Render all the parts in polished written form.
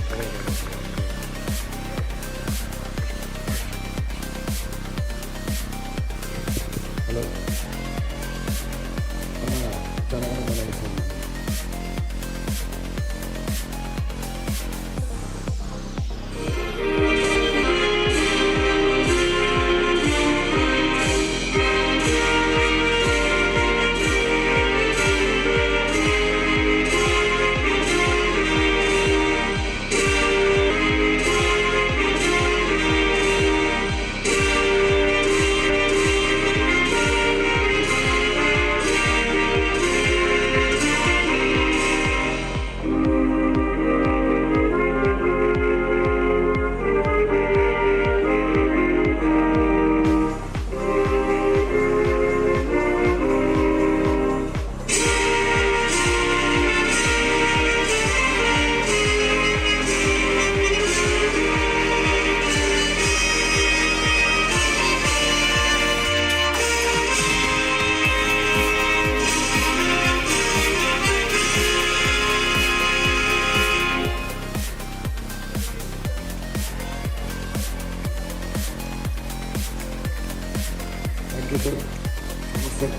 Halo, cara mana itu? Thank you, sir. Namaste.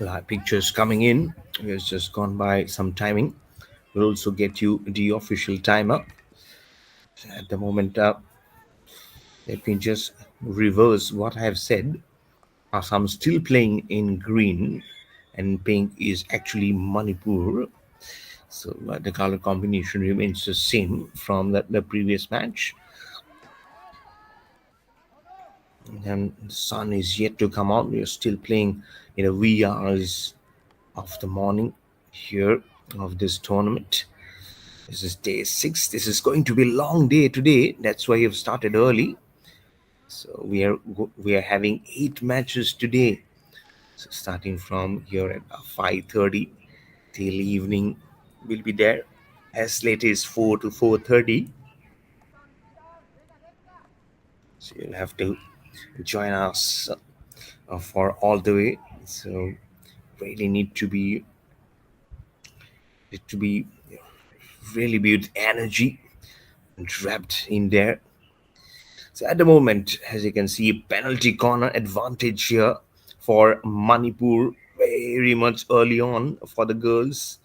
Live pictures coming in. It's just gone by some timing. We'll also get you the official timer. At the moment, let me just reverse what I have said. Assam still playing in green, and pink is actually Manipur. So the color combination remains the same from the previous match. And the sun is yet to come out. We are still playing in the wee hours of the morning here of this tournament. This is day 6. This is going to be a long day today. That's why you've started early. So we are having 8 matches today. So starting from here at 5:30 till evening, we'll be there. As late as 4 to 4:30. So you'll have to join us for all the way. So really need to be really be with energy and trapped in there. So at the moment, as you can see, penalty corner advantage here for Manipur very much early on for the girls.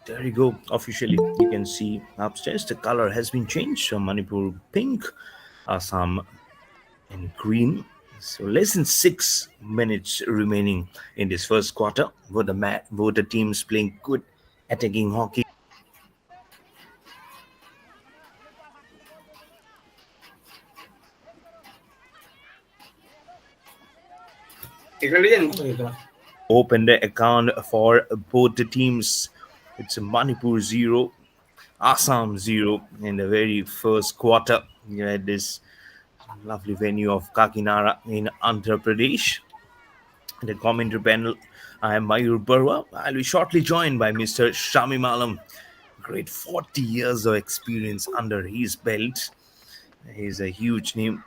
There you go. Officially, you can see upstairs the color has been changed. So Manipur pink, Assam and green. So less than 6 minutes remaining in this first quarter. Both the teams playing good attacking hockey. Open the account for both the teams. It's Manipur 0, Assam 0 in the very first quarter. You had this lovely venue of Kakinada in Andhra Pradesh. The commentary panel, I am Mayur Barwa. I'll be shortly joined by Mr. Shami Malam. Great 40 years of experience under his belt. He's a huge name.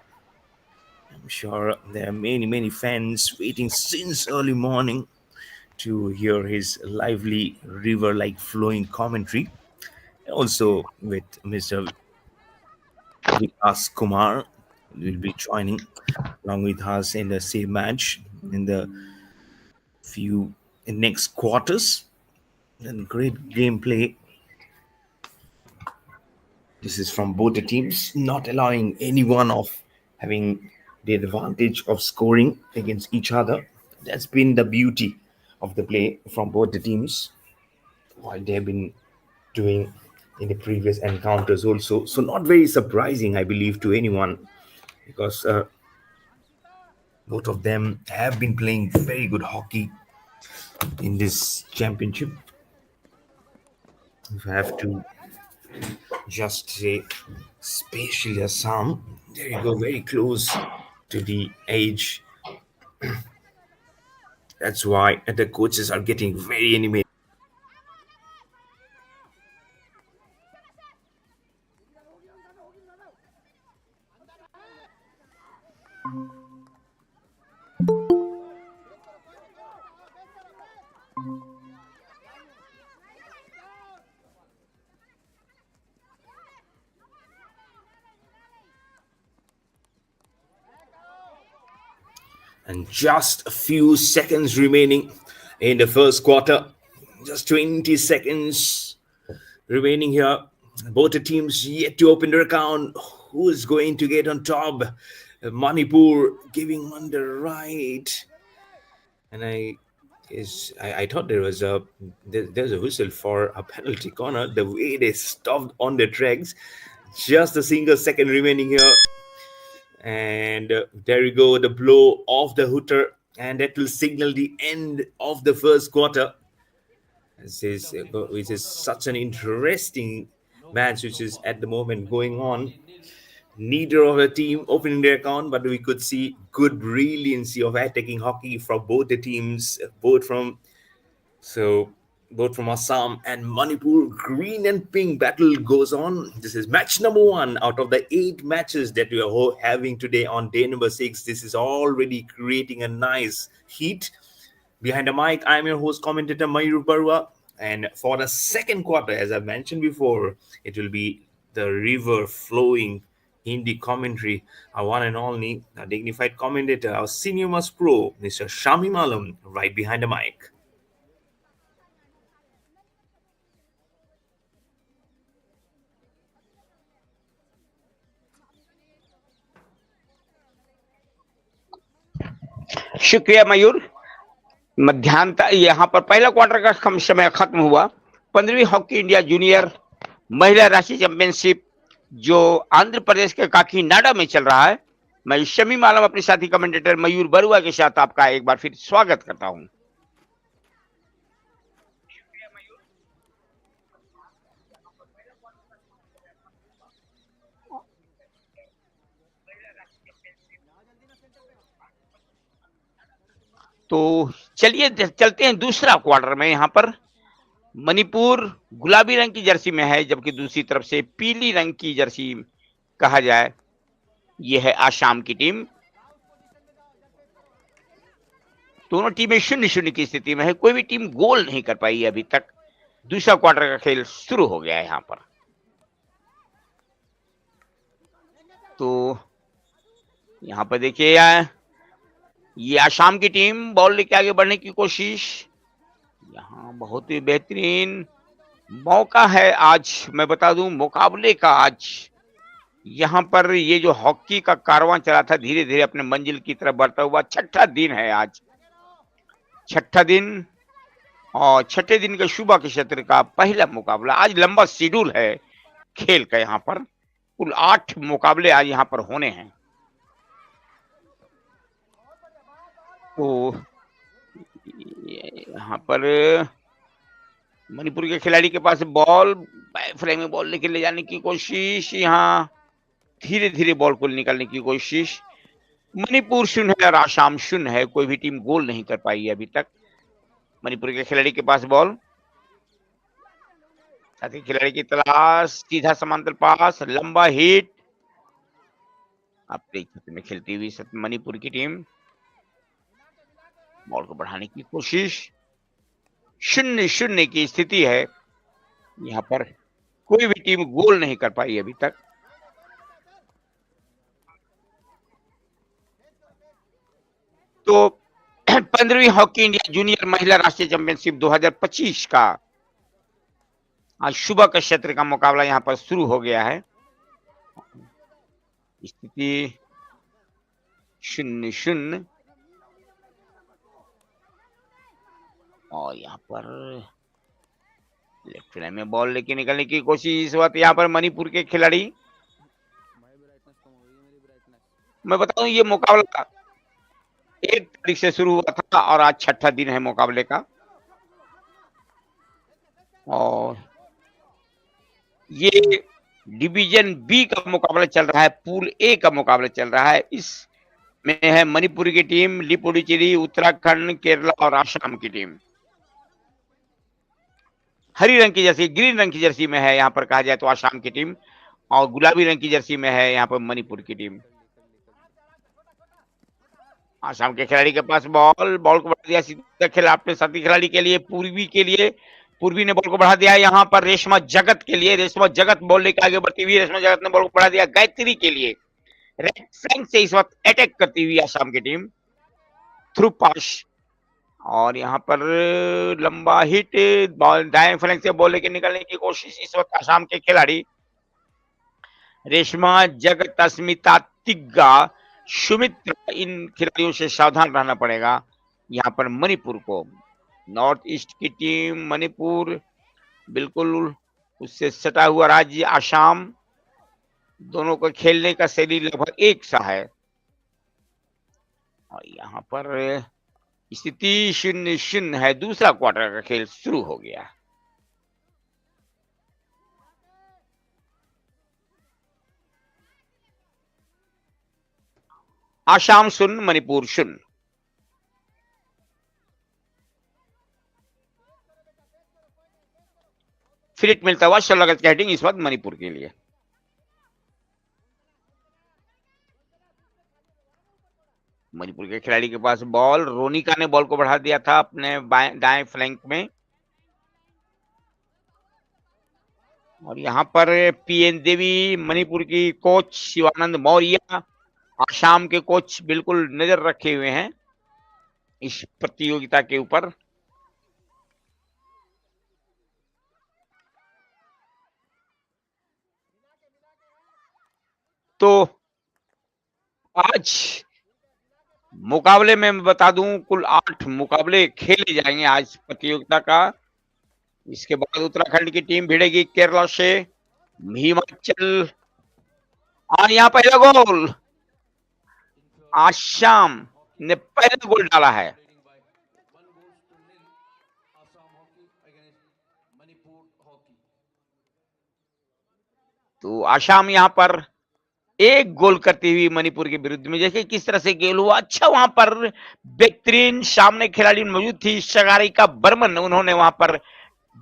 I'm sure there are many fans waiting since early morning to hear his lively river like flowing commentary. Also, with Mr. Vikas Kumar, will be joining along with us in the same match in the few next quarters. And great gameplay. This is from both the teams, not allowing anyone of having the advantage of scoring against each other. That's been the beauty of the play from both the teams, while they've been doing in the previous encounters also. So not very surprising, I believe, to anyone, because both of them have been playing very good hockey in this championship. If I have to just say, spatially Assam, there you go, very close to the age. That's why the coaches are getting very animated. And just a few seconds remaining in the first quarter. Just 20 seconds remaining here. Both the teams yet to open their account. Who is going to get on top? Manipur giving on the right. And I thought there's a whistle for a penalty corner. The way they stopped on the tracks. Just a single second remaining here. And there you go, the blow of the hooter, and that will signal the end of the first quarter. Which is such an interesting match which is at the moment going on. Neither of the team opening their account, but we could see good brilliancy of attacking hockey from both the teams, both from so both from Assam and Manipur. Green and pink battle goes on. This is match number 1 out of the 8 matches that we are having today on day number 6. This is already creating a nice heat. Behind the mic, I'm your host, commentator Mayur Barua. And for the second quarter, as I mentioned before, it will be the river flowing Hindi commentary. Our one and only, our dignified commentator, our senior most pro, Mr. Shami Malam, right behind the mic. शुक्रिया मयूर। मध्यांतर यहाँ पर पहला quarter का समय खत्म हुआ। 15वीं hockey India junior महिला राष्ट्रीय चैंपियनशिप जो आंध्र प्रदेश के काकीनाडा में चल रहा है, मैं शमी मालम अपने साथी कमेंटेटर मयूर बरुआ के साथ आपका एक बार फिर स्वागत करता हूं। तो चलिए चलते हैं दूसरा क्वार्टर में। यहाँ पर मणिपुर गुलाबी रंग की जर्सी में है, जबकि दूसरी तरफ से पीली रंग की जर्सी कहा जाए यह है आसाम की टीम। दोनों टीमें 0-0 की स्थिति में है, कोई भी टीम गोल नहीं कर पाई अभी तक। दूसरा क्वार्टर का खेल शुरू हो गया है यहाँ पर। तो यहाँ पर देखिए ये आसाम की टीम बॉल लेके आगे बढ़ने की कोशिश। यहाँ बहुत ही बेहतरीन मौका है आज, मैं बता दूं मुकाबले का। आज यहाँ पर ये जो हॉकी का कारवां चला था धीरे धीरे अपने मंजिल की तरफ बढ़ता हुआ, छठा दिन है आज, छठा दिन। और छठे दिन के सुबह के क्षेत्र का पहला मुकाबला। आज लंबा शेड्यूल है खेल का, यहाँ पर कुल 8 मुकाबले आज यहाँ पर होने हैं। तो यहाँ पर मणिपुर के खिलाड़ी के पास बॉल, फ्रेम में बॉल लेके ले जाने की कोशिश, यहाँ धीरे धीरे बॉल को निकालने की कोशिश। मणिपुर 0 है और आसाम 0 है, कोई भी टीम गोल नहीं कर पाई है अभी तक। मणिपुर के खिलाड़ी के पास बॉल, साथी खिलाड़ी की तलाश, सीधा समांतर पास, लंबा हिट। अपने क्षेत्र में खेलती हुई मणिपुर की टीम बॉल को बढ़ाने की कोशिश। 0-0 की स्थिति है यहाँ पर, कोई भी टीम गोल नहीं कर पाई अभी तक। तो 15वीं हॉकी इंडिया जूनियर महिला राष्ट्रीय चैंपियनशिप 2025 का आज सुबह का क्षेत्र का मुकाबला यहाँ पर शुरू हो गया है। स्थिति 0-0 और यहाँ पर लेफ्ट लाइन में बॉल लेके निकलने की कोशिश। इस वक्त यहाँ पर मणिपुर के खिलाड़ी, मैं बताऊं ये मुकाबला 1 तारीख से शुरू हुआ था और आज छठा दिन है मुकाबले का। और ये डिवीजन बी का मुकाबला चल रहा है, पूल ए का मुकाबला चल रहा है। इस में है मणिपुर की टीम, पुडुचेरी, उत्तराखंड, केरला और आसाम की टीम। हरी रंग की जर्सी, ग्रीन रंग की जर्सी में है यहाँ पर कहा जाए तो आसाम की टीम, और गुलाबी रंग की जर्सी में है यहाँ पर मणिपुर की टीम। आसाम के खिलाड़ी के पास बॉल को बढ़ा दिया सीधा खेला अपने साथी खिलाड़ी के लिए, पूर्वी ने बॉल को बढ़ा दिया यहाँ पर रेशमा जगत के लिए। रेशमा जगत बॉल लेकर आगे बढ़ती हुई, रेशमा जगत ने बॉल को बढ़ा दिया गायत्री के लिए। राइट फ्लैंक से इस वक्त अटैक करती हुई आसाम की टीम, थ्रू पास। और यहाँ पर लंबा हिट, बॉल दाएं फ्लैंक से बॉल लेके निकलने की कोशिश। इस वक्त आसाम के खिलाड़ी रेशमा जगत, अस्मिता, तिग्गा, सुमित्रा, इन खिलाड़ियों से सावधान रहना पड़ेगा यहाँ पर मणिपुर को। नॉर्थ ईस्ट की टीम मणिपुर, बिल्कुल उससे सटा हुआ राज्य आसाम, दोनों को खेलने का शैली लगभग एक सा है। और यहाँ पर स्थिति 0-0 है, दूसरा क्वार्टर का खेल शुरू हो गया। आसाम 0, मणिपुर 0। फ्री हिट मिलता हुआ 16 गज का हेडिंग इस वक्त मणिपुर के लिए। मणिपुर के खिलाड़ी के पास बॉल, रोनिका ने बॉल को बढ़ा दिया था अपने दाएं फ्लैंक में, और यहाँ पर पीएन देवी, मणिपुर की कोच शिवानंद मौर्य, आसाम के कोच बिल्कुल नजर रखे हुए हैं इस प्रतियोगिता के ऊपर। तो आज मुकाबले में मैं बता दूं कुल 8 मुकाबले खेले जाएंगे आज प्रतियोगिता का। इसके बाद उत्तराखंड की टीम भिड़ेगी केरला से, हिमाचल, और यहाँ पहला गोल आसाम ने पहला गोल डाला है। तो आसाम यहाँ पर एक गोल करती हुई मणिपुर के विरुद्ध में, देखिए किस तरह से गेल हुआ। अच्छा, वहां पर बेहतरीन सामने खिलाड़ी मौजूद थी सागरिका बर्मन, उन्होंने वहां पर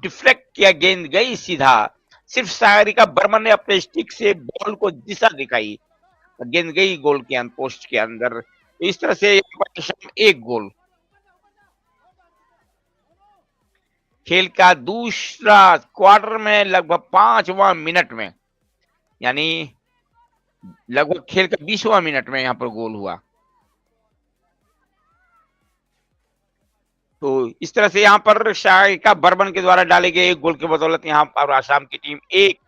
डिफ्लेक्ट किया, गेंद गई सीधा। सिर्फ सागरिका बर्मन ने अपने स्टिक से बॉल को दिशा दिखाई, गेंद गई गोल के पोस्ट के अंदर। इस तरह से एक गोल। खेल का दूसरा क्वार्टर में लगभग 5वां मिनट में, यानी लगभग खेल का 20वां मिनट में यहां पर गोल हुआ। तो इस तरह से यहां पर सागरिका बर्मन के द्वारा डाले गए एक गोल के बदौलत यहां पर आसाम की टीम 1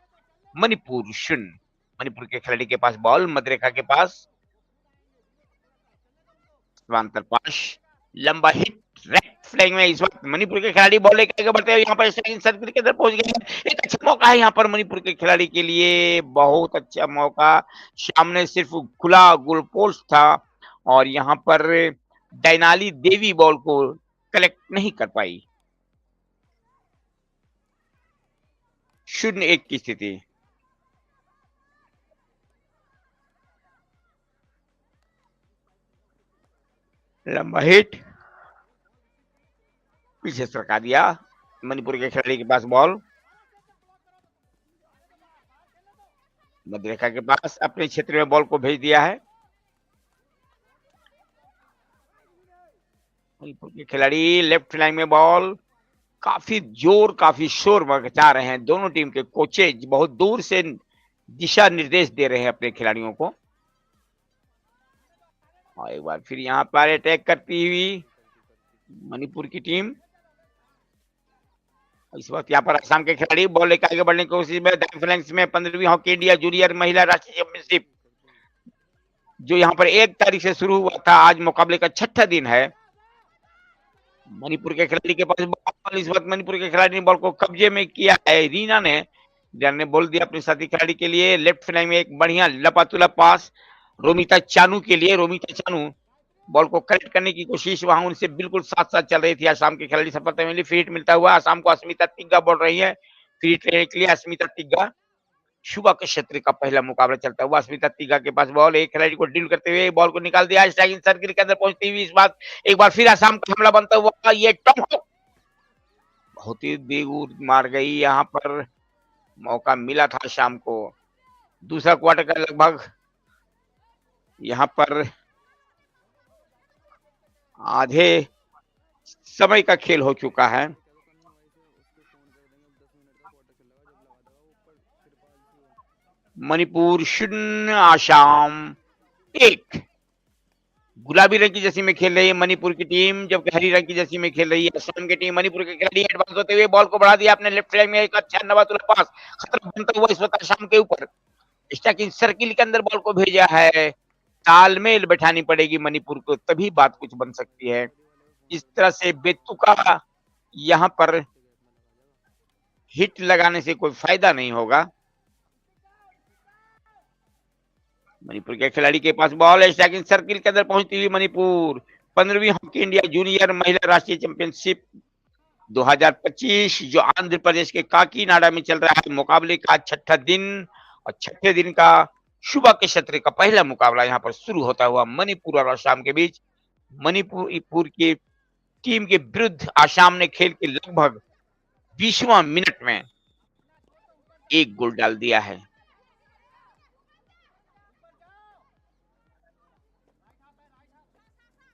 मणिपुर 0। मणिपुर के खिलाड़ी के पास बॉल, मदरेखा के पास समांतर पास, लंबा हिट लेफ्ट फ्लैंक में। इस वक्त मणिपुर के खिलाड़ी बॉल लेकर आगे बढ़ते हैं, यहाँ पर सर्किल के अंदर पहुंच गए। एक अच्छा मौका है यहाँ पर मणिपुर के खिलाड़ी के लिए, बहुत अच्छा मौका। सामने सिर्फ खुला गोल पोस्ट था और यहाँ पर डैनाली देवी बॉल को कलेक्ट नहीं कर पाई। 0-1 की स्थिति। लंबा हिट पीछे सरका दिया, मणिपुर के खिलाड़ी के पास बॉल, मध्यरेखा के पास अपने क्षेत्र में बॉल को भेज दिया है। मणिपुर के खिलाड़ी लेफ्ट लाइन में बॉल, काफी जोर काफी शोर मचा रहे हैं दोनों टीम के कोचेज, बहुत दूर से दिशा निर्देश दे रहे हैं अपने खिलाड़ियों को। और एक बार फिर यहाँ पर अटैक करती हुई मणिपुर की टीम। इस वक्त यहाँ पर असम के खिलाड़ी बॉल लेकर आगे बढ़ने की कोशिश में, दाएं फ्लैंक्स में 15वीं हॉकी इंडिया जूनियर महिला राष्ट्रीय चैंपियनशिप जो यहाँ पर 1 तारीख से शुरू हुआ था, आज मुकाबले का 6ठा दिन है। मणिपुर के खिलाड़ी के पास बॉल, इस वक्त मणिपुर के खिलाड़ी ने बॉल को कब्जे में किया है। रीना ने बोल दिया अपने साथी खिलाड़ी के लिए, लेफ्ट फ्लैंक में एक बढ़िया लपातुला पास रोमिता चानू के लिए। रोमिता चानू बॉल को कलेक्ट करने की कोशिश, वहां उनसे बिल्कुल साथ साथ चल रही थी आसाम के खिलाड़ी, सफलता मिली। फ्री हिट मिलता हुआ आसाम को अस्मिता तिग्गा बोल रही है। फ्री हिट लेने के लिए अस्मिता तिग्गा, शुभा के क्षेत्र का पहला मुकाबला चलता हुआ। अस्मिता तिग्गा के पास बॉल, एक खिलाड़ी को डील करते हुए बॉल को निकाल दिया, स्ट्राइकिंग सर्किल के अंदर पहुंचती हुई। इस बात एक बार फिर आसाम का हमला बनता हुआ, ये टॉम बहुत ही बेगूर मार गई। यहाँ पर मौका मिला था शाम को। दूसरा क्वार्टर का लगभग यहाँ पर आधे समय का खेल हो चुका है। मणिपुर 0, आसाम 1। गुलाबी रंग की जर्सी में खेल रही है मणिपुर की टीम, जबकि हरी रंग की जर्सी में खेल रही है असम की टीम। मणिपुर के खिलाड़ी एडवांस होते हुए बॉल को बढ़ा दिया अपने लेफ्ट फ्लैंक में, एक अच्छा नवातुला पास, खतरा बनता हुआ इस वक्त आसाम के ऊपर। स्ट्राइकिंग सर्किल के अंदर बॉल को भेजा है। तालमेल बैठानी पड़ेगी मणिपुर को, तभी बात कुछ बन सकती है। इस तरह से बेतुका यहाँ पर हिट लगाने से कोई फायदा नहीं होगा। मणिपुर के खिलाड़ी के पास बॉल, स्ट्राइकिंग सर्किल के अंदर पहुंचती हुई मणिपुर 15वीं हॉकी इंडिया जूनियर महिला राष्ट्रीय चैंपियनशिप 2025 जो आंध्र प्रदेश के काकीनाडा में चल रहा है, मुकाबले का 6ठा दिन, और 6ठे दिन का शुभा के क्षेत्र का पहला मुकाबला यहाँ पर शुरू होता हुआ मणिपुर और आसाम के बीच। मणिपुर की टीम के विरुद्ध आसाम ने खेल के लगभग 20वां मिनट में एक गोल डाल दिया है।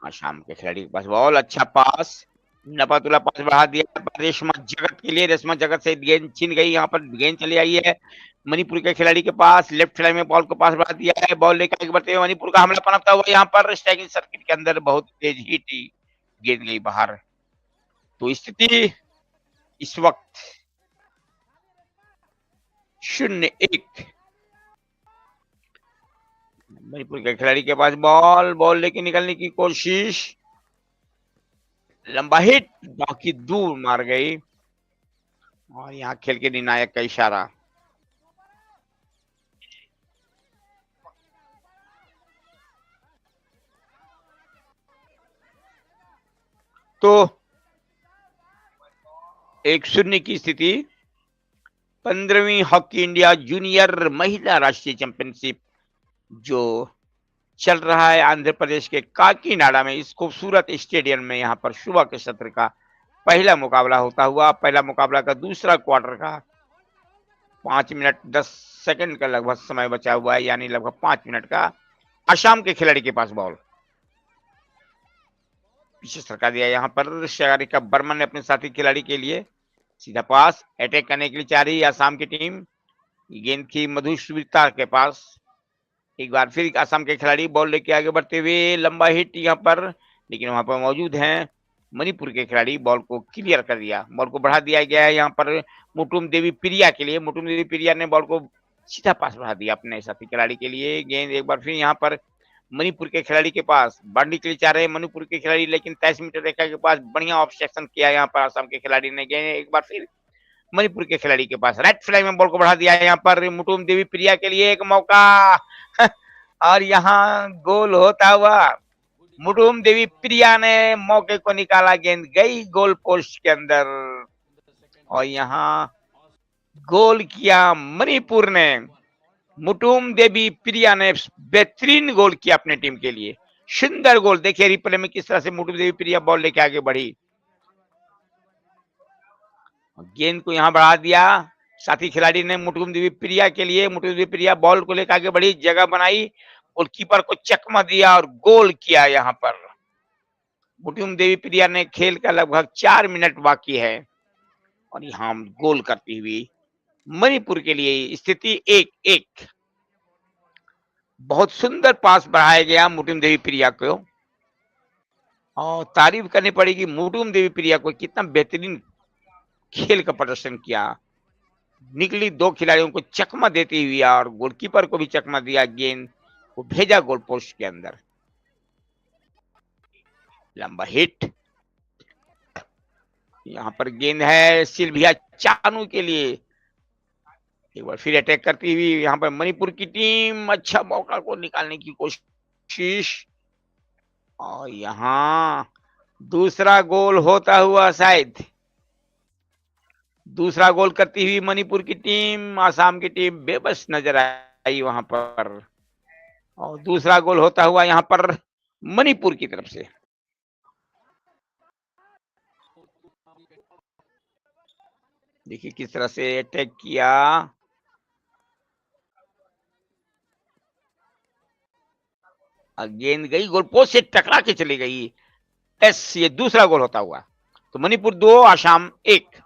आसाम के खिलाड़ी के पास बॉल, अच्छा पास, नपातुला पास बढ़ा दिया रेशमा जगत के लिए। रेशमा जगत से गेंद छीन गई, यहाँ पर गेंद चली आई है मणिपुर के खिलाड़ी के पास। लेफ्ट साइड में बॉल को पास बढ़ा दिया है, बॉल लेकर आगे बढ़ते हुए मणिपुर का हमला पनपता हुआ यहाँ पर स्ट्राइकिंग सर्किट के अंदर बहुत तेज हिट गेंद गई बाहर। तो स्थिति इस वक्त 0-1। मणिपुर के खिलाड़ी के पास बॉल, बॉल लेके निकलने की कोशिश, लंबा हिट, बाकी दूर मार गई। और यहाँ खेल के निर्णायक का इशारा। तो 1-0 की स्थिति। 15वीं हॉकी इंडिया जूनियर महिला राष्ट्रीय चैंपियनशिप जो चल रहा है आंध्र प्रदेश के काकीनाडा में, इस खूबसूरत स्टेडियम में यहाँ पर सुबह के सत्र का पहला मुकाबला होता हुआ, पहला मुकाबला का दूसरा क्वार्टर का 5 मिनट 10 सेकंड का लगभग समय बचा हुआ है, यानी लगभग 5 मिनट का। असम के खिलाड़ी के पास बॉल, पीछे सरका दिया यहाँ पर शगारिका बर्मन ने अपने साथी खिलाड़ी के लिए। सीधा पास, अटैक करने के लिए चाह रही है असम की टीम। गेंद की मधुश्मिता के पास, एक बार फिर असम के खिलाड़ी बॉल लेके आगे बढ़ते हुए, लंबा हिट यहाँ पर, लेकिन वहां पर मौजूद हैं मणिपुर के खिलाड़ी। बॉल को क्लियर कर दिया, बॉल को बढ़ा दिया गया है यहाँ पर मुटुम देवी प्रिया के लिए। मुटुम देवी प्रिया ने बॉल को सीधा पास बढ़ा दिया अपने साथी खिलाड़ी के लिए। गेंद एक बार फिर यहाँ पर मणिपुर के खिलाड़ी के पास, बढ़ने के लिए चाह रहे हैं मणिपुर के खिलाड़ी, लेकिन 23 मीटर रेखा के पास बढ़िया ऑब्स्ट्रक्शन किया यहाँ पर असम के खिलाड़ी ने। गेंद एक बार फिर मणिपुर के खिलाड़ी के पास, राइट फ्लैग में बॉल को बढ़ा दिया है यहाँ पर मुटुम देवी प्रिया के लिए। एक मौका और यहाँ गोल होता हुआ, मुटुम देवी प्रिया ने मौके को निकाला, गेंद गई गोल पोस्ट के अंदर और यहाँ गोल किया मणिपुर ने। मुटुम देवी प्रिया ने बेहतरीन गोल किया अपने टीम के लिए, सुंदर गोल। देखिए रिप्ले में किस तरह से मुटुम देवी प्रिया बॉल लेके आगे बढ़ी, गेंद को यहाँ बढ़ा दिया साथी खिलाड़ी ने मुटुम देवी प्रिया के लिए। मुटुम देवी प्रिया बॉल को लेकर आगे बढ़ी, जगह बनाई, गोलकीपर को चकमा दिया और गोल किया यहाँ पर। मुटुम देवी प्रिया ने खेल का लगभग 4 मिनट बाकी है और यहाँ गोल करती हुई मणिपुर के लिए स्थिति 1-1। बहुत सुंदर पास बढ़ाया गया मुटुम देवी प्रिया को, और तारीफ करनी पड़ेगी मुटुम देवी प्रिया को, कितना बेहतरीन खेल का प्रदर्शन किया। निकली दो खिलाड़ियों को चकमा देती हुई और गोलकीपर को भी चकमा दिया, गेंद को भेजा गोल पोस्ट के अंदर। लंबा हिट, यहाँ पर गेंद है सिल्विया चानू के लिए। एक बार फिर अटैक करती हुई यहाँ पर मणिपुर की टीम, अच्छा मौका को निकालने की कोशिश और यहाँ दूसरा गोल होता हुआ, शायद दूसरा गोल करती हुई मणिपुर की टीम। आसाम की टीम बेबस नजर आई वहां पर, और दूसरा गोल होता हुआ यहाँ पर मणिपुर की तरफ से। देखिए किस तरह से अटैक किया, गेंद गई गोल पोस्ट से टकरा के चली गई। एस, ये दूसरा गोल होता हुआ। तो मणिपुर 2 आसाम 1।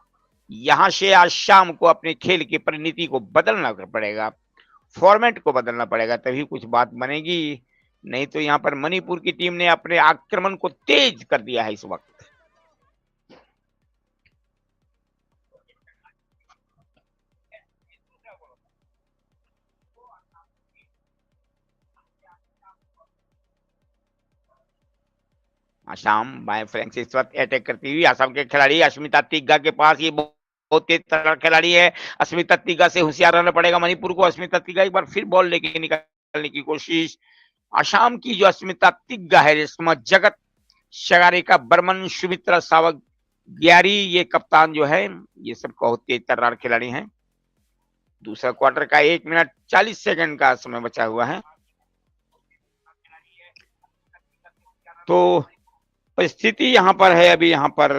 यहां से आज शाम को अपने खेल की परिणति को बदलना पड़ेगा, फॉर्मेट को बदलना पड़ेगा, तभी कुछ बात बनेगी। नहीं तो यहाँ पर मणिपुर की टीम ने अपने आक्रमण को तेज कर दिया है इस वक्त। आसाम बाएं फ्लैंक से इस वक्त अटैक करती हुई आसाम के खिलाड़ी अस्मिता तिग्गा के पास, ये बहुत तेज तगड़ा खिलाड़ी है। अस्मिता तिग्गा से होशियार रहना पड़ेगा मणिपुर को। अस्मिता तिग्गा एक बार फिर बॉल लेके निकालने की कोशिश। आसाम की जो अस्मिता तिग्गा है, रेशमा जगत, शगारिका बर्मन, सुमित्रा सावक ग्यारी, ये कप्तान जो है, ये सब बहुत तेज तर्रार खिलाड़ी हैं। दूसरा क्वार्टर का 1 मिनट 40 सेकंड का समय बचा हुआ है। तो परिस्थिति यहाँ पर है अभी, यहाँ पर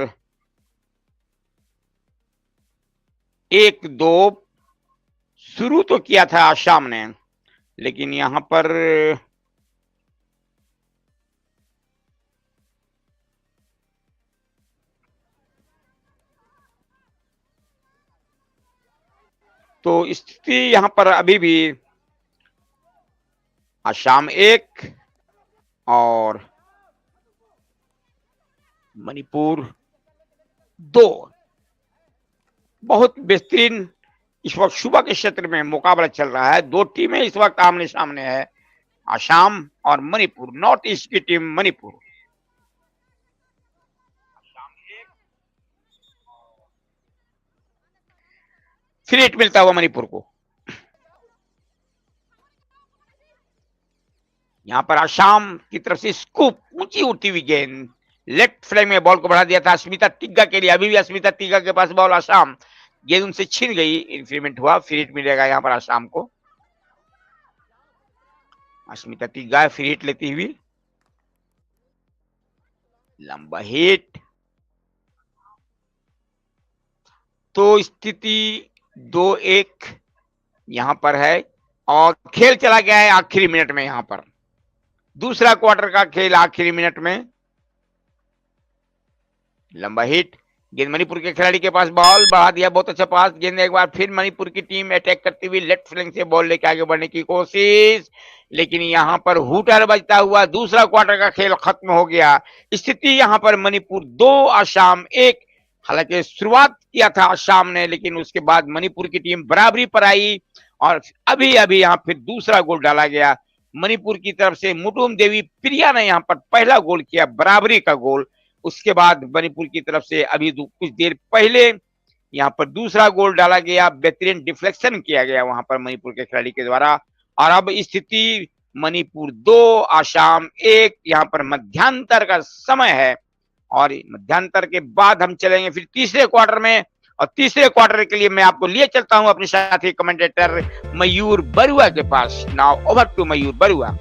1-2 शुरू तो किया था आसाम ने, लेकिन यहां पर तो स्थिति यहां पर अभी भी आसाम 1 और मणिपुर 2। बहुत बेहतरीन इस वक्त सुबह के क्षेत्र में मुकाबला चल रहा है। दो टीमें इस वक्त आमने सामने है, आसाम और मणिपुर। नॉर्थ ईस्ट की टीम मणिपुर। फ्री हिट मिलता हुआ मणिपुर को। यहां पर आसाम की तरफ से स्कूप, ऊंची उठती हुई गेंद, लेफ्ट फ्लैंक में बॉल को बढ़ा दिया था अस्मिता तिग्गा के लिए। अभी भी अस्मिता तिग्गा के पास बॉल, आसाम गेंद उनसे छिन गई, इंक्रीमेंट हुआ, फ्री हिट मिलेगा यहां पर आसाम को। अस्मिता तिग्गा फ्री हिट लेती हुई, लंबा हिट। तो स्थिति 2-1 यहां पर है और खेल चला गया है आखिरी मिनट में। यहां पर दूसरा क्वार्टर का खेल आखिरी मिनट में। लंबा हिट, गेंद मणिपुर के खिलाड़ी के पास, बॉल बढ़ा दिया, बहुत अच्छा पास। गेंद एक बार फिर मणिपुर की टीम अटैक करती हुई लेफ्ट फ्लैंक से बॉल लेके आगे बढ़ने की कोशिश, लेकिन यहां पर हुटर बजता हुआ दूसरा क्वार्टर का खेल खत्म हो गया। स्थिति यहां पर मणिपुर 2 आसाम 1। हालांकि शुरुआत किया था आसाम ने, लेकिन उसके बाद मणिपुर की टीम बराबरी पर आई और अभी अभी यहां फिर दूसरा गोल डाला गया मणिपुर की तरफ से। मुटुम देवी प्रिया ने यहां पर पहला गोल किया, बराबरी का गोल। उसके बाद मणिपुर की तरफ से अभी कुछ देर पहले यहां पर दूसरा गोल डाला गया, बेहतरीन डिफ्लेक्शन किया गया वहां पर मणिपुर के खिलाड़ी के द्वारा। और अब स्थिति मणिपुर 2 आसाम 1। यहां पर मध्यांतर का समय है और मध्यांतर के बाद हम चलेंगे फिर तीसरे क्वार्टर में। और तीसरे क्वार्टर के लिए मैं आपको लिए चलता हूं अपने साथी कमेंटेटर मयूर बरुआ के पास। Now over to Mayur Barua.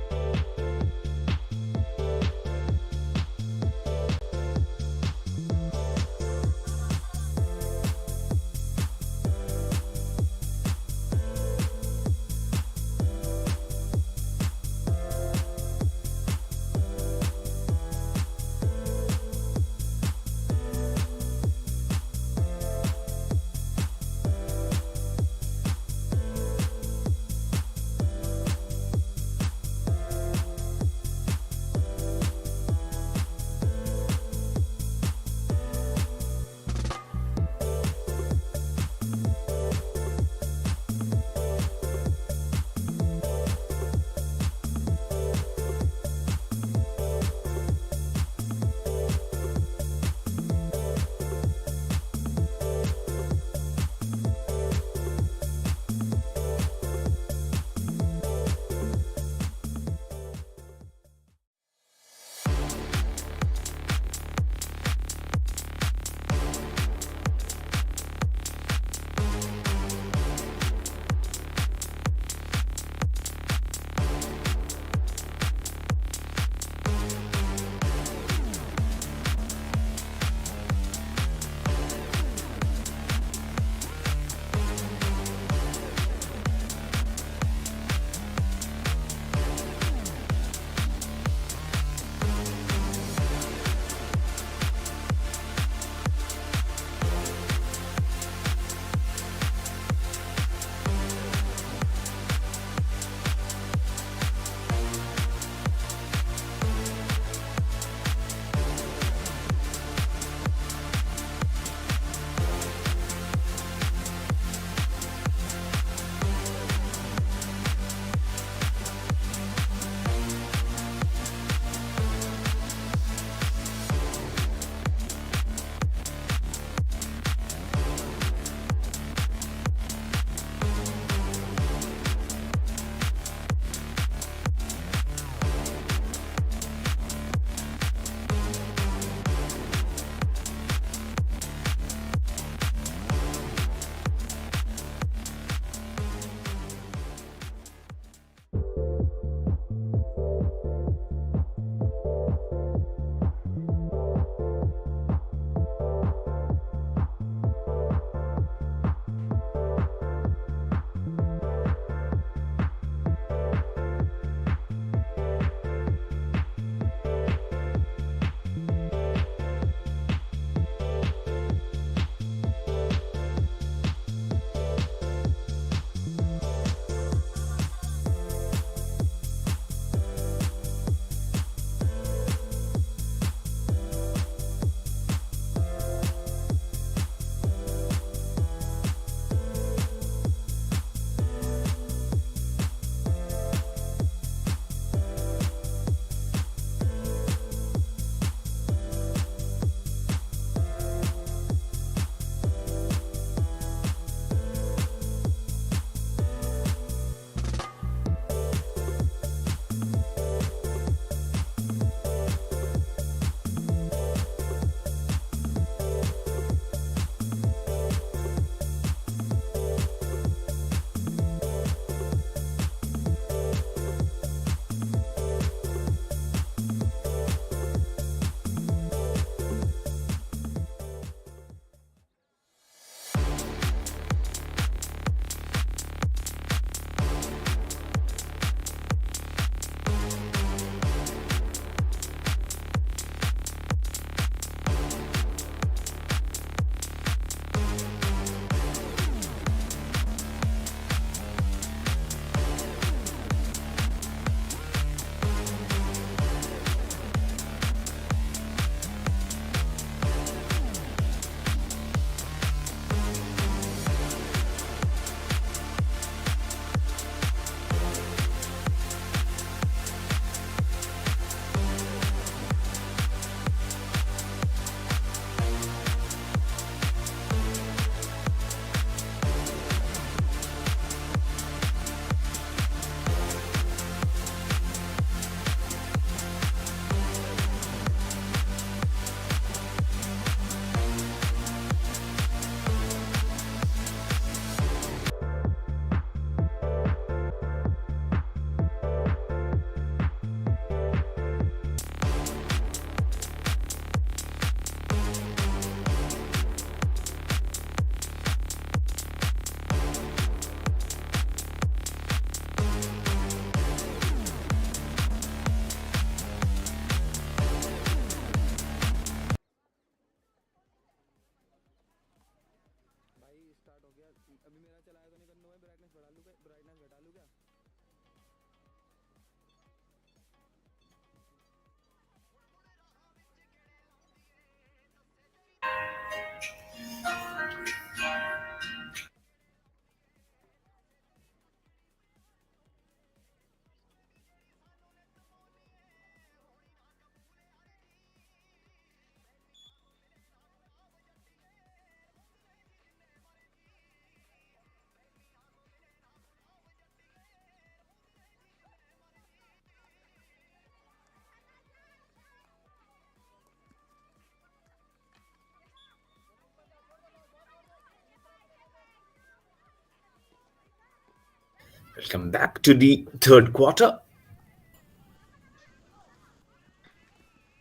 Welcome back to the third quarter.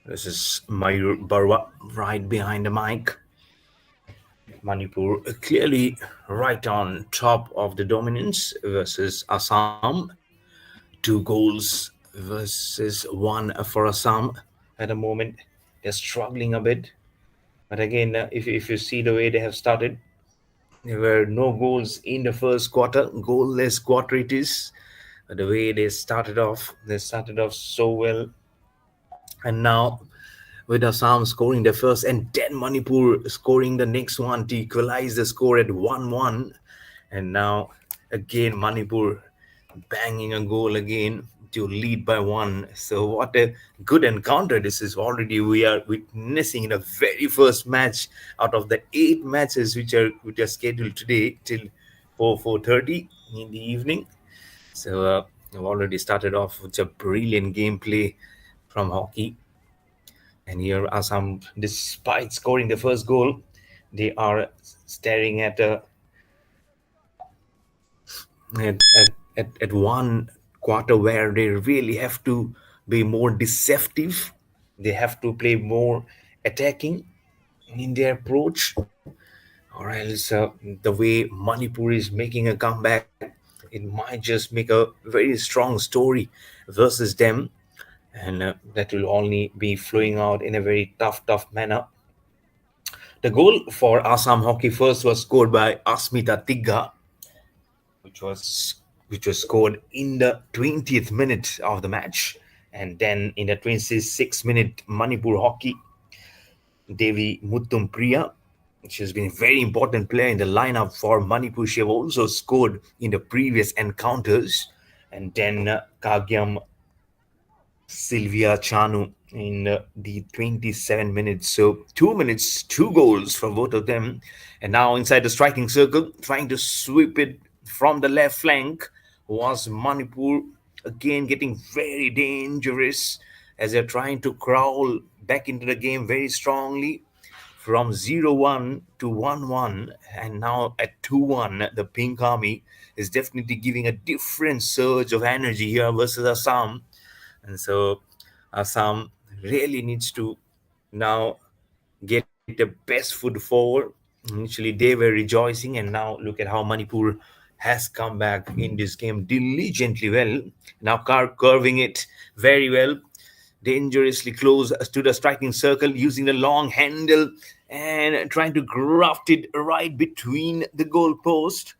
This is Mayur Barwa right behind the mic. Manipur clearly right on top of the dominance versus Assam. Two goals versus one for Assam at the moment. They're struggling a bit. But again, if you see the way they have started, there were no goals in the first quarter, goalless quarter it is. The way they started off so well. And now with Assam scoring the first and then Manipur scoring the next one to equalize the score at 1-1. And now again Manipur banging a goal again to lead by one. So what a good encounter this is already we are witnessing in the very first match out of the 8 matches which are scheduled today till 4:30 in the evening. So I've already started off with a brilliant gameplay from hockey. And here Assam, despite scoring the first goal, they are staring at one quarter where they really have to be more deceptive. They have to play more attacking in their approach, or else the way Manipur is making a comeback, it might just make a very strong story versus them, and that will only be flowing out in a very tough manner. The goal for Assam Hockey first was scored by Asmita Tigga, which was which was scored in the 20th minute of the match, and then in the 26th minute, Manipur Hockey Devi Muttum Priya, she has been a very important player in the lineup for Manipur. She have also scored in the previous encounters, and then Kagyam Sylvia Chanu in the 27 minutes. So 2 minutes, two goals from both of them. And now inside the striking circle, trying to sweep it from the left flank was Manipur. Again, getting very dangerous as they're trying to crawl back into the game very strongly from 0-1 to 1-1. And now at 2-1, the Pink Army is definitely giving a different surge of energy here versus Assam. And so Assam really needs to now get the best foot forward. Initially, they were rejoicing, and now look at how Manipur has come back in this game diligently well. Now, curving it very well, dangerously close to the striking circle, using the long handle and trying to graft it right between the goalpost.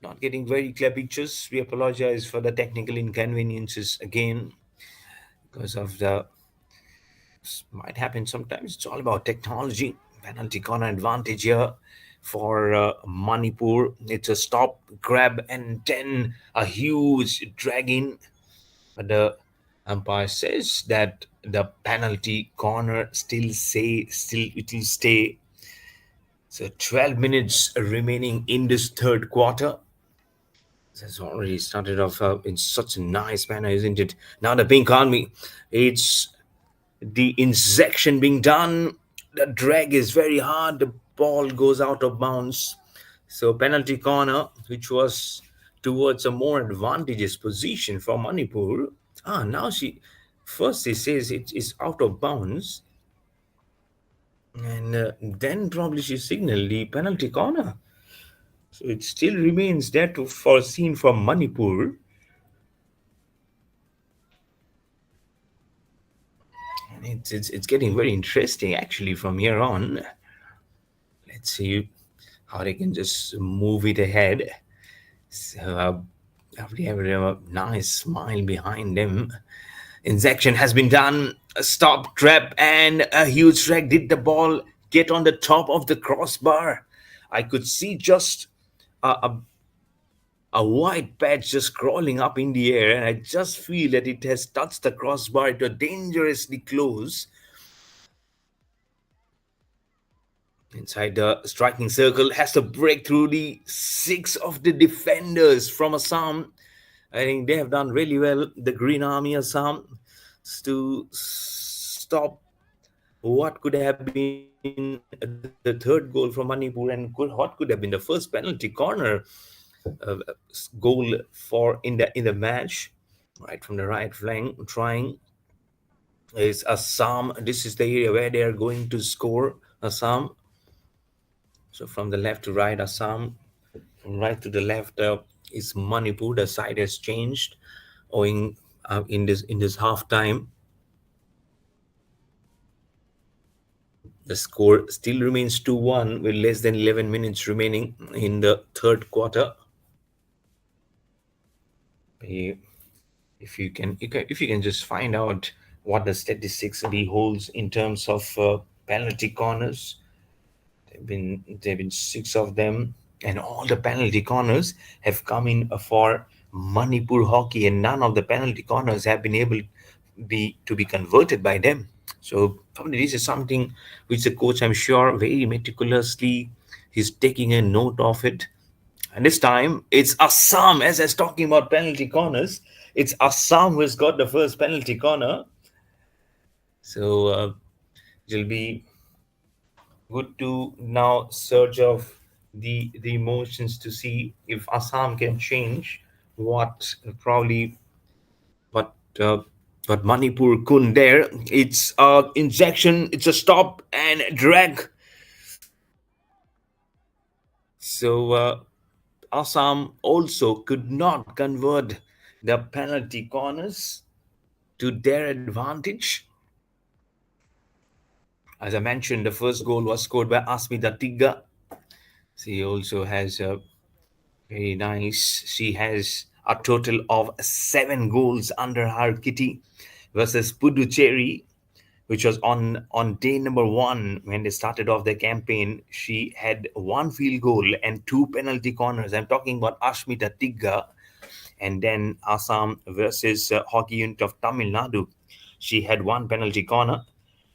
Not getting very clear pictures. We apologize for the technical inconveniences again because of the might happen sometimes. It's all about technology. Penalty corner advantage here for Manipur. It's a stop, grab, and then a huge drag in. But the umpire says that the penalty corner still it will stay. So 12 minutes remaining in this third quarter. Has already started off in such a nice manner, isn't it? Now the Pink Army, it's the injection being done. The drag is very hard. The ball goes out of bounds. So penalty corner, which was towards a more advantageous position for Manipur. Now she says it is out of bounds, and then probably she signaled the penalty corner. So it still remains there to foreseen for Manipur. And it's getting very interesting actually from here on. Let's see how they can just move it ahead. So they have a nice smile behind them. Injection has been done. A stop, trap, and a huge drag. Did the ball get on the top of the crossbar? I could see just a white patch just crawling up in the air, and I just feel that it has touched the crossbar. It was dangerously close. Inside the striking circle, has to break through the six of the defenders from Assam. I think they have done really well, the Green Army Assam, to stop what could have been the third goal from Manipur, and what could have been the first penalty corner goal for in the match, right from the right flank, trying is Assam. This is the area where they are going to score. Assam. So from the left to right, Assam. From right to the left is Manipur. The side has changed, owing in this half time. The score still remains 2-1 with less than 11 minutes remaining in the third quarter. Eh, if you can just find out what the statistics holds in terms of penalty corners. There have been six of them, and all the penalty corners have come in for Manipur hockey, and none of the penalty corners have been able to be converted by them. So probably this is something which the coach, I'm sure, very meticulously he's taking a note of it. And this time it's Assam, as I was talking about penalty corners. It's Assam who has got the first penalty corner. So it'll be good to now search of the emotions to see if Assam can change what probably what uh, what Manipur couldn't there. It's a injection, it's a stop and drag. So Assam also could not convert the penalty corners to their advantage. As I mentioned, the first goal was scored by Asmita Tigga. She also has a very nice. She has a total of 7 goals under her kitty versus Puducherry, which was on day number 1 when they started off their campaign. She had 1 field goal and 2 penalty corners. I'm talking about Ashmita Tigga. And then Assam versus Hockey Unit of Tamil Nadu, she had 1 penalty corner.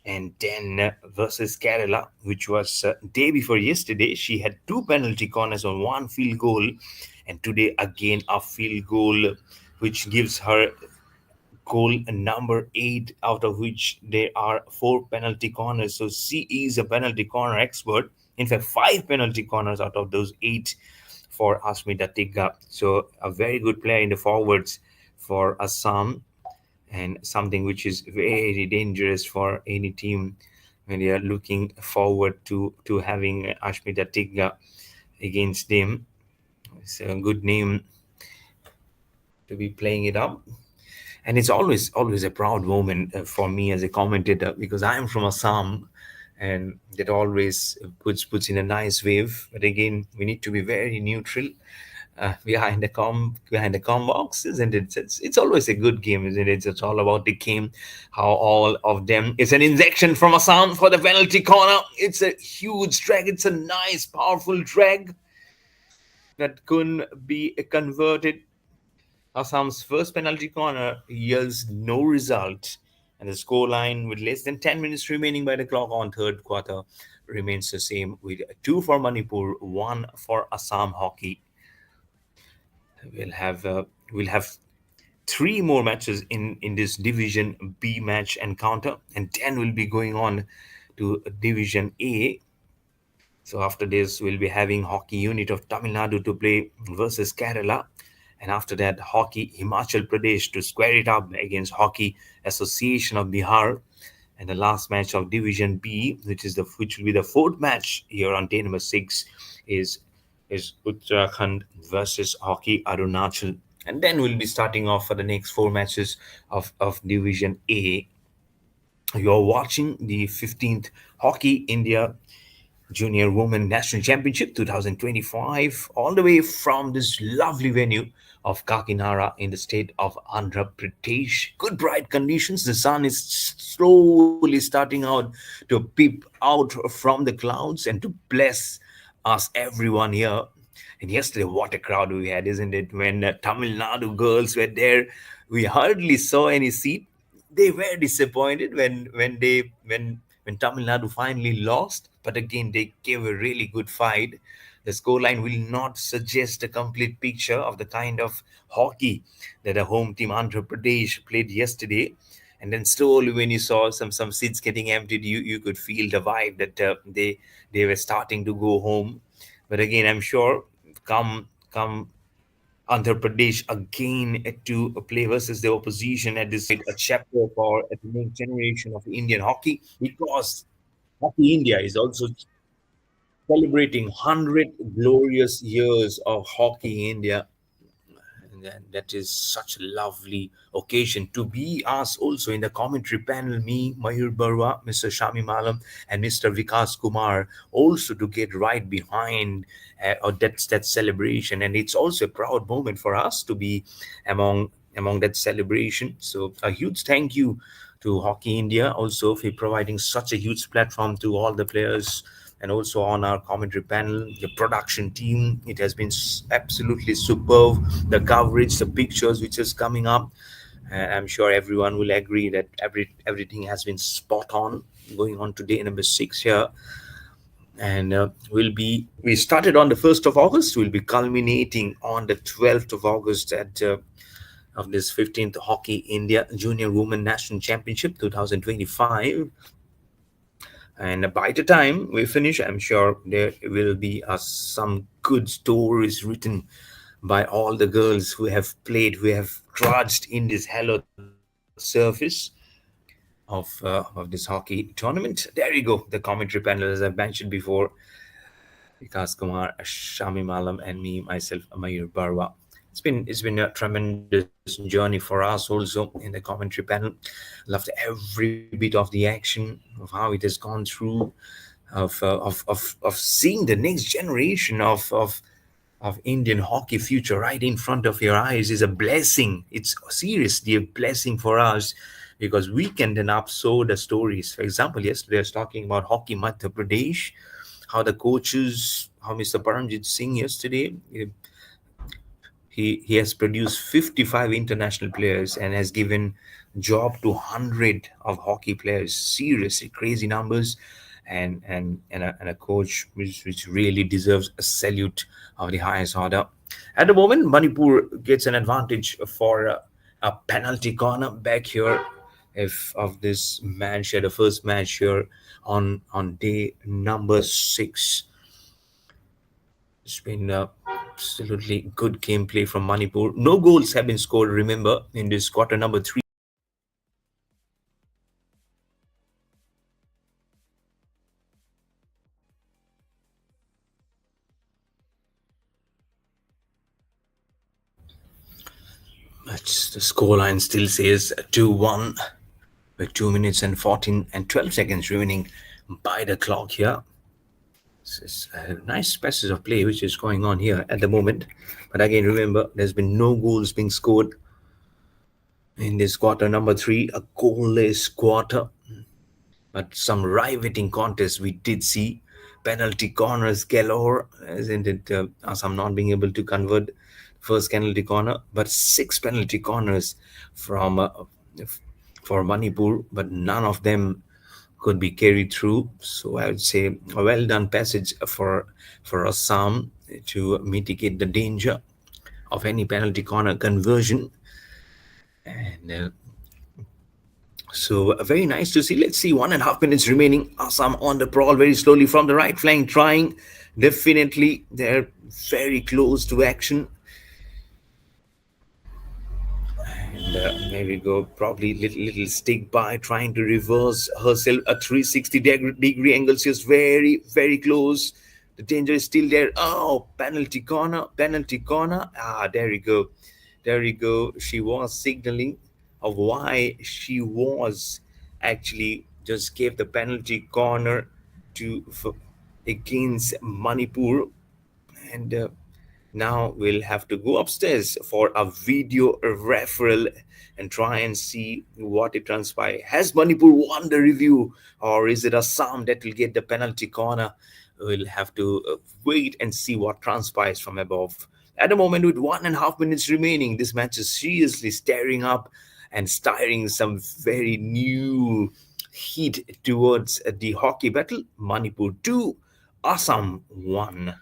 And then versus Kerala, which was day before yesterday, she had 2 penalty corners on 1 field goal. And today again a field goal, which gives her goal number 8, out of which there are 4 penalty corners. So she is a penalty corner expert. In fact, 5 penalty corners out of those 8 for Asmita Tigga. So a very good player in the forwards for Assam, and something which is very dangerous for any team when they are looking forward to having Ashmita Tigga against them. It's a good name to be playing it up. And it's always a proud moment for me as a commentator, because I am from Assam, and that always puts in a nice wave. But again, we need to be very neutral behind the com box, isn't it? It's always a good game, isn't it? It's all about the game, how all of them. It's an injection from Assam for the penalty corner. It's a huge drag. It's a nice, powerful drag that couldn't be converted. Assam's first penalty corner yields no result, and the scoreline with less than 10 minutes remaining by the clock on third quarter remains the same, with 2 for Manipur, 1 for Assam Hockey. We'll have 3 more matches in this Division B match encounter, and then we'll be going on to Division A. So after this, we'll be having Hockey Unit of Tamil Nadu to play versus Kerala, and after that, Hockey Himachal Pradesh to square it up against Hockey Association of Bihar. And the last match of Division B, which will be the 4th match here on day number 6, is Uttarakhand versus Hockey Arunachal. And then we'll be starting off for the next 4 matches of Division A. You're watching the 15th Hockey India Junior Women National Championship 2025, all the way from this lovely venue of Kakinada in the state of Andhra Pradesh. Good bright conditions. The sun is slowly starting out to peep out from the clouds and to bless us everyone here. And yesterday, what a crowd we had, isn't it? When Tamil Nadu girls were there, we hardly saw any seat. They were disappointed when Tamil Nadu finally lost, but again they gave a really good fight. The scoreline will not suggest a complete picture of the kind of hockey that the home team Andhra Pradesh played yesterday. And then slowly, when you saw some seats getting emptied, you could feel the vibe that they were starting to go home. But again, I'm sure come Andhra Pradesh again to play versus the opposition at this a chapter for the next generation of Indian hockey, because Hockey India is also celebrating 100 glorious years of Hockey India. And that is such a lovely occasion to be us also in the commentary panel. Me, Mayur Barwa, Mr. Shami Malam, and Mr. Vikas Kumar also to get right behind that celebration. And it's also a proud moment for us to be among that celebration. So a huge thank you to Hockey India also for providing such a huge platform to all the players, and also on our commentary panel, the production team. It has been absolutely superb. The coverage, the pictures which is coming up, and I'm sure everyone will agree that everything has been spot on. Going on today, number 6 here, and we started on the 1st of August. We'll be culminating on the 12th of August at of this 15th Hockey India Junior Women National Championship 2025. And by the time we finish, I'm sure there will be some good stories written by all the girls who have played, who have trudged in this hallowed surface of this hockey tournament. There you go, the commentary panel, as I've mentioned before. Vikas Kumar, Shami Malam, and me, myself, Mayur Barwa. It's been a tremendous journey for us also in the commentary panel. Loved every bit of the action, of how it has gone through, of seeing the next generation of Indian hockey future right in front of your eyes is a blessing. It's seriously a blessing for us, because we can then upsow the stories. For example, yesterday I was talking about Hockey Madhya Pradesh, how the coaches, how Mr. Paramjit Singh yesterday, he has produced 55 international players and has given job to 100 of hockey players. Seriously crazy numbers, and a coach which really deserves a salute of the highest order. At the moment, Manipur gets an advantage for a penalty corner back here if of this match, the first match here on day number 6. It's been absolutely good gameplay from Manipur. No goals have been scored, remember, in this quarter number 3. But the scoreline still says 2-1 with 2 minutes and 14 and 12 seconds remaining by the clock here. It's a nice passage of play which is going on here at the moment. But again, remember, there's been no goals being scored in this quarter number 3, a goalless quarter. But some riveting contests we did see. Penalty corners galore, isn't it? Assam not being able to convert first penalty corner, but 6 penalty corners from for Manipur, but none of them could be carried through. So I would say a well done passage for Assam to mitigate the danger of any penalty corner conversion. And so very nice to see. Let's see, 1.5 minutes remaining. Assam on the prowl very slowly from the right flank, trying. Definitely, they're very close to action. And there we go. Probably little stick by, trying to reverse herself a 360-degree angle. She's very close. The danger is still there. Oh, penalty corner, penalty corner. Ah, there you go. There you go. She was signaling of why she was actually just gave the penalty corner to against Manipur. And now we'll have to go upstairs for a video referral and try and see what it transpires. Has Manipur won the review, or is it Assam that will get the penalty corner? We'll have to wait and see what transpires from above. At the moment, with 1.5 minutes remaining, this match is seriously staring up and stirring some very new heat towards the hockey battle. Manipur 2, Assam 1.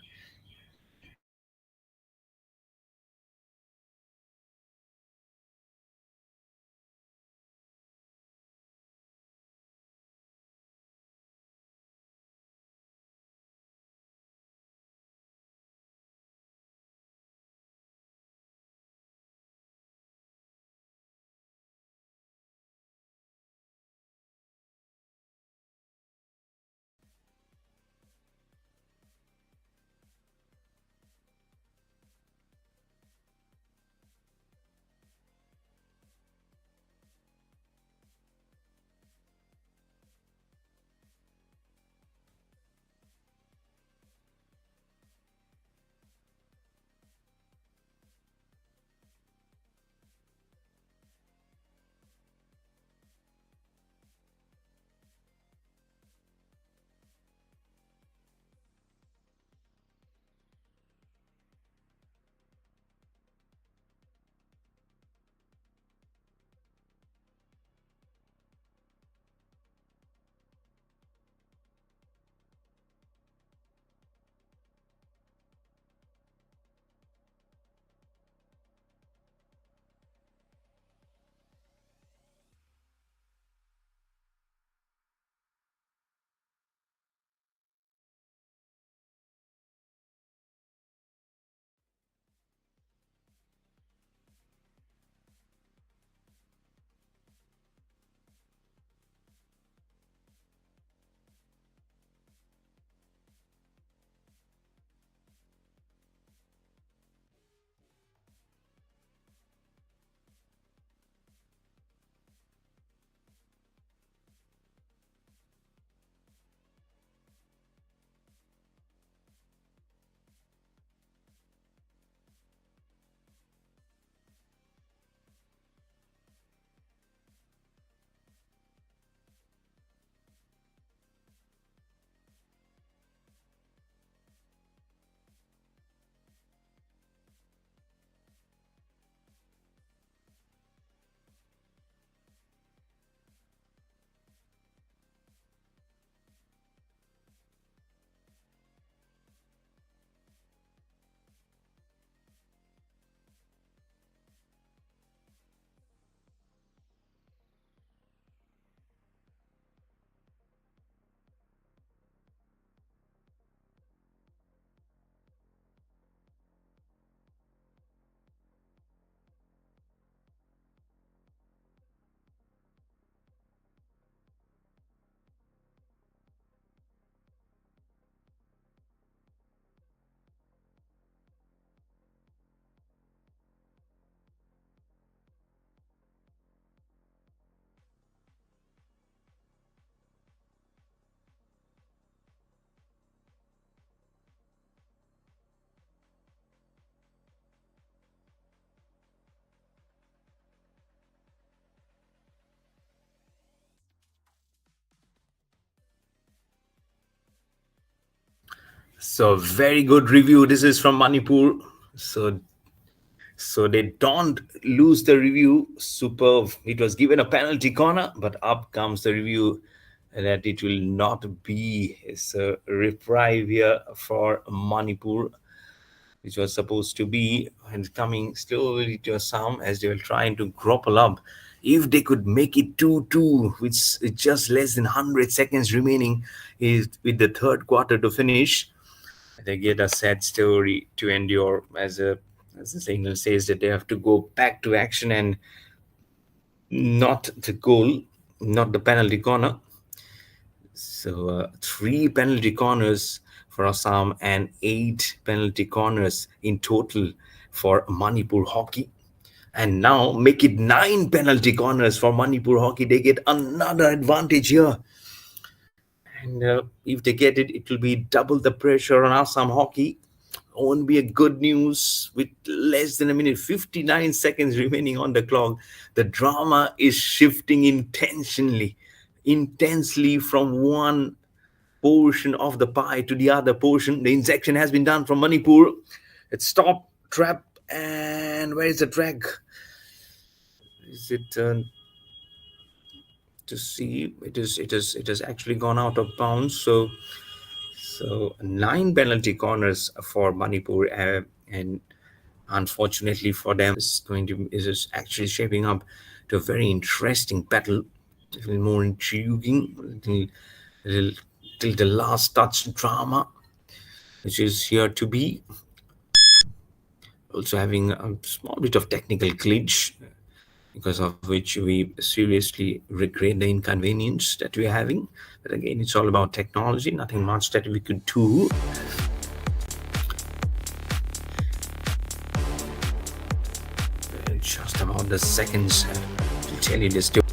So very good review. This is from Manipur. So they don't lose the review. Superb. It was given a penalty corner, but up comes the review that it will not be. It's a reprieve here for Manipur, which was supposed to be, and coming slowly to Assam as they were trying to grapple up. If they could make it 2-2, which is just less than 100 seconds remaining, is with the third quarter to finish, they get a sad story to endure. As the signal says, that they have to go back to action and not the goal, not the penalty corner. So 3 penalty corners for Assam and 8 penalty corners in total for Manipur hockey. And now make it 9 penalty corners for Manipur hockey. They get another advantage here. And if they get it, it will be double the pressure on Assam hockey. Won't be a good news with less than a minute, 59 seconds remaining on the clock. The drama is shifting intensely from one portion of the pie to the other portion. The injection has been done from Manipur. It's stop, trap, and where is the drag? Is it to see? It has actually gone out of bounds. So 9 penalty corners for Manipur, and unfortunately for them, is actually shaping up to a very interesting battle, a little more intriguing, till the last touch drama, which is here to be. Also having a small bit of technical glitch, because of which we seriously regret the inconvenience that we're having. But again, it's all about technology, nothing much that we could do. Just about the seconds to tell you this story.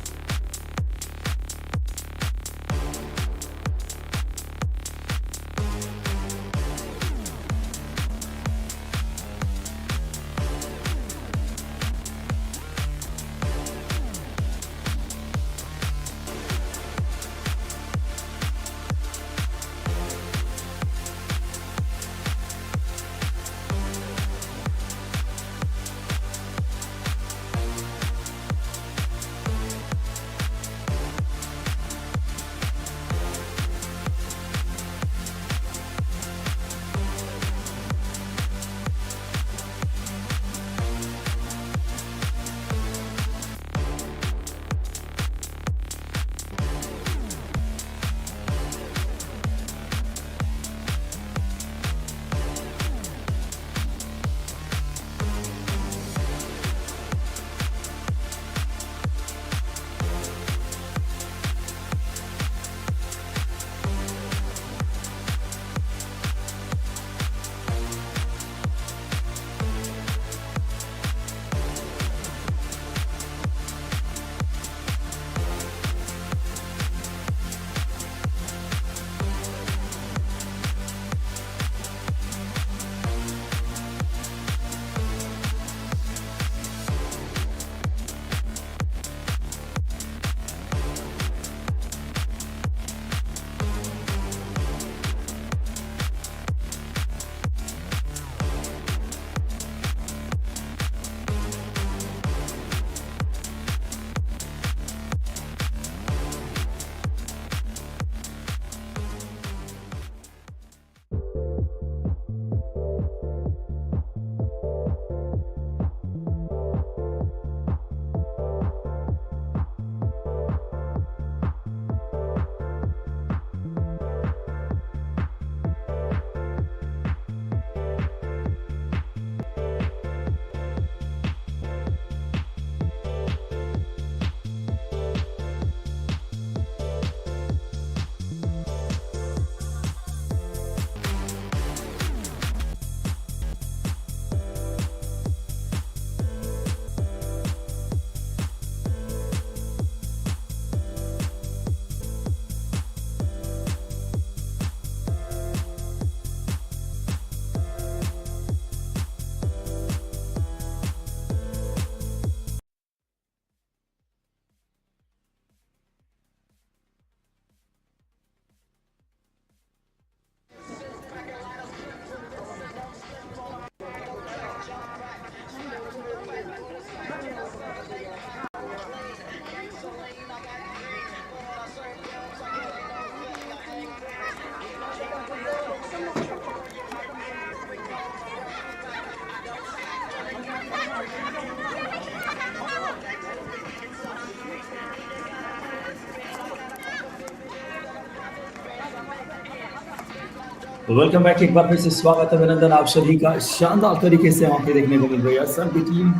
Welcome back. एक बार फिर से स्वागत है, अभिनंदन आप सभी का। शानदार तरीके से वहां पे देखने को मिल रही है असम की टीम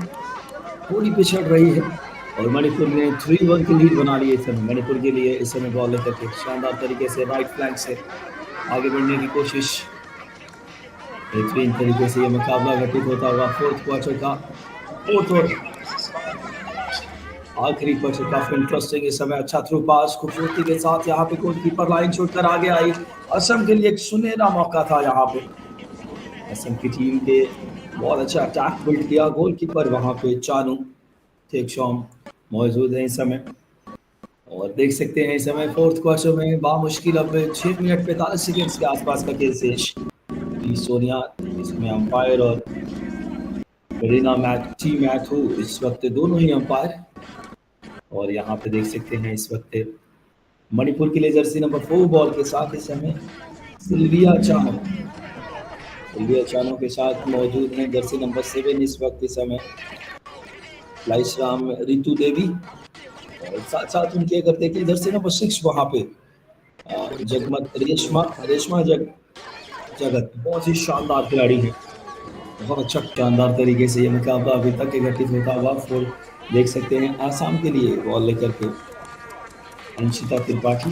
थोड़ी पिछड़ रही है और मणिपुर ने 3-1 की लीड बना ली है इस समय। मणिपुर के लिए इस समय बॉल लेकर के शानदार तरीके से राइट फ्लैंक से आगे बढ़ने की कोशिश। बेहतरीन तरीके से ये मुकाबला घटित होता हुआ फोर्थ क्वार्टर का फोर्थ और आखिरी क्वार्टर काफी इंटरेस्टिंग इस समय। अच्छा थ्रू पास खूबसूरती के साथ यहाँ पे गोलकीपर लाइन छोड़कर आगे आई। असम के लिए एक सुनहरा मौका था यहाँ पे। असम की टीम के बहुत अच्छा अटैक बिल्ड किया। गोलकीपर वहां पे चानू टेकशॉम मौजूद है इस समय और देख सकते हैं इस समय फोर्थ क्वार्टर में बामुश्किल अब 6 मिनट 45 सेकंड्स के आसपास का खेल शेष। पी सोनिया इसमें अंपायर और करीना टी मैथ्यू इस वक्त दोनों ही अंपायर। और यहाँ पे देख सकते हैं इस वक्त मणिपुर के लिए जर्सी नंबर 4 बॉल के साथ इस समय सिल्विया चानो के साथ मौजूद हैं। जर्सी नंबर 7 इस वक्त इस समय लाइसराम रितु देवी और साथ साथ उनके अगर देखें जर्सी नंबर 6 वहां पे जगमत रेशमा जगत बहुत ही शानदार खिलाड़ी है। बहुत अच्छा शानदार तरीके से ये मुकाबला अभी तक के घटित होता हुआ। फिर देख सकते हैं आसाम के लिए बॉल लेकर के अंशिता त्रिपाठी।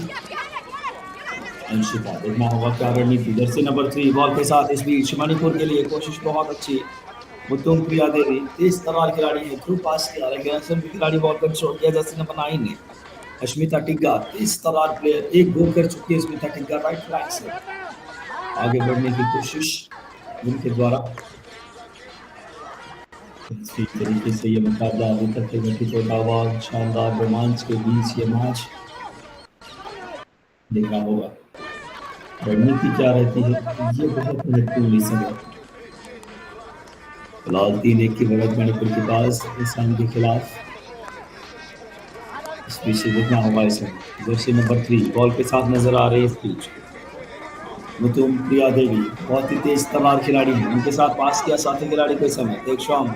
अंशिता देखना होगा क्या रणनीति। जर्सी नंबर 3 बॉल के साथ इस बीच मणिपुर के लिए कोशिश बहुत अच्छी। मुत्तुम प्रिया देवी तेज तरार खिलाड़ी है, थ्रू पास किया लेकिन असम की खिलाड़ी बॉल कंट्रोल किया। जर्सी नंबर 9 ने अश्मिता टिग्गा तेज तरार प्लेयर, एक गोल कर चुकी है अश्मिता टिग्गा राइट फ्लैंक से आगे बढ़ने की कोशिश उनके द्वारा। इसी तरीके से ये मुकाबला अभी तक के घटित होता हुआ शानदार रोमांच के बीच ये मैच देखना होगा रणनीति क्या रहती है। ये बहुत महत्वपूर्ण समय फिलहाल 3-1 की बढ़त मणिपुर के पास असम के खिलाफ। इस बीच से देखना होगा इसे जर्सी नंबर 3 बॉल के साथ नजर आ रही है। इस बीच मुतुम प्रिया देवी बहुत ही तेज तरार खिलाड़ी है, उनके साथ पास किया साथी खिलाड़ी को समय टेकशॉम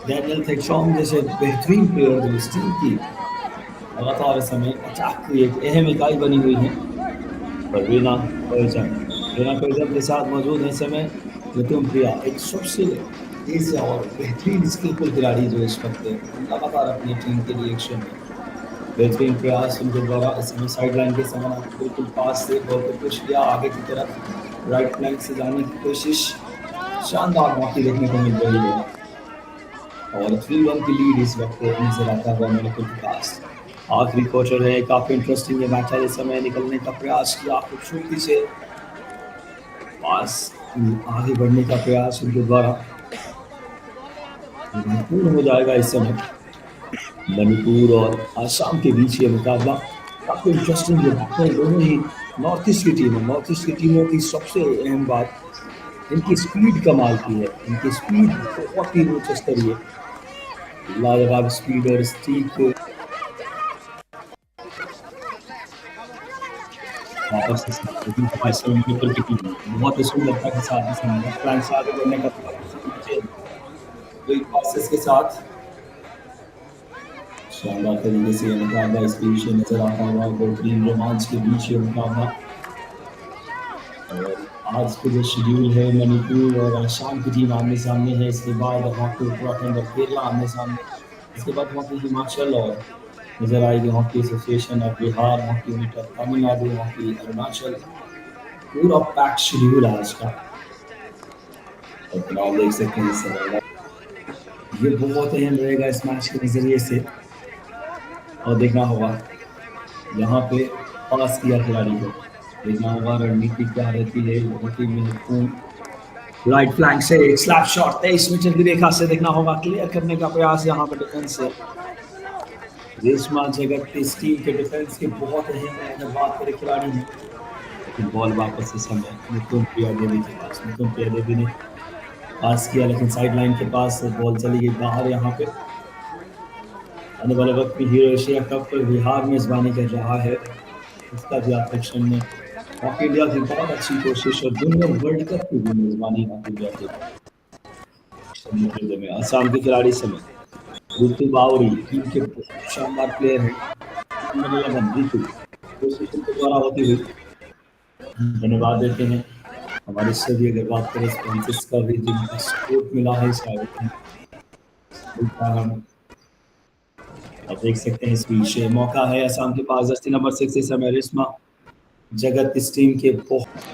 डैनियल टेकशॉम जैसे बेहतरीन प्लेयर जो इस टीम की लगातार इस समय अटैक की एक अहम इकाई बनी हुई है। पर रीना कर्जम के साथ मौजूद है इस समय मुतुम प्रिया, एक सबसे तेज और बेहतरीन स्किलफुल खिलाड़ी जो इस वक्त लगातार अपनी टीम के लिए एक्शन में बेहतरीन प्रयास उनके द्वारा इस समय साइड लाइन के समय बिल्कुल पास से बॉल को पुश किया आगे की तरफ राइट फ्लैंक से जाने की कोशिश। शानदार मौके देखने को मिल रही है और 3-1 की लीड इस वक्त नजर आता हुआ मणिपुर के पास। आखिरी क्वार्टर है, काफी इंटरेस्टिंग ये मैच है। इस समय निकलने का प्रयास किया खूबसूरती से पास आगे बढ़ने का प्रयास उनके द्वारा पूर्ण हो जाएगा। इस समय मणिपुर और आसाम के बीच ये मुकाबला काफी इंटरेस्टिंग है। दोनों ही नॉर्थ ईस्ट की टीम है। नॉर्थ ईस्ट की टीमों की सबसे अहम बात इनकी स्पीड कमाल की है। इनकी स्पीड बहुत ही उच्च स्तरीय लाजवाब स्पीड और स्टीक वापस मणिपुर की टीम बहुत ही सुंदरता के साथ प्लान से आगे बढ़ने का पासेस के साथ शानदार तरीके से ये मुकाबला इस बीच नजर आता हुआ बेहतरीन रोमांच के बीच ये मुकाबला। और आज के जो शेड्यूल है मणिपुर और आसाम की टीम आमने सामने है। इसके बाद हॉकी उत्तराखंड और केरला आमने सामने। इसके बाद हॉकी हिमाचल और नजर आएगी hockey association of Bihar, hockey unit of Tamil Nadu, hockey Arunachal. पूरा पैक शेड्यूल आज का और फिलहाल देख सकते हैं सर ये बहुत अहम रहेगा इस मैच के नजरिए से। और देखना होगा यहाँ पे पास किया खिलाड़ी को, देखना होगा रणनीति क्या रहती है। बहुत ही महत्वपूर्ण राइट फ्लैंक से एक स्लैप शॉट 23 मीटर की रेखा से देखना होगा क्लियर करने का प्रयास यहाँ पे डिफेंस से। रेशमा जगत इस टीम के डिफेंस के बहुत अहम है अगर बात करें खिलाड़ी में। लेकिन बॉल वापस से समय मुकुम प्रिया देवी के पास। मुकुम प्रिया देवी ने पास किया लेकिन साइड लाइन के पास बॉल चली गई बाहर। यहाँ पे आने वाले वक्त में हीरो एशिया कप बिहार मेजबानी कर रहा है, उसका भी अपेक्षण में हॉकी इंडिया की बहुत अच्छी कोशिश और जूनियर वर्ल्ड कप की भी मेजबानी हॉकी इंडिया के में। आसाम के खिलाड़ी समय ऋतु बावरी टीम के शानदार प्लेयर है। नंबर 11 ऋतु कोशिश के द्वारा होती हुई धन्यवाद देते हैं। हमारे सभी अगर बात करें स्पॉन्सर्स का भी जिनका सपोर्ट मिला है, शायद मिलता है हमें। आप देख सकते हैं इस बीच मौका है असम के पास, जर्सी नंबर 6 इस समय रिश्मा जगत इस टीम के बहुत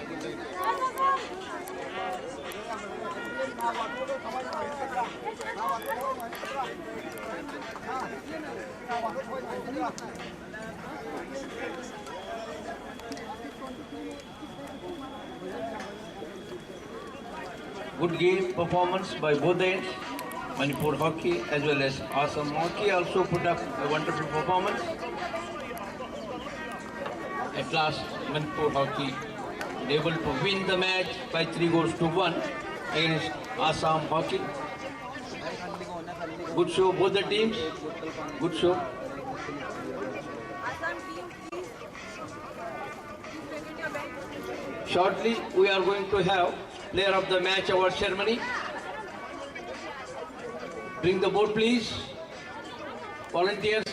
Good game performance by both ends. Manipur Hockey as well as Assam Hockey also put up a wonderful performance. At last, Manipur Hockey able to win the match by 3-1 against Assam Hockey. Good show, both the teams. Good show. Shortly, we are going to have player of the match award ceremony. Bring the board, please. Volunteers.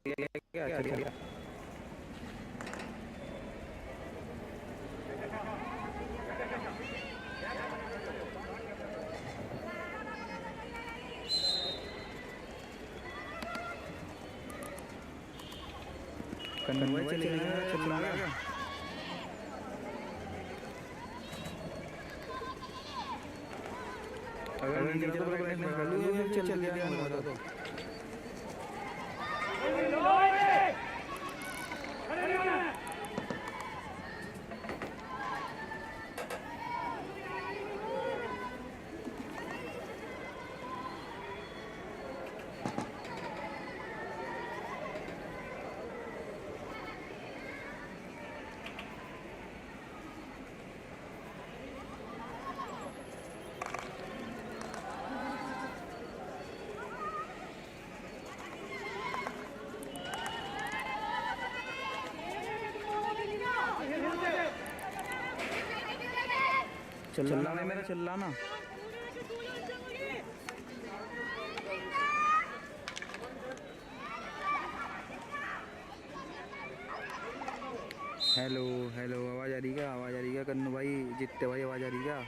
क्या चल गया? कन्नूभाई चलेगा, चल रहा है। अगर नहीं चला तो ब्राइटनेस बढ़ा लूँ या फिर चल गया हमारा तो। चलना है मेरा, चलना ना। हेलो हेलो, आवाज़ आ रही क्या? आवाज़ आ रही क्या कन्नू भाई, जितने भाई आवाज़ आ रही क्या?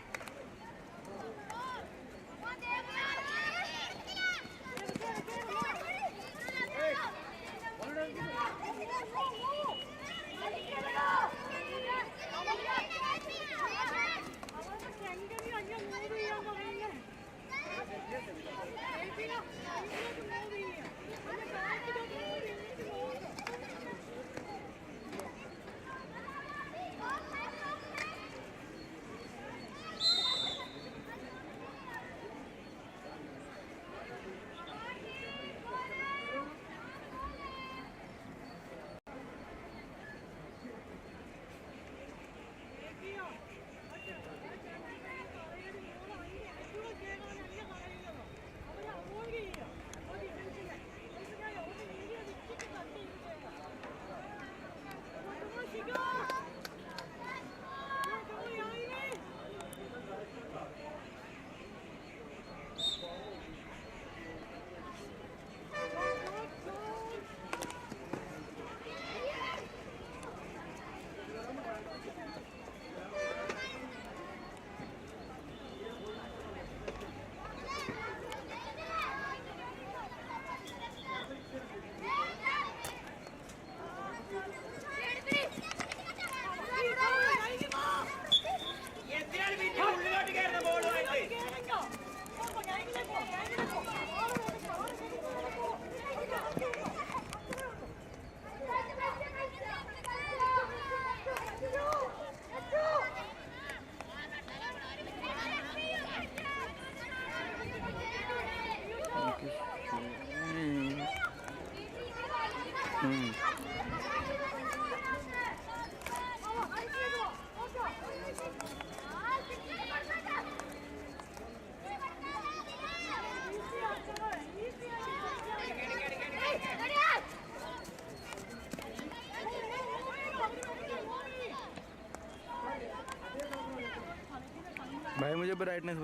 भाई मुझे ब्राइटनेस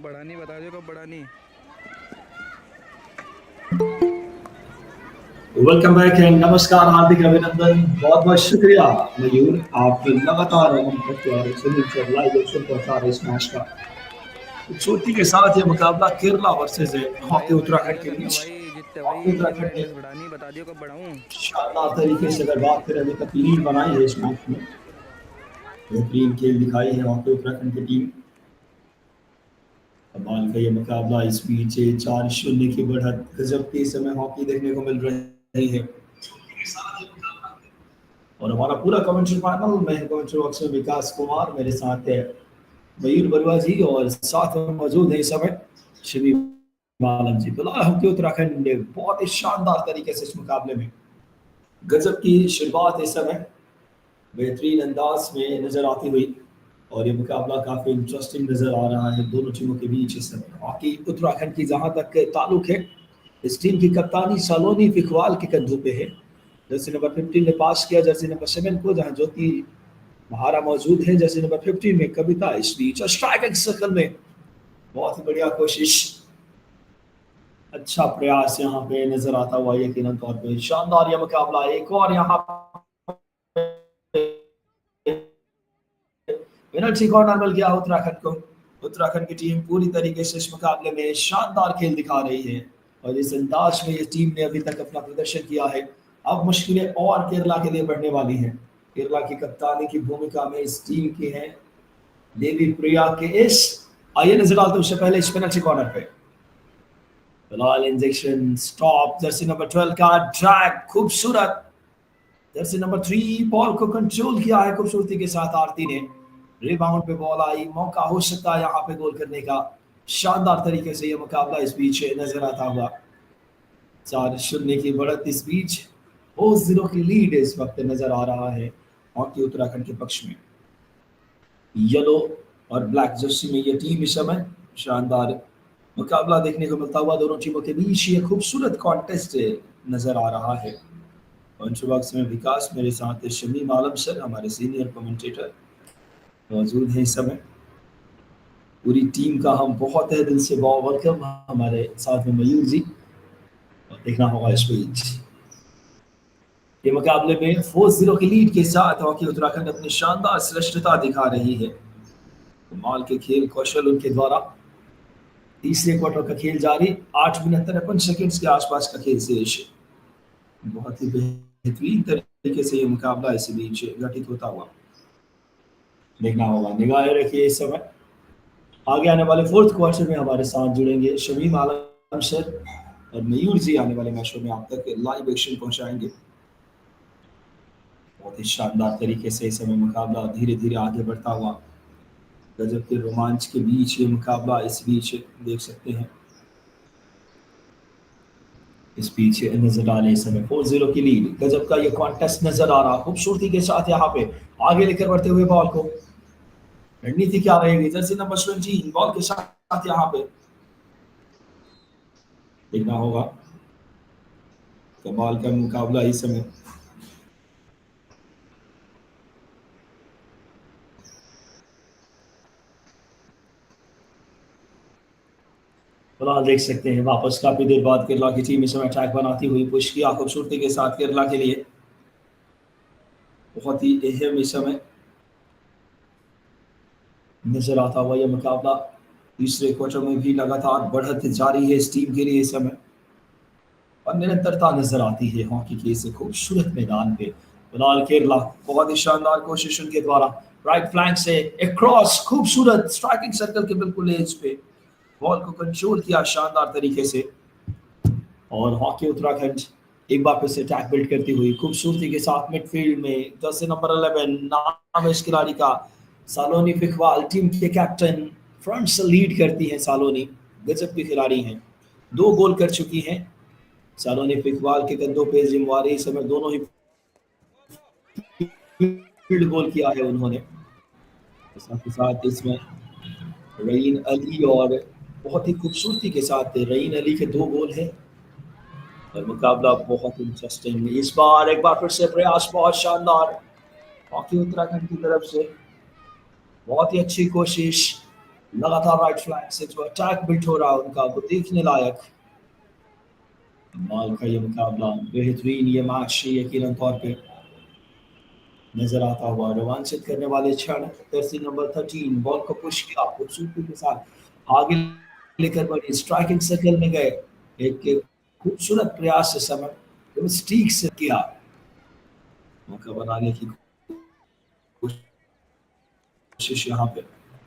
बढ़ानी बता दो, कब बढ़ानी? वेलकम बैक एंड नमस्कार, हार्दिक अभिनंदन, बहुत बहुत शुक्रिया मयूर, आप लगातार हम करते आ रहे सुनील लाइव एक्शन पहुंचा रहे इस मैच का। चोटी के साथ ये मुकाबला केरला वर्सेस हॉकी उत्तराखंड के बीच। हॉकी उत्तराखंड ने बढ़ानी बता दियो, कब बढ़ाऊं? शानदार तरीके से अगर बात करें अभी तक लीड बनाई है इस मैच में, बेहतरीन खेल दिखाई है हॉकी उत्तराखंड की टीम। कमाल का ये मुकाबला, इस बीच 4-0 की बढ़त, गजब के समय हॉकी देखने को मिल रही है। और हमारा पूरा कमेंट्री पैनल, मैं कमेंट्री बॉक्स में विकास कुमार, मेरे साथ है मयूर बरुआ जी और साथ में मौजूद है इस समय श्री बालन जी। फिलहाल हॉकी उत्तराखंड ने बहुत ही शानदार तरीके से इस मुकाबले में गजब की शुरुआत इस समय बेहतरीन अंदाज में नजर आती हुई, और ये मुकाबला काफी इंटरेस्टिंग नजर आ रहा है दोनों टीमों के बीच इस समय। हॉकी उत्तराखंड की जहां तक ताल्लुक है, इस टीम की कप्तानी सलोनी फिकवाल के कंधों पे है। जर्सी नंबर 15 ने पास किया जर्सी नंबर 7 को, जहां ज्योति महारा मौजूद है जर्सी नंबर 15 में कविता। इस बीच और स्ट्राइकिंग सर्कल में बहुत ही बढ़िया कोशिश अच्छा प्रयास यहाँ पे नजर आता हुआ यकीनन तौर पे, शानदार यह मुकाबला। एक और यहाँ पेनल्टी कॉर्नर मिल गया उत्तराखंड को। उत्तराखंड की टीम पूरी तरीके से इस मुकाबले में शानदार खेल दिखा रही है और इस अंदाज में ये टीम ने अभी तक अपना प्रदर्शन किया है। अब मुश्किलें और केरला के लिए बढ़ने वाली हैं। केरला की कप्तानी की भूमिका में इस टीम की है देवी प्रिया के इस, आइए नजर डालते हैं उससे पहले इस पेनल्टी कॉर्नर पे। फिलहाल इंजेक्शन स्टॉप, जर्सी नंबर 12 का ड्रैग खूबसूरत। जर्सी नंबर 3 बॉल को कंट्रोल किया है खूबसूरती के साथ आरती ने। रिबाउंड पे बॉल आई, मौका हो सकता है यहाँ पे गोल करने का। शानदार तरीके से यह मुकाबला इस बीच नजर आता हुआ। 4-0 की बढ़त इस बीच, 4-0 की लीड इस वक्त नजर आ रहा है हॉकी उत्तराखंड के पक्ष में। येलो और ब्लैक जर्सी में यह टीम इस समय शानदार मुकाबला देखने को मिलता हुआ दोनों टीमों के बीच ये खूबसूरत कॉन्टेस्ट नजर आ रहा है। मंच बॉक्स में विकास, मेरे साथ शमीम आलम सर हमारे सीनियर कमेंटेटर मौजूद हैं इस समय। पूरी टीम का हम बहुत है दिल से वेलकम। हमारे साथ में मयूर जी, और देखना होगा इस बीच ये मुकाबले में 4-0 की लीड के साथ हॉकी उत्तराखंड अपनी शानदार श्रेष्ठता दिखा रही है। कमाल के खेल कौशल उनके द्वारा। तीसरे क्वार्टर का खेल जारी, 8 मिनट 53 सेकंड्स के आसपास का खेल शेष। बहुत ही बेहतरीन तरीके से ये मुकाबला इसी बीच घटित होता हुआ देखना होगा। निगाहें रखिए इस समय आगे आने वाले फोर्थ क्वार्टर में हमारे साथ जुड़ेंगे शमीम आलम सर और मयूर जी। आने वाले मैचों में आप तक लाइव एक्शन पहुंचाएंगे। बहुत ही शानदार तरीके से इस समय मुकाबला धीरे धीरे आगे बढ़ता हुआ, गजब के रोमांच के बीच ये मुकाबला इस बीच देख सकते हैं। इस बीच नजर डालें इस समय 4-0 की लीड, गजब का ये कॉन्टेस्ट नजर आ रहा खूबसूरती के साथ। यहाँ पे आगे लेकर बढ़ते हुए बॉल को, रणनीति क्या रहेगी? जर्सी नंबर 17 बॉल के साथ यहाँ पे देखना होगा। कमाल का मुकाबला इस समय। फिलहाल देख सकते हैं वापस काफी देर बाद केरला की टीम इस समय अटैक बनाती हुई पुश किया खूबसूरती के साथ केरला के लिए। बहुत ही अहम इस समय नजर आता हुआ यह मुकाबला। तीसरे क्वार्टर में भी लगातार बढ़त जारी है इस टीम के लिए इस समय और निरंतरता नजर आती है हॉकी के इस खूबसूरत मैदान पे। फिलहाल केरला बहुत ही शानदार कोशिश उनके द्वारा, राइट फ्लैंक से एक क्रॉस खूबसूरत स्ट्राइकिंग सर्कल के बिल्कुल एज पे बॉल को कंट्रोल किया शानदार तरीके से। और हॉकी उत्तराखंड एक बार फिर से अटैक बिल्ड करती हुई खूबसूरती के साथ मिडफील्ड में जर्सी नंबर 11 नाम है इस खिलाड़ी का, सालोनी फिकवाल टीम के कैप्टन। फ्रंट से लीड करती हैं सालोनी, गजब के खिलाड़ी हैं। 2 गोल कर चुकी हैं सालोनी फिकवाल के कंधों पे जिम्मेवारी इस समय, दोनों ही फील्ड गोल किया है उन्होंने। साथ ही साथ इसमें रईन अली और बहुत ही खूबसूरती के साथ रईन अली के 2 गोल हैं और मुकाबला बहुत इंटरेस्टिंग। इस बार एक बार फिर से प्रयास बहुत शानदार हॉकी उत्तराखंड की तरफ से, बहुत ही अच्छी कोशिश। लगातार राइट फ्लैंक से जो अटैक बिल्ड हो रहा है उनका, वो देखने लायक। कमाल का ये मुकाबला, बेहतरीन ये मैच यकीनन तौर पे नजर आता हुआ, रोमांचित करने वाले क्षण। जर्सी नंबर 13 बॉल को पुश किया खूबसूरती के साथ आगे लेकर बढ़ी, स्ट्राइकिंग सर्कल में गए, एक खूबसूरत प्रयास से समय स्टीक से किया, मौका बनाने की कोशिश। यहाँ पे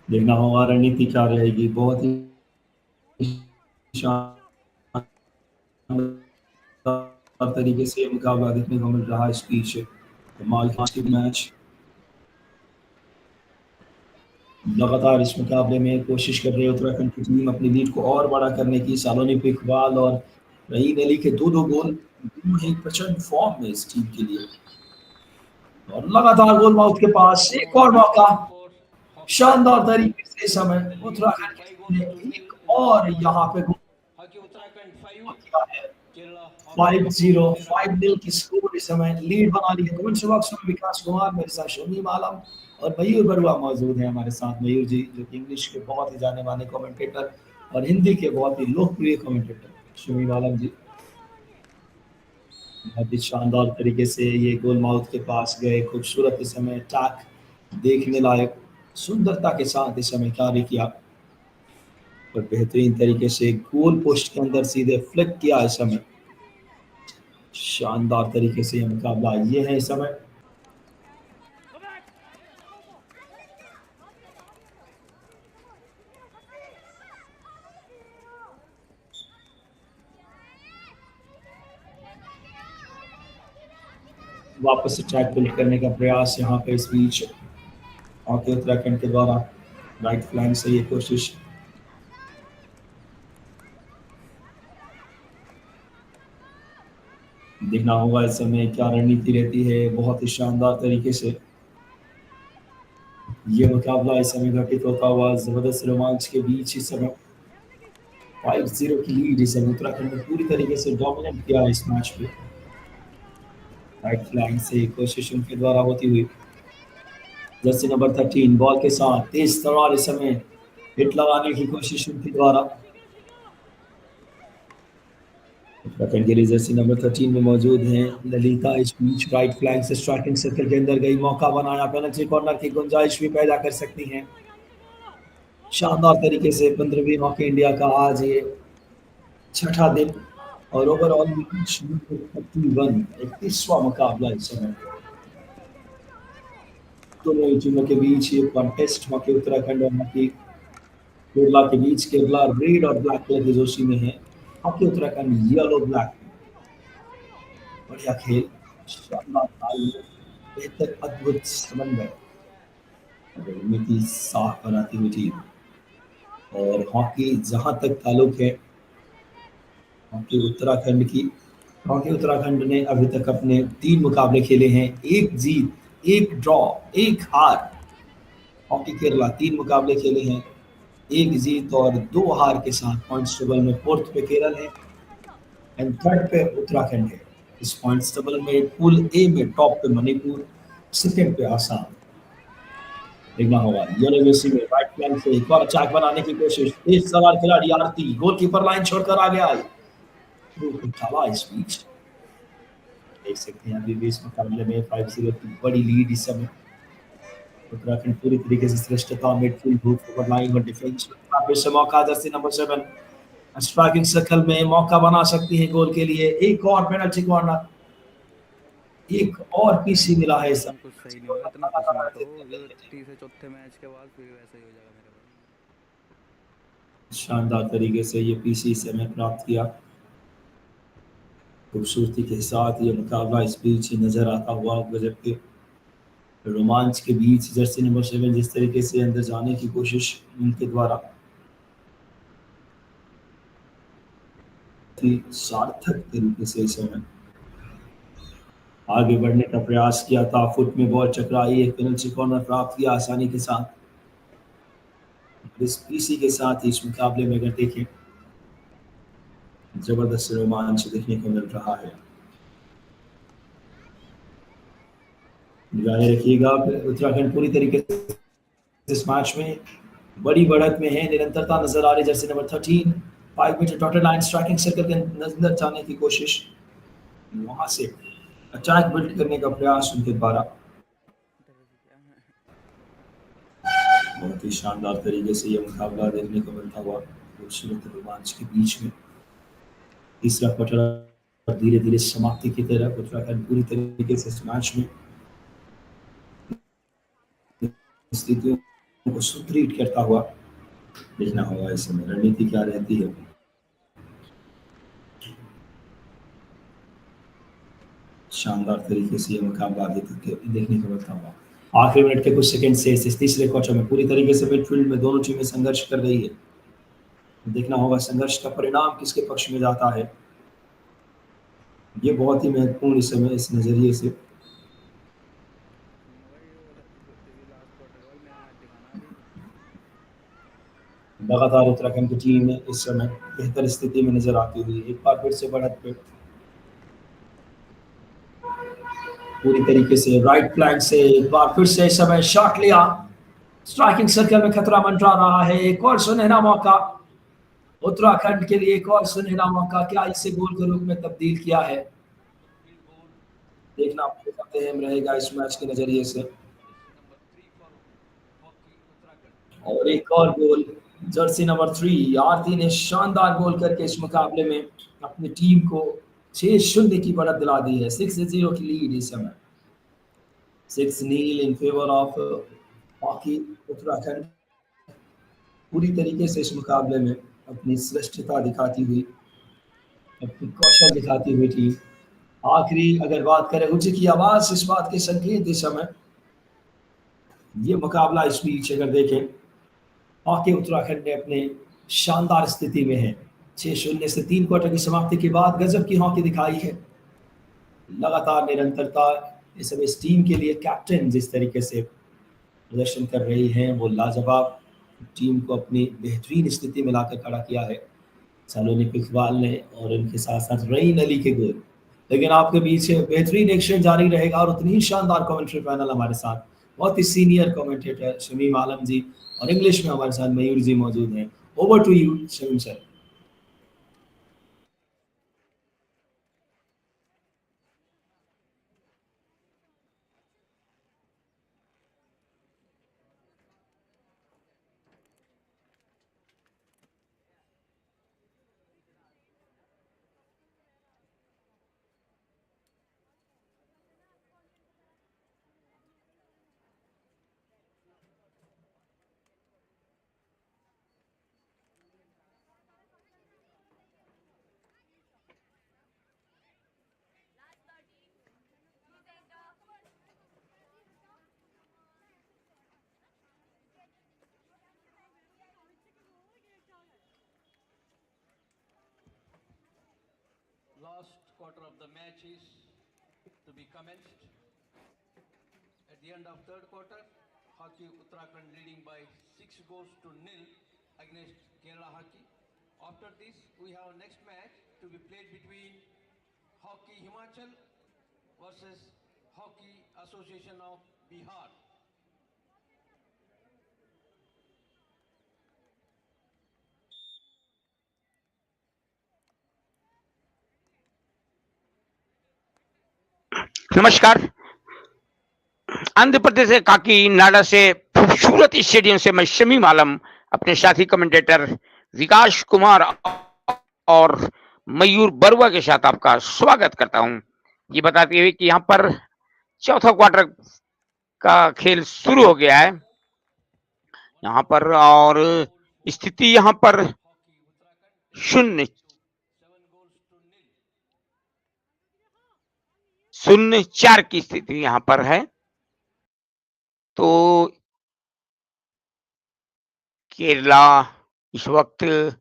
देखना होगा रणनीति क्या रहेगी। बहुत ही शानदार तरीके से मुकाबला देखने को मिल रहा है इस बीच। कमाल का मैच, लगातार इस मुकाबले में कोशिश कर रही है उत्तराखंड की टीम अपनी लीड को और बड़ा करने की। सालोनी इकबाल और रहीम अली के 2 गोल, दोनों ही प्रचंड फॉर्म में इस टीम के लिए। और लगातार गोल माउथ के पास एक और मौका, शानदार तरीके से समय उत्तराखंड ने एक और यहाँ पे 5-0 की स्कोर इस समय लीड बना ली है। कमेंट बॉक्स में विकास कुमार, मेरे साथ शमीम आलम और मयूर बरुआ मौजूद हैं हमारे साथ। मयूर जी जो कि इंग्लिश के बहुत ही जाने माने कमेंटेटर और हिंदी के बहुत ही लोकप्रिय कमेंटेटर। शमी वालम जी बहुत ही शानदार तरीके से ये गोल माउथ के पास गए, खूबसूरत इस समय अटैक देखने लायक, सुंदरता के साथ इस समय कार्य किया और बेहतरीन तरीके से गोल पोस्ट के अंदर सीधे फ्लिक किया इस समय। शानदार तरीके से ये मुकाबला ये है इस समय। वापस से ट्रैक बिल्ड करने का प्रयास यहाँ पे इस बीच हॉकी उत्तराखंड के द्वारा राइट फ्लैंक से ये कोशिश। देखना होगा इस समय क्या रणनीति रहती है। बहुत ही शानदार तरीके से ये मुकाबला इस समय घटित होता हुआ जबरदस्त रोमांच के बीच इस समय 5-0 की लीड इस समय उत्तराखंड ने पूरी तरीके से डोमिनेट किया इस मैच पे। राइट फ्लैंक से कोशिश उनके द्वारा होती हुई जर्सी नंबर 13 बॉल के साथ तेज तलवार इस समय हिट लगाने की कोशिश उनके द्वारा। उत्तराखंड के लिए जर्सी नंबर 13 में मौजूद हैं ललिता। इस बीच राइट फ्लैंक से स्ट्राइकिंग सर्कल के अंदर गई, मौका बनाया, पेनल्टी कॉर्नर की गुंजाइश भी पैदा कर सकती हैं। शानदार तरीके से 15वीं हॉकी इंडिया का आज ये छठा दिन और ओवरऑल 31वां मुकाबला इस समय दोनों ही टीमों के बीच ये कॉन्टेस्ट हॉकी उत्तराखंड और हॉकी केरला के बीच। केरला रेड और ब्लैक कलर की जोशी में है, हॉकी उत्तराखंड येलो ब्लैक। बढ़िया खेल, शानदार तालमेल, बेहतर अद्भुत समन्वय, रणनीति साफ बनाती हुई टीम। और हॉकी जहां तक ताल्लुक है हॉकी उत्तराखंड की, हॉकी उत्तराखंड ने अभी तक अपने 3 मुकाबले खेले हैं, 1 जीत, 1 ड्रॉ, 1 हार। हॉकी केरला 3 मुकाबले खेले हैं, 1 जीत और 2 हार के साथ पॉइंट्स टेबल में 4th पे केरल है एंड 3rd पे उत्तराखंड है। इस पॉइंट्स टेबल में पूल ए में टॉप पे मणिपुर, 2nd पे आसाम। देखना होगा येलो जर्सी में राइट फ्लैंक से एक और अटैक बनाने की कोशिश, तेज सवार खिलाड़ी आरती गोलकीपर लाइन छोड़कर आ गया। डाला इस बीच, देख सकते हैं अभी भी इस मुकाबले में 5-0 की बड़ी लीड इस समय। उत्तराखंड पूरी तरीके से श्रेष्ठता मिडफील्ड ग्रुप ओवर लाइन और डिफेंस पे से मौका जर्सी नंबर 7 स्ट्राइकिंग सर्कल में मौका बना सकती है गोल के लिए। एक और पेनल्टी कॉर्नर, एक और पीसी मिला है इस कुछ सही नहीं होगा, इतना खुश मत हो, जो तीसरे चौथे मैच के बाद फिर वैसा ही हो जाएगा मेरे भाई। शानदार तरीके से ये पीसी समय प्राप्त किया। खूबसूरती के साथ ये मुकाबला इस बीच नजर आता हुआ गजब के रोमांच के बीच। जर्सी नंबर 7 जिस तरीके से अंदर जाने की कोशिश उनके द्वारा सार्थक तरीके से इस समय आगे बढ़ने का प्रयास किया था, फुट में बॉल टकराई, एक पेनल्टी कॉर्नर प्राप्त किया आसानी के साथ। इस पीसी के साथ इस मुकाबले में अगर देखें जबरदस्त रोमांच देखने को मिल रहा है। निगाहें रखिएगा, उत्तराखंड पूरी तरीके से इस मैच में बड़ी बढ़त में है, निरंतरता नजर आ रही। Jersey number 13 5 metre dotted line striking circle के अंदर जाने की कोशिश, वहां से अटैक बिल्ड करने का प्रयास उनके द्वारा। बहुत ही शानदार तरीके से यह मुकाबला देखने को मिलता हुआ खूबसूरत रोमांच के बीच में। तीसरा क्वार्टर धीरे धीरे समाप्ति की तरफ, उत्तराखंड पूरी तरीके से इस मैच में स्थितियों को सुदृढ़ करता हुआ देखना होगा इस समय रणनीति क्या रहती है। शानदार तरीके से यह मुकाबला आगे तक देखने को मिलता हुआ। आखिरी मिनट के कुछ सेकंड से इस तीसरे क्वार्टर में पूरी तरीके से मिडफील्ड में दोनों टीमें संघर्ष कर रही है। देखना होगा संघर्ष का परिणाम किसके पक्ष में जाता है, ये बहुत ही महत्वपूर्ण इस समय इस नजरिए से। लगातार उत्तराखंड की टीम इस समय बेहतर स्थिति में नजर आती हुई एक बार फिर से बढ़त पे पूरी तरीके से राइट फ्लैंक से एक बार फिर से इस समय शॉट लिया, स्ट्राइकिंग सर्कल में खतरा मंडरा रहा है। एक और सुनहरा मौका, उत्तराखंड के लिए एक और सुनहरा मौका, क्या इसे गोल के रूप में तब्दील किया है, देखना बहुत अहम रहेगा इस मैच के नजरिए से। और एक और गोल जर्सी नंबर 3 आरती ने शानदार गोल करके इस मुकाबले में अपनी टीम को 6-0 की बढ़त दिला दी है। 6-0 की लीड इस समय, 6-0 in favour of hockey Uttarakhand. पूरी तरीके से इस मुकाबले में अपनी श्रेष्ठता दिखाती हुई, अपनी कौशल दिखाती हुई टीम। आखिरी अगर बात करें उच्च की आवाज इस बात के संकेत इस समय, ये मुकाबला इस बीच अगर देखें, हॉकी उत्तराखंड ने अपने शानदार स्थिति में है। 6-0 से 3 क्वार्टर की समाप्ति के बाद गजब की हॉकी दिखाई है, लगातार निरंतरता। इस समय इस टीम के लिए कैप्टन जिस तरीके से प्रदर्शन कर रही हैं वो लाजवाब, टीम को अपनी बेहतरीन स्थिति में लाकर खड़ा किया है सलोनी इकबाल ने और उनके साथ साथ रईन अली के गोल। लेकिन आपके बीच बेहतरीन एक्शन जारी रहेगा और उतनी ही शानदार कमेंट्री पैनल हमारे साथ, बहुत ही सीनियर कमेंटेटर शमीम आलम जी और इंग्लिश में हमारे साथ मयूर जी मौजूद हैं। Over to you Shamim sir. Last quarter of the match is to be commenced. At the end of third quarter, Hockey Uttarakhand leading by 6 goals to nil against Kerala Hockey. After this, we have next match to be played between Hockey Himachal versus Hockey Association of Bihar. नमस्कार। आंध्र प्रदेश के काकीनाडा से खूबसूरत stadium से मैं शमीम आलम अपने साथी commentator विकास कुमार और मयूर बरुआ के साथ आपका स्वागत करता हूं, ये बताते हुए कि यहाँ पर चौथा क्वार्टर का खेल शुरू हो गया है यहाँ पर, और स्थिति यहाँ पर 0-4 की स्थिति यहाँ पर है। तो केरला इस वक्त यहाँ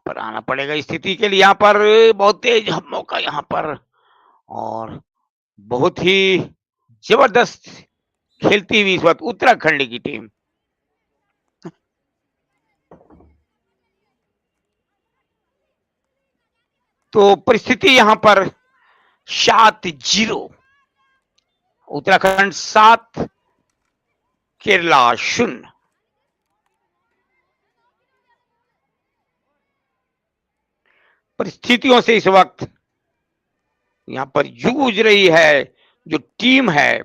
पर आना पड़ेगा स्थिति के लिए, यहाँ पर बहुत तेज मौका यहाँ पर, और बहुत ही जबरदस्त खेलती हुई इस वक्त उत्तराखंड की टीम। तो परिस्थिति यहाँ पर 7-0, उत्तराखंड 7 केरला 0। परिस्थितियों से इस वक्त यहाँ पर जूझ रही है जो टीम है,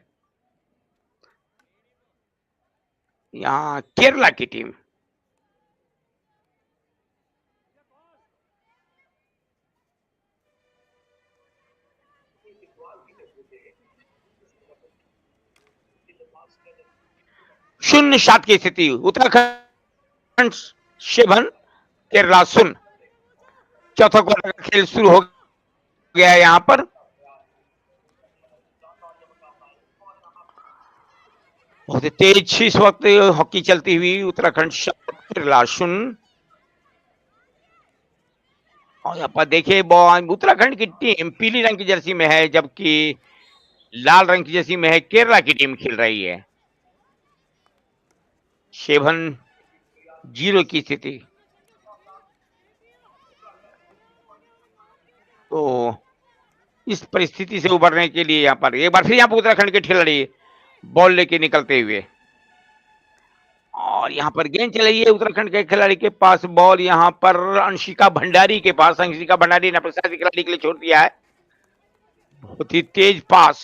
यहाँ केरला की टीम। शून्य 7 की स्थिति, उत्तराखंड 7 केरला 0। चौथा क्वार्टर का खेल शुरू हो गया है यहाँ पर। बहुत तेज इस वक्त हॉकी चलती हुई, उत्तराखंड 7 केरला 0। और यहाँ पर देखिए उत्तराखंड की टीम पीली रंग की जर्सी में है, जबकि लाल रंग की जर्सी में है केरला की टीम खेल रही है। 7-0 की स्थिति। तो इस परिस्थिति से उबरने के लिए यहाँ पर एक बार फिर यहाँ पर उत्तराखंड के खिलाड़ी बॉल लेके निकलते हुए, और यहाँ पर गेंद चली है उत्तराखंड के खिलाड़ी के पास, बॉल यहाँ पर अंशिका भंडारी के पास। अंशिका भंडारी ने प्रसाद खिलाड़ी के लिए छोड़ दिया है। बहुत ही तेज पास,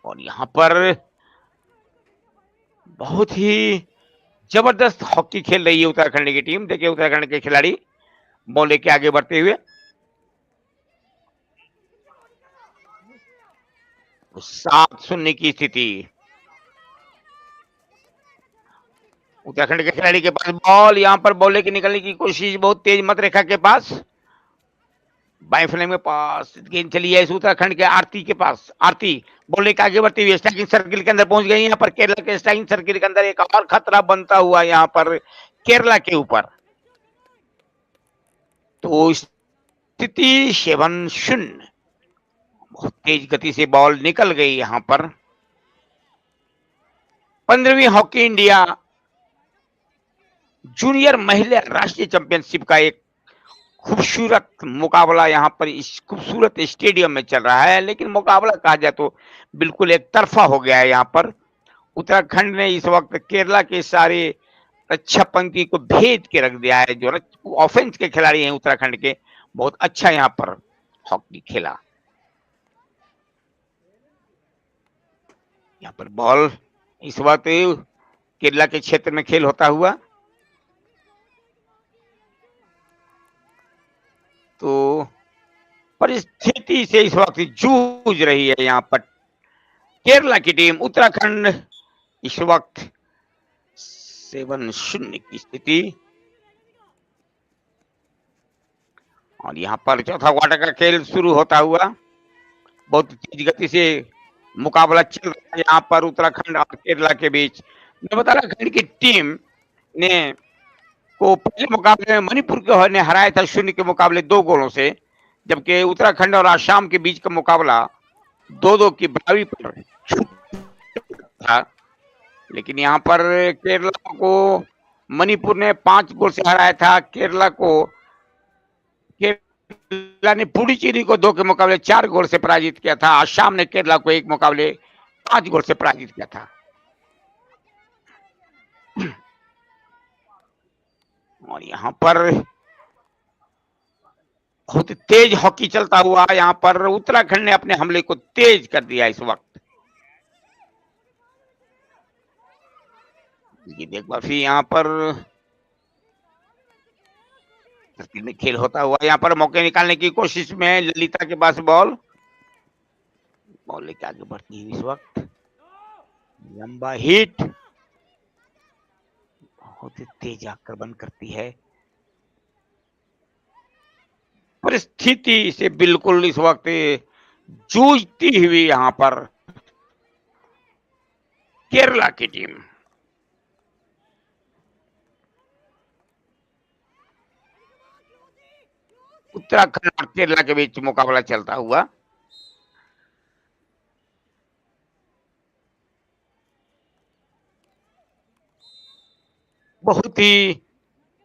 और यहाँ पर बहुत ही जबरदस्त हॉकी खेल रही है उत्तराखंड की टीम। देखिए उत्तराखंड के खिलाड़ी बॉल लेके आगे बढ़ते हुए, 7-0 की स्थिति। उत्तराखंड के खिलाड़ी के पास बॉल, यहाँ पर बॉल लेके निकलने की कोशिश, बहुत तेज मत रेखा के पास, बाएं फ्लैंग में पास, गेंद चली है इस उत्तराखंड के आरती के पास। आरती बॉल लेके आगे बढ़ती हुई स्ट्राइकिंग सर्किल के अंदर पहुंच गई। यहाँ पर केरला के स्ट्राइकिंग सर्किल के अंदर एक और खतरा बनता हुआ यहाँ पर केरला के ऊपर। तो स्थिति 7-0। बहुत तेज गति से बॉल निकल गई यहाँ पर। 15वीं हॉकी इंडिया जूनियर महिला राष्ट्रीय चैंपियनशिप का एक खूबसूरत मुकाबला यहाँ पर इस खूबसूरत स्टेडियम में चल रहा है, लेकिन मुकाबला कहा जाए तो बिल्कुल एक तरफा हो गया है। यहाँ पर उत्तराखंड ने इस वक्त केरला के सारे रक्षा पंक्ति को भेद के रख दिया है। जो ऑफेंस के खिलाड़ी हैं उत्तराखंड के, बहुत अच्छा यहाँ पर हॉकी खेला। यहाँ पर बॉल इस वक्त केरला के क्षेत्र में खेल होता हुआ, तो परिस्थिति से इस वक्त जूझ रही है यहाँ पर केरला की टीम। उत्तराखंड इस वक्त 7-0 की स्थिति। और यहाँ पर चौथा क्वार्टर का खेल शुरू होता हुआ, बहुत तेज गति से मुकाबला चल रहा है यहाँ पर उत्तराखंड और केरला के बीच। मैं बता रहा, उत्तराखंड की टीम ने को पहले मुकाबले में मणिपुर को ने हराया था 0 के मुकाबले 2 गोलों से, जबकि उत्तराखंड और आसाम के बीच का मुकाबला 2-2 की बराबरी पर था। लेकिन यहाँ पर केरला को मणिपुर ने 5 गोल से हराया था। केरला ने पुडुचेरी को 2 के मुकाबले 4 गोल से पराजित किया था। आसाम ने केरला को 1 मुकाबले 5 गोल से पराजित किया था। और यहाँ पर बहुत तेज हॉकी चलता हुआ, यहाँ पर उत्तराखंड ने अपने हमले को तेज कर दिया इस वक्त। एक बार फिर यहाँ पर में खेल होता हुआ, यहाँ पर मौके निकालने की कोशिश में ललिता के पास बॉल लेके आगे बढ़ती है इस वक्त। लंबा हिट, बहुत तेज आक्रमण करती है। परिस्थिति से बिल्कुल इस वक्त जूझती हुई यहाँ पर केरला की टीम। उत्तराखंड और केरला के बीच मुकाबला चलता हुआ, बहुत ही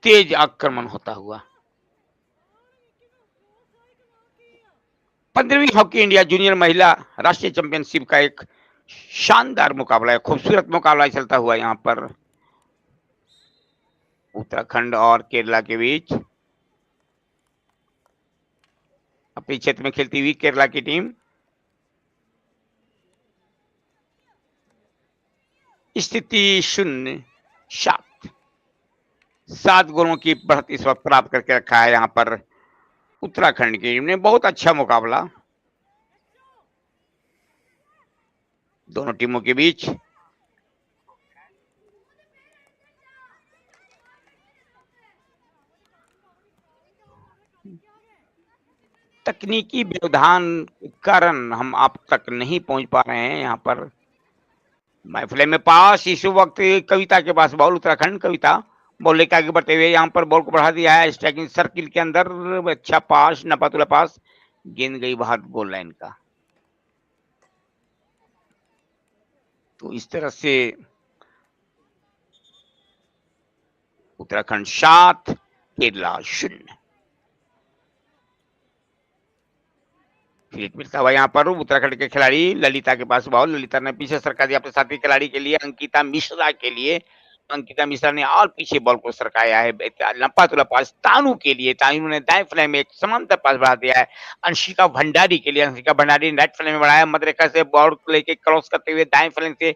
तेज आक्रमण होता हुआ। 15वीं हॉकी इंडिया जूनियर महिला राष्ट्रीय चैंपियनशिप का एक शानदार मुकाबला है, खूबसूरत मुकाबला चलता हुआ यहाँ पर उत्तराखंड और केरला के बीच। अपने क्षेत्र में खेलती हुई केरला की टीम स्थिति 0-7, 7 गोलों की बढ़त इस वक्त प्राप्त करके रखा है यहाँ पर उत्तराखंड की टीम ने। बहुत अच्छा मुकाबला दोनों टीमों के बीच। तकनीकी व्यवधान के कारण हम आप तक नहीं पहुंच पा रहे हैं। यहाँ पर महफिले में पास, इस वक्त कविता के पास बॉल, उत्तराखंड कविता बॉल लेकर आगे बढ़ते हुए यहाँ पर बॉल को बढ़ा दिया है स्ट्राइकिंग सर्किल के अंदर। अच्छा पास, नपातुला पास, गेंद गई बाहर गोल लाइन का। तो इस तरह से उत्तराखंड 7, केरला 0। फ्लिक मिलता हुआ यहाँ पर उत्तराखंड के खिलाड़ी ललिता के पास बॉल, ललिता ने पीछे सरका दिया अपने साथी खिलाड़ी के लिए, अंकिता मिश्रा के लिए। अंकिता मिश्रा ने और पीछे बॉल को सरकाया है, लंबा तुला पास तानू के लिए, तानू ने दाएं फ्लैंग में एक समांतर पास बढ़ा दिया है अंशिका भंडारी के लिए। अंशिका भंडारी ने राइट फ्लैंग में बढ़ाया, मदरेखा से बॉल को लेके क्रॉस करते हुए दाएं फ्लैंग से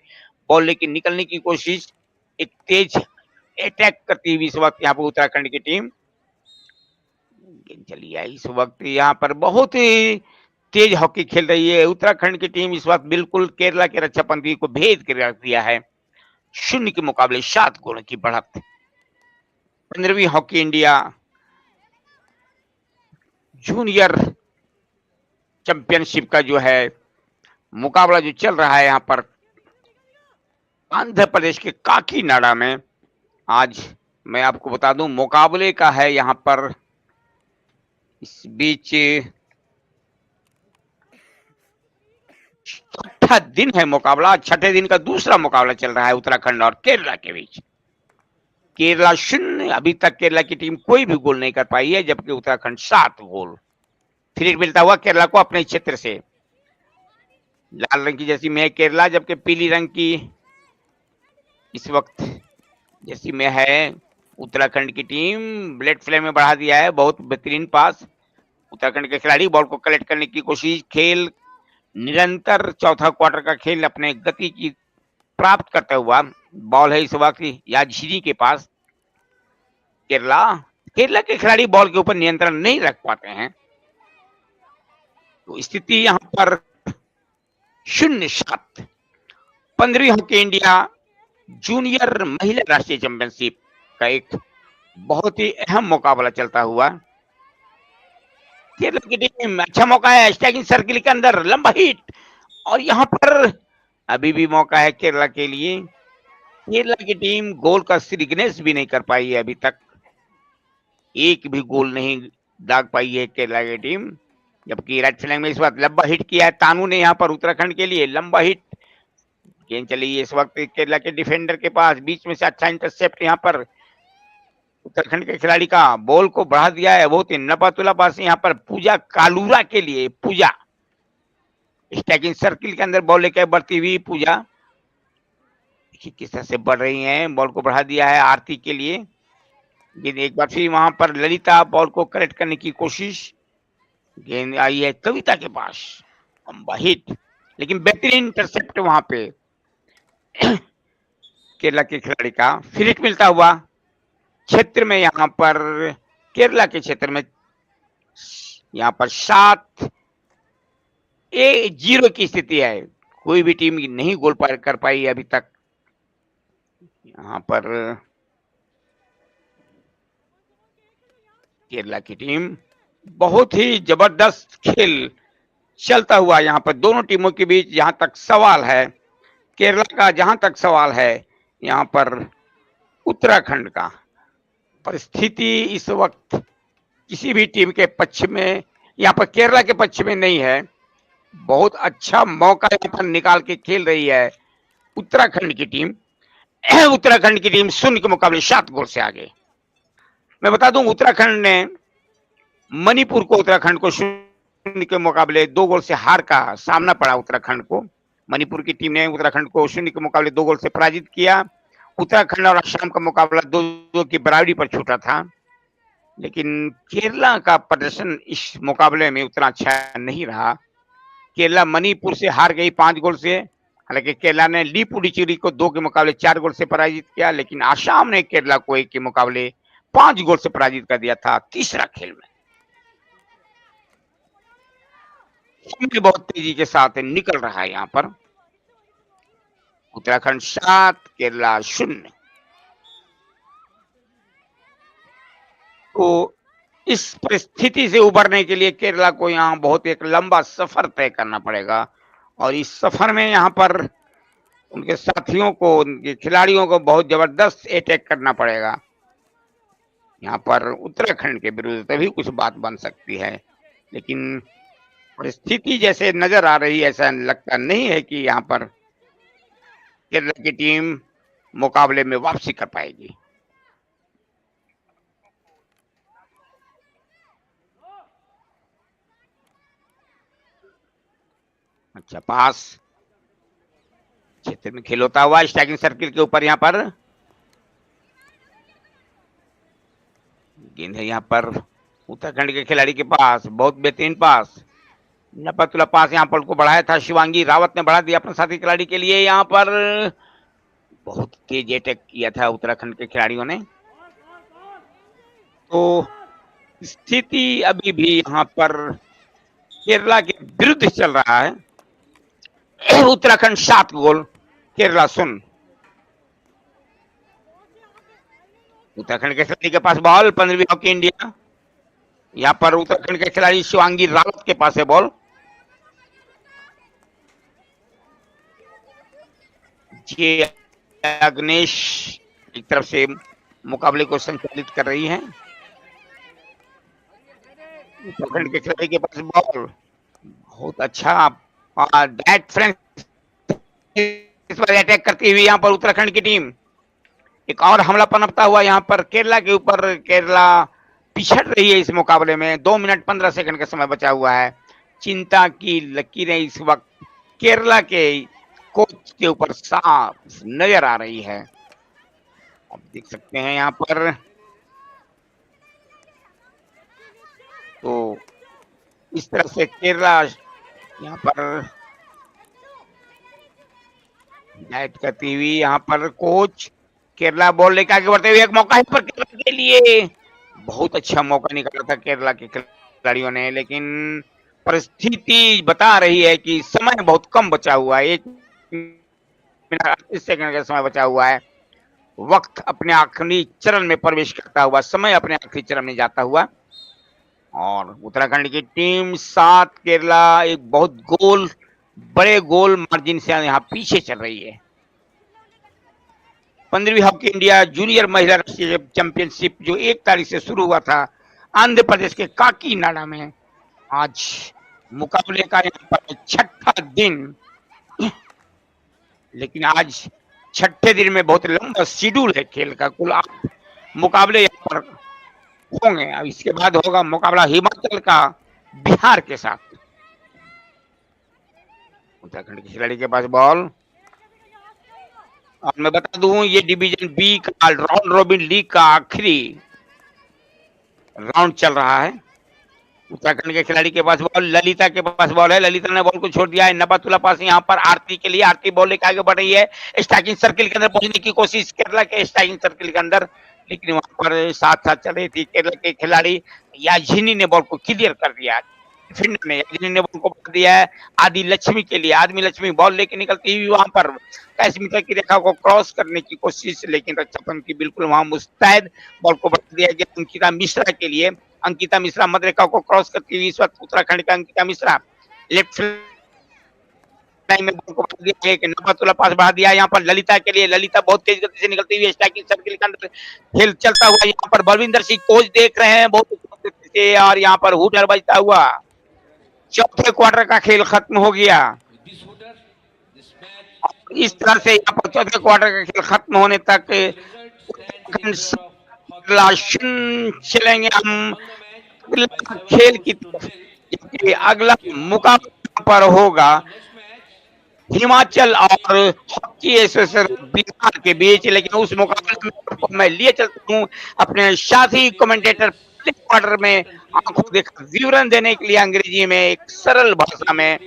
बॉल लेके निकलने की कोशिश, एक तेज अटैक करती हुई इस वक्त यहाँ पर उत्तराखंड की टीम। गेंद चली आई इस वक्त यहाँ पर, बहुत ही तेज हॉकी खेल रही है उत्तराखंड की टीम इस वक्त, बिल्कुल केरला के रक्षापंथी को भेद कर रख दिया है। 0 के मुकाबले 7 गोलों की बढ़त। 15वीं हॉकी इंडिया जूनियर चैंपियनशिप का जो है मुकाबला जो चल रहा है यहाँ पर आंध्र प्रदेश के काकीनाडा में, आज मैं आपको बता दूं मुकाबले का है यहाँ पर इस बीच 6ठा दिन है मुकाबला, 6ठे दिन का दूसरा मुकाबला चल रहा है उत्तराखंड और केरला के बीच। केरला 0, अभी तक केरला की टीम कोई भी गोल नहीं कर पाई है, जबकि उत्तराखंड 7 गोल। फ्री मिलता हुआ केरला को अपने क्षेत्र से, लाल रंग की जर्सी में है केरला, जबकि पीली रंग की इस वक्त जर्सी में है उत्तराखंड की टीम। ब्लेड फ्लेम में बढ़ा दिया है, बहुत बेहतरीन पास। उत्तराखंड के खिलाड़ी बॉल को कलेक्ट करने की कोशिश, खेल निरंतर चौथा क्वार्टर का खेल अपने गति की प्राप्त करता हुआ। बॉल है इस वक्त याजश्री के पास। केरला के खिलाड़ी बॉल के ऊपर नियंत्रण नहीं रख पाते हैं, तो स्थिति यहां पर 0-7। 15वीं हॉकी इंडिया जूनियर महिला राष्ट्रीय चैंपियनशिप का एक बहुत ही अहम मुकाबला चलता हुआ। केरला की टीम, अच्छा मौका है स्ट्राइकिंग सर्किल के अंदर, लंबा हिट, और यहाँ पर अभी भी मौका है केरला के लिए। केरला की टीम गोल का सिग्नेस भी नहीं कर पाई है अभी तक, एक भी गोल नहीं दाग पाई है केरला की टीम। जबकि राइट फ्लैंग में इस वक्त लंबा हिट किया है तानू ने यहाँ पर उत्तराखंड के लिए, लंबा हिट। गेंद चली है इस वक्त केरला के डिफेंडर के पास, बीच में से अच्छा इंटरसेप्ट यहाँ पर उत्तराखंड के खिलाड़ी का, बॉल को बढ़ा दिया है बहुत ही नपातुला पास यहाँ पर पूजा कालूरा के लिए। पूजा स्टैकिंग सर्किल के अंदर बॉल लेकर बढ़ती हुई पूजा, देखिए किस तरह से बढ़ रही हैं, बॉल को बढ़ा दिया है आरती के लिए। गेंद एक बार फिर वहां पर ललिता बॉल को करेक्ट करने की कोशिश, गेंद आई है कविता के पास, लंबा हिट, लेकिन बेहतरीन इंटरसेप्ट वहां पे केरला के खिलाड़ी का। फ्री मिलता हुआ क्षेत्र में, यहाँ पर केरला के क्षेत्र में यहाँ पर 7-0 की स्थिति है, कोई भी टीम नहीं गोल पार कर पाई अभी तक। यहाँ पर केरला की टीम, बहुत ही जबरदस्त खेल चलता हुआ यहाँ पर दोनों टीमों के बीच। जहां तक सवाल है केरला का, जहां तक सवाल है यहाँ पर उत्तराखंड का, परिस्थिति इस वक्त किसी भी टीम के पक्ष में, यहाँ पर केरला के पक्ष में नहीं है। बहुत अच्छा मौका यहाँ पर निकाल के खेल रही है उत्तराखंड की टीम। उत्तराखंड की टीम 0 के मुकाबले 7 गोल से आगे। मैं बता दूं उत्तराखंड ने मणिपुर को, उत्तराखंड को 0 के मुकाबले 2 गोल से हार का सामना पड़ा उत्तराखंड को। मणिपुर की टीम ने उत्तराखंड को 0 के मुकाबले 2 गोल से पराजित किया। उत्तराखंड और असम का मुकाबला 2-2 की बराबरी पर छूटा था, लेकिन केरला का प्रदर्शन इस मुकाबले में उतना अच्छा नहीं रहा। केरला मणिपुर से हार गई 5 गोल से, हालांकि केरला ने ली पुडुचेरी को 2 के मुकाबले 4 गोल से पराजित किया, लेकिन असम ने केरला को 1 के मुकाबले 5 गोल से पराजित कर दिया था तीसरा खेल में। समय बहुत तेजी के साथ निकल रहा है यहाँ पर। उत्तराखंड 7 केरला 0। तो इस परिस्थिति से उबरने के लिए केरला को यहाँ बहुत एक लंबा सफर तय करना पड़ेगा, और इस सफर में यहाँ पर उनके साथियों को, उनके खिलाड़ियों को बहुत जबरदस्त अटैक करना पड़ेगा यहाँ पर उत्तराखंड के विरुद्ध, तभी कुछ बात बन सकती है। लेकिन परिस्थिति जैसे नजर आ रही है, ऐसा लगता नहीं है कि यहाँ पर केरला की टीम मुकाबले में वापसी कर पाएगी। अच्छा पास, क्षेत्र में खेल होता हुआ स्ट्राइकिंग सर्किल के ऊपर, यहाँ पर गेंद है यहाँ पर उत्तराखंड के खिलाड़ी के पास, बहुत बेहतरीन पास, नपतुला पास यहाँ पर को बढ़ाया था शिवांगी रावत ने, बढ़ा दिया अपने साथी खिलाड़ी के लिए। यहाँ पर बहुत तेज अटैक किया था उत्तराखंड के खिलाड़ियों ने। तो स्थिति अभी भी यहाँ पर केरला के विरुद्ध चल रहा है। उत्तराखंड 7 गोल, केरला 0। उत्तराखंड के खिलाड़ी के पास बॉल, 15वीं हॉकी इंडिया। यहाँ पर उत्तराखंड के खिलाड़ी शिवांगी रावत के पास है बॉल। ये अग्नेश एक तरफ से मुकाबले को संचालित कर रही है। उत्तराखंड के खिलाड़ी के पास बॉल, बहुत अच्छा दैट फ्रेंड्स इस पर अटैक करती हुई यहाँ पर उत्तराखंड की टीम, एक और हमला पनपता हुआ यहाँ पर केरला के ऊपर। केरला पिछड़ रही है इस मुकाबले में। 2 मिनट 15 सेकंड का समय बचा हुआ है। चिंता की लकीरें इस वक्त केरला के कोच के ऊपर साफ नजर आ रही है। आप देख सकते हैं यहाँ पर, तो इस तरह से केरला यहाँ पर डाइट करती हुई, यहाँ पर कोच केरला बॉल लेकर आगे बढ़ते हुए, एक मौका है पर केरला के लिए, बहुत अच्छा मौका निकाला था केरला के खिलाड़ियों ने, लेकिन परिस्थिति बता रही है कि समय बहुत कम बचा हुआ है। 1 मिनट 38 सेकंड का समय बचा हुआ है। वक्त अपने आखिरी चरण में प्रवेश करता हुआ, समय अपने आखिरी चरण में जाता हुआ, और उत्तराखंड की टीम 7, केरला एक बहुत बड़े गोल मार्जिन से यहाँ पीछे चल रही है। 15वीं हॉकी इंडिया जूनियर महिला राष्ट्रीय चैंपियनशिप जो 1 तारीख से शुरू हुआ था आंध्र प्रदेश के काकीनाडा में, आज मुकाबले का यहाँ पर 6ठा दिन, लेकिन आज 6ठे दिन में बहुत लंबा शेड्यूल है खेल का। कुल 8 मुकाबले यहाँ पर होंगे। अब इसके बाद होगा मुकाबला हिमाचल का बिहार के साथ। उत्तराखंड के खिलाड़ी के पास बॉल, और मैं बता दूं ये डिवीजन बी का राउंड रॉबिन लीग का आखिरी राउंड चल रहा है। उत्तराखंड के खिलाड़ी के पास बॉल, ललिता के पास बॉल है, ललिता ने बॉल को छोड़ दिया है। नबातुल्ला पास यहाँ पर आरती के लिए, आरती बॉल लेकर आगे बढ़ रही है स्ट्राइकिंग सर्किल के अंदर पहुंचने की कोशिश केरला के स्ट्राइकिंग सर्किल के अंदर, लेकिन वहां पर साथ साथ चल रही थी केरला के खिलाड़ी। याजिनी ने बॉल को क्लियर कर दिया, डिफेंडर ने याजिनी ने बॉल को बढ़ा दिया है आदि लक्ष्मी के लिए। आदमी लक्ष्मी बॉल लेके निकलती हुई वहां पर 22 मीटर की रेखा को क्रॉस करने की कोशिश, लेकिन रक्षापन की बिल्कुल वहां मुस्तैद, बॉल को बढ़ा दिया गया अंकिता मिश्रा के लिए। अंकिता मिश्रा मध्य रेखा को क्रॉस करती हुई इस वक्त उत्तराखंड का अंकिता मिश्रा लेफ्ट लाइन में बॉल को बढ़ा दिया, एक नबातुल्ला पास बढ़ा दिया यहाँ पर ललिता के लिए। ललिता बहुत तेज गति से निकलती हुई स्ट्राइकिंग सर्किल के अंदर खेल चलता हुआ, यहाँ पर बलविंदर सिंह कोच देख रहे हैं बहुत तेजी से, और यहाँ पर हुटर बजता हुआ चौथे क्वार्टर का खेल खत्म हो गया। इस तरह से यहाँ पर चौथे क्वार्टर का खेल खत्म होने तक चलेंगे हम अगला खेल की तरफ, जबकि अगला मुकाबला पर होगा हिमाचल और हॉकी एसोसिएशन बिहार के बीच। लेकिन उस मुकाबले में मैं लिए चलता हूँ अपने साथी कमेंटेटर क्वार्टर में आंखों देखा विवरण देने के लिए अंग्रेजी में, एक सरल भाषा में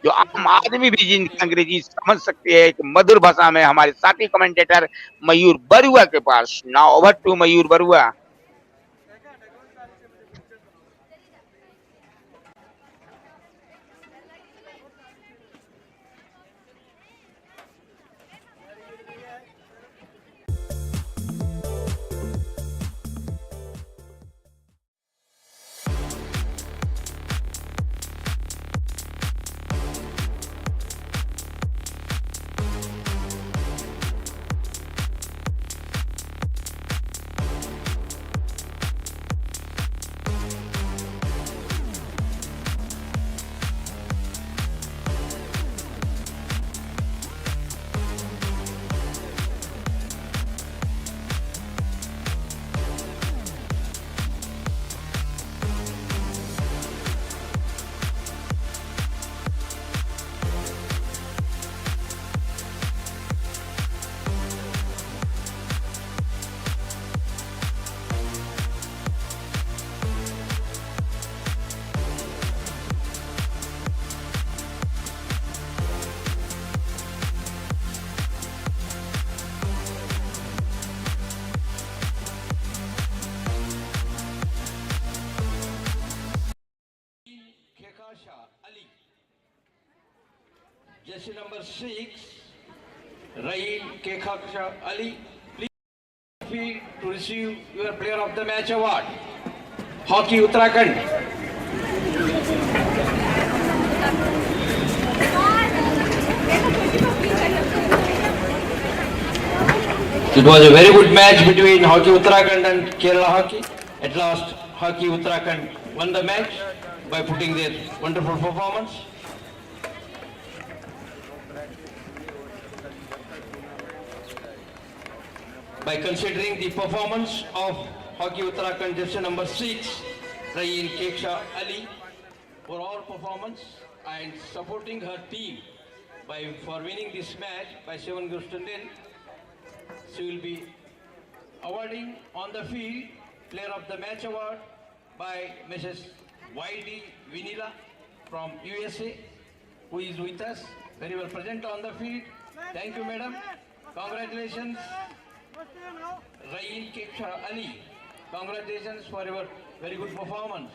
जो आम आदमी भी जिनकी अंग्रेजी समझ सकती है, एक मधुर भाषा में हमारे साथी कमेंटेटर मयूर बरुआ के पास। Now over to Mayur Barua. Jersey number 6, Rain Kekhaksha Ali. Please to receive your Player of the Match award. Hockey Uttarakhand. It was a very good match between Hockey Uttarakhand and Kerala Hockey. At last, Hockey Uttarakhand won the match by putting their wonderful performance. By considering the performance of Hockey Uttarakhand jersey number 6, Rain Keksha Ali, for all performance and supporting her team for winning this match by 7 goals to nil. She will be awarding on the field Player of the Match award by Mrs. Y.D. Vinila from USA, who is with us, very well present on the field. Thank you, madam. Congratulations, Rain Keksha Ali. Congratulations for your very good performance.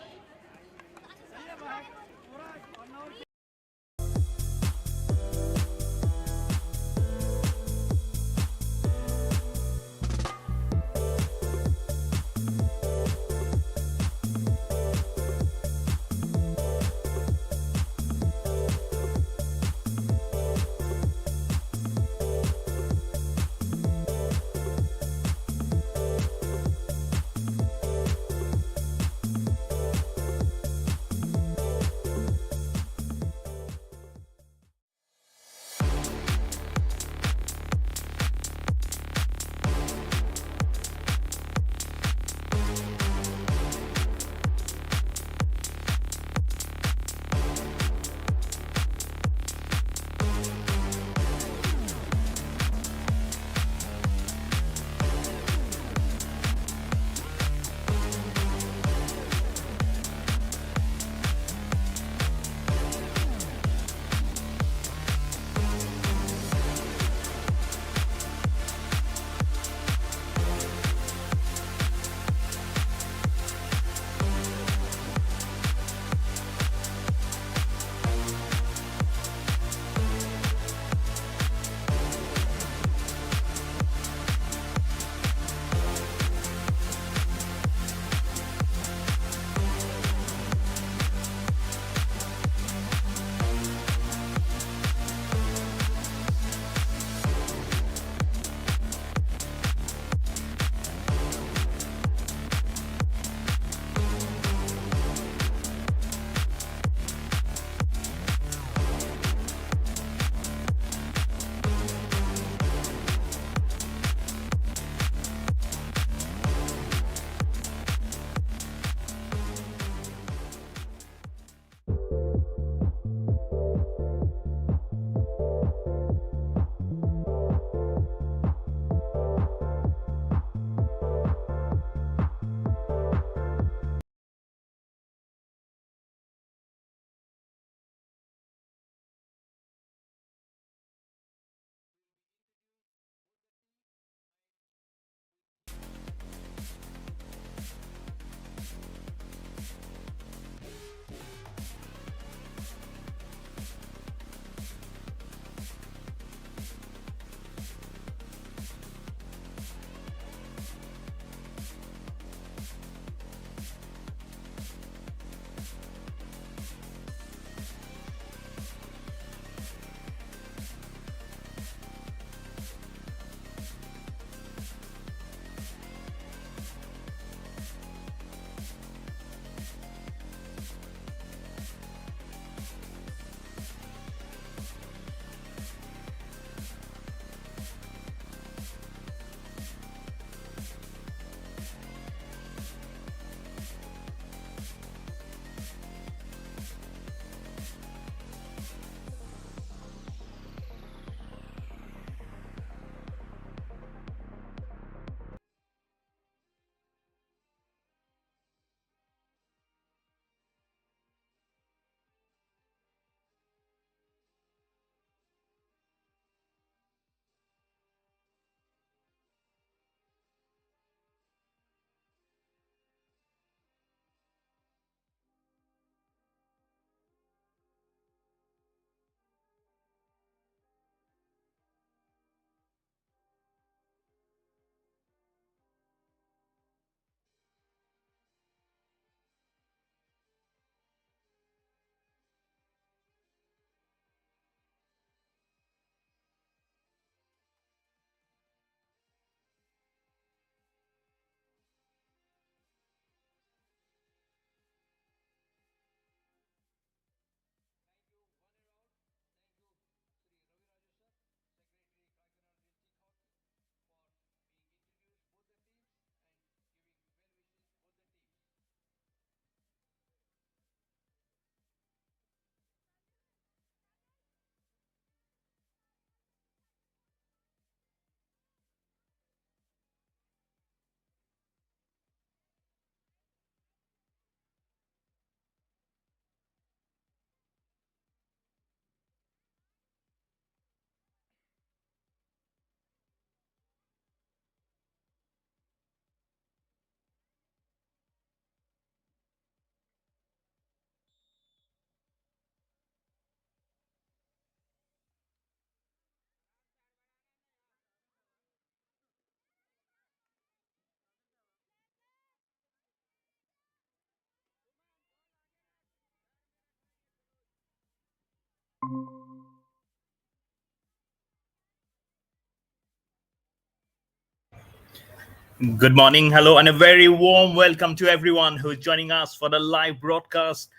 Good morning, hello, and a very warm welcome to everyone who is joining us for the live broadcast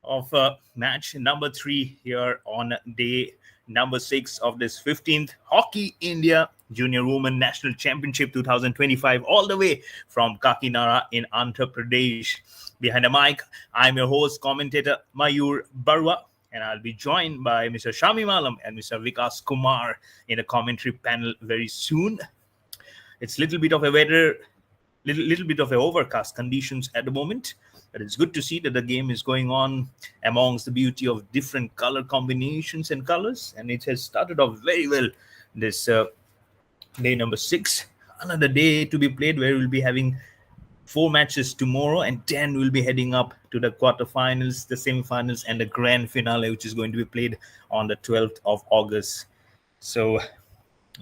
of match number 3 here on day number 6 of this 15th Hockey India Junior Women National Championship 2025, all the way from Kakinada in Andhra Pradesh. Behind the mic, I'm your host, commentator Mayur Barwa, and I'll be joined by Mr. Shami Malam and Mr. Vikas Kumar in a commentary panel very soon. It's a little bit of a weather, little bit of a overcast conditions at the moment, but it's good to see that the game is going on amongst the beauty of different color combinations and colors, and it has started off very well this day number 6. Another day to be played where we'll be having 4 matches tomorrow, and then we'll be heading up to the quarterfinals, the semifinals, and the grand finale, which is going to be played on the 12th of August. So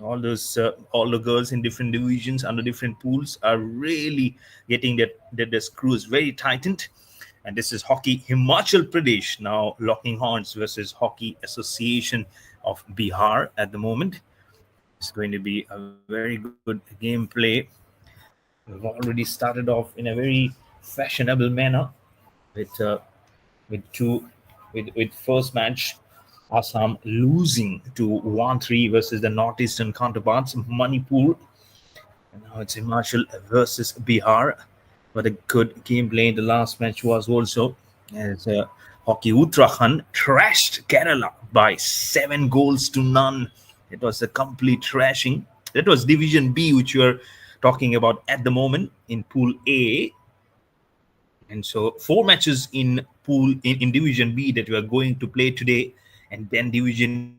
all the girls in different divisions under different pools are really getting the screws very tightened. And this is Hockey Himachal Pradesh now locking horns versus Hockey Association of Bihar at the moment. It's going to be a very good gameplay. We've already started off in a very fashionable manner with first match Assam losing to 1-3 versus the northeastern counterparts Manipur. And now it's Himachal versus Bihar. But a good gameplay in the last match was also as Hockey Uttarakhand trashed Kerala by 7 goals to none. It was a complete trashing. That was Division B, which we are talking about at the moment in Pool A. And so 4 matches in Division B that we are going to play today, and then Division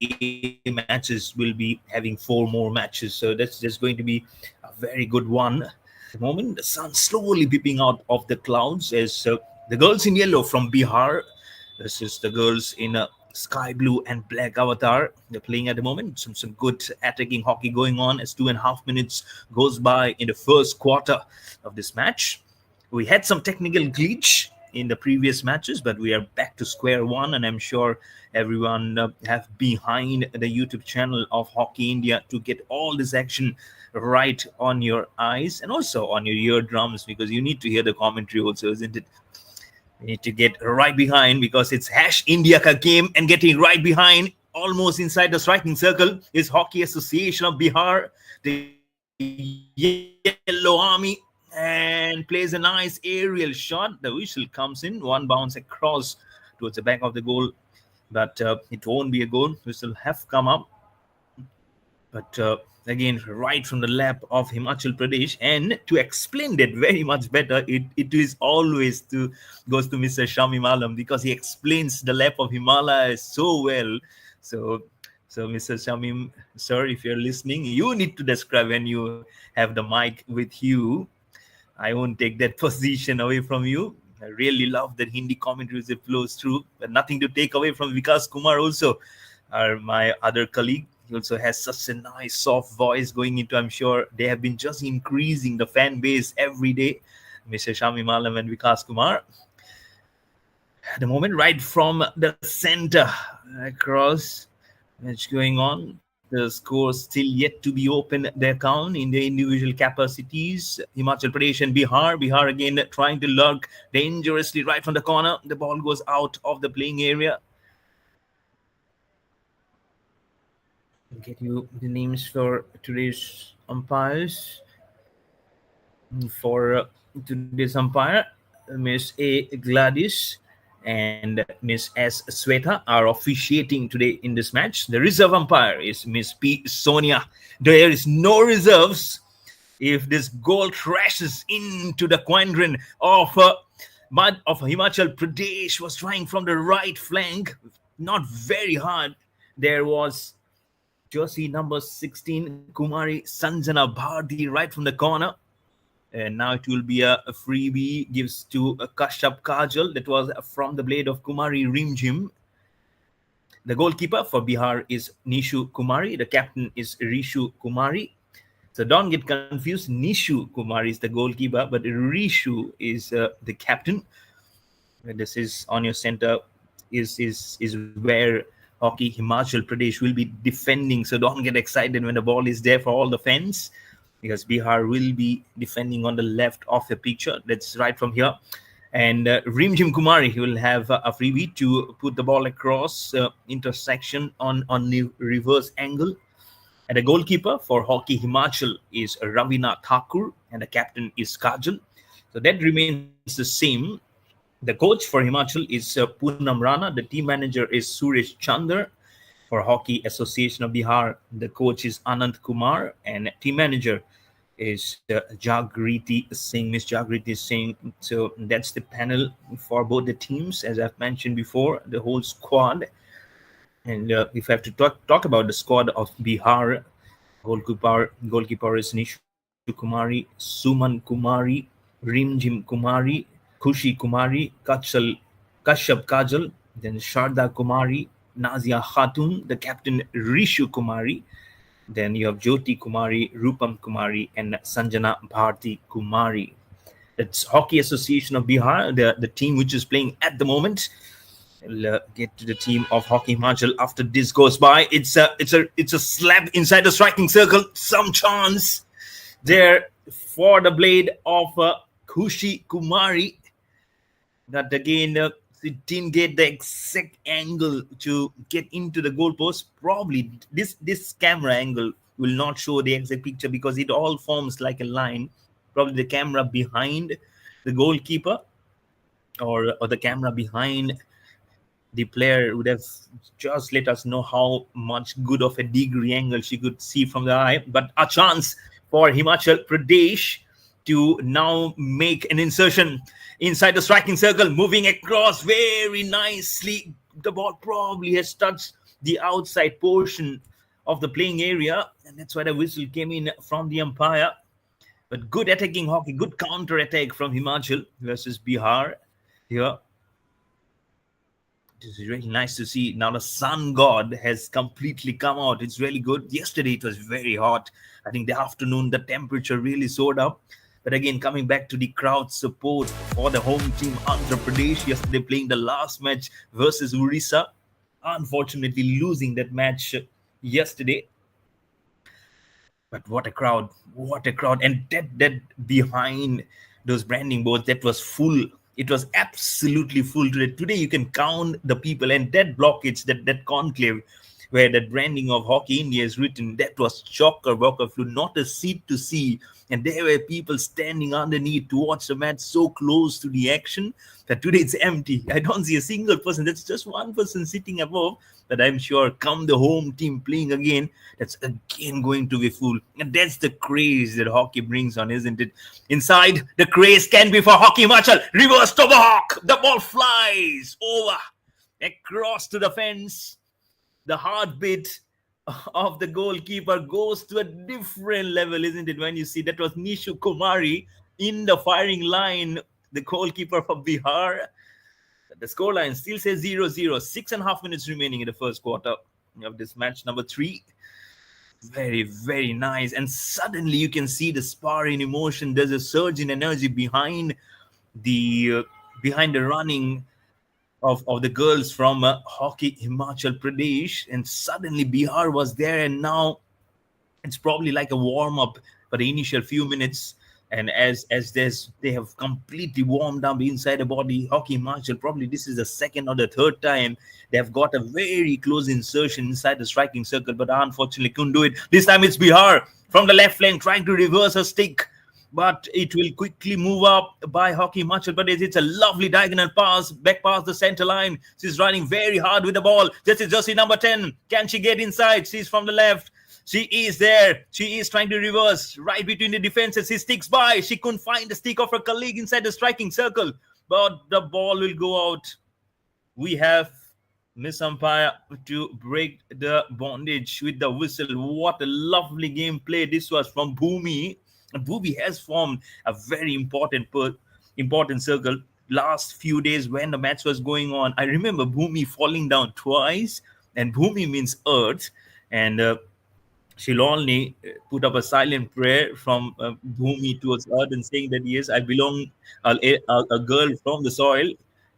A matches will be having 4 more matches. So that's going to be a very good one. At the moment, the sun slowly peeping out of the clouds as the girls in yellow from Bihar versus the girls in sky blue and black avatar. They're playing at the moment. Some good attacking hockey going on as 2.5 minutes goes by in the first quarter of this match. We had some technical glitch in the previous matches, but we are back to square one, and I'm sure everyone have behind the YouTube channel of Hockey India to get all this action right on your eyes and also on your eardrums, because you need to hear the commentary also, isn't it? You need to get right behind because it's #India Ka game, and getting right behind almost inside the striking circle is Hockey Association of Bihar, the Yellow Army, and plays a nice aerial shot. The whistle comes in, one bounce across towards the back of the goal, but it won't be a goal. Whistle have come up, but again, right from the lap of Himachal Pradesh. And to explain that very much better, it is always goes to Mr. Shami Malam, because he explains the lap of Himalaya so well. So Mr. Shami, sir, if you're listening, you need to describe when you have the mic with you. I won't take that position away from you. I really love that Hindi commentary as it flows through, but nothing to take away from Vikas Kumar also, my other colleague. He also has such a nice soft voice going into, I'm sure they have been just increasing the fan base every day. Mr. Shami Malam and Vikas Kumar. At the moment, right from the center across, match going on. The score still yet to be open the account in the individual capacities. Himachal Pradesh and Bihar. Bihar again trying to lurk dangerously right from the corner. The ball goes out of the playing area. I'll get you the names for today's umpires. For today's umpire, Miss A. Gladys and Miss S. Sweta are officiating today in this match. The reserve umpire is Miss P. Sonia. There is no reserves if this goal crashes into the quadrant of Himachal Pradesh. Was trying from the right flank, not very hard. There was jersey number 16, Kumari Sanjana Bharti, right from the corner. And now it will be a freebie, gives to Kashyap Kajal. That was from the blade of Kumari Rimjim. The goalkeeper for Bihar is Nishu Kumari. The captain is Rishu Kumari. So don't get confused. Nishu Kumari is the goalkeeper, but Rishu is the captain. And this is on your center is where Hockey Himachal Pradesh will be defending. So don't get excited when the ball is there for all the fans. because Bihar will be defending on the left of the picture. That's right from here. And Rimjim Kumari, he will have a freebie to put the ball across intersection on the reverse angle. And the goalkeeper for Hockey Himachal is Ravina Thakur, and the captain is Kajal. So that remains the same. The coach for Himachal is Poonam Rana. The team manager is Suresh Chandar. For Hockey Association of Bihar, the coach is Anand Kumar, and team manager is Jagriti Singh, Miss Jagriti Singh. So that's the panel for both the teams, as I've mentioned before, the whole squad. And if I have to talk about the squad of Bihar, goalkeeper is Nishu Kumari, Suman Kumari, Rimjim Kumari, Khushi Kumari, Kashyap Kajal, then Sharda Kumari, Nazia Khatun, the captain Rishu Kumari, then you have Jyoti Kumari, Rupam Kumari, and Sanjana Bharti Kumari. That's Hockey Association of Bihar, the team which is playing at the moment. We'll get to the team of Hockey Himachal after this goes by. It's a slap inside the striking circle. Some chance there for the blade of Khushi Kumari. That again, it didn't get the exact angle to get into the goalpost. Probably this camera angle will not show the exact picture because it all forms like a line. Probably the camera behind the goalkeeper or the camera behind the player would have just let us know how much good of a degree angle she could see from the eye. But a chance for Himachal Pradesh to now make an insertion inside the striking circle, moving across very nicely. The ball probably has touched the outside portion of the playing area, and that's why the whistle came in from the umpire. But good attacking hockey, good counter attack from Himachal versus Bihar here. This is really nice to see. Now the sun god has completely come out. It's really good. Yesterday it was very hot. I think the afternoon the temperature really soared up. But again, coming back to the crowd support for the home team Andhra Pradesh, yesterday playing the last match versus Orissa. Unfortunately losing that match yesterday. But what a crowd. And that behind those branding boards, that was full. It was absolutely full today. Today you can count the people, and that blockage, that conclave where that branding of Hockey India is written, that was chocker flew, not a seat to see. And there were people standing underneath to watch the match so close to the action that today it's empty. I don't see a single person. That's just one person sitting above. But I'm sure come the home team playing again, that's again going to be full. And that's the craze that hockey brings on, isn't it? Inside, the craze can be for Hockey Himachal. Reverse tomahawk. The ball flies over across to the fence. The heartbeat of the goalkeeper goes to a different level, isn't it? When you see that was Nishu Kumari in the firing line, the goalkeeper for Bihar. The scoreline still says 0-0. 6.5 minutes remaining in the first quarter of this match number 3. Very, very nice. And suddenly you can see the spar in emotion. There's a surge in energy behind the running of the girls from Hockey Himachal Pradesh. And suddenly Bihar was there, and now it's probably like a warm-up for the initial few minutes. And as they have completely warmed up inside the body, Hockey Himachal, probably this is the second or the third time they have got a very close insertion inside the striking circle, but unfortunately couldn't do it. This time it's Bihar from the left flank trying to reverse a stick, but it will quickly move up by Hockey Himachal. But it's a lovely diagonal pass back past the center line. She's running very hard with the ball. This is jersey number 10. Can she get inside? She's from the left. She is there. She is trying to reverse right between the defenses. She sticks by. She couldn't find the stick of her colleague inside the striking circle, but the ball will go out. We have Miss Umpire to break the bondage with the whistle. What a lovely game play this was from Bhumi. And Bhumi has formed a very important circle last few days when the match was going on. I remember Bhumi falling down twice, and Bhumi means earth, and she'll only put up a silent prayer from Bhumi towards earth and saying that, yes, I belong a girl from the soil.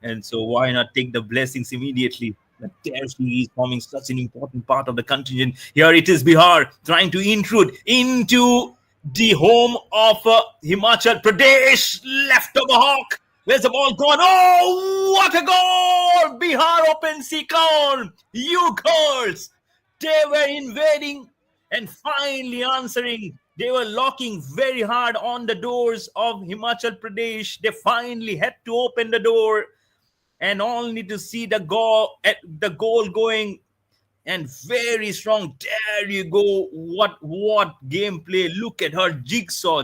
And so why not take the blessings immediately? But there she is, forming such an important part of the contingent. Here it is Bihar trying to intrude into the home of Himachal Pradesh. Left tomahawk. Where's the ball gone? Oh, what a goal! Bihar opens the count. You girls, they were invading and finally answering. They were locking very hard on the doors of Himachal Pradesh. They finally had to open the door and only to see the goal going, and very strong. There you go. What gameplay? Look at her, jigsaw,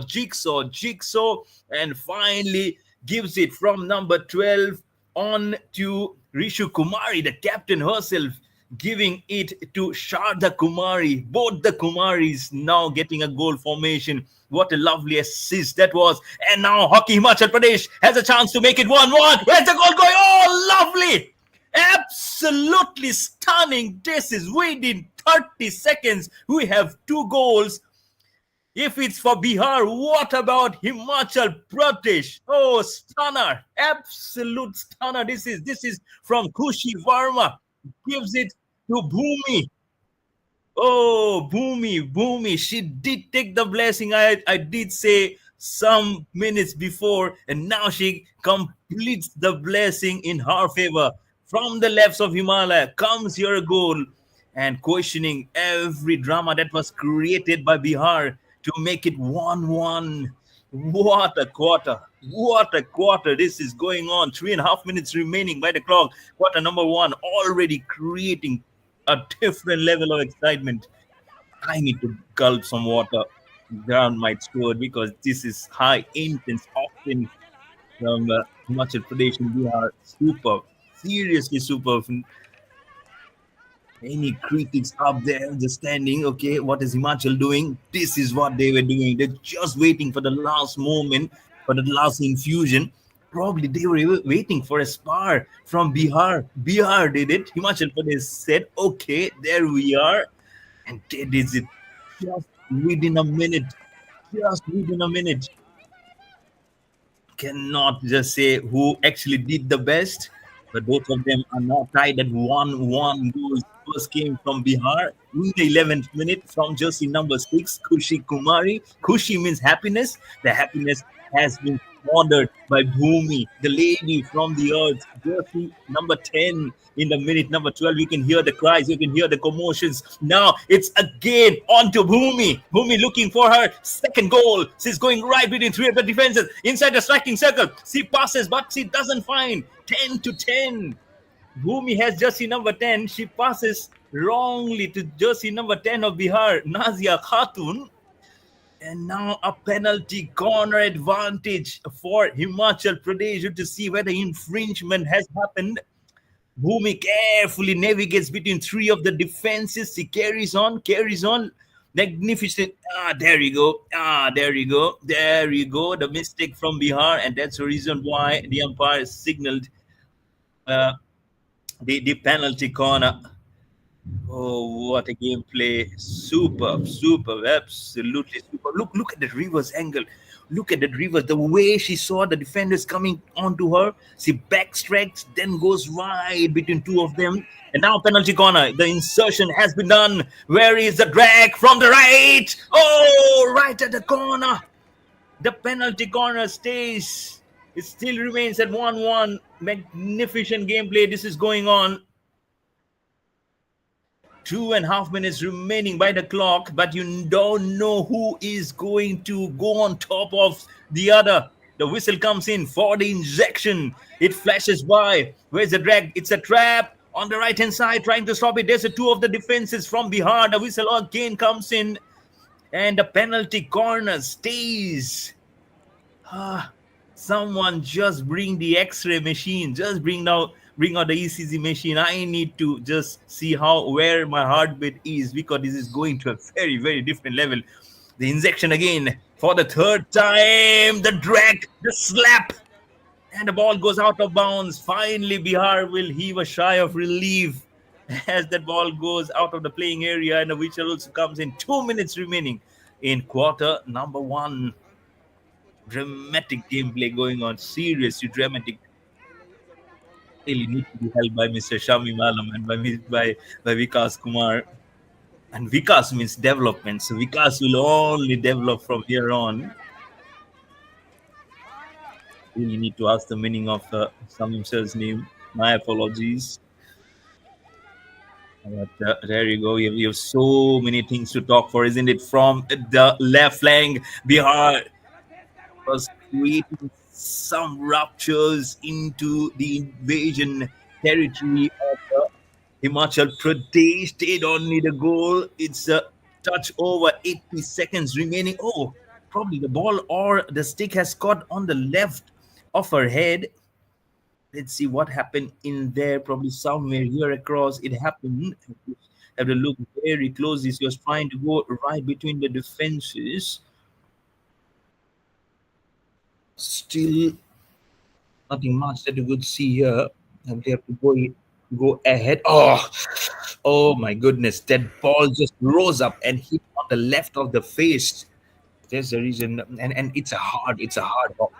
and finally gives it from number 12 on to Rishu Kumari, the captain herself, giving it to Sharda Kumari. Both the Kumaris now getting a goal formation. What a lovely assist that was. And now Hockey Himachal Pradesh has a chance to make it 1-1. Where's the goal going? Oh, lovely! Absolutely stunning. This is within 30 seconds. We have two goals. If it's for Bihar, what about Himachal Pradesh? Oh, stunner. Absolute stunner. This is from Kushi Varma. Gives it to Bhumi. Oh, Bhumi. She did take the blessing. I did say some minutes before, and now she completes the blessing in her favor. From the lefts of Himalaya comes your goal, and questioning every drama that was created by Bihar to make it 1-1. What a quarter. What a quarter. This is going on. 3.5 minutes remaining by the clock. Quarter number one already creating a different level of excitement. I need to gulp some water down my throat because this is high, intense, often from Himachal Pradesh and Bihar. Super, seriously super. Any critics up there just standing, okay, what is Himachal doing? This is what they were doing. They're just waiting for the last moment, for the last infusion. Probably they were waiting for a spar from Bihar. Bihar did it. Himachal Pradesh said, okay, there we are. And they did it just within a minute. Just within a minute. Cannot just say who actually did the best, but both of them are now tied at 1-1 goals. First came from Bihar in the 11th minute from jersey number 6, Kushi Kumari. Kushi means happiness. The happiness has been squandered by Bhumi, the lady from the earth. Jersey number 10 in the minute number 12. You can hear the cries, you can hear the commotions. Now it's again on to Bhumi. Bhumi looking for her second goal. She's going right between three of the defenses inside the striking circle. She passes, but she doesn't find. 10-10. Bhumi has jersey number 10. She passes wrongly to jersey number 10 of Bihar, Nazia Khatun. And now a penalty corner advantage for Himachal Pradesh to see where the infringement has happened. Bhumi carefully navigates between three of the defenses. She carries on. Magnificent. There you go. There you go. The mistake from Bihar, and that's the reason why the umpire signaled the penalty corner. Oh, what a gameplay. Superb, absolutely super. Look at the reverse angle. Look at the reverse. The way she saw the defenders coming onto her. She backtracks, then goes right between two of them. And now penalty corner. The insertion has been done. Where is the drag from the right? Oh, right at the corner. The penalty corner stays. It still remains at 1-1. Magnificent gameplay. This is going on. 2.5 minutes remaining by the clock, but you don't know who is going to go on top of the other. The whistle comes in for the injection. It flashes by. Where's the drag? It's a trap on the right hand side, trying to stop it. There's two of the defenses from Bihar. The whistle again comes in, and the penalty corner stays. Someone just bring the X-ray machine. Just bring out the ECG machine. I need to just see where my heartbeat is, because this is going to a very, very different level. The injection again for the third time. The drag, the slap, and the ball goes out of bounds. Finally, Bihar will heave a sigh of relief as that ball goes out of the playing area, and the whistle also comes in. 2 minutes remaining in quarter number one. Dramatic gameplay going on. Seriously dramatic. Really need to be held by Mr. Shami Malam and by Vikas Kumar. And Vikas means development. So Vikas will only develop from here on. You need to ask the meaning of some himself's name. My apologies. But there you go. You have so many things to talk for, isn't it? From the left flank, Bihar was creating some ruptures into the invasion territory of Himachal Pradesh. They don't need a goal. It's a touch over 80 seconds remaining. Oh, probably the ball or the stick has caught on the left of her head. Let's see what happened in there. Probably somewhere here across it happened. Have to look very closely. She was trying to go right between the defenses. Still nothing much that you could see here. And they have to go ahead. Oh my goodness! That ball just rose up and hit on the left of the face. There's the reason, and it's a hard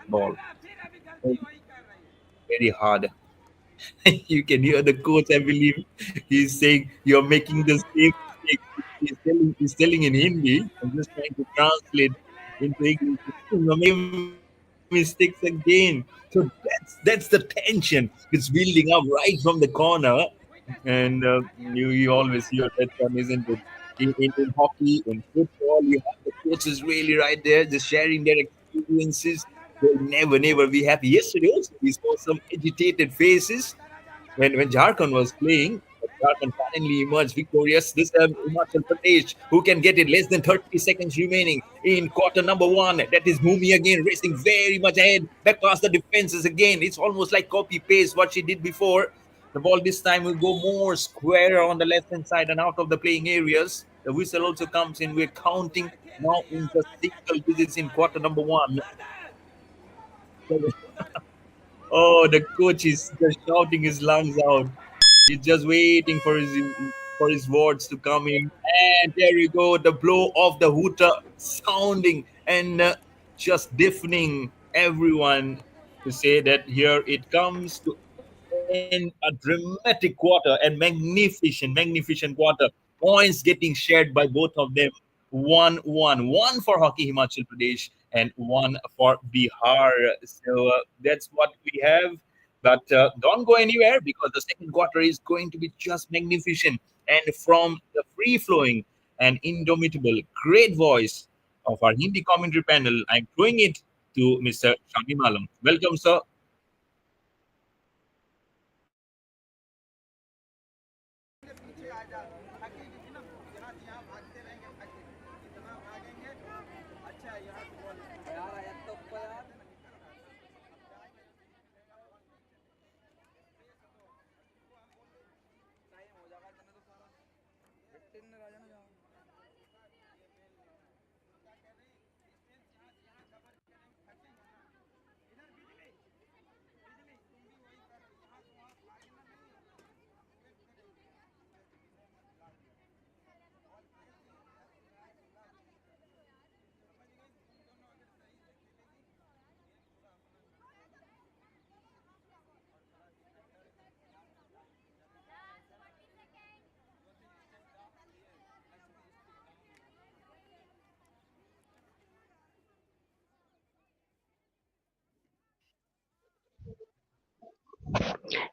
ball, very hard. You can hear the coach. I believe he's saying you're making the same mistake. He's telling in Hindi. I'm just trying to translate into English. You're making mistakes again. So that's the tension. It's building up right from the corner, and you always hear that one, isn't it? In hockey, in football, you have the coaches really right there, just sharing their experiences. They'll never be happy. Yesterday also, we saw some agitated faces when Jharkhand was playing. Jharkhand finally emerged victorious. This Himachal Pradesh, who can get it less than 30 seconds remaining in quarter number one. That is Bhumi again, racing very much ahead, back past the defenses again. It's almost like copy paste what she did before. The ball this time will go more square on the left hand side and out of the playing areas. The whistle also comes in. We're counting now in the single digits in quarter number one. Oh, the coach is just shouting his lungs out. He's just waiting for his words to come in. And there you go, the blow of the hooter sounding and just deafening everyone to say that here it comes to end a dramatic quarter and magnificent quarter. Points getting shared by both of them. 1-1 for Hockey Himachal Pradesh and one for Bihar. So that's what we have. But don't go anywhere because the second quarter is going to be just magnificent. And from the free flowing and indomitable great voice of our Hindi commentary panel, I'm throwing it to Mr. Shami Malam. Welcome, sir.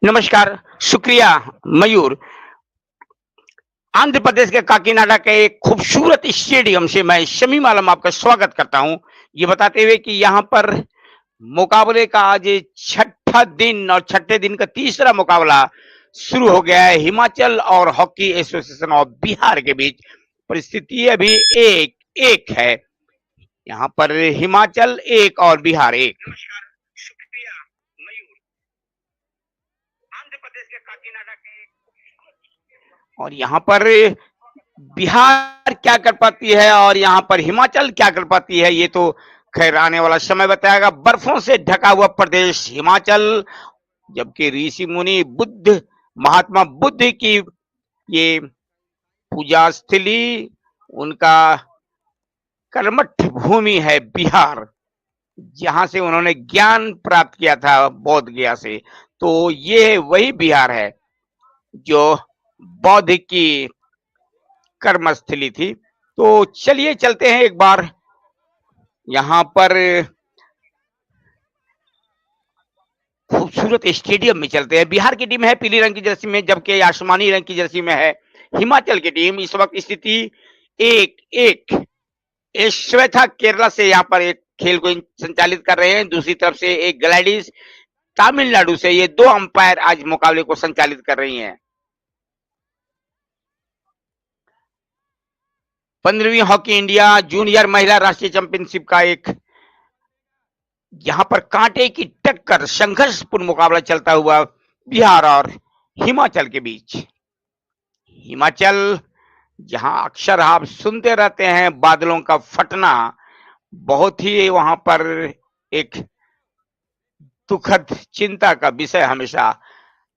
नमस्कार, शुक्रिया मयूर। आंध्र प्रदेश के काकीनाडा के एक खूबसूरत stadium से मैं शमीम आलम आपका स्वागत करता हूं, ये बताते हुए कि यहां पर मुकाबले का आज छठा दिन और छठे दिन का तीसरा मुकाबला शुरू हो गया है हिमाचल और हॉकी एसोसिएशन ऑफ बिहार के बीच। परिस्थिति अभी 1-1 है, यहाँ पर हिमाचल 1 और बिहार 1। शुक्रिया मयूर। आंध्र प्रदेश के काकीनाडा के और यहाँ पर बिहार क्या कर पाती है और यहाँ पर हिमाचल क्या कर पाती है, ये तो खैर आने वाला समय बताएगा। बर्फों से ढका हुआ प्रदेश हिमाचल, जबकि ऋषि मुनि बुद्ध महात्मा बुद्ध की ये पूजा स्थली, उनका कर्मठ भूमि है बिहार, जहां से उन्होंने ज्ञान प्राप्त किया था बौद्ध गया से। तो ये वही बिहार है जो बौद्ध की कर्मस्थली थी। तो चलिए चलते हैं एक बार यहाँ पर खूबसूरत स्टेडियम में चलते हैं। बिहार की टीम है पीली रंग की जर्सी में, जबकि आसमानी रंग की जर्सी में है हिमाचल की टीम। इस वक्त स्थिति 1-1 श्वेता केरला से यहाँ पर एक खेल को संचालित कर रहे हैं। दूसरी तरफ से एक ग्लैडिस तमिलनाडु से, ये दो अंपायर आज मुकाबले को संचालित कर रही हैं। 15वीं हॉकी इंडिया जूनियर महिला राष्ट्रीय चैंपियनशिप का एक यहां पर कांटे की टक्कर संघर्षपूर्ण मुकाबला चलता हुआ बिहार और हिमाचल के बीच। हिमाचल जहां अक्सर आप सुनते रहते हैं बादलों का फटना, बहुत ही वहां पर एक दुखद चिंता का विषय हमेशा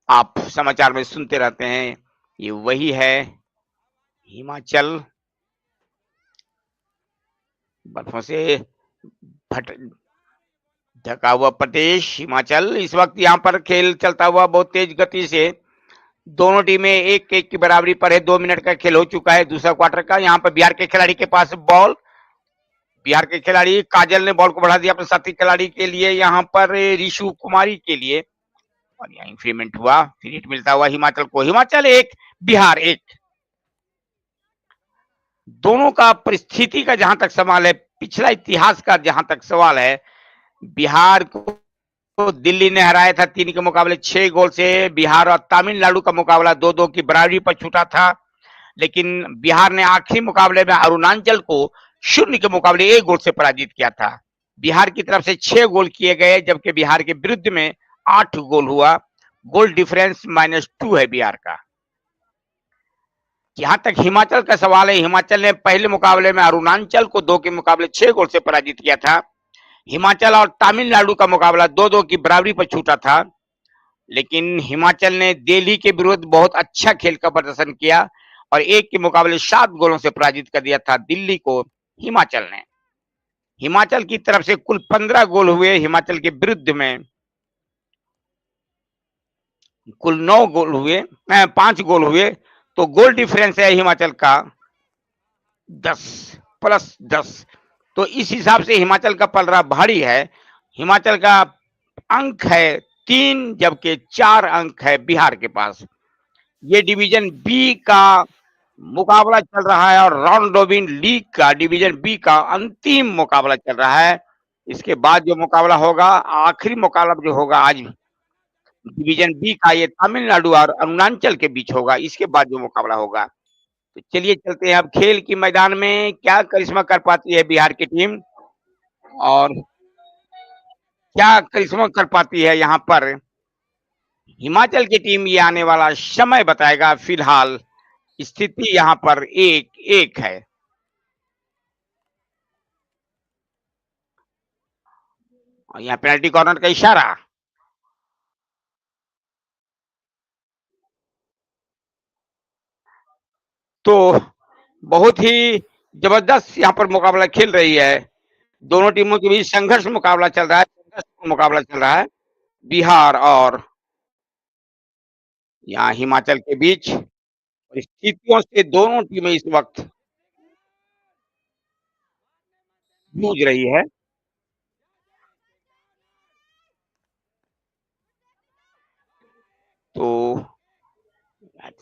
आप समाचार में सुनते रहते हैं। ये वही है हिमाचल, बर्फों से ढका हुआ प्रदेश हिमाचल। इस वक्त यहाँ पर खेल चलता हुआ बहुत तेज गति से, दोनों टीमें 1-1 की बराबरी पर है। 2 मिनट का खेल हो चुका है दूसरा क्वार्टर का। यहाँ पर बिहार के खिलाड़ी के पास बॉल, बिहार के खिलाड़ी काजल ने बॉल को बढ़ा दिया अपने साथी खिलाड़ी के लिए, यहाँ पर ऋषु कुमारी के लिए, और यहाँ इंक्रीमेंट हुआ, फ्री हिट मिलता हुआ हिमाचल को। हिमाचल 1 बिहार 1। दोनों का परिस्थिति का जहां तक सवाल है, पिछला इतिहास का जहां तक सवाल है, बिहार को दिल्ली ने हराया था 3 के मुकाबले 6 गोल से। बिहार और तमिलनाडु का मुकाबला 2-2 की बराबरी पर छूटा था, लेकिन बिहार ने आखिरी मुकाबले में अरुणाचल को 0 के मुकाबले 1 गोल से पराजित किया था। बिहार की तरफ से 6 गोल किए गए, जबकि बिहार के विरुद्ध में 8 गोल हुआ। गोल डिफरेंस -2 है बिहार का। जहां तक हिमाचल का सवाल है, हिमाचल ने पहले मुकाबले में अरुणाचल को 2 के मुकाबले 6 गोल से पराजित किया था। हिमाचल और तमिलनाडु का मुकाबला 2-2 की बराबरी पर छूटा था, लेकिन हिमाचल ने दिल्ली के विरुद्ध बहुत अच्छा खेल का प्रदर्शन किया और 1 के मुकाबले 7 गोलों से पराजित कर दिया था दिल्ली को हिमाचल ने। हिमाचल की तरफ से कुल 15 गोल हुए, हिमाचल के विरुद्ध में कुल 9 गोल हुए, 5 गोल हुए। तो गोल डिफरेंस है हिमाचल का 10 + 10। तो इस हिसाब से हिमाचल का पलड़ा भारी है। हिमाचल का अंक है 3, जबकि 4 अंक है बिहार के पास। ये डिवीजन बी का मुकाबला चल रहा है और राउंड रॉबिन लीग का डिवीजन बी का अंतिम मुकाबला चल रहा है। इसके बाद जो मुकाबला होगा, आखिरी मुकाबला जो होगा आज डिवीजन बी का, ये तमिलनाडु और अरुणाचल के बीच होगा। इसके बाद जो मुकाबला होगा, तो चलिए चलते हैं अब खेल की मैदान में। क्या करिश्मा कर पाती है बिहार की टीम और क्या करिश्मा कर पाती है यहाँ पर हिमाचल की टीम, ये आने वाला समय बताएगा। फिलहाल स्थिति यहाँ पर 1-1 है। और यहाँ पेनल्टी कॉर्नर का इशारा। तो बहुत ही जबरदस्त यहाँ पर मुकाबला खेल रही है। दोनों टीमों के बीच संघर्ष मुकाबला चल रहा है, मुकाबला चल रहा है बिहार और यहाँ हिमाचल के बीच। परिस्थितियों से दोनों टीमें इस वक्त जूझ रही है। तो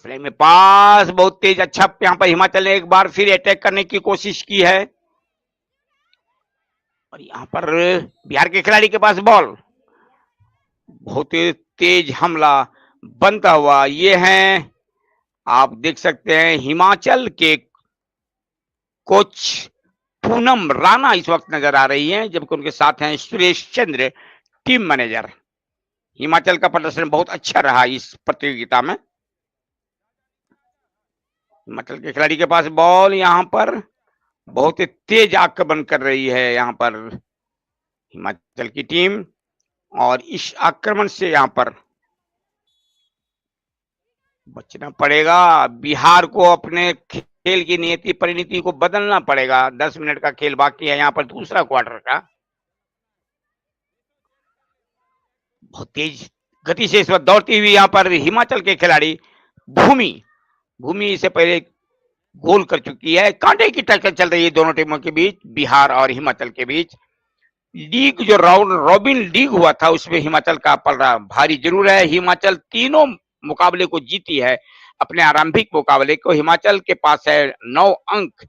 फ्लेम में पास बहुत तेज, अच्छा यहाँ पर हिमाचल ने एक बार फिर अटैक करने की कोशिश की है और यहाँ पर बिहार के खिलाड़ी के पास बॉल, बहुत तेज हमला बनता हुआ। ये हैं, आप देख सकते हैं, हिमाचल के कोच पूनम राणा इस वक्त नजर आ रही हैं, जबकि उनके साथ हैं सुरेश चंद्र, टीम मैनेजर। हिमाचल का प्रदर्शन बहुत अच्छा रहा इस प्रतियोगिता में। हिमाचल के खिलाड़ी के पास बॉल, यहाँ पर बहुत तेज आक्रमण कर रही है यहाँ पर हिमाचल की टीम, और इस आक्रमण से यहाँ पर बचना पड़ेगा। बिहार को अपने खेल की नियति परिणति को बदलना पड़ेगा। 10 मिनट का खेल बाकी है यहाँ पर दूसरा क्वार्टर का। बहुत तेज गति से इस वक्त दौड़ती हुई यहाँ पर हिमाचल के खिलाड़ी भूमि से पहले गोल कर चुकी है। कांटे की टक्कर चल रही है दोनों टीमों के बीच, बिहार और हिमाचल के बीच। लीग जो राउंड रॉबिन लीग हुआ था उसमें हिमाचल का पलड़ा भारी जरूर है। हिमाचल तीनों मुकाबले को जीती है। अपने आरंभिक मुकाबले को हिमाचल के पास है 9 अंक,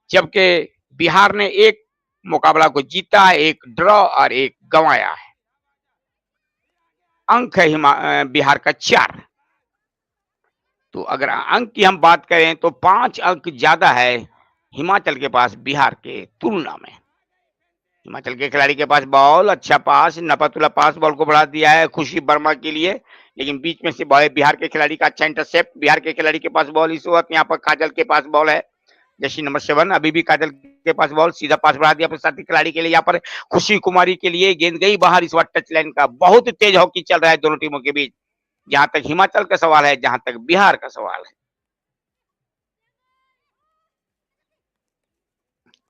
जबकि बिहार ने एक मुकाबला को जीता, एक ड्रॉ और एक गंवाया है। अंक है बिहार का 4। तो अगर अंक की हम बात करें तो 5 अंक ज्यादा है हिमाचल के पास बिहार के तुलना में। हिमाचल के खिलाड़ी के पास बॉल, अच्छा पास, नपतुला पास, बॉल को बढ़ा दिया है खुशी वर्मा के लिए, लेकिन बीच में से बॉल बिहार के खिलाड़ी का अच्छा इंटरसेप्ट। बिहार के खिलाड़ी के पास बॉल इस वक्त यहाँ पर काजल के पास बॉल है, जैसी नंबर 7, अभी भी काजल के पास बॉल, सीधा पास बढ़ा दिया अपने साथी खिलाड़ी के लिए। यहाँ पर खुशी कुमारी के लिए गेंद गई बाहर इस वक्त टच लाइन का। बहुत तेज हॉकी चल रहा है दोनों टीमों के बीच, जहां तक हिमाचल का सवाल है, जहां तक बिहार का सवाल है।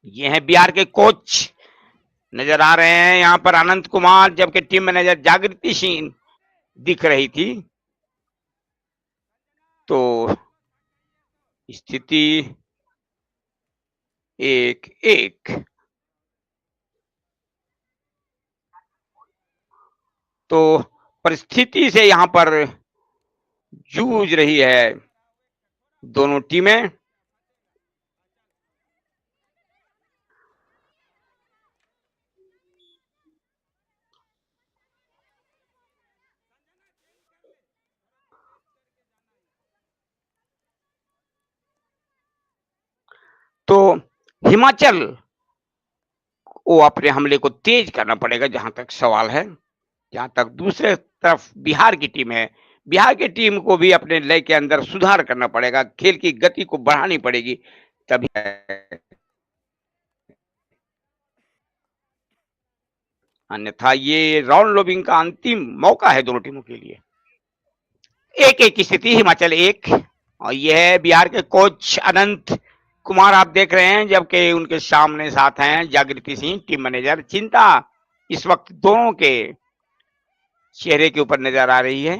ये है बिहार के कोच नजर आ रहे हैं यहाँ पर अनंत कुमार, जबकि टीम मैनेजर जागृति सिंह दिख रही थी। तो स्थिति 1-1। तो परिस्थिति से यहाँ पर जूझ रही है दोनों टीमें। तो हिमाचल को अपने हमले को तेज करना पड़ेगा जहां तक सवाल है। जहां तक दूसरे तरफ बिहार की टीम है, बिहार की टीम को भी अपने लय के अंदर सुधार करना पड़ेगा, खेल की गति को बढ़ानी पड़ेगी, तभी। अन्यथा ये राउंड रोबिन का अंतिम मौका है दोनों टीमों के लिए। 1-1 की स्थिति, हिमाचल 1। और यह है बिहार के कोच अनंत कुमार आप देख रहे हैं, जबकि उनके सामने साथ हैं जागृति सिंह टीम मैनेजर। चिंता इस वक्त दोनों के चेहरे के ऊपर नजर आ रही है।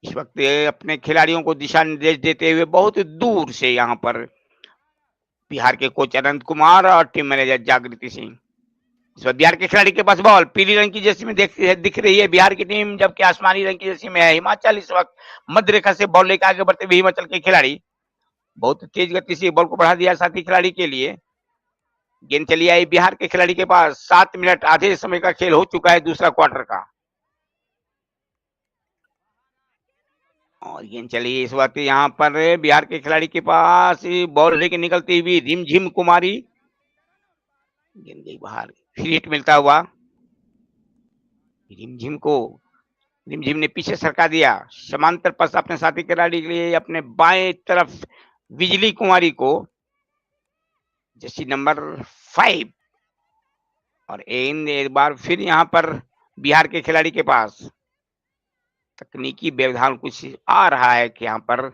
इस वक्त अपने खिलाड़ियों को दिशा निर्देश देते हुए बहुत दूर से यहाँ पर बिहार के कोच अनंत कुमार और टीम मैनेजर जागृति सिंह। इस वक्त बिहार के खिलाड़ी के पास बॉल, पीली रंग की जर्सी में दिख रही है बिहार की टीम, जबकि आसमानी रंग की जर्सी में है हिमाचल। इस वक्त मध्य रेखा से बॉल लेकर आगे बढ़ते हुए हिमाचल के खिलाड़ी बहुत तेज गति से बॉल को बढ़ा दिया साथी खिलाड़ी के लिए। गेंद चली आई बिहार के खिलाड़ी के पास। 7 मिनट आधे समय का खेल हो चुका है दूसरा क्वार्टर का, और गेंद चली इस वक्त यहाँ पर बिहार के खिलाड़ी के पास। बॉल लेके निकलती हुई रिमझिम कुमारी, गेंद गई बाहर, फ्री हिट मिलता हुआ रिमझिम ने पीछे सरका दिया। समांतर पास अपने साथी खिलाड़ी के लिए, अपने बाएं तरफ बिजली कुमारी को, जैसी नंबर 5। और एक बार फिर यहाँ पर बिहार के खिलाड़ी के पास तकनीकी व्यवधान कुछ आ रहा है कि यहाँ पर,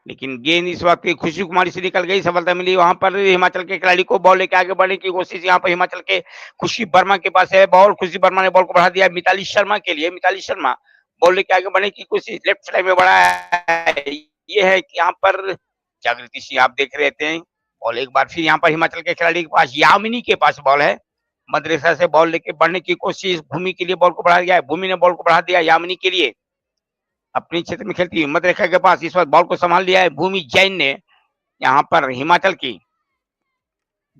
लेकिन गेंद इस वक्त खुशी कुमारी से निकल गई, सफलता मिली। वहां पर हिमाचल के खिलाड़ी को बॉल लेके आगे बढ़ने की कोशिश, यहाँ पर हिमाचल के खुशी वर्मा के पास है बॉल। खुशी वर्मा ने बॉल को बढ़ा दिया मिताली शर्मा के लिए। मिताली शर्मा बॉल लेके आगे बढ़ने की कोशिश, लेफ्ट साइड में बढ़ा है। ये है कि यहाँ पर जागृति सिंह आप देख रहे थे। बॉल एक बार फिर यहाँ पर हिमाचल के खिलाड़ी के पास, यामिनी के पास बॉल है। मदरसा से बॉल लेके बढ़ने की कोशिश, भूमि के लिए बॉल को बढ़ा दिया, भूमि ने बॉल को बढ़ा दिया यामिनी के लिए। अपने क्षेत्र में खेलती हुई मदरेखा के पास इस वक्त बॉल को संभाल लिया है भूमि जैन ने। यहाँ पर हिमाचल की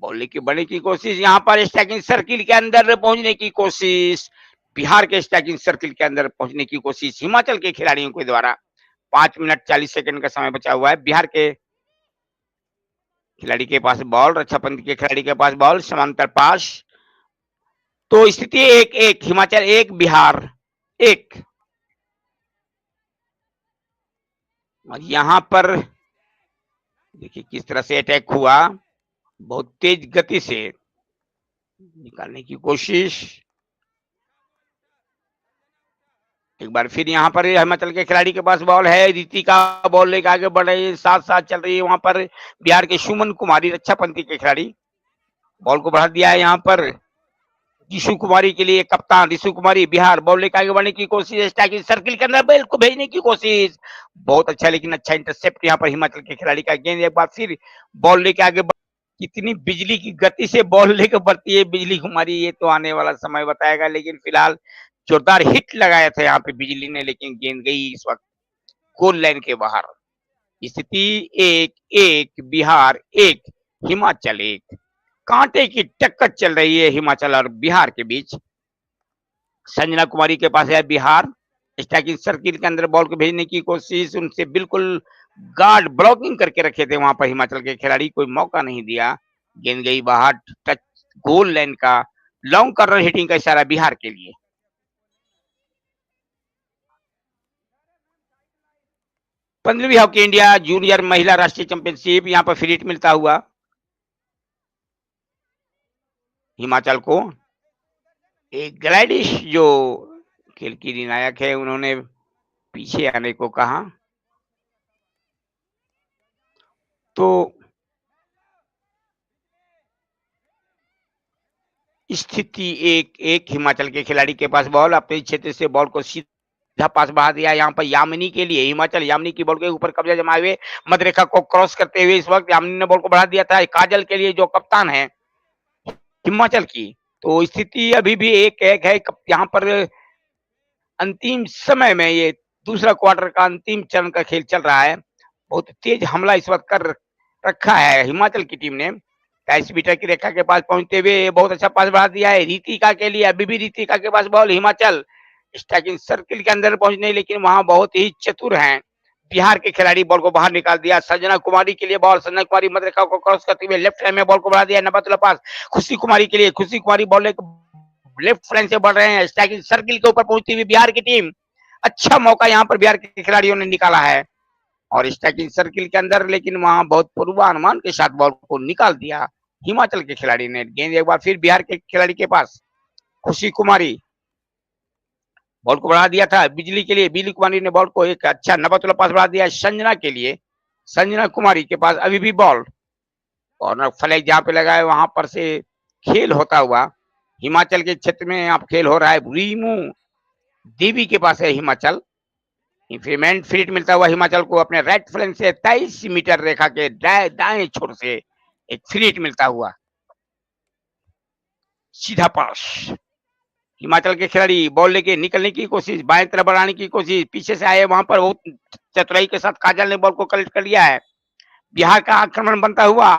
बॉल लेके बढ़ने की कोशिश, यहाँ पर स्ट्राइकिंग सर्किल के अंदर पहुंचने की कोशिश, बिहार के स्ट्राइकिंग सर्किल के अंदर पहुंचने की कोशिश हिमाचल के खिलाड़ियों के द्वारा। 5 मिनट 40 सेकंड का समय बचा हुआ है। बिहार के खिलाड़ी के पास बॉल, रक्षापंत के खिलाड़ी के पास बॉल, समांतर पास। तो स्थिति 1-1, हिमाचल 1 बिहार 1। और यहाँ पर देखिए किस तरह से अटैक हुआ, बहुत तेज गति से निकालने की कोशिश। एक बार फिर यहाँ पर हिमाचल के खिलाड़ी के पास बॉल है, रितिका बॉल लेकर आगे बढ़ रही है, साथ साथ चल रही है वहां पर बिहार के सुमन कुमारी रक्षापंथी के खिलाड़ी। बॉल को बढ़ा दिया है यहाँ पर ऋषु कुमारी के लिए कप्तान ऋषु कुमारी बिहार बॉल लेकर आगे बढ़ने की कोशिश, स्ट्राइकिंग सर्किल के अंदर बेल को भेजने की कोशिश, बहुत अच्छा लेकिन अच्छा इंटरसेप्ट यहाँ पर हिमाचल के खिलाड़ी का। गेंद एक बार फिर बॉल लेके आगे कितनी बिजली की गति से बॉल लेकर बढ़ती है बिजली कुमारी, ये तो आने वाला समय बताएगा। लेकिन फिलहाल जोरदार हिट लगाया था यहाँ पे बिजली ने, लेकिन गेंद गई इस वक्त गोल लाइन के बाहर। स्थिति 1-1 बिहार 1 हिमाचल 1। कांटे की टक्कर चल रही है हिमाचल और बिहार के बीच। संजना कुमारी के पास है बिहार, स्ट्राइकिंग सर्किल के अंदर बॉल को भेजने की कोशिश, उनसे बिल्कुल गार्ड ब्लॉकिंग करके रखे थे वहां पर हिमाचल के खिलाड़ी, कोई मौका नहीं दिया। गेंद गई बाहर, टच गोल लाइन का लॉन्ग कर्नर हिटिंग का इशारा बिहार के लिए। पंद्रहवीं हॉकी इंडिया जूनियर महिला राष्ट्रीय चैंपियनशिप, यहाँ पर फ्री हिट मिलता हुआ हिमाचल को। एक ग्लैडिश जो खेल की निर्णायक है, उन्होंने पीछे आने को कहा, तो स्थिति 1-1 हिमाचल के खिलाड़ी के पास बॉल, अपने क्षेत्र से बॉल को सीधा पास बढ़ा दिया यहाँ पर यामिनी के लिए। हिमाचल यामिनी की बॉल के ऊपर कब्जा जमाए हुए मध्यरेखा को क्रॉस करते हुए इस वक्त यामिनी ने बॉल को बढ़ा दिया था काजल के लिए, जो कप्तान है हिमाचल की। तो स्थिति अभी भी 1-1 है। यहाँ पर अंतिम समय में ये दूसरा क्वार्टर का अंतिम चरण का खेल चल रहा है। बहुत तेज हमला इस वक्त कर रखा है हिमाचल की टीम ने। 23 मीटर की रेखा के पास पहुंचते हुए बहुत अच्छा पास बढ़ा दिया है रीतिका के लिए। अभी भी रीतिका के पास बॉल, हिमाचल स्ट्राइकिंग सर्किल के अंदर पहुंचने, लेकिन वहां बहुत ही चतुर हैं बिहार के खिलाड़ी, बॉल को बाहर निकाल दिया। संजना कुमारी के लिए बॉल, संजना कुमारी मध्यरेखा को क्रॉस करते हुए लेफ्ट हैंड में बॉल को बढ़ा दिया नबातुल्ला पास खुशी कुमारी के लिए। खुशी कुमारी बॉल लेफ्ट फ्लैंक से बढ़ रहे हैं, स्ट्राइकिंग सर्किल के ऊपर पहुंचती हुई बिहार की टीम। अच्छा मौका यहाँ पर बिहार के खिलाड़ियों ने निकाला है और स्ट्राइकिंग सर्किल के अंदर, लेकिन वहां बहुत पूर्वानुमान के साथ बॉल को निकाल दिया हिमाचल के खिलाड़ी ने। गेंद एक बार फिर बिहार के खिलाड़ी के पास, खुशी कुमारी बॉल को बढ़ा दिया था बिजली के लिए। बिजली कुमारी ने बॉल को एक अच्छा नबातुल्ला पास बढ़ा दिया संजना के लिए। संजना कुमारी के पास अभी भी बॉल, कॉर्नर फ्लैग जहां पे लगा है वहां पर से खेल होता हुआ हिमाचल के क्षेत्र में यहाँ खेल हो रहा है। रीमू देवी के पास है हिमाचल। इंफ्रीमेंट फ्री हिट मिलता हुआ हिमाचल को अपने राइट फ्लैंक से 23 मीटर रेखा के दाएं छोर से एक फ्री हिट मिलता हुआ सीधा पास। हिमाचल के खिलाड़ी बॉल लेके निकलने की कोशिश, बाएं तरफ बढ़ाने की कोशिश, पीछे से आए वहां पर बहुत चतुराई के साथ काजल ने बॉल को कलेक्ट कर लिया है। बिहार का आक्रमण बनता हुआ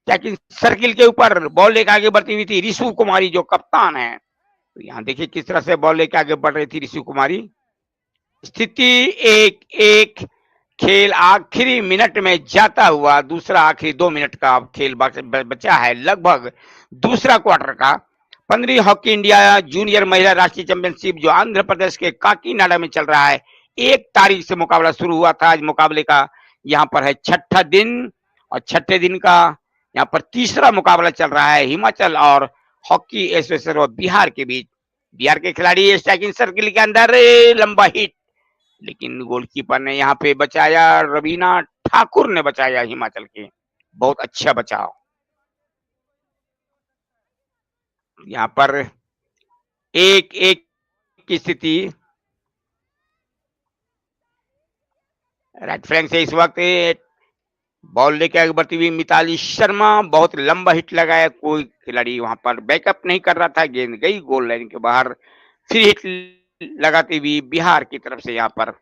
सर्किल के ऊपर बॉल लेकर आगे बढ़ती हुई थी ऋषु कुमारी, जो कप्तान है। तो यहाँ देखिए किस तरह से बॉल लेकर आगे बढ़ रही थी ऋषु कुमारी। स्थिति 1-1, खेल आखिरी मिनट में जाता हुआ, दूसरा आखिरी 2 मिनट का खेल बचा है लगभग दूसरा क्वार्टर का। 15वीं हॉकी इंडिया जूनियर महिला राष्ट्रीय चैंपियनशिप जो आंध्र प्रदेश के काकीनाडा में चल रहा है, 1 तारीख से मुकाबला शुरू हुआ था। आज मुकाबले का यहाँ पर है 6ठा दिन और 6ठे दिन का यहाँ पर तीसरा मुकाबला चल रहा है हिमाचल और हॉकी एसोसिएशन और बिहार के बीच। बिहार के खिलाड़ी स्ट्राइकिंग सर्किल के अंदर लंबा हिट, लेकिन गोलकीपर ने यहाँ पे बचाया, रवीना ठाकुर ने बचाया हिमाचल के, बहुत अच्छा बचाव। यहाँ पर 1-1 की स्थिति। राइट फ्लैंक से इस वक्त बॉल लेके आगे बढ़ती हुई मिताली शर्मा, बहुत लंबा हिट लगाया, कोई खिलाड़ी वहां पर बैकअप नहीं कर रहा था। गेंद गई गोल लाइन के बाहर, फिर हिट लगाती हुई बिहार की तरफ से यहाँ पर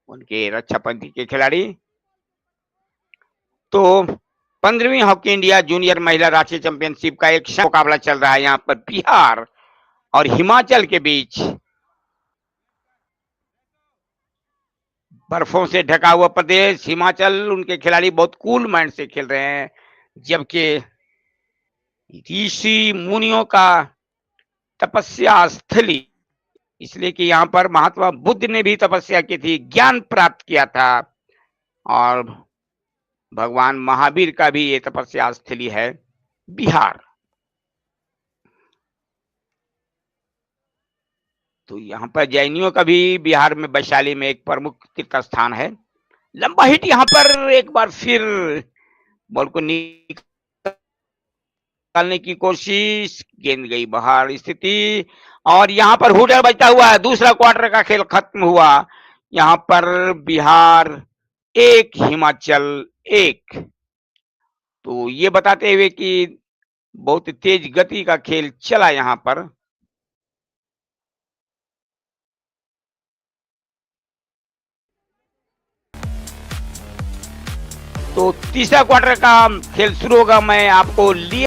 उनके रक्षापंथी के खिलाड़ी। तो 15वीं हॉकी इंडिया जूनियर महिला राष्ट्रीय चैंपियनशिप का एक मुकाबला चल रहा है यहाँ पर बिहार और हिमाचल के बीच। बर्फों से ढका हुआ प्रदेश हिमाचल, उनके खिलाड़ी बहुत कूल माइंड से खेल रहे हैं, जबकि ऋषि मुनियों का तपस्या स्थली, इसलिए कि यहाँ पर महात्मा बुद्ध ने भी तपस्या की थी, ज्ञान प्राप्त किया था, और भगवान महावीर का भी ये तपस्या स्थली है बिहार। तो यहाँ पर जैनियों का भी बिहार में वैशाली में एक प्रमुख तीर्थ स्थान है। लंबा हिट यहाँ पर एक बार फिर बॉल को निकालने की कोशिश, गेंद गई बाहर, स्थिति और यहाँ पर हुडर बजता हुआ है। दूसरा क्वार्टर का खेल खत्म हुआ। यहाँ पर बिहार 1 हिमाचल 1। तो ये बताते हुए कि बहुत तेज गति का खेल चला यहाँ पर। तो तीसरा क्वार्टर का खेल शुरू होगा। मैं आपको लिए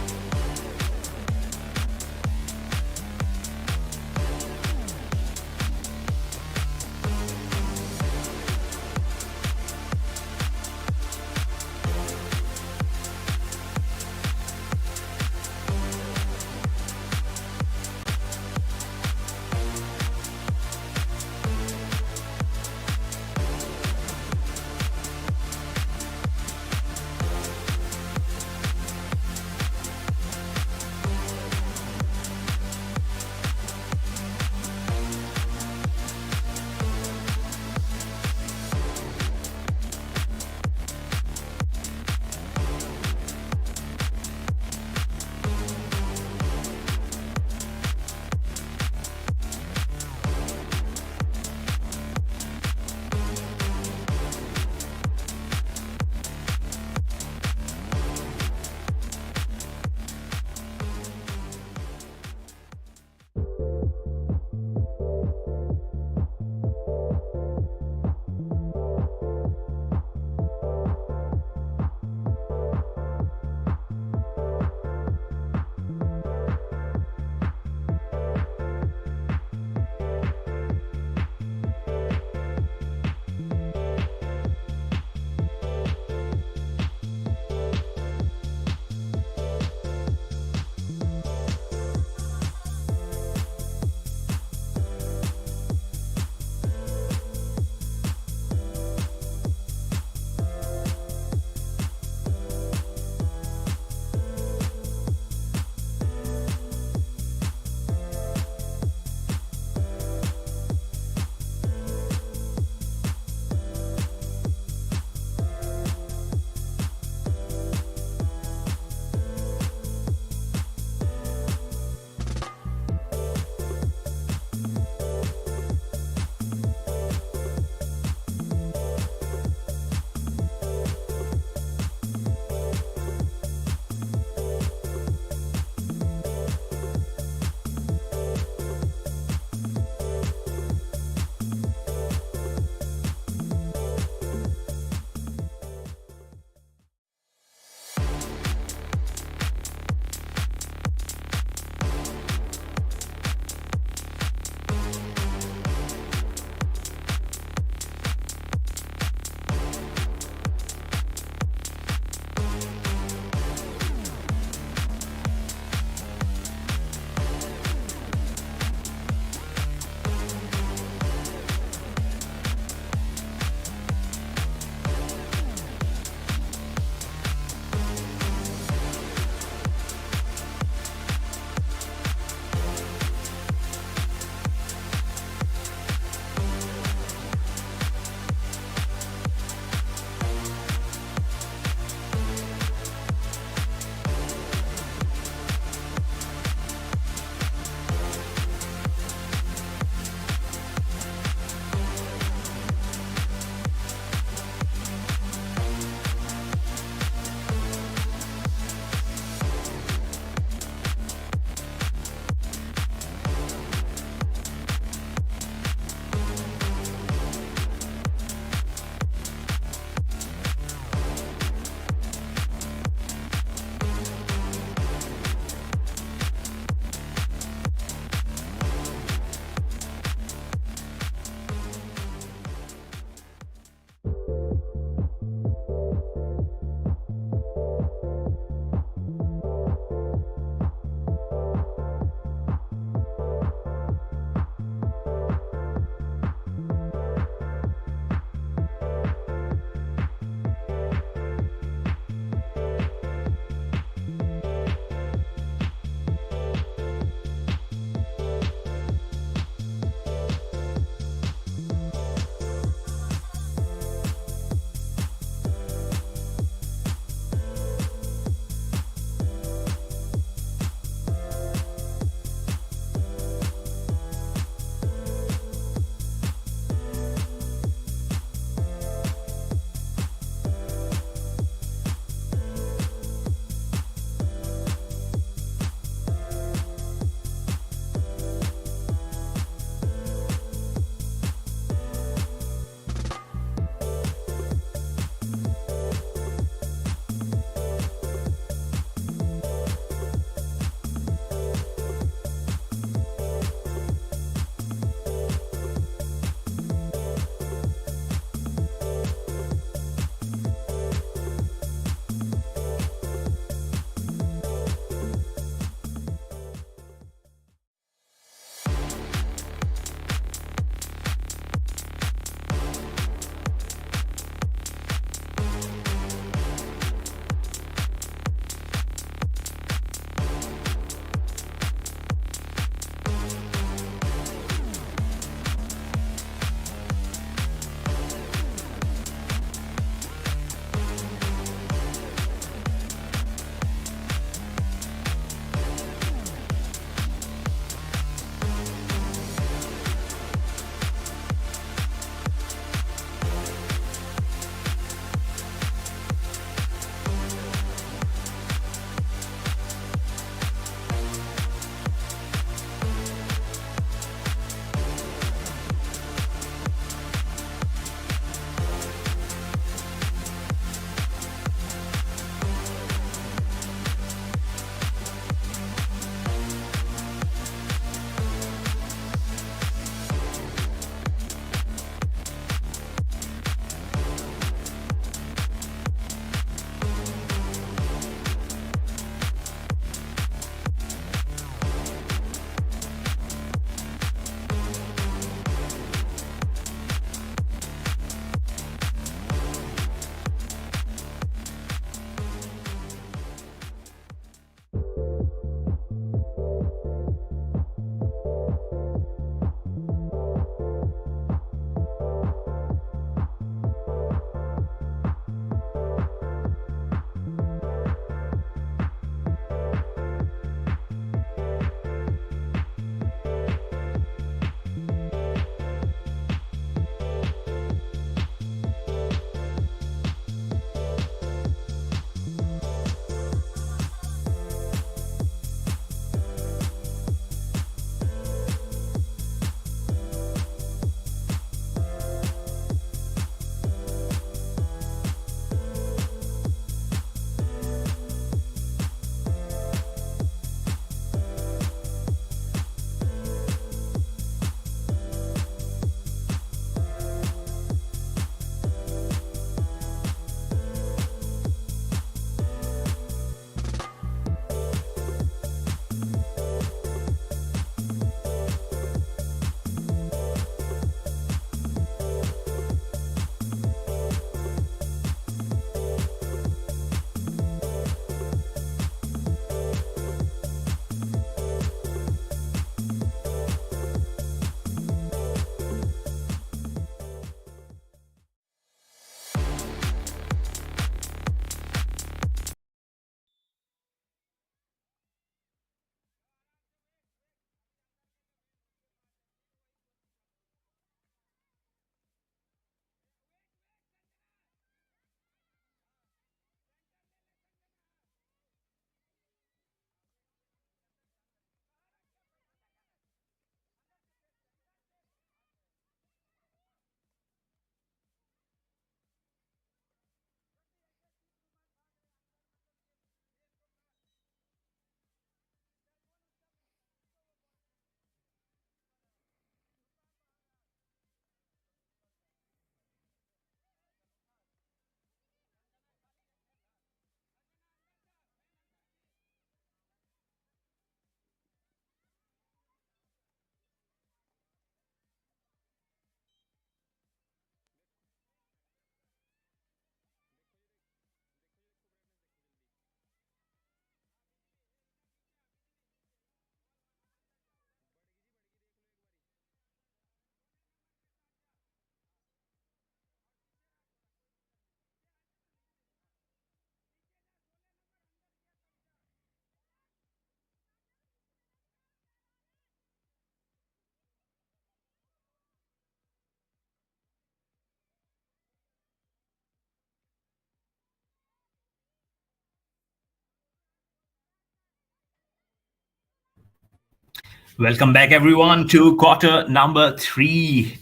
Welcome back, everyone, to quarter number 3.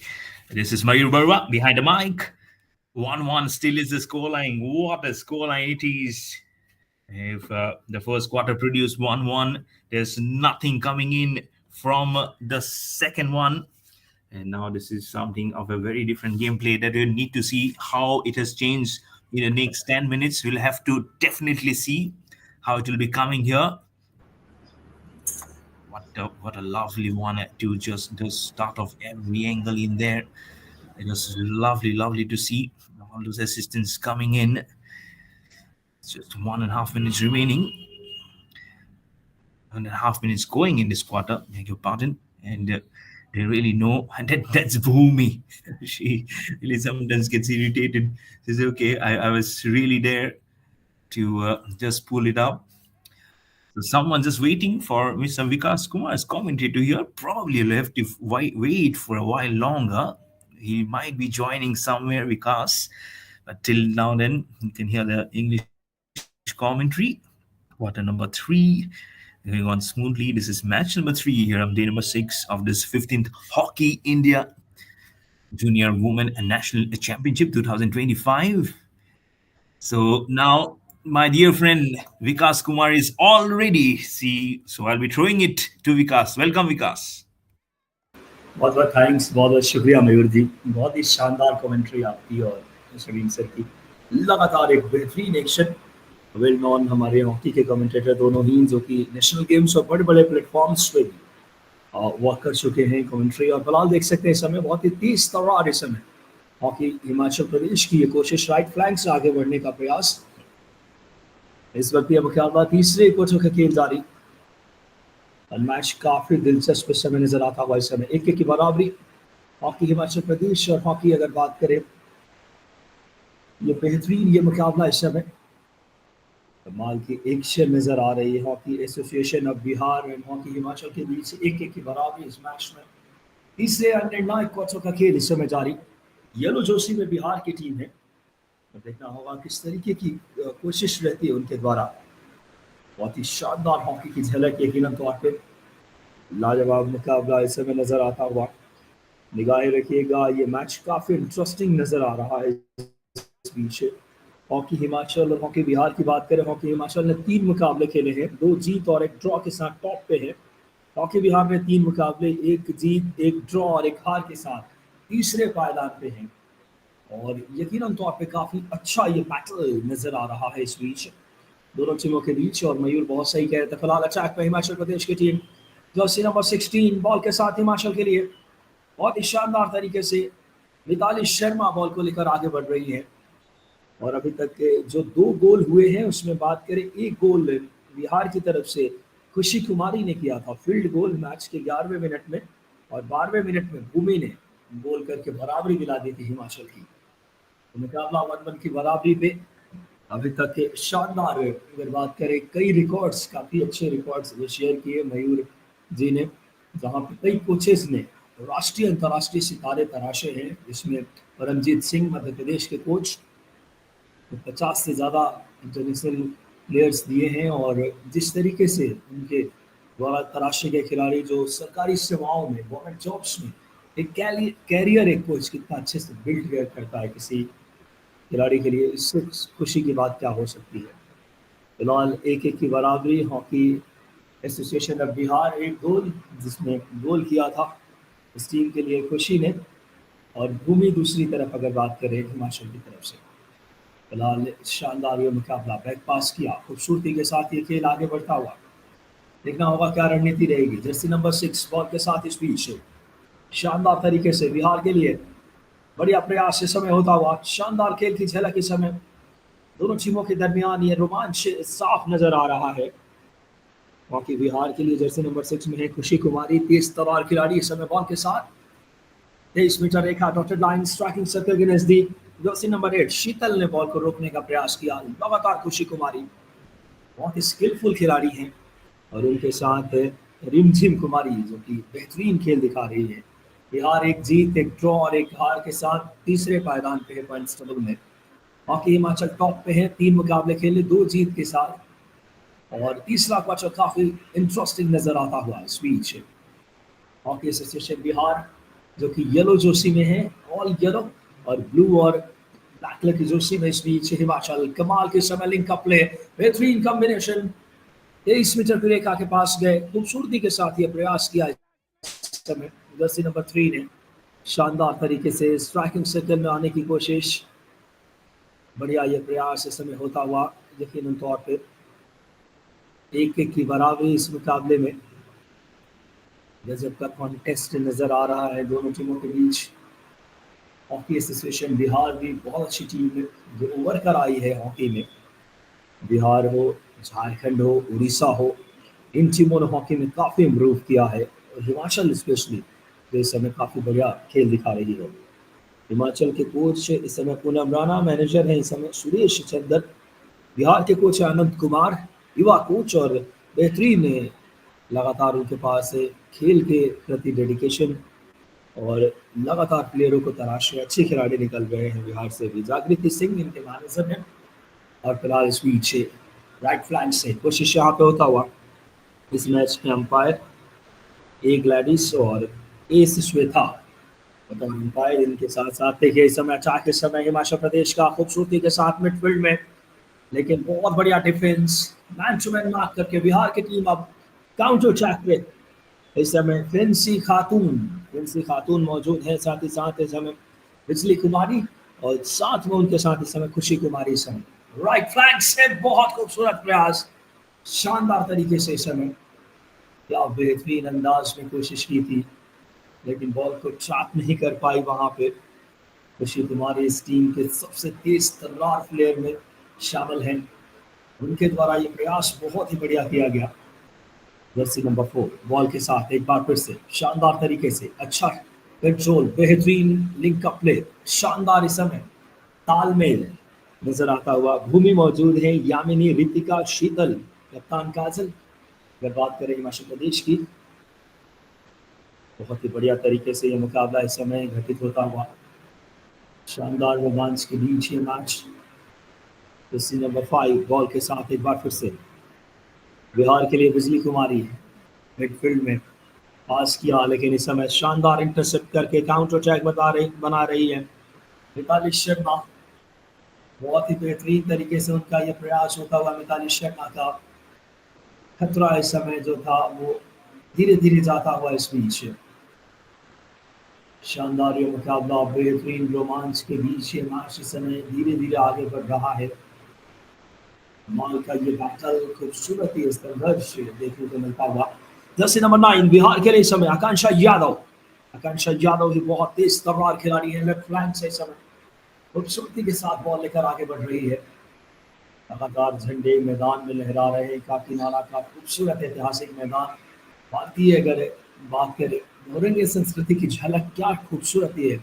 This is Mayur Barwa behind the mic. 1-1 still is the scoreline. What a scoreline it is. If the first quarter produced 1-1, there's nothing coming in from the second one. And now this is something of a very different gameplay that we'll need to see how it has changed in the next 10 minutes. We'll have to definitely see how it will be coming here. What a lovely one to just start off every angle in there. It was lovely to see all those assistants coming in. It's just 1.5 minutes remaining. 1.5 minutes going in this quarter, beg your pardon. And they really know, and that's Bhumi. She really sometimes gets irritated. She says, okay, I was really there to just pull it up. So someone just waiting for Mr. Vikas Kumar's commentator here. Probably will have to wait for a while longer. He might be joining somewhere, Vikas. But till now then, you can hear the English commentary. Quarter number 3 going on smoothly. This is match number 3 here on day number 6 of this 15th Hockey India Junior Women National Championship 2025. So now my dear friend Vikas Kumar is all ready. See, so I'll be throwing it to Vikas. Welcome, Vikas. बहुत बहुत thanks, बहुत बहुत शुक्रिया मयूर जी. बहुत ही शानदार commentary आपकी और Shamim sir की. लगातार एक बेहतरीन एक्शन. वेल नॉन हमारे हॉकी के कमेंटेटर दोनों ही जो कि नेशनल गेम्स और बड़े बड़े प्लेटफॉर्म्स पे वर्क कर चुके हैं कमेंट्री. और फिलहाल देख सकते हैं इस समय बहुत ही तेज तर्रार इस समय हॉकी हिमाचल प्रदेश की ये कोशिश राइट फ्लैंक से आगे बढ़ने का प्रयास. इस वक्त ये मुकाबला तीसरे क्वार्टर का खेल जारी. मैच काफी दिलचस्प इस समय नजर आता हुआ. इस समय 1-1 की बराबरी हॉकी हिमाचल प्रदेश और हॉकी अगर बात करें ये बेहतरीन ये मुकाबला इस समय कमाल की एक्शन नजर आ रही है. Hockey association of Bihar and hockey Himachal के बीच 1-1 की बराबरी इस मैच में. तीसरे निर्णायक क्वार्टर का खेल इस समय जारी. येलो जर्सी में बिहार की टीम है. देखना होगा किस तरीके की कोशिश रहती है उनके द्वारा. बहुत ही शानदार हॉकी की झलक यकीनन तौर पे लाजवाब मुकाबला इस समय नजर आता हुआ. निगाहें रखिएगा, ये मैच काफी इंटरेस्टिंग नजर आ रहा है इस बीच. हॉकी हिमाचल और हॉकी बिहार की बात करें, हॉकी हिमाचल ने 3 मुकाबले खेले हैं, 2 जीत और 1 ड्रॉ के साथ टॉप पे है. हॉकी बिहार ने 3 मुकाबले, 1 जीत 1 ड्रॉ और 1 हार के साथ तीसरे पायदान पे हैं. और यकीनन तौर पे काफी अच्छा ये बैटल नजर आ रहा है इस बीच दोनों टीमों के बीच. और मयूर बहुत सही कह रहे थे, फिलहाल अटैक पे हिमाचल प्रदेश की टीम जर्सी नंबर 16 बॉल के साथ हिमाचल के लिए बहुत ही शानदार तरीके से मिताली शर्मा बॉल को लेकर आगे बढ़ रही है. और अभी तक के जो 2 गोल हुए हैं उसमें बात करें, 1 गोल बिहार की तरफ से खुशी कुमारी ने किया था, फील्ड गोल मैच के 11वें मिनट में. और 12वें मिनट में भूमि ने गोल करके बराबरी दिला दी थी हिमाचल की. तो मुकाबला 1-1 की बराबरी पे अभी तक के शानदार अगर बात करें कई रिकॉर्ड्स, काफ़ी अच्छे रिकॉर्ड्स वो शेयर किए मयूर जी ने, जहाँ पे कई कोचेस ने राष्ट्रीय अंतर्राष्ट्रीय सितारे तराशे हैं. जिसमें परमजीत सिंह मध्य प्रदेश के कोच 50 से ज़्यादा इंटरनेशनल प्लेयर्स दिए हैं. और जिस तरीके से उनके द्वारा तराशे गए खिलाड़ी जो सरकारी सेवाओं में गवर्नमेंट जॉब्स में एक कैरियर एक कोच कितना अच्छे से बिल्ड करता है किसी खिलाड़ी के लिए, इससे खुशी की बात क्या हो सकती है. फिलहाल 1-1 की बराबरी. हॉकी एसोसिएशन ऑफ बिहार 1 गोल जिसमें गोल किया था इस टीम के लिए खुशी ने. और भूमि दूसरी तरफ अगर बात करें हिमाचल की तरफ से फिलहाल शानदार ये मुकाबला बैक पास किया खूबसूरती के साथ ये खेल आगे बढ़ता हुआ. देखना होगा क्या रणनीति रहेगी. जर्सी नंबर 6 बॉल के साथ इस बीच शानदार तरीके से बिहार के लिए बढ़िया प्रयास इस समय होता हुआ. शानदार खेल की झलक इस समय दोनों टीमों के दरमियान ये रोमांच साफ नजर आ रहा है. हॉकी बिहार के लिए जर्सी नंबर 6 में है खुशी कुमारी, तेज तर्रार खिलाड़ी इस समय बॉल के साथ 23 मीटर रेखा डॉटेड लाइन स्ट्राइकिंग सर्कल के नजदीक. जर्सी नंबर 8 शीतल ने बॉल को रोकने का प्रयास किया. लगातार खुशी कुमारी बहुत ही स्किलफुल खिलाड़ी हैं और उनके साथ रिमझिम कुमारी जो कि बेहतरीन खेल दिखा रही है. बिहार 1 जीत 1 ड्रॉ और 1 हार के साथ तीसरे पायदान पे है पॉइंट्स टेबल में. हॉकी हिमाचल टॉप पे है 3 मुकाबले खेले 2 जीत के साथ. और तीसरा क्वार्टर काफी इंटरेस्टिंग नजर आता हुआ इस बीच हॉकी एसोसिएशन बिहार जो कि येलो जर्सी में है, ऑल येलो और ब्लू और ब्लैक कलर की जर्सी में। इस बीच हिमाचल कमाल के समय लिंक का प्ले, बेहतरीन कॉम्बिनेशन, 23 मीटर की रेखा के पास गए, खूबसूरती के साथ ये प्रयास किया इस समय जर्सी नंबर 3 ने। शानदार तरीके से स्ट्राइकिंग सर्कल में आने की कोशिश, बढ़िया ये प्रयास इस समय होता हुआ यकीनन तौर पे 1-1 की बराबरी इस मुकाबले में। गजब का कॉन्टेस्ट नजर आ रहा है दोनों टीमों के बीच। हॉकी एसोसिएशन बिहार भी बहुत अच्छी टीम है जो उभर कर आई है हॉकी में। बिहार हो, झारखंड हो, उड़ीसा हो, इन टीमों ने हॉकी में काफ़ी इम्प्रूव किया है और हिमाचल स्पेशली इस समय काफ़ी बढ़िया खेल दिखा रही है। हिमाचल के कोच इस समय पूनम राणा, मैनेजर हैं इस समय सुरेश चंदन, बिहार के कोच आनंद कुमार, युवा कोच, और बेहतरीन लगातार उनके पास खेल के प्रति डेडिकेशन और लगातार प्लेयरों को तराश रहे अच्छे खिलाड़ी निकल रहे हैं बिहार से भी। जागृति सिंह इनके मैनेजर हैं और फिलहाल इस बीच राइट फ्लैंक से कोशिश यहाँ पे होता हुआ इस मैच के अंपायर ए ग्लैडिस और ए श्वेता, मतलब अंपायर इनके साथ साथ। देखिए इस समय अचाक के समय हिमाचल प्रदेश का खूबसूरती के साथ मिडफील्ड में, लेकिन बहुत बढ़िया defence, man to man mark करके बिहार की टीम अब काउंटर अटैक पे। इस समय फ्रेंसी खातून मौजूद है, साथ ही साथ इस समय बिजली कुमारी और साथ में उनके साथ इस समय खुशी कुमारी। इस समय राइट फ्लैंक से बहुत खूबसूरत प्रयास, शानदार तरीके से इस समय क्या बेहतरीन अंदाज में कोशिश की थी, लेकिन बॉल को ट्रैप नहीं कर पाई वहां पे। खुशी कुमारी इस टीम के सबसे तेज तर्रार प्लेयर में शामिल हैं, उनके द्वारा ये प्रयास बहुत ही बढ़िया किया गया। जर्सी नंबर 4 बॉल के साथ एक बार फिर से शानदार तरीके से अच्छा कंट्रोल, बेहतरीन लिंक का प्ले, शानदार इस समय तालमेल नजर आता हुआ। भूमि मौजूद है, यामिनी, रितिका, शीतल, कप्तान काजल। अगर बात करें हिमाचल प्रदेश की, बहुत ही बढ़िया तरीके से ये मुकाबला इस समय घटित होता हुआ, शानदार रोमांच के बीच ये मैच। जर्सी नंबर 5 बॉल के साथ एक बार फिर से बिहार के लिए बिजली कुमारी मिडफील्ड में पास किया, लेकिन इस समय शानदार इंटरसेप्ट करके काउंटर अटैक बना रही है मिताली शर्मा। बहुत ही बेहतरीन तरीके से उनका यह प्रयास होता हुआ। मिताली शर्मा का खतरा इस समय जो था वो धीरे धीरे जाता हुआ इस बीच। शानदार ये मुकाबला, बेहतरीन रोमांच के बीच ये मैच इस समय धीरे धीरे आगे बढ़ रहा है। माल का ये बैटल, खूबसूरत ये संघर्ष देखने को मिलता हुआ। जर्सी नंबर 9 बिहार के लिए इस समय आकांक्षा यादव ही बहुत तेज तर्रार खिलाड़ी है, लेफ्ट फ्लैंक से इस समय खूबसूरती के साथ बॉल लेकर आगे बढ़ रही है। लगातार झंडे मैदान में लहरा रहे हैं, काकीनाडा का खूबसूरत ऐतिहासिक मैदान। भारतीय अगर बात करें नौरंगी संस्कृति की झलक, क्या खूबसूरती है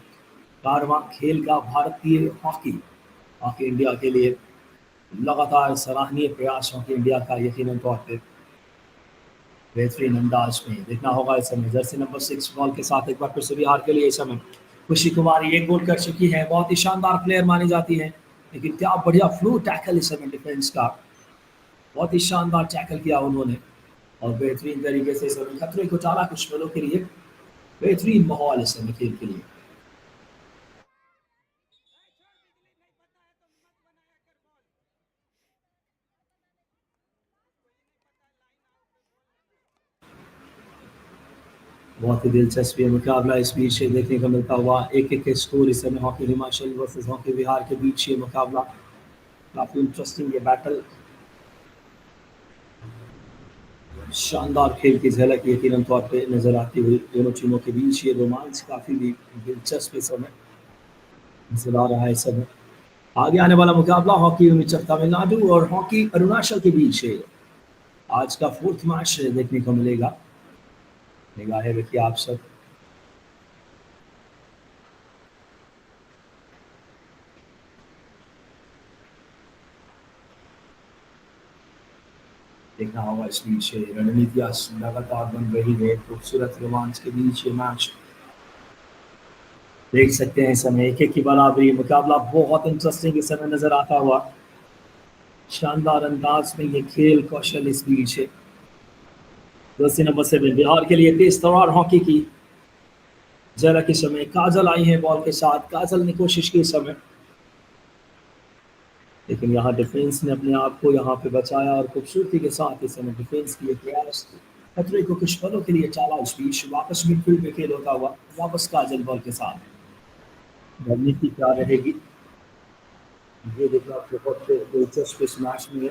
कारवां खेल का भारतीय हॉकी इंडिया के लिए लगातार सराहनीय प्रयास हॉकी इंडिया का यकीनन तौर पे बेहतरीन अंदाज में देखना होगा इस समय। जर्सी नंबर 6 बॉल के साथ एक बार फिर से बिहार के लिए इस समय खुशी कुमारी एक गोल कर चुकी है, बहुत ही शानदार प्लेयर मानी जाती है, लेकिन क्या बढ़िया फ्लू टैकल इस समय डिफेंस का, बहुत ही शानदार टैकल किया उन्होंने और बेहतरीन तरीके से इस समय खतरे को टाला कुछ पलों के लिए। बेहतरीन माहौल इस समय खेल के लिए। बहुत ही दिलचस्प ये मुकाबला इस बीच देखने को मिलता हुआ। 1-1 के स्कोर इस समय hockey Himachal versus hockey Bihar के बीच ये मुकाबला, काफी इंटरेस्टिंग ये बैटल, शानदार खेल की झलक यकीनन तौर पे नजर आती हुई दोनों टीमों के बीच। ये रोमांच काफी भी दिलचस्प इस समय नजर आ रहा है। इस समय आगे आने वाला मुकाबला हॉकी हिमाचल तमिलनाडु और हॉकी अरुणाचल के बीच है। आज का 4th मैच देखने को मिलेगा, निगाहें रखिए आप सब। देखना होगा इस बीच रणनीतियां लगातार बन रही है, खूबसूरत रोमांच के बीच ये मैच देख सकते हैं। इस समय 1-1 की बराबरी, मुकाबला बहुत इंटरेस्टिंग इस समय नजर आता हुआ। शानदार अंदाज में ये खेल कौशल इस बीच है, जर्सी नंबर 7 बिहार के लिए तेज तरार हॉकी की जरा के समय काजल आई है बॉल के साथ। काजल ने कोशिश की इस समय, लेकिन यहाँ डिफेंस ने अपने आप को यहाँ पे बचाया और खूबसूरती के साथ इस समय डिफेंस किए प्रयास खतरे को कुछ पलों के लिए टाला। उस बीच वापस मिडफील्ड में खेल होता हुआ वापस काजल बॉल के साथ। रणनीति क्या रहेगी ये देखना बहुत दिलचस्प इस मैच में।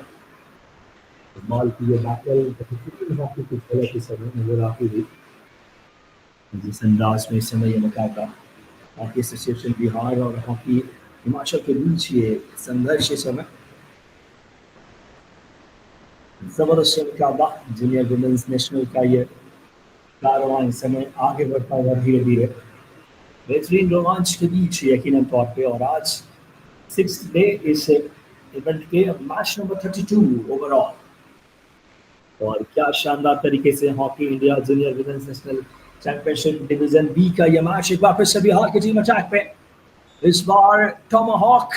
बॉल की ये बैटल हॉकी की खेल के समय नजर आती थी जिस अंदाज में इस समय ये मुकाबला हॉकी एसोसिएशन बिहार और हॉकी हिमाचल के बीच ये संघर्ष इस समय जबरदस्त मुकाबला जूनियर वुमेन्स नेशनल का ये कारवां इस समय आगे बढ़ता हुआ धीरे धीरे बेहतरीन रोमांच के बीच यकीनन तौर पे। और आज 6th डे इस इवेंट के मैच नंबर 32 ओवरऑल। और क्या शानदार तरीके से hockey India junior women's national championship division B का ये मैच एक बार फिर से बिहार की टीम अटैक पे। इस बार टॉमाहॉक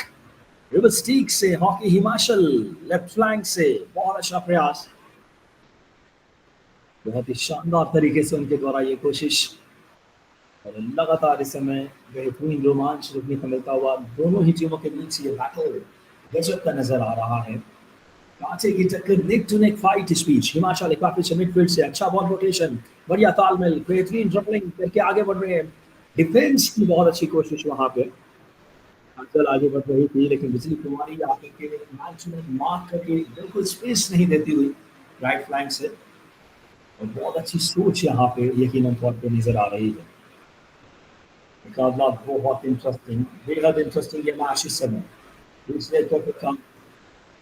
रिवर स्टीक से हॉकी हिमाचल लेफ्ट फ्लैंक से बहुत अच्छा प्रयास, बहुत ही शानदार तरीके से उनके द्वारा ये कोशिश। और लगातार इस समय बेहतरीन रोमांच देखने को मिलता हुआ दोनों ही टीमों के बीच ये बैटल गजब का नजर आ रहा है। कांटे की टक्कर, नेक टू नेक फाइट इस बीच। हिमाचल एक बार मिडफील्ड से अच्छा बॉल रोटेशन, बढ़िया तालमेल, बेहतरीन ड्रिबलिंग करके आगे बढ़ रहे हैं। डिफेंस की बहुत अच्छी कोशिश वहां पे। अंचल आगे बढ़ रही थी लेकिन बिजली कुमारी आके के मैच में मार्क करके बिल्कुल स्पेस नहीं देती हुई राइट फ्लैंक से। और बहुत अच्छी सोच यहाँ पे यकीनन तौर पे नजर आ रही है। मुकाबला बहुत इंटरेस्टिंग, बेहद इंटरेस्टिंग ये मैच इस समय। दूसरे क्वार्टर का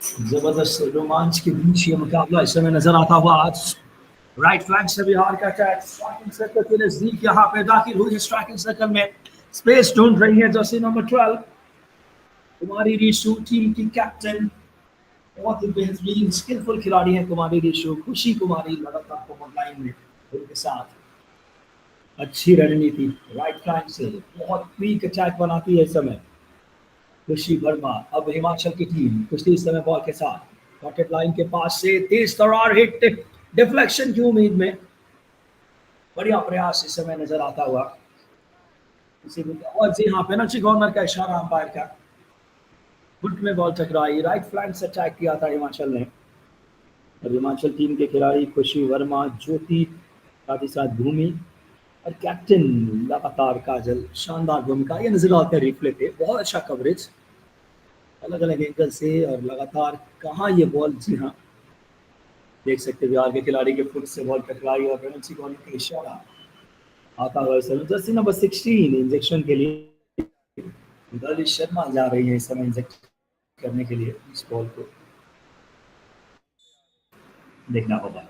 जबरदस्त रोमांच के बीच ये मुकाबला इस समय नजर आता हुआ। आज राइट फ्लैंक से बिहार का अटैक स्ट्राइकिंग सर्कल के नजदीक यहाँ पे दाखिल हुई है। स्ट्राइकिंग सर्कल में स्पेस ढूंढ रही है जर्सी नंबर 12 कुमारी रिशु, टीम की कैप्टन। बहुत ही बेहतरीन स्किलफुल खिलाड़ी है कुमारी रिशु। खुशी कुमारी लगातार फॉरवर्ड लाइन में उनके साथ अच्छी रणनीति राइट फ्लैंक से बहुत क्विक अटैक बनाती है इस समय खुशी वर्मा। अब हिमाचल की टीम खुशी इस समय बॉल के साथ डॉटेड लाइन के पास से तेज तरार हिट डिफ्लेक्शन की उम्मीद में बढ़िया प्रयास इस समय नजर आता हुआ। और जी हाँ, पेनल्टी कॉर्नर का इशारा अंपायर का। फुट में बॉल टकराई, राइट फ्लैंक से अटैक किया था हिमाचल ने। और हिमाचल टीम के खिलाड़ी खुशी वर्मा, ज्योति, साथ ही साथ भूमि और कैप्टन लगातार काजल। शानदार भूमिका ये नजर आता है रिप्ले पे। बहुत अच्छा कवरेज अलग अलग एंगल से और लगातार कहाँ ये बॉल, जी हाँ देख सकते बिहार के खिलाड़ी के फुट से बॉल टकराई और पेनल्टी कॉर्नर का इशारा आता हुआ। जर्सी नंबर 16 इंजेक्शन के लिए मिताली शर्मा जा रही है इस समय इंजेक्ट करने के लिए। इस बॉल को देखना होगा।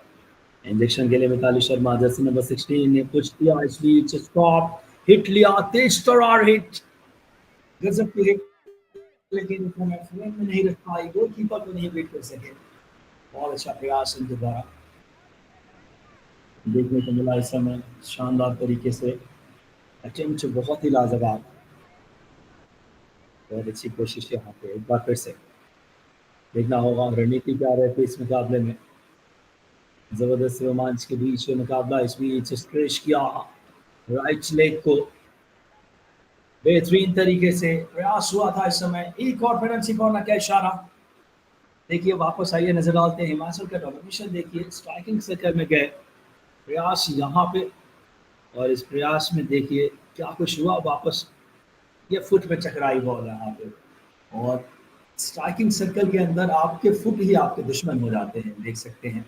इंजेक्शन के लिए मिताली शर्मा जर्सी नंबर 16 ने पुश किया। इस बीच स्टॉप हिट लिया, तेज तरार हिट, गजब की हिट, लेकिन फ्रेम में नहीं रख पाई, गोलकीपर को नहीं बीट कर सके। बहुत अच्छा प्रयास इनके द्वारा देखने को मिला इस समय। शानदार तरीके से अटेम्प्ट बहुत ही लाजवाब, बहुत अच्छी कोशिश यहाँ पे। एक बार फिर से देखना होगा रणनीति क्या रहती है इस मुकाबले में। जबरदस्त रोमांच के बीच मुकाबला। इस बीच स्ट्रेच किया राइट लेग को, बेहतरीन तरीके से प्रयास हुआ था इस समय। एक और पेनल्टी कॉर्नर का इशारा। देखिए वापस आइए, नजर डालते हैं हिमाचल का डोमिनेशन। देखिए स्ट्राइकिंग सर्कल में गए, प्रयास यहाँ पे, और इस प्रयास में देखिए क्या कुछ हुआ। वापस ये फुट में टकराई बॉल यहाँ पे, और स्ट्राइकिंग सर्कल के अंदर आपके फुट ही आपके दुश्मन हो जाते हैं, देख सकते हैं।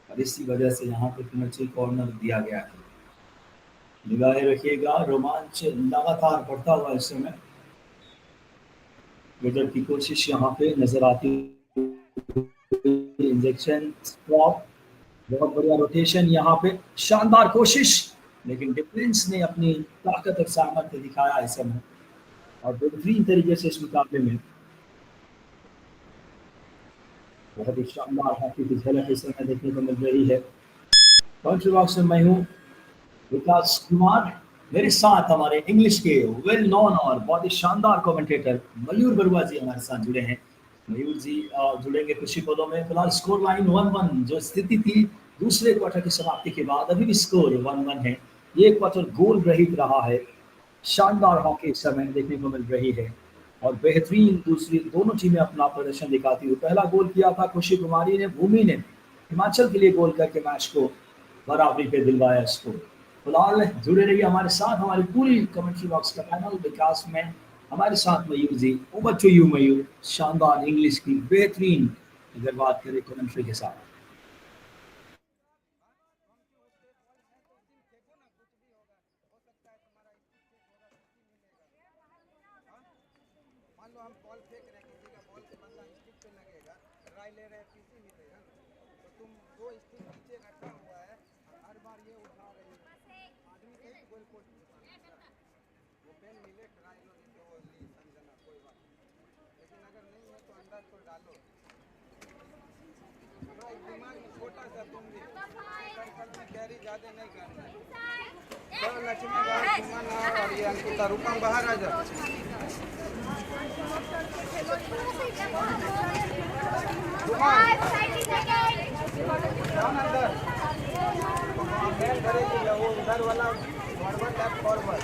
और इसी वजह से यहाँ पे पेनल्टी कॉर्नर दिया गया है। निगाहें रखिएगा, रोमांच लगातार बढ़ता हुआ इस समय। गजब की कोशिश यहाँ पे नजर आती। इंजेक्शन स्टॉप, बहुत बढ़िया रोटेशन यहाँ पे, शानदार कोशिश, लेकिन डिफेंस ने अपनी ताकत और सामर्थ्य दिखाया इस समय और बेहतरीन तरीके से इस मुकाबले में बहुत ही शानदार हॉकी की झलक इस समय देखने को मिल रही है। कमेंट्री बॉक्स में मैं हूँ विकास कुमार, मेरे साथ हमारे इंग्लिश के वेल नोन और बहुत ही शानदार कमेंटेटर मयूर बरुआ जी हमारे साथ जुड़े हैं। मयूर जी जुड़ेंगे कुछ ही पदों में। फिलहाल स्कोर लाइन 1-1 जो स्थिति थी दूसरे क्वार्टर की समाप्ति के बाद अभी भी स्कोर 1-1 है। ये क्वार्टर गोल रहित रहा है। शानदार हॉकी इस समय देखने को मिल रही है और बेहतरीन दूसरी दोनों टीमें अपना प्रदर्शन दिखाती हुई। पहला गोल किया था खुशी कुमारी ने, भूमि ने हिमाचल के लिए गोल करके मैच को बराबरी पे दिलवाया स्कोर। फिलहाल जुड़े रहिए हमारे साथ, हमारी पूरी कमेंट्री बॉक्स का पैनल विकास में हमारे साथ मयूर जी। ओवर टू यू मयूर, शानदार इंग्लिश की बेहतरीन अगर बात करें कमेंट्री के साथ। मान लो हम बॉल फेंक रहे हैं, किसी का बॉल से बंदा स्टिक पे लगेगा, ट्राई ले रहे हैं, पीसी मिलेगा ना, तो तुम दो स्टिक नीचे रखा हुआ है, हर बार ये उठा रहे हो आदमी से गोल पोस्ट के पास वो पेन मिले, ट्राई लो, नहीं तो वो ली समझना कोई बात नहीं, लेकिन अगर नहीं है तो अंदर तो डालो। थोड़ा दिमाग में छोटा सा तुम भी सर्कल में कैरी ज्यादा नहीं करना है। चलो लक्ष्मी सुमन और ये अंकिता रूपम बाहर आ जाओ। कौन अंदर बैल करेगी वो उधर वाला forward left forward.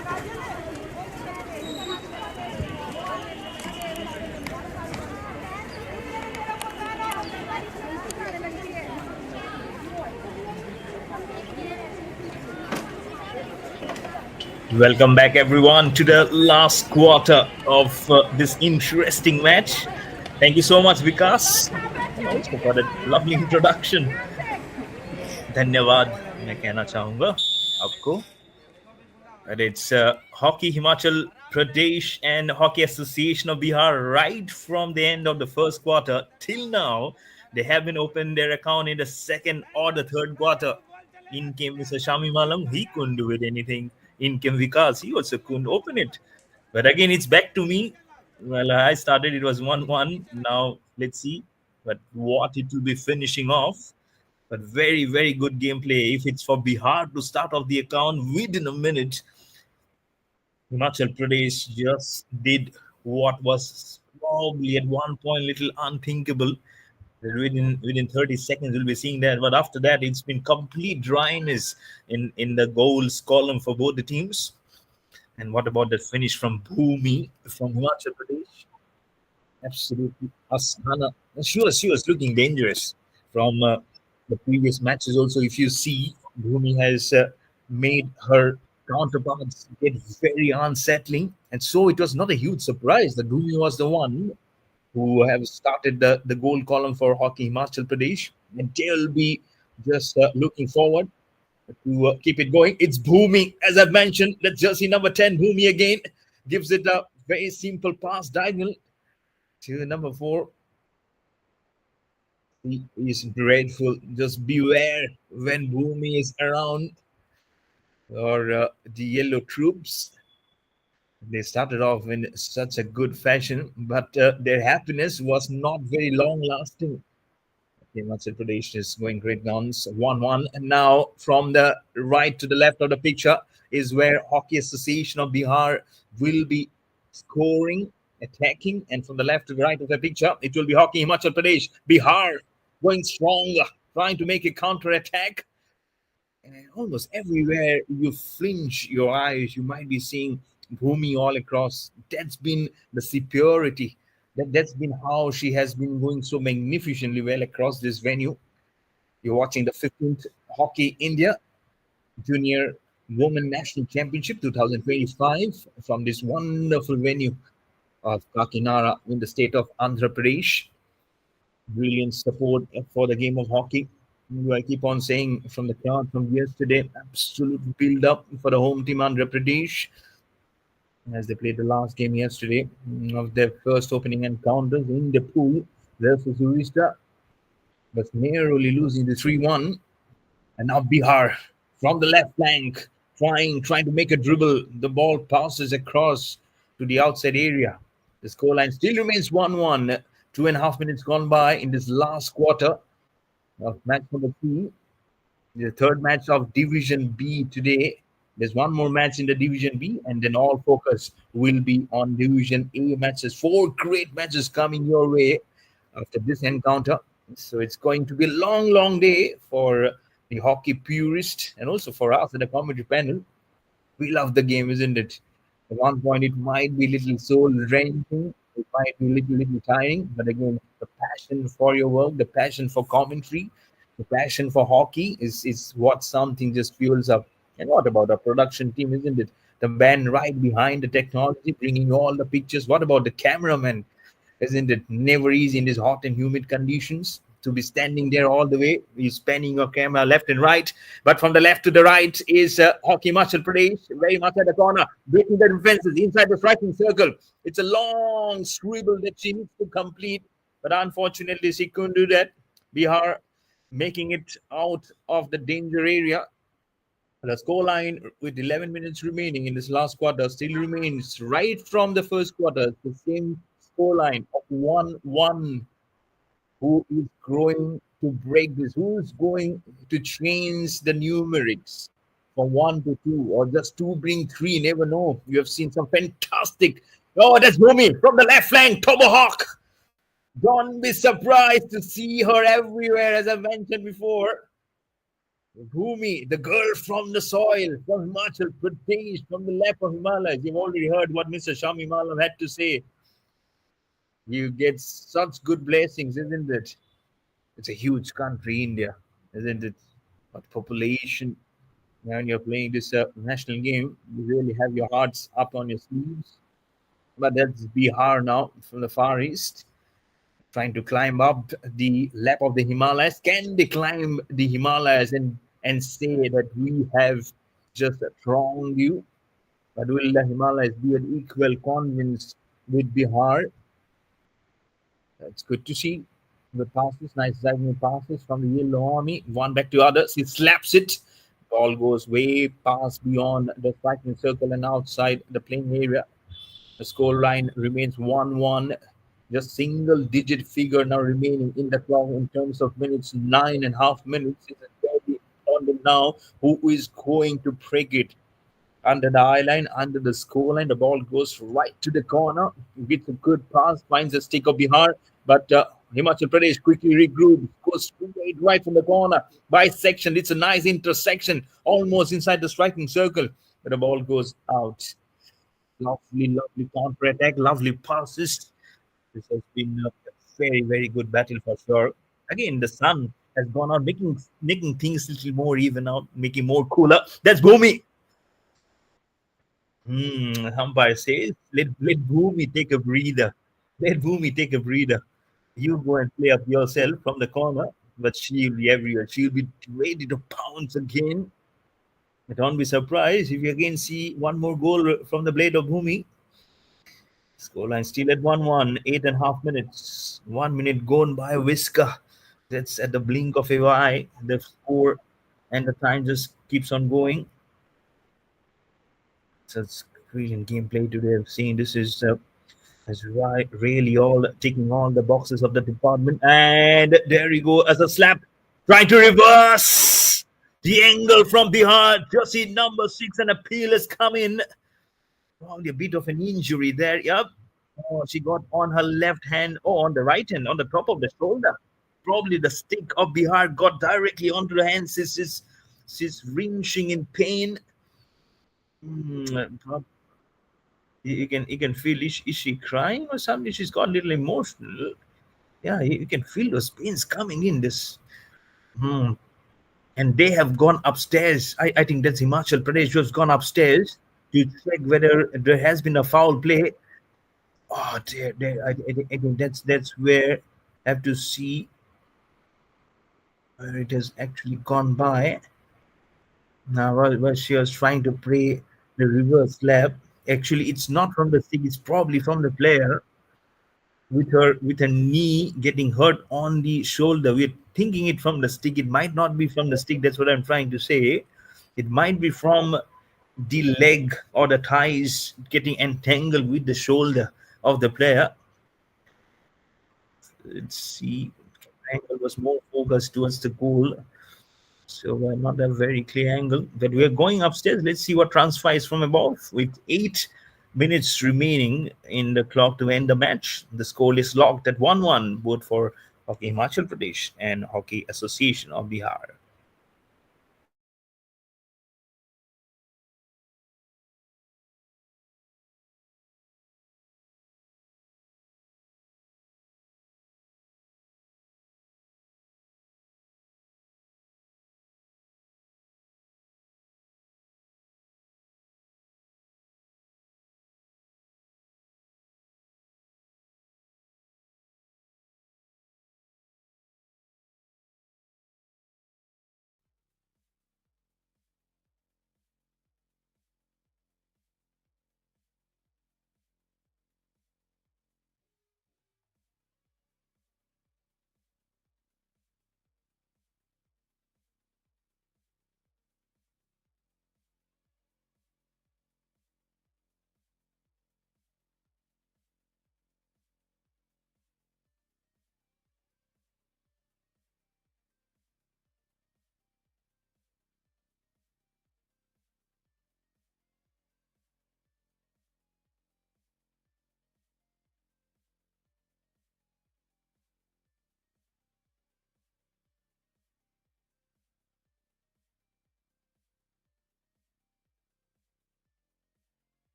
Welcome back, everyone, to the last quarter of this interesting match. Thank you so much, Vikas, and also for that lovely introduction. धन्यवाद मैं कहना चाहूँगा आपको. And it's Hockey Himachal Pradesh and Hockey Association of Bihar. Right from the end of the first quarter till now, they have been opened their account in the second or the third quarter. In came Mr. Shami Malam, he couldn't do it anything. In came Vikas, he also couldn't open it. But again, it's back to me. Well, I started, it was 1-1. Now, let's see but what it will be finishing off. But very, very good gameplay. If it's for Bihar to start off the account within a minute, Himachal Pradesh just did what was probably at one point little unthinkable. Within 30 seconds, we'll be seeing that. But after that, it's been complete dryness in the goals column for both the teams. And what about the finish from Bhumi from Himachal Pradesh? Absolutely. Asana. She was looking dangerous from the previous matches. Also, if you see, Bhumi has made her counterparts get very unsettling. And so it was not a huge surprise that Bhumi was the one who have started the goal column for Hockey Himachal Pradesh. And they'll be just looking forward to keep it going. It's Bhumi, as I've mentioned. That's jersey number 10. Bhumi again gives it a very simple pass diagonal to number 4. He is dreadful. Just beware when Bhumi is around, or the yellow troops. They started off in such a good fashion, but their happiness was not very long lasting. Himachal Pradesh is going great guns, 1-1. And now from the right to the left of the picture is where Hockey Association of Bihar will be scoring, attacking. And from the left to the right of the picture, it will be Hockey Himachal Pradesh. Bihar going strong, trying to make a counter attack. And almost everywhere you flinch your eyes, you might be seeing Bhumi all across. That's been the superiority. That's been how she has been going so magnificently well across this venue. You're watching the 15th Hockey India Junior Women National Championship 2025 from this wonderful venue of Kakinada in the state of Andhra Pradesh. Brilliant support for the game of hockey. I keep on saying from the crowd from yesterday, absolutely build up for the home team Andhra Pradesh as they played the last game yesterday of their first opening encounters in the pool versus Urista, but narrowly losing the 3-1. And now Bihar from the left flank, trying to make a dribble. The ball passes across to the outside area. The scoreline still remains 1-1. 2.5 minutes gone by in this last quarter of match number 2. The third match of Division B today. There's one more match in the Division B, and then all focus will be on Division A matches. 4 great matches coming your way after this encounter. So it's going to be a long, long day for the hockey purist, and also for us at the commentary panel, we love the game, isn't it? At one point, it might be a little soul wrenching, it might be a little tiring, but again, the passion for your work, the passion for commentary, the passion for hockey is what something just fuels up. And what about our production team, isn't it? The band right behind the technology, bringing all the pictures. What about the cameraman? Isn't it never easy in these hot and humid conditions to be standing there all the way? You're spanning your camera left and right, but from the left to the right is Hockey Himachal Pradesh, very much at the corner, breaking the defenses inside the striking circle. It's a long scribble that she needs to complete, but unfortunately she couldn't do that. Bihar making it out of the danger area. The scoreline with 11 minutes remaining in this last quarter still remains right from the first quarter, the same scoreline of 1-1. Who is going to break this? Who is going to change the numerics from 1 to 2 or just 2 bring 3? Never know. You have seen some fantastic. Oh, that's Bhumi from the left flank, Tomahawk. Don't be surprised to see her everywhere, as I mentioned before. Bhumi, the girl from the soil, from Himachal Pradesh, from the lap of Himalayas. You've already heard what Mr. Shami Malam had to say. You get such good blessings, isn't it? It's a huge country, India, isn't it? But population, when you're playing this national game, you really have your hearts up on your sleeves. But that's Bihar now from the far east, trying to climb up the lap of the Himalayas. Can they climb the Himalayas and say that we have just wronged you? But will the Himalayas be at equal convince with Bihar? That's good to see. Good passes, nice diagonal passes from the Yellow Army. One back to others. He slaps it. Ball goes way past beyond the striking circle and outside the playing area. The score line remains 1-1. Just single digit figure now remaining in the clock in terms of minutes. 9.5 minutes. It's very important now who is going to break it. Under the eye line, under the score line, the ball goes right to the corner. Gets a good pass, finds a stick of Bihar, but Himachal Pradesh quickly regroups, goes straight right from the corner, bisection. It's a nice intersection, almost inside the striking circle, but the ball goes out. Lovely counter attack, lovely passes. This has been a very, very good battle for sure. Again, the sun has gone out, making things a little more even out, making more cooler. That's Bhumi. Umpire says, let Bhumi take a breather. Let Bhumi take a breather. You go and play up yourself from the corner, but she'll be everywhere. She'll be ready to pounce again. But don't be surprised if you again see one more goal from the blade of Bhumi. Scoreline still at 1-1, 8.5 minutes. 1 minute gone by Whisker. That's at the blink of an eye. The score and the time just keeps on going. Such brilliant gameplay today. I've seen this is really all ticking all the boxes of the department. And there you go as a slap, trying to reverse the angle from Bihar. Jersey number 6, and appeal has come in. Probably a bit of an injury there. Yep. Oh, she got on her left hand, on the right hand, on the top of the shoulder. Probably the stick of Bihar got directly onto the hand. She's wrenching in pain. You can feel, is she crying or something? She's got a little emotional. Yeah, you can feel those pains coming in this. And they have gone upstairs. I think that's Himachal Pradesh who has gone upstairs to check whether there has been a foul play. Oh, I think that's where I have to see where it has actually gone by. Now, while she was trying to play the reverse slap, actually, it's not from the stick. It's probably from the player with a knee getting hurt on the shoulder. We're thinking it from the stick. It might not be from the stick. That's what I'm trying to say. It might be from the leg or the thighs getting entangled with the shoulder of the player. Let's see. The angle was more focused towards the goal. So not a very clear angle. But we're going upstairs. Let's see what transpires from above. With 8 minutes remaining in the clock to end the match, the score is locked at 1-1, both for Hockey Himachal Pradesh and Hockey Association of Bihar.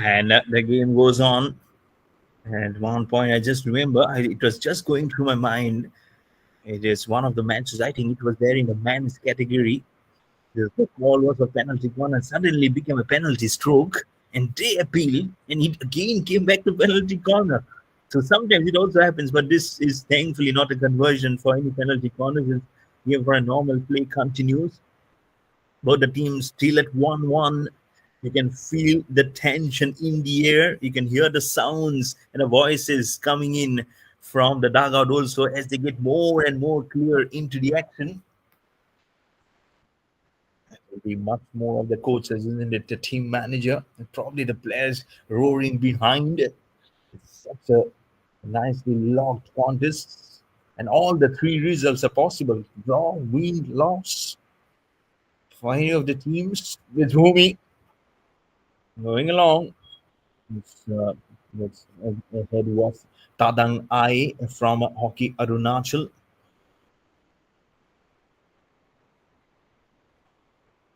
And the game goes on. And at one point, I just remember it was just going through my mind. It is one of the matches. I think it was there in the men's category. The call was a penalty one and suddenly became a penalty stroke. And they appealed, and it again came back to penalty corner. So sometimes it also happens, but this is thankfully not a conversion for any penalty corners. It's here for a normal play continues. Both the teams still at 1-1. You can feel the tension in the air. You can hear the sounds and the voices coming in from the dugout also as they get more and more clear into the action. Will be much more of the coaches, isn't it? The team manager and probably the players roaring behind. It's such a nicely locked contest, and all the three results are possible: draw, win, loss for any of the teams. With Rumi going along, it's ahead was Tadang Ai from Hockey Arunachal.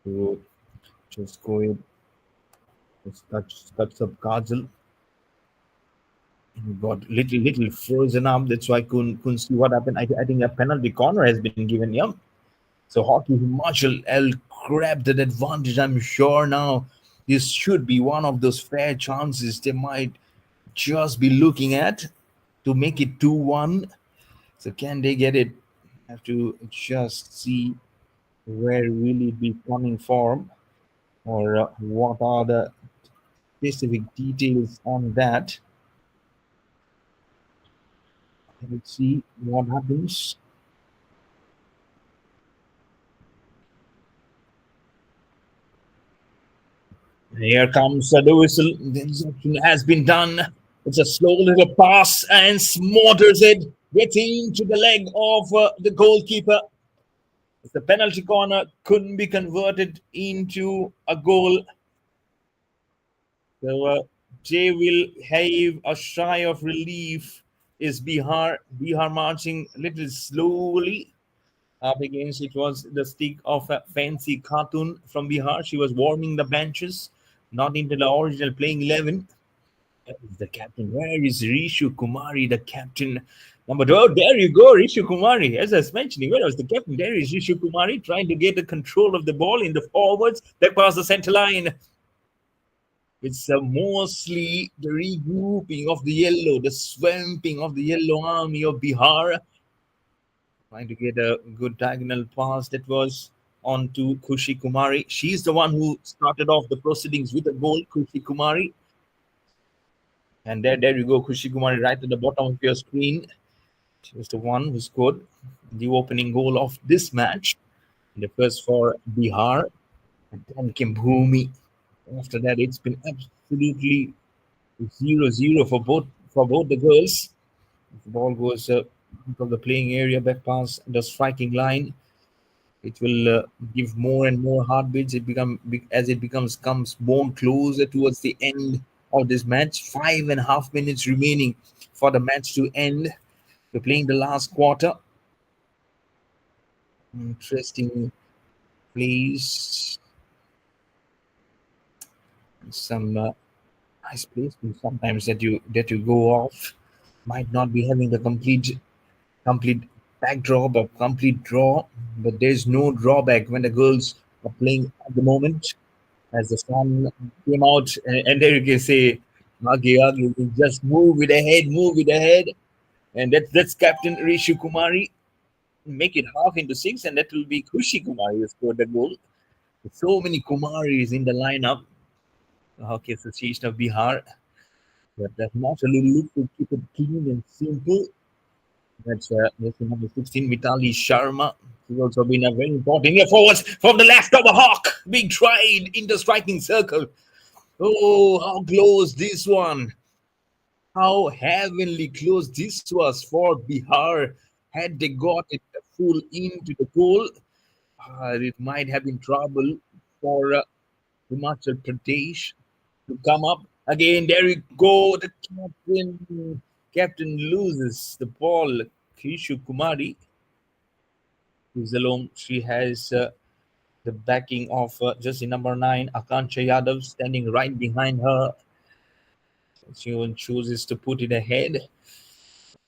So just go ahead, just touch up Kajal. Got little frozen up. That's why I couldn't see what happened. I think a penalty corner has been given. Yeah. So Hockey Himachal L grabbed that advantage. I'm sure now this should be one of those fair chances they might just be looking at to make it 2-1. So can they get it? Have to just see where will it be coming from, or what are the specific details on that. Let's see what happens. Here comes the whistle. The injection has been done. It's a slow little pass and smothers it, getting to the leg of the goalkeeper. The penalty corner couldn't be converted into a goal. So they will have a shy of relief. Is Bihar? Bihar marching a little slowly up against it was the stick of a fancy cartoon from Bihar. She was warming the benches, not into the original playing 11. The captain. Where is Rishu Kumari, the captain? Number 12. There you go, Rishu Kumari. As I was mentioning, where was the captain? There is Rishu Kumari trying to get the control of the ball in the forwards. Back past the center line. It's mostly the regrouping of the yellow, the swamping of the yellow army of Bihar. Trying to get a good diagonal pass that was on to Kushi Kumari. She's the one who started off the proceedings with a goal, Kushi Kumari. And there you go, Kushi Kumari, right at the bottom of your screen. She was the one who scored the opening goal of this match. The first for Bihar. And then came Bhumi. After that, it's been absolutely 0-0 for both the girls. The ball goes from the playing area back past the striking line. It will give more and more heartbeats. As it comes more closer towards the end of this match. 5.5 minutes remaining for the match to end. We're playing the last quarter. Interesting plays. Some nice placement sometimes that you go off. Might not be having the complete backdrop or complete draw, but there's no drawback when the girls are playing at the moment. As the sun came out, and there you can say, Agi, just move with the head, and that's Captain Rishu Kumari. Make it half into six, and that will be Kushi Kumari who scored the goal. So many Kumaris in the lineup. The Hockey Association of Bihar, but that not a little look to keep it clean and simple. That's number 16, Vitali Sharma. He's also been a very important here forwards from the left of a hawk. Big tried in the striking circle. Oh, how close this one. How heavenly close this was for Bihar. Had they got it full into the goal, it might have been trouble for Himachal Pradesh to come up. Again, there we go. The captain loses the ball. Kishu Kumari is alone. She has the backing of jersey number 9, Akanksha Yadav, standing right behind her. She chooses to put it ahead.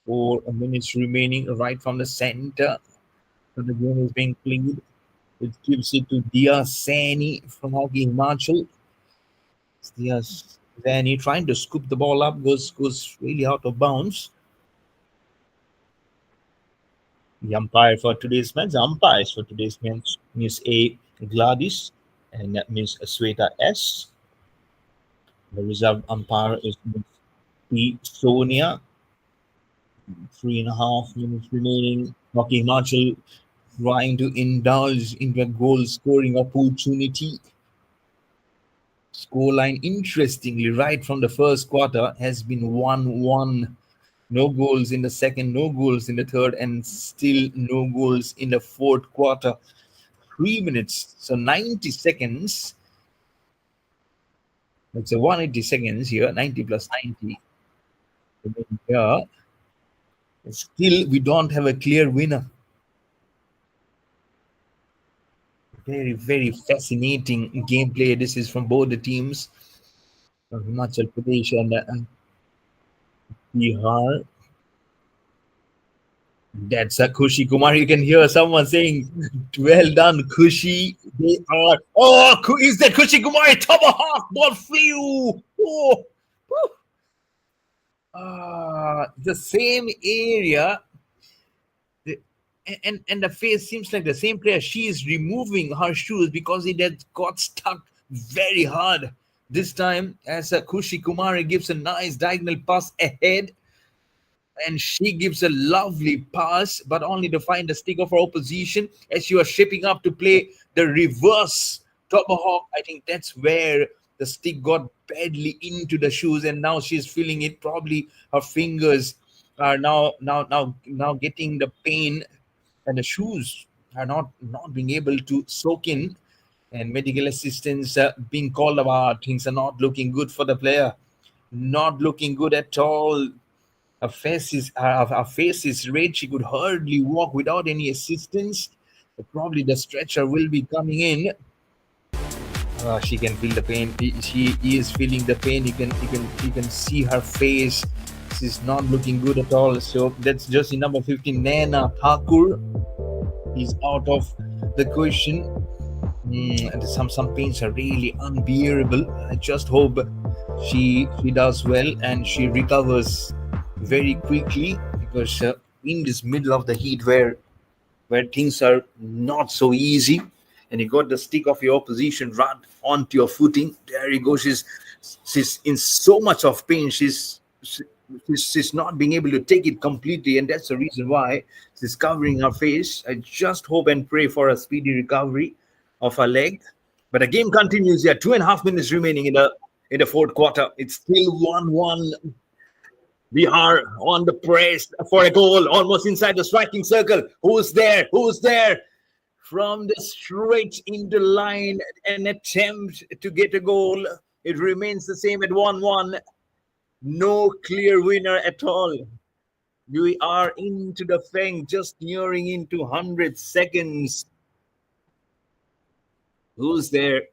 4 minutes remaining right from the center. So the game is being played. It gives it to Dia Sani from Hockey Himachal. Dia Sani trying to scoop the ball up, goes really out of bounds. The umpire for today's match, the umpires for today's match, Miss A. Gladys and Miss Sweta S. The reserve umpire is Miss P. Sonia. 3.5 minutes remaining. Hockey Himachal trying to indulge into a goal scoring opportunity. Scoreline, interestingly, right from the first quarter, has been 1-1. No goals in the second, no goals in the third, and still no goals in the fourth quarter. 3 minutes, so 90 seconds. It's a 180 seconds here, 90 plus 90. Here, still, we don't have a clear winner. Very, very fascinating gameplay. This is from both the teams, from Himachal Pradesh and Bihar. That's a Khushi Kumar. You can hear someone saying, "Well done, Khushi." They are. Oh, is that Khushi Kumar? Tomahawk ball flew. Oh, the same area. And the face seems like the same player. She is removing her shoes because it had got stuck very hard. This time, as Khushi Kumari gives a nice diagonal pass ahead, and she gives a lovely pass, but only to find the stick of her opposition as she was shaping up to play the reverse tomahawk. I think that's where the stick got badly into the shoes, and now she's feeling it. Probably her fingers are now getting the pain, and the shoes are not being able to soak in, and medical assistance being called about. Things are not looking good for the player, not looking good at all. Her face is red. She could hardly walk without any assistance. Probably the stretcher will be coming in. She can feel the pain. She is feeling the pain. You can see her face. She's not looking good at all. So that's jersey number 15, Naina Thakur. He's out of the question. And some pains are really unbearable. I just hope she does well and she recovers very quickly, because in this middle of the heat where things are not so easy, and you got the stick of your opposition right onto your footing, there you go. She's in so much of pain. She's not being able to take it completely, and that's the reason why she's covering her face. I just hope and pray for a speedy recovery of her leg. But the game continues here. 2.5 minutes remaining in the fourth quarter. It's still 1-1. Bihar on the press for a goal, almost inside the striking circle. Who's there? From the straight into line, an attempt to get a goal. It remains the same at 1-1. No clear winner at all. We are into the fang, just nearing into 100 seconds. Who's there?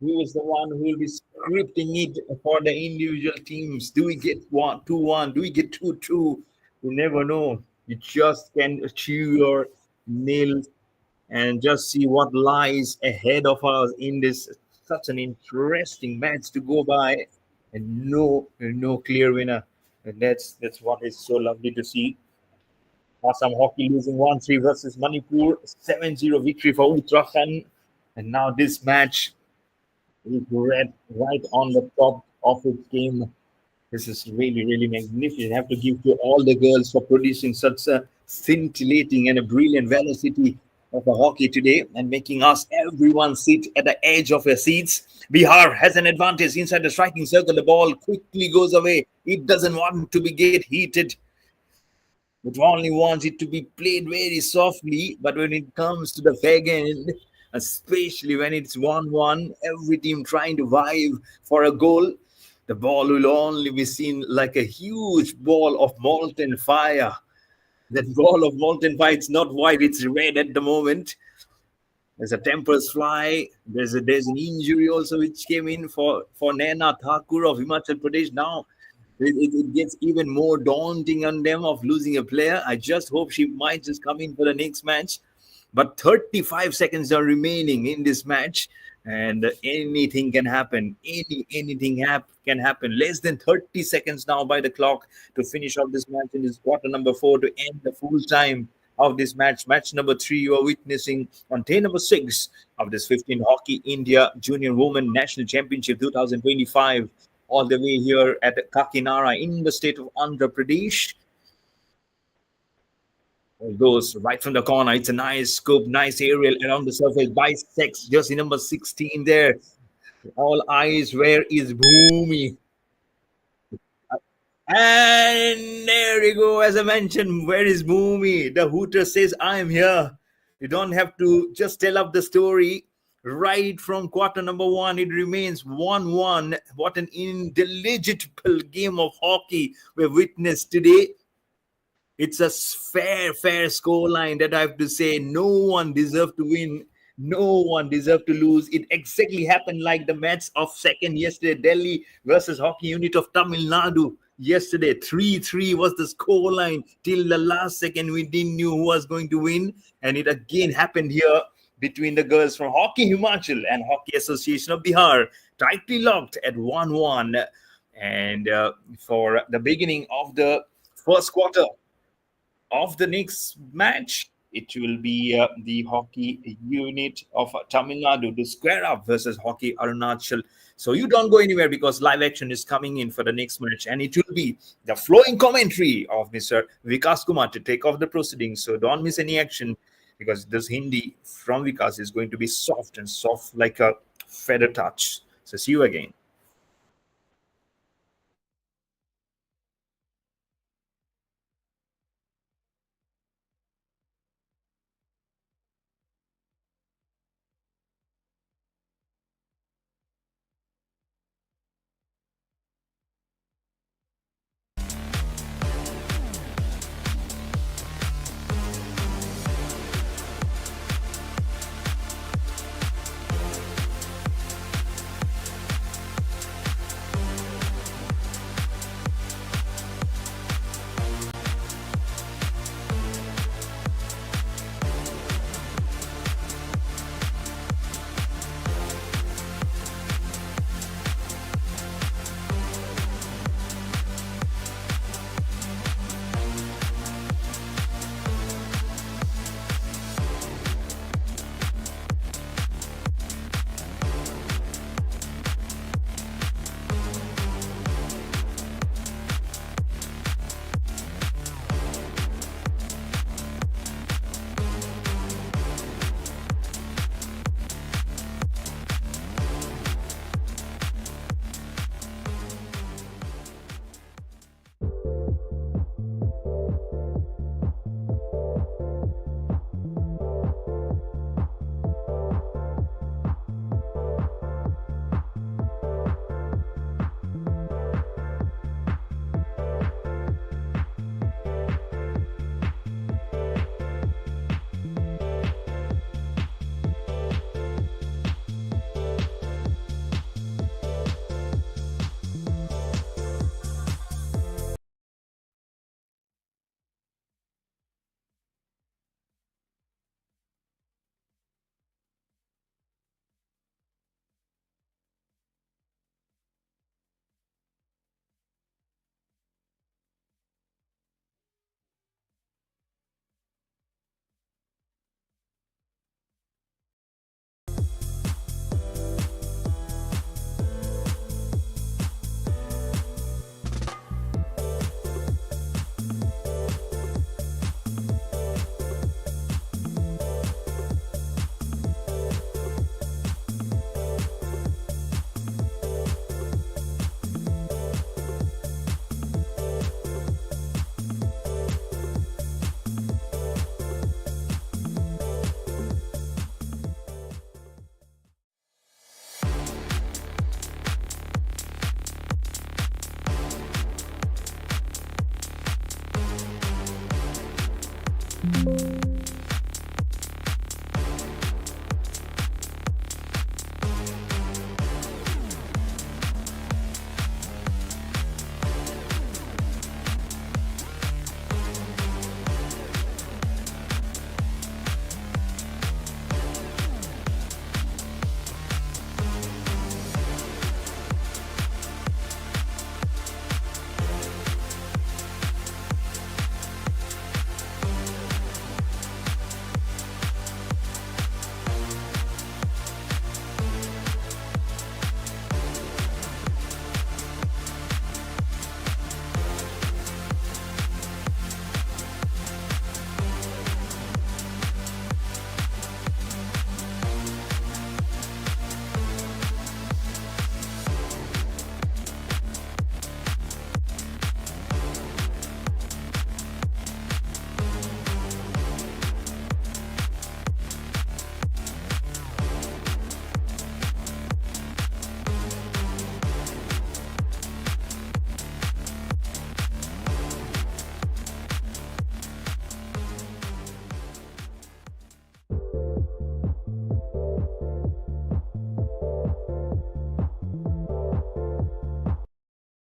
Who is the one who will be scripting it for the individual teams? Do we get 2-1? Do we get 2-2? You never know. You just can chew your nails and just see what lies ahead of us in this such an interesting match to go by, and no clear winner. And that's what is so lovely to see. Assam Hockey losing 1-3 versus Manipur, 7-0 victory for Uttarakhand, and now this match is right on the top of its game. This is really, really magnificent. I have to give to all the girls for producing such a scintillating and a brilliant velocity of the hockey today, and making us everyone sit at the edge of their seats. Bihar has an advantage inside the striking circle. The ball quickly goes away. It doesn't want to get heated. It only wants it to be played very softly. But when it comes to the fag end, especially when it's 1-1, every team trying to vibe for a goal, the ball will only be seen like a huge ball of molten fire. That ball of molten fire, it's not white, it's red at the moment. There's a tempers fly. There's an injury also which came in for Naina Thakur of Himachal Pradesh. Now it gets even more daunting on them of losing a player. I just hope she might just come in for the next match. But 35 seconds are remaining in this match, and anything can happen. Can happen. Less than 30 seconds now by the clock to finish off this match in this quarter number 4 to end the full time of this match. Match number 3 you are witnessing on day number 6 of this 15 Hockey India Junior Women National Championship 2025, all the way here at Kakinada in the state of Andhra Pradesh. Goes right from the corner. It's a nice scoop, nice aerial around the surface. Bisects jersey number 16 there. All eyes, where is Bhumi? And there you go. As I mentioned, where is Bhumi? The hooter says, I'm here. You don't have to just tell up the story. Right from quarter number 1, it remains 1-1. What an intelligible game of hockey we've witnessed today. It's a fair score line that I have to say. No one deserved to win. No one deserved to lose. It exactly happened like the match of second yesterday, Delhi versus Hockey Unit of Tamil Nadu. Yesterday, 3-3 was the score line. Till the last second, we didn't know who was going to win. And it again happened here between the girls from Hockey Himachal and Hockey Association of Bihar. Tightly locked at 1-1. And for the beginning of the first quarter of the next match, it will be the Hockey Unit of Tamil Nadu to square up versus Hockey Arunachal. So you don't go anywhere, because live action is coming in for the next match, and it will be the flowing commentary of Mr. Vikas Kumar to take off the proceedings. So don't miss any action, because this Hindi from Vikas is going to be soft like a feather touch. So see you again.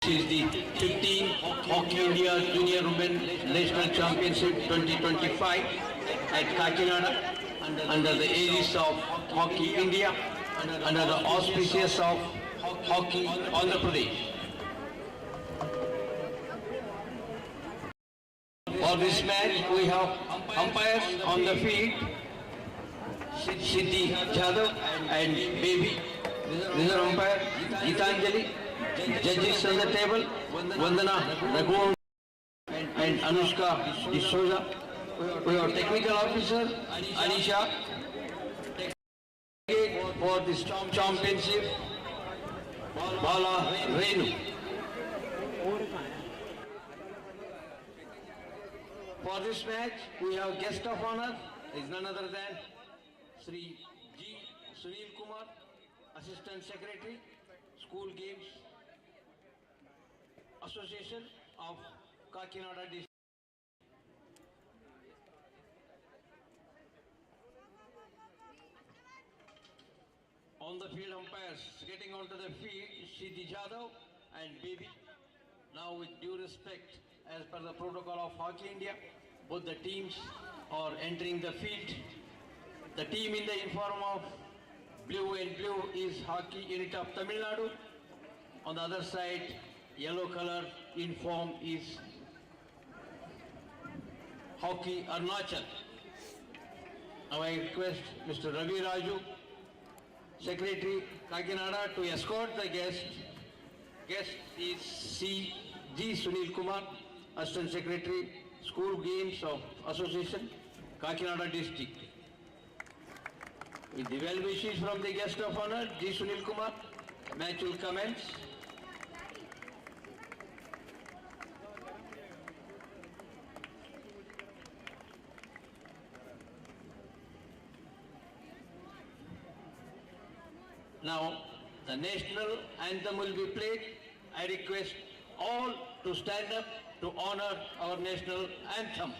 This is the 15 Hockey India Junior Women National Championship 2025 at Kakinada under the aegis of Hockey India, under the auspices of Hockey Andhra Pradesh. For this match, we have umpires on the field, Siddhi Jadhav and Baby. Reserve umpire, Gitanjali. Judges on the table, Vandana Raghu and Anushka D'Souza. We have technical officer, Anisha. For this championship, Bala Renu. For this match, we have guest of honor, is none other than Sri G. Sunil Kumar, Assistant Secretary, School Games Association of Kakinada District. On the field umpires, getting onto the field, Siddhi Jadhav and Baby. Now with due respect, as per the protocol of Hockey India, both the teams are entering the field. The team in the uniform of blue and blue is Hockey Unit of Tamil Nadu. On the other side, yellow color uniform is Hockey Arunachal. Now I request Mr. Ravi Raju, Secretary Kakinada, to escort the guest. Guest is C. G. Sunil Kumar, Assistant Secretary, School Games of Association, Kakinada District. With the well wishes from the guest of honor, G. Sunil Kumar, match will commence. Now, the national anthem will be played. I request all to stand up to honor our national anthem.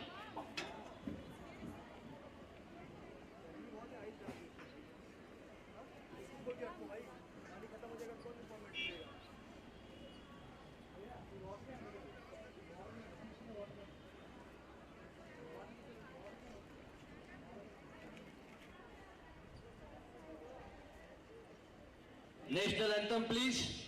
National anthem, please.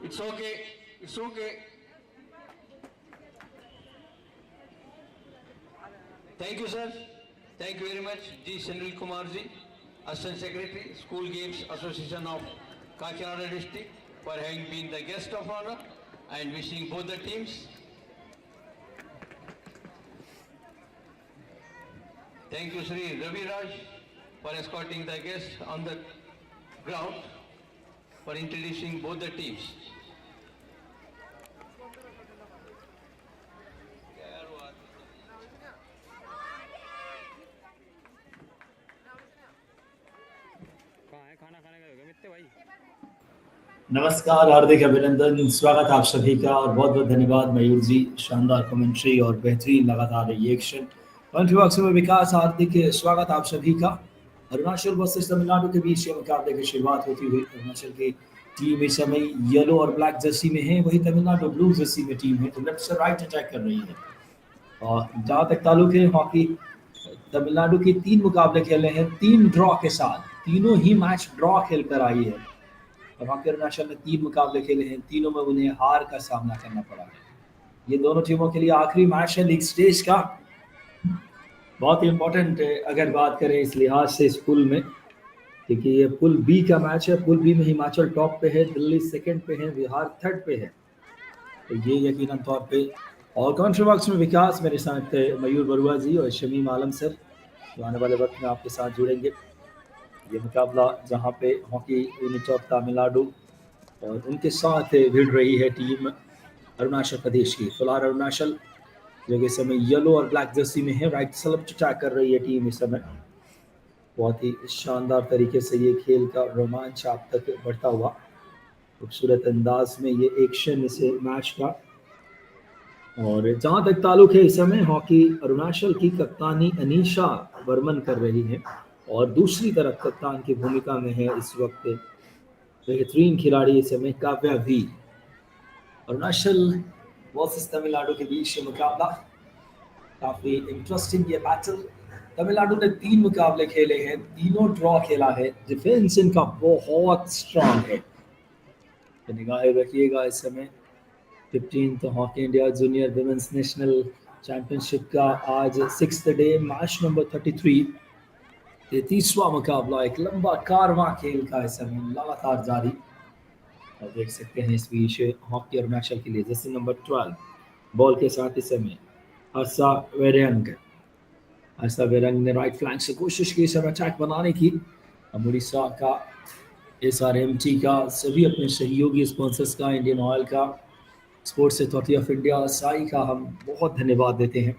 It's okay. It's okay. Thank you, sir. Thank you very much, G. Sunil Kumar ji, Assistant Secretary, School Games Association of Kakinada District, for having been the guest of honor and wishing both the teams. Thank you, Sri Ravi Raj, for escorting the guests on the ground, for introducing both the teams. नमस्कार, हार्दिक अभिनंदन, स्वागत आप सभी का और बहुत बहुत धन्यवाद मयूर जी। शानदार कमेंट्री और बेहतरीन लगातार रिएक्शन। मंच में विकास, हार्दिक स्वागत आप सभी का। अरुणाचल वर्सेस तमिलनाडु के बीच ये मुकाबले की शुरुआत होती हुई अरुणाचल की टीम इस समय येलो और ब्लैक जर्सी में है, वही तमिलनाडु ब्लू जर्सी में टीम है, तो लेफ्ट से राइट अटैक कर रही है। और जहाँ तक ताल्लुक है हॉकी, तमिलनाडु की 3 मुकाबले खेले हैं 3 ड्रॉ के साथ, तीनों ही मैच ड्रॉ खेल कर आई है। और हॉकी अरुणाचल ने 3 मुकाबले खेले हैं, तीनों में उन्हें हार का सामना करना पड़ा है। ये दोनों टीमों के लिए आखिरी मैच है लीग स्टेज का, बहुत ही इम्पोर्टेंट अगर बात करें इस लिहाज से इस पुल में, क्योंकि ये पुल बी का मैच है। पुल बी में हिमाचल टॉप पे है, दिल्ली सेकंड पे है, बिहार थर्ड पे है, तो ये यकीनन तौर पे और कॉन्ट्री बॉक्स में विकास, मेरे साथ मयूर बरुआ जी और शमीम आलम सर, जो आने वाले वक्त में आपके साथ जुड़ेंगे। ये मुकाबला जहां पे हॉकी यूनिट ऑफ तमिलनाडु और उनके साथ भिड़ रही है टीम अरुणाचल प्रदेश की। फिलहाल अरुणाचल जो कि इस समय येलो और ब्लैक जर्सी में है, राइट सेलेक्ट अटैक कर रही है टीम इस समय। बहुत ही शानदार तरीके से ये खेल का रोमांच आप तक बढ़ता हुआ, खूबसूरत अंदाज में ये एक्शन इस मैच का। और जहां तक ताल्लुक है इस समय हॉकी अरुणाचल की कप्तानी अनीशा बर्मन कर रही है, और दूसरी तरफ कप्तान की भूमिका में है इस वक्त बेहतरीन खिलाड़ी इस समय काव्या वी। अरुणाचल वर्सेस तमिलनाडु के बीच ये मुकाबला काफी इंटरेस्टिंग ये बैटल। तमिलनाडु ने 3 मुकाबले खेले हैं, तीनों ड्रॉ खेला है, डिफेंस इनका बहुत स्ट्रांग है। तो निगाहें रखिएगा इस समय 15th hockey India junior women's national championship का आज 6th डे, मैच नंबर 33। 33वां मुकाबला, एक लंबा कारवां खेल का इस समय लगातार जारी। और देख सकते हैं इस बीच हॉकी अरुणाचल के लिए जर्सी नंबर 12 बॉल के साथ इस समय हर्षा वेरंग। हर्षा वेरंग ने राइट फ्लैंक से कोशिश की इस समय अटैक बनाने की। उड़ीसा का, SRMT का, सभी अपने सहयोगी स्पॉन्सर्स का, इंडियन ऑयल का, sports authority of India Sai का हम बहुत धन्यवाद देते हैं।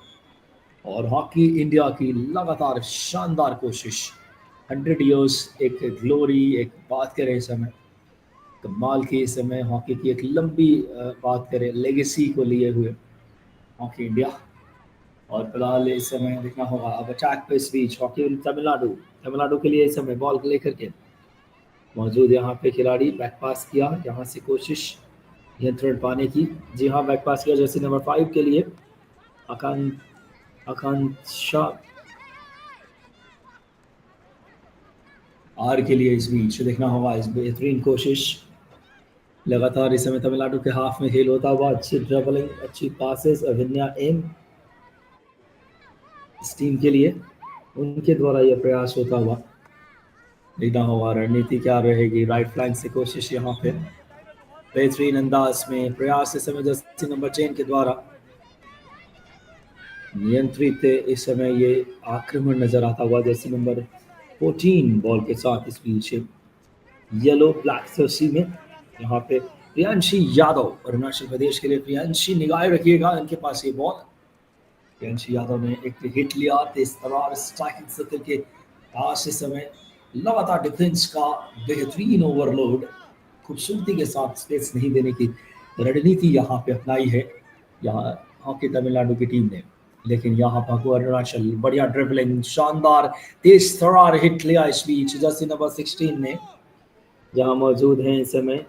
और हॉकी इंडिया की लगातार शानदार कोशिश, 100 ईयर्स एक ग्लोरी, एक बात करें इस समय कमाल की, इस समय हॉकी की एक लंबी बात करें लेगेसी को लिए हुए हॉकी इंडिया। और फिलहाल इस समय देखना होगा अब अटैक पे इस बीच हॉकी तमिलनाडु, तमिलनाडु के लिए इस समय बॉल लेकर के मौजूद यहाँ पे खिलाड़ी, बैक पास किया, यहाँ से कोशिश नियंत्रण पाने की। जी हाँ, बैक पास किया जर्सी नंबर 5 के लिए आकांक्षा आर के लिए। इस बीच देखना होगा इस बेहतरीन कोशिश, लगातार इस समय तमिलनाडु के हाफ में खेल होता हुआ, अच्छी ड्रिबलिंग, अच्छी पासेस, अभिन्या एम इस टीम के लिए, उनके द्वारा यह प्रयास होता हुआ। देखना होगा रणनीति क्या रहेगी। राइट फ्लैंक से कोशिश यहाँ पे बेहतरीन अंदाज में प्रयास इस समय जर्सी नंबर 10 के द्वारा नियंत्रित इस समय ये आक्रमण नजर आता हुआ। जर्सी नंबर 14 बॉल के साथ इस बीच येलो ब्लैक जर्सी में यहाँ पे प्रियांशी यादव अरुणाचल प्रदेश के लिए। प्रियांशी, निगाहें रखिएगा, इनके पास ये बॉल, प्रियांशी यादव ने एक हिट लिया, तेज तरार स्ट्राइकिंग सर्कल के पास इस समय लगातार डिफेंस का बेहतरीन ओवरलोड, खूबसूरती के साथ स्पेस नहीं देने की रणनीति यहाँ पे अपनाई है यहाँ हॉकी तमिलनाडु की टीम ने। लेकिन यहाँ पर अरुणाचल बढ़िया ड्रिबलिंग, शानदार तेज तरार हिट लिया इस बीच जर्सी नंबर 16 ने, जहाँ मौजूद हैं इस समय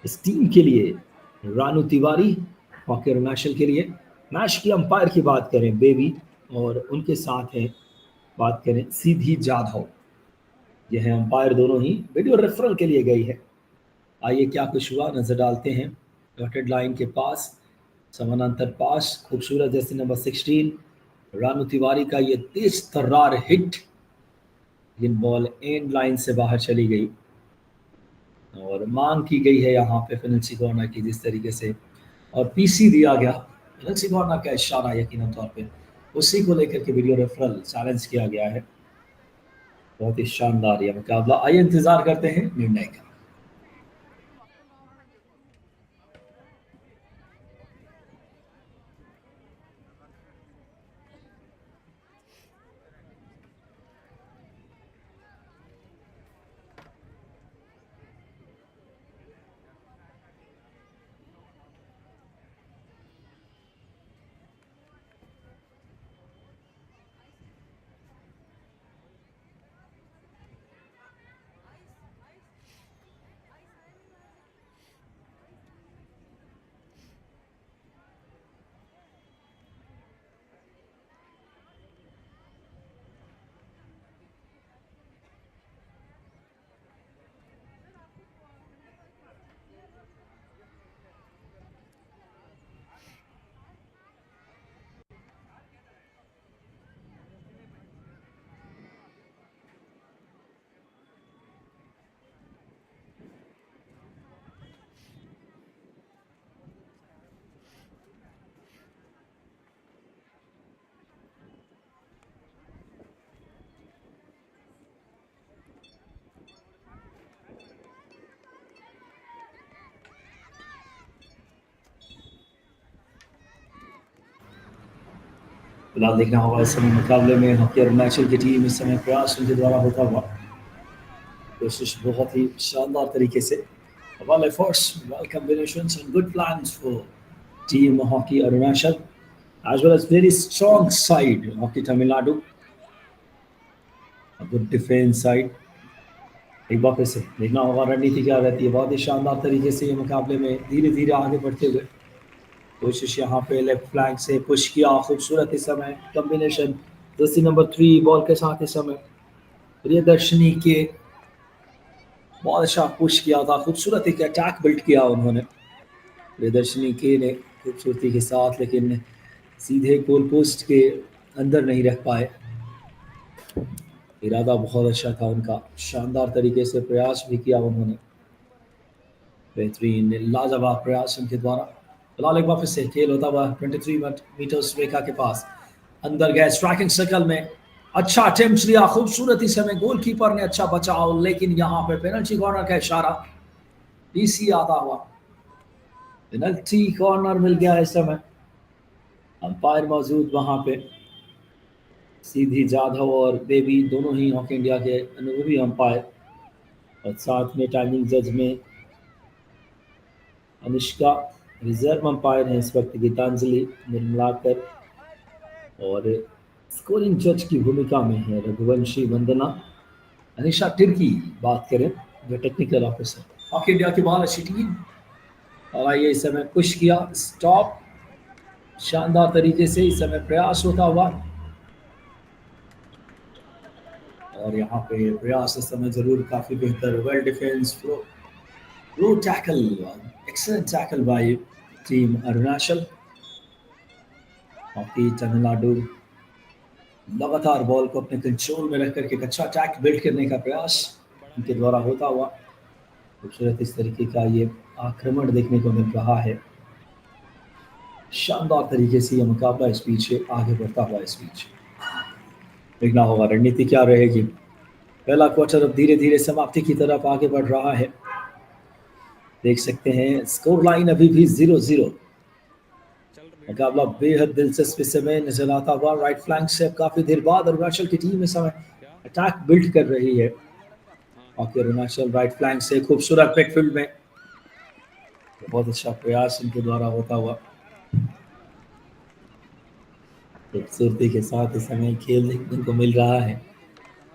इस टीम के लिए रानू तिवारी हॉकी अरुणाचल के लिए। मैच की अंपायर की बात करें बेबी, और उनके साथ है बात करें सीधी जाधव, यह है अंपायर, दोनों ही वीडियो रेफरल के लिए गई है। आइए क्या कुछ हुआ नजर डालते हैं। डॉटेड लाइन के पास समानांतर पास, खूबसूरत जर्सी नंबर 16 रानू तिवारी का ये तेज तर्रार हिट, लेकिन बॉल एंड लाइन से बाहर चली गई। और मांग की गई है यहाँ पे फिनल्सी कॉर्नर की, जिस तरीके से और पीसी दिया गया फिनल्सी कॉर्नर का इशारा, यकीनन तौर पे उसी को लेकर के वीडियो रेफरल चैलेंज किया गया है। बहुत ही शानदार यह मुकाबला, आइए इंतजार करते हैं निर्णय का। फिलहाल देखना होगा इस समय मुकाबले में हॉकी अरुणाचल की टीम इस समय प्रयास उनके द्वारा होता हुआ, कोशिश बहुत ही शानदार तरीके से, well efforts, well combinations and good plans for team hockey Arunachal as well as very strong side hockey Tamil Nadu, a good defense side. एक बार फिर से देखना होगा रणनीति क्या रहती है। बहुत ही शानदार तरीके से ये मुकाबले में धीरे धीरे आगे बढ़ते हुए, कोशिश यहाँ पे लेफ्ट फ्लैंक से पुश किया, खूबसूरत इस समय कॉम्बिनेशन जर्सी नंबर 3 बॉल के साथ इस समय प्रियदर्शनी के बहुत अच्छा पुश किया था, खूबसूरत एक अटैक बिल्ड किया उन्होंने प्रियदर्शनी के ने खूबसूरती के साथ, लेकिन सीधे गोल पोस्ट के अंदर नहीं रख पाए। इरादा बहुत अच्छा था उनका, शानदार तरीके से प्रयास भी किया उन्होंने, बेहतरीन लाजवाब प्रयास उनके द्वारा। फिलहाल एक बार फिर से खेल होता हुआ 23 मीटर्स रेखा के पास अंदर गए स्ट्राइकिंग सर्कल में, अच्छा अटेम्प्ट लिया, खूबसूरत इस समय गोलकीपर ने अच्छा बचाव, लेकिन यहाँ पे पेनल्टी कॉर्नर का इशारा पीसी आता हुआ, पेनल्टी कॉर्नर मिल गया इस समय। अंपायर मौजूद वहां पे सीधी जाधव और देवी दोनों ही हॉकी इंडिया के अनुभवी अंपायर, और साथ में टाइमिंग जज में अनुष्का, रिजर्व अंपायर हैं इस वक्त गीतांजलि निर्मलाकर, और स्कोरिंग जज की भूमिका में है रघुवंशी वंदना, अनिशा तिर्की बात करें जो टेक्निकल ऑफिसर। हॉकी इंडिया की बहुत अच्छी टीम, और आइए इस समय पुश किया, स्टॉप, शानदार तरीके से इस समय प्रयास होता हुआ, और यहाँ पे प्रयास इस समय जरूर काफी बेहतर, well defence, flow tackle, excellent tackle bye team Arunachal. Hockey Tamil Nadu लगातार बॉल को अपने कंट्रोल में रख करके अच्छा अटैक बिल्ड करने का प्रयास उनके द्वारा होता हुआ, खूबसूरत इस तरीके का ये आक्रमण देखने को मिल रहा है, शानदार तरीके से ये मुकाबला इस बीच आगे बढ़ता हुआ। इस बीच देखना होगा रणनीति क्या रहेगी। पहला क्वार्टर अब धीरे धीरे समाप्ति की तरफ आगे बढ़ रहा है, देख सकते हैं स्कोर लाइन अभी भी 0-0, मुकाबला बेहद दिलचस्प इस समय नजर आता हुआ। राइट फ्लैंक से अब काफी देर बाद अरुणाचल की टीम इस समय अटैक बिल्ड कर रही है, हॉकी अरुणाचल राइट फ्लैंक से खूबसूरत बैकफील्ड में बहुत अच्छा प्रयास इनके द्वारा होता हुआ, खूबसूरती के साथ इस समय खेल देखने को मिल रहा है,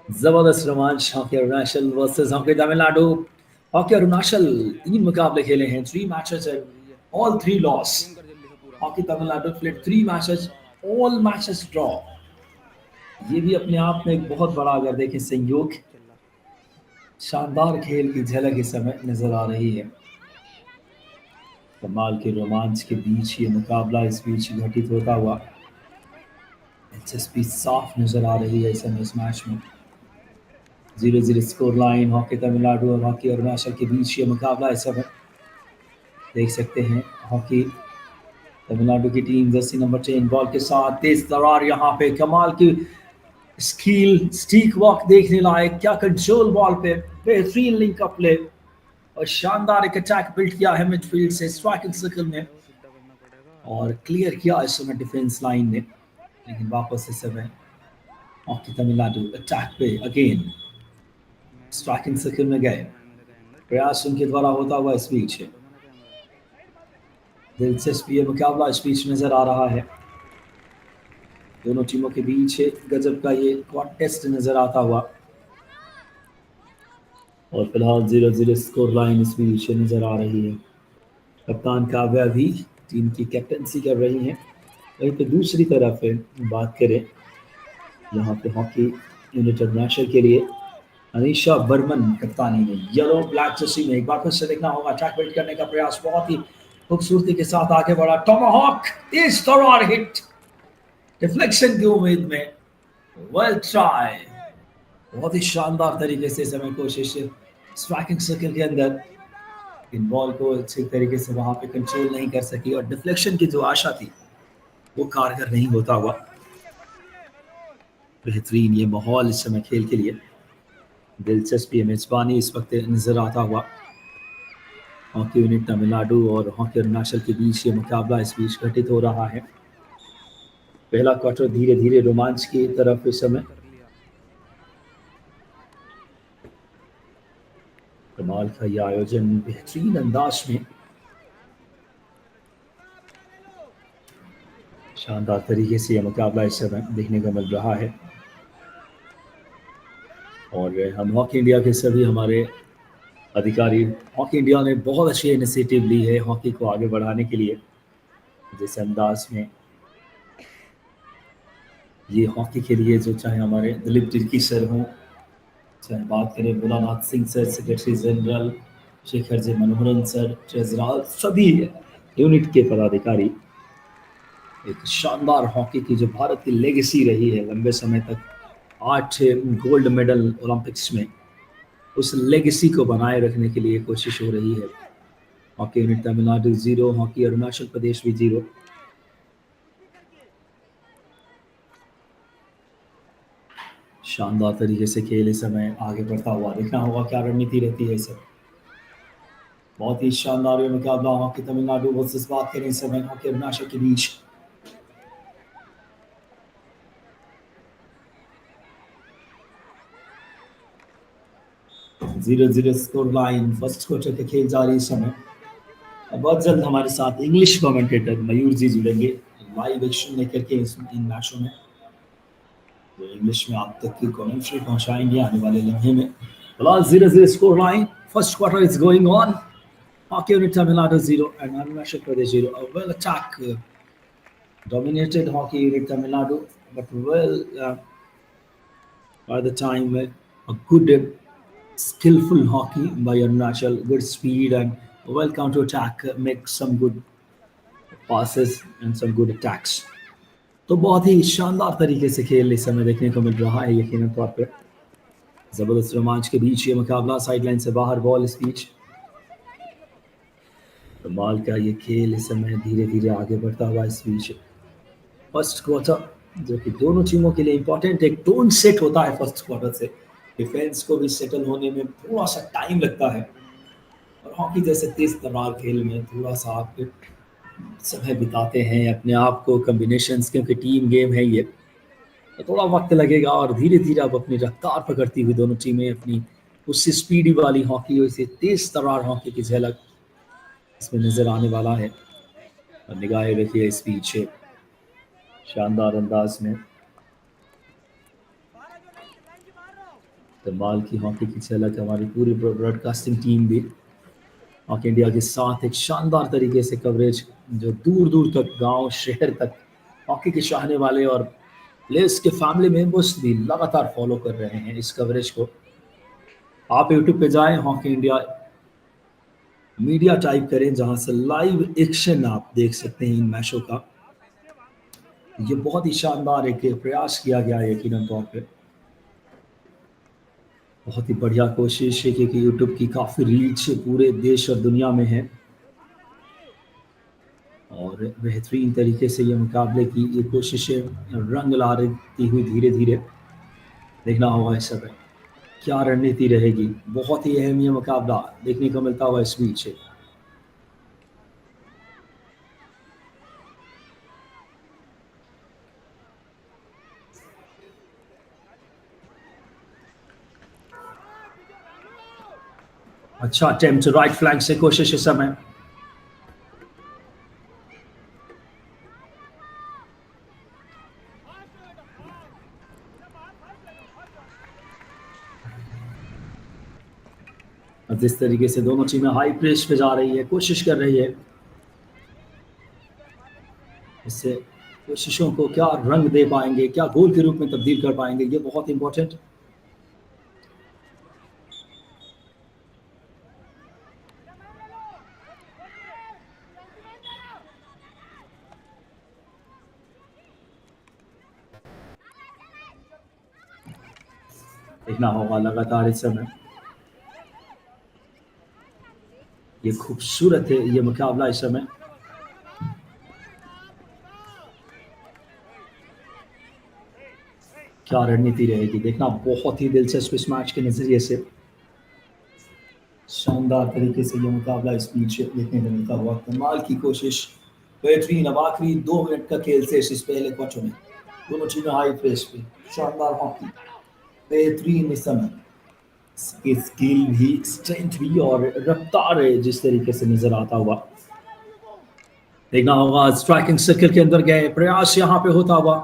जबरदस्त रोमांच hockey Arunachal versus hockey Tamil Nadu. Hockey Arunachal 3 मुकाबले खेले हैं, 3 matches and all 3 loss. Hockey Tamil Nadu played 3 matches, all matches draw. ये भी अपने आप में एक बहुत बड़ा, अगर देखें संयोग, शानदार खेल की झलक इस समय नजर आ रही है। कमाल के रोमांच के बीच ये मुकाबला इस बीच घटित होता हुआ, दिलचस्पी साफ नजर आ रही है इस समय इस मैच में। 0-0 स्कोर लाइन, हॉकी तमिलनाडु और हॉकी अरुणाचल के बीच ये मुकाबला इस समय देख सकते हैं। हॉकी तमिलनाडु की टीम जर्सी नंबर 10 बॉल के साथ तेज तरार, यहाँ पे कमाल की स्किल, स्टीक वॉक देखने लायक, क्या कंट्रोल बॉल पे, बेहतरीन लिंक अप प्ले, और शानदार एक अटैक बिल्ड किया है मिडफील्ड से स्ट्राइकिंग सर्कल में, और क्लियर किया इस समय डिफेंस लाइन ने, लेकिन वापस इस समय हॉकी तमिलनाडु अटैक पे अगेन स्ट्राइकिंग सर्कल में गए, प्रयास उनके द्वारा होता हुआ इस बीच दिलचस्प ये मुकाबला इस बीच नजर आ रहा है। दोनों टीमों के बीच गजब का ये कॉन्टेस्ट नजर आता हुआ, और फिलहाल 0-0 स्कोर लाइन इस बीच नजर आ रही है। कप्तान काव्या भी टीम की कैप्टनसी कर रही हैं। वहीं पे दूसरी तरफ बात करें यहाँ पे हॉकी यूनिट अरुणाचल के लिए अनीशा बर्मन कप्तानी में येलो ब्लैक जर्सी में, एक बार फिर से देखना होगा अटैक बिल्ड करने का प्रयास बहुत ही खूबसूरती के साथ आगे बढ़ा, टॉमाहॉक तेज तरार हिट, डिफ्लेक्शन की उम्मीद में, वेल ट्राई, बहुत ही शानदार तरीके से समय कोशिश स्ट्राइकिंग सर्कल के अंदर, इन बॉल को अच्छी तरीके से वहां पे कंट्रोल नहीं कर सकी, और डिफ्लेक्शन की जो आशा थी वो कारगर नहीं होता हुआ। बेहतरीन ये माहौल इस समय खेल के लिए, दिलचस्पी मेजबानी इस वक्त नजर आता हुआ। हॉकी यूनिट तमिलनाडु और हॉकी अरुणाचल के बीच ये मुकाबला इस बीच घटित हो रहा है। पहला क्वार्टर धीरे धीरे रोमांच की तरफ इस समय। कमाल का ये आयोजन बेहतरीन अंदाज में, शानदार तरीके से यह मुकाबला इस समय देखने को मिल रहा है। और हम हॉकी इंडिया के सभी हमारे अधिकारी, हॉकी इंडिया ने बहुत अच्छी इनिशिएटिव ली है हॉकी को आगे बढ़ाने के लिए। जिस अंदाज में ये हॉकी के लिए, जो चाहे हमारे दिलीप तिर्की सर हों, चाहे बात करें Bholanath Singh sir secretary general, Shekhar ji Manoharan sir treasurer, सभी यूनिट के पदाधिकारी, एक शानदार हॉकी की जो भारत की लेगेसी रही है लंबे समय तक, 8 गोल्ड मेडल ओलंपिक्स में, उस लेगेसी को बनाए रखने के लिए कोशिश हो रही है। Hockey unit Tamil Nadu 0, hockey Arunachal Pradesh भी 0। शानदार तरीके से खेल इस समय आगे बढ़ता हुआ, देखना होगा क्या रणनीति रहती है इस समय। बहुत ही शानदार ये मुकाबला हॉकी तमिलनाडु वर्सेस बात करें इस समय हॉकी अरुणाचल के बीच। 0-0 स्कोर लाइन, फर्स्ट क्वार्टर का खेल जारी इस समय। अब बहुत जल्द हमारे साथ इंग्लिश कमेंटेटर मयूर जी जुड़ेंगे लाइव एक्शन लेकर के इन मैचों में, तो इंग्लिश में आप तक की कमेंट्री पहुंचाएंगे आने वाले लम्हे में। फिलहाल 0-0 score line, first quarter is going on, hockey unit Tamil Nadu 0 and Arunachal Pradesh 0। A well attack dominated hockey unit Tamil Nadu, but by the time a good skillful hockey by Arunachal, good speed and well counter attack, make some good passes and some good attacks. तो बहुत ही शानदार तरीके से खेल इस समय देखने को मिल रहा है यकीनन तौर पर। जबरदस्त रोमांच के बीच ये मुकाबला, साइडलाइन से बाहर बॉल इस बीच, कमाल का ये खेल इस समय धीरे धीरे आगे बढ़ता हुआ इस बीच। फर्स्ट क्वार्टर जो कि दोनों टीमों के लिए इंपॉर्टेंट, एक टोन सेट होता है फर्स्ट क्वार्टर से, डिफेंस को भी सेटल होने में थोड़ा सा टाइम लगता है, और हॉकी जैसे तेज तर्रार खेल में थोड़ा सा आप समय बिताते हैं अपने आप को कॉम्बिनेशंस, क्योंकि टीम गेम है ये, तो थोड़ा वक्त लगेगा और धीरे धीरे अब अपनी रफ्तार पकड़ती हुई दोनों टीमें अपनी उससे स्पीडी वाली हॉकी, उससे तेज तर्रार हॉकी की झलक इसमें नजर आने वाला है। और निगाहें रखिए इस पीछे शानदार अंदाज में, कमाल की हॉकी की झलक। हमारी पूरी ब्रॉडकास्टिंग टीम भी हॉकी इंडिया के साथ एक शानदार तरीके से कवरेज, जो दूर दूर तक गांव शहर तक हॉकी के चाहने वाले और प्लेयर्स के फैमिली मेंबर्स भी लगातार फॉलो कर रहे हैं इस कवरेज को। आप यूट्यूब पे जाएं, हॉकी इंडिया मीडिया टाइप करें, जहां से लाइव एक्शन आप देख सकते हैं इन मैचों का। ये बहुत ही शानदार एक प्रयास किया गया है यकीनन तौर पे, बहुत ही बढ़िया कोशिश है, क्योंकि यूट्यूब की काफ़ी रीच पूरे देश और दुनिया में है, और बेहतरीन तरीके से ये मुकाबले की ये कोशिशें रंग ला रही हुई धीरे धीरे। देखना होगा इस समय क्या रणनीति रहेगी, बहुत ही अहम ये मुकाबला देखने को मिलता हुआ इस बीच। अच्छा अटेम्प्ट राइट फ्लैंक से कोशिश इस समय, जिस तरीके से दोनों टीमें हाई प्रेस पे जा रही है, कोशिश कर रही है, इससे कोशिशों को क्या रंग दे पाएंगे, क्या गोल के रूप में तब्दील कर पाएंगे, ये बहुत इंपॉर्टेंट। देखना होगा लगातार इस समय, ये खूबसूरत है ये मुकाबला इस समय। क्या रणनीति रहेगी, देखना बहुत ही दिलचस्प इस मैच के नजरिए से। शानदार तरीके से ये मुकाबला इस बीच देखने को मिलता हुआ, कमाल की कोशिश बेहतरीन। अब आखिरी 2 मिनट का खेल शेष इस पहले क्वार्टर में, दोनों टीमें हाई प्रेस पे, शानदार हॉकी, बेहतरीन इस समय। इसकी स्किल भी, स्ट्रेंथ भी और रफ्तार है जिस तरीके से नजर आता हुआ, देखना होगा। स्ट्राइकिंग सर्कल के अंदर गए, प्रयास यहाँ पे होता हुआ,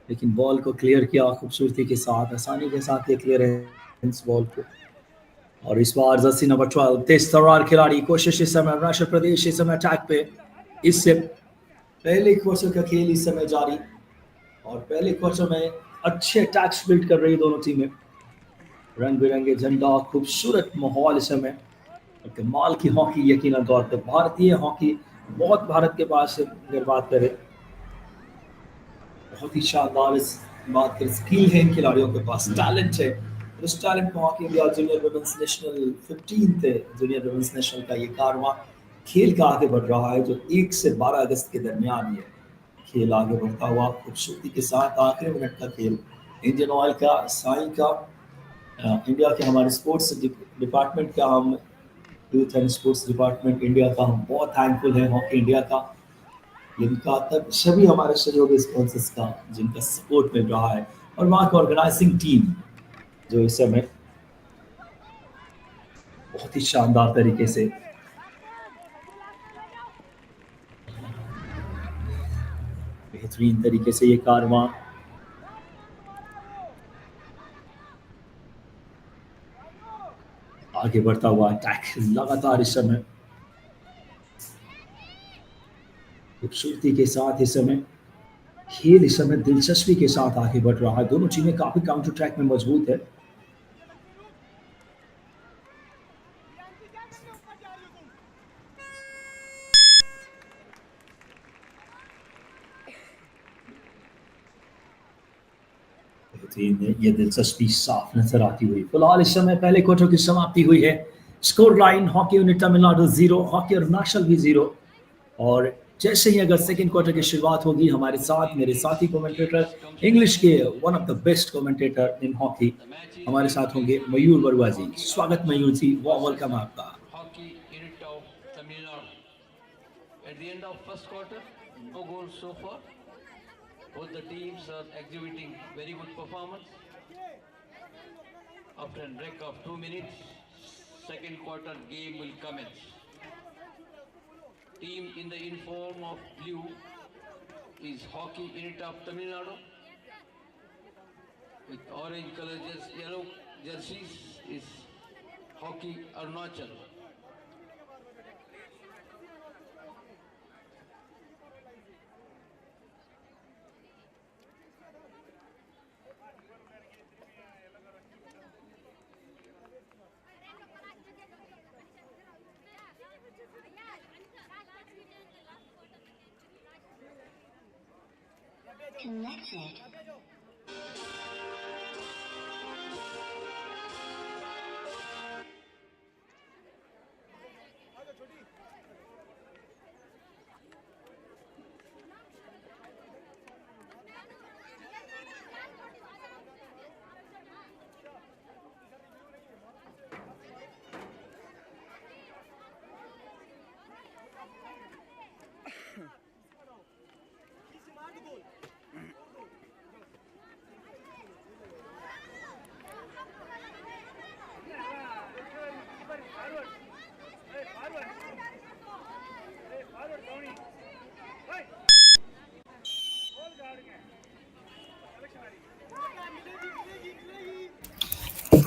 लेकिन बॉल को क्लियर किया खूबसूरती के साथ, आसानी के साथ ये क्लियरेंस बॉल को। और इस बार जर्सी नंबर 12 तेज तर्रार खिलाड़ी, कोशिश इस समय अरुणाचल प्रदेश इस समय अटैक पे। इससे पहले क्वार्टर का खेल इस समय जारी, और पहले क्वार्टर में अच्छे अटैक्स बिल्ड कर रही दोनों टीमें। रंग बिरंगे झंडा, खूबसूरत माहौल इस समय, और कमाल की हॉकी यकीनन तौर पर भारतीय हॉकी बहुत भारत के पास अगर बात करें, बहुत ही शानदार इस बात करें, स्किल है इन खिलाड़ियों के पास, टैलेंट है। और उस टैलेंट को hockey India junior women's national 15th junior women's national का ये कारवां खेल का आगे बढ़ रहा है, जो 1 से 12 अगस्त के दरमियान ये खेल आगे बढ़ता हुआ खूबसूरती के साथ। आखिरी मिनट का खेल, इंडियन ऑयल का, साई का, इंडिया के हमारे स्पोर्ट्स डिपार्टमेंट का, हम youth and sports department India का हम बहुत थैंकफुल हैं हॉकी इंडिया का, जिनका तक सभी हमारे सहयोगी स्पॉन्सर्स का जिनका सपोर्ट मिल रहा है, और वहाँ की ऑर्गेनाइजिंग टीम जो इस समय बहुत ही शानदार तरीके से, बेहतरीन तरीके से ये कारवां आगे बढ़ता हुआ, अटैक लगातार इस समय खूबसूरती के साथ, इस समय खेल इस समय दिलचस्पी के साथ आगे बढ़ रहा है। दोनों टीमें काफी काउंटर ट्रैक में मजबूत है। ये दिलचस्पी साफ नजर आती हुई। फिलहाल इस समय पहले क्वार्टर की समाप्ति हुई है। Score line, hockey unit Tamil Nadu 0, hockey Arunachal भी 0। और जैसे ही अगर सेकंड क्वार्टर की शुरुआत होगी, हमारे साथ मेरे साथी कमेंटेटर, इंग्लिश के one of the best commentator in hockey, हमारे साथ होंगे मयूर बरुआ जी। स्वागत मयूर जी, वेलकम आपका। Hockey unit of Tamil Nadu. At the end of first quarter, no goals so far. Both the teams are exhibiting very good performance. After a break of 2 minutes, second quarter game will commence. Team in the uniform of blue is Hockey unit of Tamil Nadu. With orange color yellow jerseys is Hockey Arunachal. Connected.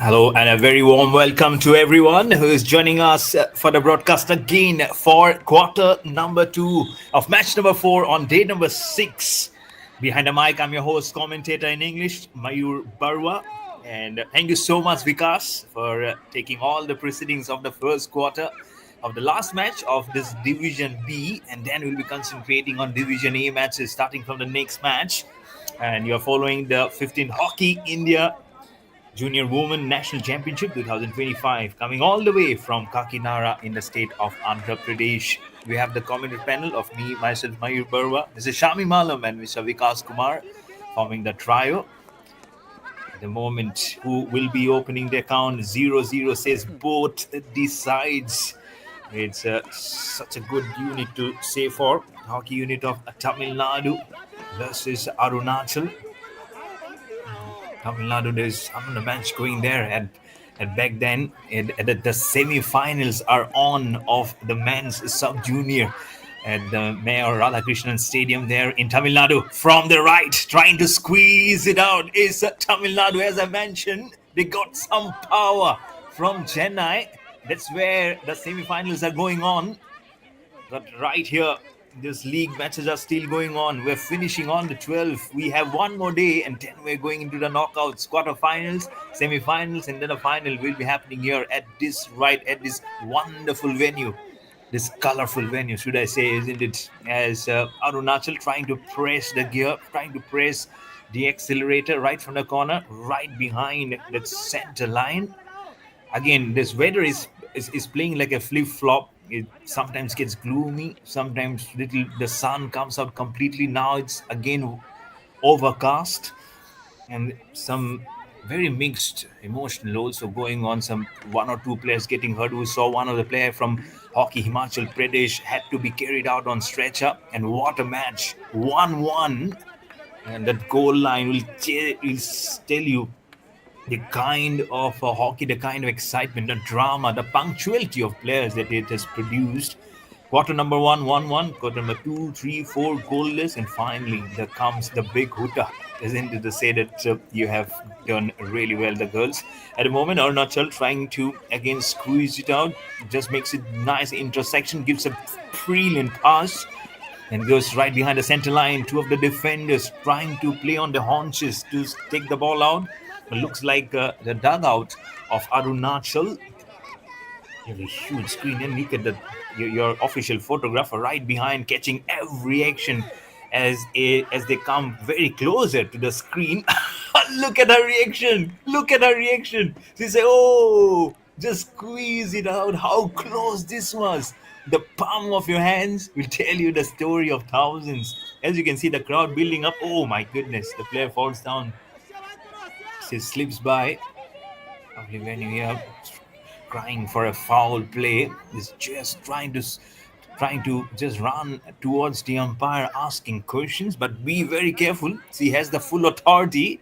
Hello, and a very warm welcome to everyone who is joining us for the broadcast again for quarter number 2 of match number 4 on day number 6. Behind the mic, I'm your host, commentator in English, Mayur Barwa. And thank you so much, Vikas, for taking all the proceedings of the first quarter of the last match of this Division B. And then we'll be concentrating on Division A matches starting from the next match. And you're following the 15th Hockey India Junior Women National Championship 2025, coming all the way from Kakinada in the state of Andhra Pradesh. We have the commentary panel of me, myself, Mayur Barwa, Mr. Shami Malam, and Mr. Vikas Kumar forming the trio. At the moment, who will be opening the account? 0-0 says both the sides It's such a good unit to say for hockey unit of Tamil Nadu versus Arunachal. Tamil Nadu, there's another match going there, and back then, the semi-finals are on of the men's sub-junior at the Mayor Radhakrishnan Stadium there in Tamil Nadu. From the right, trying to squeeze it out is Tamil Nadu. As I mentioned, they got some power from Chennai. That's where the semi-finals are going on. But right here, these league matches are still going on. We're finishing on the 12th. We have one more day, and then we're going into the knockouts, quarterfinals, semi-finals, and then a final will be happening here at this wonderful venue, this colorful venue, should I say, isn't it? As Arunachal trying to press the gear, trying to press the accelerator right from the corner, right behind the center line. Again, this weather is playing like a flip flop. It sometimes gets gloomy, sometimes little the sun comes out completely. Now it's again overcast, and some very mixed emotional also going on. Some one or two players getting hurt. We saw one of the player from hockey Himachal Pradesh had to be carried out on stretcher. And what a match, 1-1, and that goal line will tell you the kind of hockey, the kind of excitement, the drama, the punctuality of players that it has produced. Quarter number one, 1-1. Quarter number two, three, four, goalless. And finally, there comes the big hooter, isn't it, to say that you have done really well, the girls. At the moment, Arunachal trying to, again, squeeze it out. Just makes it nice intersection, gives a brilliant pass and goes right behind the center line. Two of the defenders trying to play on the haunches to take the ball out. It looks like the dugout of Arunachal. You have a huge screen, and look at your official photographer right behind, catching every action as they come very closer to the screen. Look at her reaction! Look at her reaction! She say, "Oh, just squeeze it out." How close this was! The palm of your hands will tell you the story of thousands. As you can see, the crowd building up. Oh my goodness! The player falls down. She slips by. Lovely venue here, crying for a foul play. Is just trying to just run towards the umpire, asking questions. But be very careful. She has the full authority,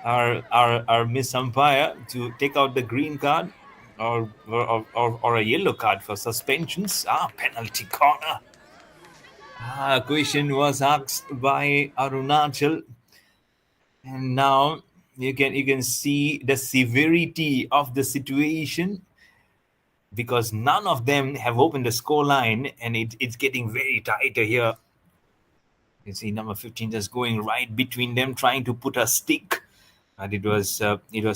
our Miss Umpire, to take out the green card or a yellow card for suspensions. Penalty corner. A question was asked by Arunachal, and now you can see the severity of the situation, because none of them have opened the score line, and it's getting very tighter here. You see number 15 just going right between them, trying to put a stick, but it was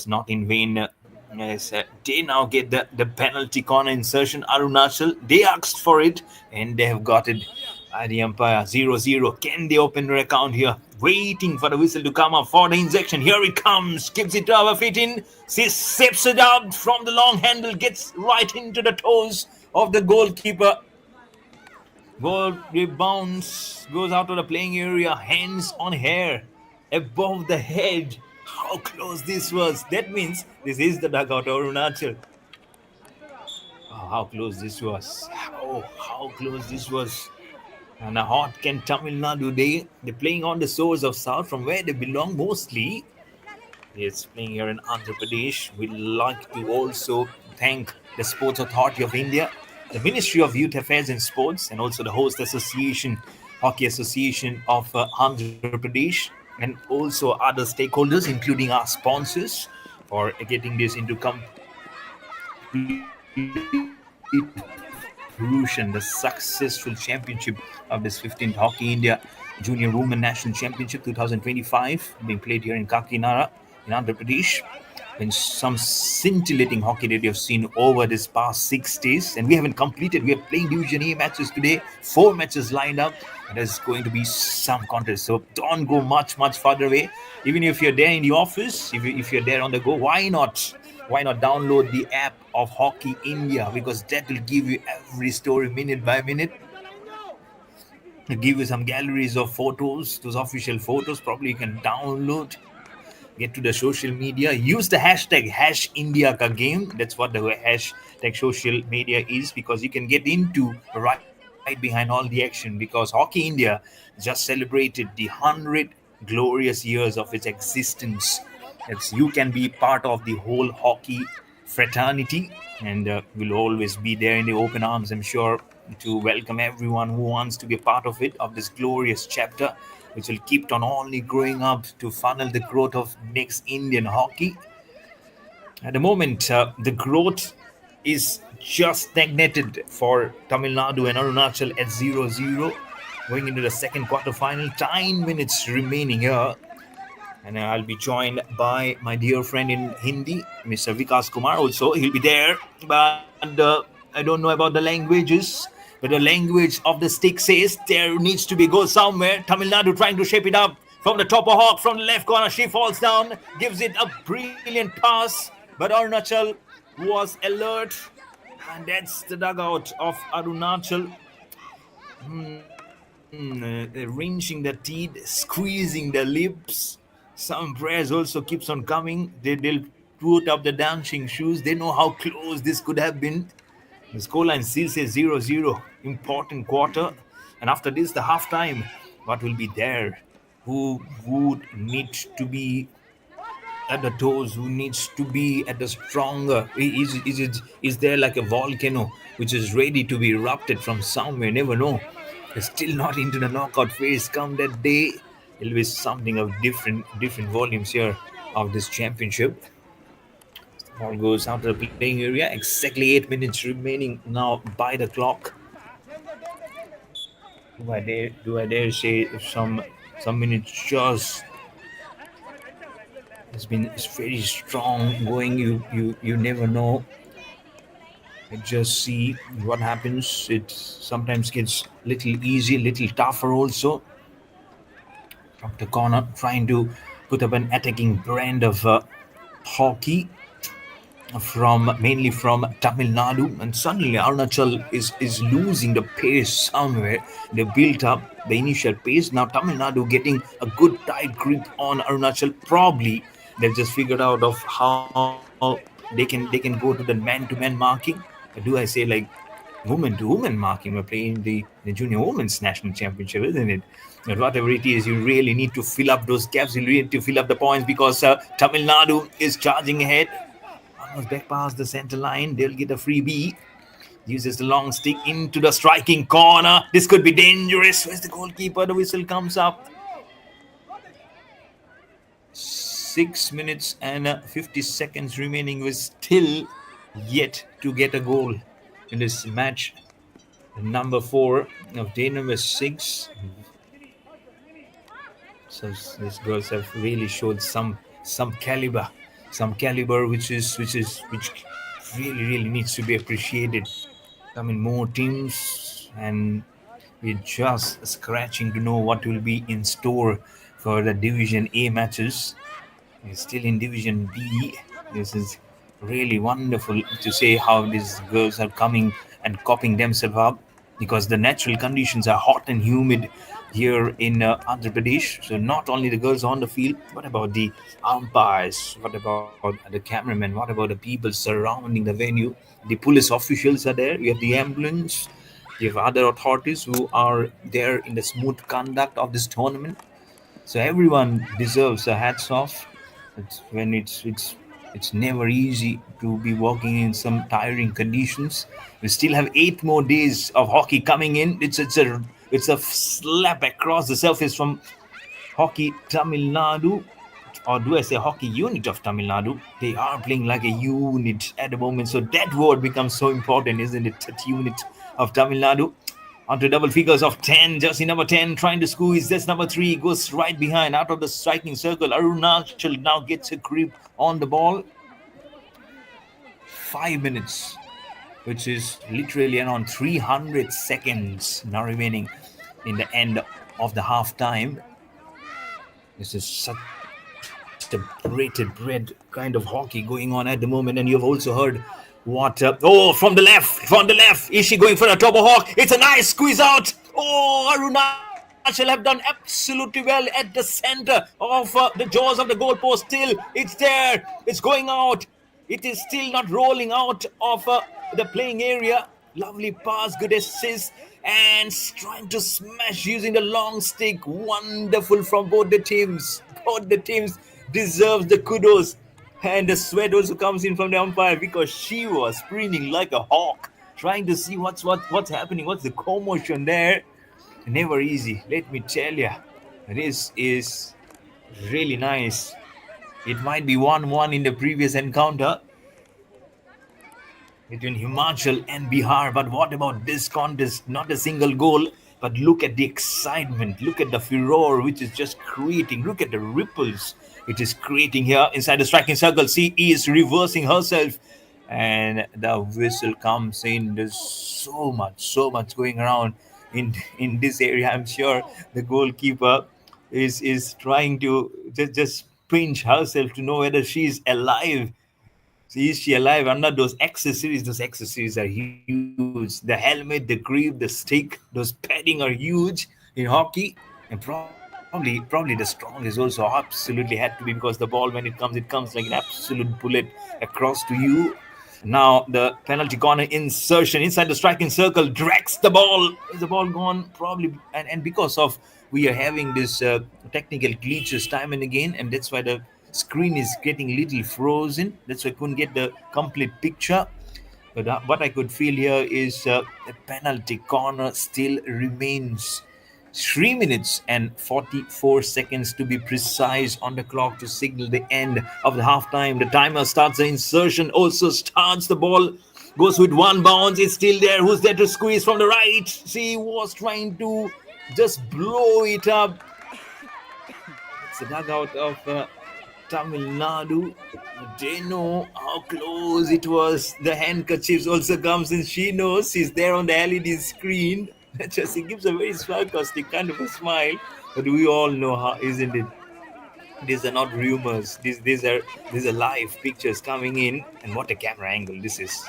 not in vain. Yes, they now get the penalty corner insertion. Arunachal, they asked for it, and they have got it by the umpire. 0-0. Can they open their account here? Waiting for the whistle to come up for the injection. Here it comes. Gives it to our feet in. She sips it out from the long handle. Gets right into the toes of the goalkeeper. Ball rebounds, goes out of the playing area. Hands on hair, above the head. How close this was. That means this is the dugout of Arunachal. Oh, how close this was. How close this was. And a hot can Tamil Nadu. They're playing on the shores of South, from where they belong mostly. It's playing here in Andhra Pradesh. We'd like to also thank the Sports Authority of India, the Ministry of Youth Affairs and Sports, and also the Host Association, Hockey Association of Andhra Pradesh, and also other stakeholders, including our sponsors, for getting this into fruition, the successful championship of this 15th Hockey India Junior Women National Championship 2025, being played here in Kakinada in Andhra Pradesh. And some scintillating hockey that you have seen over this past 6 days. And we haven't completed. We are playing Division A matches today. 4 matches lined up. And there's going to be some contest. So don't go much further away. Even if you're there in the office, if you're there on the go, why not? Why not download the app of Hockey India? Because that will give you every story minute by minute. It'll give you some galleries of photos, those official photos. Probably you can download get to the social media, use the hashtag hash India ka game. That's what the hashtag social media is, because you can get into right behind all the action, because Hockey India just celebrated the 100 glorious years of its existence. You can be part of the whole hockey fraternity, and will always be there in the open arms, I'm sure, to welcome everyone who wants to be a part of it, of this glorious chapter, which will keep on only growing up to funnel the growth of next Indian hockey. At the moment, the growth is just stagnated for Tamil Nadu and Arunachal at 0-0, going into the second quarter final. 10 minutes remaining here. And I'll be joined by my dear friend in Hindi, Mr. Vikas Kumar. Also, he'll be there, but I don't know about the languages. But the language of the stick says there needs to be goal somewhere. Tamil Nadu trying to shape it up from the top of Hawk from the left corner. She falls down, gives it a brilliant pass, but Arunachal was alert, and that's the dugout of Arunachal. Wrenching the teeth, squeezing the lips. Some prayers also keeps on coming. They'll put up the dancing shoes. They know how close this could have been. The scoreline still says 0-0. Important quarter. And after this, the halftime. What will be there? Who would need to be at the toes, who needs to be at the stronger, is there like a volcano which is ready to be erupted from somewhere? Never know. It's still not into the knockout phase. Come that day, it'll be something of different volumes here of this championship. Ball goes out of the playing area. Exactly 8 minutes remaining now by the clock. Do I dare say some minutes just, it's very strong going. You never know. I just see what happens. It sometimes gets little easy, little tougher also. From the corner, trying to put up an attacking brand of hockey from mainly from Tamil Nadu, and suddenly Arunachal is losing the pace somewhere. They built up the initial pace. Now Tamil Nadu getting a good tight grip on Arunachal. Probably they've just figured out of how they can go to the man-to-man marking. Do I say like woman-to-woman marking? We're playing the junior women's national championship, isn't it? But whatever it is, you really need to fill up those gaps. You really need to fill up the points, because Tamil Nadu is charging ahead. Almost back past the center line. They'll get a freebie. Uses the long stick into the striking corner. This could be dangerous. Where's the goalkeeper? The whistle comes up. 6 minutes and 50 seconds remaining. With still yet to get a goal in this match. Number 4 of day number 6. So these girls have really showed some caliber, which really needs to be appreciated. I mean, more teams, and we're just scratching to know what will be in store for the Division A matches. We're still in Division B. This is really wonderful to say how these girls are coming and copying themselves up, because the natural conditions are hot and humid here in Andhra Pradesh. So not only the girls on the field, what about the umpires? What about the cameramen? What about the people surrounding the venue? The police officials are there. You have the ambulance. You have other authorities who are there in the smooth conduct of this tournament. So everyone deserves a hats off. It's never easy to be working in some tiring conditions. We still have 8 more days of hockey coming in. It's a slap across the surface from Hockey Tamil Nadu, or do I say hockey unit of Tamil Nadu? They are playing like a unit at the moment. So that word becomes so important, isn't it? That unit of Tamil Nadu. Onto double figures of 10. Jersey number 10 trying to squeeze. That's number 3. Goes right behind out of the striking circle. Arunachal now gets a grip on the ball. 5 minutes, which is literally around 300 seconds now remaining in the end of the half time. This is such a braided bread kind of hockey going on at the moment. And you've also heard what from the left, is she going for a top of Hawk? It's a nice squeeze out. Arunachal Arunachal have done absolutely well at the center of the jaws of the goalpost. Still, it's there. It's going out. It is still not rolling out of the playing area. Lovely pass, good assist, and trying to smash using the long stick. Wonderful from both the teams. Both the teams deserves the kudos. And the sweat also comes in from the umpire because she was sprinting like a hawk, trying to see what's happening, what's the commotion there. Never easy, let me tell you. This is really nice. It might be 1-1 in the previous encounter between Himachal and Bihar. But what about this contest? Not a single goal, but look at the excitement. Look at the furor which is just creating. Look at the ripples it is creating here inside the striking circle. See, is reversing herself. And the whistle comes in. There's so much going around in this area. I'm sure the goalkeeper is trying to just pinch herself to know whether she's alive. See, is she alive under those accessories? Those accessories are huge. The helmet, the grip, the stick, those padding are huge in hockey. And probably the strong is also absolutely had to be because the ball, when it comes like an absolute bullet across to you. Now the penalty corner insertion inside the striking circle drags the ball. Is the ball gone? Probably, and because of we are having this technical glitches time and again, and that's why the screen is getting little frozen. That's why I couldn't get the complete picture. But what I could feel here is the penalty corner still remains. 3 minutes and 44 seconds to be precise on the clock to signal the end of the halftime. The timer starts, the insertion also starts. The ball goes with one bounce. It's still there. Who's there to squeeze from the right? She was trying to just blow it up. It's the dugout of Tamil Nadu. They know how close it was. The handkerchiefs also comes in. She knows she's there on the LED screen. Just he gives a very sarcastic kind of a smile. But we all know how, isn't it? These are not rumors. These are live pictures coming in. And what a camera angle this is.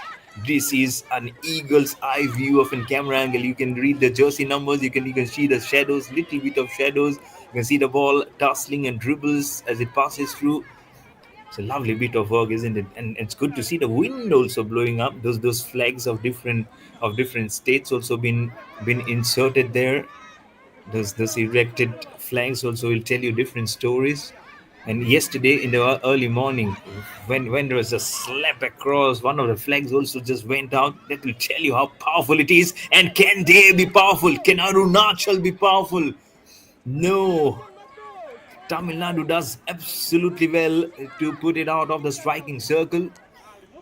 This is an eagle's eye view of a camera angle. You can read the jersey numbers. You can see the shadows, little bit of shadows. You can see the ball tussling and dribbles as it passes through. It's a lovely bit of work, isn't it? And it's good to see the wind also blowing up. Those flags of different states also been inserted there. Those erected flags also will tell you different stories. And yesterday in the early morning, when there was a slap across, one of the flags also just went out. That will tell you how powerful it is. And can they be powerful? Can Arunachal be powerful? No. Tamil Nadu does absolutely well to put it out of the striking circle.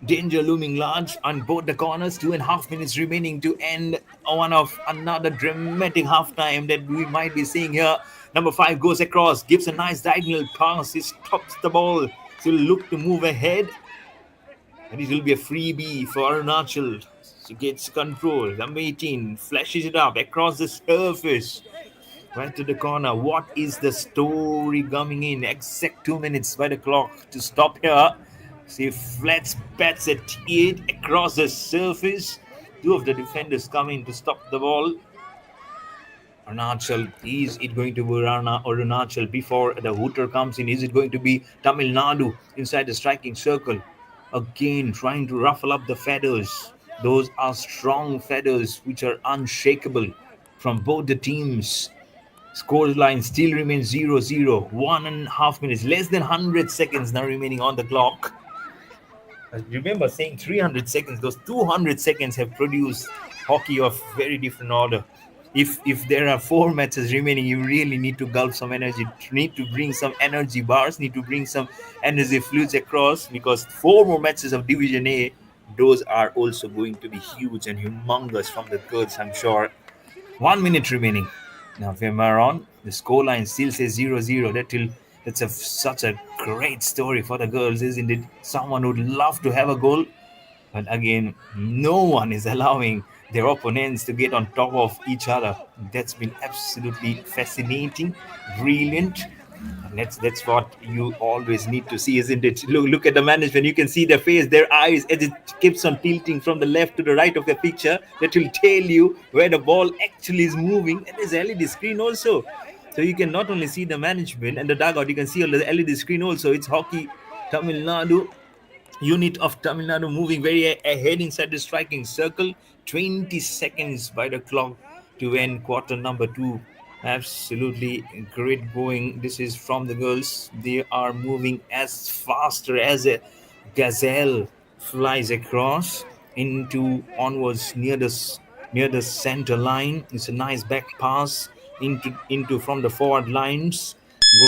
Danger looming large on both the corners. 2.5 minutes remaining to end one of another dramatic halftime that we might be seeing here. Number 5 goes across, gives a nice diagonal pass. He stops the ball. So look to move ahead. And it will be a freebie for Arunachal. She gets control. Number 18 flashes it up across the surface. Right to the corner. What is the story coming in? Exact 2 minutes by the clock to stop here. See, flat bats at it across the surface. Two of the defenders coming to stop the ball. Arunachal, is it going to be Arunachal before the hooter comes in? Is it going to be Tamil Nadu inside the striking circle? Again, trying to ruffle up the feathers. Those are strong feathers which are unshakable from both the teams. Scoreline still remains 0-0. 1.5 minutes, less than 100 seconds now remaining on the clock. I remember saying 300 seconds. Those 200 seconds have produced hockey of very different order. If there are 4 matches remaining, you really need to gulp some energy. Need to bring some energy bars. Need to bring some energy fluids across, because 4 more matches of Division A, those are also going to be huge and humongous from the girls, I'm sure. 1 minute remaining. Now, if I'm wrong, the scoreline still says 0-0. That's such a great story for the girls, isn't it? Someone would love to have a goal, but again, no one is allowing their opponents to get on top of each other. That's been absolutely fascinating, brilliant. And that's what you always need to see, isn't it? Look at the management. You can see their face, their eyes, as it keeps on tilting from the left to the right of the picture. That will tell you where the ball actually is moving. And there's LED screen also. So you can not only see the management and the dugout, you can see on the LED screen also. It's Hockey Tamil Nadu unit of Tamil Nadu moving very ahead inside the striking circle. 20 seconds by the clock to end quarter number two. Absolutely great going. This is from the girls. They are moving as faster as a gazelle flies across into onwards near the center line. It's a nice back pass into from the forward lines,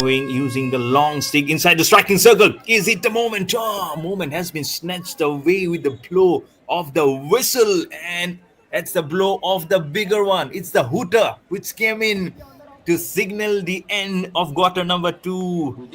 going using the long stick inside the striking circle. Is it the moment? Oh, moment has been snatched away with the blow of the whistle, and that's the blow of the bigger one. It's the hooter which came in to signal the end of quarter number two.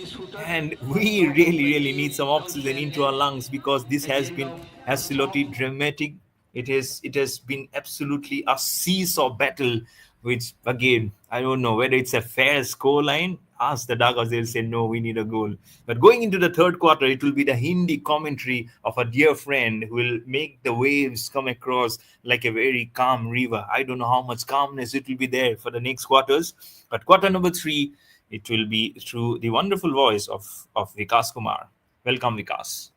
And we really need some oxygen into our lungs, because this has been absolutely dramatic. It has been absolutely a seesaw battle, which again, I don't know whether it's a fair score line. Ask the Dagas, they'll say no, we need a goal. But going into the third quarter, it will be the Hindi commentary of a dear friend who will make the waves come across like a very calm river. I don't know how much calmness it will be there for the next quarters, but quarter number three, it will be through the wonderful voice of Vikas Kumar. Welcome, Vikas.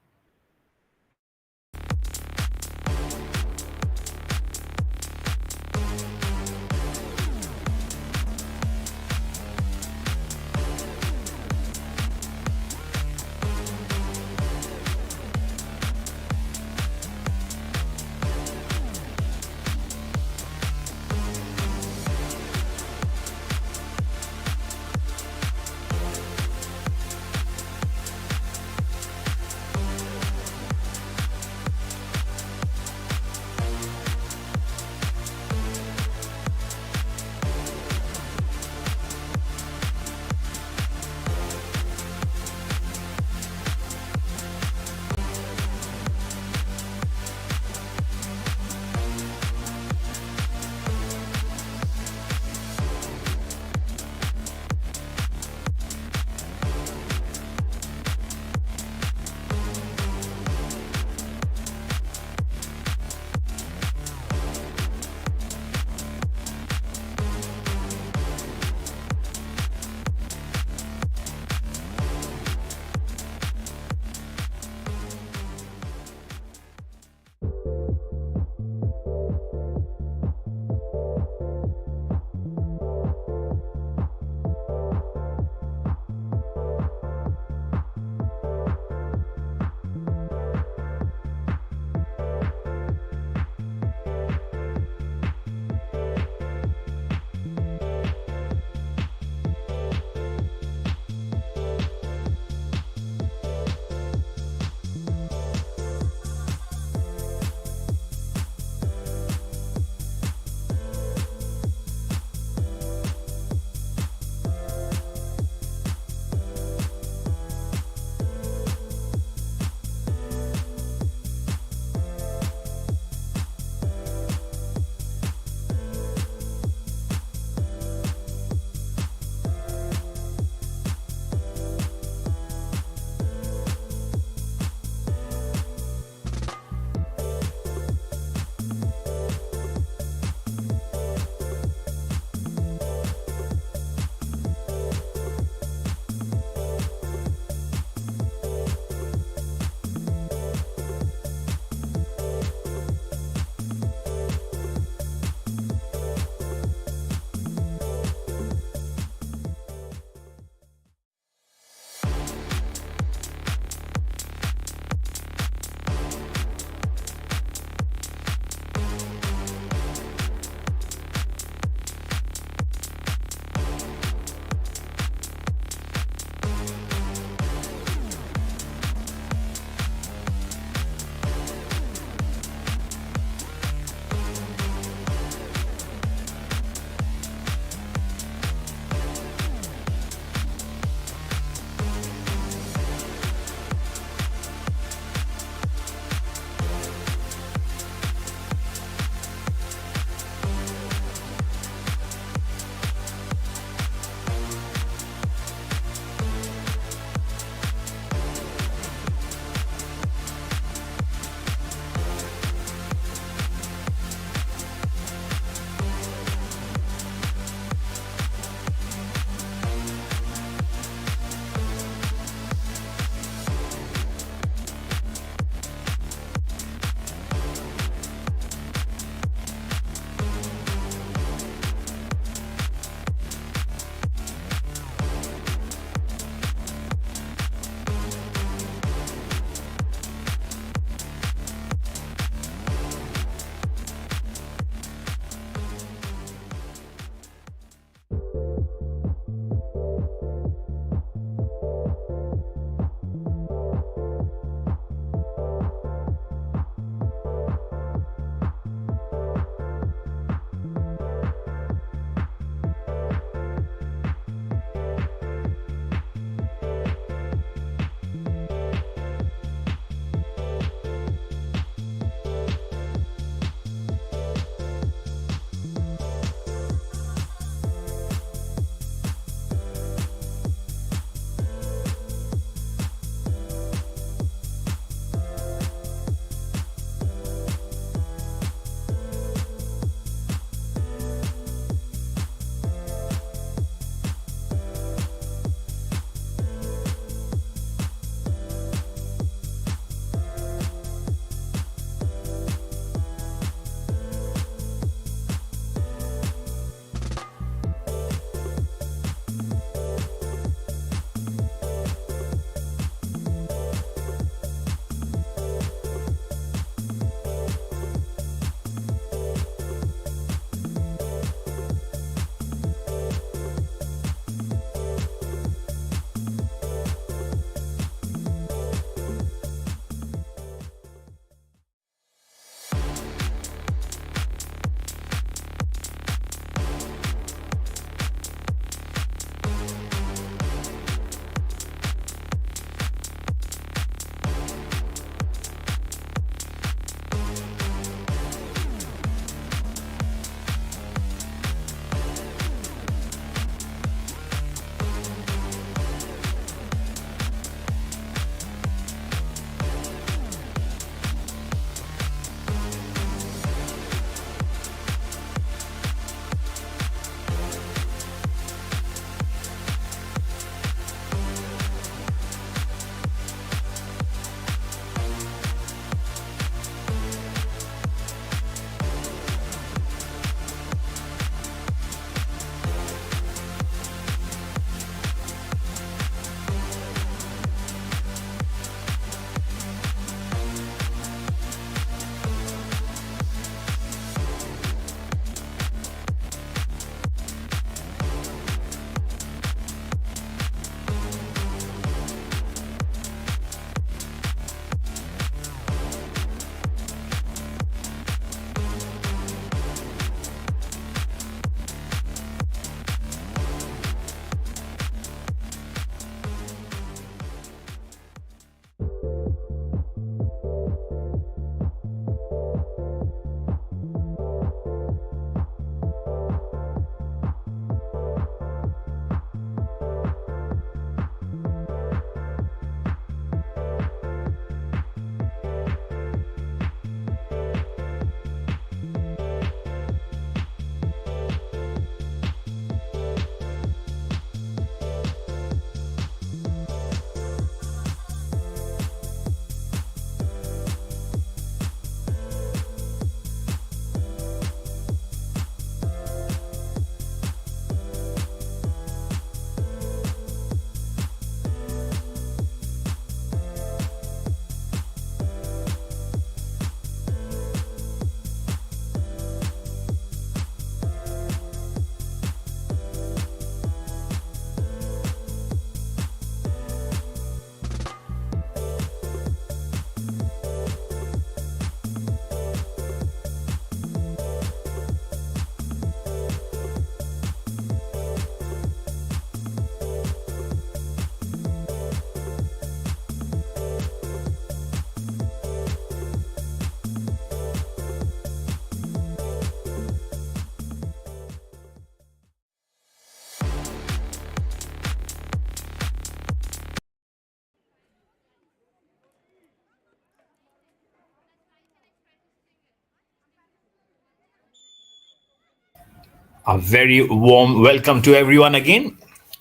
A very warm welcome to everyone again.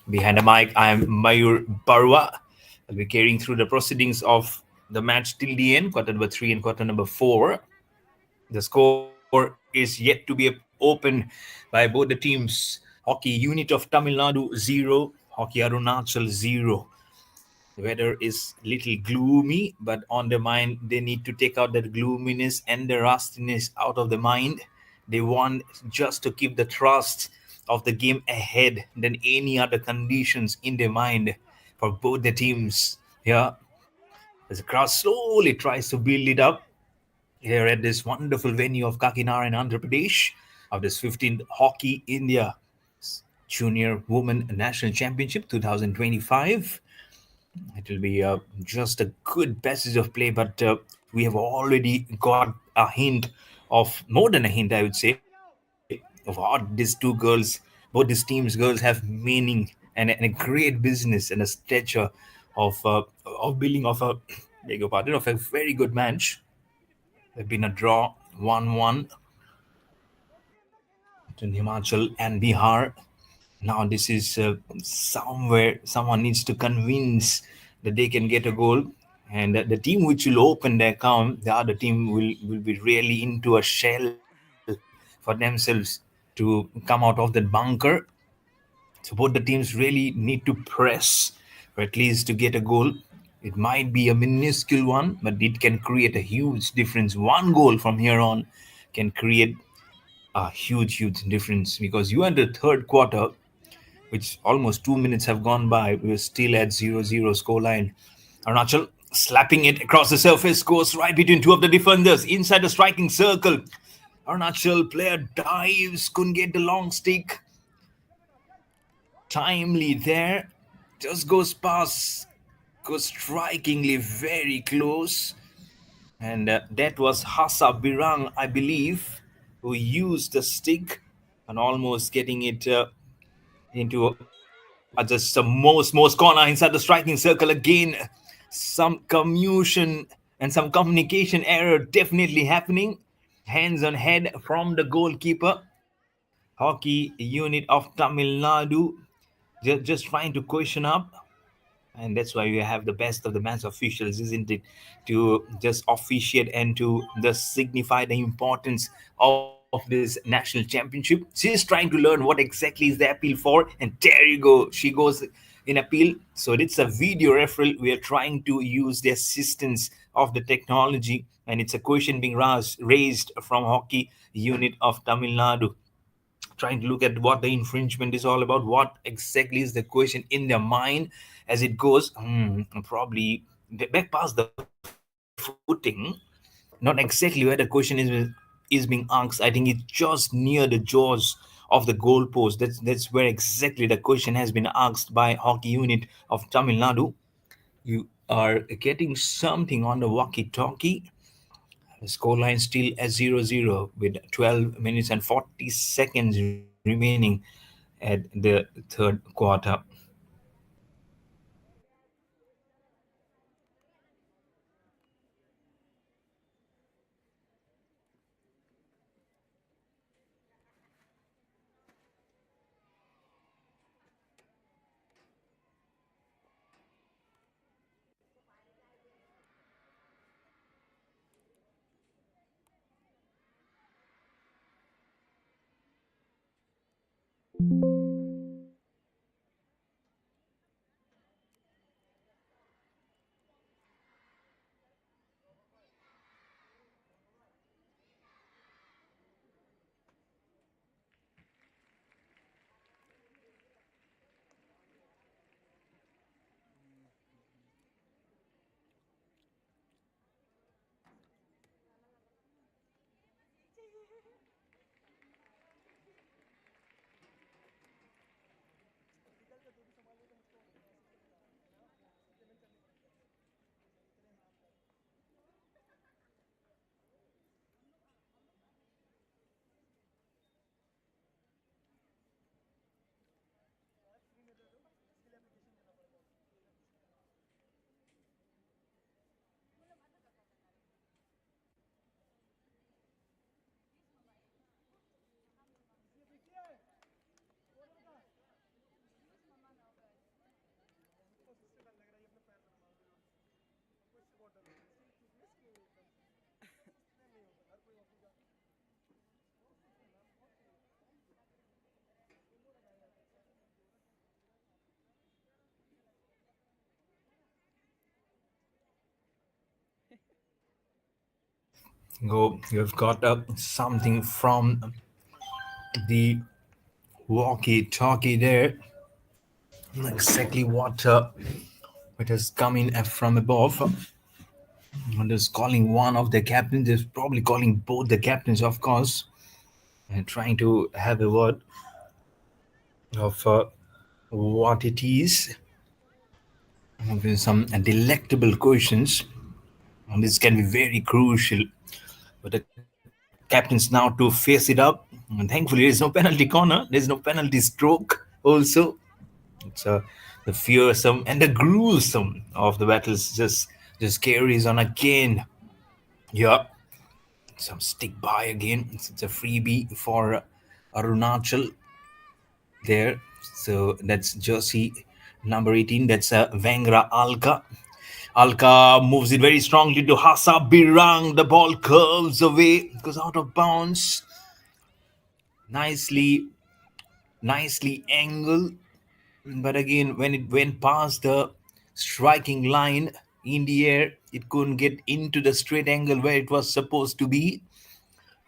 Behind the mic, I am Mayur Barwa. I'll be carrying through the proceedings of the match till the end, quarter number 3 and quarter number 4. The score is yet to be opened by both the teams. Hockey Unit of Tamil Nadu 0, Hockey Arunachal 0. The weather is little gloomy, but on the mind, they need to take out that gloominess and the rustiness out of the mind. They want just to keep the trust of the game ahead than any other conditions in their mind for both the teams. Yeah, as the crowd slowly tries to build it up here at this wonderful venue of Kakinada in Andhra Pradesh of this 15th Hockey India Junior Women National Championship 2025. It will be just a good passage of play, but we have already got a hint of more than a hint, I would say, of what these two girls, both these teams' girls, have meaning and a great business and a stature of building of a beg your pardon of a very good match. There've been a draw 1-1 between Himachal and Bihar. Now this is somewhere someone needs to convince that they can get a goal, and the team which will open the account, the other team will be really into a shell for themselves to come out of that bunker. So both the teams really need to press, or at least to get a goal. It might be a minuscule one, but it can create a huge difference. One goal from here on can create a huge difference, because you enter third quarter, which almost 2 minutes have gone by. We're still at 0-0 scoreline. Arunachal slapping it across the surface, goes right between two of the defenders inside the striking circle. Arunachal player dives, couldn't get the long stick. Timely there, just goes past, goes strikingly very close. And that was Hassa Birang, I believe, who used the stick and almost getting it into just the most corner inside the striking circle again. Some commotion and some communication error definitely happening. Hands on head from the goalkeeper. Hockey unit of Tamil Nadu just trying to question up, and that's why we have the best of the match officials, isn't it, to just officiate and to just signify the importance of this national championship. She's trying to learn what exactly is the appeal for, and there you go, she goes in appeal. So it's a video referral. We are trying to use the assistance of the technology, and it's a question being raised from hockey unit of Tamil Nadu, trying to look at what the infringement is all about, what exactly is the question in their mind as it goes. Probably back past the footing, not exactly where the question is being asked. I think it's just near the jaws of the goalpost. That's where exactly the question has been asked by hockey unit of Tamil Nadu. You are getting something on the walkie-talkie. The scoreline still at 0-0 with 12 minutes and 40 seconds remaining at the third quarter. Go, you've got something from the walkie-talkie there. Exactly what it has come in from above. And is calling one of the captains. Is probably calling both the captains, of course, and trying to have a word of what it is. With some delectable questions, and this can be very crucial for the captains now to face it up. And thankfully, there is no penalty corner, there is no penalty stroke. Also, it's the fearsome and the gruesome of the battles just carries on again. Yeah, some stick by again. It's a freebie for Arunachal there. So that's jersey number 18. That's Vengra Alka. Alka moves it very strongly to Hasa Birang. The ball curves away, goes out of bounds. Nicely, nicely angled. But again, when it went past the striking line in the air, it couldn't get into the straight angle where it was supposed to be.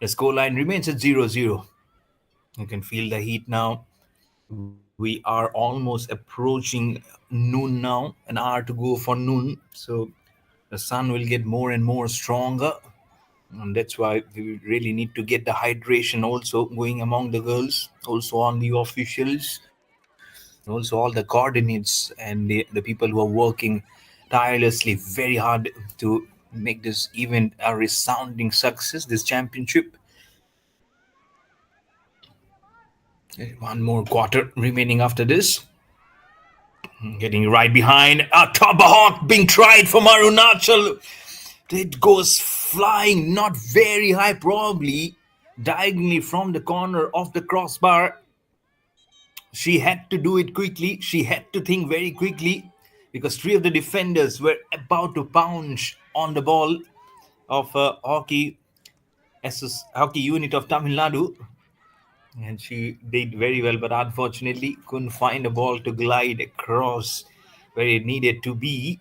The scoreline remains at 0-0. You can feel the heat now. We are almost approaching noon now, an hour to go for noon. So the sun will get more and more stronger. And that's why we really need to get the hydration also going among the girls, also on the officials, also all the coordinates and the people who are working tirelessly very hard to make this event a resounding success, this championship. One more quarter remaining after this. Getting right behind. A tomahawk being tried from Arunachal. It goes flying, not very high, probably diagonally from the corner of the crossbar. She had to do it quickly. She had to think very quickly because three of the defenders were about to pounce on the ball of hockey unit of Tamil Nadu. And she did very well, but unfortunately couldn't find a ball to glide across where it needed to be.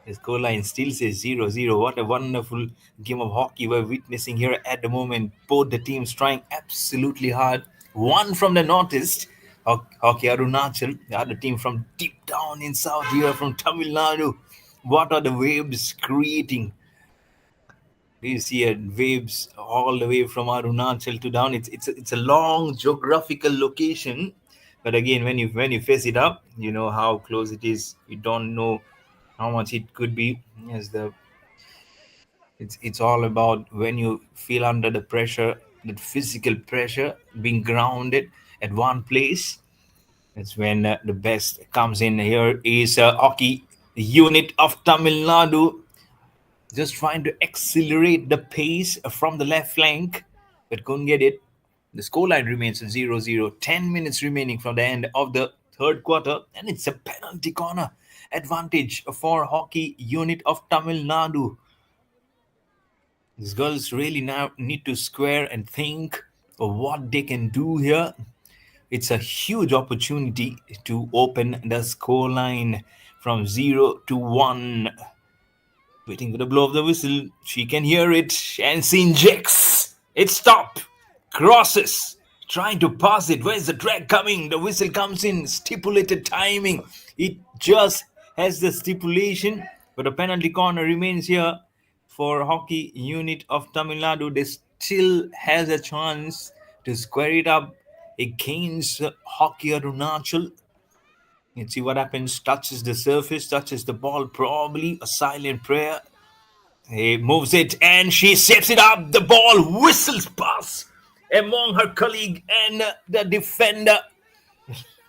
The scoreline still says 0-0. What a wonderful game of hockey we're witnessing here at the moment. Both the teams trying absolutely hard. One from the northeast, Hockey Arunachal, the other team from deep down in south here from Tamil Nadu. What are the waves creating? You see waves all the way from Arunachal to down. It's a long geographical location, but again, when you face it up, you know how close it is. You don't know how much it could be. Yes, it's all about when you feel under the pressure, that physical pressure, being grounded at one place. That's when the best comes in. Here is hockey unit of Tamil Nadu just trying to accelerate the pace from the left flank, but couldn't get it. The scoreline remains 0-0. 10 minutes remaining from the end of the third quarter, and it's a penalty corner advantage for hockey unit of Tamil Nadu. These girls really now need to square and think of what they can do here. It's a huge opportunity to open the scoreline from 0-1. Waiting for the blow of the whistle. She can hear it and she injects. It stopped. Crosses. Trying to pass it. Where's the drag coming? The whistle comes in. Stipulated timing. It just has the stipulation. But a penalty corner remains here for hockey unit of Tamil Nadu. They still has a chance to square it up against hockey Arunachal. Let's see what happens. Touches the surface, touches the ball, probably a silent prayer. He moves it and she sets it up. The ball whistles past among her colleague and the defender.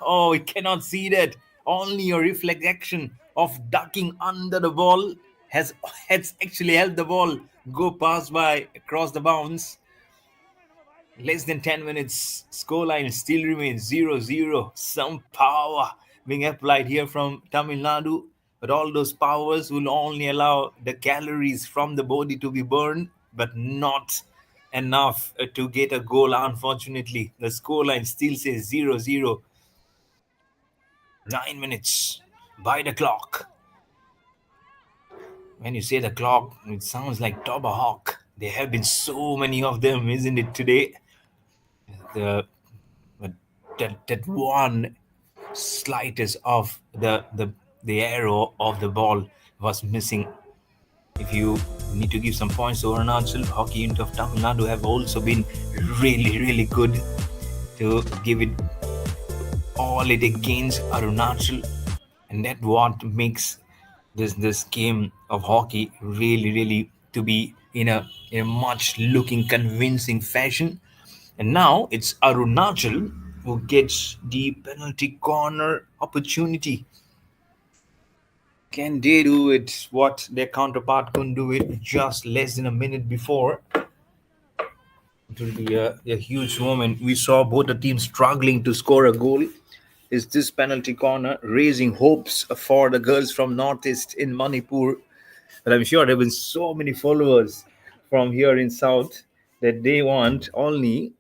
Oh, we cannot see that. Only a reflex action of ducking under the ball has actually helped the ball go past by across the bounds. Less than 10 minutes, scoreline still remains 0-0. Some power being applied here from Tamil Nadu, but all those powers will only allow the calories from the body to be burned, but not enough to get a goal, unfortunately. The scoreline still says 0-0. 9 minutes by the clock. When you say the clock, it sounds like Tomahawk. There have been so many of them, isn't it? Today, the that one slightest of the arrow of the ball was missing. If you need to give some points to Arunachal, hockey unit of Tamil Nadu have also been really good to give it all it against Arunachal, and that what makes this game of hockey really to be in a much looking convincing fashion. And now it's Arunachal who gets the penalty corner opportunity. Can they do it what their counterpart couldn't do it just less than a minute before? It will be a huge moment. We saw both the teams struggling to score a goal. Is this penalty corner raising hopes for the girls from Northeast in Manipur? But I'm sure there have been so many followers from here in South that they want only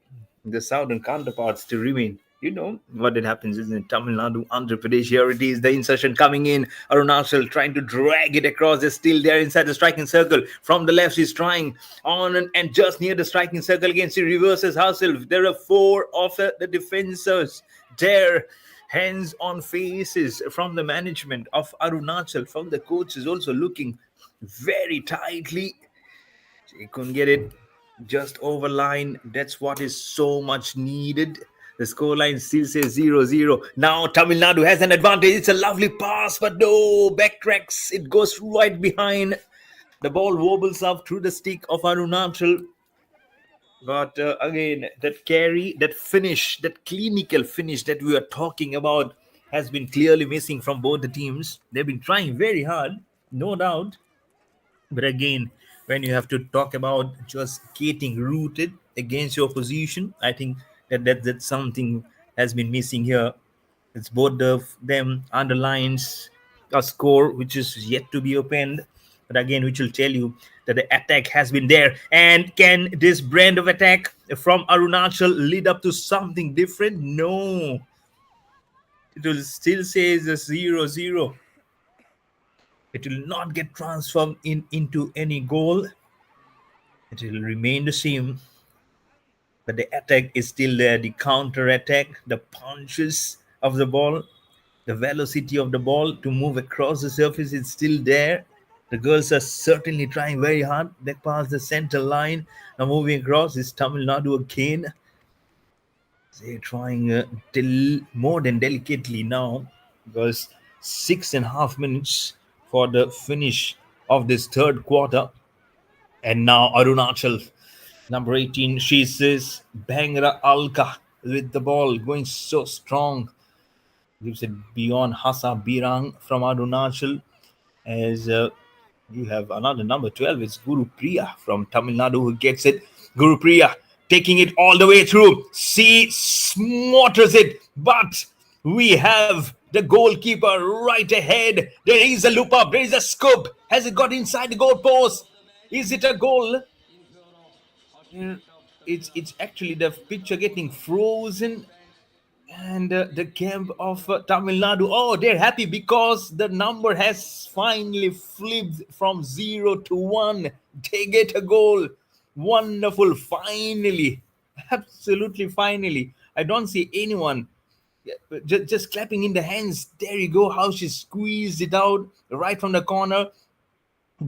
the southern counterparts to remain. You know what it happens, isn't it? Tamil Nadu, Andhra Pradesh, here it is, the insertion coming in. Arunachal trying to drag it across. They're still there inside the striking circle. From the left, she's trying on and just near the striking circle again. She reverses herself. There are four of the defenders there. Hands on faces from the management of Arunachal, from the coaches also looking very tightly. He couldn't get it just over line. That's what is so much needed. The scoreline still says 0-0. Now Tamil Nadu has an advantage. It's a lovely pass, but no, backtracks. It goes right behind. The ball wobbles up through the stick of Arunachal. But again, that carry, that finish, that clinical finish that we are talking about has been clearly missing from both the teams. They've been trying very hard, no doubt. But again, when you have to talk about just getting rooted against your position, I think that's something has been missing here. It's both of them underlines a score which is yet to be opened, but again, which will tell you that the attack has been there. And can this brand of attack from Arunachal lead up to something different? No, it will still say the 0-0. It will not get transformed into any goal. It will remain the same, but the attack is still there. The counter attack, the punches of the ball, the velocity of the ball to move across the surface is still there. The girls are certainly trying very hard. They pass the center line. Now moving across is Tamil Nadu again. They're trying more than delicately now, because 6.5 minutes for the finish of this third quarter. And now Arunachal, number 18, she says Bangra Alka with the ball going so strong. Gives it beyond Hasa Birang from Arunachal. As you have another number 12, it's Guru Priya from Tamil Nadu who gets it. Guru Priya taking it all the way through. She smothers it, but we have the goalkeeper right ahead. There is a loop up, there is a scoop. Has it got inside the goal post? Is it a goal? Yeah, it's actually the picture getting frozen, and the camp of Tamil Nadu. Oh, they're happy because the number has finally flipped from 0 to 1. They get a goal. Wonderful! Finally, absolutely finally. I don't see anyone just clapping in the hands. There you go. How she squeezed it out right from the corner.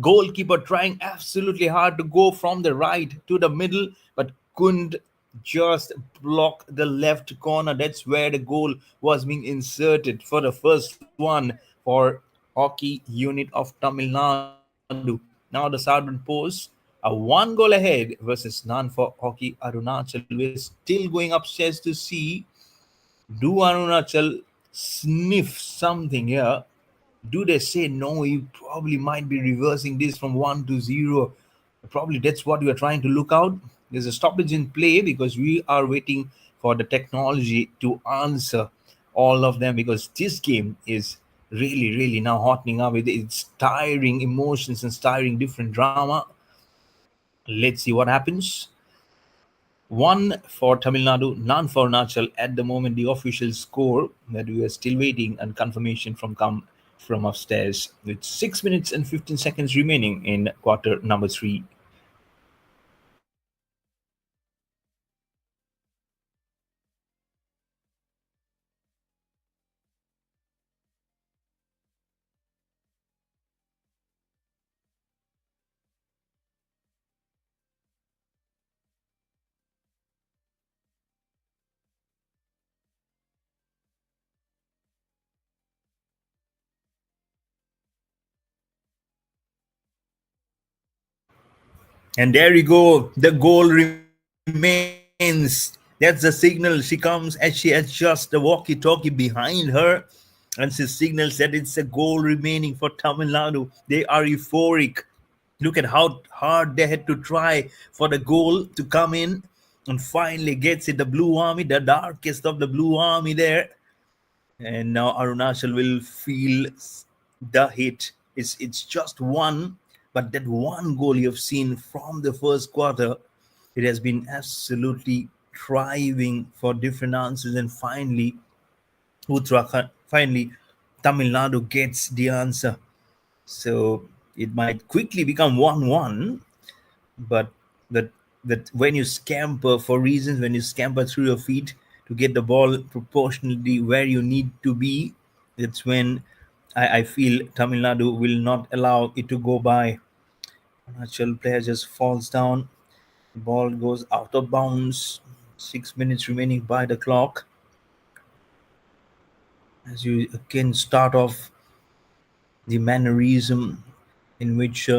Goalkeeper trying absolutely hard to go from the right to the middle, but couldn't just block the left corner. That's where the goal was being inserted for the first one for hockey unit of Tamil Nadu. Now the Southern Post are one goal ahead versus none for hockey Arunachal. We're still going upstairs to see, do Arunachal sniff something here? Do they say no? You probably might be reversing this from 1 to 0. Probably that's what we are trying to look out. There's a stoppage in play because we are waiting for the technology to answer all of them, because this game is really now hotting up with its tiring emotions and tiring different drama. Let's see what happens. One for Tamil Nadu, none for Arunachal. At the moment, the official score that we are still waiting and confirmation from upstairs. With 6 minutes and 15 seconds remaining in quarter number 3. And there you go. The goal remains. That's the signal. She comes as she adjusts the walkie-talkie behind her, and she signals that it's a goal remaining for Tamil Nadu. They are euphoric. Look at how hard they had to try for the goal to come in, and finally gets it. The Blue Army, the darkest of the Blue Army there. And now Arunachal will feel the hit. It's just one, but that one goal you've seen from the first quarter, it has been absolutely thriving for different answers, and finally Tamil Nadu gets the answer. So it might quickly become 1-1, but that that when you scamper for reasons, when you scamper through your feet to get the ball proportionally where you need to be, that's when I feel Tamil Nadu will not allow it to go by. Natural player just falls down, the ball goes out of bounds. 6 minutes remaining by the clock. As you again start off the mannerism in which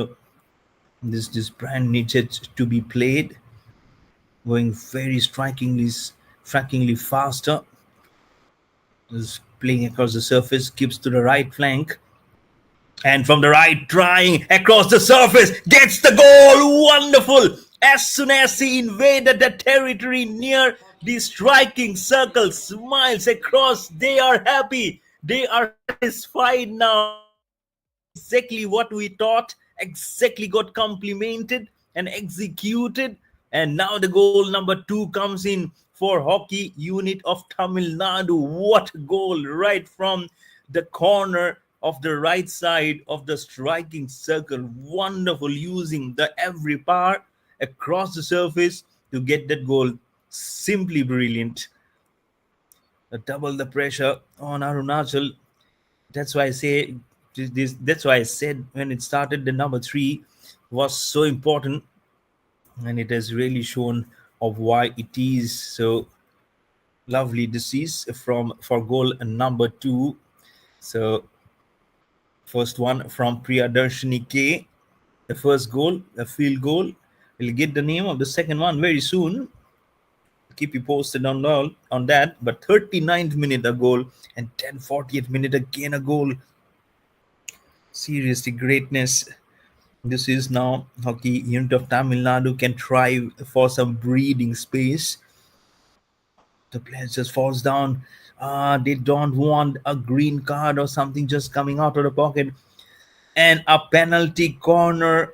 this brand needs it to be played, going very strikingly faster. Is playing across the surface, gives to the right flank, and from the right, trying across the surface, gets the goal. Wonderful! As soon as he invaded the territory near the striking circle, smiles across. They are happy. They are satisfied now. Exactly what we thought, exactly got complemented and executed. And now the goal number 2 comes in for hockey unit of Tamil Nadu. What goal right from the corner of the right side of the striking circle. Wonderful, using the every power across the surface to get that goal. Simply brilliant. Double the pressure on Arunachal. That's why I say this. That's why I said when it started, the number 3 was so important, and it has really shown of why it is so lovely. This is from for goal number 2. So first one from Priyadarshini K. The first goal, a field goal. We'll get the name of the second one very soon. Keep you posted on all on that. But 39th minute a goal, and 10:40th minute again a goal. Seriously, greatness. This is now hockey unit of Tamil Nadu can thrive for some breathing space. The player just falls down. They don't want a green card or something just coming out of the pocket. And a penalty corner.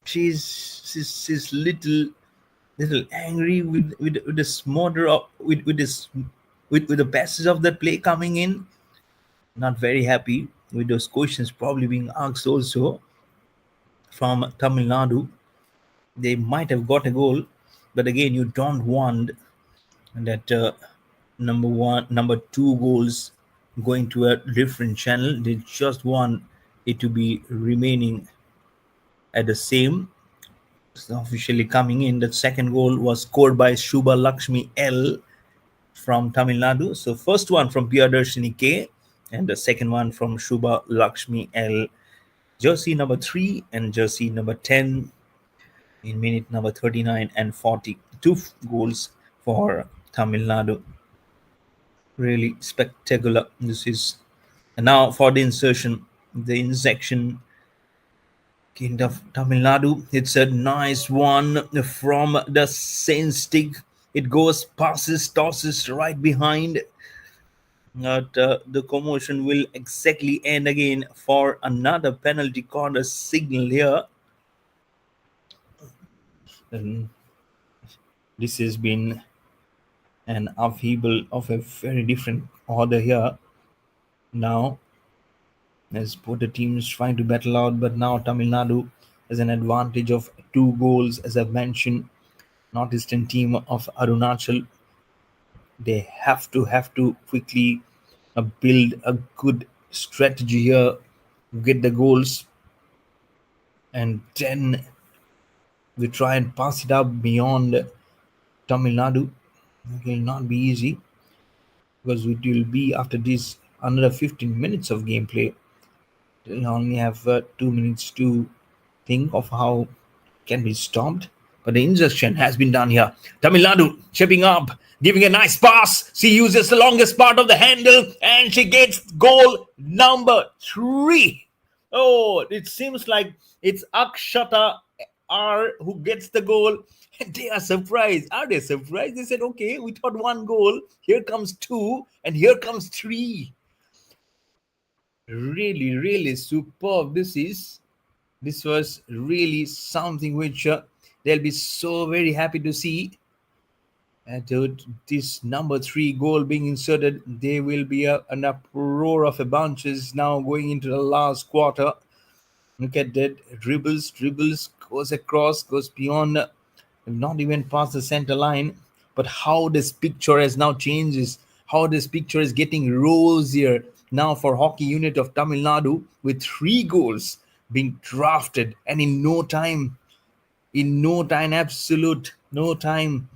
She's little angry with the smother of with this with the passage of that play coming in. Not very happy with those questions probably being asked also from Tamil Nadu. They might have got a goal, but again, you don't want that number 2 goals going to a different channel. They just want it to be remaining at the same. So officially coming in, the second goal was scored by Shubha Lakshmi L from Tamil Nadu. So first one from Priyadarshini K, and the second one from Shubha Lakshmi L. Jersey number 3 and jersey number 10 in minute number 39 and 40. 2 goals for Tamil Nadu. Really spectacular. This is, and now for the insertion, the injection. Kind of Tamil Nadu. It's a nice one from the Saint stick. It goes, passes, tosses right behind. But the commotion will exactly end again for another penalty corner signal here. And this has been an upheaval of a very different order here. Now, as both the teams trying to battle out, but now Tamil Nadu has an advantage of 2 goals, as I've mentioned. Northeastern team of Arunachal, they have to quickly build a good strategy here, get the goals, and then we try and pass it up beyond Tamil Nadu. It will not be easy because it will be after this another 15 minutes of gameplay. We'll only have 2 minutes to think of how can be stopped. But the injection has been done here. Tamil Nadu chipping up, giving a nice pass. She uses the longest part of the handle and she gets goal number 3. Oh, it seems like it's Akshata R who gets the goal. And they are surprised. Are they surprised? They said, okay, we thought one goal. Here comes 2, and here comes 3. Really, really superb. This was really something which they'll be so very happy to see. And this number 3 goal being inserted, there will be an uproar of a bunches now going into the last quarter. Look at that. Dribbles, goes across, goes beyond, not even past the center line. But how this picture has now changes, how this picture is getting rosier now for hockey unit of Tamil Nadu with 3 goals being drafted, and in no time, absolute no time.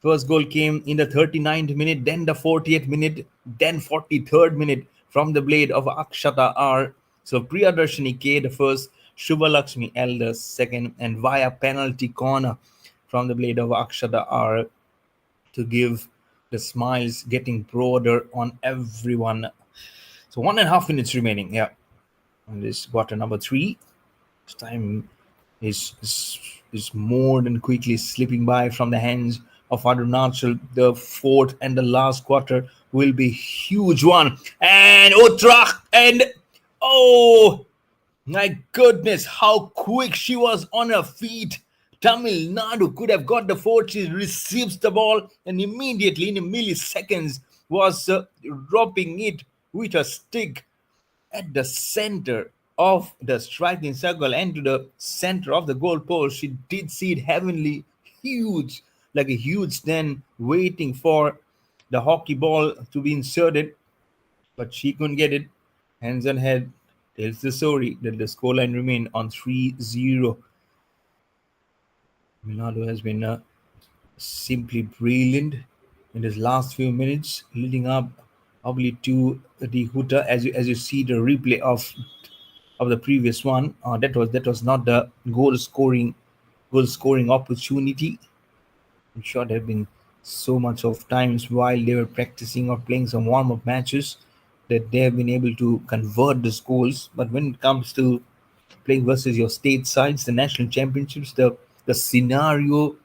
First goal came in the 39th minute, then the 40th minute, then 43rd minute from the blade of Akshata R. So Priyadarshini K the first, Shubhalakshmi L the second, and via penalty corner from the blade of Akshata R to give the smiles getting broader on everyone. So 1.5 minutes remaining. Yeah, on this quarter number 3. Time is more than quickly slipping by from the hands of Arunachal. The fourth and the last quarter will be huge one. And Uttarakhand, and oh my goodness, how quick she was on her feet. Tamil Nadu could have got the fourth. She receives the ball and immediately, in milliseconds, was dropping it with a stick at the center of the striking circle and to the center of the goal post. She did see it heavenly, huge, like a huge stand waiting for the hockey ball to be inserted, but she couldn't get it. Hands on head tells the story that the scoreline remained on 3-0. Milano has been simply brilliant in his last few minutes, leading up probably to the Huta. As you see the replay of the previous one, that was not the goal scoring opportunity. It should have been so much of times while they were practicing or playing some warm-up matches that they have been able to convert those goals. But when it comes to playing versus your state sides, the national championships, the scenario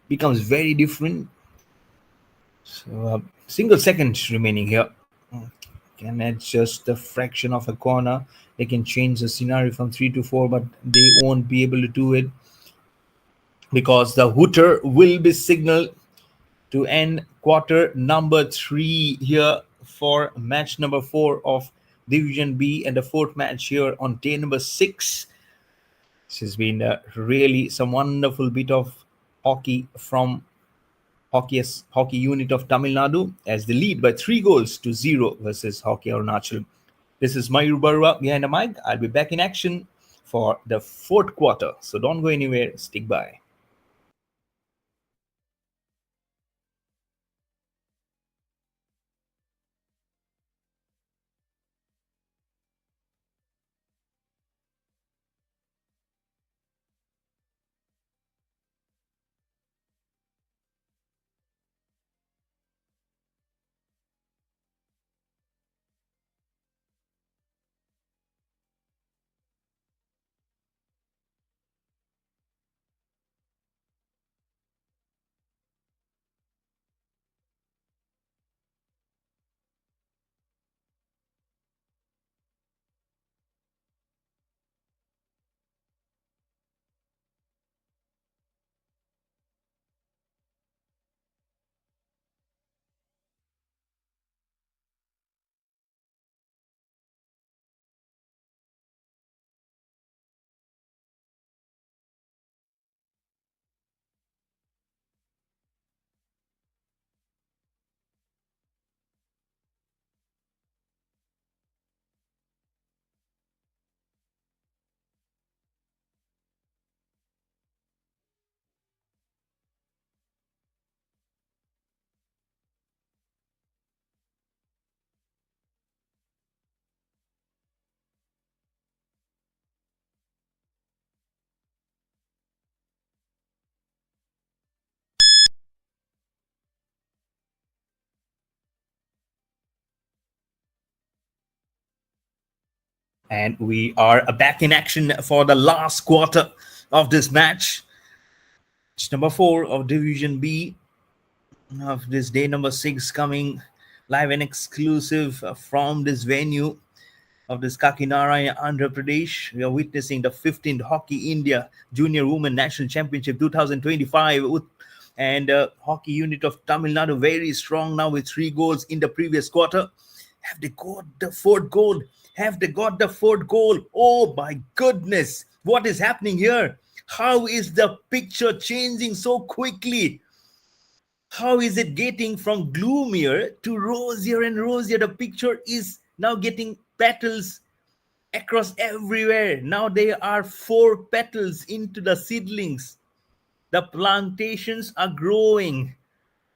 becomes very different. So, single seconds remaining here. Can adjust the fraction of a corner. They can change the scenario from 3 to 4, but they won't be able to do it because the hooter will be signaled to end quarter number 3 here for match number 4 of Division B and the fourth match here on day number 6. This has been really some wonderful bit of hockey from hockey unit of Tamil Nadu as they lead by 3 goals to 0 versus Hockey Arunachal. This is Mayur Barua behind the mic. I'll be back in action for the fourth quarter. So don't go anywhere. Stick by. And we are back in action for the last quarter of this match. It's number 4 of Division B of this day number 6, coming live and exclusive from this venue of this Kakinada in Andhra Pradesh. We are witnessing the 15th Hockey India Junior Women National Championship 2025, and hockey unit of Tamil Nadu very strong now with 3 goals in the previous quarter. Have they got the fourth goal? Have they got the fourth goal? Oh my goodness, what is happening here? How is the picture changing so quickly? How is it getting from gloomier to rosier and rosier? The picture is now getting petals across everywhere. Now there are 4 petals into the seedlings. The plantations are growing.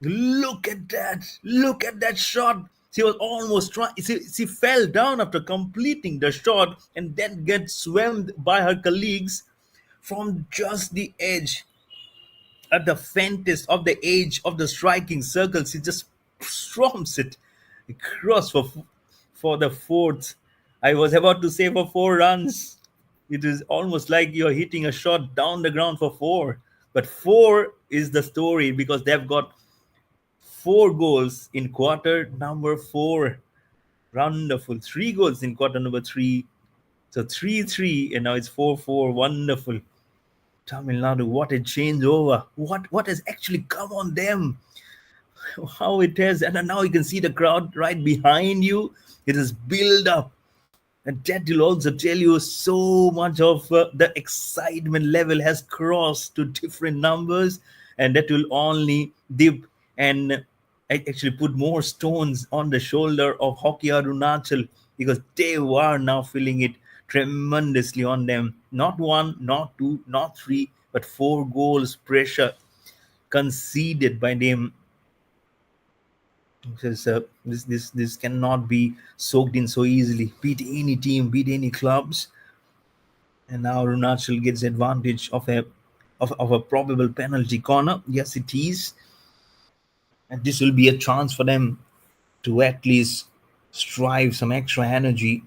Look at that. Look at that shot. She was almost trying. She fell down after completing the shot and then gets swarmed by her colleagues from just the edge. At the faintest of the edge of the striking circle, she just storms it across for the fourth. I was about to say for 4 runs. It is almost like you're hitting a shot down the ground for 4. But 4 is the story because they've got 4 goals in quarter number 4. Wonderful. 3 goals in quarter number 3. So 3-3, and now it's 4-4. Wonderful. Tamil Nadu, what a changeover. What has actually come on them? How it has, and now you can see the crowd right behind you. It is built up. And that will also tell you so much of the excitement level has crossed to different numbers, and that will only dip and actually put more stones on the shoulder of Hockey Arunachal, because they are now feeling it tremendously on them. Not 1, not 2, not 3, but 4 goals pressure conceded by them. Because this cannot be soaked in so easily. Beat any team, beat any clubs, and now Arunachal gets advantage of a probable penalty corner. Yes, it is, and this will be a chance for them to at least strive some extra energy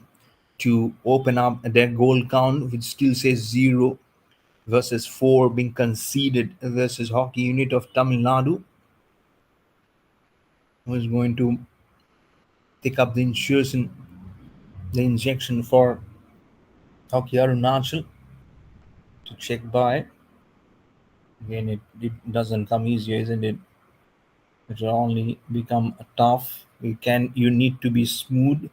to open up their goal count, which still says 0 versus 4 being conceded versus hockey unit of Tamil Nadu, who is going to pick up the injection for Hockey Arunachal to check by. Again, it doesn't come easier, isn't it? It will only become tough. You need to be smooth,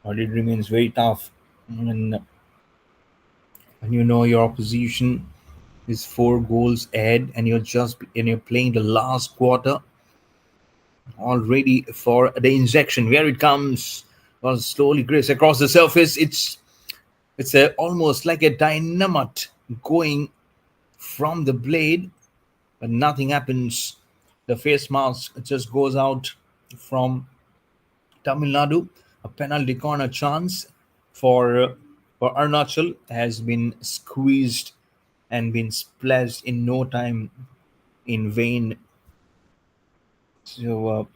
but it remains very tough. And when you know your opposition is 4 goals ahead, and you're playing the last quarter, all ready for the injection. Here it comes. Well, slowly grace across the surface. It's almost like a dynamite going from the blade, but nothing happens. The face mask just goes out from Tamil Nadu. A penalty corner chance for Arunachal has been squeezed and been splashed in no time, in vain. So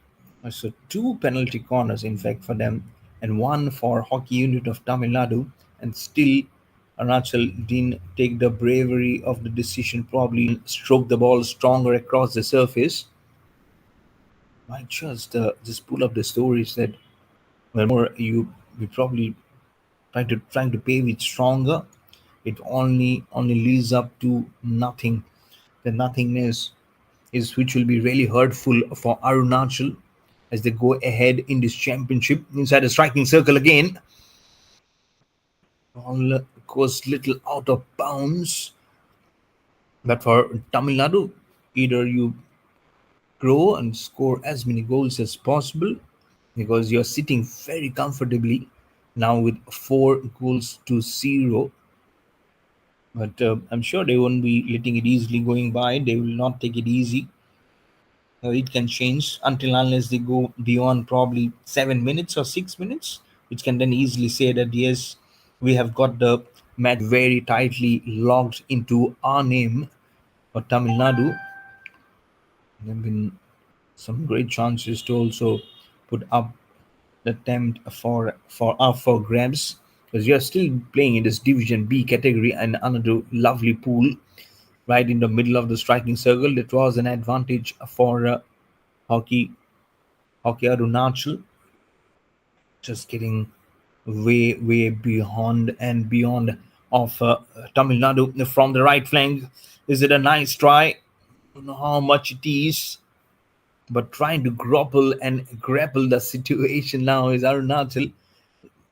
2 penalty corners, in fact, for them, and 1 for hockey unit of Tamil Nadu, and still Arunachal didn't take the bravery of the decision, probably stroke the ball stronger across the surface. Might just pull up the stories that the more you probably trying to pave it stronger, it only leads up to nothing. The nothingness is which will be really hurtful for Arunachal as they go ahead in this championship. Inside the striking circle again, all goes little out of bounds. But for Tamil Nadu, either you grow and score as many goals as possible, because you're sitting very comfortably now with 4 goals to 0. But I'm sure they won't be letting it easily going by. They will not take it easy. It can change until unless they go beyond probably 7 minutes or 6 minutes, which can then easily say that yes, we have got the match very tightly locked into our name for Tamil Nadu. There have been some great chances to also put up the attempt for grabs. because you're still playing in this Division B category and another lovely pool right in the middle of the striking circle. That was an advantage for hockey hockey Arunachal, just getting way beyond and beyond of Tamil Nadu from the right flank. Is it a nice try? Don't know how much it is, but trying to grapple the situation now is Arunachal.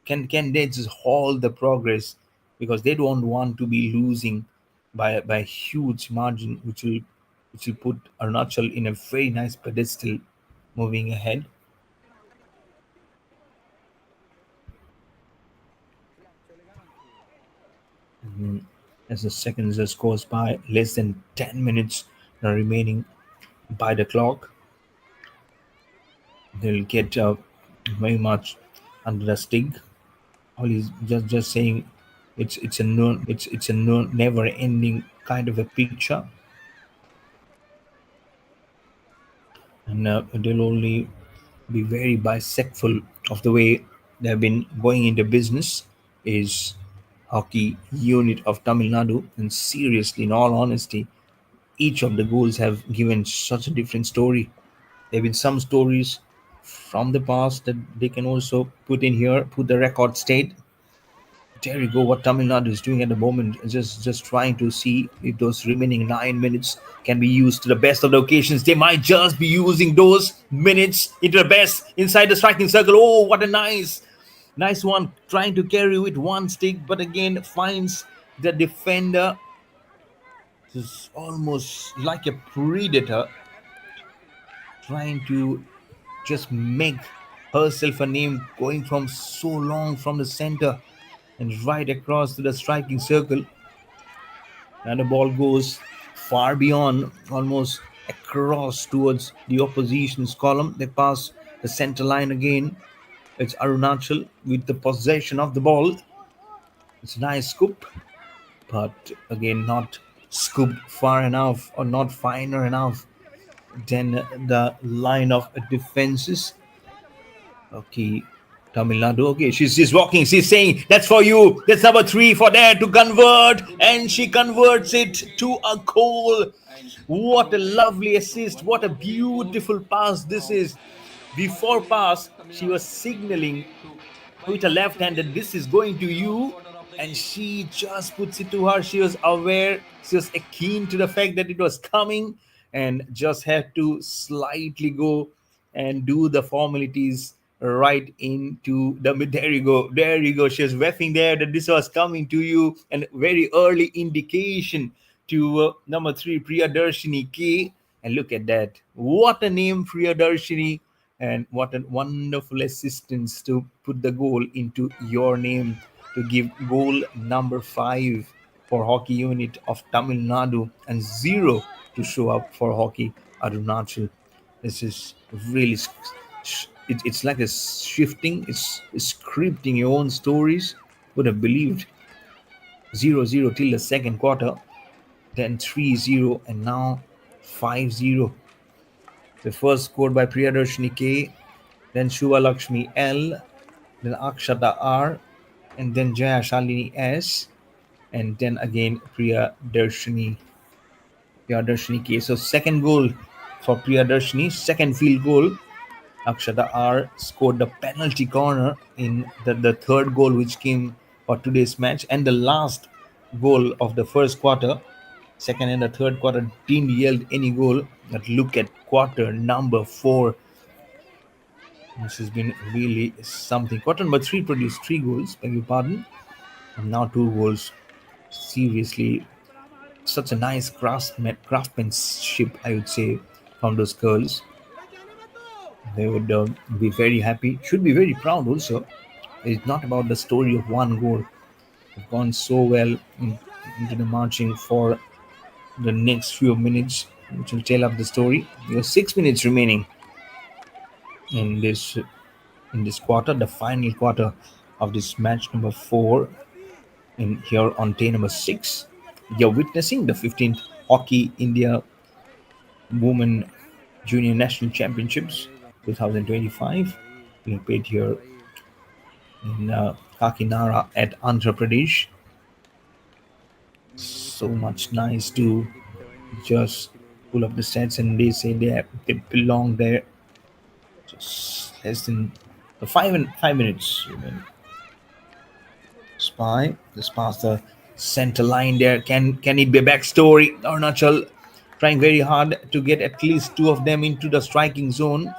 Can they just hold the progress, because they don't want to be losing by a huge margin, which will put Arunachal in a very nice pedestal moving ahead. As the seconds just goes by, less than 10 minutes are remaining by the clock. They'll get very much under the stig. All he's just saying, it's a no, never ending kind of a picture, and they'll only be very bisexual of the way they've been going into business is hockey unit of Tamil Nadu. And seriously, in all honesty, each of the goals have given such a different story. There have been some stories from the past that they can also put in here, put the record straight. There you go. What Tamil Nadu is doing at the moment, is just trying to see if those remaining 9 minutes can be used to the best of the occasions. They might just be using those minutes into the best inside the striking circle. Oh, what a nice one! Trying to carry with one stick, but again finds the defender. Is almost like a predator, trying to just make herself a name, going from so long from the center and right across to the striking circle. And the ball goes far beyond, almost across towards the opposition's column. They pass the center line again. It's Arunachal with the possession of the ball. It's a nice scoop, but again, not scooped far enough or not finer enough than the line of defenses. Okay, Tamil Nadu. Okay, she's walking. She's saying, "That's for you. That's number three for there to convert," and she converts it to a goal. What a lovely assist! What a beautiful pass this is. Before pass, she was signaling with her left hand that this is going to you, and she just puts it to her. She was aware, she was keen to the fact that it was coming, and just had to slightly go and do the formalities right into the mid. There you go. She was weffing there that this was coming to you, and very early indication to number three, Priyadarshini K. And look at that. What a name, Priyadarshini. And what a wonderful assistance to put the goal into your name, to give goal number 5 for hockey unit of Tamil Nadu and 0 to show up for hockey Arunachal. This is really it's like a shifting, it's scripting your own stories. Would have believed 0-0 till the second quarter, then 3-0, and now 5-0. The first scored by Priyadarshini K, then Shuva Lakshmi L, then Akshata R, and then Jaya Shalini S, and then again Priyadarshini K. So second goal for Priyadarshini, second field goal. Akshata R scored the penalty corner in the third goal which came for today's match, and the last goal of the first quarter. Second and the third quarter didn't yield any goal. But look at quarter number 4. This has been really something. Quarter number 3 produced 3 goals, beg your pardon, and now 2 goals. Seriously, such a nice craftsmanship, I would say, from those girls. They would be very happy, should be very proud also. It's not about the story of one goal. They've gone so well into the marching for the next few minutes, which will tell up the story. There are 6 minutes remaining in this quarter, the final quarter of this match number 4. In here on day number 6, you're witnessing the 15th Hockey India Women Junior National Championships 2025 being played here in Kakinada at Andhra Pradesh. So much nice to just pull up the stats, and they say they belong there. Just less than 5 minutes. Spy just past the center line there. Can it be a backstory? Arunachal trying very hard to get at least two of them into the striking zone.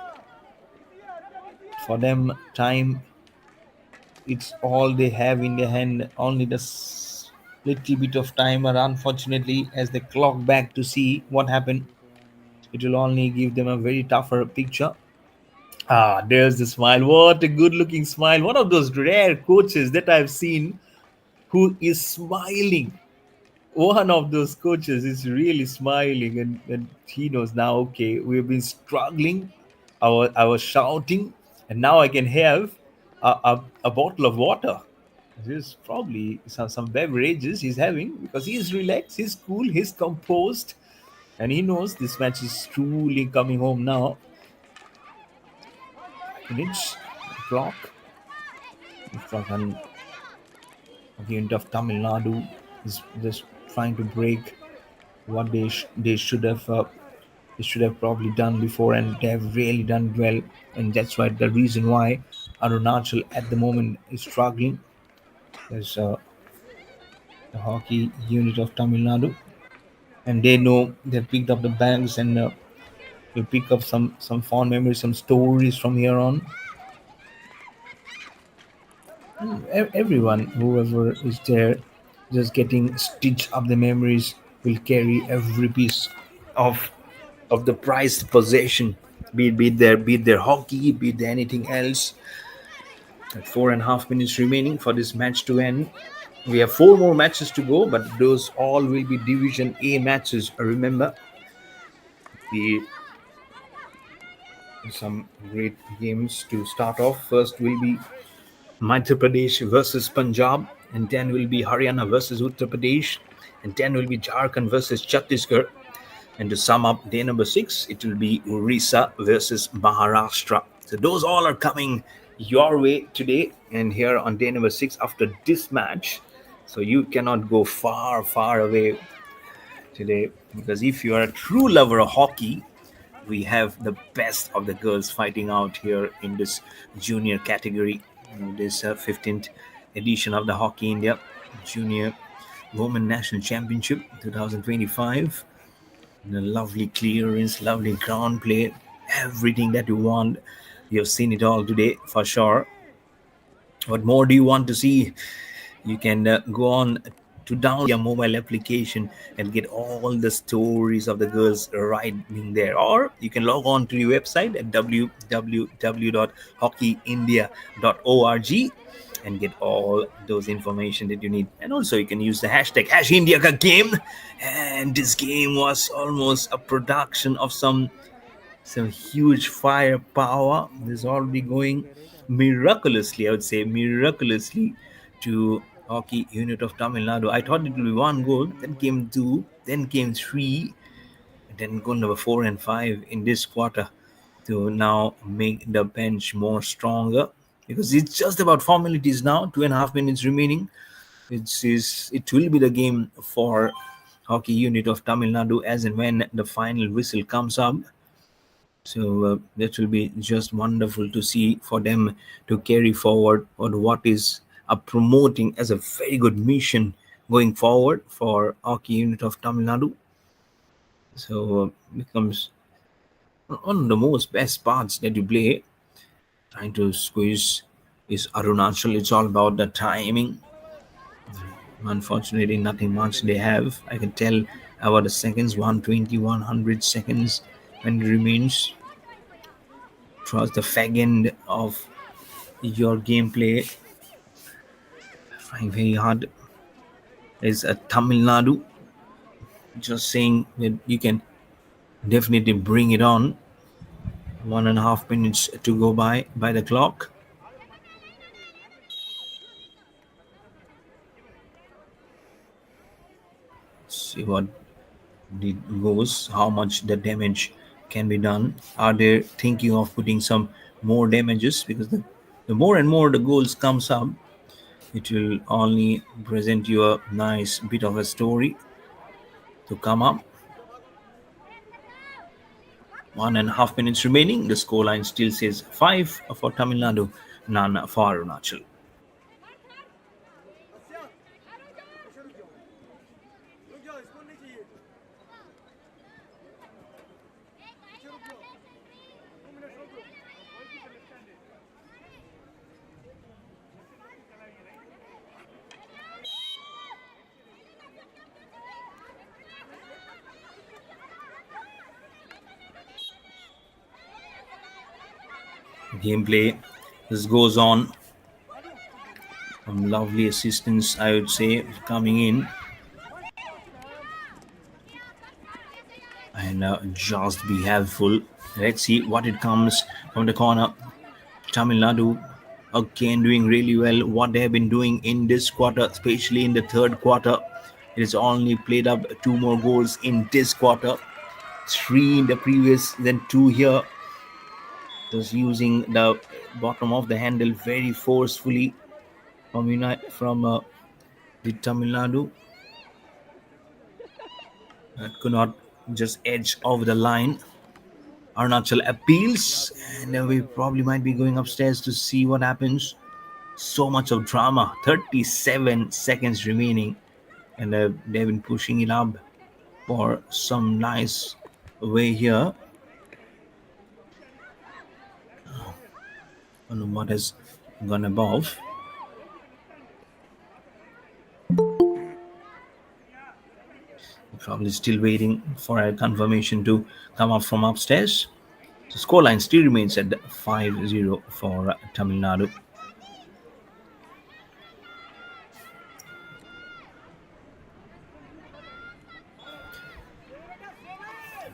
For them, time it's all they have in their hand. Only the little bit of time, or unfortunately, as they clock back to see what happened, it will only give them a very tougher picture. Ah, there's the smile. What a good looking smile. One of those rare coaches that I've seen who is smiling. One of those coaches is really smiling, and he knows now, okay, we've been struggling. I was shouting, and now I can have a bottle of water. There's probably some beverages he's having because he's relaxed, he's cool, he's composed, and he knows this match is truly coming home now. 5 minutes, clock. Uttarakhand, the unit of Tamil Nadu, is just trying to break what they should have probably done before, and they have really done well, and that's why the reason why Arunachal at the moment is struggling. There's the hockey unit of Tamil Nadu, and they know they picked up the bags, and will pick up some fond memories, some stories from here on. Everyone, whoever is there, just getting stitched up the memories, will carry every piece of of the prized possession, be it their hockey, be it anything else. At 4.5 minutes remaining for this match to end. We have four more matches to go, but those all will be Division A matches. Remember, the some great games to start off. First will be Madhya Pradesh versus Punjab, and then will be Haryana versus Uttar Pradesh, and then will be Jharkhand versus Chhattisgarh. And to sum up day number 6, it will be Orissa versus Maharashtra. So those all are coming your way today and here on day number 6 after this match. So you cannot go far, far away today, because if you are a true lover of hockey, we have the best of the girls fighting out here in this junior category, in this 15th edition of the Hockey India Junior Women National Championship 2025. The lovely clearance, lovely ground play, everything that you want. You have seen it all today for sure. What more do you want to see? You can go on to download your mobile application and get all the stories of the girls riding there, or you can log on to your website at www.hockeyindia.org and get all those information that you need. And also you can use the hashtag #IndiaKaGame. And this game was almost a production of some huge firepower. This is already going miraculously, I would say miraculously, to hockey unit of Tamil Nadu. I thought it would be one goal, then came two, then came three, and then goal number 4 and 5 in this quarter to now make the bench more stronger, because it's just about formalities now. 2.5 minutes remaining. It will be the game for hockey unit of Tamil Nadu as and when the final whistle comes up. So that will be just wonderful to see for them to carry forward on what is promoting as a very good mission going forward for hockey unit of Tamil Nadu. So becomes one of the most best parts that you play. Trying to squeeze is Arunachal. It's all about the timing. Unfortunately, nothing much they have. I can tell about the seconds, 120, 100 seconds when it remains. Trust the fag end of your gameplay. Trying very hard is a Tamil Nadu. Just saying that you can definitely bring it on. 1.5 minutes to go by the clock. See what it goes, how much the damage can be done. Are they thinking of putting some more damages? Because the more and more the goals comes up, It will only present you a nice bit of a story to come up. 1.5 minutes remaining. The scoreline still says 5 for Tamil Nadu, none for Arunachal. Gameplay this goes on. Some lovely assistance, I would say, coming in. And just be helpful. Let's see what it comes from the corner. Tamil Nadu again doing really well. What they have been doing in this quarter, especially in the third quarter, it has only played up 2 more goals in this quarter. 3 in the previous, then 2 here. Just using the bottom of the handle very forcefully from the Tamil Nadu. That could not just edge over the line. Arunachal appeals, and we probably might be going upstairs to see what happens. So much of drama. 37 seconds remaining, and they've been pushing it up for some nice way here. I don't know what has gone above. Probably still waiting for a confirmation to come up from upstairs. The scoreline still remains at 5-0 for Tamil Nadu.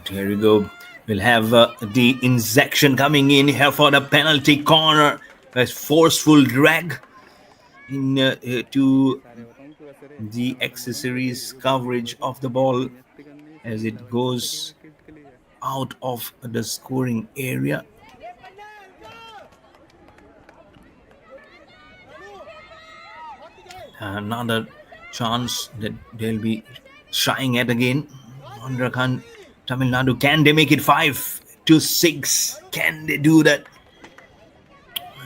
Here we go. We'll have the injection coming in here for the penalty corner. A forceful drag in to the accessories coverage of the ball as it goes out of the scoring area. Another chance that they'll be trying at again. Andhra can, Tamil Nadu, can they make it 5-6? Can they do that?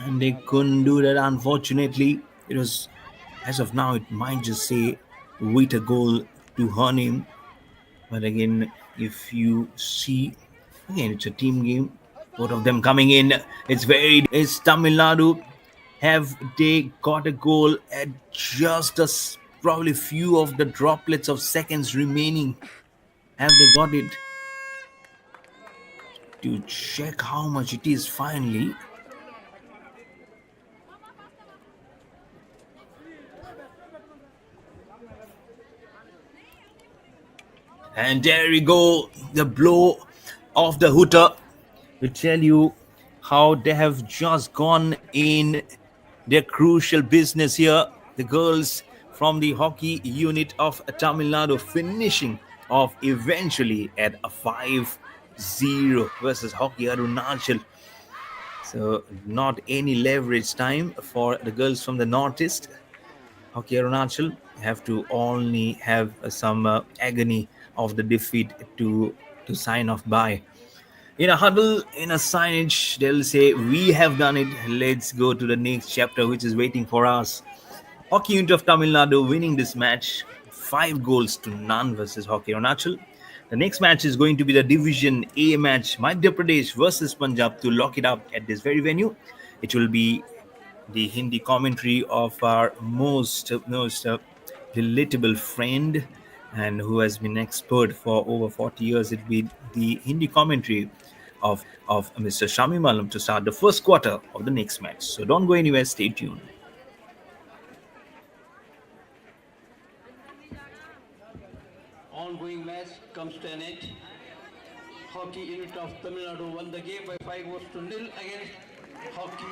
And they couldn't do that, unfortunately. It was, as of now, it might just say wait a goal to Hernim. But again, if you see, again, it's a team game. Both of them coming in. It's Tamil Nadu. Have they got a goal at just probably few of the droplets of seconds remaining? Have they got it? To check how much it is finally. And there we go, the blow of the hooter to tell you how they have just gone in their crucial business here. The girls from the hockey unit of Tamil Nadu finishing off eventually at a 5-0 versus Hockey Arunachal. So not any leverage time for the girls from the Northeast. Hockey Arunachal have to only have some agony of the defeat to sign off by. In a huddle, in a signage, they'll say, we have done it. Let's go to the next chapter, which is waiting for us. Hockey unit of Tamil Nadu winning this match 5-0 versus Hockey Arunachal. The next match is going to be the Division A match, Madhya Pradesh versus Punjab, to lock it up at this very venue. It will be the Hindi commentary of our most relatable friend and who has been expert for over 40 years. It will be the Hindi commentary of Mr. Shami Malam to start the first quarter of the next match. So don't go anywhere, stay tuned. Ongoing match comes to an end. Hockey unit of Tamil Nadu won the game by 5-0 against Hockey.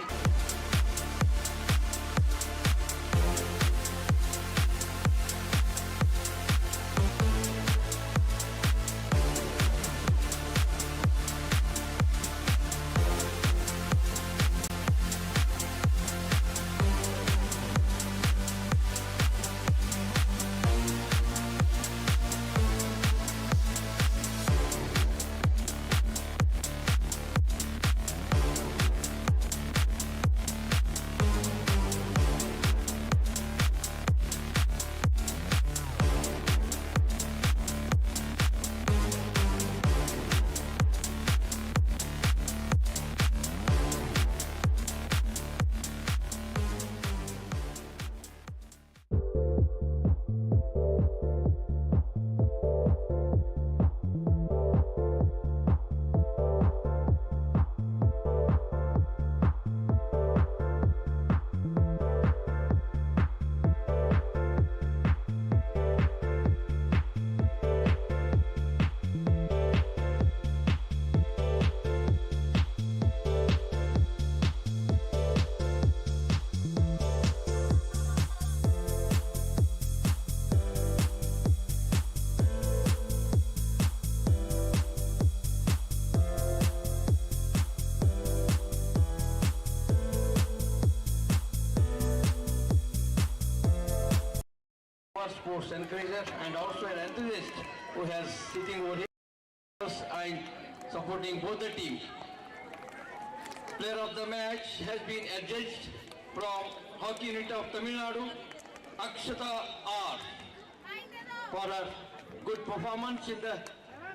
sports encourager and also an enthusiast who has sitting over here and supporting both the teams. Player of the match has been adjudged from Hockey Unit of Tamil Nadu, Akshata R, for her good performance in the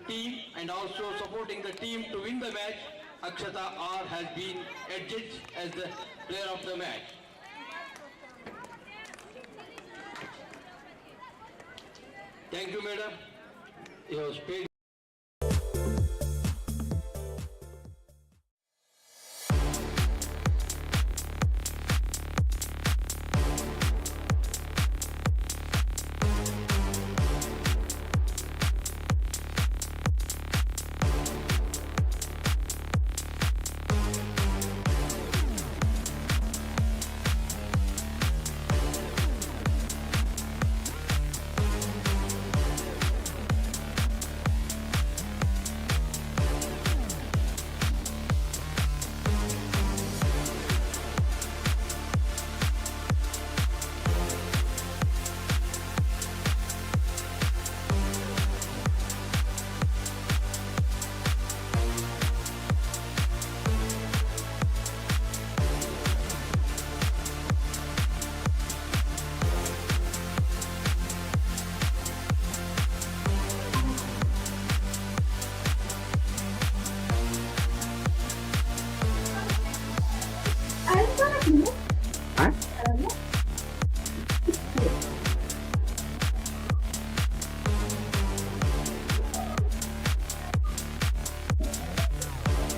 team and also supporting the team to win the match. Akshata R has been adjudged as the player of the match. Thank you, madam. You have paid.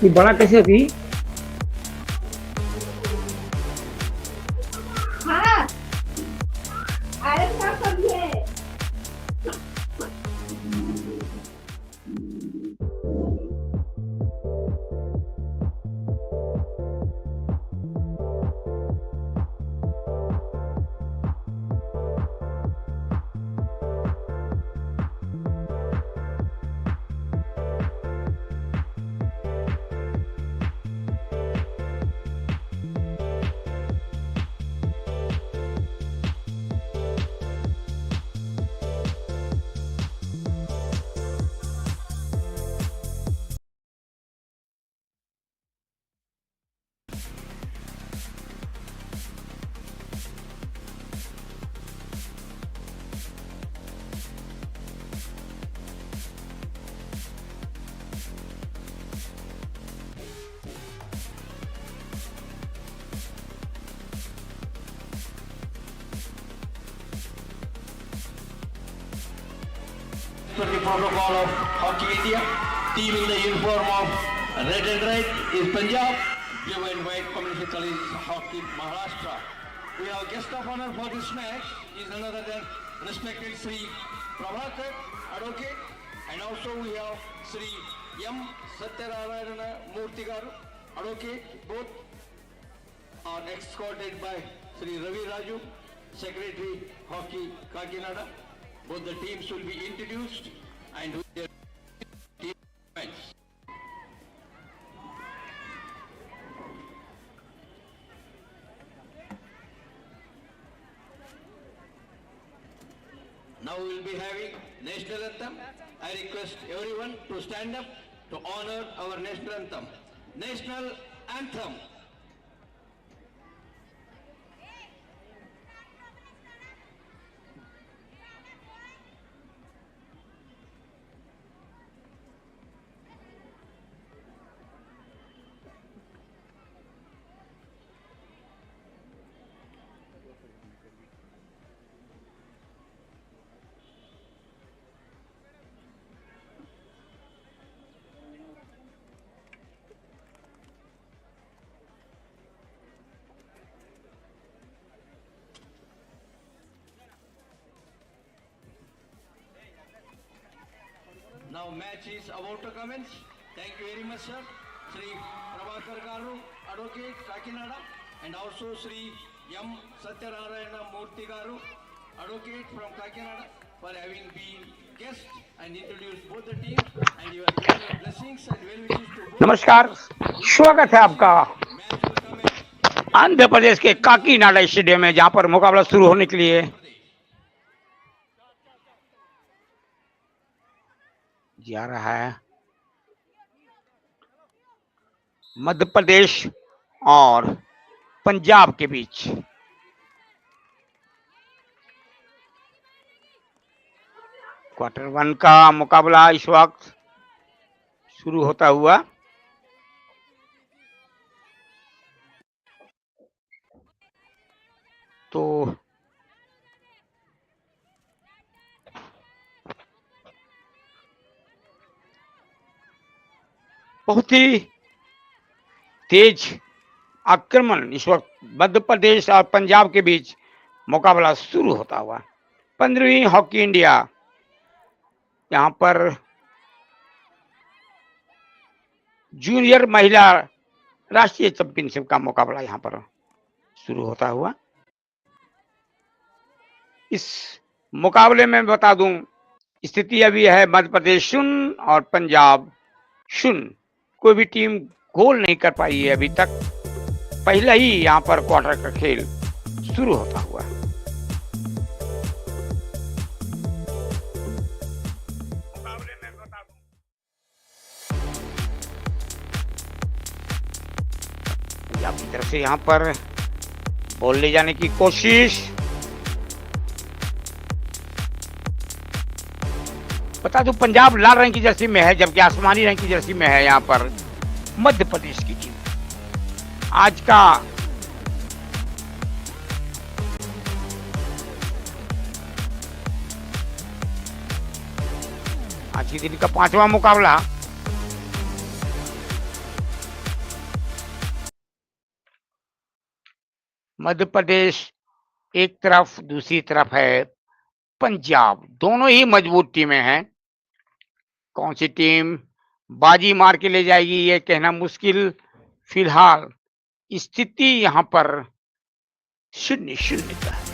ये बड़ा कैसे होती हाँ iron का सब्जी है The protocol of Hockey India, team in the uniform of red and white is Punjab, blue and white combination is Hockey Maharashtra. We have guest of honor for this match is none other than respected Sri Prabhakar, advocate, and also we have Sri M. Satyanarayana Murthy garu, advocate. Both are escorted by Sri Ravi Raju, Secretary Hockey Kakinada. Both the teams will be introduced and with their team events. Now we will be having national anthem. I request everyone to stand up to honor our national anthem. National anthem. Now match is about to commence. Thank you very much, sir. Sri Prabhakar garu, advocate Kakinada, and also Sri M. Satyanarayana Murthy garu, advocate from Kakinada, for having been guest and introduced both the teams, and you are giving your blessings and well wishes to both. नमस्कार, स्वागत है आपका Match will commence. Andhra Pradesh के Kakinada stadium में, जहां पर मुकाबला शुरू होने के लिए जा रहा है मध्य प्रदेश और पंजाब के बीच। क्वार्टर 1 का मुकाबला इस वक्त शुरू होता हुआ। तो बहुत ही तेज आक्रमण इस वक्त मध्य प्रदेश और पंजाब के बीच मुकाबला शुरू होता हुआ। 15वीं हॉकी इंडिया यहाँ पर जूनियर महिला राष्ट्रीय चैंपियनशिप का मुकाबला यहाँ पर शुरू होता हुआ। इस मुकाबले में बता दूं स्थिति अभी है मध्य प्रदेश 0 और पंजाब 0। कोई भी टीम गोल नहीं कर पाई है अभी तक। पहला ही यहाँ पर क्वार्टर का खेल शुरू होता हुआ। मुकाबले में बता दूं पंजाब की तरफ से यहाँ पर बॉल ले जाने की कोशिश। बता दूं पंजाब लाल रंग की जर्सी में है जबकि आसमानी रंग की जर्सी में है यहाँ पर मध्य प्रदेश की टीम। आज का आज के दिन का 5वां मुकाबला मध्य प्रदेश एक तरफ, दूसरी तरफ है पंजाब। दोनों ही मजबूत टीमें हैं। कौन सी टीम बाजी मार के ले जाएगी ये कहना मुश्किल। फिलहाल स्थिति यहाँ पर 0-0 का है।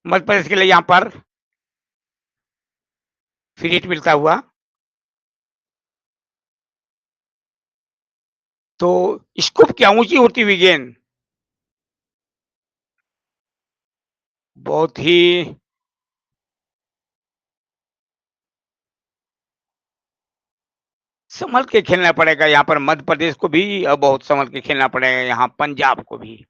मध्य प्रदेश के लिए यहाँ पर फ्री हिट मिलता हुआ। तो स्कूप क्या ऊंची होती हुई गेंद बहुत ही संभल के खेलना पड़ेगा यहाँ पर मध्य प्रदेश को भी और बहुत संभल के खेलना पड़ेगा यहाँ पंजाब को भी।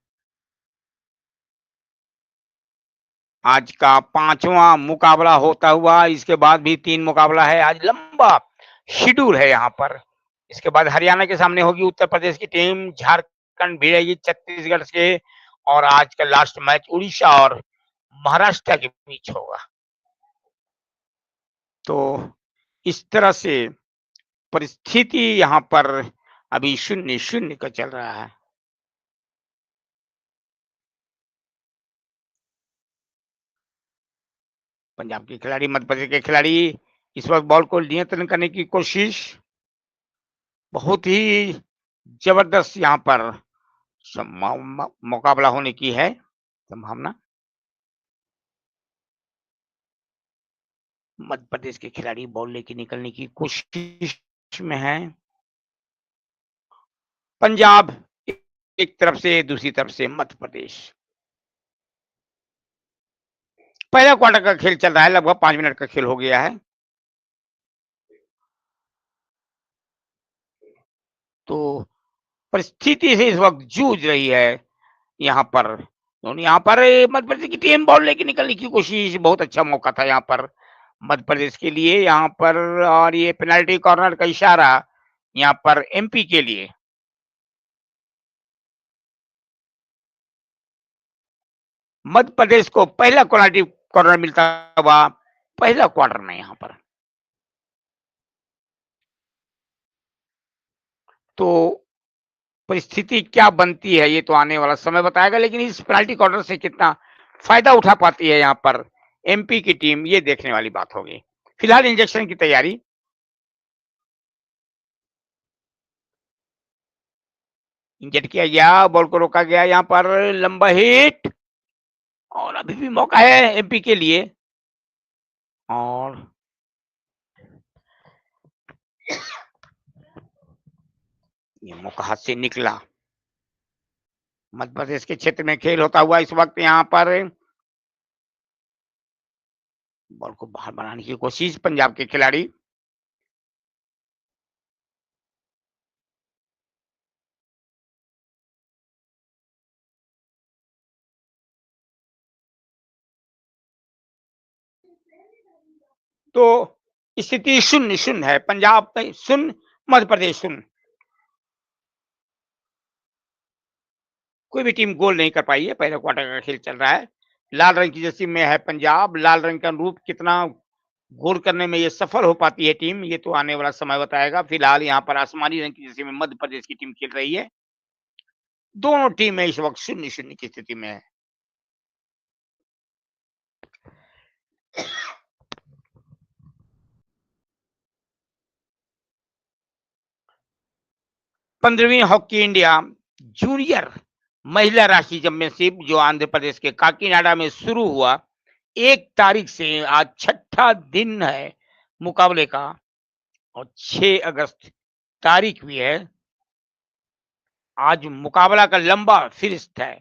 आज का 5वां मुकाबला होता हुआ। इसके बाद भी 3 मुकाबला है। आज लंबा शेड्यूल है यहाँ पर। इसके बाद हरियाणा के सामने होगी उत्तर प्रदेश की टीम, झारखंड भिड़ेगी छत्तीसगढ़ से और आज का लास्ट मैच उड़ीसा और महाराष्ट्र के बीच होगा। तो इस तरह से परिस्थिति यहाँ पर अभी 0-0 का चल रहा है। पंजाब के खिलाड़ी, मध्य प्रदेश के खिलाड़ी इस वक्त बॉल को नियंत्रण करने की कोशिश। बहुत ही जबरदस्त यहाँ पर मुकाबला होने की है संभावना। मध्य प्रदेश के खिलाड़ी बॉल लेके निकलने की कोशिश में है। पंजाब एक तरफ से, दूसरी तरफ से मध्य प्रदेश। पहला क्वार्टर का खेल चल रहा है। लगभग 5 मिनट का खेल हो गया है। तो परिस्थिति से इस वक्त जूझ रही है यहाँ पर। यहाँ पर मध्य प्रदेश की टीम बॉल लेके निकलने की कोशिश। बहुत अच्छा मौका था यहाँ पर मध्य प्रदेश के लिए यहाँ पर। और ये पेनल्टी कॉर्नर का इशारा यहाँ पर एमपी के लिए। मध्य प्रदेश को पहला पेनल्टी कॉर्नर मिलता हुआ पहला क्वार्टर में यहाँ पर। तो परिस्थिति क्या बनती है ये तो आने वाला समय बताएगा, लेकिन इस पेनाल्टी कॉर्नर से कितना फायदा उठा पाती है यहाँ पर एमपी की टीम, ये देखने वाली बात होगी। फिलहाल इंजेक्शन की तैयारी। इंजेक्ट किया गया, बॉल को रोका गया, यहाँ पर लंबा हिट और अभी भी मौका है एमपी के लिए। और ये मौका हाथ से निकला। मध्य प्रदेश के क्षेत्र में खेल होता हुआ इस वक्त यहाँ पर बॉल को बाहर बनाने की कोशिश पंजाब के खिलाड़ी। तो स्थिति 0-0 है। पंजाब 0, मध्य प्रदेश 0। कोई भी टीम गोल नहीं कर पाई है। पहले क्वार्टर का खेल चल रहा है। लाल रंग की जर्सी में है पंजाब। लाल रंग का अनुरूप कितना गोल करने में ये सफल हो पाती है टीम, ये तो आने वाला समय बताएगा। फिलहाल यहाँ पर आसमानी रंग की जर्सी में मध्य प्रदेश की टीम खेल रही है। दोनों टीमें इस वक्त 0-0 की स्थिति में है। पंद्रहवीं हॉकी इंडिया जूनियर महिला राष्ट्रीय चैंपियनशिप जो आंध्र प्रदेश के काकीनाडा में शुरू हुआ, 1 तारीख से आज छठा दिन है मुकाबले का और 6 अगस्त तारीख भी है। आज मुकाबला का लंबा फिरिस्त है।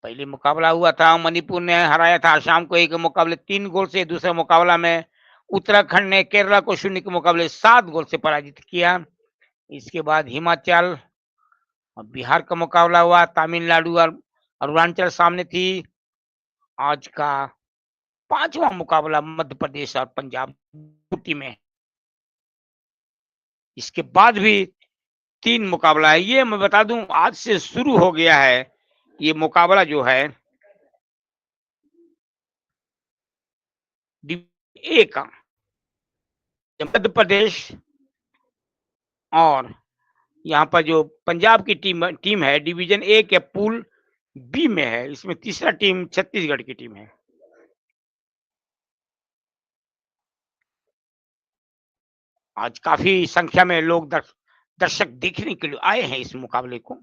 पहले मुकाबला हुआ था, मणिपुर ने हराया था आसाम को 1 मुकाबले 3 गोल से। दूसरे मुकाबला में उत्तराखंड ने केरला को 0 के मुकाबले 7 गोल से पराजित किया। इसके बाद हिमाचल और बिहार का मुकाबला हुआ। तमिलनाडु और अरुणाचल सामने थी। आज का 5वां मुकाबला मध्य प्रदेश और पंजाब टीमें। इसके बाद भी 3 मुकाबला है। ये मैं बता दूं आज से शुरू हो गया है ये मुकाबला जो है ए का। मध्य प्रदेश और यहाँ पर जो पंजाब की टीम है डिवीजन ए के पूल बी में है। इसमें तीसरा टीम छत्तीसगढ़ की टीम है। आज काफी संख्या में लोग दर्शक देखने के लिए आए हैं इस मुकाबले को।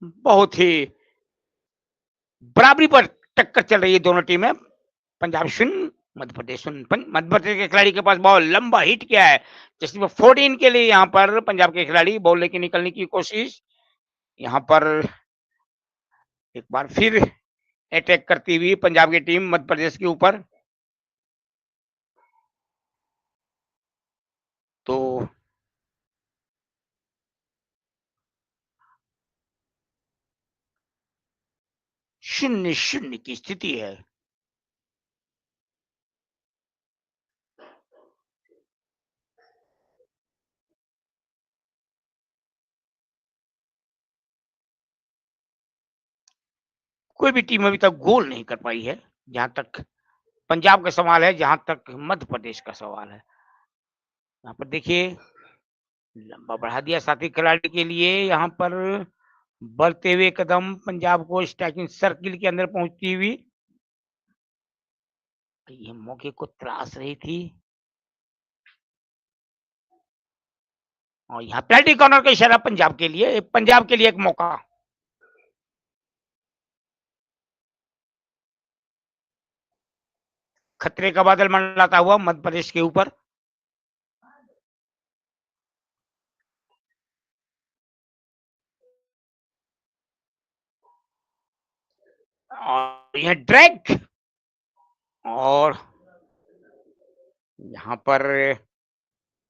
बहुत ही बराबरी पर टक्कर चल रही है दोनों टीमें। पंजाब 0, मध्य प्रदेश 0। मध्य प्रदेश के खिलाड़ी के पास बॉल लंबा हिट किया है जैसे 14 के लिए। यहाँ पर पंजाब के खिलाड़ी बॉल लेके निकलने की कोशिश। यहाँ पर एक बार फिर अटैक करती हुई पंजाब की टीम मध्य प्रदेश के ऊपर। तो शून्य शून्य की स्थिति है। कोई भी टीम अभी तक गोल नहीं कर पाई है जहां तक पंजाब का सवाल है, जहां तक मध्य प्रदेश का सवाल है। यहाँ पर देखिए लंबा बढ़ा दिया साथी खिलाड़ी के लिए। यहाँ पर बढ़ते हुए कदम पंजाब को स्ट्राइकिंग सर्किल के अंदर पहुंचती हुई। ये मौके को त्रास रही थी और यहाँ पेनल्टी कॉर्नर का इशारा पंजाब के लिए। पंजाब के लिए एक मौका। खतरे का बादल मंडराता हुआ मध्य प्रदेश के ऊपर। और यह ड्रैग और यहाँ पर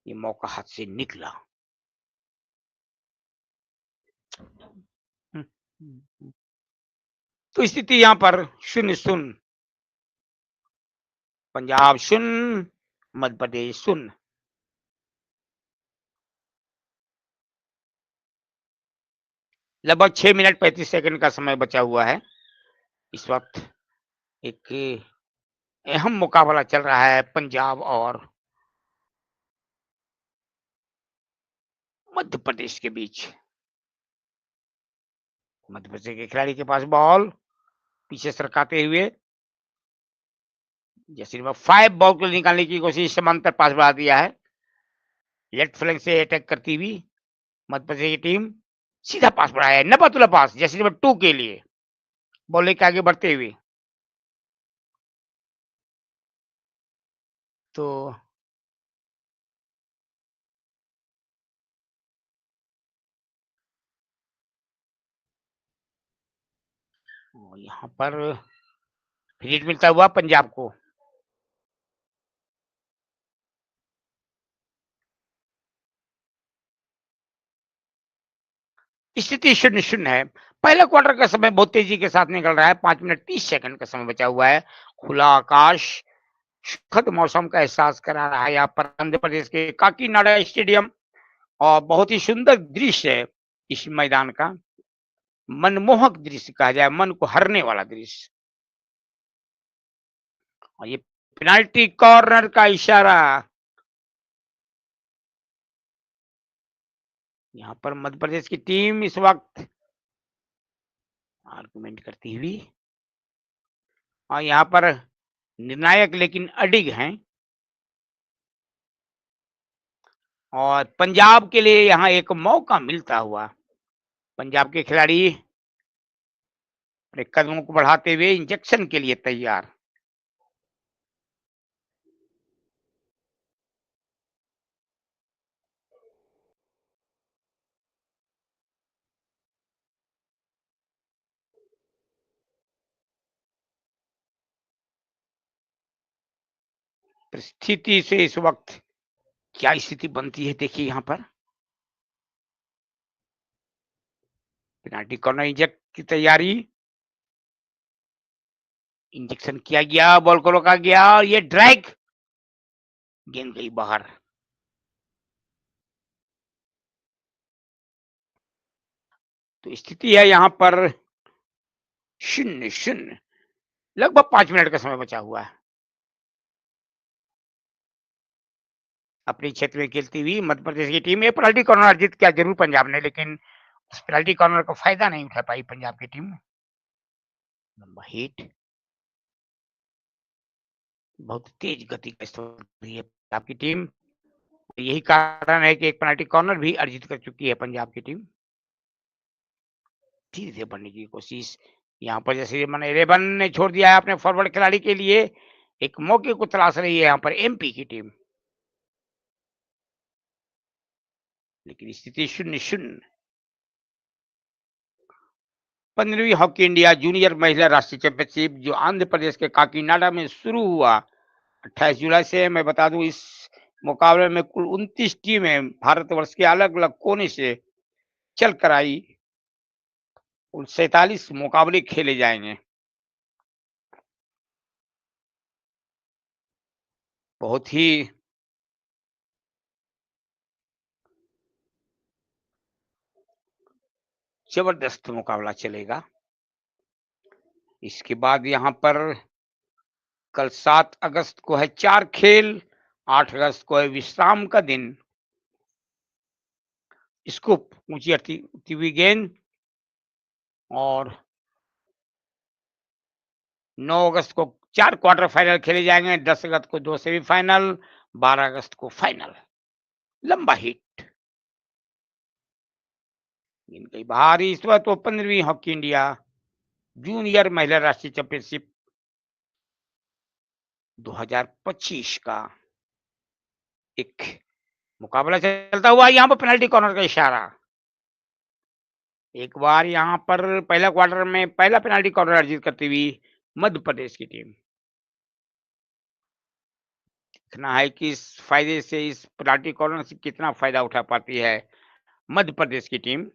ये मौका हाथ से निकला। तो स्थिति यहाँ पर 0-0। पंजाब 0, मध्य प्रदेश 0। लगभग 6 मिनट 35 सेकंड का समय बचा हुआ है। इस वक्त एक अहम मुकाबला चल रहा है पंजाब और मध्य प्रदेश के बीच। मध्य प्रदेश के खिलाड़ी के पास बॉल पीछे सरकाते हुए जैसे 5 बॉल को निकालने की कोशिश, समांतर पास बढ़ा दिया है। लेफ्ट फ्लैंक से अटैक करती हुई मध्य प्रदेश की टीम सीधा पास बढ़ाया है, नपतुला पास जैसे नंबर 2 के लिए बॉल लेके आगे बढ़ते हुए। तो यहाँ पर फ्री हिट मिलता हुआ पंजाब को। स्थिति 0-0 है। पहले क्वार्टर का समय बहुत तेजी के साथ निकल रहा है। 5 मिनट 30 सेकंड का समय बचा हुआ है। खुला आकाश सुखद मौसम का एहसास करा रहा है यहाँ पर आंध्र प्रदेश के काकीनाडा स्टेडियम, और बहुत ही सुंदर दृश्य है इस मैदान का। मनमोहक दृश्य कहा जाए, मन को हरने वाला दृश्य। और ये पेनाल्टी कॉर्नर का इशारा। यहाँ पर मध्य प्रदेश की टीम इस वक्त आर्गुमेंट करती हुई, और यहाँ पर निर्णायक लेकिन अडिग हैं, और पंजाब के लिए यहाँ एक मौका मिलता हुआ। पंजाब के खिलाड़ी अपने कदमों को बढ़ाते हुए इंजेक्शन के लिए तैयार। परिस्थिति से इस वक्त क्या स्थिति बनती है देखिए यहाँ पर। पेनाल्टी कॉर्नर इंजेक्ट की तैयारी, इंजेक्शन किया गया, बॉल को रोका गया, और ये ड्रैग, गेंद गई बाहर। तो स्थिति है यहाँ पर 0-0। लगभग 5 मिनट का समय बचा हुआ है। अपने क्षेत्र में खेलती हुई मध्य प्रदेश की टीम, ये पेनाल्टी कॉर्नर अर्जित किया जरूर पंजाब ने, लेकिन उस पेनाल्टी कॉर्नर का फायदा नहीं उठा पाई पंजाब की टीम। लंबा हिट, बहुत तेज गति का इस्तेमाल है पंजाब की टीम। यही कारण है कि एक पेनाल्टी कॉर्नर भी अर्जित कर चुकी है पंजाब की टीम। धीरे धीरे बढ़ने की कोशिश यहाँ पर, जैसे मैंने रेबन ने छोड़ दिया है अपने फॉरवर्ड खिलाड़ी के लिए, एक मौके को तलाश रही है यहाँ पर एमपी की टीम, लेकिन स्थिति 0-0। 15वीं हॉकी इंडिया जूनियर महिला राष्ट्रीय चैंपियनशिप जो आंध्र प्रदेश के काकीनाडा में शुरू हुआ 28 जुलाई से। मैं बता दूं इस मुकाबले में कुल 29 टीमें भारतवर्ष के अलग अलग कोने से चल कर आई। कुल 47 मुकाबले खेले जाएंगे। बहुत ही जबरदस्त मुकाबला चलेगा। इसके बाद यहाँ पर कल 7 अगस्त को है 4 खेल, 8 अगस्त को है विश्राम का दिन। इसको ऊंची उड़ती हुई गेंद, और 9 अगस्त को 4 क्वार्टर फाइनल खेले जाएंगे। 10 अगस्त को 2 सेमीफाइनल, 12 अगस्त को फाइनल। लंबा हिट, इनके बाहर इस वक्त तो 15वीं हॉकी इंडिया जूनियर महिला राष्ट्रीय चैंपियनशिप 2025 का एक मुकाबला चलता हुआ। यहाँ पर पेनल्टी कॉर्नर का इशारा। एक बार यहाँ पर पहला क्वार्टर में पहला पेनल्टी कॉर्नर अर्जित करती हुई मध्य प्रदेश की टीम। देखना है कि इस फायदे से, इस पेनल्टी कॉर्नर से कितना फायदा उठा पाती है मध्य प्रदेश की टीम।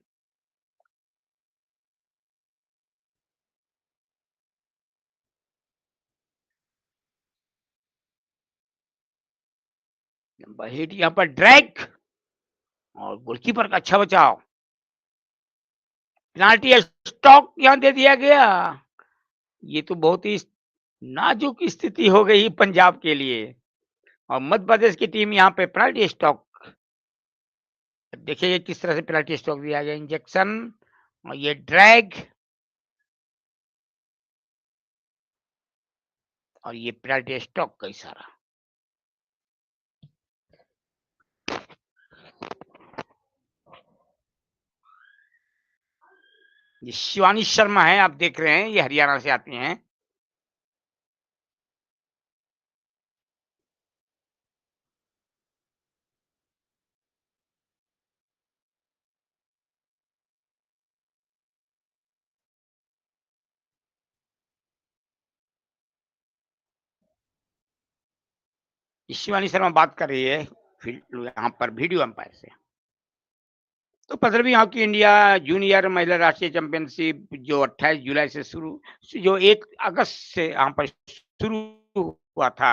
हिट यहाँ पर ड्रैग, और गोलकीपर का अच्छा बचाव। पेनाल्टी स्टॉक यहाँ दे दिया गया। ये तो बहुत ही नाजुक स्थिति हो गई पंजाब के लिए और मध्य प्रदेश की टीम यहाँ पे पेनाल्टी स्टॉक। देखिए ये किस तरह से पेनाल्टी स्टॉक दिया गया, इंजेक्शन और ये ड्रैग और ये पेनाल्टी स्टॉक का इशारा। ये शिवानी शर्मा है, आप देख रहे हैं, ये हरियाणा से आती हैं। शिवानी शर्मा बात कर रही है यहाँ पर वीडियो अंपायर से। तो 15वीं हॉकी इंडिया जूनियर महिला राष्ट्रीय चैंपियनशिप जो 28 जुलाई से शुरू, जो 1 अगस्त से यहाँ पर शुरू हुआ था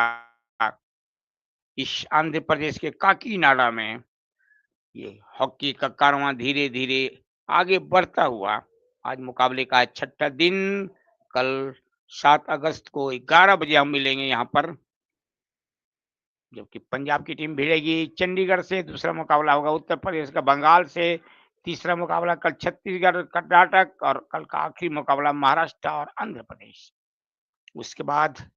इस आंध्र प्रदेश के काकीनाडा में, ये हॉकी का कारवां धीरे धीरे आगे बढ़ता हुआ आज मुकाबले का 6ठा दिन। कल 7 अगस्त को 11 बजे हम मिलेंगे यहाँ पर, जबकि पंजाब की टीम भिड़ेगी चंडीगढ़ से। दूसरा मुकाबला होगा उत्तर प्रदेश का बंगाल से। तीसरा मुकाबला कल छत्तीसगढ़ कर्नाटक और कल का आखिरी मुकाबला महाराष्ट्र और आंध्र प्रदेश। उसके बाद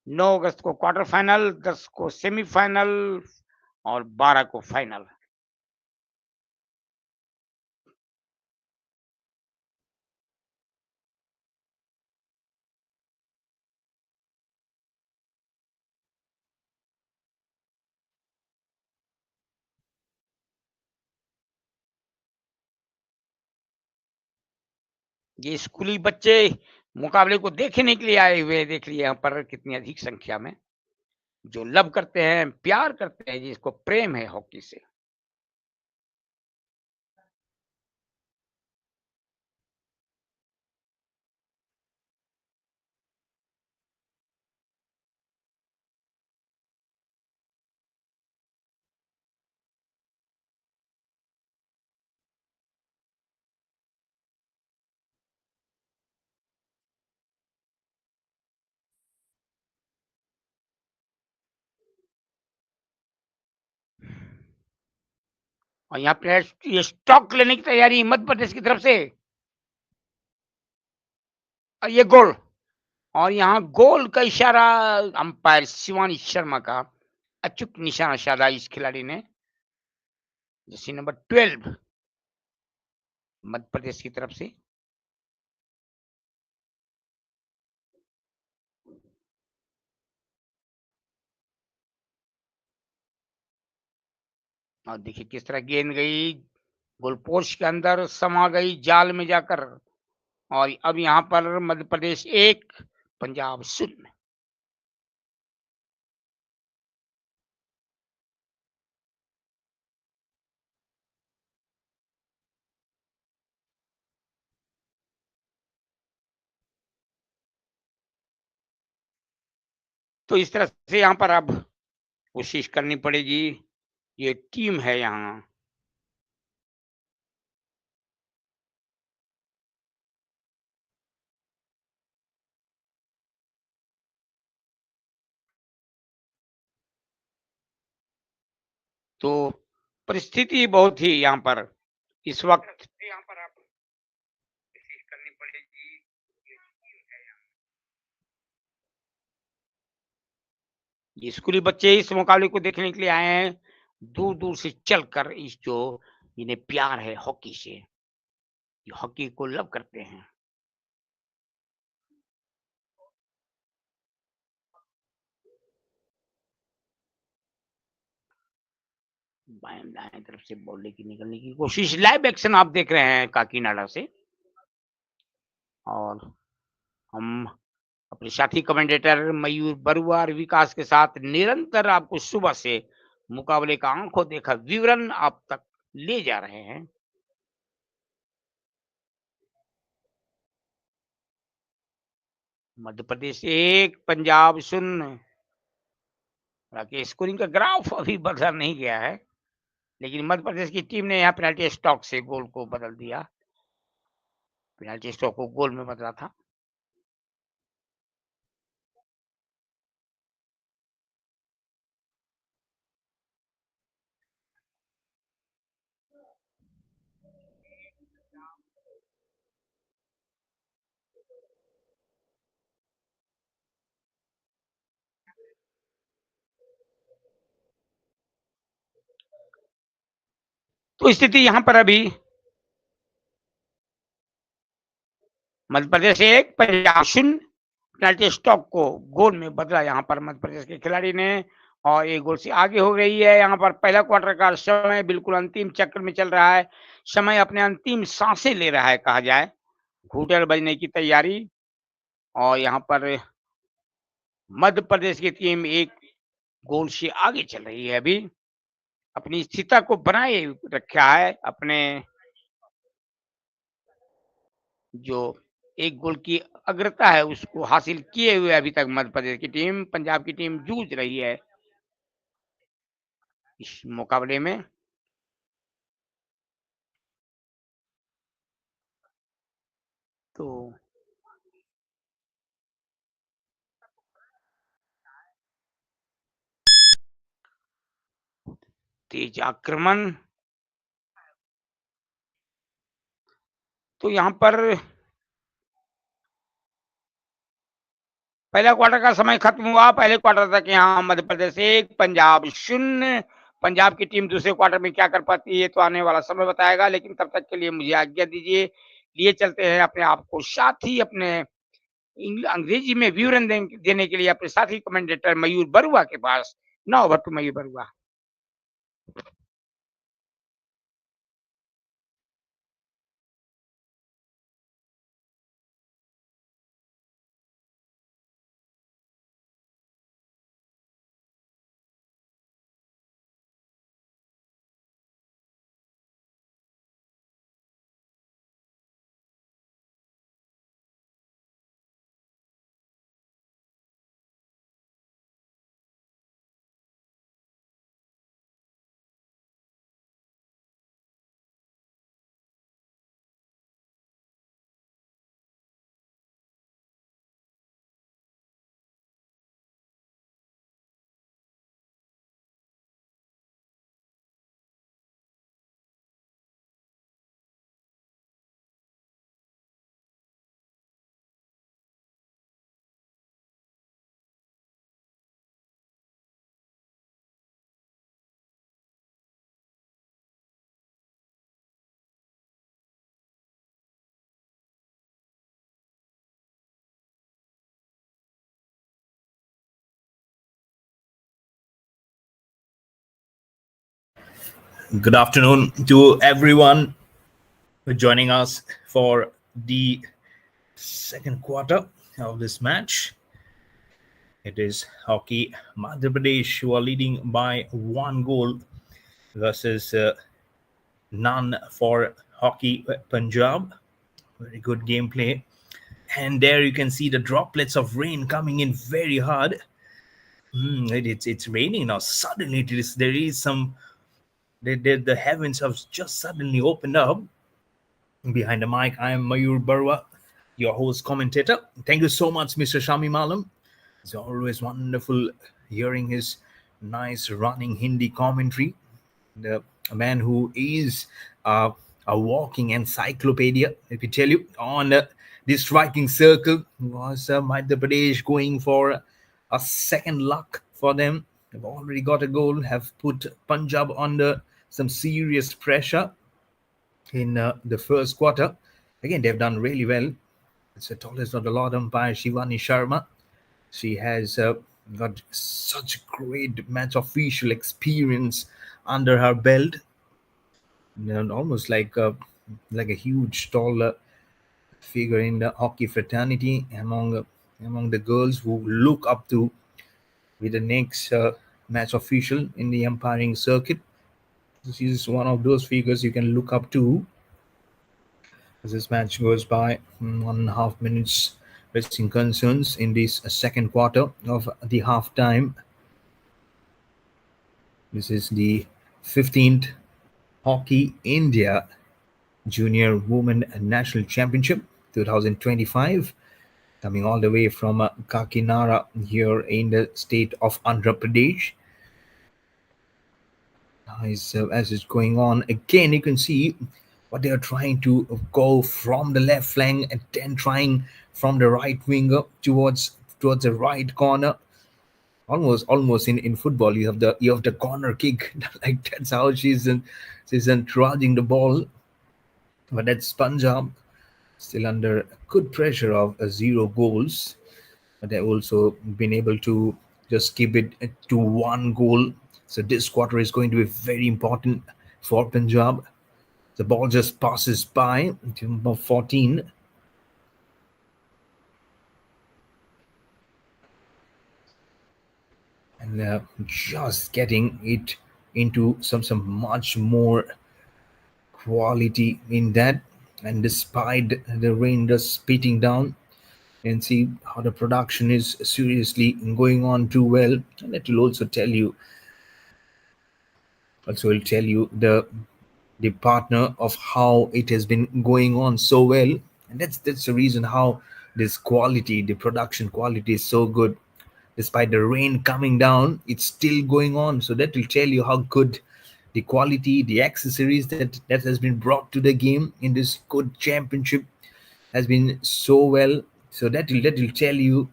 9 अगस्त को क्वार्टर फाइनल, 10 को सेमीफाइनल और 12 को फाइनल। ये स्कूली बच्चे मुकाबले को देखने के लिए आए हुए, देख लिए यहाँ पर कितनी अधिक संख्या में, जो लव करते हैं, प्यार करते हैं, जिसको प्रेम है हॉकी से। और यहाँ पे ये स्टॉक लेने की तैयारी मध्य प्रदेश की तरफ से, और ये गोल, और यहाँ गोल का इशारा अंपायर शिवानी शर्मा का अचूक निशाना साधा इस खिलाड़ी ने, जैसे नंबर 12 मध्य प्रदेश की तरफ से। और देखिए किस तरह गेंद गई गोल पोस्ट के अंदर, समा गई जाल में जाकर, और अब यहाँ पर मध्य प्रदेश 1 पंजाब 0। तो इस तरह से यहाँ पर अब कोशिश करनी पड़ेगी, ये टीम है यहाँ। तो परिस्थिति बहुत ही यहाँ पर इस वक्त यहाँ पर आप कोशिश करनी पड़ेगी, ये टीम है यहाँ। ये स्कूली बच्चे इस मुकाबले को देखने के लिए आए हैं दूर दूर से चलकर, इस जो इन्हें प्यार है हॉकी से, ये हॉकी को लव करते हैं। बाएं दाएं तरफ से बॉल लेके निकलने की कोशिश, लाइव एक्शन आप देख रहे हैं काकीनाडा से। और हम अपने साथी कमेंटेटर मयूर बरुआ और विकास के साथ निरंतर आपको सुबह से मुकाबले का आंखों देखा विवरण आप तक ले जा रहे हैं। मध्य प्रदेश 1 पंजाब 0। हालांकि स्कोरिंग का ग्राफ अभी बदला नहीं गया है, लेकिन मध्य प्रदेश की टीम ने यहाँ पेनल्टी स्टॉक से गोल को बदल दिया। पेनाल्टी स्टॉक को गोल में बदला था। तो स्थिति यहां पर अभी मध्य प्रदेश 1 पंजाब 0। पेनाल्टी स्टॉक को गोल में बदला यहाँ पर मध्य प्रदेश के खिलाड़ी ने और 1 गोल से आगे हो गई है। यहाँ पर पहला क्वार्टर का समय बिल्कुल अंतिम चक्र में चल रहा है। समय अपने अंतिम सांसें ले रहा है कहा जाए। घूंटल बजने की तैयारी और यहाँ पर मध्य प्रदेश की टीम 1 गोल से आगे चल रही है। अभी अपनी स्थिरता को बनाए रखा है। अपने जो 1 गोल की अग्रता है उसको हासिल किए हुए अभी तक मध्य प्रदेश की टीम, पंजाब की टीम जूझ रही है इस मुकाबले में। तो तेज आक्रमण, तो यहाँ पर पहला क्वार्टर का समय खत्म हुआ। पहले क्वार्टर तक यहाँ मध्य प्रदेश 1 पंजाब 0। पंजाब की टीम दूसरे क्वार्टर में क्या कर पाती है तो आने वाला समय बताएगा, लेकिन तब तक के लिए मुझे आज्ञा दीजिए। लिए चलते हैं अपने आप को साथ ही अपने अंग्रेजी में विवरण देने के लिए अपने साथी कमेंटेटर मयूर बरुआ के पास। Now over to Mayur Barua. Good afternoon to everyone joining us for the second quarter of this match. It is hockey Madhya Pradesh who are leading by 1 goal versus none for hockey Punjab. Very good gameplay. And there you can see the droplets of rain coming in very hard. It's raining now. Suddenly there is some the heavens have just suddenly opened up. Behind the mic, I am Mayur Barwa, your host commentator. Thank you so much, Mr. Shami Malam. It's always wonderful hearing his nice running Hindi commentary. A man who is a walking encyclopedia, let me tell you. On the striking circle was Madhya Pradesh going for a second luck for them. They've already got a goal, have put Punjab under some serious pressure in the first quarter. Again, they've done really well. It's the tallest of the lot umpire, Shivani Sharma. She has got such great match official experience under her belt. And almost like a huge, tall figure in the hockey fraternity among the girls who look up to be the next match official in the umpiring circuit. This is one of those figures you can look up to. As this match goes by, 1.5 minutes resting concerns in this second quarter of the half time. This is the 15th Hockey India Junior Women National Championship. 2025, coming all the way from Kakinada here in the state of Andhra Pradesh. As it's going on, again you can see what they are trying to go from the left flank and then trying from the right winger towards the right corner. Almost in football you have the corner kick. Like that's how she's trudging the ball. But that's Punjab still under good pressure of 0 goals. But they've also been able to just keep it to 1 goal. So this quarter is going to be very important for Punjab. The ball just passes by to number 14. And just getting it into some much more quality in that. And despite the rain just spitting down, and see how the production is seriously going on too well. And it will also tell you the partner of how it has been going on so well. And that's the reason how this quality, the production quality, is so good. Despite the rain coming down, it's still going on. So that will tell you how good the quality, the accessories that has been brought to the game in this good championship has been so well. So that will tell you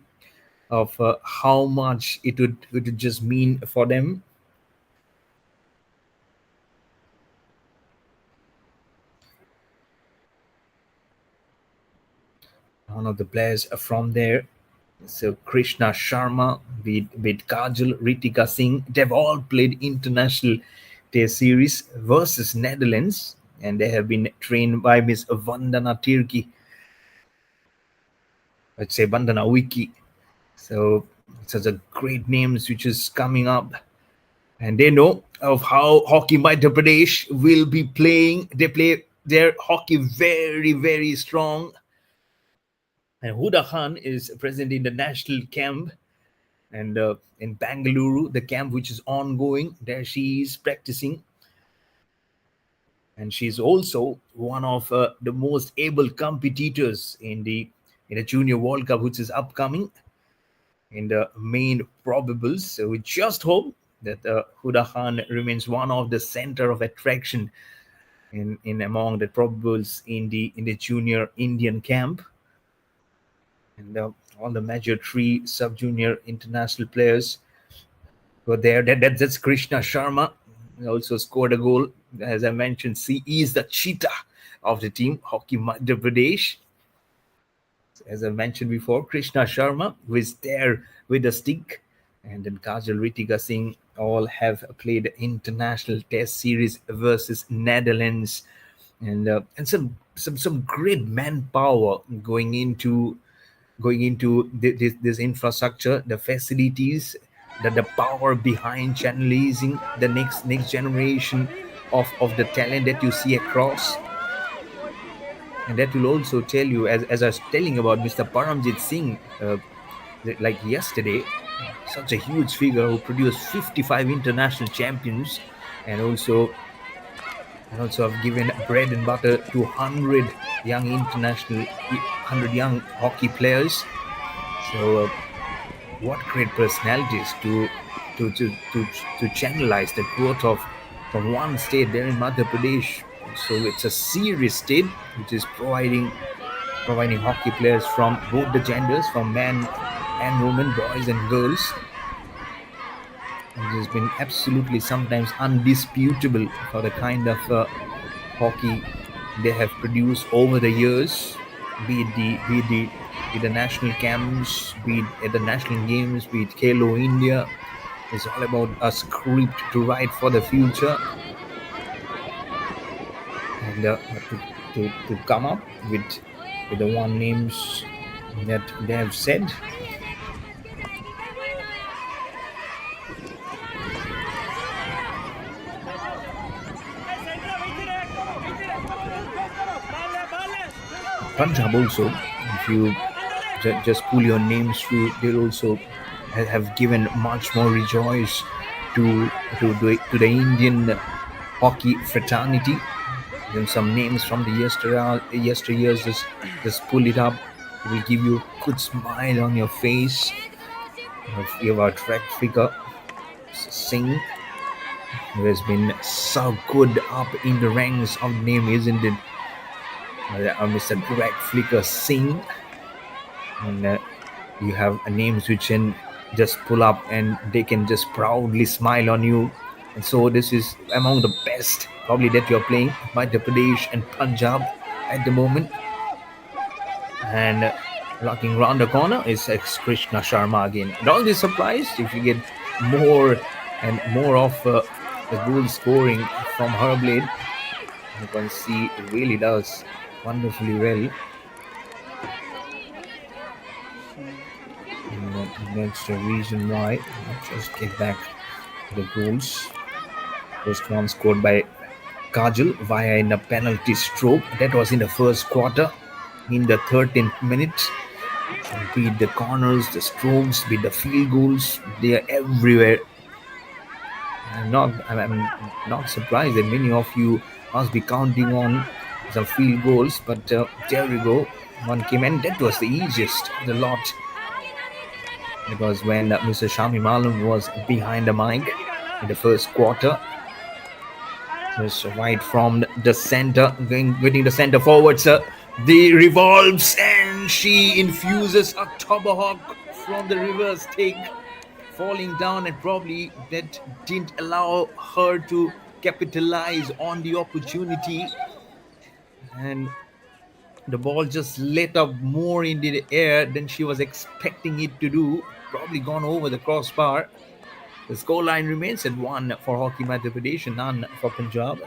of how much it would just mean for them. One of the players from there, so Krishna Sharma with Kajal, Ritika Singh, they've all played international test series versus Netherlands, and they have been trained by Miss Vandana Tirki. Let's say Vandana Wiki. So such a great names which is coming up, and they know of how Hockey Madhya Pradesh will be playing. They play their hockey very, very strong. And Huda Khan is present in the national camp, and in Bangalore, the camp which is ongoing, there she is practicing. And she's also one of the most able competitors in the Junior World Cup, which is upcoming in the main probables. So we just hope that Huda Khan remains one of the center of attraction in among the probables in the junior Indian camp. And all the major 3 sub-junior international players were there. That's Krishna Sharma. He also scored a goal. As I mentioned, he is the cheetah of the team, Hockey Madhya Pradesh. As I mentioned before, Krishna Sharma, who is there with a stick, and then Kajal, Ritika Singh, all have played international test series versus Netherlands, and some great manpower going into this infrastructure, the facilities, the power behind channelizing the next generation of the talent that you see across. And that will also tell you, as I was telling about Mr. Paramjit Singh, like yesterday, such a huge figure who produced 55 international champions, and also have given bread and butter to 100 young hockey players. So what great personalities to channelize the growth of from one state there in Madhya Pradesh. So it's a serious state which is providing hockey players from both the genders, from men and women, boys and girls. It has been absolutely sometimes undisputable for the kind of hockey they have produced over the years, be it the national camps, be it at the national games, be it Khelo India. It's all about a script to write for the future, and to come up with the one names that they have said. Punjab also, if you just pull your names through, they also have given much more rejoice to the Indian hockey fraternity. Then some names from the yesteryears. Just pull it up. It will give you a good smile on your face. You have a track figure, Singh, who has been so good up in the ranks of the name, isn't it? Mr. Greg Flicker Singh. And you have names which can just pull up and they can just proudly smile on you. And so this is among the best probably that you're playing, Madhya Pradesh and Punjab at the moment. And looking round the corner is Krishna Sharma again. Don't be surprised if you get more and more of the goal scoring from her blade. You can see it really does wonderfully well. And that's the reason why. Let's just get back to the goals. First one scored by Kajal via in a penalty stroke. That was in the first quarter. In the 13th minute, be it the corners, the strokes, be it the field goals, they are everywhere. I'm not surprised that many of you must be counting on some field goals, but there we go. One came and that was the easiest of the lot. Because when Mr. Shami Malum was behind the mic in the first quarter, just right from the center, getting the center forwards, the revolves and she infuses a tomahawk from the reverse take, falling down, and probably that didn't allow her to capitalize on the opportunity. And the ball just lit up more into the air than she was expecting it to do. Probably gone over the crossbar. The scoreline remains at 1 for Hockey Madhya Pradesh and none for Punjab.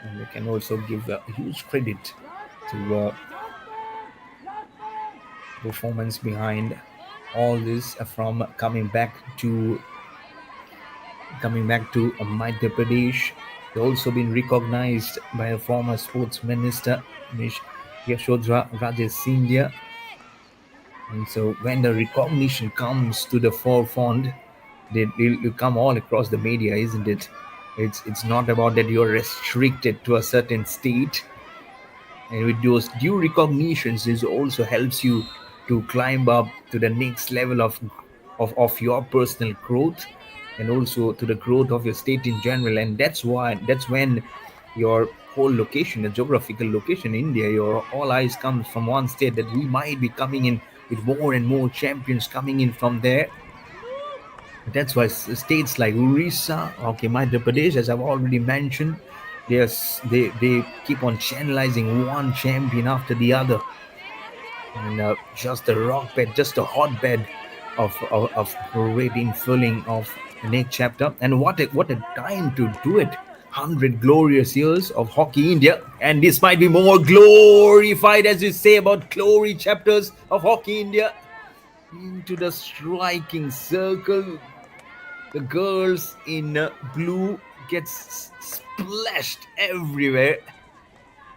And we can also give a huge credit to performance behind all this from coming back to Madhya Pradesh. They've also been recognized by a former sports minister, Ms. Yashodhara Rajesh Scindia. And so when the recognition comes to the forefront, they'll come all across the media, isn't it? It's not about that you're restricted to a certain state. And with those due recognitions, this also helps you to climb up to the next level of your personal growth, and also to the growth of your state in general. And that's when your whole location, the geographical location in India, your all eyes comes from one state, that we might be coming in with more and more champions coming in from there. That's why states like Orissa, okay, Madhya Pradesh, as I've already mentioned, they keep on channelizing one champion after the other. And just a rock bed, just a hotbed of great infilling of the next chapter. And what a time to do it. 100 glorious years of Hockey India, and this might be more glorified, as you say, about glory chapters of Hockey India. Into the striking circle, the girls in blue gets splashed everywhere,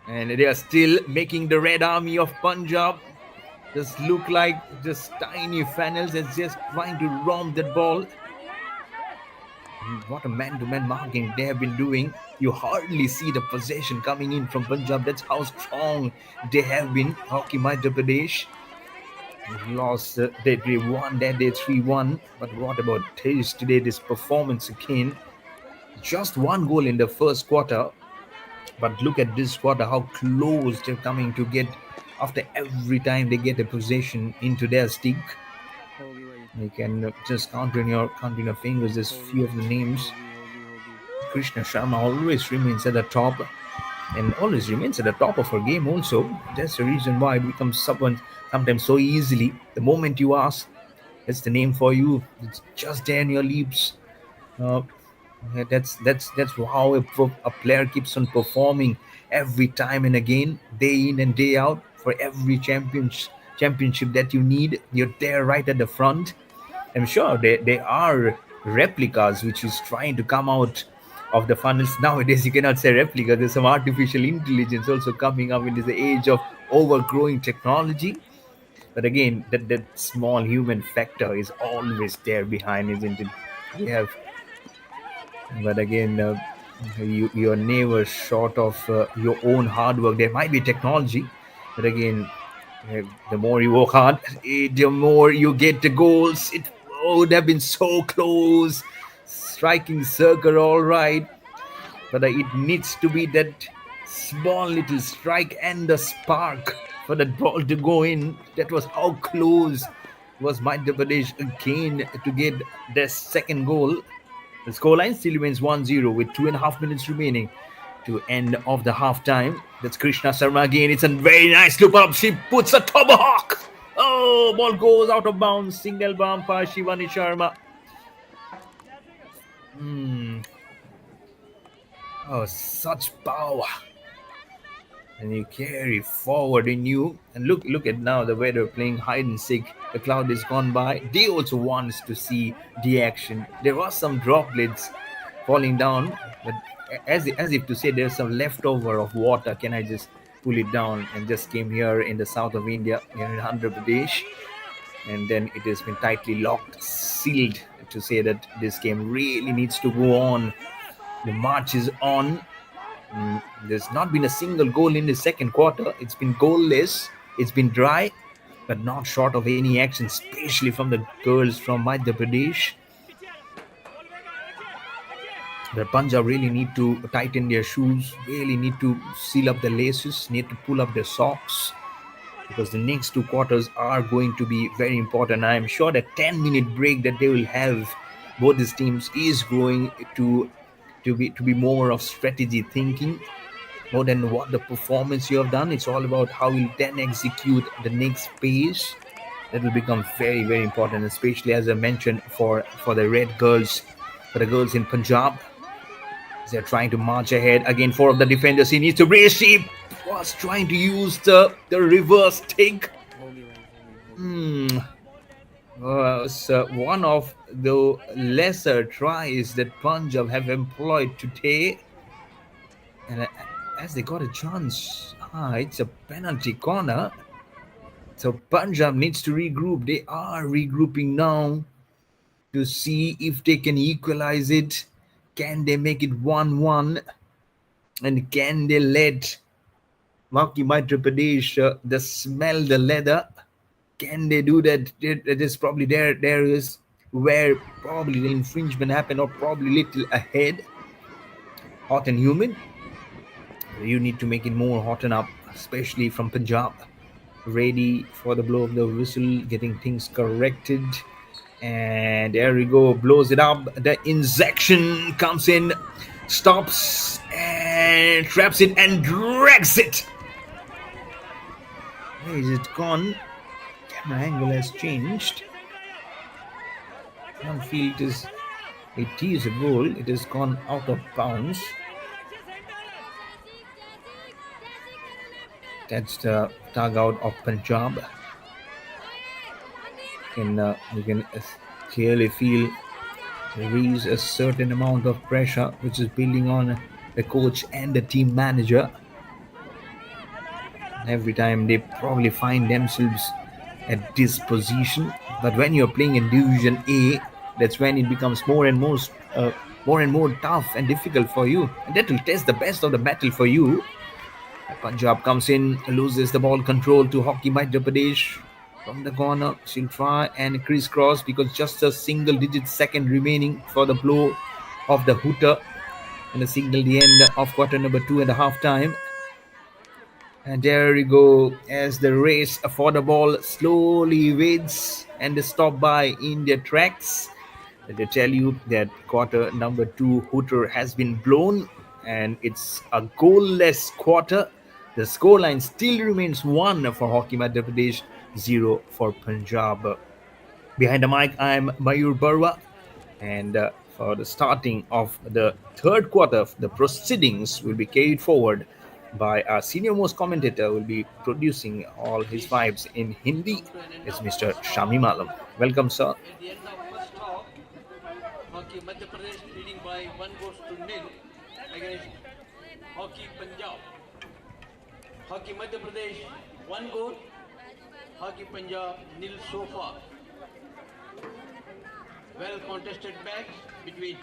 and they are still making the Red Army of Punjab just look like just tiny funnels that's just trying to romp that ball. And what a man-to-man marking they have been doing. You hardly see the possession coming in from Punjab. That's how strong they have been. Hockey Madhya Pradesh lost. They won that day 3-1. But what about today? This performance again. Just one goal in the first quarter. But look at this quarter, how close they're coming to get after every time they get a possession into their stick. You can just count on your fingers. There's few of the names. Krishna Sharma always remains at the top, and always remains at the top of her game also. That's the reason why it becomes sometimes so easily. The moment you ask, that's the name for you. It's just there in your lips. That's how a player keeps on performing every time and again, day in and day out. For every championship that you need, you're there right at the front. I'm sure there are replicas which is trying to come out of the funnels. Nowadays you cannot say replica. There's some artificial intelligence also coming up in this age of overgrowing technology. But again, that small human factor is always there behind, isn't it? We have, but again, you're never short of your own hard work. There might be technology, but again, the more you work hard, the more you get the goals. It would have been so close, striking circle, all right, but it needs to be that small little strike and the spark for that ball to go in. That was how close was Madhya Pradesh again to get their second goal. The scoreline still remains 1-0 with 2.5 minutes remaining to end of the half time. That's Krishna Sharma again. It's a very nice loop up. She puts a tomahawk. Oh, ball goes out of bounds. Single bumper, Shivani Sharma. Hmm. Oh, such power. And you carry forward in you. And look at now the way they're playing hide and seek. The cloud is gone by. They also wants to see the action. There was some droplets falling down, but as if to say there's some leftover of water. Can I just pull it down? And just came here in the south of India, here in Andhra Pradesh, and then it has been tightly locked, sealed to say that this game really needs to go on. The march is on. There's not been a single goal in the second quarter. It's been goalless. It's been dry, but not short of any action, especially from the girls from Madhya Pradesh. The Punjab really need to tighten their shoes, really need to seal up the laces, need to pull up their socks, because the next two quarters are going to be very important. I am sure that 10-minute break that they will have, both these teams, is going to be more of strategy thinking more than what the performance you have done. It's all about how you then execute the next phase. That will become very, very important, especially as I mentioned for the red girls, for the girls in Punjab. They're trying to march ahead. Again, four of the defenders. He needs to raise. She was trying to use the reverse take. Was one of the lesser tries that Punjab have employed today. And as they got a chance, it's a penalty corner. So Punjab needs to regroup. They are regrouping now to see if they can equalize it. Can they make it 1-1? And can they let Maki Madhya Pradesh the smell the leather? Can they do that? That is probably there is where probably the infringement happened, or probably little ahead. Hot and humid. You need to make it more hot and up, especially from Punjab. Ready for the blow of the whistle, getting things corrected. And there we go, blows it up. The injection comes in, stops and traps it and drags it. Where is it gone? Camera angle has changed. I don't feel it is a goal. It has gone out of bounds. That's the dugout of Punjab. You can clearly feel there is a certain amount of pressure which is building on the coach and the team manager. Every time they probably find themselves at this position, but when you're playing in Division A, that's when it becomes more and more tough and difficult for you, and that will test the best of the battle for you. Punjab comes in, loses the ball control to Hockey Madhya Pradesh from the corner. She'll try and crisscross because just a single-digit second remaining for the blow of the hooter, and a signal the end of quarter number 2 and a half time. And there we go, as the race for the ball slowly waits and they stop by in their tracks. They tell you that quarter number 2 hooter has been blown, and it's a goalless quarter. The scoreline still remains 1 for Hockey Madhya Pradesh, 0 for Punjab. Behind the mic, I'm Mayur Barwa, and for the starting of the third quarter, the proceedings will be carried forward by our senior most commentator, will be producing all his vibes in Hindi. It's Mr. Shami Malam. Welcome, sir. At the end of first half, Hockey Madhya Pradesh leading by 1-0 against Hockey Punjab. Hockey Madhya Pradesh 1 goal. Hockey Punjab nil so far. Well contested match between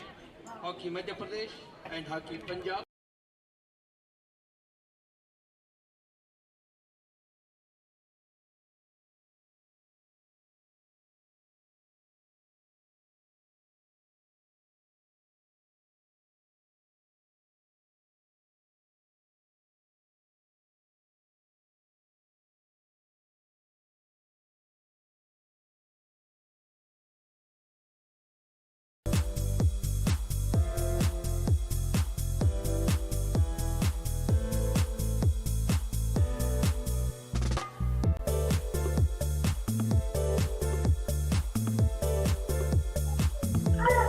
Hockey Madhya Pradesh and Hockey Punjab.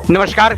नमस्कार।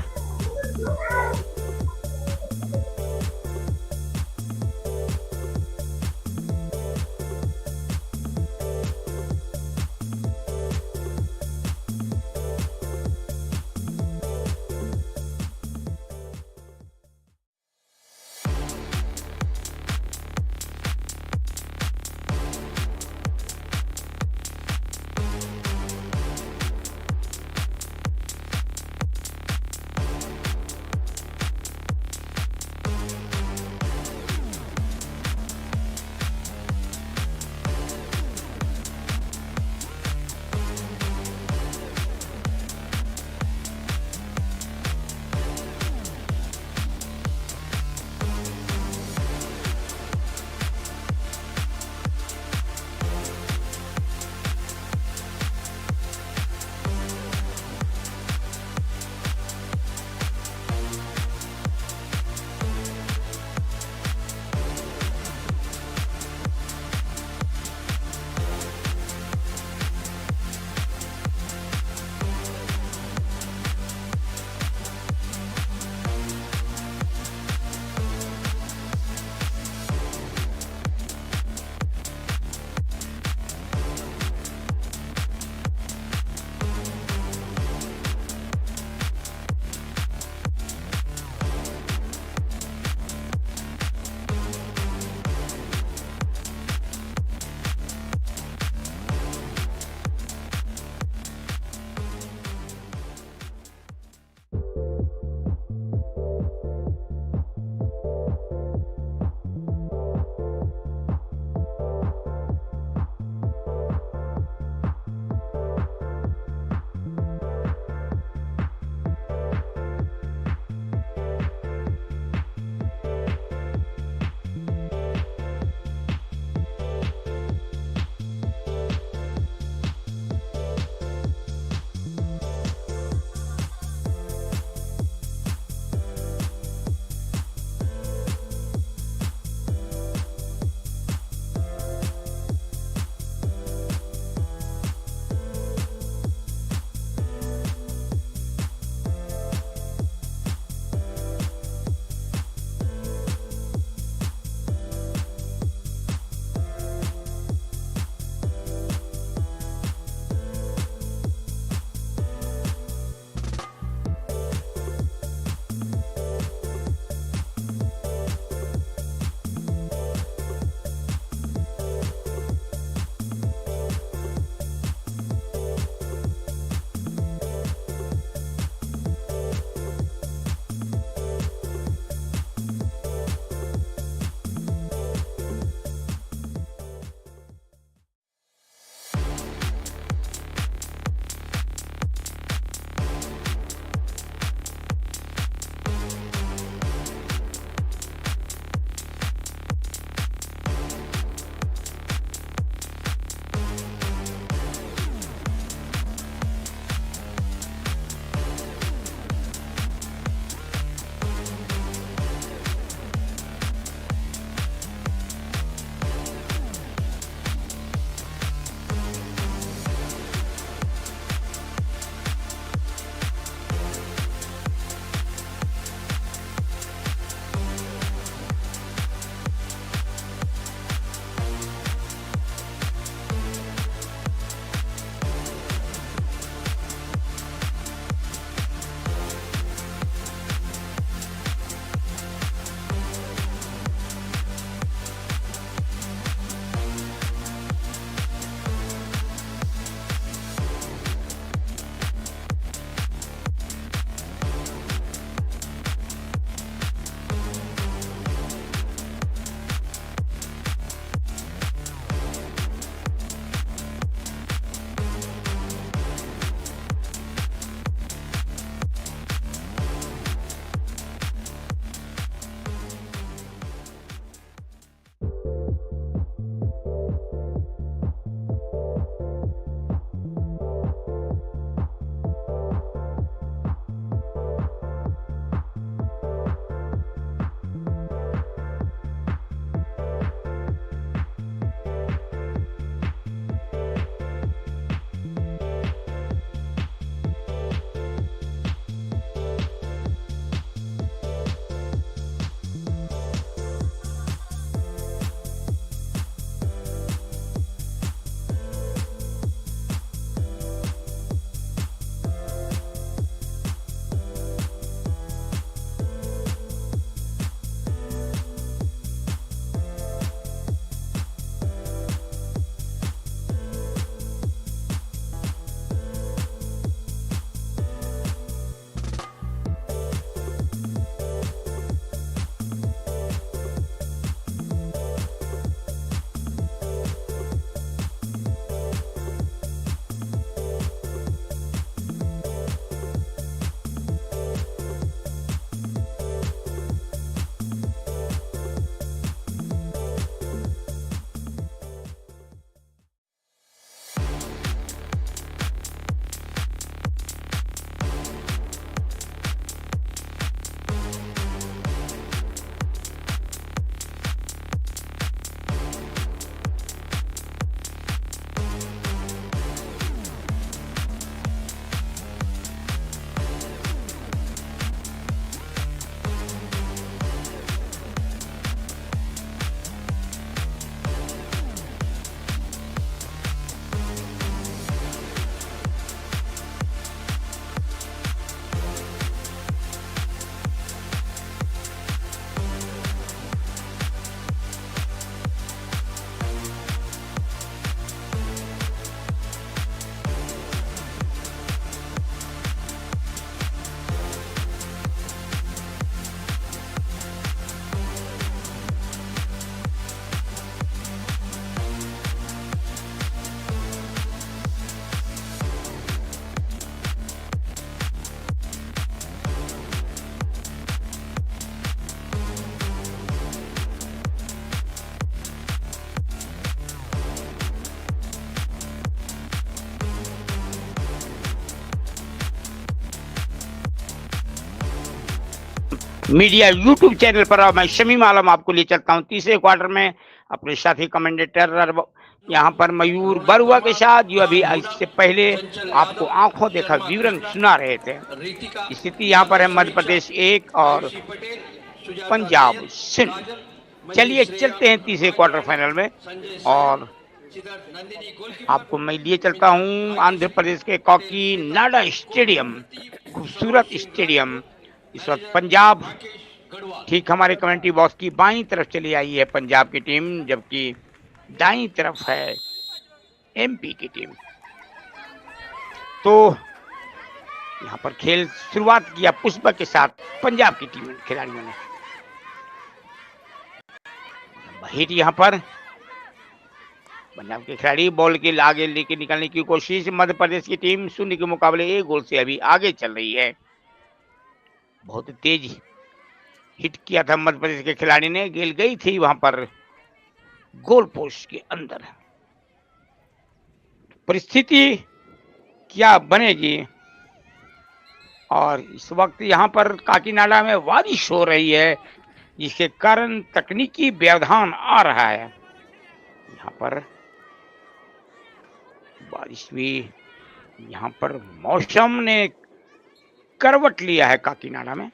Media YouTube channel पर। और मैं शमीम आलम आपको लिए चलता हूं तीसरे quarter में अपने साथी कमेंटेटर यहाँ पर मयूर बरुआ के साथ, जो अभी इससे पहले आपको आंखों देखा विवरण सुना रहे थे। स्थिति यहाँ पर है मध्य प्रदेश 1 और पंजाब 0। चलिए चलते हैं तीसरे क्वार्टर फाइनल में, और आपको मैं लिए चलता हूं आंध्र प्रदेश के काकीनाडा स्टेडियम, खूबसूरत स्टेडियम। इस वक्त पंजाब ठीक हमारे कमेंट्री बॉक्स की बाईं तरफ चली आई है पंजाब की टीम, जबकि दाईं तरफ है एमपी की टीम। तो यहाँ पर खेल शुरुआत किया पुष्पक के साथ पंजाब की टीम खिलाड़ियों ने। हिट यहाँ पर पंजाब के खिलाड़ी बॉल के आगे लेके निकालने की कोशिश। मध्य प्रदेश की टीम 0 के मुकाबले 1 गोल से अभी आगे चल रही है। बहुत तेज हिट किया था मध्य प्रदेश के खिलाड़ी ने, गेंद गई थी वहां पर गोल पोस्ट के अंदर। परिस्थिति क्या बनेगी, और इस वक्त यहाँ पर काकीनाडा में बारिश हो रही है, जिसके कारण तकनीकी व्यवधान आ रहा है। यहाँ पर बारिश भी, यहाँ पर मौसम ने करवट लिया है काकीनाडा में।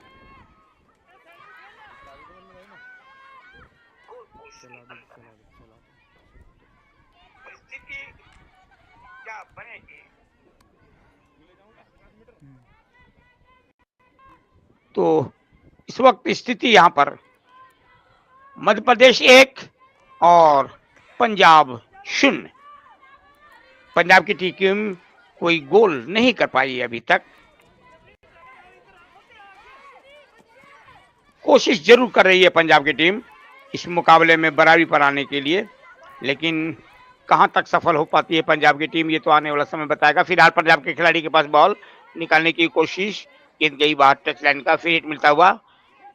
परिस्थिति क्या बनेगी, तो इस वक्त स्थिति यहाँ पर मध्य प्रदेश 1 और पंजाब 0। पंजाब की टीम कोई गोल नहीं कर पाई अभी तक। कोशिश जरूर कर रही है पंजाब की टीम इस मुकाबले में बराबरी पर आने के लिए, लेकिन कहां तक सफल हो पाती है पंजाब की टीम, ये तो आने वाला समय बताएगा। फिलहाल पंजाब के खिलाड़ी के पास बॉल निकालने की कोशिश, गेंद गई बाहर टच लाइन का, फिर हिट मिलता हुआ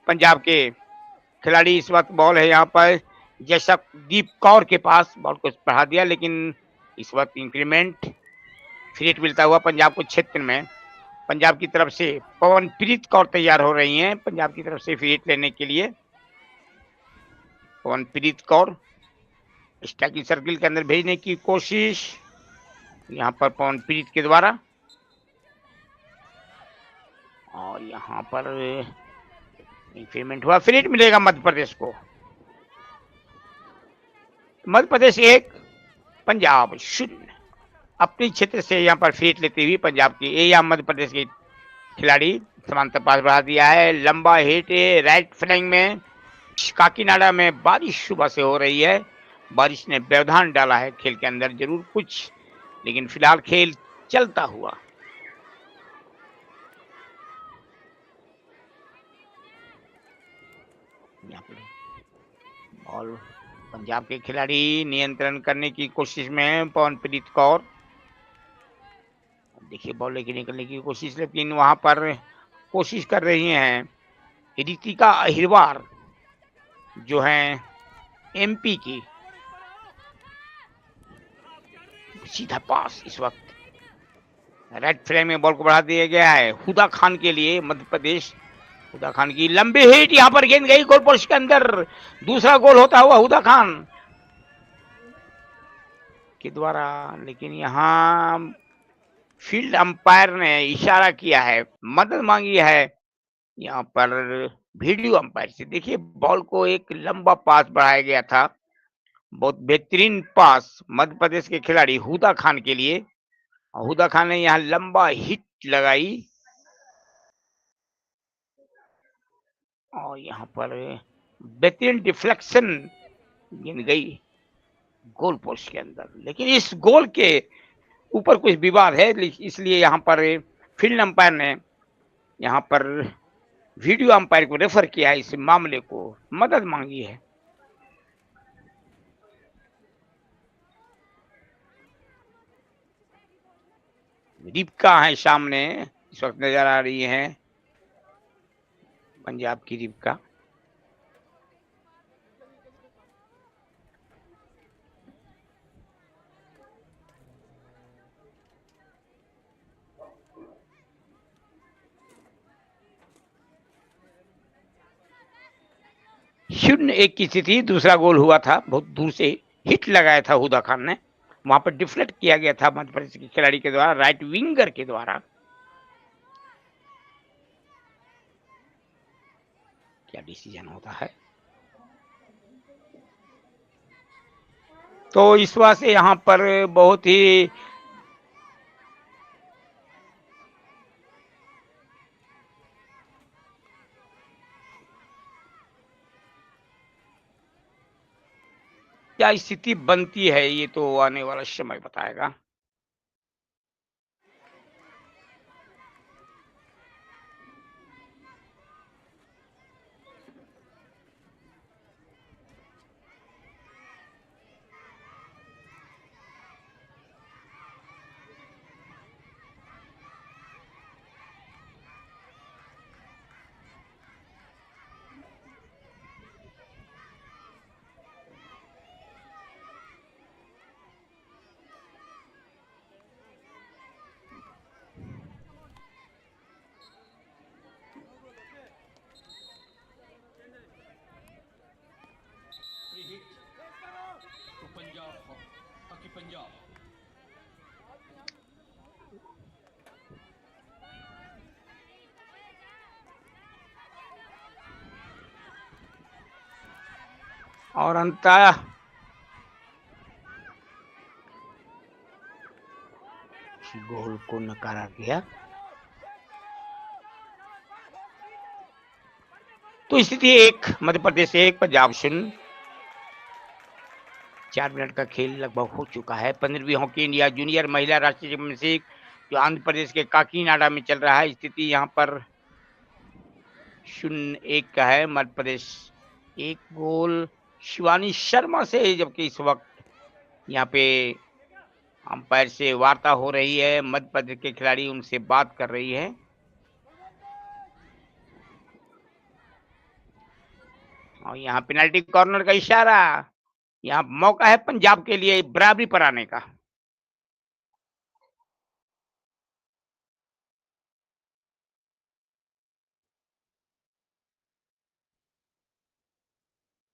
पंजाब के खिलाड़ी। इस वक्त बॉल है यहाँ पर जसदीप कौर के पास, बॉल को बढ़ा दिया, लेकिन इस वक्त इंक्रीमेंट, फिर हिट मिलता हुआ पंजाब को क्षेत्र में। पंजाब की तरफ से पवनप्रीत कौर तैयार हो रही हैं पंजाब की तरफ से फिर हिट लेने के लिए। पवनप्रीत कौर स्ट्राइकिंग सर्किल के अंदर भेजने की कोशिश यहाँ पर पवनप्रीत के द्वारा, और यहाँ पर इंक्रीमेंट हुआ, फिर हिट मिलेगा मध्य प्रदेश को। मध्य प्रदेश 1 पंजाब 0। अपने क्षेत्र से यहाँ पर फिर हिट लेते हुए पंजाब की या मध्य प्रदेश के खिलाड़ी समांतर पास बढ़ा दिया है, लंबा हिट राइट फ्लैंग में। काकीनाडा में बारिश सुबह से हो रही है, बारिश ने व्यवधान डाला है खेल के अंदर जरूर कुछ, लेकिन फिलहाल खेल चलता हुआ। यहाँ पर बॉल पंजाब के खिलाड़ी नियंत्रण करने की कोशिश में, पवनप्रीत कौर देखिए बॉल लेके निकलने की कोशिश, लेकिन वहां पर कोशिश कर रही हैं रितिका अहिरवार जो हैं एमपी की। सीधा पास इस वक्त राइट फ्लैंग में बॉल को बढ़ा दिया गया है हुदा खान के लिए मध्य प्रदेश। हुदा खान की लंबी हिट, यहाँ पर गेंद गई गोल पोस्ट के अंदर, दूसरा गोल होता हुआ हुदा खान के द्वारा, लेकिन यहाँ फील्ड अंपायर ने इशारा किया है, मदद मांगी है यहाँ पर वीडियो अंपायर से। देखिए बॉल को एक लंबा पास बढ़ाया गया था, बहुत बेहतरीन पास मध्य प्रदेश के खिलाड़ी हुदा खान के लिए। हुदा खान ने यहाँ लंबा हिट लगाई, और यहाँ पर बेहतरीन डिफ्लेक्शन गेंद गई गोल पोस्ट के अंदर, लेकिन इस गोल के ऊपर कुछ विवाद है, इसलिए यहाँ पर फील्ड अंपायर ने यहाँ पर वीडियो अंपायर को रेफर किया है, इस मामले को मदद मांगी है। रिबका है सामने इस वक्त नजर आ रही है पंजाब की रिबका। 0-1 की स्थिति। दूसरा गोल हुआ था, बहुत दूर से हिट लगाया था हुदा खान ने, वहां पर डिफ्लेक्ट किया गया था मध्य प्रदेश के खिलाड़ी के द्वारा, राइट विंगर के द्वारा। क्या डिसीजन होता है? तो इस वजह से यहाँ पर बहुत ही क्या स्थिति बनती है, ये तो आने वाला समय बताएगा। और अंततः गोल को नकारा गया। तो स्थिति 1 मध्य प्रदेश 1 पंजाब 0। 4 मिनट का खेल लगभग हो चुका है। 15वीं हॉकी इंडिया जूनियर महिला राष्ट्रीय चैंपियनशिप जो आंध्र प्रदेश के काकीनाडा में चल रहा है, स्थिति यहाँ पर 0-1 का है। मध्य प्रदेश 1 गोल शिवानी शर्मा से, जबकि इस वक्त यहाँ पे अंपायर से वार्ता हो रही है, मध्य प्रदेश के खिलाड़ी उनसे बात कर रही है। और यहाँ पेनाल्टी कॉर्नर का इशारा, यहाँ मौका है पंजाब के लिए बराबरी पर आने का।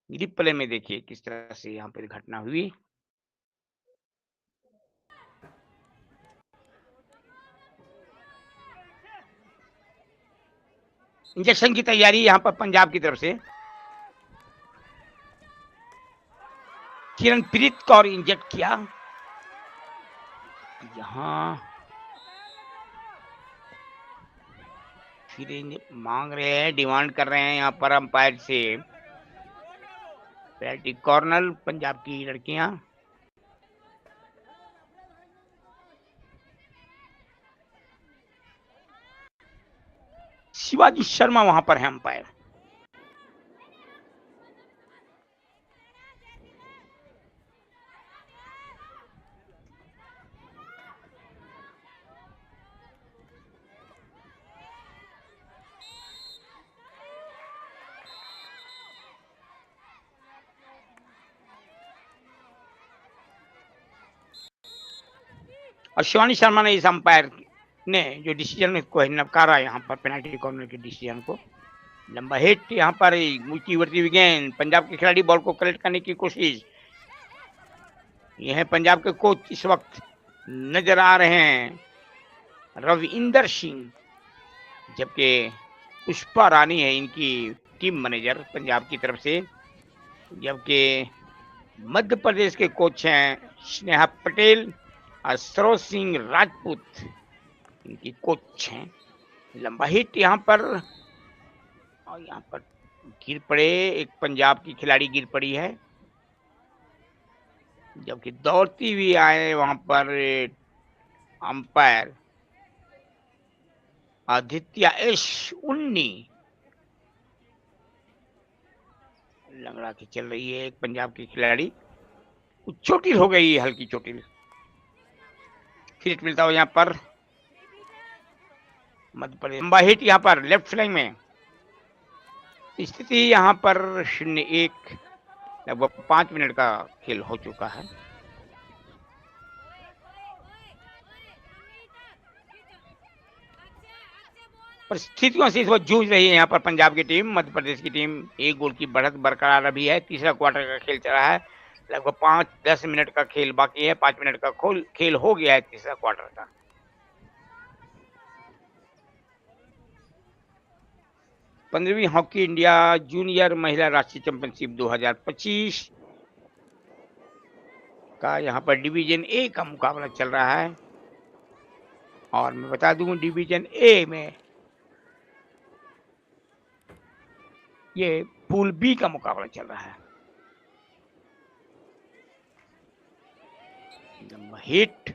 रिप्ले में देखिए किस तरह से यहाँ पे घटना हुई। इंजेक्शन की तैयारी यहाँ पर पंजाब की तरफ से। किरणप्रीत कौर इंजेक्ट किया। यहाँ फिर मांग रहे हैं, डिमांड कर रहे हैं यहाँ पर अंपायर से पेनल्टी कॉर्नर पंजाब की लड़कियां। शिवाजी शर्मा वहां पर है अंपायर। और शिवानी शर्मा ने इस अंपायर ने जो डिसीजन को नकारा यहाँ पर पेनल्टी कॉर्नर के डिसीजन को। लंबा हिट यहाँ पर ऊंची उड़ती हुई गेंद, पंजाब के खिलाड़ी बॉल को कलेक्ट करने की कोशिश। यह पंजाब के कोच इस वक्त नजर आ रहे हैं रविंदर सिंह, जबकि पुष्पा रानी है इनकी टीम मैनेजर पंजाब की तरफ से, जबकि मध्य प्रदेश के कोच हैं स्नेहा पटेल और सरोज सिंह राजपूत इनकी कोच हैं। लंबा हिट यहाँ पर, और यहाँ पर गिर पड़े, एक पंजाब की खिलाड़ी गिर पड़ी है, जबकि दौड़ती हुई आए वहां पर अंपायर आदित्य एश उन्नी। लंगड़ा के चल रही है एक पंजाब की खिलाड़ी, चोटिल हो गई, हल्की चोटिल। फिर मिलता हो यहाँ पर मध्य प्रदेश। लंबा हिट यहाँ पर लेफ्ट फ्लैंग में, स्थिति यहाँ पर 0-1, लगभग 5 मिनट का खेल हो चुका है। परिस्थितियों से इस वक्त जूझ रही है यहाँ पर पंजाब की टीम। मध्य प्रदेश की टीम 1 गोल की बढ़त बरकरार अभी है। तीसरा क्वार्टर का खेल चल रहा है। लगभग 5-10 मिनट का खेल बाकी है। 5 मिनट का खेल हो गया है तीसरा क्वार्टर का। पंद्रहवीं हॉकी इंडिया जूनियर महिला राष्ट्रीय चैंपियनशिप 2025 का यहाँ पर डिवीजन ए का मुकाबला चल रहा है। और मैं बता दूं डिवीजन ए में ये पूल बी का मुकाबला चल रहा है। हिट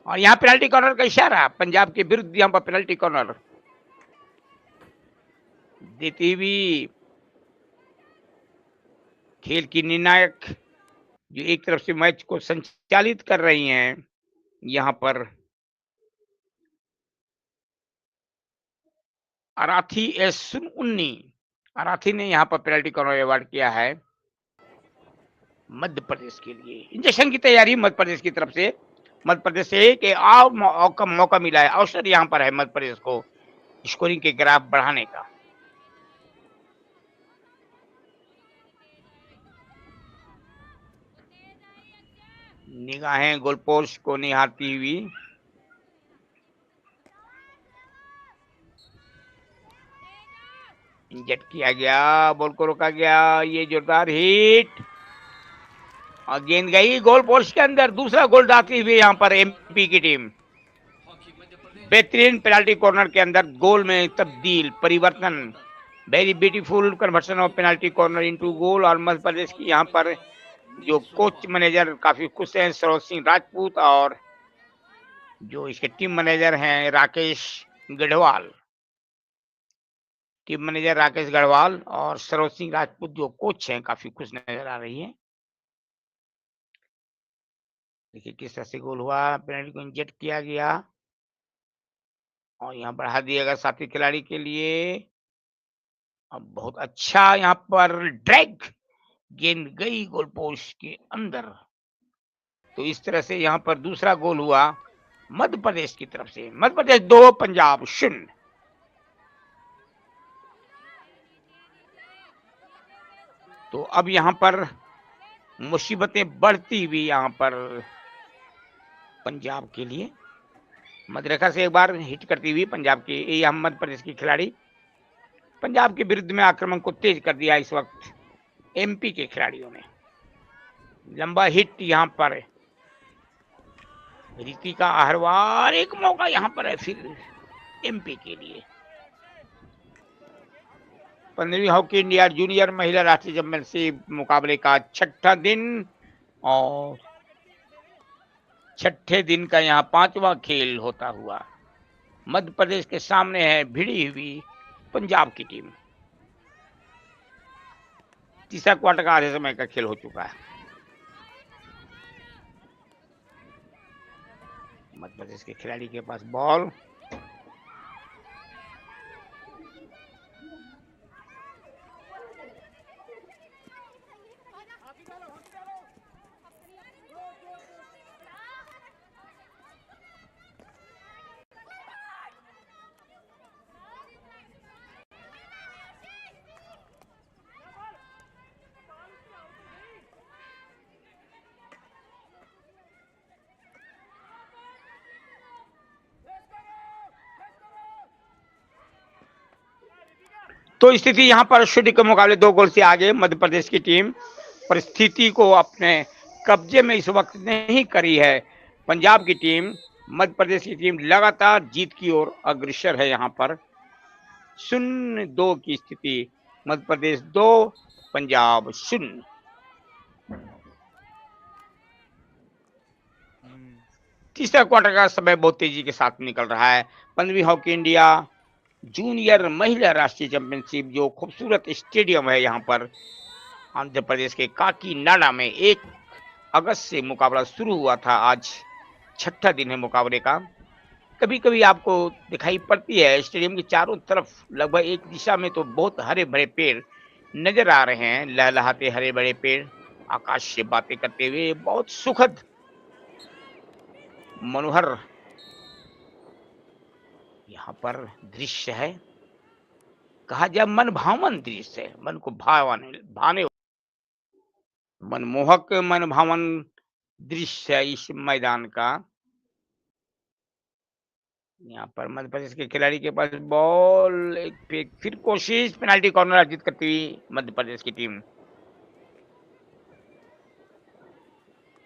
और यहाँ पेनल्टी कॉर्नर का इशारा पंजाब के विरुद्ध। यहाँ पर पेनल्टी कॉर्नर देती हुई खेल की निर्णायक जो एक तरफ से मैच को संचालित कर रही हैं यहाँ पर अराथी S19 अराथी ने यहाँ पर पेनल्टी कॉर्नर अवार्ड किया है मध्य प्रदेश के लिए। इंजेक्शन की तैयारी मध्य प्रदेश की तरफ से। मध्य प्रदेश से एक और मौका मिला है, अवसर यहाँ पर है मध्य प्रदेश को स्कोरिंग के ग्राफ बढ़ाने का। निगाहें गोलपोस्ट को निहारती हुई इंजेक्ट किया गया, बॉल को रोका गया। ये जोरदार हिट और गेंद गई गोल पोस्ट के अंदर। दूसरा गोल डालती हुई यहाँ पर एमपी की टीम। बेहतरीन पेनल्टी कॉर्नर के अंदर गोल में तब्दील परिवर्तन। Very beautiful conversion of penalty corner into goal. और मध्य प्रदेश की यहाँ पर जो कोच मैनेजर काफी खुश हैं सरोज सिंह राजपूत और जो इसके टीम मैनेजर हैं राकेश गढ़वाल। टीम मैनेजर राकेश गढ़वाल और सरोज सिंह राजपूत जो कोच हैं काफी खुश नजर आ रही है। देखिए किस तरह से गोल हुआ। पेनल्टी को इंजेक्ट किया गया और यहाँ बढ़ा दिया गया साथी खिलाड़ी के लिए। अब बहुत अच्छा यहाँ पर ड्रैग गेंद गई गोल पोस्ट के अंदर। तो इस तरह से यहाँ पर दूसरा गोल हुआ मध्य प्रदेश की तरफ से। मध्य प्रदेश 2 पंजाब 0। तो अब यहाँ पर मुसीबतें बढ़ती हुई यहाँ पर पंजाब के लिए। मध्यरेखा से एक बार हिट करती हुई पंजाब की यह मध्य प्रदेश की खिलाड़ी पंजाब के विरुद्ध में आक्रमण को तेज कर दिया इस वक्त एमपी के खिलाड़ियों ने। लंबा हिट यहाँ पर रितिका अहरवार। एक मौका यहाँ पर है फिर एमपी के लिए। 15वीं हॉकी इंडिया जूनियर महिला राष्ट्रीय चैंपियनशिप मुकाबले का 6ठा दिन और 6ठे दिन का यहाँ 5वां खेल होता हुआ मध्य प्रदेश के सामने है भिड़ी हुई पंजाब की टीम। तीसरा क्वार्टर का आधे समय का खेल हो चुका है। मध्य प्रदेश के खिलाड़ी के पास बॉल। तो स्थिति यहाँ पर शूटिंग के मुकाबले 2 गोल से आगे मध्य प्रदेश की टीम। परिस्थिति को अपने कब्जे में इस वक्त नहीं करी है पंजाब की टीम। मध्य प्रदेश की टीम लगातार जीत की ओर अग्रसर है। यहाँ पर 0-2 की स्थिति। मध्य प्रदेश 2 पंजाब 0। तीसरा क्वार्टर का समय बहुत तेजी के साथ निकल रहा है। 15वीं हॉकी इंडिया जूनियर महिला राष्ट्रीय चैंपियनशिप जो खूबसूरत स्टेडियम है यहाँ पर आंध्र प्रदेश के काकीनाडा में 1 अगस्त से मुकाबला शुरू हुआ था। आज 6ठा दिन है मुकाबले का। कभी कभी आपको दिखाई पड़ती है स्टेडियम के चारों तरफ लगभग एक दिशा में तो बहुत हरे भरे पेड़ नजर आ रहे हैं। लहलहाते हरे भरे पेड़ आकाश से बातें करते हुए बहुत सुखद मनोहर यहाँ पर दृश्य है, कहा जाए मन भावन दृश्य है, मन को भाने मनमोहक मन भावन दृश्य है इस मैदान का। यहाँ पर मध्य प्रदेश के खिलाड़ी के पास बॉल, एक फिर कोशिश, पेनाल्टी कॉर्नर अर्जित करती हुई मध्य प्रदेश की टीम।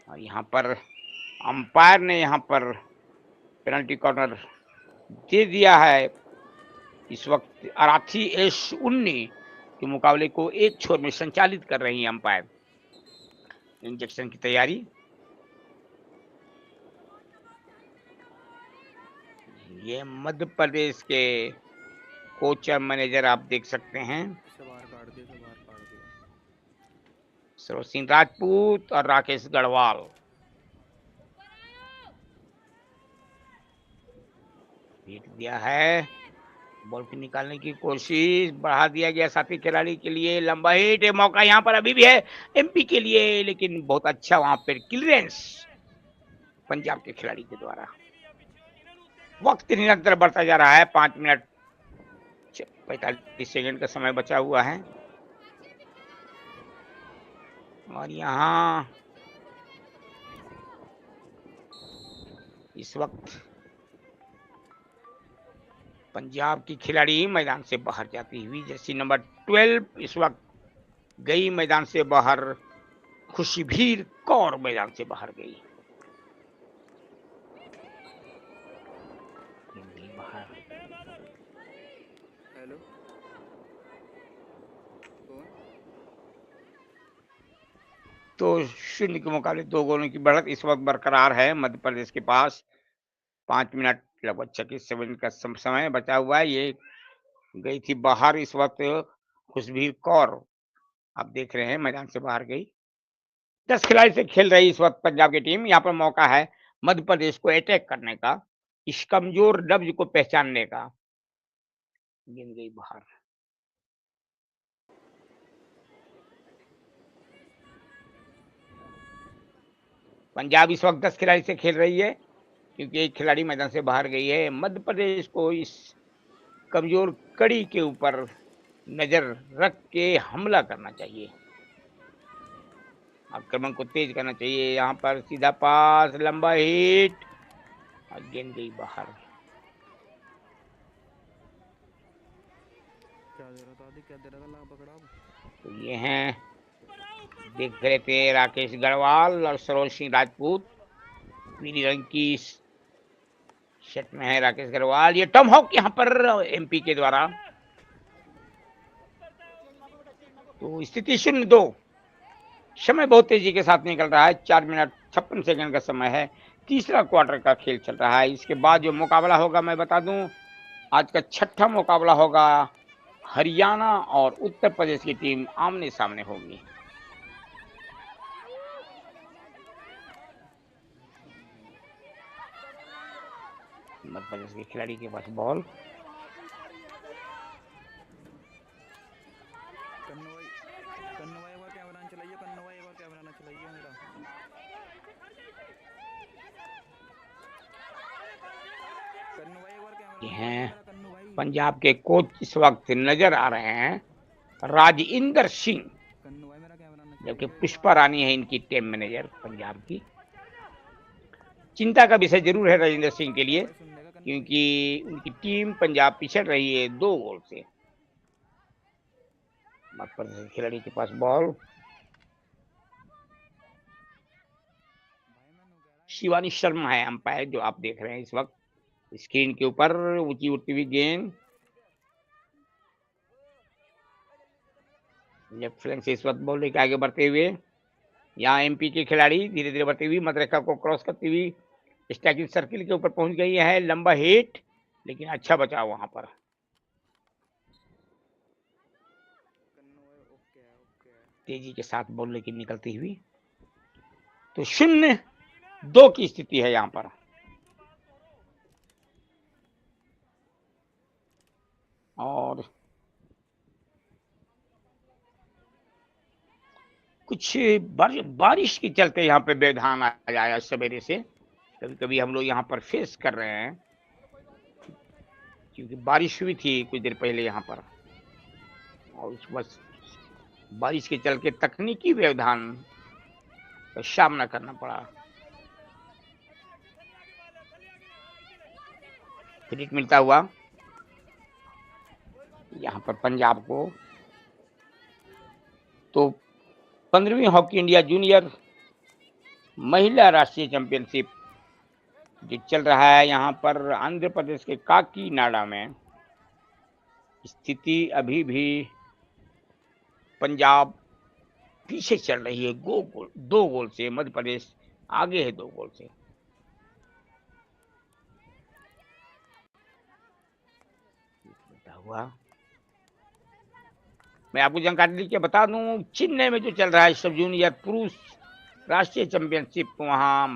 और यहाँ पर अंपायर ने यहाँ पर पेनाल्टी कॉर्नर दे दिया है। इस वक्त अराथी S19 के मुकाबले को एक छोर में संचालित कर रही है अंपायर। इंजेक्शन की तैयारी, ये मध्य प्रदेश के कोच और मैनेजर आप देख सकते हैं, सरोज सिंह राजपूत और राकेश गढ़वाल। भेज दिया है, बॉल को निकालने की कोशिश, बढ़ा दिया गया साथी खिलाड़ी के लिए, लंबा हिट, मौका यहाँ पर अभी भी है MP के लिए, लेकिन बहुत अच्छा वहां पर क्लियरेंस पंजाब के खिलाड़ी के द्वारा। वक्त निरंतर बढ़ता जा रहा है, 5 मिनट 45 सेकंड का समय बचा हुआ है। और यहाँ इस वक्त पंजाब की खिलाड़ी मैदान से बाहर जाती हुई, जर्सी नंबर 12 इस वक्त गई मैदान से बाहर, खुशबीर कौर मैदान से बाहर गई। बाहर हेलो, तो 0 के मुकाबले 2 गोलों की बढ़त इस वक्त बरकरार है मध्य प्रदेश के पास। 5 मिनट लगभग 36 सेकंड का समय बचा हुआ है। ये गई थी बाहर, इस वक्त खुशबीर कौर आप देख रहे हैं मैदान से बाहर गई। 10 खिलाड़ी से खेल रही इस वक्त पंजाब की टीम। यहाँ पर मौका है मध्य प्रदेश को अटैक करने का, इस कमजोर लफ्ज को पहचानने का। गेंद गई बाहर। पंजाब इस वक्त 10 खिलाड़ी से खेल रही है, क्योंकि एक खिलाड़ी मैदान से बाहर गई है। मध्य प्रदेश को इस कमजोर कड़ी के ऊपर नजर रख के हमला करना चाहिए, आक्रमण को तेज करना चाहिए। यहाँ पर सीधा पास, लंबा हिट और गेंद गई बाहर। तो ये हैं, देख रहे थे राकेश गढ़वाल और सरोज सिंह राजपूत, पीली रंग की शर्ट में है राकेश गढ़वाल। ये टॉम हॉक यहाँ पर MP के द्वारा। तो स्थिति 0-2, समय बहुत तेजी के साथ निकल रहा है। 4 मिनट 56 सेकंड का समय है, तीसरा क्वार्टर का खेल चल रहा है। इसके बाद जो मुकाबला होगा मैं बता दूं, आज का 6ठा मुकाबला होगा, हरियाणा और उत्तर प्रदेश की टीम आमने सामने होगी। मध्य प्रदेश के खिलाड़ी के पास बॉल, ये हैं पंजाब के कोच इस वक्त नजर आ रहे हैं, राजिंदर सिंह, जबकि पुष्पा रानी है इनकी टीम मैनेजर पंजाब की। चिंता का विषय जरूर है राजिंदर सिंह के लिए, क्योंकि उनकी टीम पंजाब पिछड़ रही है 2 गोल से। मध्य प्रदेश खिलाड़ी के पास बॉल, शिवानी शर्मा है अंपायर, जो आप देख रहे हैं इस वक्त स्क्रीन के ऊपर। ऊंची उड़ती हुई गेंद लेफ्ट फ्लैंक से इस वक्त बॉल लेके आगे बढ़ते हुए, यहाँ MP के खिलाड़ी धीरे धीरे बढ़ती हुई मध्य रेखा को क्रॉस करती हुई स्ट्राइकिंग सर्किल के ऊपर पहुंच गई है। लंबा हिट, लेकिन अच्छा बचाव वहां पर। तेजी के साथ बॉल लेके निकलती हुई। तो 0-2 की स्थिति है यहाँ पर। और कुछ बारिश के चलते यहाँ पे व्यवधान आ जाया सवेरे से, कभी कभी हम लोग यहाँ पर फेस कर रहे हैं। क्योंकि बारिश हुई थी कुछ देर पहले यहाँ पर, और उस बस बारिश के चल के तकनीकी व्यवधान का सामना करना पड़ा। फ्री हिट मिलता हुआ यहाँ पर पंजाब को। तो 15वीं हॉकी इंडिया जूनियर महिला राष्ट्रीय चैंपियनशिप जो चल रहा है यहाँ पर आंध्र प्रदेश के काकीनाडा में, स्थिति अभी भी पंजाब पीछे चल रही है 2 गोल से। मध्य प्रदेश आगे है 2 गोल से। हुआ मैं आपको जानकारी के बता दूं, चेन्नई में जो चल रहा है सब जूनियर पुरुष राष्ट्रीय चैंपियनशिप, वहां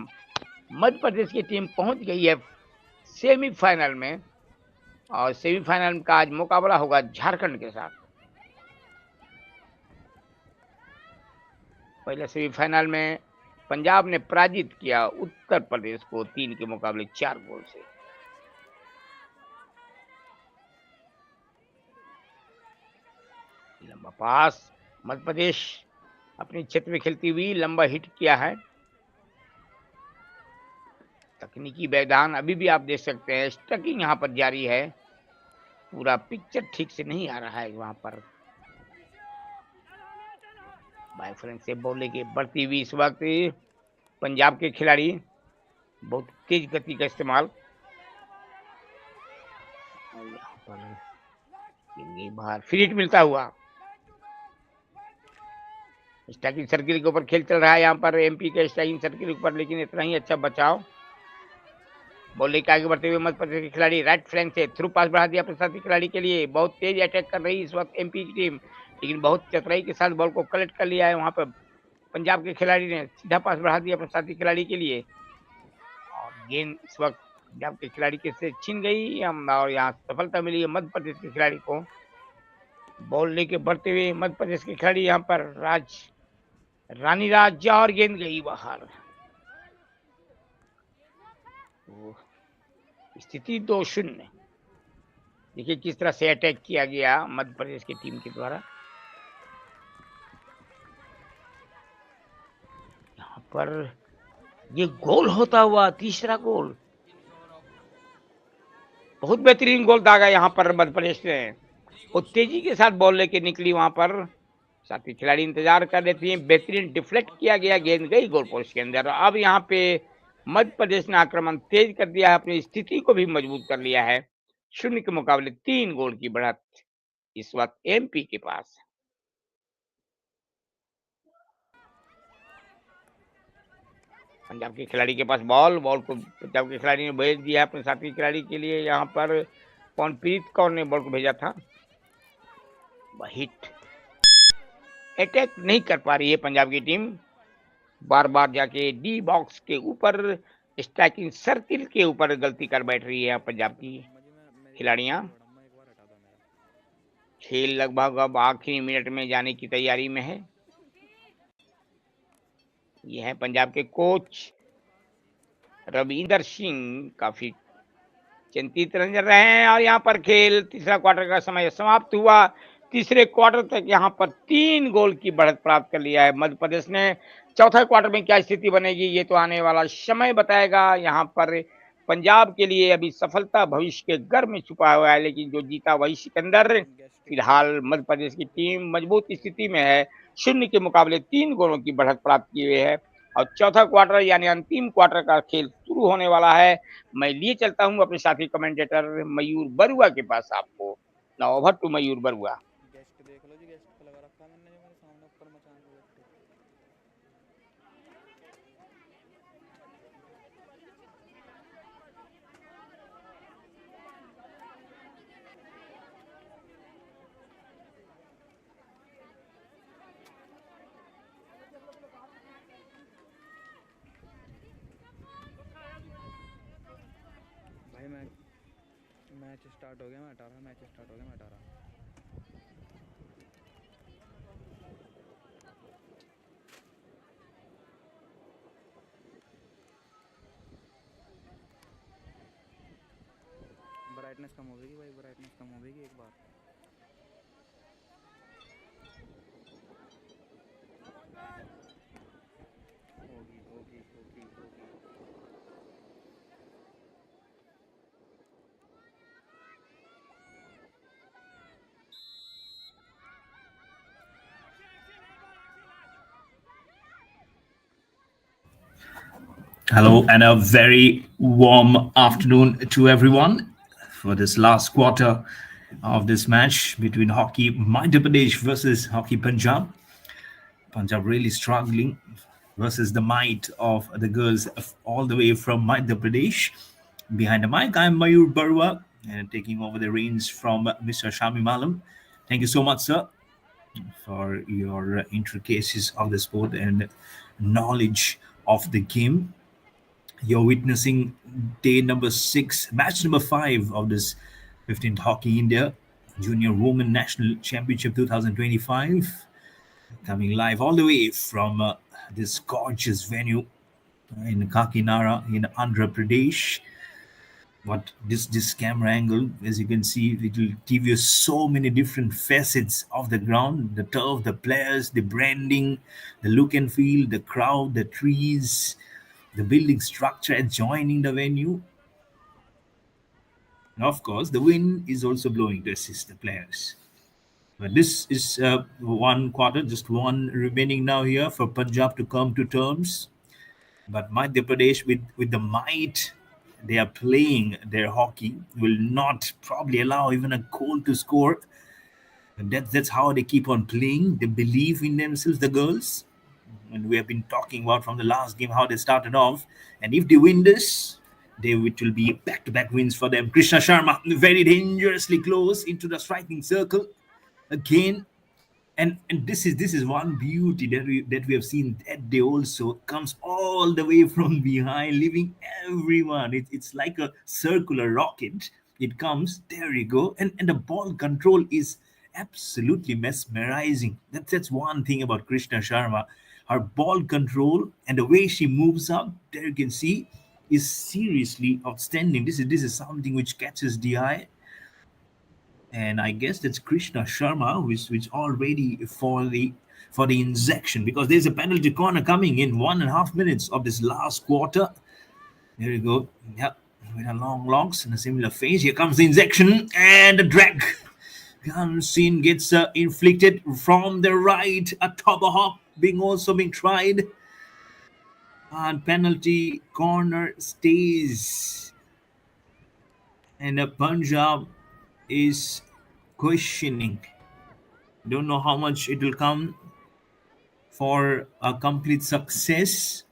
मध्य प्रदेश की टीम पहुंच गई है सेमीफाइनल में, और सेमीफाइनल का आज मुकाबला होगा झारखंड के साथ। पहले सेमीफाइनल में पंजाब ने पराजित किया उत्तर प्रदेश को 3 के मुकाबले 4 गोल से। लंबा पास, मध्य प्रदेश अपने क्षेत्र में खेलती हुई लंबा हिट किया है। तकनीकी व्यवधान अभी भी आप देख सकते हैं, स्टकिंग यहाँ पर जारी है, पूरा पिक्चर ठीक से नहीं आ रहा है वहां पर। बाइफ्रेंस से बॉल लेके बढ़ती हुई इस वक्त पंजाब के खिलाड़ी, बहुत तेज गति का इस्तेमाल, और यहाँ पर बाहर फ्री हिट मिलता हुआ। स्ट्राइकिंग सर्किल के ऊपर खेल चल रहा है यहाँ पर एमपी के स्ट्राइकिंग सर्किल के ऊपर, लेकिन इतना ही अच्छा बचाव। बॉल लेके आगे बढ़ते हुए मध्य प्रदेश के खिलाड़ी राइट फ्लैंक से थ्रू पास बढ़ा दिया अपने साथी खिलाड़ी के लिए। बहुत तेज अटैक कर रही है इस वक्त एमपी की टीम, लेकिन बहुत चतुराई के साथ बॉल को कलेक्ट कर लिया है वहां पर पंजाब के खिलाड़ी ने। सीधा पास बढ़ा दिया अपने साथी खिलाड़ी के लिए, और गेंद इस वक्त पंजाब के खिलाड़ी के से छीन गई, और यहाँ सफलता मिली है मध्य प्रदेश के खिलाड़ी को। बॉल लेके बढ़ते हुए मध्य प्रदेश के खिलाड़ी यहाँ पर रानी राजा, और गेंद गई बाहर। तो स्थिति 2-0। देखिए किस तरह से अटैक किया गया मध्य प्रदेश की टीम के द्वारा। यहाँ पर ये गोल होता हुआ तीसरा गोल, बहुत बेहतरीन गोल दागा यहाँ पर मध्य प्रदेश ने। वो तेजी के साथ बॉल लेके निकली, वहां पर साथी खिलाड़ी इंतजार कर रहे थे, बेहतरीन डिफ्लेक्ट किया गया, गेंद गई गोल पोस्ट के अंदर। अब यहाँ पे मध्य प्रदेश ने आक्रमण तेज कर दिया है, अपनी स्थिति को भी मजबूत कर लिया है। 0 के मुकाबले 3 गोल की बढ़त इस वक्त एमपी के पास। पंजाब के खिलाड़ी के पास बॉल को पंजाब के खिलाड़ी ने भेज दिया अपने साथी खिलाड़ी के लिए। यहाँ पर कौनप्रीत कौर ने बॉल को भेजा था। हिट अटैक नहीं कर पा रही है पंजाब की टीम, बार बार जाके डी बॉक्स के ऊपर स्ट्राइकिंग सर्किल के ऊपर गलती कर बैठ रही है पंजाब की खिलाड़ियां। खेल लगभग अब आखिरी मिनट में जाने की तैयारी में है। यह है पंजाब के कोच रविंदर सिंह, काफी चिंतित नजर रहे हैं। और यहाँ पर खेल तीसरा क्वार्टर का समय समाप्त हुआ। तीसरे क्वार्टर तक यहाँ पर 3 गोल की बढ़त प्राप्त कर लिया है मध्य प्रदेश ने। चौथा क्वार्टर में क्या स्थिति बनेगी ये तो आने वाला समय बताएगा। यहाँ पर पंजाब के लिए अभी सफलता भविष्य के घर में छुपा हुआ है, लेकिन जो जीता वही सिकंदर। फिलहाल मध्य प्रदेश की टीम मजबूत स्थिति में है, 0 के मुकाबले 3 गोलों की बढ़त प्राप्त की हुई है, और चौथा क्वार्टर यानी अंतिम क्वार्टर का खेल शुरू होने वाला है। मैं लिए चलता हूं अपने साथी कमेंटेटर मयूर बरुआ के पास। आपको now over to Mayur Barua. Guest देख लो जी, गेस्ट पे लगा रखा है मैंने जो मेरे सामने ऊपर मचान पे। भाई मैच स्टार्ट हो गया, मैं हटा रहा। मैच स्टार्ट हो गया, मैं हटा रहा। ब्राइटनेस कम होगी भाई, ब्राइटनेस कम होगी एक बार। होगी होगी होगी होगी। Hello, and a very warm afternoon to everyone for this last quarter of this match between Hockey Madhya Pradesh versus Hockey Punjab. Punjab really struggling versus the might of the girls all the way from Madhya Pradesh. Behind the mic, I'm Mayur Barua and taking over the reins from Mr. Shami Malam. Thank you so much, sir, for your intricacies of the sport and knowledge of the game. You're witnessing day number 6, match number 5 of this 15th Hockey India Junior Women National Championship 2025. Coming live all the way from this gorgeous venue in Kakinada in Andhra Pradesh. But this camera angle, as you can see, it will give you so many different facets of the ground, the turf, the players, the branding, the look and feel, the crowd, the trees, the building structure adjoining the venue. And of course, the wind is also blowing to assist the players. But this is one quarter, just one remaining now here for Punjab to come to terms. But Madhya Pradesh, with the might they are playing their hockey, will not probably allow even a goal to score. And that's how they keep on playing. They believe in themselves, the girls. And we have been talking about from the last game how they started off. And if they win this, it will be back-to-back wins for them. Krishna Sharma very dangerously close into the striking circle again. And this is one beauty that we have seen that day also comes all the way from behind, leaving everyone. It's like a circular rocket. It comes, there you go, and the ball control is absolutely mesmerizing. That's one thing about Krishna Sharma. Her ball control and the way she moves up, there you can see, is seriously outstanding. This is something which catches the eye, and I guess that's Krishna Sharma who's all ready for the injection, because there's a penalty corner coming in 1.5 minutes of this last quarter. There you go. Yep, with a long logs in a similar phase. Here comes the injection, and the drag comes in, gets inflicted from the right. A tomahawk being tried, and penalty corner stays, and Punjab is questioning. Don't know how much it will come for a complete success,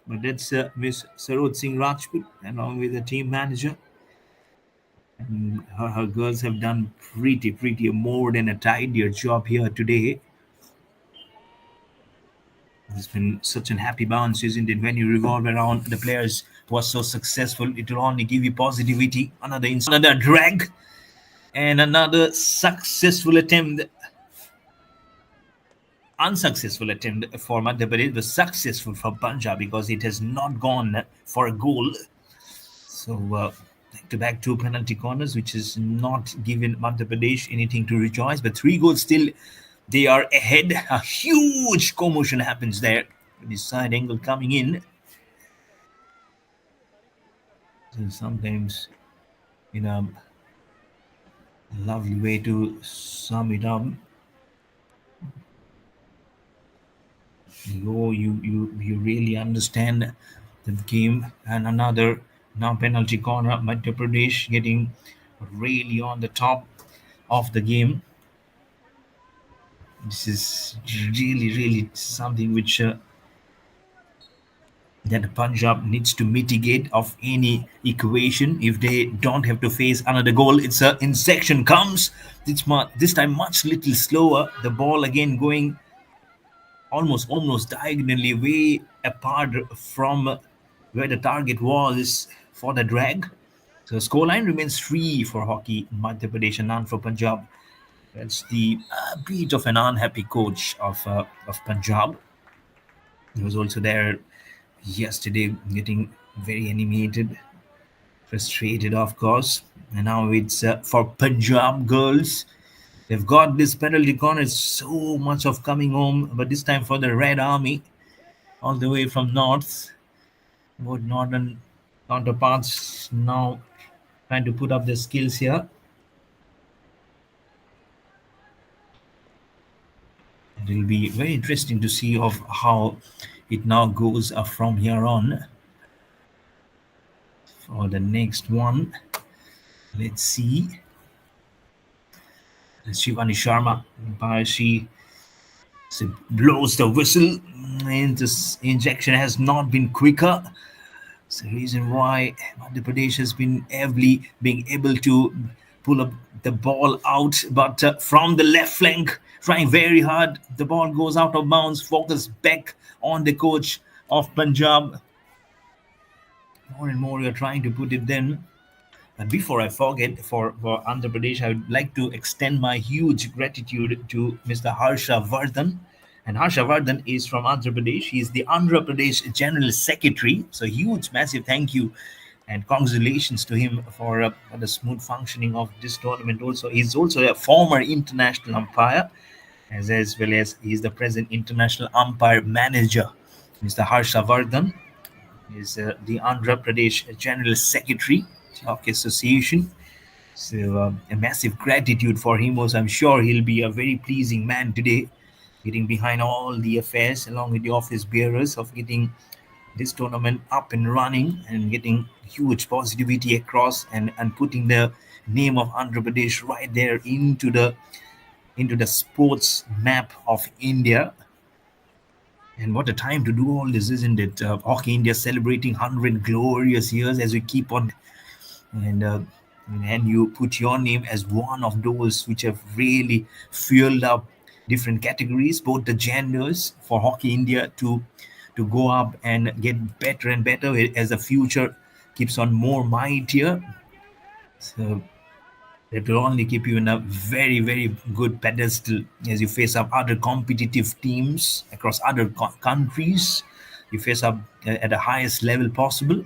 but that's Miss Saroj Singh Rajput along with the team manager. And her girls have done pretty more than a tidier job here today. It's been such an happy bounce, isn't it? When you revolve around the players who are so successful, it will only give you positivity. Another drag, and another unsuccessful attempt for Madhya Pradesh was successful for Punjab because it has not gone for a goal. So back-to-back 2 penalty corners, which has not given Madhya Pradesh anything to rejoice. But 3 goals still, they are ahead. A huge commotion happens there. The side angle coming in. So sometimes, a lovely way to sum it up. You really understand the game. And another now penalty corner, Madhya Pradesh getting really on the top of the game. This is really something which that Punjab needs to mitigate of any equation if they don't have to face another goal. It's a injection comes this time much little slower. The ball again going almost diagonally way apart from where the target was for the drag. So scoreline remains 3 for Hockey Madhya Pradesh and none for Punjab. That's the beat of an unhappy coach of Punjab. He was also there yesterday getting very animated. Frustrated, of course. And now it's for Punjab girls. They've got this penalty corner. So much of coming home, but this time for the Red Army, all the way from north. Both northern counterparts now trying to put up their skills here. It will be very interesting to see of how it now goes from here on. For the next one, let's see. Shivani Sharma, she blows the whistle, and this injection has not been quicker. It's the reason why Madhya Pradesh has been heavily being able to pull up the ball out, but from the left flank, trying very hard. The ball goes out of bounds, focus back on the coach of Punjab. More and more, you're trying to put it then. And before I forget, for Andhra Pradesh, I would like to extend my huge gratitude to Mr. Harsha Vardhan. And Harsha Vardhan is from Andhra Pradesh. He is the Andhra Pradesh General Secretary. So, huge, massive thank you and congratulations to him for the smooth functioning of this tournament. Also, he's also a former international umpire, as well as he's the present international umpire manager. Mr. Harsha Vardhan is the Andhra Pradesh General Secretary of the Association. So a massive gratitude for him. Also, I'm sure he'll be a very pleasing man today, getting behind all the affairs along with the office bearers of getting this tournament up and running and getting huge positivity across and putting the name of Andhra Pradesh right there into the sports map of India. And what a time to do all this, isn't it? Hockey India celebrating 100 glorious years as we keep on, and you put your name as one of those which have really fueled up different categories, both the genders, for Hockey India to go up and get better and better as the future keeps on more mightier. So it will only keep you in a very, very good pedestal as you face up other competitive teams across other countries. You face up at the highest level possible.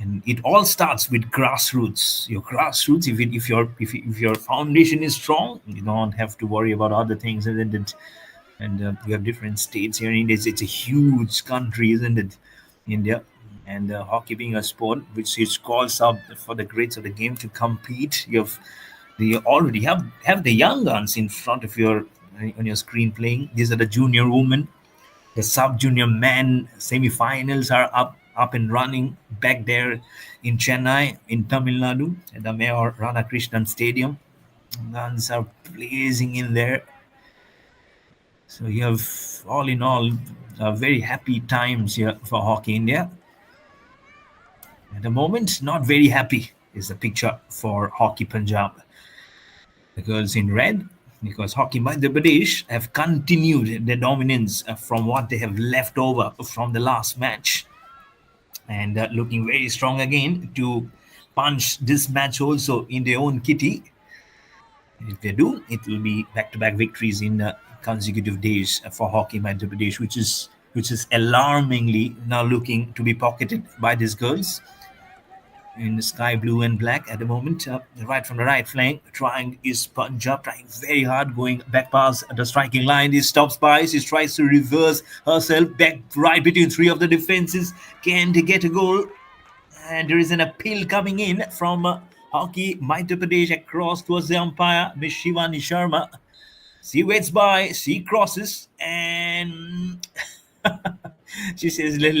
And it all starts with grassroots. Your grassroots, if your foundation is strong, you don't have to worry about other things. And you have different states here in India. It's a huge country, isn't it? India. And hockey being a sport which calls up for the greats of the game to compete. You already have the young guns in front of your on your screen playing. These are the junior women. The sub junior men semi-finals are up and running back there in Chennai, in Tamil Nadu, at the Mayor Radhakrishnan Stadium. Guns are blazing in there. So you have, all in all, very happy times here for Hockey India. At the moment, not very happy is the picture for Hockey Punjab. The girls in red, because Hockey Madhya Pradesh have continued their dominance from what they have left over from the last match. And looking very strong again to punch this match also in their own kitty. If they do, it will be back-to-back victories in consecutive days for Hockey Madhya Pradesh, which is alarmingly now looking to be pocketed by these girls in sky blue and black at the moment. Right from the right flank, trying is Punjab, trying very hard, going back past the striking line. He stops by, she tries to reverse herself back right between three of the defenses. Can they get a goal? And there is an appeal coming in from Hockey Madhya Pradesh across towards the umpire, Miss Shivani Sharma. She waits by, she crosses, and she says, let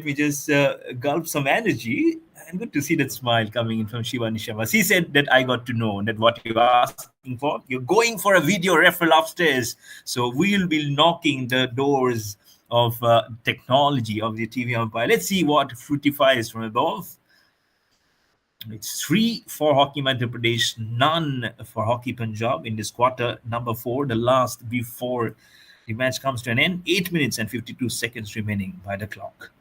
me just gulp some energy. And good to see that smile coming in from Shivani Sharma. She said that I got to know that what you're asking for, you're going for a video referral upstairs. So we'll be knocking the doors of technology of the TV umpire. Let's see what fructifies from above. It's 3 for Hockey Madhya Pradesh, none for Hockey Punjab in this quarter number 4, the last before the match comes to an end. 8 minutes and 52 seconds remaining by the clock.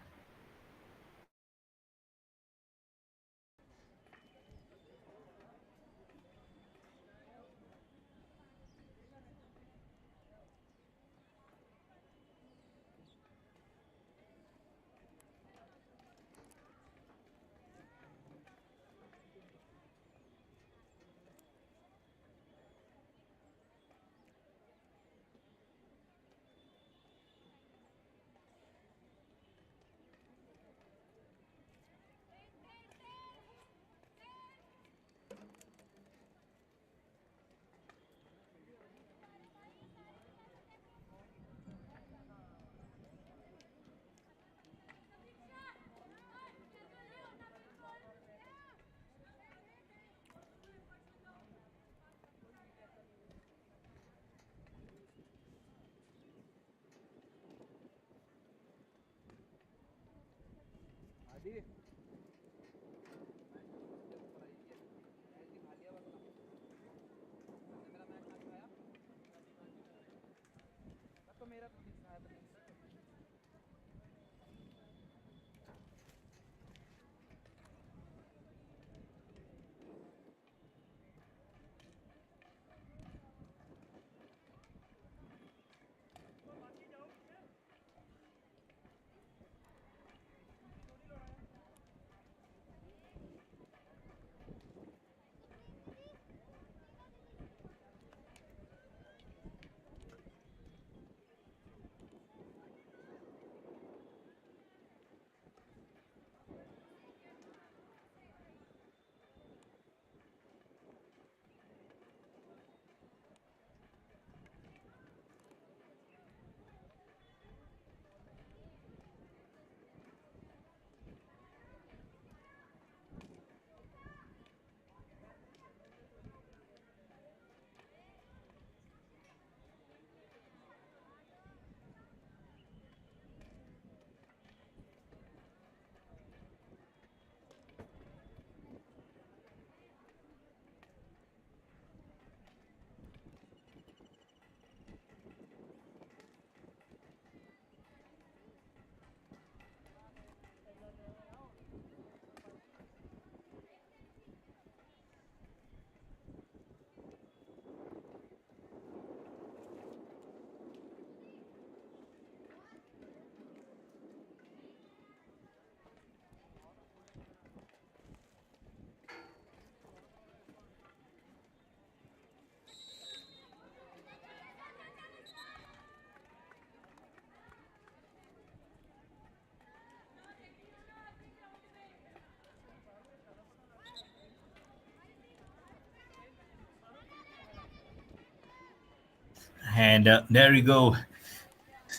And there you go.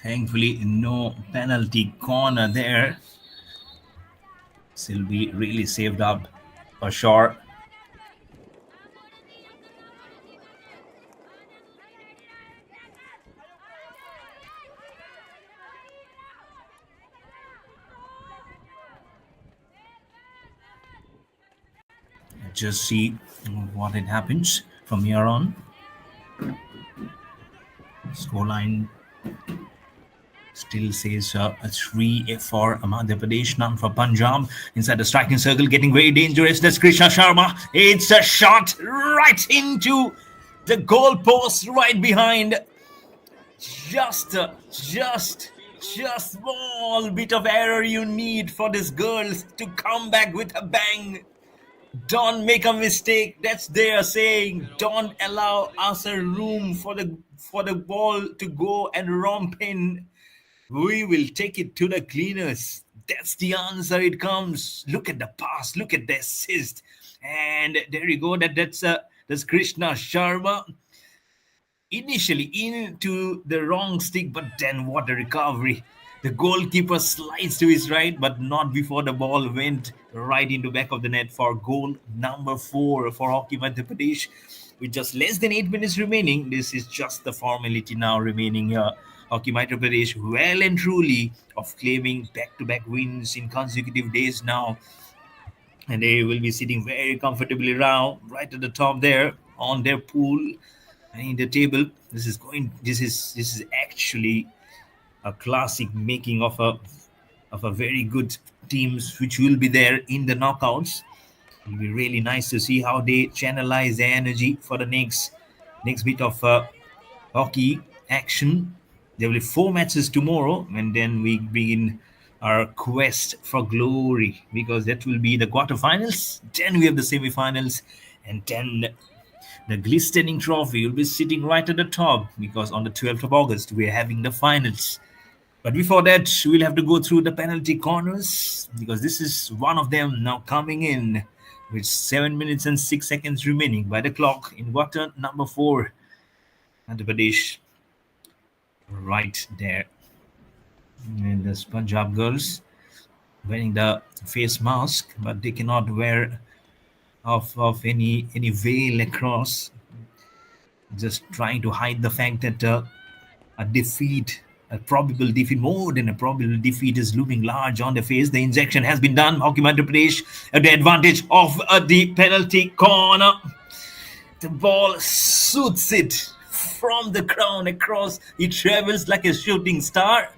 Thankfully, no penalty corner there. Still be really saved up for sure. Just see what it happens from here on. Scoreline still says a 3 for Madhya Pradesh, none for Punjab. Inside the striking circle, getting very dangerous. That's Krishna Sharma. It's a shot right into the goal post, right behind. Just small bit of error you need for these girls to come back with a bang. Don't make a mistake. That's their saying. Don't allow us a room for the ball to go and romp in. We will take it to the cleaners. That's the answer. It comes. Look at the pass. Look at the assist. And there you go. That's Krishna Sharma. Initially into the wrong stick, but then what a recovery. The goalkeeper slides to his right, but not before the ball went right into back of the net for goal number 4 for Hockey Madhya Pradesh. With just less than 8 minutes remaining, this is just the formality now remaining here. Hockey Madhya Pradesh well and truly of claiming back-to-back wins in consecutive days now. And they will be sitting very comfortably around right at the top there on their pool in the table. This is actually a classic making of a very good teams which will be there in the knockouts. It'll be really nice to see how they channelize their energy for the next bit of hockey action. There will be 4 matches tomorrow, and then we begin our quest for glory, because that will be the quarterfinals. Then we have the semifinals, and then the glistening trophy will be sitting right at the top, because on the 12th of August we are having the finals. But before that, we'll have to go through the penalty corners, because this is one of them now coming in with 7 minutes and 6 seconds remaining by the clock in quarter number 4. Andhra Pradesh right there. And the Punjab girls wearing the face mask, but they cannot wear of any veil across, just trying to hide the fact that a defeat A probable defeat, more than a probable defeat, is looming large on the face. The injection has been done. Hockey Madhya Pradesh at the advantage of the penalty corner. The ball shoots it from the crown across. It travels like a shooting star.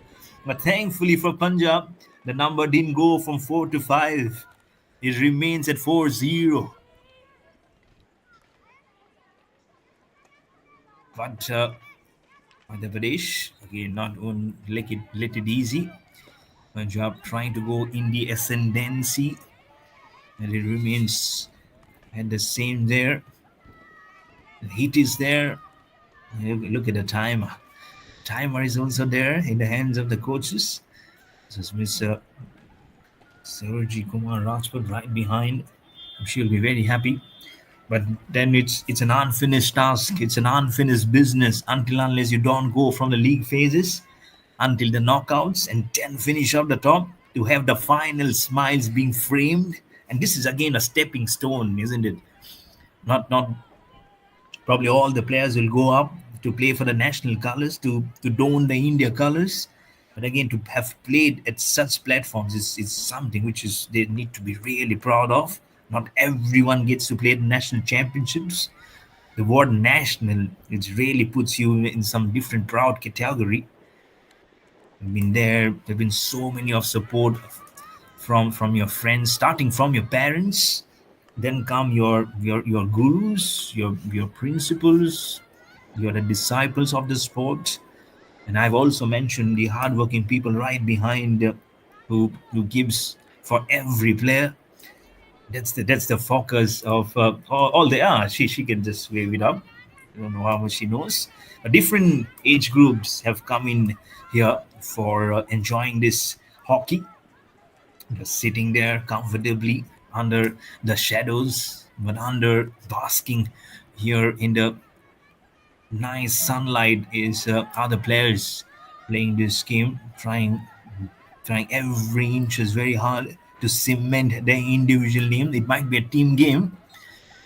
But thankfully for Punjab, the number didn't go from 4 to 5. It remains at 4-0. But Madhya Pradesh, again, not on let it easy. Punjab trying to go in the ascendancy, and it remains at the same there. The heat is there. Look at the timer. Timer is also there in the hands of the coaches. This is Mr. Sarojji Kumar Rajput right behind. I'm sure he'll be very happy. But then it's an unfinished task. It's an unfinished business until unless you don't go from the league phases until the knockouts and then finish up the top to have the final smiles being framed. And this is again a stepping stone, isn't it? Not probably all the players will go up to play for the national colors, to don the India colors. But again, to have played at such platforms is something which is they need to be really proud of. Not everyone gets to play the national championships. The word national, it really puts you in some different proud category. I've been there. There've been so many of support from your friends, starting from your parents. Then come your gurus, your principals, you're the disciples of the sport. And I've also mentioned the hardworking people right behind who gives for every player. That's the focus of all the she can just wave it up. I don't know how much she knows. Different age groups have come in here for enjoying this hockey. Just sitting there comfortably under the shadows, but under basking here in the nice sunlight is other players playing this game, trying every inch is very hard to cement their individual name. It might be a team game,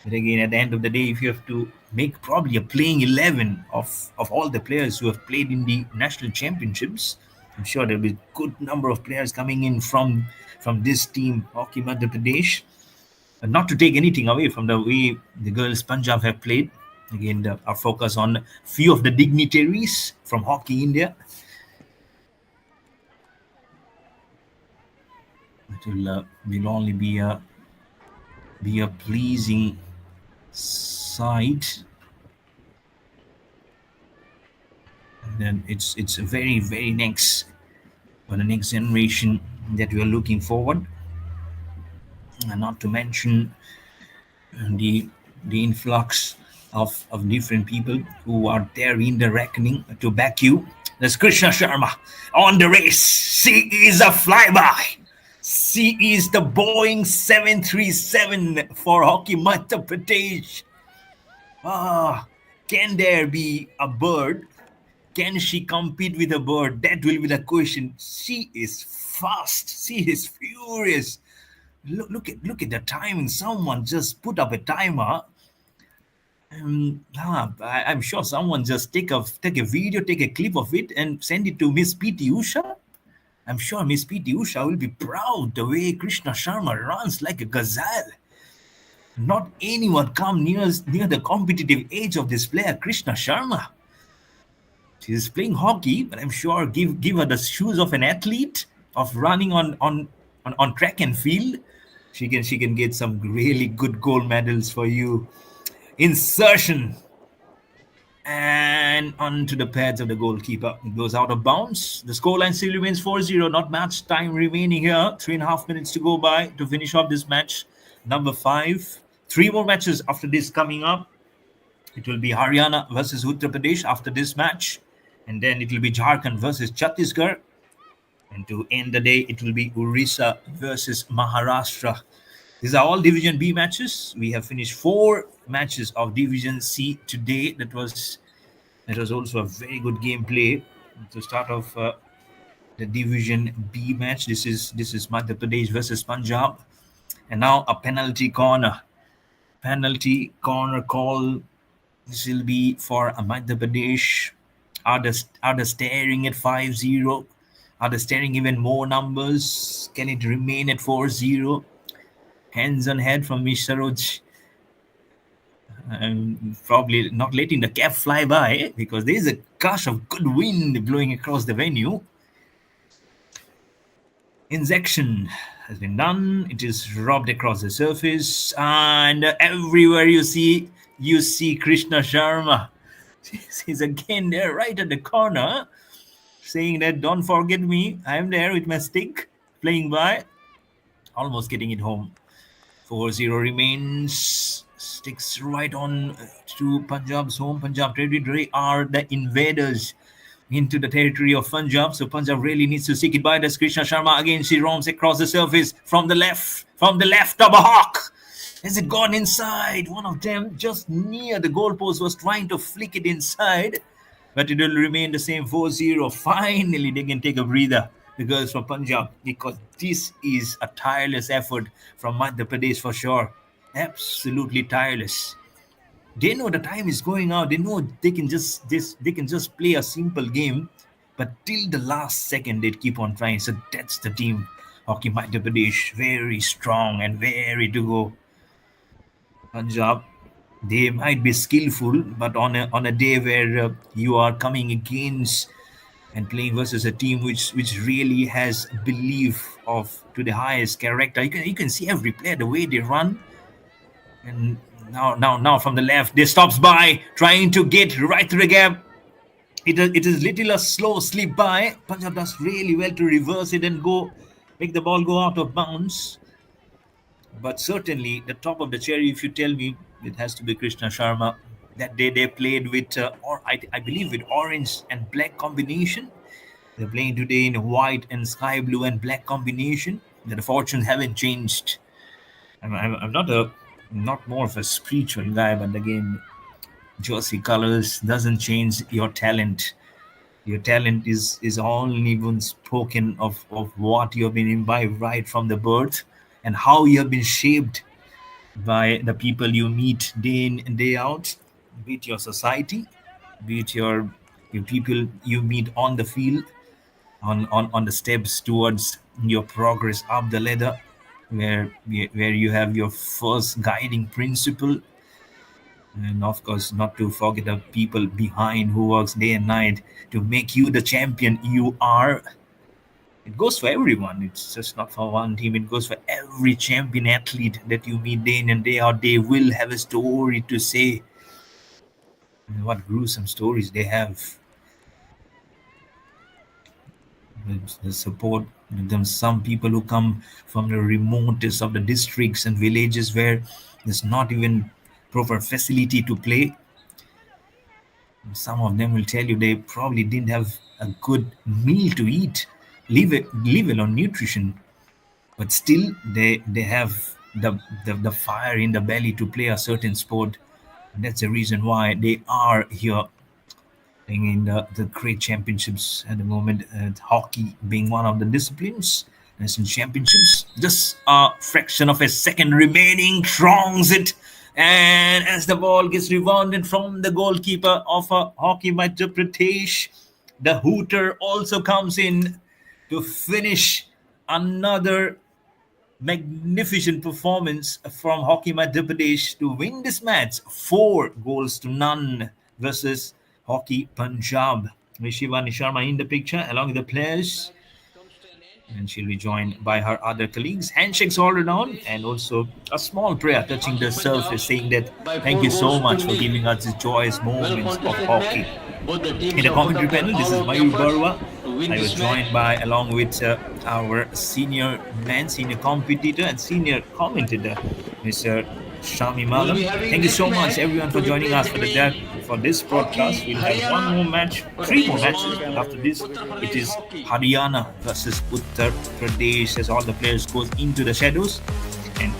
but again, at the end of the day, if you have to make probably a playing 11 of all the players who have played in the national championships, I'm sure there'll be a good number of players coming in from this team, Hockey Madhya Pradesh. Not to take anything away from the way the girls Punjab have played. Again, our focus on few of the dignitaries from Hockey India. It will only be a pleasing sight. And then it's a very, very next for the next generation that we are looking forward. And not to mention the influx of different people who are there in the reckoning to back you. There's Krishna Sharma on the race. She is a flyby. She is the Boeing 737 for Hockey Madhya Pradesh. Can there be a bird? Can she compete with a bird? That will be the question. She is fast. She is furious. Look at the timing. Someone just put up a timer. I'm sure someone just take a video, take a clip of it, and send it to Miss P.T. Usha. I'm sure Miss P.T. Usha will be proud the way Krishna Sharma runs like a gazelle. Not anyone come near the competitive age of this player, Krishna Sharma. She's playing hockey, but I'm sure give her the shoes of an athlete of running on track and field. She can get some really good gold medals for you. Insertion and onto the pads of the goalkeeper. It goes out of bounds. The scoreline still remains 4-0. Not much time remaining here. 3.5 minutes to go by to finish off this match. Number 5. 3 more matches after this coming up. It will be Haryana versus Uttar Pradesh after this match. And then it will be Jharkhand versus Chhattisgarh. And to end the day, it will be Orissa versus Maharashtra. These are all Division B matches. We have finished 4 matches of Division C today. That was also a very good gameplay to start off the Division B match. This is Madhya Pradesh versus Punjab, and now a penalty corner call. This will be for Madhya Pradesh. Are they staring at 5-0? Are they staring even more numbers? Can it remain at 4-0? Hands on head from Misharoj. Probably not letting the cap fly by because there is a gush of good wind blowing across the venue. Injection has been done. It is rubbed across the surface, and everywhere you see Krishna Sharma. He's again there, right at the corner, saying that don't forget me. I am there with my stick, playing by, almost getting it home. 4-0 remains. Sticks right on to Punjab's home. Punjab territory are the invaders into the territory of Punjab. So Punjab really needs to seek it by. There's Krishna Sharma again. She roams across the surface from the left of a hawk. Has it gone inside? One of them just near the goalpost was trying to flick it inside, but it will remain the same 4-0. Finally, they can take a breather, the girls from Punjab, because this is a tireless effort from Madhya Pradesh for sure. Absolutely tireless. They know the time is going out. They know they can just play a simple game, but till the last second they keep on trying. So that's the team. Hockey Madhya Pradesh, very strong and very to go. Punjab, they might be skillful, but on a day where you are coming against and playing versus a team which really has belief of to the highest character, you can see every player, the way they run. And now from the left, they stops by, trying to get right through the gap. It is little a slow slip by. Punjab does really well to reverse it and make the ball go out of bounds. But certainly the top of the cherry, if you tell me, it has to be Krishna Sharma. That day they played with, I believe, with orange and black combination. They're playing today in white and sky blue and black combination. The fortunes haven't changed. I'm not more of a spiritual guy, but again, jersey colors doesn't change your talent. Your talent is only even spoken of what you have been imbibed right from the birth and how you have been shaped by the people you meet day in and day out, be it your society, be it your people you meet on the field, on the steps towards your progress up the ladder, where you have your first guiding principle, and of course not to forget the people behind who works day and night to make you the champion you are. It goes for everyone. It's just not for one team. It goes for every champion athlete that you meet day in and day out. They will have a story to say. And what gruesome stories they have. The support. There's some people who come from the remotest of the districts and villages where there's not even proper facility to play. Some of them will tell you they probably didn't have a good meal to eat, leave alone nutrition, but still they have the fire in the belly to play a certain sport. And that's the reason why they are here playing in the great championships at the moment. Hockey being one of the disciplines. National championships. Just a fraction of a second remaining. Trongs it. And as the ball gets rebounded from the goalkeeper of Hockey Madhya Pradesh, the hooter also comes in to finish another magnificent performance from Hockey Madhya Pradesh to win this match 4-0 versus Hockey Punjab. Shivani Sharma in the picture along with the players, and she'll be joined by her other colleagues. Handshakes all around, and also a small prayer touching the surface, saying that thank you so much for giving us these joyous moments of hockey. In the commentary panel, this is Mayur Barwa. I was joined by, along with our senior competitor and senior commentator, Mr. Shami Malam. Thank you so much, everyone, for joining us for this broadcast. We'll have three more matches. After this, it is Haryana versus Uttar Pradesh, as all the players goes into the shadows. And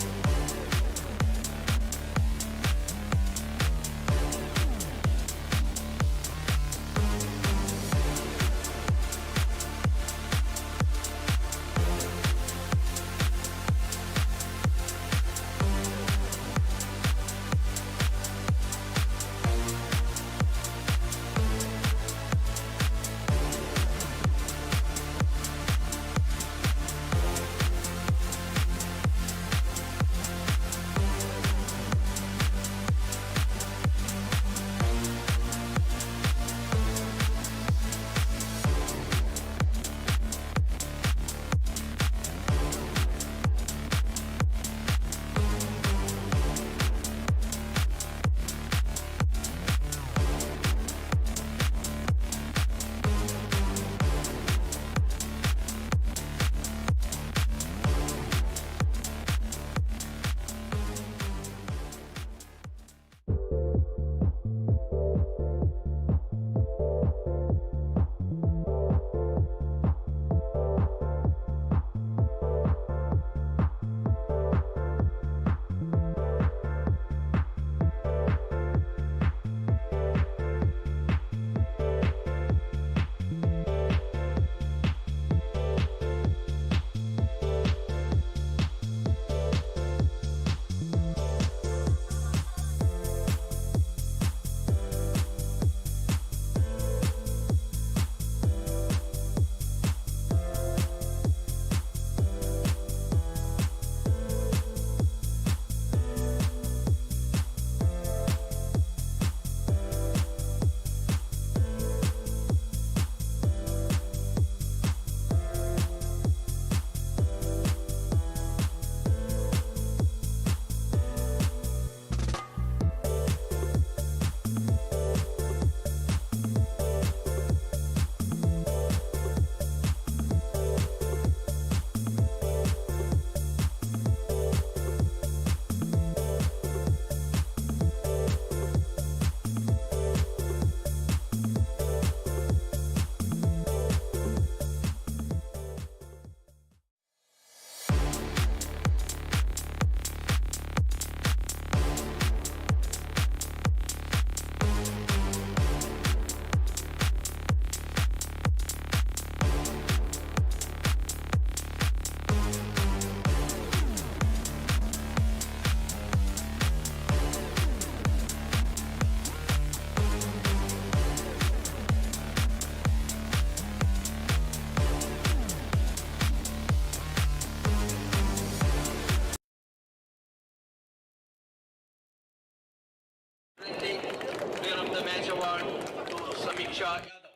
on to Samiksha Yadav.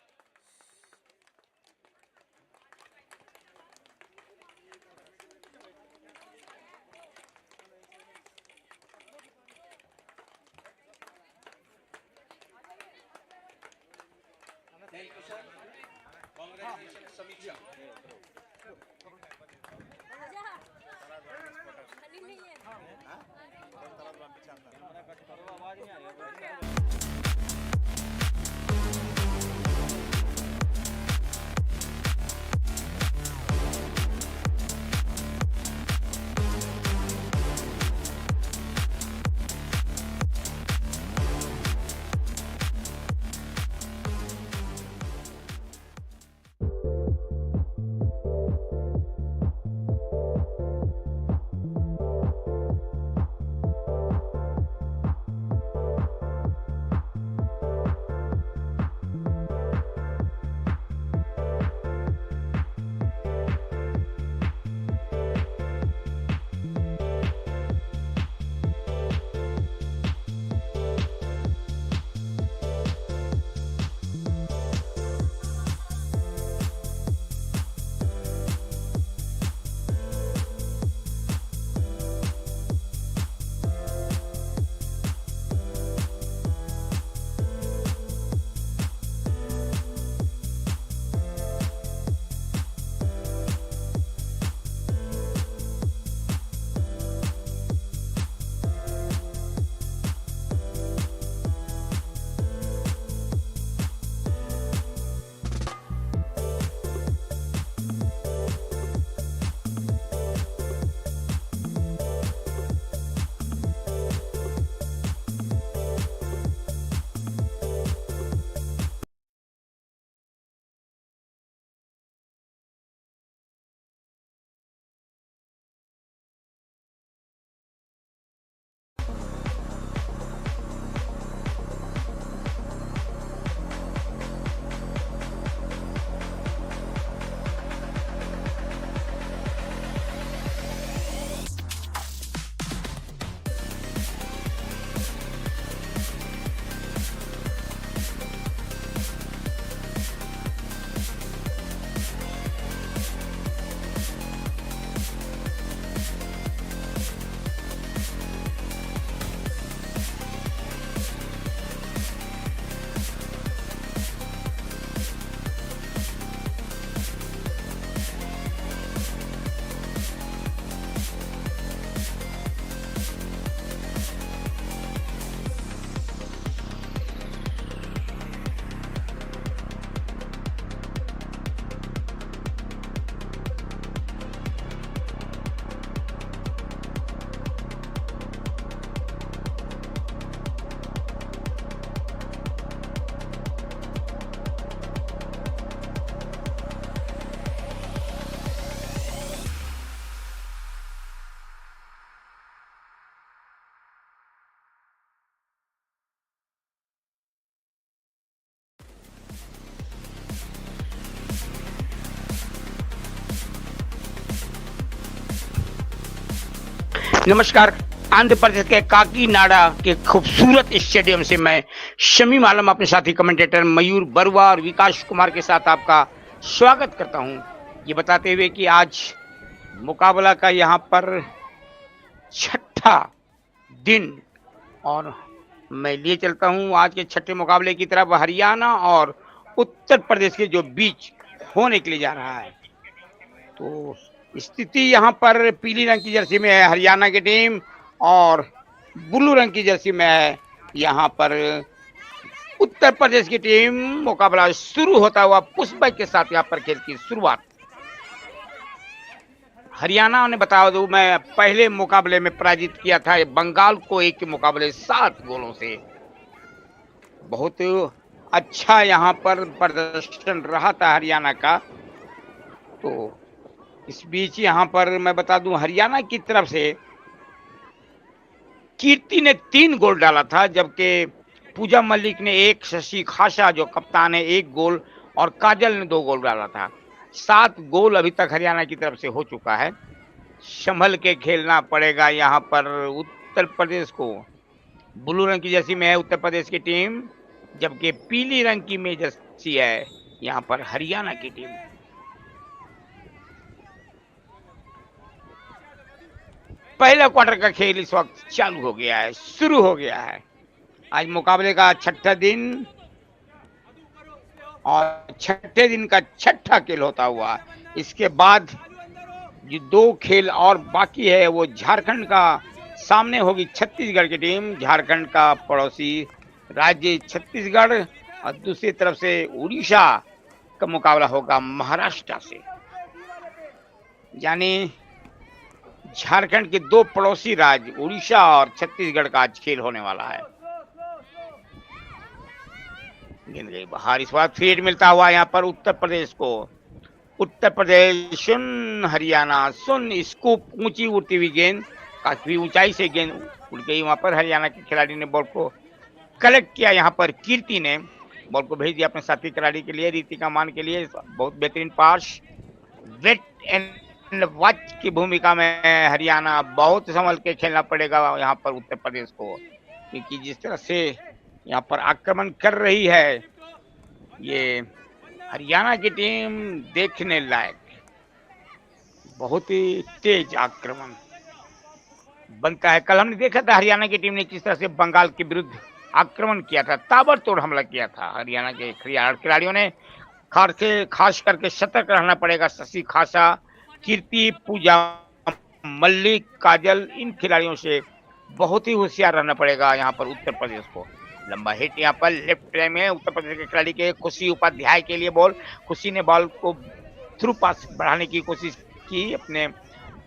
Thank you, sir. Congratulations, Samiksha. नमस्कार। आंध्र प्रदेश के काकीनाडा के खूबसूरत stadium से मैं शमीम आलम अपने साथी commentator Mayur Barua और विकास कुमार के साथ आपका स्वागत करता हूं, ये बताते हुए कि आज मुकाबला का यहां पर छठा दिन और मैं लिए चलता हूं आज के छठे मुकाबले की तरफ हरियाणा और उत्तर प्रदेश के जो बीच होने के लिए जा रहा है। तो स्थिति यहां पर पीली रंग की जर्सी में है हरियाणा की टीम और ब्लू रंग की जर्सी में है यहां पर उत्तर प्रदेश की टीम। मुकाबला शुरू होता हुआ पुष्पा के साथ यहां पर खेल की शुरुआत। हरियाणा ने बता दूं मैं पहले मुकाबले में पराजित किया था बंगाल को 1 के मुकाबले 7 गोलों से। बहुत अच्छा यहां पर प्रदर्शन रहा था हरियाणा का। तो इस बीच यहां पर मैं बता दूं हरियाणा की तरफ से कीर्ति ने 3 गोल डाला था, जबकि पूजा मलिक ने 1, शशि खासा जो कप्तान है 1 गोल और काजल ने 2 गोल डाला था। 7 गोल अभी तक हरियाणा की तरफ से हो चुका है। संभल के खेलना पड़ेगा यहां पर उत्तर प्रदेश को। ब्लू रंग की जर्सी में है उत्तर प्रदेश की टीम, जबकि पीली रंग की जर्सी है यहाँ पर हरियाणा की टीम। पहला क्वार्टर का खेल इस वक्त चालू हो गया है, शुरू हो गया है। आज मुकाबले का छठा दिन और छठे दिन का छठा खेल होता हुआ, इसके बाद जो 2 खेल और बाकी है वो झारखंड का सामने होगी छत्तीसगढ़ की टीम, झारखंड का पड़ोसी राज्य छत्तीसगढ़, और दूसरी तरफ से उड़ीसा का मुकाबला होगा महाराष्ट्र से। यानी झारखंड के 2 पड़ोसी राज्य उड़ीसा और छत्तीसगढ़ का आज खेल होने वाला है। गेंद गई बाहर, इस बार फीड मिलता हुआ यहाँ पर उत्तर प्रदेश को। उत्तर प्रदेश सुन, हरियाणा सुन, स्कूप ऊंची उड़ती हुई गेंद, काफी ऊंचाई से गेंद उड़ गई वहां पर। हरियाणा के खिलाड़ी ने बॉल को कलेक्ट किया, यहाँ पर कीर्ति ने बॉल को भेज दिया अपने साथी खिलाड़ी के लिए, रीतिका मान के लिए। बहुत बेहतरीन पास, वेट एंड वॉच की भूमिका में हरियाणा बहुत संभल के खेलना पड़ेगा यहाँ पर उत्तर प्रदेश को, क्योंकि जिस तरह से यहाँ पर आक्रमण कर रही है ये हरियाणा की टीम, देखने लायक, बहुत ही तेज आक्रमण बनता है। कल हमने देखा था हरियाणा की टीम ने किस तरह से बंगाल के विरुद्ध आक्रमण किया था, ताबड़तोड़ हमला किया था हरियाणा के खिलाड़ियों ने। खास करके सतर्क रहना पड़ेगा शशि खासा, कीर्ति, पूजा मल्लिक, काजल, इन खिलाड़ियों से बहुत ही होशियार रहना पड़ेगा यहाँ पर उत्तर प्रदेश को। लंबा हिट यहाँ पर लेफ्ट में उत्तर प्रदेश के खिलाड़ी के खुशी उपाध्याय के लिए बॉल। खुशी ने बॉल को थ्रू पास बढ़ाने की कोशिश की, अपने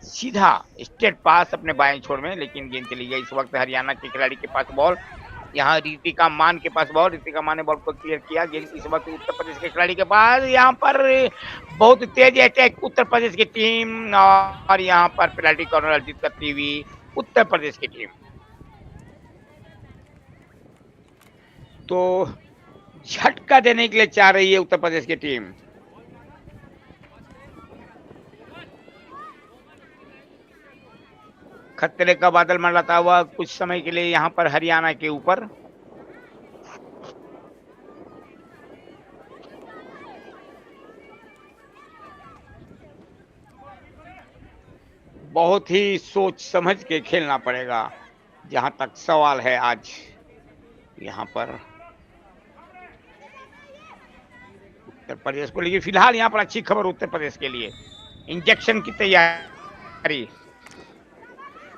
सीधा स्ट्रेट पास अपने बाएं छोर में, लेकिन गेंद चली गई। इस वक्त हरियाणा के खिलाड़ी के पास बॉल, यहाँ रीतिका मान के पास बॉल, रीतिका मान ने बॉल को क्लियर किया। गेंद इस वक्त उत्तर प्रदेश के खिलाड़ी के पास, यहाँ पर बहुत तेज अटैक उत्तर प्रदेश की टीम, और यहाँ पर पेनल्टी कॉर्नर अर्जित करती हुई उत्तर प्रदेश की टीम। तो झटका देने के लिए चाह रही है उत्तर प्रदेश की टीम। खतरे का बादल मंडराता हुआ कुछ समय के लिए यहाँ पर हरियाणा के ऊपर। बहुत ही सोच समझ के खेलना पड़ेगा जहां तक सवाल है आज यहाँ पर उत्तर प्रदेश को। लेकिन फिलहाल यहाँ पर अच्छी खबर उत्तर प्रदेश के लिए, इंजेक्शन की तैयारी,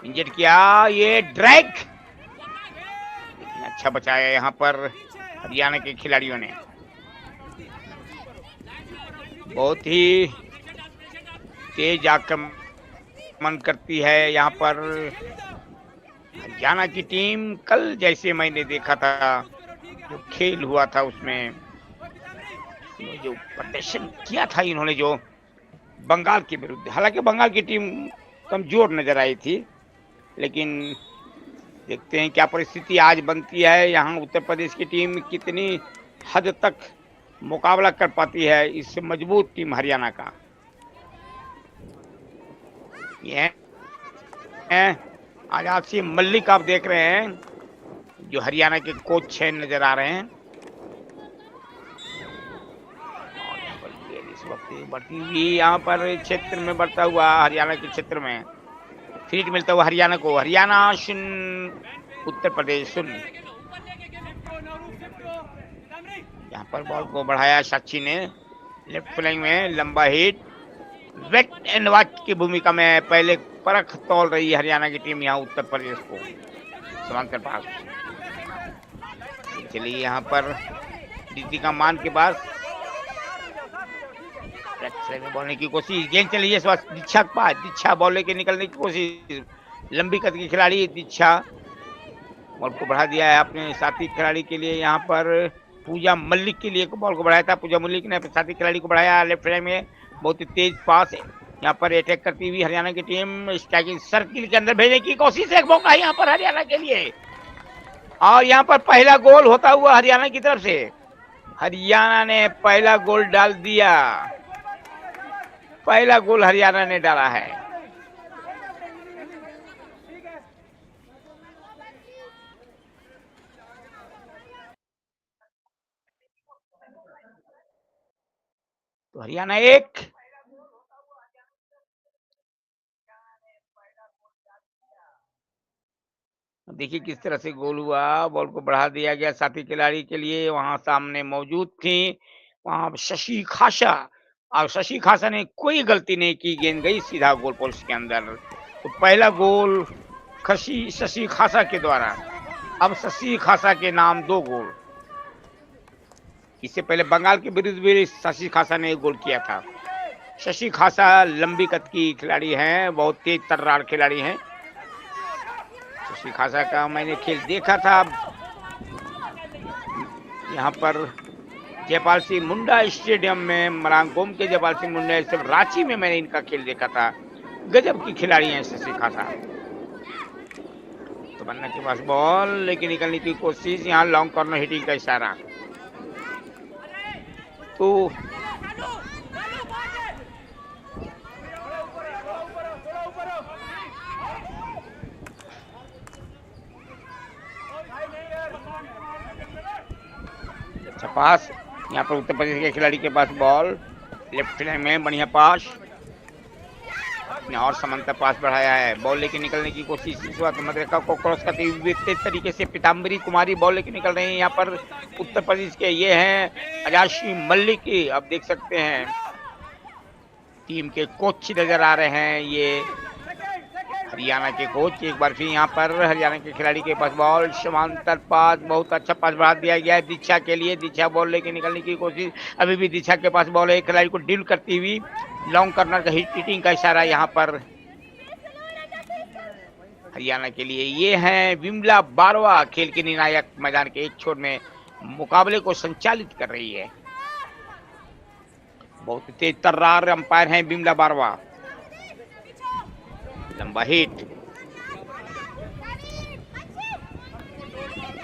इंजेक्ट किया, ये ड्रैग, लेकिन अच्छा बचाया यहाँ पर हरियाणा के खिलाड़ियों ने। बहुत ही तेज आक्रमण करती है यहाँ पर हरियाणा की टीम। कल जैसे मैंने देखा था जो खेल हुआ था उसमें जो प्रदर्शन किया था इन्होंने जो बंगाल के विरुद्ध, हालांकि बंगाल की टीम कमजोर नजर आई थी, लेकिन देखते हैं क्या परिस्थिति आज बनती है। यहाँ उत्तर प्रदेश की टीम कितनी हद तक मुकाबला कर पाती है इस मजबूत टीम हरियाणा का। ये आज आपसी मल्लिक आप देख रहे हैं जो हरियाणा के कोच है, नजर आ रहे हैं। और यहाँ पर इस वक्त बढ़ती हुई यहाँ पर क्षेत्र में बढ़ता हुआ हरियाणा के क्षेत्र में फील्ड मिलता हुआ हरियाणा को। हरियाणा शून्य उत्तर प्रदेश शून्य। यहाँ पर बॉल को बढ़ाया साक्षी ने लेफ्ट फ्लैंग में, लंबा हिट, वेट एंड वॉच की भूमिका में पहले परख तौल रही है हरियाणा की टीम यहाँ उत्तर प्रदेश को। समांतर पास चलिए यहाँ पर रीतिका मान के पास में बोलने की कोशिश, गेंद चली है दीक्षा के पास, दीक्षा बॉल लेके निकलने की कोशिश, लंबी कद की खिलाड़ी दीक्षा बॉल को बढ़ा दिया है अपने साथी खिलाड़ी के लिए। यहाँ पर पूजा मल्लिक के लिए बॉल को बढ़ाया था, पूजा मल्लिक ने अपने साथी खिलाड़ी को बढ़ाया लेफ्ट साइड में। बहुत ही तेज पास है यहाँ पर अटैक करती हुई हरियाणा की टीम, स्ट्राइकिंग सर्किल के अंदर भेजने की कोशिश, एक मौका यहाँ पर हरियाणा के लिए, और यहाँ पर पहला गोल होता हुआ हरियाणा की तरफ से। हरियाणा ने पहला गोल डाल दिया, पहला गोल हरियाणा ने डाला है। तो हरियाणा 1, देखिए किस तरह से गोल हुआ, बॉल को बढ़ा दिया गया साथी खिलाड़ी के लिए, वहां सामने मौजूद थी वहां शशि खासा, और शशि खासा ने कोई गलती नहीं की, गेंद गई सीधा गोल पोस्ट के अंदर। तो पहला गोल शशि खासा के द्वारा। अब शशि खासा के नाम 2 गोल। इससे पहले बंगाल के विरुद्ध भी शशि खासा ने एक गोल किया था। शशि खासा लंबी कद की खिलाड़ी हैं, बहुत तेज तर्रार खिलाड़ी हैं। शशि खासा का मैंने खेल देखा था यहाँ पर जयपाल सिंह मुंडा स्टेडियम में, मरांगोम के जयपाल सिंह मुंडा स्टेडियम रांची में मैंने इनका खेल देखा था। गजब की खिलाड़ी हैं शशि खासा। तो बन्ना के पास बॉल, लेकिन निकलने की कोशिश, यहाँ लॉन्ग कॉर्नर हिटिंग का इशारा। तो अच्छा पास, यहाँ पर उत्तर प्रदेश के खिलाड़ी के पास बॉल, लेफ्ट लेग में बढ़िया पास, और समांतर पास बढ़ाया है। बॉल लेके निकलने की कोशिश इस वक्त मदरका को क्रॉस करते हुए तेज तरीके से पीताम्बरी कुमारी बॉल लेके निकल रहे हैं। यहाँ पर उत्तर प्रदेश के ये हैं अजाशी मल्लिक, अब देख सकते हैं टीम के कोच नजर आ रहे हैं, ये हरियाणा के कोच। एक बार फिर यहाँ पर हरियाणा के खिलाड़ी के पास बॉल, समांतर पास, बहुत अच्छा पास बढ़ा दिया गया है दीक्षा के लिए। दीक्षा बॉल लेके निकलने की कोशिश, अभी भी दीक्षा के पास बॉल है, खिलाड़ी को डील करती हुई लॉन्ग कॉर्नर का हिटिंग का इशारा यहाँ पर हरियाणा के लिए। ये हैं विमला बारवा, खेल के निर्णायक मैदान के एक छोर में मुकाबले को संचालित कर रही है। बहुत तेज तर्रार अंपायर हैं विमला बारवा। लंबा हिट,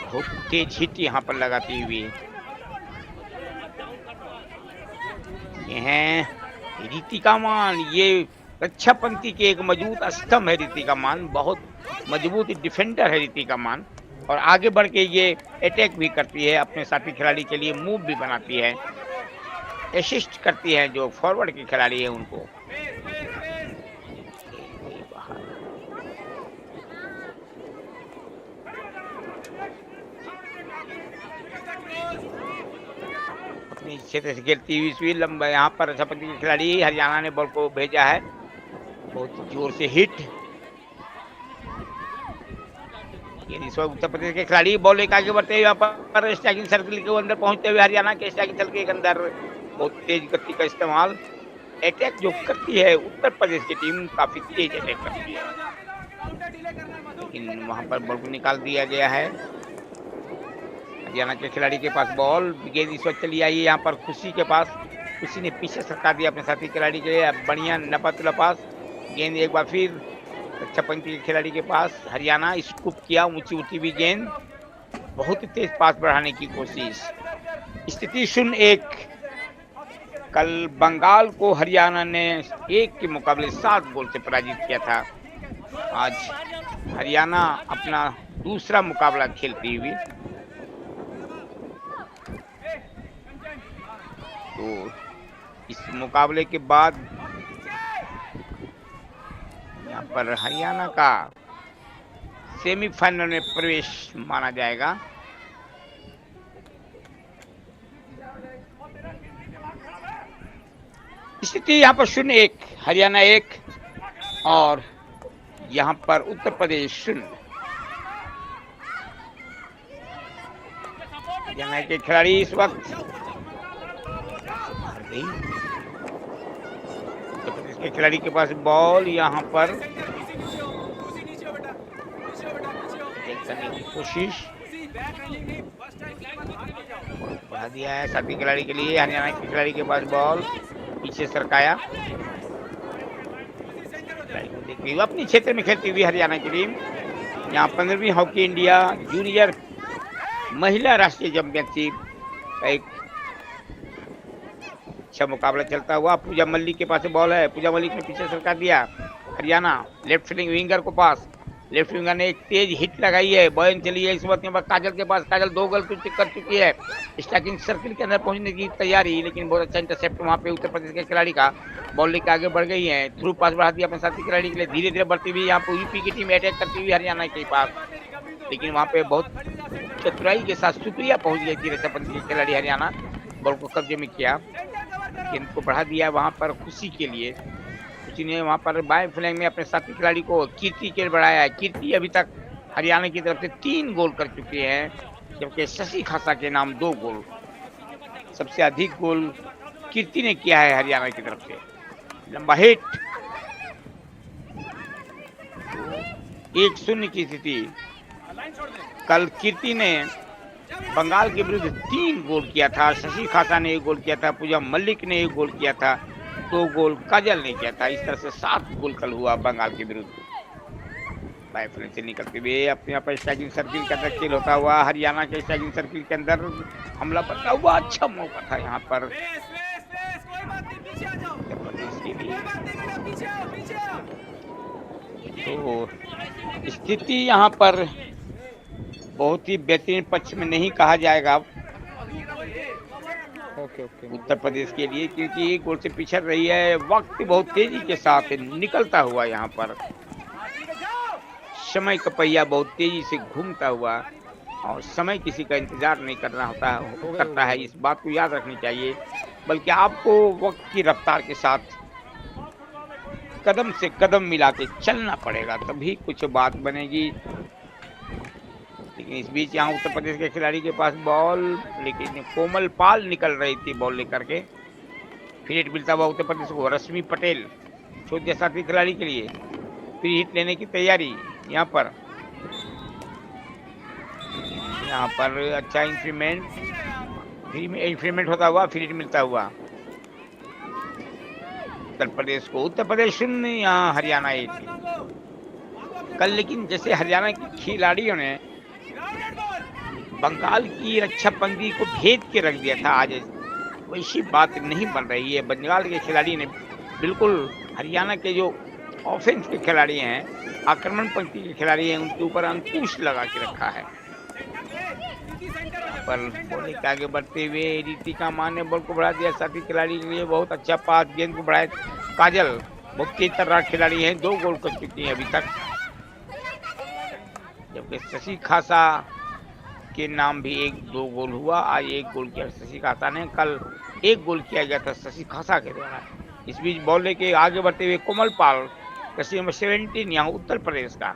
बहुत तेज हिट यहाँ पर लगाती हुई। ये हैं रितिका मान, ये रक्षा पंक्ति के एक मजबूत स्तंभ है रितिका मान, बहुत मजबूत डिफेंडर है रितिका मान, और आगे बढ़ के ये अटैक भी करती है, अपने साथी खिलाड़ी के लिए मूव भी बनाती है, असिस्ट करती है जो फॉरवर्ड के खिलाड़ी है उनको। अपनी क्षेत्र से खेलती हुई स्वीर लंबा, यहाँ पर रक्षापति के खिलाड़ी हरियाणा ने बॉल को भेजा है, बहुत जोर से हिट। ये इस वक्त उत्तर प्रदेश के खिलाड़ी बॉल लेकर आगे बढ़ते हुए यहाँ पर स्ट्राइकिंग सर्किल के अंदर पहुंचते हुए हरियाणा के स्ट्राइकिंग सर्किल के अंदर बहुत तेज गति का इस्तेमाल, अटैक जो करती है उत्तर प्रदेश की टीम, काफी तेज अटैक करती है, लेकिन वहां पर बॉल को निकाल दिया गया है। हरियाणा के खिलाड़ी के पास बॉल, गेंद इस वक्त चली आई है यहाँ पर खुशी के पास, खुशी ने पीछे सरका दिया अपने साथी खिलाड़ी के लिए, बढ़िया नपतला पास, गेंद एक बार फिर अच्छा पंक्ति के खिलाड़ी के पास, हरियाणा स्कूप किया, ऊंची उठी हुई गेंद, बहुत तेज पास बढ़ाने की कोशिश। स्थिति 0-1। कल बंगाल को हरियाणा ने 1 के मुकाबले 7 गोल से पराजित किया था। आज हरियाणा अपना दूसरा मुकाबला खेलती हुई, तो इस मुकाबले के बाद यहाँ पर हरियाणा का सेमीफाइनल में प्रवेश माना जाएगा। स्थिति यहाँ पर 0-1, हरियाणा 1 और यहाँ पर उत्तर प्रदेश 0। हरियाणा के खिलाड़ी इस वक्त उत्तर प्रदेश के खिलाड़ी के पास बॉल, यहाँ पर करने की कोशिश बढ़ा दिया है साथी खिलाड़ी के लिए। हरियाणा के खिलाड़ी के पास बॉल, पीछे सरकाया, देखिए अपने क्षेत्र में खेलती हुई हरियाणा की टीम। यहाँ 15वीं हॉकी इंडिया जूनियर महिला राष्ट्रीय चैंपियनशिप का एक अच्छा मुकाबला चलता हुआ। पूजा मल्लिक के पास बॉल है, पूजा मल्लिक ने पीछे सरका दिया, हरियाणा लेफ्ट फील्डिंग विंगर को पास, लेफ्ट विंगर ने एक तेज हिट लगाई है, बॉयन चली है इस वक्त यहाँ पर काजल के पास, काजल 2 गोल कर चुकी है, स्ट्राइकिंग सर्किल के अंदर पहुंचने की तैयारी, लेकिन बहुत अच्छा इंटरसेप्ट वहां पे उत्तर प्रदेश के खिलाड़ी का, बॉल लेकर आगे बढ़ गई है, थ्रू पास बढ़ा दिया अपने साथी खिलाड़ी के लिए, धीरे धीरे बढ़ती हुई यहाँ पर यूपी की टीम अटैक करती हुई हरियाणा के पास, लेकिन वहां पे बहुत चतुराई के साथ सुप्रिया पहुंच गई थी रक्षाबंधन के खिलाड़ी हरियाणा, बॉल को कब्जे में किया, गेंद को बढ़ा दिया वहां पर खुशी के लिए, खुशी ने वहां पर बाएं फ्लैंग में अपने साथी खिलाड़ी को कीर्ति के बढ़ाया है, कीर्ति अभी तक हरियाणा की तरफ से 3 गोल कर चुके हैं, जबकि शशि खासा के नाम 2 गोल, सबसे अधिक गोल कीर्ति ने किया है हरियाणा की तरफ से। लंबा हिट, 1-0 की स्थिति। कल कीर्ति ने बंगाल के विरुद्ध 3 गोल किया था, शशि खासा ने 1 गोल किया था, पूजा मल्लिक ने 1 गोल किया था, 2 गोल काजल ने किया था, इस तरह से 7 गोल कल हुआ बंगाल के विरुद्ध। बाई फ्लैंग से निकलते हुए अपने यहाँ पर स्ट्राइकिंग सर्किल के अंदर खेल होता हुआ, हरियाणा के स्ट्राइकिंग सर्किल के अंदर हमला बनता हुआ, अच्छा मौका था यहाँ पर तो स्थिति यहाँ पर बहुत ही बेहतरीन पक्ष में नहीं कहा जाएगा उत्तर प्रदेश के लिए, क्योंकि 1 गोल से पिछड़ रही है, वक्त बहुत तेजी के साथ निकलता हुआ यहाँ पर समय का पहिया बहुत तेजी से घूमता हुआ, और समय किसी का इंतजार नहीं करता है, इस बात को याद रखनी चाहिए, बल्कि आपको वक्त की रफ्तार के साथ कदम से कदम मिला के चलना पड़ेगा, तभी कुछ बात बनेगी। लेकिन इस बीच यहाँ उत्तर प्रदेश के खिलाड़ी के पास बॉल, लेकिन कोमल पाल निकल रही थी बॉल लेकर के, फिर हिट मिलता हुआ उत्तर प्रदेश को, रश्मि पटेल छोटे साथी खिलाड़ी के लिए फिर हिट लेने की तैयारी, यहाँ पर अच्छा इंक्रीमेंट होता हुआ, फिर हिट मिलता हुआ उत्तर प्रदेश को, उत्तर प्रदेश 0 यहाँ हरियाणा 1। कल लेकिन जैसे हरियाणा के खिलाड़ियों ने बंगाल की रक्षा पंक्ति को भेद के रख दिया था, आज वैसी बात नहीं बन रही है। बंगाल के खिलाड़ी ने बिल्कुल हरियाणा के जो ऑफेंस के खिलाड़ी हैं, आक्रमण पंक्ति के खिलाड़ी हैं, उनके ऊपर अंकुश लगा के रखा है। पर बॉल के आगे बढ़ते हुए रितिका मान ने बॉल को बढ़ा दिया साथी खिलाड़ी के लिए, बहुत अच्छा पास, गेंद को बढ़ाया काजल, बहुत तेज तर्रार खिलाड़ी हैं, 2 गोल कर चुकी हैं अभी तक, जबकि शशि खासा के नाम भी 1-2 गोल हुआ, आज 1 गोल किया शशि खासा ने, कल 1 गोल किया गया था शशि खासा के द्वारा। इस बीच बॉल लेके आगे बढ़ते हुए कोमल पाल, रस्सी नंबर 17 यहाँ उत्तर प्रदेश का,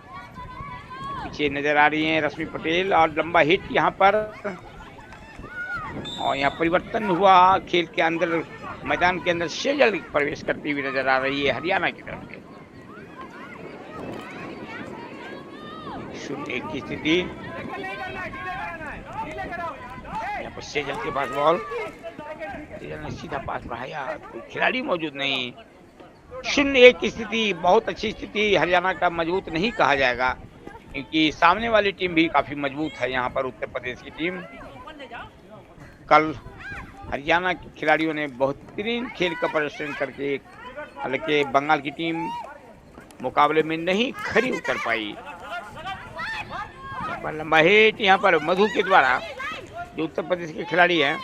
पीछे नजर आ रही हैं रश्मि पटेल, और लंबा हिट यहाँ पर, और यहाँ परिवर्तन हुआ खेल के अंदर, मैदान के अंदर सेजल प्रवेश करती हुई नजर आ रही है हरियाणा की तरफ से। 0-1 की स्थिति, यहाँ पर सेजल के पास बॉल, सेजल ने सीधा पास बढ़ाया, कोई खिलाड़ी मौजूद नहीं, 0-1 की स्थिति, बहुत अच्छी स्थिति, हरियाणा का मजबूत नहीं कहा जाएगा, क्योंकि सामने वाली टीम भी काफी मजबूत है यहाँ पर उत्तर प्रदेश की टीम। कल हरियाणा के खिलाड़ियों ने बेहतरीन खेल का प्रदर्शन करके, हालांकि बंगाल की टीम मुकाबले में नहीं खरी उतर पाई। यहाँ पर लंबा हिट, यहाँ पर मधु के द्वारा, जो उत्तर प्रदेश के खिलाड़ी हैं,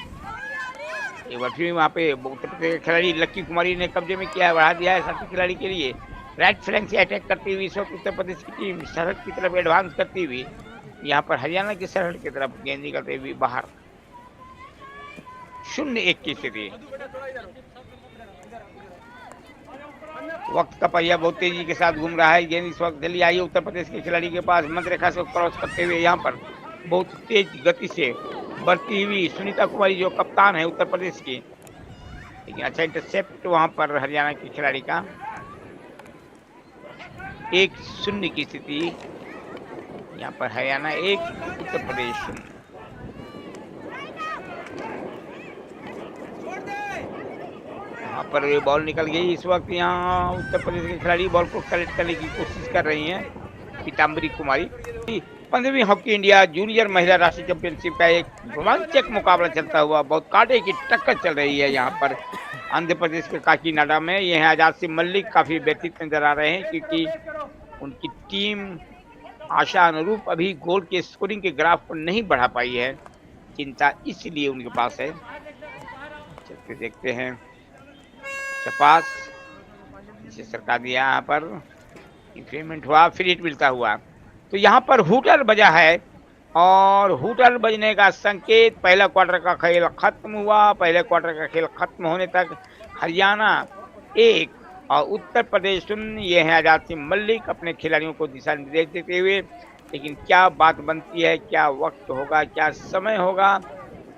एक बार फिर वहाँ पे उत्तर प्रदेश के खिलाड़ी लक्की कुमारी ने कब्जे में किया है, बढ़ा दिया है साथी खिलाड़ी के लिए, राइट फ्लैंक से अटैक करती हुई इस वक्त उत्तर प्रदेश की टीम सरहद की तरफ एडवांस करती हुई, यहाँ पर हरियाणा की सरहद की तरफ गेंद निकलते हुए बाहर, 0-1 की स्थिति। वक्त का पहिया बहुत तेजी के साथ घूम रहा है, गेंद इस वक्त जल्दी आई है उत्तर प्रदेश के खिलाड़ी के पास, मध्य रेखा से क्रॉस करते हुए यहाँ पर बहुत तेज गति से बढ़ती हुई सुनीता कुमारी, जो कप्तान है उत्तर प्रदेश की, लेकिन अच्छा इंटरसेप्ट वहां पर हरियाणा के खिलाड़ी का, 1-0 की स्थिति, यहाँ पर हरियाणा 1 उत्तर प्रदेश 0। यहाँ पर बॉल निकल गई, इस वक्त यहाँ उत्तर प्रदेश के खिलाड़ी बॉल को कलेक्ट करने की कोशिश कर रही हैं, पीताम्बरी कुमारी। 15वीं हॉकी इंडिया जूनियर महिला राष्ट्रीय चैंपियनशिप का एक रोमांचक मुकाबला चलता हुआ, बहुत कांटे की टक्कर चल रही है यहाँ पर आंध्र प्रदेश के काकीनाडा में। यह आजाद सिंह मल्लिक काफी व्यतीत नजर आ रहे हैं, क्योंकि उनकी टीम आशा अनुरूप अभी गोल के स्कोरिंग के ग्राफ को नहीं बढ़ा पाई है, चिंता इसलिए उनके पास है। चलते देखते हैं। चपास इसे सरका दिया, यहाँ पर इंक्रीमेंट हुआ, फ्री हिट मिलता हुआ। तो यहाँ पर हुटर बजा है और हुटर बजने का संकेत पहला क्वार्टर का खेल खत्म हुआ। पहले क्वार्टर का खेल खत्म होने तक हरियाणा 1 और उत्तर प्रदेश 0। ये है आजाद सिंह मलिक अपने खिलाड़ियों को दिशा निर्देश देते हुए। लेकिन क्या बात बनती है, क्या वक्त होगा, क्या समय होगा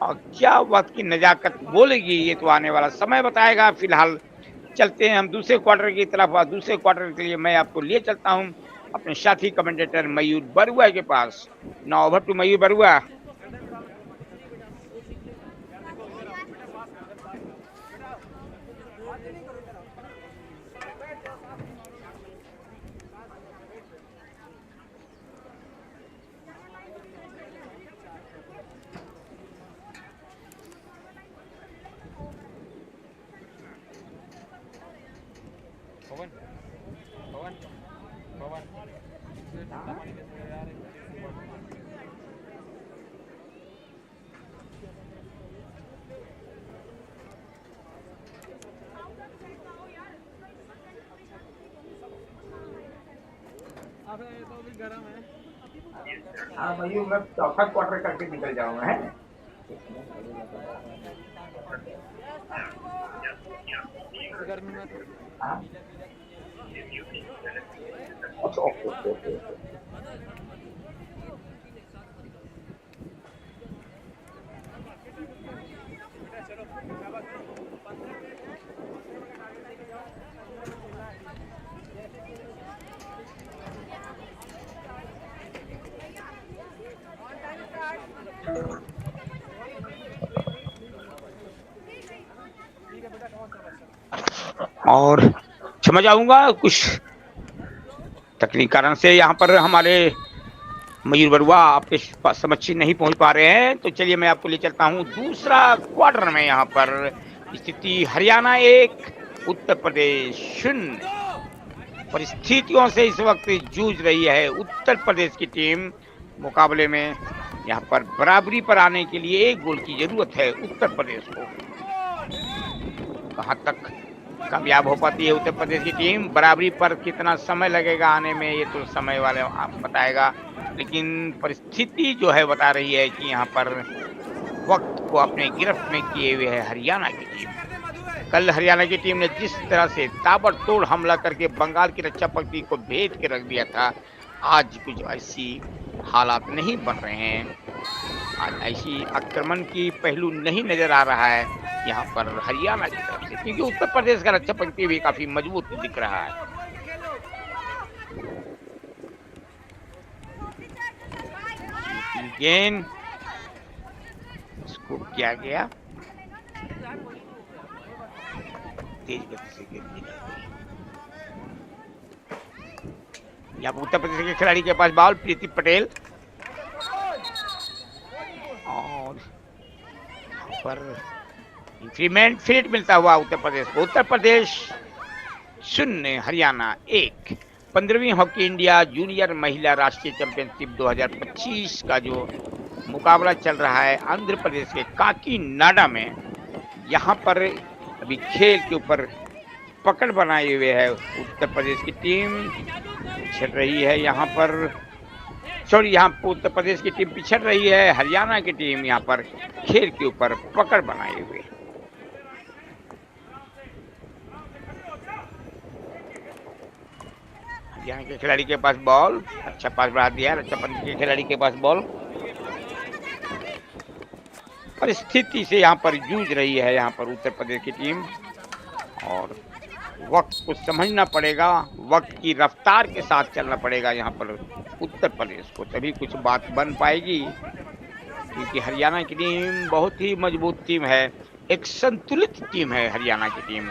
और क्या वक्त की नजाकत बोलेगी, ये तो आने वाला समय बताएगा। फिलहाल चलते हैं हम दूसरे क्वार्टर की तरफ और दूसरे क्वार्टर के लिए मैं आपको लिए चलता हूं अपने साथी कमेंटेटर मयूर बरुआ के पास। Now over to Mayur Barua. हाँ मयूर, मैं चौथा क्वार्टर करके निकल जाऊंगा है। गर्मी में अच्छा, ओके। और क्षमा चाहूंगा, कुछ तकनीकी कारण से यहाँ पर हमारे मयूर बरुआ आपके समक्ष नहीं पहुंच पा रहे हैं। तो चलिए मैं आपको ले चलता हूँ दूसरा क्वार्टर में। यहाँ पर स्थिति हरियाणा 1 उत्तर प्रदेश 0। परिस्थितियों से इस वक्त जूझ रही है उत्तर प्रदेश की टीम। मुकाबले में यहाँ पर बराबरी पर आने के लिए 1 गोल की जरूरत है उत्तर प्रदेश को। कहां तक कामयाब हो पाती है उत्तर प्रदेश की टीम, बराबरी पर कितना समय लगेगा आने में, ये तो समय वाले आप बताएगा। लेकिन परिस्थिति जो है बता रही है कि यहाँ पर वक्त को अपने गिरफ्त में किए हुए है हरियाणा की टीम। कल हरियाणा की टीम ने जिस तरह से ताबड़तोड़ हमला करके बंगाल की रक्षा पंक्ति को भेद के रख दिया था, आज कुछ ऐसी हालात नहीं बन रहे हैं। आज ऐसी आक्रमण की पहलू नहीं नजर आ रहा है यहाँ पर हरियाणा की तरफ से, क्योंकि उत्तर प्रदेश का रक्षा पंक्ति भी काफी मजबूत दिख रहा है। गेंद इसको किया गया, तेज गति से गेंद यहाँ पर उत्तर प्रदेश के खिलाड़ी के पास बॉल, प्रीति पटेल, और पर इंक्रीमेंट फ्री हिट मिलता हुआ उत्तर प्रदेश को। Uttar Pradesh 0 Haryana 1। 15वीं hockey India junior महिला राष्ट्रीय चैंपियनशिप 2025 का जो मुकाबला चल रहा है आंध्र प्रदेश के काकीनाडा में, यहाँ पर अभी खेल के ऊपर पकड़ बनाए हुए है उत्तर प्रदेश की टीम। पिछड़ रही है यहाँ पर, सॉरी, यहाँ पर उत्तर प्रदेश की टीम पिछड़ रही है, हरियाणा की टीम यहाँ पर खेल के ऊपर पकड़ बनाए हुए। हरियाणा के खिलाड़ी के पास बॉल, अच्छा पास बढ़ा दिया रक्षा पंत के खिलाड़ी के पास बॉल। परिस्थिति से यहाँ पर जूझ रही है यहाँ पर उत्तर प्रदेश की टीम, और वक्त को समझना पड़ेगा, वक्त की रफ्तार के साथ चलना पड़ेगा यहाँ पर उत्तर प्रदेश को, तभी कुछ बात बन पाएगी। क्योंकि हरियाणा की टीम बहुत ही मजबूत टीम है, एक संतुलित टीम है हरियाणा की टीम,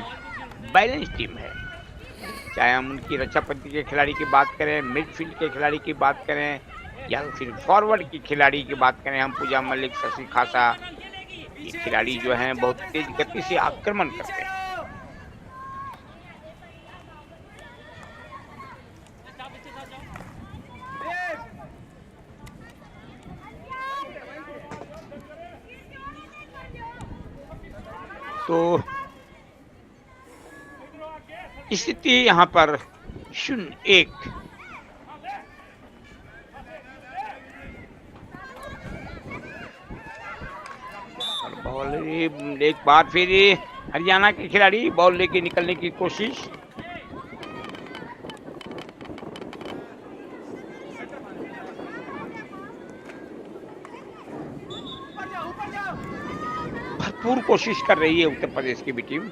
बैलेंस टीम है। चाहे हम उनकी रक्षा पंक्ति के खिलाड़ी की बात करें, मिडफील्ड के खिलाड़ी की बात करें, या फिर फॉरवर्ड की खिलाड़ी की बात करें, हम पूजा मलिक, शशि खासा, ये खिलाड़ी जो हैं बहुत तेज गति से आक्रमण करते हैं। तो स्थिति यहाँ पर 0-1। और बॉल एक बार फिर हरियाणा के खिलाड़ी बॉल लेके निकलने की कोशिश। भरपूर कोशिश कर रही है उत्तर प्रदेश की भी टीम।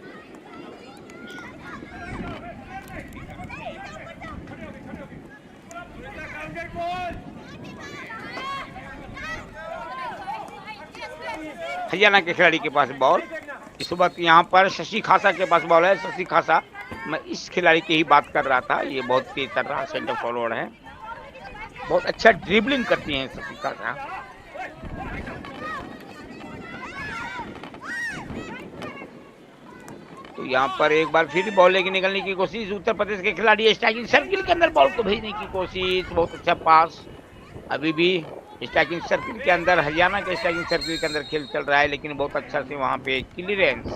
हरियाणा के खिलाड़ी के पास बॉल इस वक्त यहाँ पर शशि खासा के पास बॉल है। शशि खासा, मैं इस खिलाड़ी की ही बात कर रहा था। ये बहुत तेज तर्रार सेंटर फॉरवर्ड है, बहुत अच्छा ड्रिबलिंग करती हैं शशि खासा। तो यहाँ पर एक बार फिर बॉल लेके निकलने की कोशिश। उत्तर प्रदेश के खिलाड़ी स्ट्राइकिंग सर्किल के अंदर बॉल को भेजने की कोशिश। बहुत अच्छा पास, अभी भी स्ट्राइकिंग सर्किल के अंदर, हरियाणा के स्ट्राइकिंग सर्किल के अंदर खेल चल रहा है, लेकिन बहुत अच्छा से वहां पे क्लियरेंस।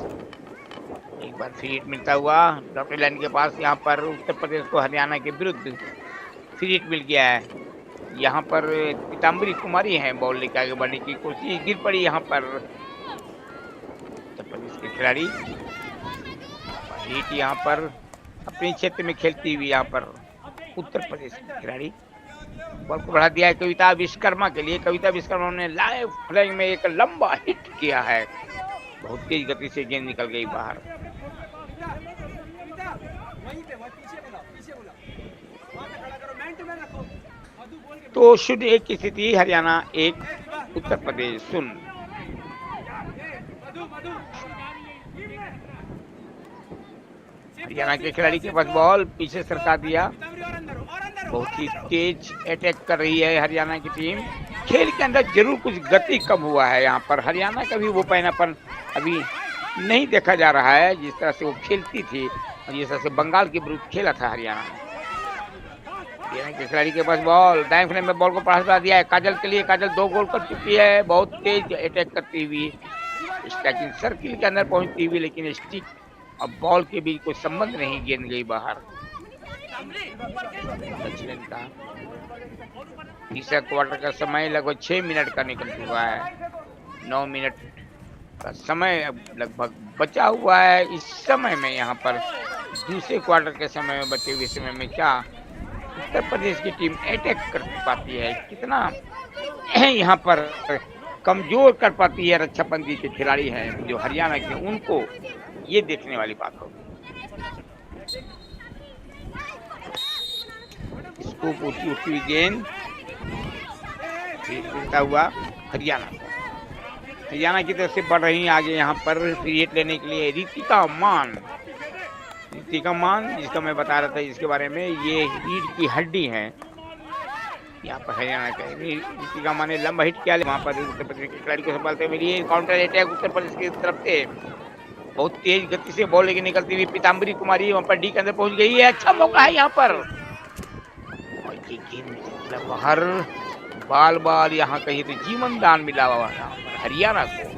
एक बार फ्री हिट मिलता हुआ डॉक्टर लाइन के पास। यहाँ पर उत्तर प्रदेश को हरियाणा के विरुद्ध फ्री हिट मिल गया है। यहाँ पर पीताम्बरी कुमारी है, बॉल लेकर आगे बढ़ने की कोशिश, गिर पड़ी यहाँ पर उत्तर प्रदेश के खिलाड़ी। हिट यहाँ पर अपने क्षेत्र में खेलती हुई यहाँ पर उत्तर प्रदेश के खिलाड़ी। बॉल को बढ़ा दिया है कविता विश्वकर्मा के लिए। कविता विश्वकर्मा ने लाइव फ्लैग में एक लंबा हिट किया है, बहुत तेज गति से गेंद निकल गई बाहर। तो 0-1 की स्थिति, हरियाणा 1 उत्तर प्रदेश 0। हरियाणा के खिलाड़ी के पास बॉल पीछे सरका दिया। बहुत ही तेज अटैक कर रही है हरियाणा की टीम। खेल के अंदर जरूर कुछ गति कम हुआ है यहाँ पर। हरियाणा का भी वो पैनापन अभी नहीं देखा जा रहा है जिस तरह से वो खेलती थी और जिस तरह से बंगाल के विरुद्ध खेला था हरियाणा। हरियाणा के खिलाड़ी के पास बॉल, दाएं फ्लेम में बॉल को पहुंचा दिया है काजल के लिए। काजल 2 गोल कर चुकी है, बहुत तेज अटैक करती हुई स्ट्राइकिंग सर्किल के अंदर पहुंचती हुई, लेकिन स्टिक और बॉल के बीच कोई संबंध नहीं, गेंद गई बाहर। दक्षिण का तीसरा क्वार्टर का समय लगभग 6 मिनट का निकल चुका है। 9 मिनट का समय अब लगभग बचा हुआ है। इस समय में यहाँ पर दूसरे क्वार्टर के समय में, बचे हुए समय में क्या उत्तर प्रदेश की टीम अटैक कर पाती है, कितना यहाँ पर कमजोर कर पाती है रक्षाबंदी के खिलाड़ी हैं जो हरियाणा के, उनको ये देखने वाली बात होगी। इसको उठी हुई गेंद मिलता हुआ हरियाणा को। हरियाणा की तरफ से बढ़ रही आगे यहाँ पर फ्री हिट लेने के लिए ऋतिका मान। ऋतिका मान जिसका मैं बता रहा था, इसके बारे में, ये रीढ़ की हड्डी है यहाँ पर हरियाणा का। ऋतिका मान ने लंबा हिट किया, वहाँ पर उत्तर प्रदेश के खिलाड़ी को संभालते मिली। काउंटर अटैक उत्तर प्रदेश की तरफ से, बहुत तेज गति से बॉल लेके निकलती हुई पीताम्बरी कुमारी वहां पर डी के अंदर पहुंच गई है। अच्छा मौका है यहाँ पर, और ये गेंद बाहर। बाल बाल यहाँ कहीं तो जीवन दान मिला हुआ है हरियाणा को,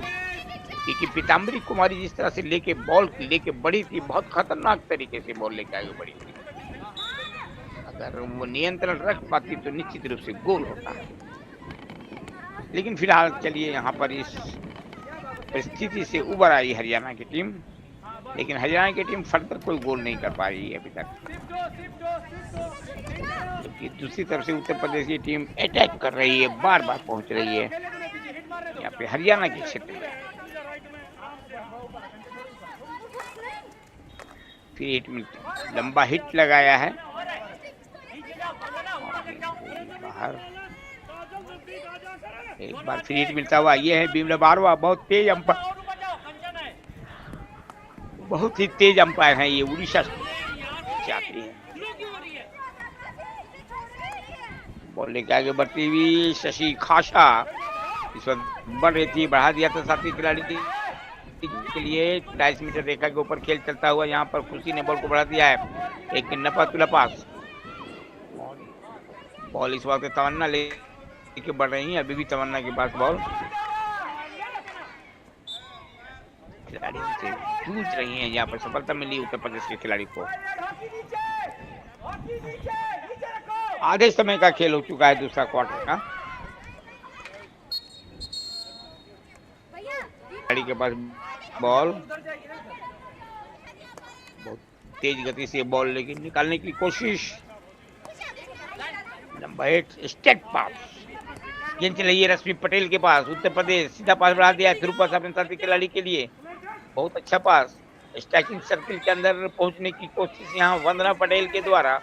क्योंकि पीताम्बरी कुमारी जिस तरह से लेके बॉल लेके बढ़ी थी, बहुत खतरनाक तरीके से बॉल लेके आगे बढ़ी थी। अगर वो नियंत्रण रख पाती तो निश्चित रूप से गोल होता। लेकिन फिलहाल चलिए यहाँ पर इस परिस्थिति से उबर आई हरियाणा की टीम, लेकिन हरियाणा की टीम फर्दर कोई गोल नहीं कर पा रही है अभी तक। क्योंकि दूसरी तरफ से उत्तर प्रदेश की टीम अटैक कर रही है, बार बार पहुंच रही है यहाँ पे हरियाणा के क्षेत्र में। फिर हिट मिलती, लंबा हिट लगाया है बाहर। एक बार फ्री हिट मिलता हुआ ये है बिमला बारवा। बहुत तेज अंपायर, बहुत ही तेज अंपायर हैं ये, उड़ीसा से आते हैं। बॉल लेके आगे बढ़ती हुई शशि खासा इस वक्त बढ़ रही थी, बढ़ा दिया था साथी खिलाड़ी के लिए। 250 मीटर रेखा के ऊपर खेल चलता हुआ यहाँ पर खुशी ने बॉल को बढ़ा दिया है। एक नपा तुला पास, बॉल इस वक्त तमन्ना लेके बढ़ रही है, अभी भी तमन्ना के पास बॉल। खिलाड़ियों से जूझ रही हैं। यहाँ पर सफलता मिली उत्तर प्रदेश के खिलाड़ी को। आधे समय का खेल हो चुका है दूसरा क्वार्टर का। खिलाड़ी के पास बॉल, बहुत तेज गति से बॉल लेकिन निकालने की कोशिश। लंबा हिट, स्टेट पास, गेंद चली है रश्मि पटेल के पास। उत्तर प्रदेश सीधा पास बढ़ा दिया थ्रू पास अपने साथी खिलाड़ी के लिए। बहुत अच्छा पास, स्ट्राइकिंग सर्किल के अंदर पहुंचने की कोशिश यहाँ वंदना पटेल के द्वारा,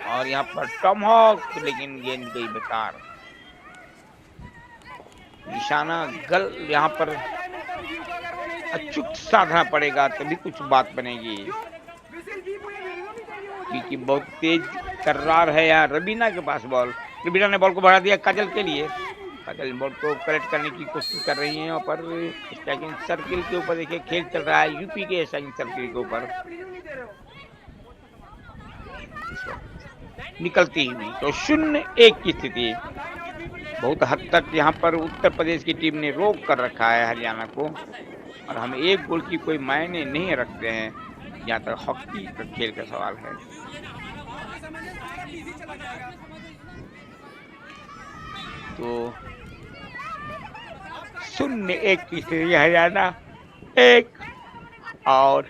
और यहाँ पर टॉम हॉक, लेकिन गेंद गई बेकार। निशाना गल यहाँ पर अचूक साधना पड़ेगा तभी कुछ बात बनेगी, क्योंकि बहुत तेज कर्रार है यहाँ। रबीना के पास बॉल, रबीना ने बॉल को बढ़ा दिया काजल के लिए। काजल बॉल को कलेक्ट करने की कोशिश कर रही हैं। और पर स्ट्राइकिंग सर्किल के ऊपर देखिए खेल चल रहा है, यूपी के स्ट्राइकिंग सर्किल के ऊपर निकलती हुई। तो 0-1 की स्थिति। बहुत हद तक यहाँ पर उत्तर प्रदेश की टीम ने रोक कर रखा है हरियाणा को, और हम एक गोल की कोई मायने नहीं रखते हैं जहाँ तक हॉकी का खेल का सवाल है। तो 0-1 की स्थिति, हरियाणा 1 और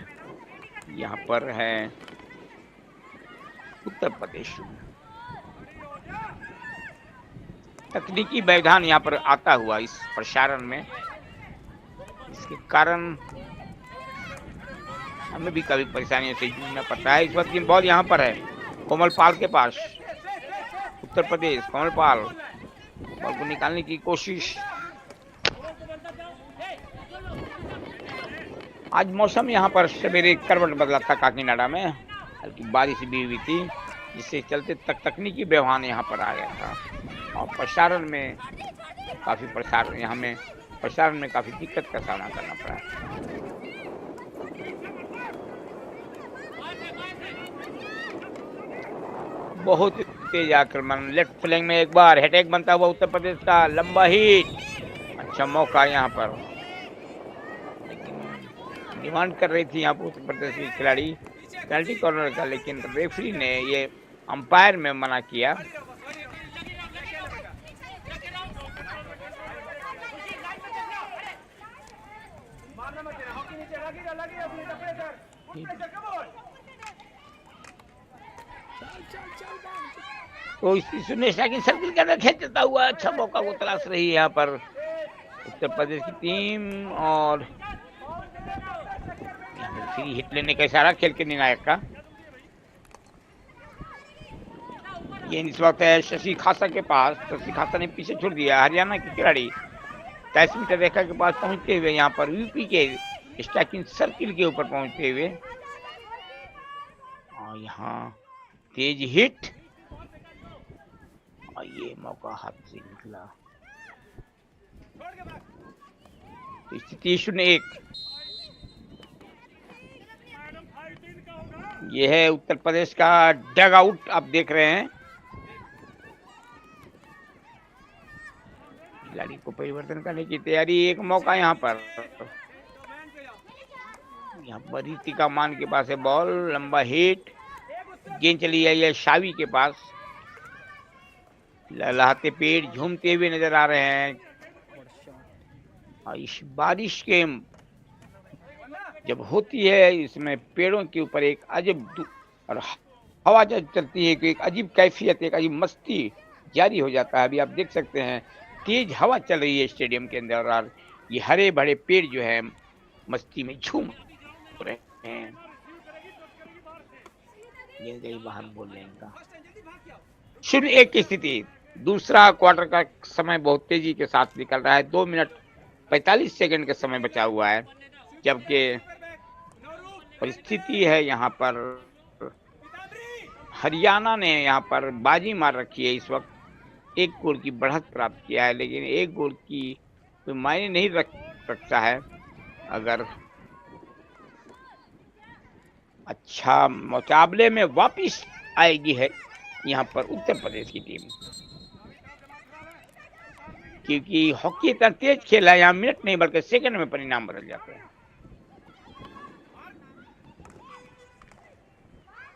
यहाँ पर है उत्तर प्रदेश। तकनीकी व्यवधान यहाँ पर आता हुआ इस प्रसारण में, इसके कारण हमें भी कभी परेशानियों से जूझना पड़ता है। इस वक्त की बॉल यहाँ पर है कोमल पाल के पास। उत्तर प्रदेश, कोमल पाल बॉल को निकालने की कोशिश। आज मौसम यहाँ पर सवेरे करवट बदला था काकीनाडा में, हल्की बारिश भी हुई थी, जिससे चलते तकनीकी व्यवधान यहाँ पर आ गया था, और प्रसारण में काफी दिक्कत का सामना करना पड़ा। बहुत तेज आक्रमण, लेफ्ट फ्लैंग में एक बार हेडेक बनता हुआ उत्तर प्रदेश का लंबा हिट। अच्छा मौका यहाँ पर, लेकिन डिमांड कर रही थी यहाँ पर उत्तर प्रदेश की खिलाड़ी पेनल्टी कॉर्नर का, लेकिन रेफरी ने ये अंपायर में मना किया। तो इसने स्ट्राइकिंग सर्किल के अंदर खेल चलता हुआ अच्छा मौका को तलाश रही है यहाँ पर उत्तर प्रदेश की टीम, और फ्री हिट लेने का इशारा खेल के निर्णायक का। ये इस वक्त है शशि खासा के पास। शशि खासा ने पीछे छोड़ दिया हरियाणा के खिलाड़ी 23 मीटर रेखा के पास पहुंचते हुए यहाँ पर यूपी के स्ट्राइकिंग सर्किल के ऊपर पहुंचते हुए, और यहाँ तेज हिट, और ये मौका हाथ से निकला। तो स्थिति 0-1। ये है उत्तर प्रदेश का डग आउट, आप देख रहे हैं। खिलाड़ी को परिवर्तन करने की तैयारी। एक मौका यहाँ पर रितिका मान के पास है बॉल, लंबा हिट, गेंद चली है ये शावी के पास। लहलहाते पेड़ झूमते हुए नजर आ रहे हैं, और इस बारिश के जब होती है इसमें पेड़ों के ऊपर एक अजीब और हवा जब चलती है कि एक अजीब कैफियत, एक अजीब मस्ती जारी हो जाता है। अभी आप देख सकते हैं तेज हवा चल रही है स्टेडियम के अंदर, और ये हरे भरे पेड़ जो है मस्ती में झूम रहे हैं। ये बाहर बोल रहे हैं। 0-1 की स्थिति। दूसरा क्वार्टर का समय बहुत तेजी के साथ निकल रहा है। 2 मिनट 45 सेकंड का समय बचा हुआ है, जबकि परिस्थिति है यहाँ पर हरियाणा ने यहाँ पर बाजी मार रखी है। इस वक्त 1 गोल की बढ़त प्राप्त किया है, लेकिन 1 गोल की कोई मायने नहीं रखता है अगर अच्छा मुकाबले में वापिस आएगी है यहाँ पर उत्तर प्रदेश की टीम, क्योंकि हॉकी इतना तेज खेल है, यहाँ मिनट नहीं बल्कि सेकंड में परिणाम बदल जाते हैं।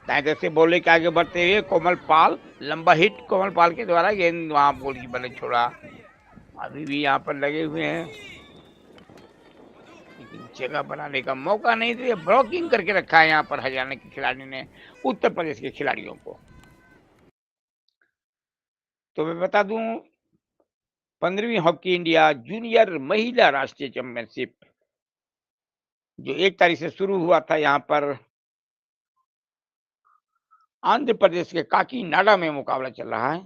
दाएं तरफ से बॉल के आगे बढ़ते हुए कोमल पाल, लंबा हिट कोमल पाल के द्वारा, गेंद वहां गोलकीपर ने छोड़ा। अभी भी यहाँ पर लगे हुए हैं, लेकिन जगह बनाने का मौका नहीं दिया। ब्लॉकिंग करके रखा है यहाँ पर हरियाणा के खिलाड़ी ने उत्तर प्रदेश के खिलाड़ियों को। तो मैं बता दूं, 15वीं हॉकी इंडिया जूनियर महिला राष्ट्रीय चैंपियनशिप जो 1 तारीख से शुरू हुआ था, यहाँ पर आंध्र प्रदेश के काकीनाडा में मुकाबला चल रहा है।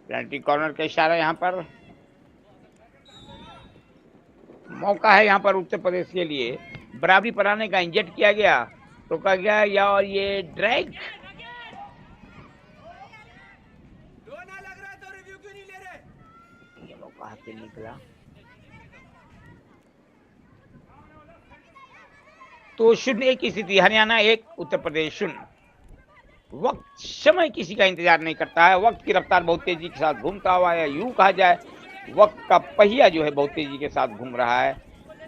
पेनल्टी कॉर्नर का इशारा, यहाँ पर मौका है यहाँ पर उत्तर प्रदेश के लिए। बराबरी बनाने का इंजेक्ट किया गया, रोका गया, या और ये ड्रैग हाथ से निकला। तो 0-1 की स्थिति, हरियाणा 1 उत्तर प्रदेश 0। वक्त समय किसी का इंतजार नहीं करता है, वक्त की रफ्तार बहुत तेजी के साथ घूमता हुआ है, यूं कहा जाए वक्त का पहिया जो है बहुत तेजी के साथ घूम रहा है।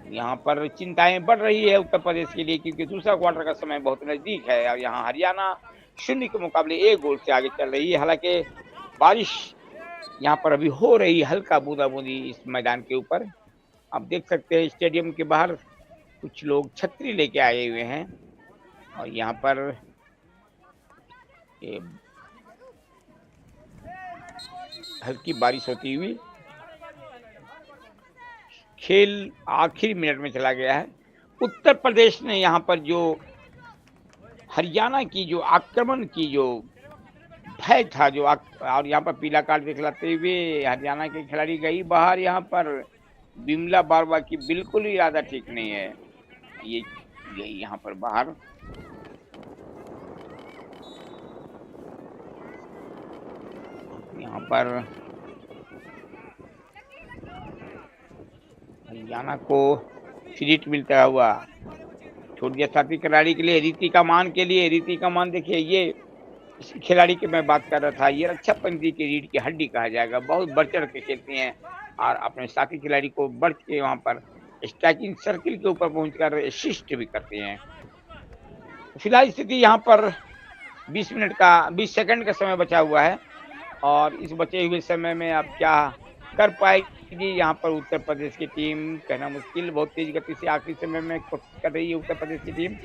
यहाँ पर चिंताएं बढ़ रही है उत्तर प्रदेश के लिए, क्योंकि दूसरा क्वार्टर का समय बहुत नजदीक है और यहाँ हरियाणा 0 के मुकाबले 1 गोल से आगे चल रही है। हालांकि बारिश यहाँ पर अभी हो रही, हल्का बूंदाबूंदी इस मैदान के ऊपर। आप देख सकते हैं स्टेडियम के बाहर कुछ लोग छतरी लेके आए हुए हैं और यहाँ पर हल्की बारिश होती हुई खेल आखिरी मिनट में चला गया है। उत्तर प्रदेश ने यहाँ पर जो हरियाणा की जो आक्रमण की जो भय था, जो और यहाँ पर पीला कार्ड दिखलाते हुए हरियाणा के खिलाड़ी गई बाहर। यहाँ पर बिमला बारवा की बिल्कुल इरादा ठीक नहीं है, ये यहाँ पर बाहर। यहाँ पर हरियाणा को फ्रीट मिलता हुआ छोड़ दिया साथी खिलाड़ी के लिए, रीतिका मान के लिए। रीतिका मान देखिए, ये इस खिलाड़ी की मैं बात कर रहा था, ये रक्षाबंधी की रीढ़ की हड्डी कहा जाएगा। बहुत बढ़ चढ़ के खेलती हैं और अपने साथी खिलाड़ी को बढ़ के वहां पर स्ट्राइकिंग सर्किल के ऊपर पहुंचकर असिस्ट भी करते हैं। फिलहाल स्थिति यहाँ पर 20 सेकंड का समय बचा हुआ है और इस बचे हुए समय में अब क्या कर पाएगी यहाँ पर उत्तर प्रदेश की टीम, कहना मुश्किल। बहुत तेज गति से आखिरी समय में कोशिश कर रही है उत्तर प्रदेश की टीम,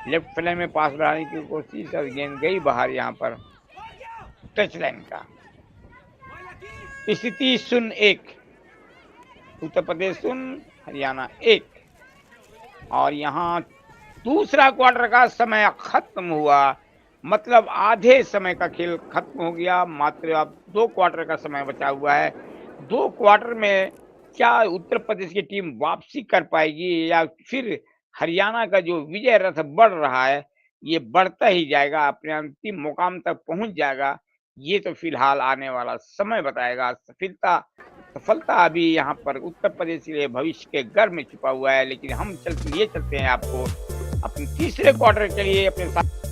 लेफ्ट फ्लैंक में पास बढ़ाने की कोशिश और गेंद गई बाहर। यहाँ पर टच लाइन का स्थिति 0-1, उत्तर प्रदेश 0 हरियाणा 1। और यहाँ दूसरा क्वार्टर का समय खत्म हुआ, मतलब आधे समय का खेल खत्म हो गया। मात्र अब 2 क्वार्टर का समय बचा हुआ है। 2 क्वार्टर में क्या उत्तर प्रदेश की टीम वापसी कर पाएगी या फिर हरियाणा का जो विजय रथ बढ़ रहा है ये बढ़ता ही जाएगा, अपने अंतिम मुकाम तक पहुंच जाएगा? ये तो फिलहाल आने वाला समय बताएगा। सफलता अभी यहाँ पर उत्तर प्रदेश के लिए भविष्य के घर में छुपा हुआ है। लेकिन हम चलते हैं आपको अपने तीसरे क्वार्टर के लिए अपने साथ।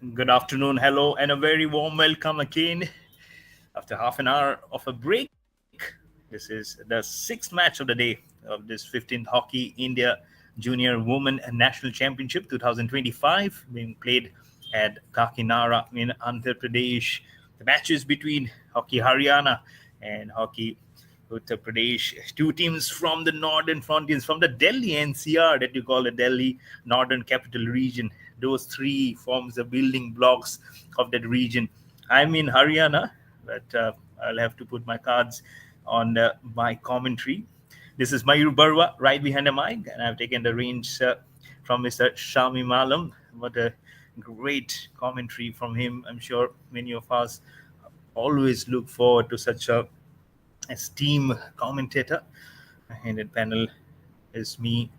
Good afternoon, hello, and a very warm welcome again. After half an hour of a break, this is the sixth match of the day of this 15th Hockey India Junior Women National Championship 2025 being played at Kakinada in Andhra Pradesh. The matches between Hockey Haryana and Hockey Uttar Pradesh, two teams from the northern frontiers, from the Delhi NCR that you call the Delhi Northern Capital Region. Those three forms the building blocks of that region. I'm in Haryana, but I'll have to put my cards on my commentary. This is Mayur Barwa right behind the mic, and I've taken the reins from Mr. Shami Malam. What a great commentary from him. I'm sure many of us always look forward to such a esteemed commentator. And the panel is me,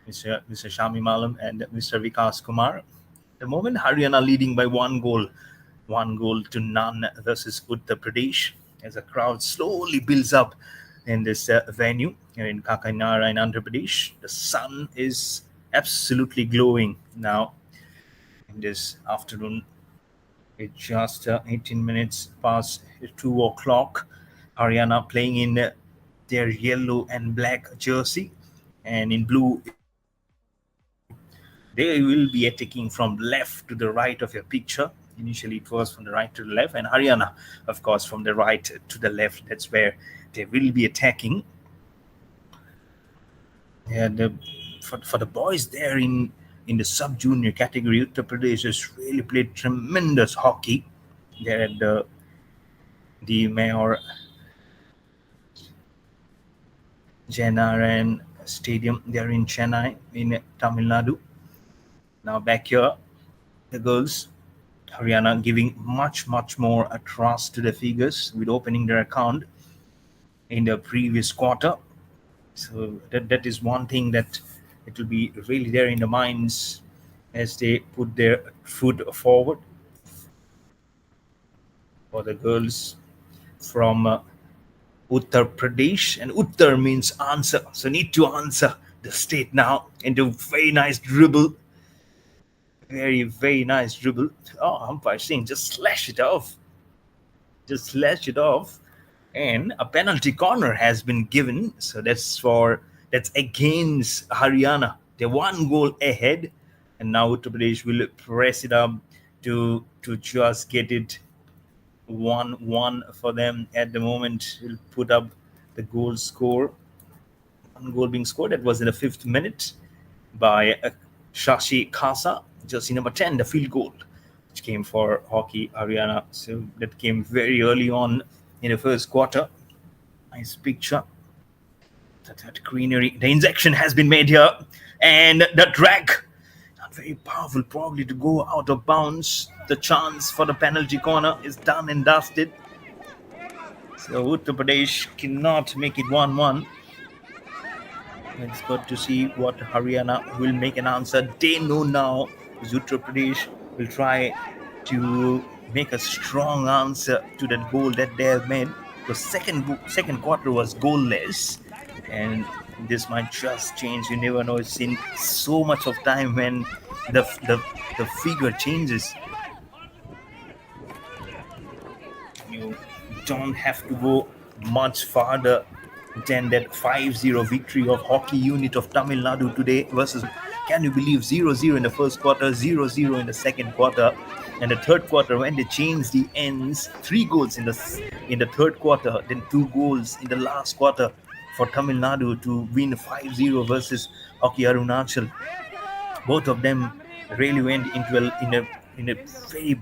Mr. Shami Malam, and Mr. Vikas Kumar. The moment Haryana leading by one goal to none versus Uttar Pradesh, as a crowd slowly builds up in this venue here in Kakinada in Andhra Pradesh. The sun is absolutely glowing now in this afternoon. It's just 18 minutes past 2 o'clock. Haryana playing in their yellow and black jersey, and in blue they will be attacking from left to the right of your picture. Initially it was from the right to the left, and Haryana of course from the right to the left. That's where they will be attacking. And for the boys there in the sub-junior category, Uttar Pradesh has really played tremendous hockey. They're at the Mayor Janaran Stadium. They're in Chennai, in Tamil Nadu. Now back here, the girls, Haryana giving much more a trust to the figures with opening their account in the previous quarter. So that is one thing that it will be really there in the minds as they put their foot forward. For the girls from Uttar Pradesh, and Uttar means answer, so need to answer the state now into very nice dribble. Very nice dribble. Oh, umpire saying just slash it off. And a penalty corner has been given. So that's against Haryana. They're one goal ahead, and now Uttar Pradesh will press it up to just get it 1-1 for them at the moment. We'll put up the goal score. One goal being scored. That was in the 5th minute by Shashi Khasa, jersey number 10, the field goal, which came for Hockey Haryana. So that came very early on in the first quarter. Nice picture. That greenery. The injection has been made here, and the drag, not very powerful, probably to go out of bounds. The chance for the penalty corner is done and dusted. So Uttar Pradesh cannot make it 1-1. It's good to see what Haryana will make an answer. They know now Uttar Pradesh will try to make a strong answer to that goal that they have made. The second quarter was goalless, and this might just change. You never know. It's in so much of time when the figure changes. You don't have to go much farther than that 5-0 victory of hockey unit of Tamil Nadu today versus, can you believe, 0-0 in the first quarter, 0-0 in the second quarter, and the third quarter when they changed the ends, 3 goals in the third quarter, then 2 goals in the last quarter for Tamil Nadu to win 5-0 versus Hockey Arunachal. Both of them really went into in a very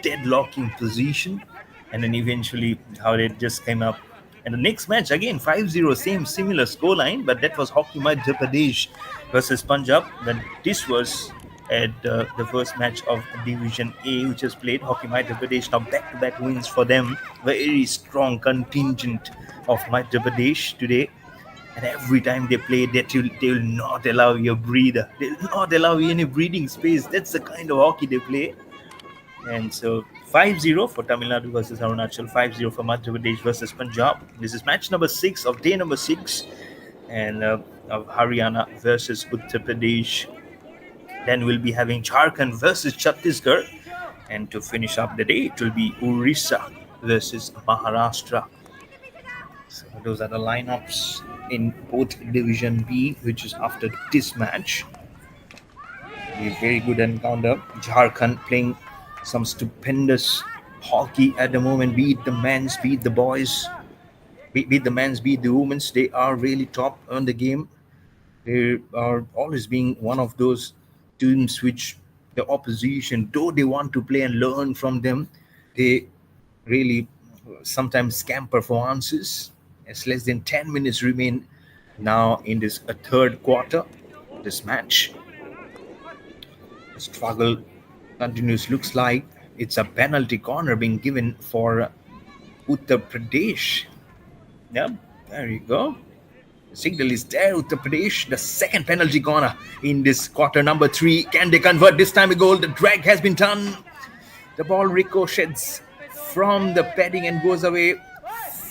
deadlocking position, and then eventually how they just came up. And the next match, again, 5-0, similar scoreline, but that was Hockey Madhya Pradesh versus Punjab. When this was at the first match of Division A, which was played, Hockey Madhya Pradesh, now back-to-back wins for them. Very strong contingent of Madhya Pradesh today. And every time they play, they will not allow you a breather. They will not allow you any breathing space. That's the kind of hockey they play. And so 5-0 for Tamil Nadu versus Arunachal, 5-0 for Madhya Pradesh versus Punjab. This is match number 6 of day number 6, and of Haryana versus Uttar Pradesh. Then we'll be having Jharkhand versus Chhattisgarh. And to finish up the day, it will be Orissa versus Maharashtra. So those are the lineups in both Division B, which is after this match. A very good encounter. Jharkhand playing some stupendous hockey at the moment. Be it the men's, be it the boys, be it the men's, be it the women's. They are really top on the game. They are always being one of those teams which the opposition, though they want to play and learn from them, they really sometimes scamper for answers. As less than 10 minutes remain now in this third quarter, this match. The struggle continues. Looks like it's a penalty corner being given for Uttar Pradesh. Yep, there you go. The signal is there, Uttar Pradesh. The second penalty corner in this quarter number 3. Can they convert this time a goal? The drag has been done. The ball ricochets from the padding and goes away.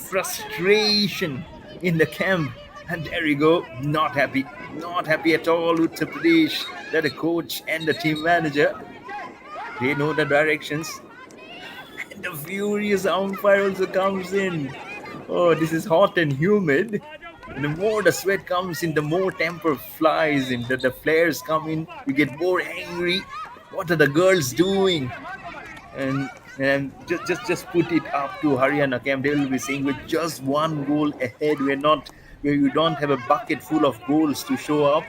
Frustration in the camp. And there you go. Not happy. Not happy at all, Uttar Pradesh. That the coach and the team manager, they know the directions. And the furious umpire also comes in. Oh, this is hot and humid. And the more the sweat comes in, the more temper flies in. The flares come in, you get more angry. What are the girls doing? And just put it up to Haryana camp. They will be saying we're just one goal ahead. We're not where you don't have a bucket full of goals to show up.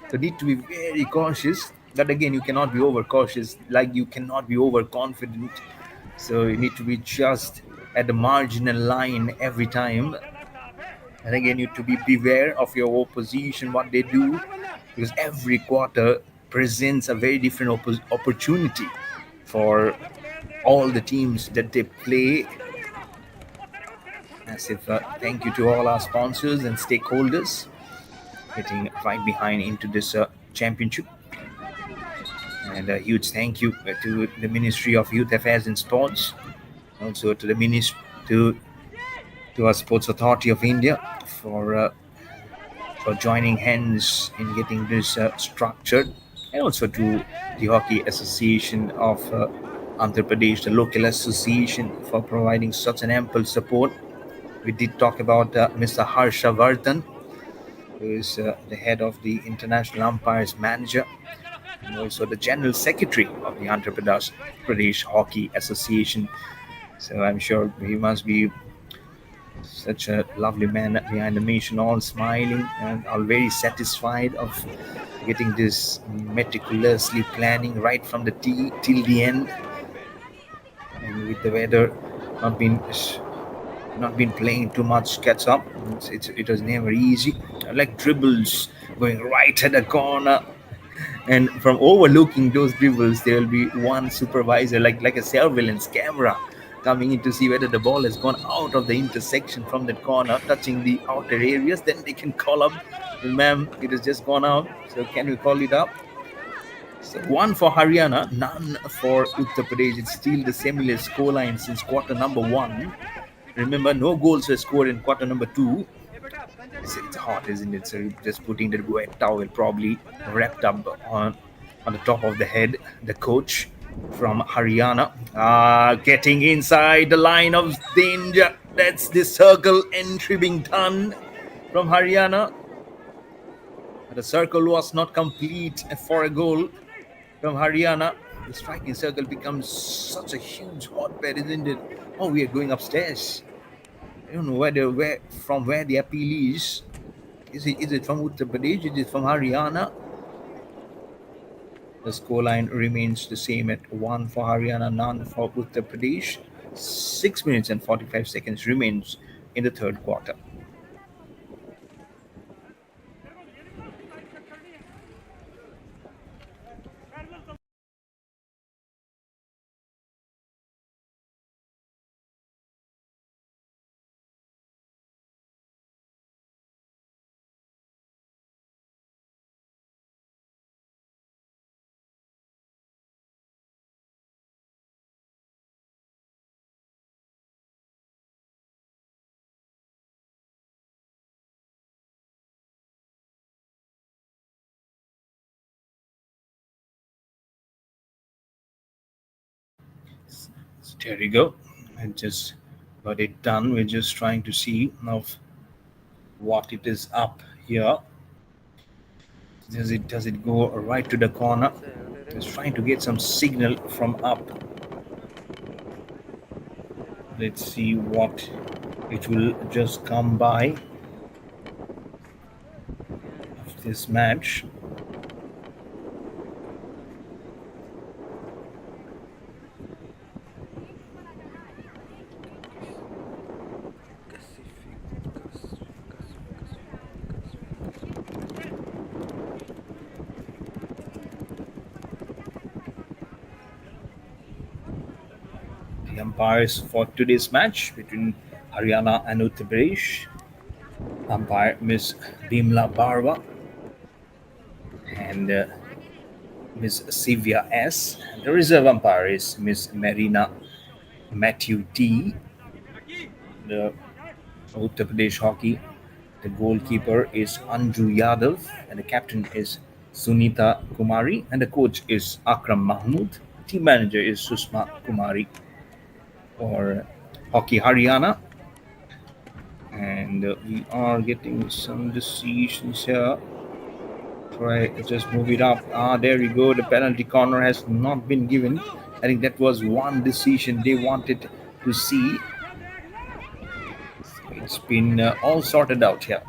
So need to be very cautious. But again, you cannot be overcautious, like you cannot be overconfident. So you need to be just at the marginal line every time. And again, you need to be beware of your opposition, what they do, because every quarter presents a very different opportunity for all the teams that they play. As if thank you to all our sponsors and stakeholders getting right behind into this championship. And a huge thank you to the Ministry of Youth Affairs and Sports, also to the to our Sports Authority of India for joining hands in getting this structured, and also to the Hockey Association of Andhra Pradesh, the local association, for providing such an ample support. We did talk about Mr. Harsha Vardhan, who is the head of the International Umpires Manager, and also the General Secretary of the Andhra Pradesh Hockey Association. So I'm sure he must be such a lovely man behind the mission, all smiling and all very satisfied of getting this meticulously planning right from the tee till the end. And with the weather not been playing too much catch up, it was never easy. Like dribbles going right at the corner, and from overlooking those dribbles there will be one supervisor, like a surveillance camera, coming in to see whether the ball has gone out of the intersection from that corner, touching the outer areas. Then they can call up, ma'am, it has just gone out, so can we call it up? So one for Haryana, none for Uttar Pradesh. It's still the similar scoreline since quarter number 1. Remember, no goals were scored in quarter number 2. It's hot, isn't it? So just putting the wet towel probably wrapped up on the top of the head. The coach from Haryana, getting inside the line of danger. That's the circle entry being done from Haryana. The circle was not complete for a goal from Haryana. The striking circle becomes such a huge hotbed, isn't it? Oh, we are going upstairs. I don't know where the appeal is. Is it from Uttar Pradesh? Is it from Haryana? The scoreline remains the same at 1 for Haryana, none for Uttar Pradesh. 6 minutes and 45 seconds remains in the third quarter. There you go. I just got it done. We're just trying to see now what it is up here. Does it go right to the corner? Just trying to get some signal from up. Let's see what it will just come by of this match. The umpires for today's match between Haryana and Uttar Pradesh. Umpire Miss Bimla Barwa and Miss Sivya S. And the reserve umpire is Miss Marina Matthew D. The Uttar Pradesh hockey. The goalkeeper is Anju Yadav, and the captain is Sunita Kumari, and the coach is Akram Mahmood. Team manager is Susma Kumari for Hockey Haryana. And we are getting some decisions here. Try just move it up. There we go. The penalty corner has not been given. I think that was one decision they wanted to see. It's been all sorted out here.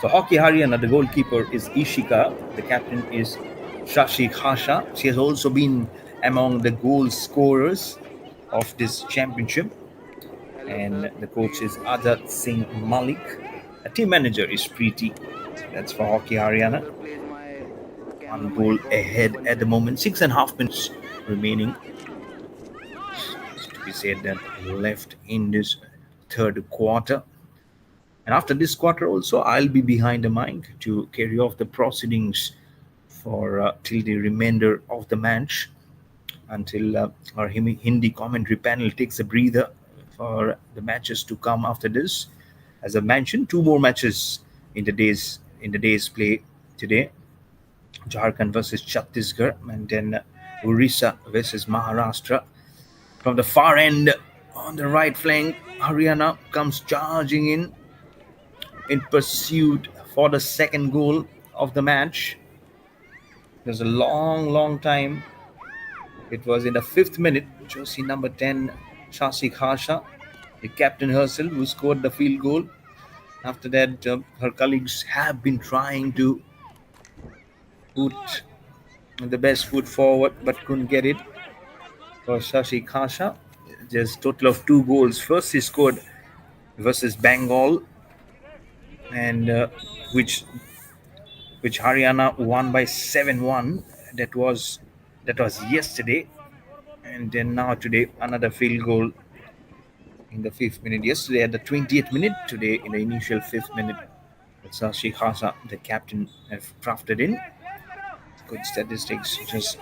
So Hockey Haryana, the goalkeeper is Ishika. The captain is Shashi Khasha. She has also been among the goal scorers of this championship. And the coach is Adat Singh Malik. The team manager is Preeti. That's for Hockey Haryana. One goal ahead at the moment. 6.5 minutes remaining. To be said that left in this third quarter. And after this quarter also, I'll be behind the mic to carry off the proceedings for till the remainder of the match, until our Hindi commentary panel takes a breather for the matches to come after this. As I mentioned, two more matches in the day's play today. Jharkhand versus Chhattisgarh, and then Orissa versus Maharashtra. From the far end on the right flank, Haryana comes charging in pursuit for the second goal of the match. There's a long time. It was in the 5th minute. Jersey number 10, Shasi Khasha, the captain herself, who scored the field goal. After that, her colleagues have been trying to put the best foot forward but couldn't get it. For Shashi Khasha, just total of 2 goals. First he scored versus Bengal, and which Haryana won by 7-1. That was yesterday, and then now today another field goal in the 5th minute. Yesterday at the 20th minute. Today in the initial 5th minute. Shashi Khasha, the captain, have crafted in. Good statistics, just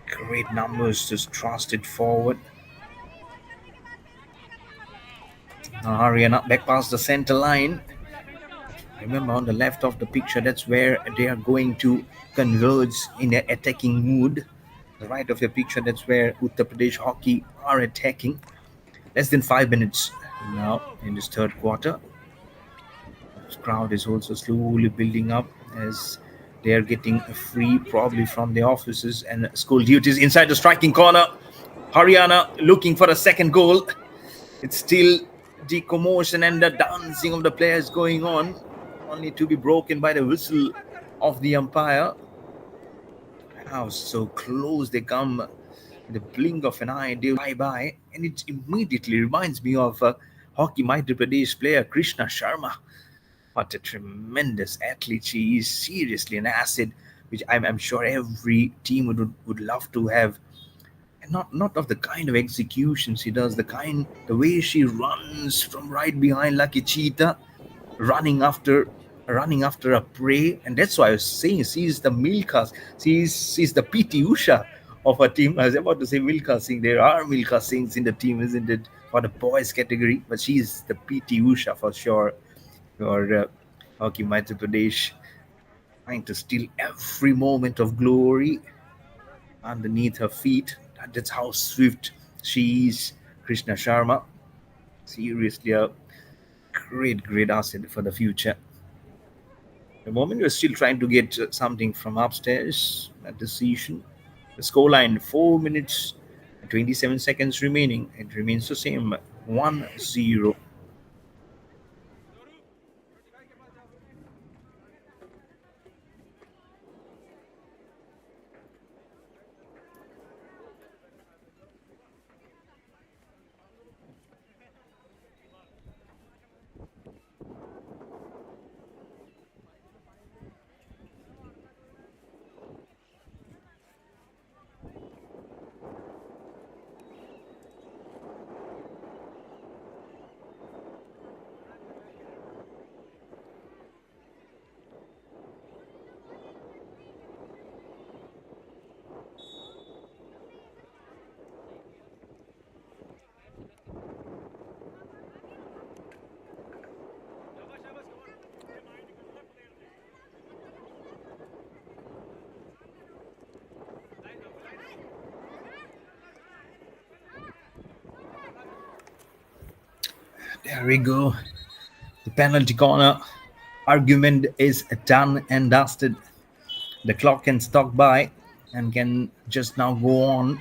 great numbers, just thrusted forward. Now Haryana back past the center line. Remember, on the left of the picture, that's where they are going to converge in an attacking mood. The right of the picture, that's where Uttar Pradesh hockey are attacking. Less than 5 minutes now in this third quarter. This crowd is also slowly building up as they are getting free, probably from the offices and school duties. Inside the striking corner, Haryana looking for a second goal. It's still the commotion and the dancing of the players going on, only to be broken by the whistle of the umpire. How so close they come. In the blink of an eye, they fly by, and it immediately reminds me of hockey Madhya Pradesh player Krishna Sharma. What a tremendous athlete she is. Seriously an asset, which I'm sure every team would love to have. And not of the kind of execution she does, the way she runs from right behind like a cheetah, running after a prey. And that's why I was saying she's the Milka. She's the PT Usha of a team. I was about to say Milka Singh. There are Milka Singhs in the team, isn't it, for the boys category? But she's the PT Usha for sure. Or Hockey Madhya Pradesh, trying to steal every moment of glory underneath her feet. That's how swift she is, Krishna Sharma. Seriously, a great asset for the future. The moment you're still trying to get something from upstairs at the session, the scoreline 4 minutes and 27 seconds remaining. It remains the same 1-0. There we go. The penalty corner argument is done and dusted. The clock can stop by and can just now go on.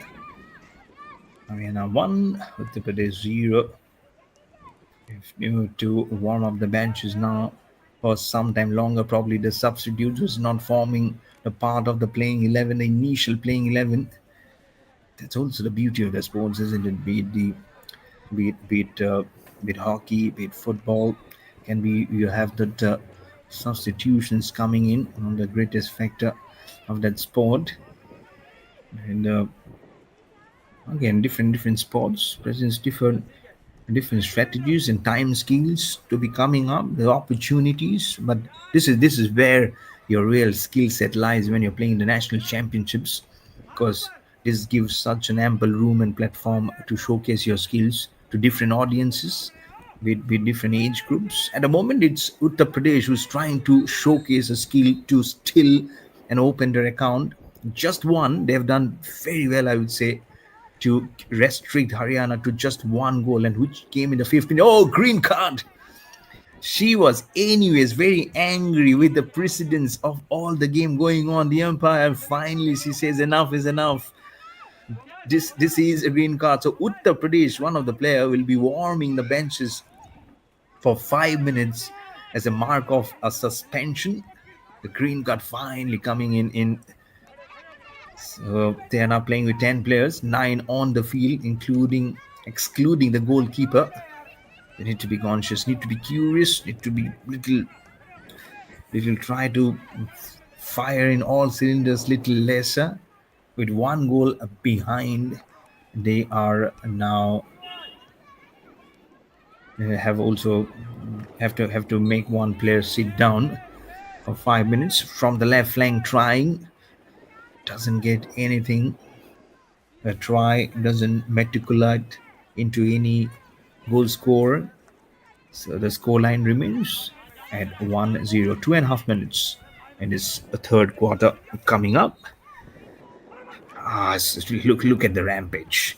Haryana 1, Uttar Pradesh 0. If you to warm up the benches now for some time longer, probably the substitutes was not forming a part of the playing 11, the initial playing 11. That's also the beauty of the sports, isn't it? Be it hockey, be it football, can be you have that substitutions coming in on the greatest factor of that sport. And again, different sports presents different strategies and time skills to be coming up, the opportunities. But this is where your real skill set lies when you're playing the national championships, because this gives such an ample room and platform to showcase your skills to different audiences with different age groups. At the moment, it's Uttar Pradesh who's trying to showcase a skill to still and open their account. Just one, they've done very well, I would say, to restrict Haryana to just one goal, and which came in the 15th. Oh, green card! She was, anyways, very angry with the precedence of all the game going on. The umpire finally she says, "Enough is enough." This is a green card. So Uttar Pradesh, one of the player, will be warming the benches for 5 minutes as a mark of a suspension. The green card finally coming in. So they are now playing with 10 players, 9 on the field, excluding the goalkeeper. They need to be conscious, need to be curious, need to be little try to fire in all cylinders, little lesser. With one goal behind, they are now have to make one player sit down for 5 minutes. From the left flank, trying, doesn't get anything. A try doesn't matriculate into any goal scorer. So the scoreline remains at 1-0. 2.5 minutes. And it's a third quarter coming up. Look at the rampage.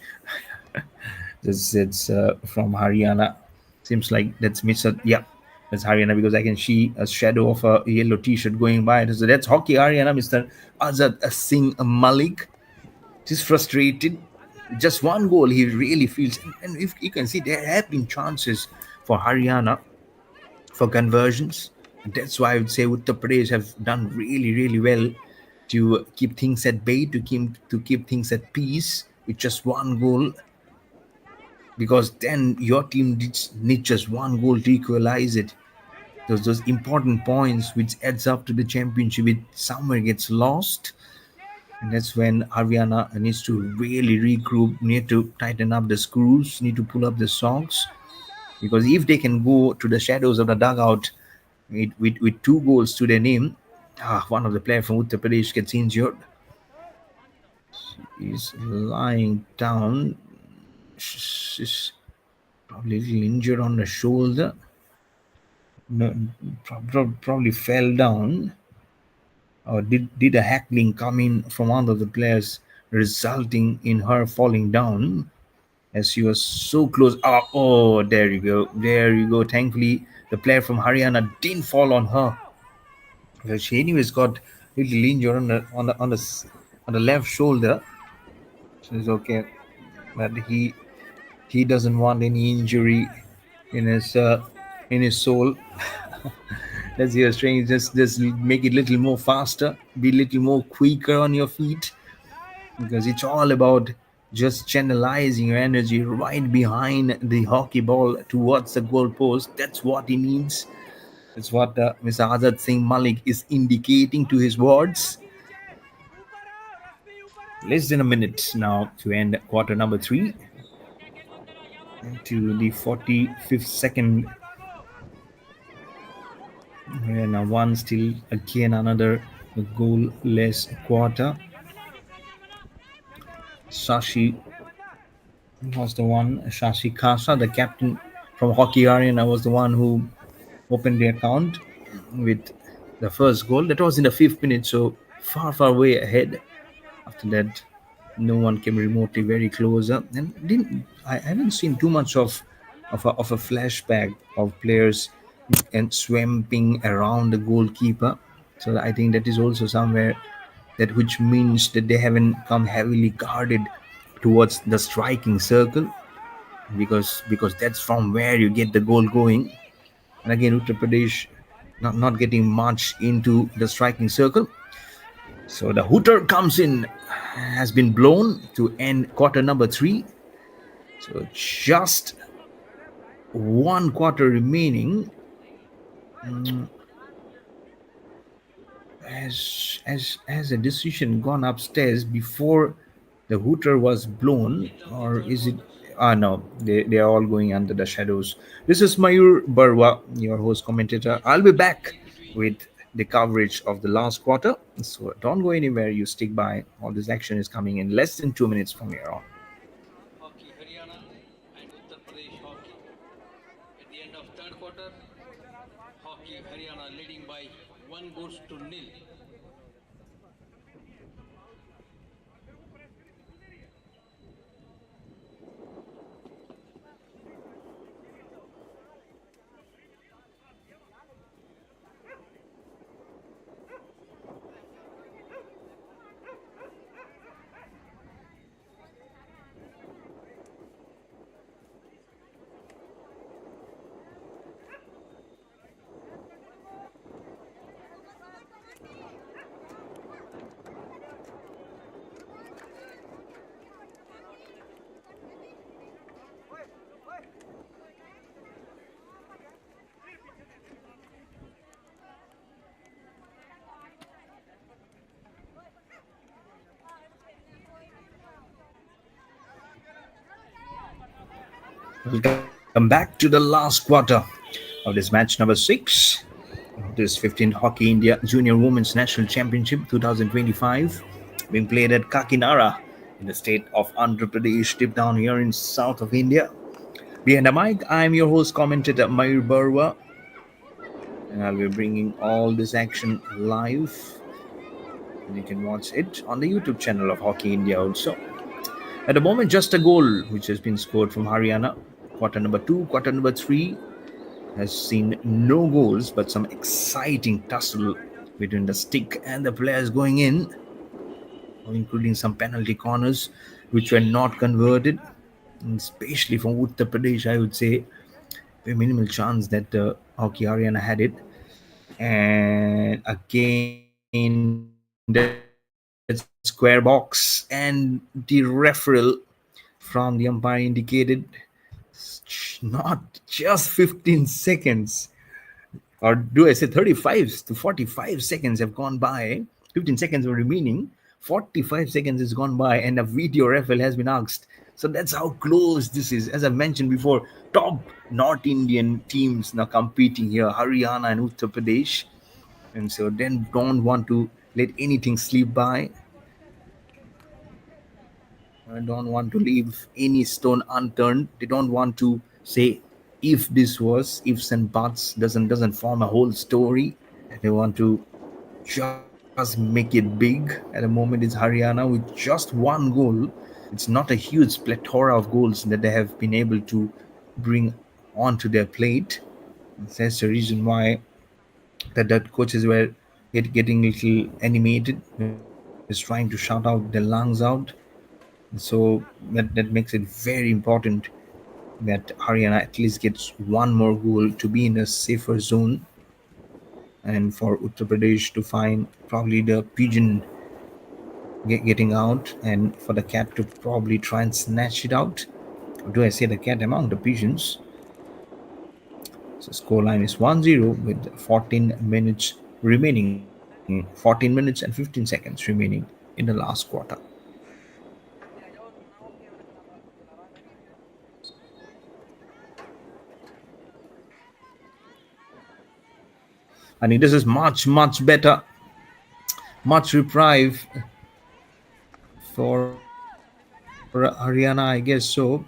It's from Haryana. Seems like that's Mr. Yeah, that's Haryana, because I can see a shadow of a yellow t-shirt going by. So that's hockey Haryana, Mr. Azad Singh Malik. He's frustrated. Just one goal he really feels. And if you can see, there have been chances for Haryana for conversions. And that's why I would say Uttar Pradesh have done really well to keep things at bay, to keep things at peace with just one goal. Because then your team needs just one goal to equalize it. Those important points which adds up to the championship, it somewhere gets lost. And that's when Haryana needs to really regroup, need to tighten up the screws, need to pull up the socks. Because if they can go to the shadows of the dugout with 2 goals to their name, one of the players from Uttar Pradesh gets injured. He's lying down. She's probably a little injured on the shoulder. No, probably fell down. Or did a heckling come in from one of the players, resulting in her falling down? as she was so close. Oh, there you go. There you go. Thankfully, the player from Haryana didn't fall on her. Well, she anyways got little injured on the left shoulder. So it's okay. But he doesn't want any injury in his soul. That's your strength. Just make it a little more faster, be a little more quicker on your feet, because it's all about just channelizing your energy right behind the hockey ball towards the goal post. That's what he needs. That's what Mr. Azad Singh Malik is indicating to his wards. Less than a minute now to end quarter number 3, to the 45th second. And now one still again another goalless quarter. Shashi was the one, Shashi Kasa, the captain from Hockey Haryana, was the one who opened the account with the first goal. That was in the 5th minute, so far way ahead. After that, no one came remotely very closer, and didn't I haven't seen too much of a flashback of players and swamping around the goalkeeper. So I think that is also somewhere that which means that they haven't come heavily guarded towards the striking circle, because that's from where you get the goal going. And again, Uttar Pradesh not getting much into the striking circle. So the hooter comes in, has been blown to end quarter number 3. So just one quarter remaining. Has a decision gone upstairs before the hooter was blown, or is it? Ah, no, they are all going under the shadows. This is Mayur Barwa, your host commentator. I'll be back with the coverage of the last quarter. So don't go anywhere. You stick by. All this action is coming in less than 2 minutes from here on. Hockey Haryana and Uttar Pradesh hockey. At the end of third quarter, Hockey Haryana leading by 1 goals to 0. Welcome back to the last quarter of this match number 6. This 15th Hockey India Junior Women's National Championship 2025, being played at Kakinada in the state of Andhra Pradesh, deep down here in south of India. Behind the mic, I am your host commentator Mayur Barwa, and I'll be bringing all this action live. And you can watch it on the YouTube channel of Hockey India also. At the moment, just a goal which has been scored from Haryana. Quarter number 2, quarter number 3 has seen no goals, but some exciting tussle between the stick and the players going in, including some penalty corners which were not converted, and especially from Uttar Pradesh. I would say a minimal chance that Hockey Haryana had it. And again, that square box, and the referral from the umpire indicated not just 15 seconds, or do I say 35 to 45 seconds have gone by. 15 seconds were remaining, 45 seconds has gone by, and a video referral has been asked. So that's how close this is. As I mentioned before, top North Indian teams now competing here, Haryana and Uttar Pradesh. And so then don't want to let anything slip by. I don't want to leave any stone unturned. They don't want to say if this was ifs and buts doesn't form a whole story. They want to just make it big. At the moment, it's Haryana with just one goal It's not a huge plethora of goals that they have been able to bring onto their plate. That's the reason why that coaches were getting a little animated, was trying to shout out their lungs out. So that makes it very important that Haryana at least gets one more goal to be in a safer zone, and for Uttar Pradesh to find probably the pigeon getting out, and for the cat to probably try and snatch it out. Or do I say the cat among the pigeons? So scoreline is 1-0 with 14 minutes remaining, 14 minutes and 15 seconds remaining in the last quarter. I think this is much, much better, much reprieve for Haryana, I guess so.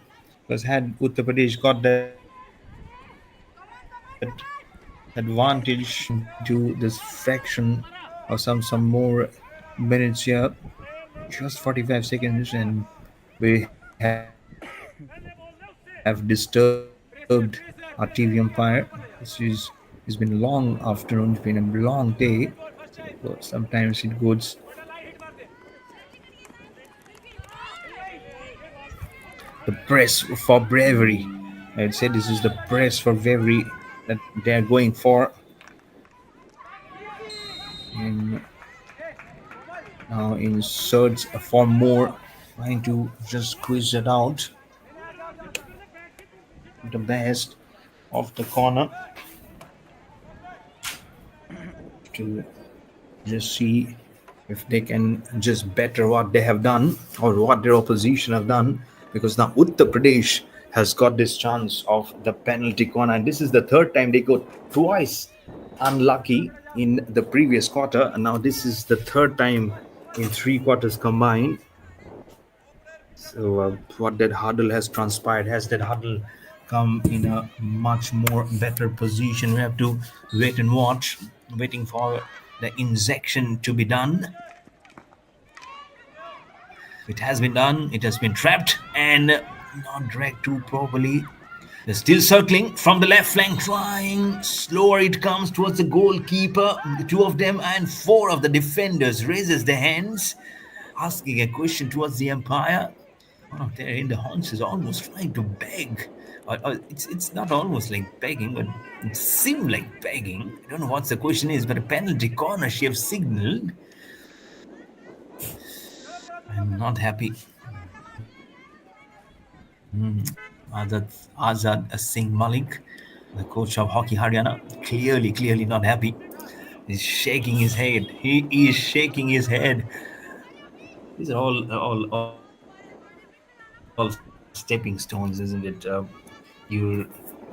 Because had Uttar Pradesh got that advantage into this fraction or some more minutes here, just 45 seconds, and we have disturbed our TV umpire. This has been a long afternoon, it's been a long day. So sometimes it goes the press for bravery. I'd say this is the press for bravery that they're going for. And now in search for more, trying to just squeeze it out the best of the corner to just see if they can just better what they have done or what their opposition have done, because now Uttar Pradesh has got this chance of the penalty corner, and this is the third time they got twice unlucky in the previous quarter, and now this is the third time in 3 quarters combined. So what that huddle has transpired, has that huddle come in a much more better position? We have to wait and watch, waiting for the injection to be done. It has been done, it has been trapped and not dragged too properly. They're still circling from the left flank, trying. Slower it comes towards the goalkeeper. Two of them and four of the defenders raises their hands, asking a question towards the umpire. One of their in the horns is almost trying to beg. Or it's not almost like begging, but it seemed like begging. I don't know what the question is, but a penalty corner she have signaled. I'm not happy. Azad Singh Malik, the coach of Hockey Haryana, clearly not happy. He's shaking his head. He is shaking his head. These are all stepping stones, isn't it? You'll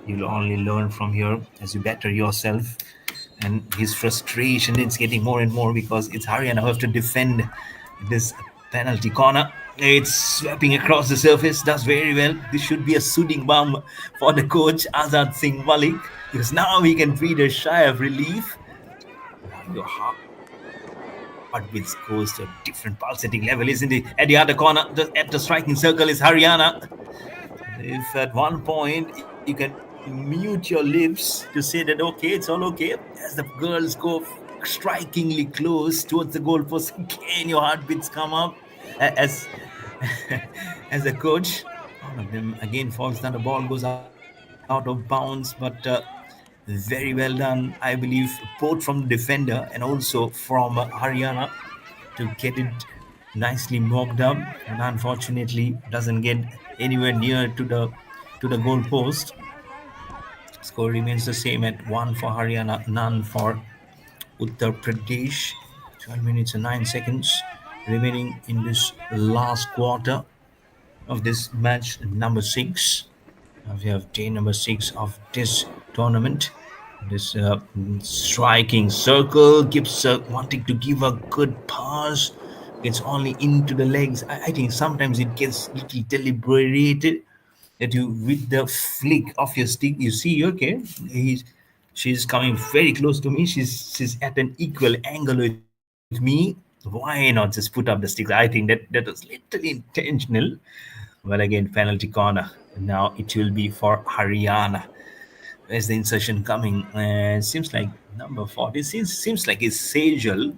you'll only learn from here as you better yourself. And his frustration is getting more and more because it's Haryana who have to defend this penalty corner. It's sweeping across the surface, does very well. This should be a soothing balm for the coach Azad Singh Malik, because now he can breathe a sigh of relief. Your heartbeat goes to a different pulsating level, isn't it? At the other corner, at the striking circle is Haryana. If at one point you can mute your lips to say that okay, it's all okay, as the girls go strikingly close towards the goalpost, again your heartbeats come up as as a coach. One of them again falls down, the ball goes out of bounds, but very well done, I believe, both from the defender and also from Haryana to get it nicely mocked up, and unfortunately doesn't get anywhere near to the goal post. Score remains the same at 1 for Haryana, none for Uttar Pradesh. 12 minutes and 9 seconds remaining in this last quarter of this match number 6. We have day number 6 of this tournament. This striking circle keeps wanting to give a good pass. Gets only into the legs. I think sometimes it gets little deliberated. That you, with the flick of your stick, you see, okay, she's coming very close to me. She's at an equal angle with me. Why not just put up the sticks? I think that was literally intentional. Well, again, penalty corner. Now it will be for Haryana. Where's the insertion coming? Seems like number 40. Seems like it's Sejal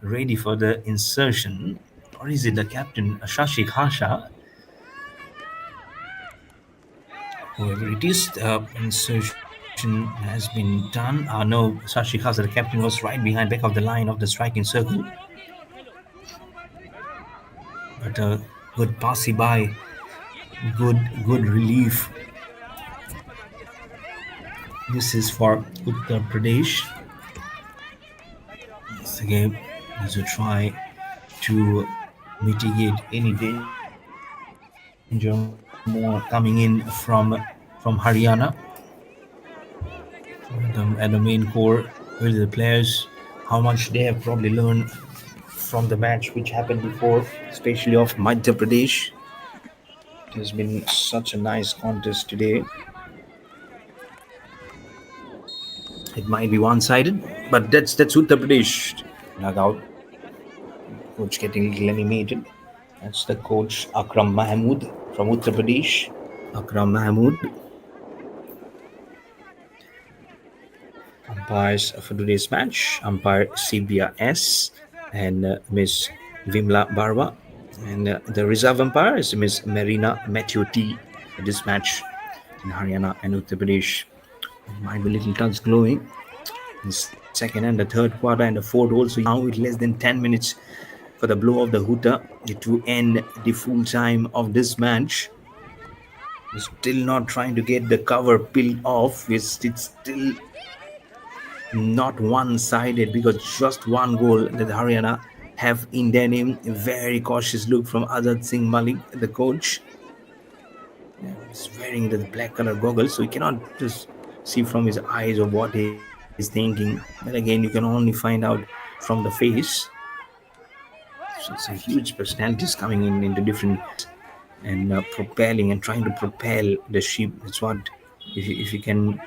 ready for the insertion. Or is it the captain, Shashi Khasha? Whoever it is, the insertion has been done. No, Shashi Khasha, the captain, was right behind, back of the line of the striking circle. But good passy by, good relief. This is for Uttar Pradesh. Once again, as we try to mitigate any danger more coming in from Haryana. At the main core, where the players, how much they have probably learned from the match which happened before, especially of Madhya Pradesh. It has been such a nice contest today. It might be one-sided, but that's Uttar Pradesh. Dugout. Coach getting a little animated. That's the coach Akram Mahmood from Uttar Pradesh. Akram Mahmood. Umpires for today's match: umpire Sibia S and Miss Vimla Barwa. And the reserve umpire is Miss Marina Matthew T. For this match in Haryana and Uttar Pradesh. It might be a little touch glowing. The second and the third quarter and the fourth also now with less than 10 minutes for the blow of the hooter to end the full time of this match. We're still not trying to get the cover peeled off. It's still not one-sided because just one goal that Haryana have in their name. A very cautious look from Azad Singh Malik, the coach. He's wearing the black color goggles, so you cannot just see from his eyes or what he's thinking. But again, you can only find out from the face. So it's a huge personalities coming in into different and propelling and trying to propel the ship. That's what if you can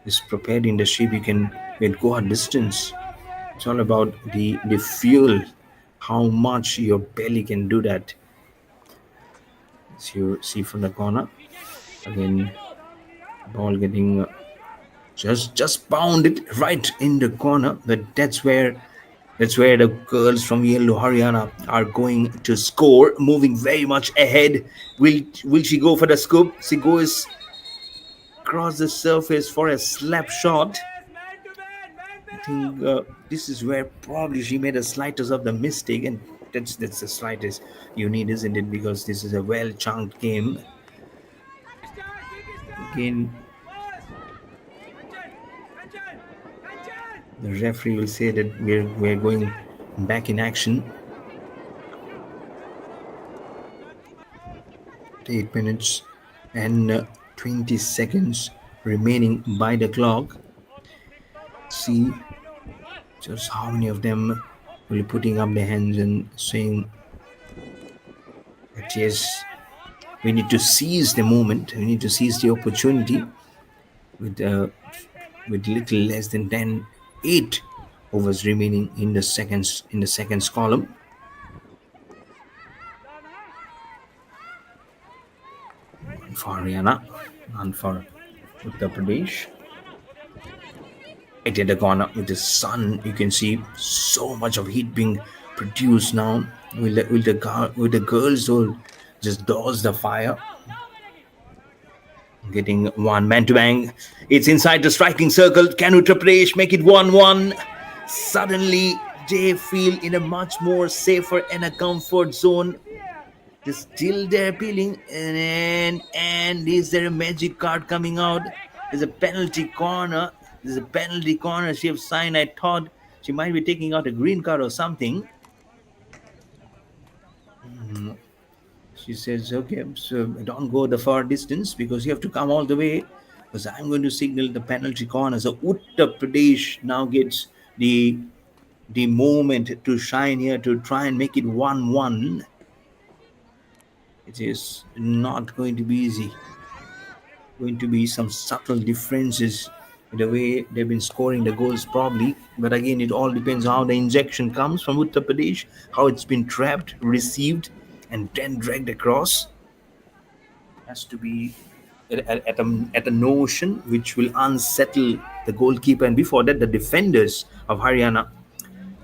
just propelling the ship, you can go a distance. It's all about the fuel, how much your belly can do that. As you see from the corner, again, ball getting just pounded right in the corner. But that's where the girls from Yellow Haryana are going to score, moving very much ahead. Will she go for the scoop? She goes across the surface for a slap shot. I think this is where probably she made a slightest of the mistake, and that's the slightest you need, isn't it? Because this is a well chunked game. Again, the referee will say that we're going back in action. 8 minutes and 20 seconds remaining by the clock. See just how many of them will be putting up their hands and saying that yes, we need to seize the moment, we need to seize the opportunity with little less than 8 overs remaining in the seconds column. One for Haryana, one for Uttar Pradesh. Right at the corner with the sun, you can see so much of heat being produced now. Will the girls all just douse the fire? Getting one man to bang. It's inside the striking circle. Can Uttar Pradesh make it 1-1? Suddenly, they feel in a much more safer and a comfort zone. They're still there appealing. And is there a magic card coming out? There's a penalty corner. She have signed. I thought she might be taking out a green card or something. She says, okay, so don't go the far distance because you have to come all the way because I'm going to signal the penalty corner. So Uttar Pradesh now gets the moment to shine here to try and make it 1-1. It is not going to be easy. Going to be some subtle differences the way they've been scoring the goals probably. But again, it all depends on how the injection comes from Uttar Pradesh, how it's been trapped, received, and then dragged across. Has to be at a notion which will unsettle the goalkeeper, and before that, the defenders of Haryana.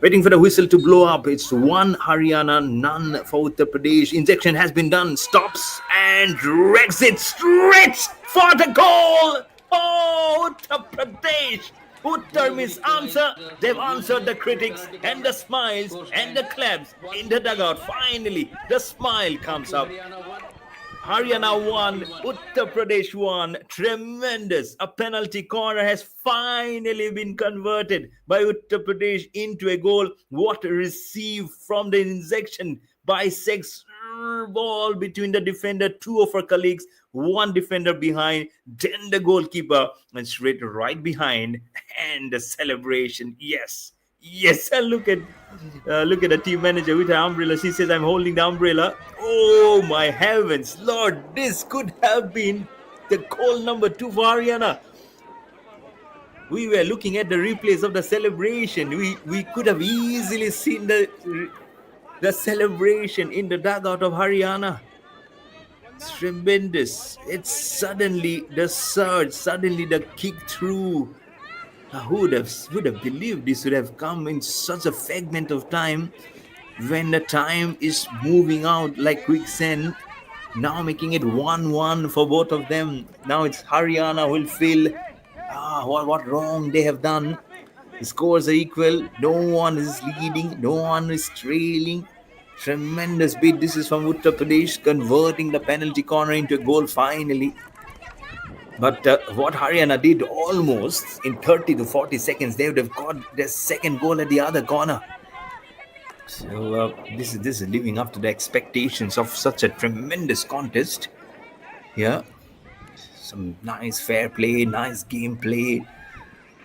Waiting for the whistle to blow up. It's one Haryana, none for Uttar Pradesh. Injection has been done. Stops and drags it straight for the goal. Oh, Uttar Pradesh. Uttar means answer. They've answered the critics and the smiles and the claps in the dugout. Finally, the smile comes up. Haryana won, Uttar Pradesh won. Tremendous. A penalty corner has finally been converted by Uttar Pradesh into a goal. What received from the injection by Sex ball between the defender, two of our colleagues, one defender behind, then the goalkeeper, and straight right behind, and the celebration. Yes. Yes, and look at the team manager with her umbrella. She says, "I'm holding the umbrella." Oh my heavens, Lord! This could have been the goal number 2 for Haryana. We were looking at the replays of the celebration. We could have easily seen the celebration in the dugout of Haryana. It's tremendous. It's suddenly the surge, suddenly the kick through. Who would have believed this would have come in such a fragment of time when the time is moving out like quicksand, now making it 1-1 for both of them. Now it's Haryana who will feel what wrong they have done. The scores are equal. No one is leading. No one is trailing. Tremendous beat. This is from Uttar Pradesh converting the penalty corner into a goal finally. But what Haryana did almost in 30 to 40 seconds, they would have got their second goal at the other corner. So this is living up to the expectations of such a tremendous contest. Yeah, some nice fair play, nice gameplay,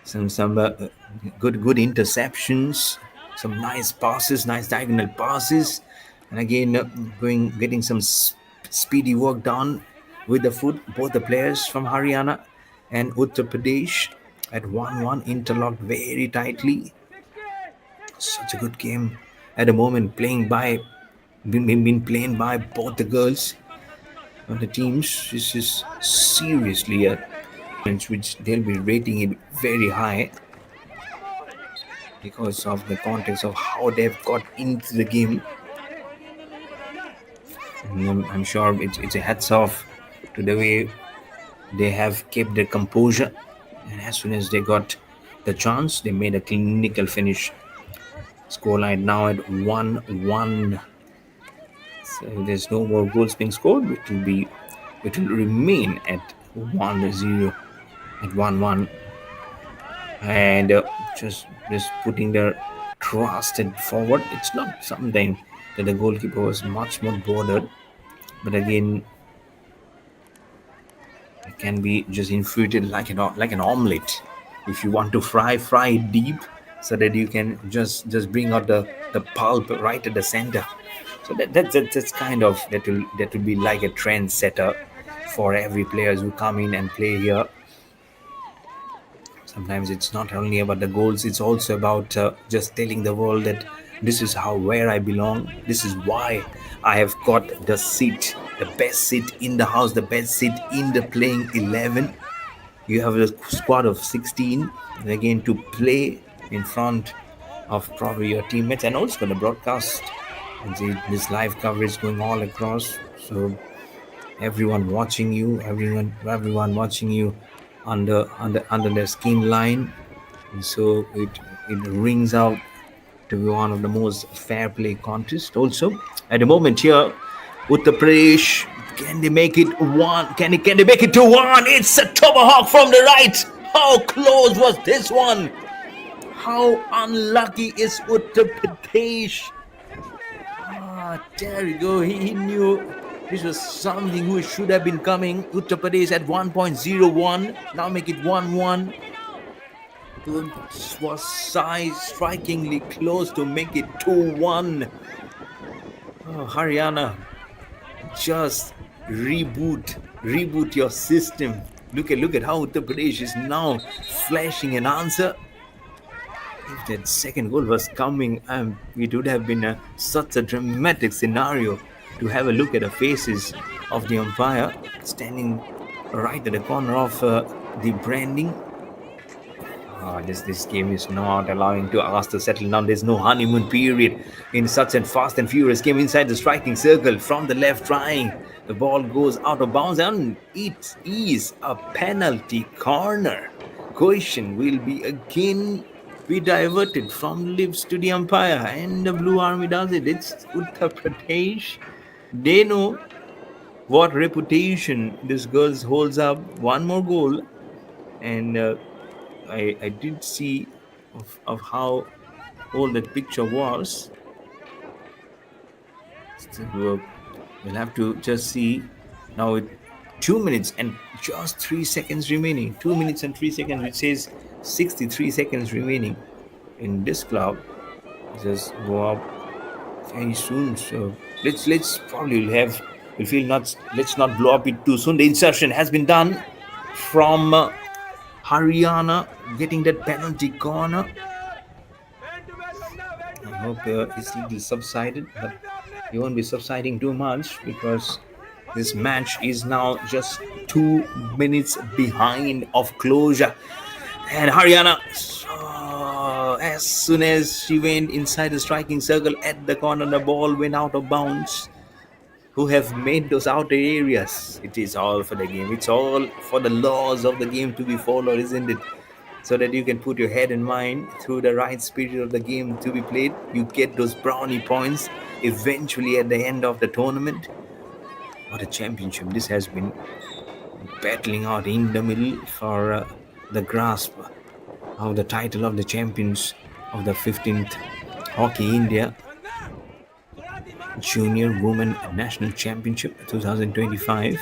some good interceptions, some nice passes, nice diagonal passes, and again getting some speedy work done with the foot. Both the players from Haryana and Uttar Pradesh at 1-1 interlocked very tightly. Such a good game at the moment, been playing by both the girls on the teams. This is seriously a which they'll be rating it very high because of the context of how they've got into the game. And I'm sure it's a hats off to the way they have kept their composure, and as soon as they got the chance, they made a clinical finish. Scoreline now at 1-1. So there's no more goals being scored. It will remain at 1-0, at 1-1, and just putting their trust forward. It's not something that the goalkeeper was much more bothered, but again, it can be just inflated like an omelette. If you want to fry it deep, so that you can just bring out the pulp right at the center. So that's kind of that will be like a trendsetter for every players who come in and play here. Sometimes it's not only about the goals; it's also about just telling the world that this is where I belong. This is why I have got the seat, the best seat in the house, the best seat in the playing 11. You have a squad of 16, and again to play in front of probably your teammates, and also the broadcast and see this live coverage going all across. So everyone watching you, everyone watching you under their skin line, and so it rings out to be one of the most fair play contests. Also, at the moment here, Uttar Pradesh, can they make it one? Can they make it 2-1? It's a tomahawk from the right. How close was this one? How unlucky is Uttar Pradesh? There you go. He knew this was something which should have been coming. Uttar Pradesh at 1.01. Now make it 1-1. It was strikingly close to make it 2-1. Haryana, just reboot your system. Look at how Uttar Pradesh is now flashing an answer. If that second goal was coming, it would have been such a dramatic scenario to have a look at the faces of the umpire standing right at the corner of the branding. This game is not allowing to us to settle down. There's no honeymoon period in such a fast and furious game. Inside the striking circle from the left, trying the ball goes out of bounds, and it is a penalty corner. Question will be diverted from lips to the umpire, and the Blue Army does it. It's Uttar Pradesh. They know what reputation this girl holds up. One more goal, and I did see of how old that picture was. So, we'll have to just see now. 2 minutes and just 3 seconds remaining. 2 minutes and 3 seconds, which says 63 seconds remaining in this club. Just go up very soon. So let's probably we'll feel not. Let's not blow up it too soon. The insertion has been done from Haryana, getting that penalty corner. I hope it's a little subsided, but it won't be subsiding too much because this match is now just 2 minutes behind of closure. And Haryana, as soon as she went inside the striking circle at the corner, the ball went out of bounds. Who have made those outer areas? It is all for the game. It's all for the laws of the game to be followed, isn't it? So that you can put your head and mind through the right spirit of the game to be played. You get those brownie points eventually at the end of the tournament. What a championship this has been, battling out in the middle for the grasp of the title of the champions of the 15th Hockey India Junior Women National Championship 2025.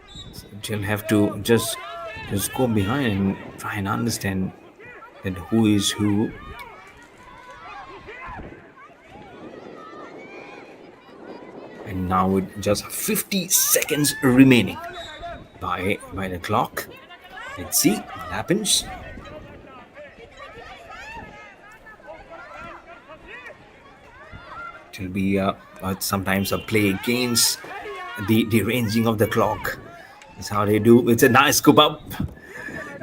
So you'll have to just go behind and try and understand that who is who. And now with just 50 seconds remaining by the clock. Let's see what happens. It will be sometimes a play against the ranging of the clock. That's how they do. It's a nice scoop up.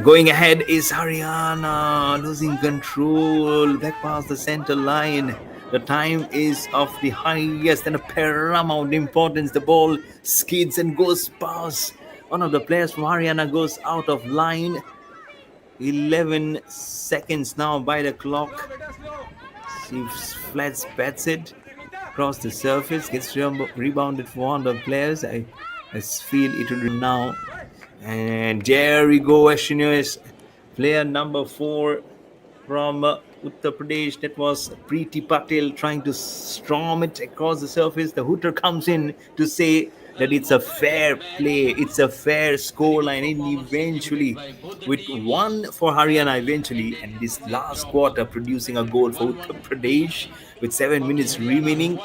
Going ahead is Haryana, losing control back past the center line. The time is of the highest and paramount importance. The ball skids and goes past. One of the players from Haryana goes out of line. 11 seconds now by the clock. She flats bats it across the surface, gets rebounded for one of the players. I feel it will be now. And there we go, Ashinois, player number 4 from Uttar Pradesh. That was Preeti Patel trying to storm it across the surface. The hooter comes in to say that it's a fair play, it's a fair scoreline, and eventually with one for Haryana eventually, and this last quarter producing a goal for Uttar Pradesh with 7 minutes remaining.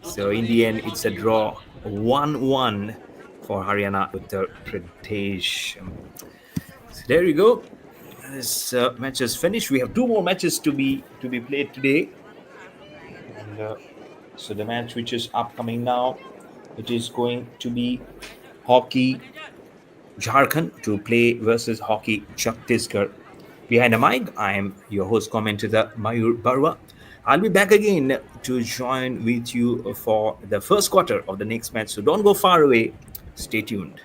So in the end, it's a draw, 1-1 for Haryana Uttar Pradesh. So there you go. This match is finished. We have 2 more matches to be played today, and so the match which is upcoming now, it is going to be Hockey Jharkhand to play versus Hockey Chhattisgarh. Behind the mic, I am your host commentator Mayur Barwa. I'll be back again to join with you for the first quarter of the next match. So don't go far away. Stay tuned.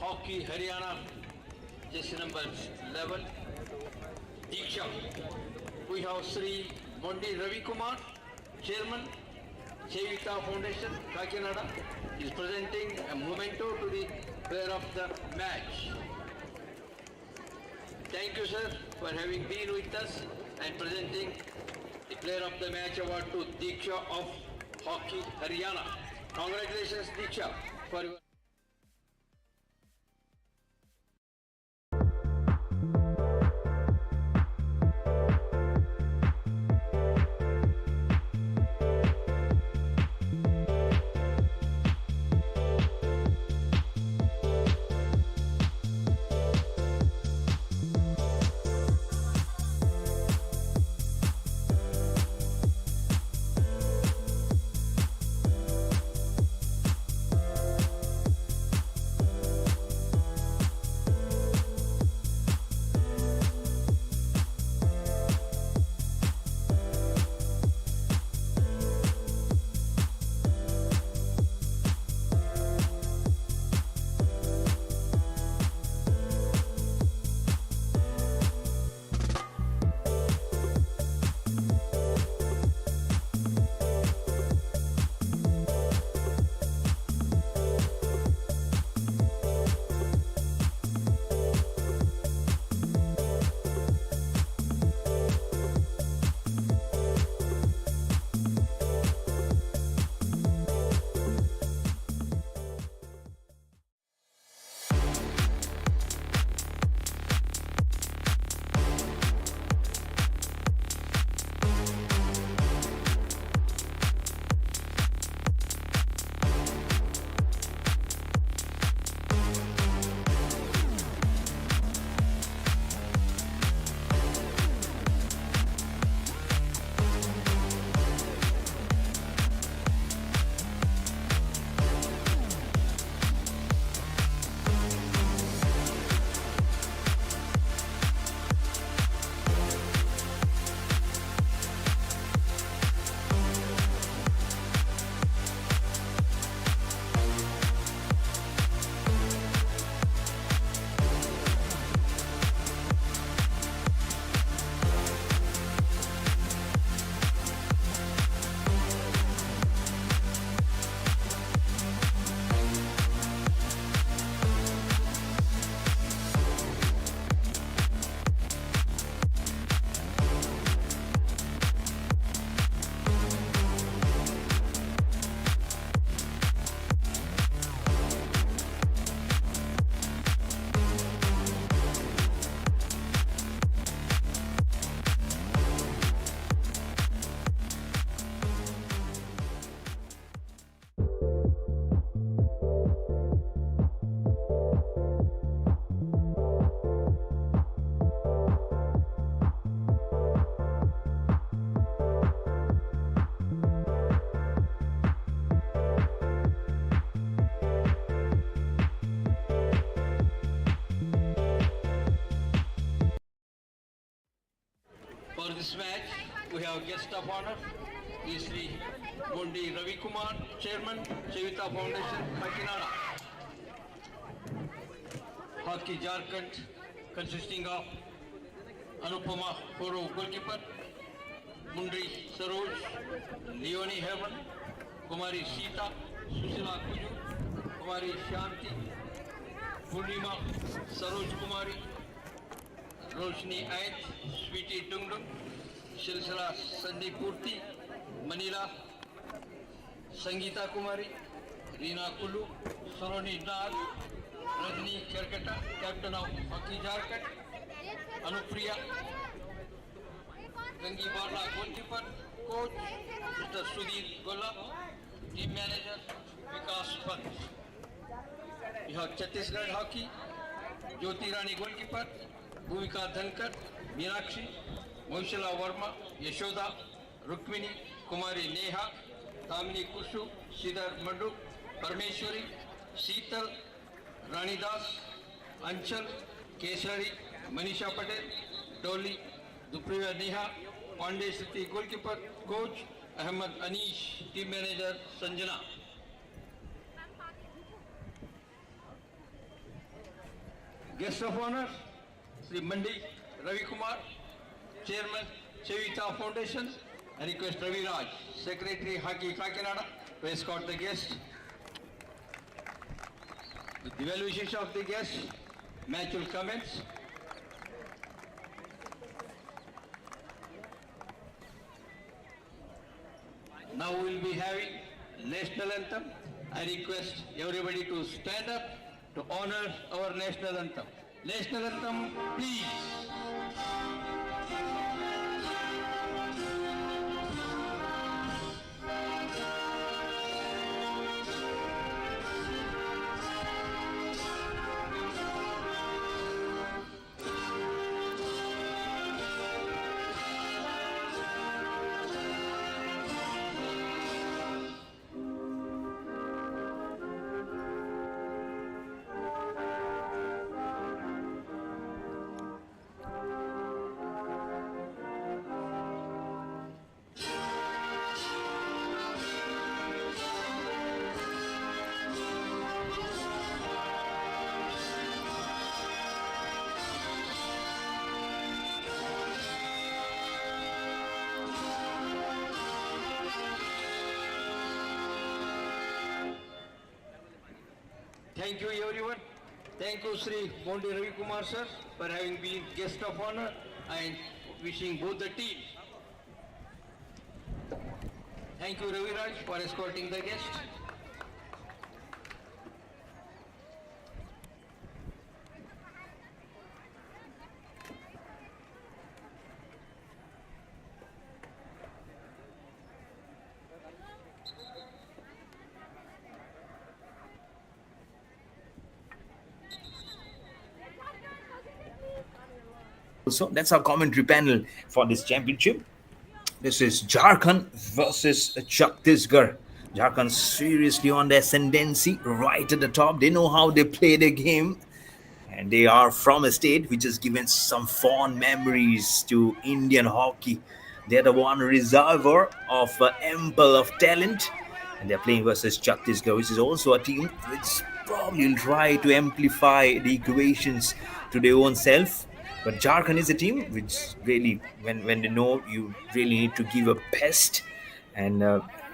Hockey Haryana, jersey number 11, Diksha. We have Sri Mondi Ravi Kumar, Chairman, Chevita Foundation, Kakinada, is presenting a memento to the player of the match. Thank you, sir, for having been with us and presenting the player of the match award to Diksha of Hockey Haryana. Congratulations, Diksha, for your... For this match, we have guest of honor, is Sri Mondi Ravi Kumar, Chairman, Chevita Foundation, Kakinada. Hockey Jharkhand, consisting of Anupama Koro, goalkeeper, Mundri Saroj, Leonie Herman, Kumari Sita, Susila Kuju, Kumari Shanti, Purnima Saroj Kumari, Roshni Ait, Sweetie Dungdung, Silsila Sandi Purti, Manila, Sangeeta Kumari, Reena Kulu, Saroni Nag, Rajni Kerkata, Captain of Hockey Jharkhand, Anupriya, Gangi Barla, goalkeeper, coach, Mr. Sudhir Golla, team manager, Vikas Pant. We have Chhattisgarh Hockey, Jyoti Rani goalkeeper, Bhumika Dhankar, Meenakshi, Moishala Verma, Yashoda, Rukmini, Kumari Neha, Tamini Kusu, Siddhar Manduk, Parmeshwari, Sheetal, Rani Das, Anchal, Kesari, Manisha Patel, Dolly, Dupriya Neha, Pandey City goalkeeper, coach, Ahmed Anish, team manager, Sanjana. Guest of honor, Sri Mandi Ravi Kumar, Chairman Chevita Foundation. I request Ravi Raj, Secretary Hockey Kakinada, to escort the guest. With the well wishes of the guest, match will commence. Now we will be having national anthem. I request everybody to stand up to honor our national anthem. National anthem, please. Thank you everyone. Thank you Sri Mondi Ravi Kumar sir for having been guest of honor and wishing both the teams. Thank you Ravi Raj for escorting the guest. So that's our commentary panel for this championship. This is Jharkhand versus Chhattisgarh. Jharkhand seriously on the ascendancy, right at the top. They know how they play the game, and they are from a state which has given some fond memories to Indian hockey. They're the one reservoir of ample of talent, and they're playing versus Chhattisgarh, which is also a team which probably will try to amplify the equations to their own self. But Jharkhand is a team which really, when they know you really need to give a best, and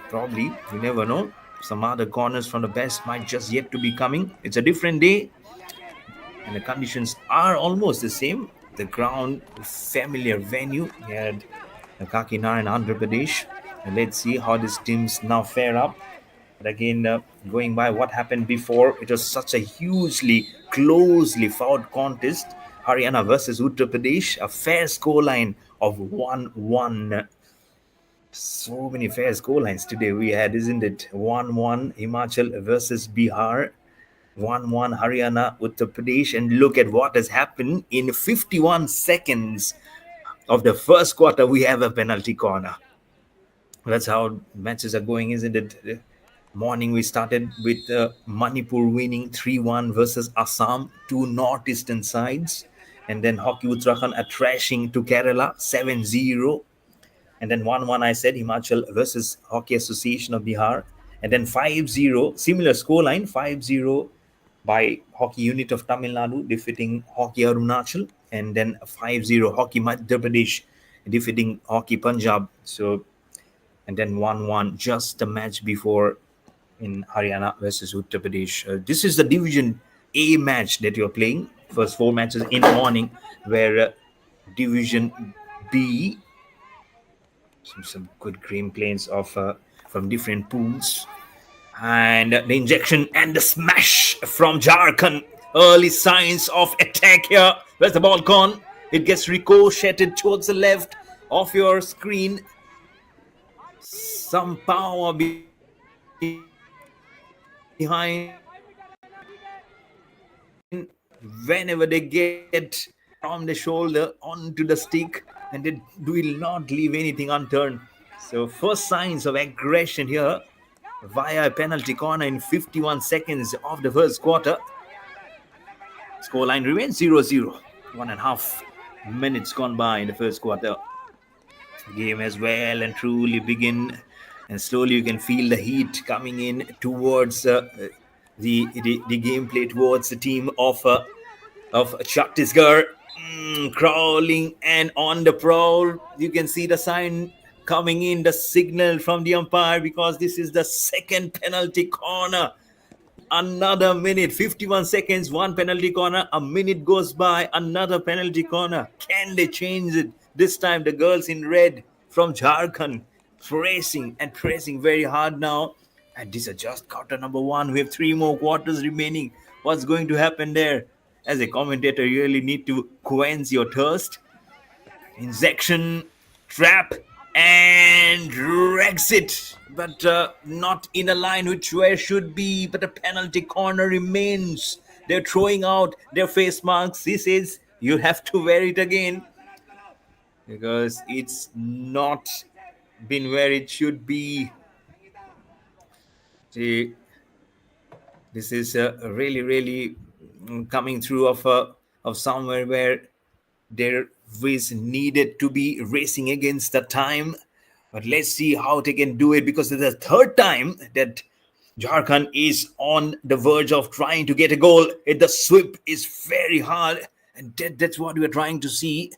probably, you never know, some other corners from the best might just yet to be coming. It's a different day, and the conditions are almost the same. The ground, familiar venue here at Kakinada in Andhra Pradesh. And let's see how these teams now fare up. But again, going by what happened before, it was such a hugely closely fought contest. Haryana versus Uttar Pradesh, a fair scoreline of 1-1. So many fair scorelines today we had, isn't it? 1-1 Himachal versus Bihar, 1-1 Haryana, Uttar Pradesh. And look at what has happened in 51 seconds of the first quarter. We have a penalty corner. That's how matches are going, isn't it? Morning we started with Manipur winning 3-1 versus Assam, two northeastern sides. And then Hockey Uttarakhand are trashing to Kerala 7-0. And then 1-1 I said Himachal versus Hockey Association of Bihar. And then 5-0, similar scoreline, 5-0 by Hockey Unit of Tamil Nadu defeating Hockey Arunachal. And then 5-0 Hockey Madhya Pradesh defeating Hockey Punjab. So, and then 1-1 just a match before in Haryana versus Uttar Pradesh. This is the Division A match that you're playing. First four matches in the morning, where Division B, some good game plays of from different pools, and the injection and the smash from Jharkhand. Early signs of attack here. Where's the ball gone? It gets ricocheted towards the left of your screen. Some power behind whenever they get from the shoulder onto the stick, and they will not leave anything unturned. So first signs of aggression here via a penalty corner in 51 seconds of the first quarter. Scoreline remains 0-0. 1.5 minutes gone by in the first quarter. The game has well and truly begin, and slowly you can feel the heat coming in towards the gameplay, towards the team of of Chhattisgarh. Crawling and on the prowl. You can see the sign coming in, the signal from the umpire, because this is the second penalty corner. Another minute, 51 seconds, one penalty corner. A minute goes by, another penalty corner. Can they change it? This time, the girls in red from Jharkhand pressing very hard now. And this is just quarter number one. We have three more quarters remaining. What's going to happen there? As a commentator, you really need to quench your thirst. Injection, trap, and exit, but not in a line which where should be. But a penalty corner remains. They're throwing out their face masks. He says you have to wear it again because it's not been where it should be. See, this is really coming through of somewhere where there is needed to be racing against the time. But let's see how they can do it, because it's the third time that Jharkhand is on the verge of trying to get a goal. The sweep is very hard, and that's what we're trying to see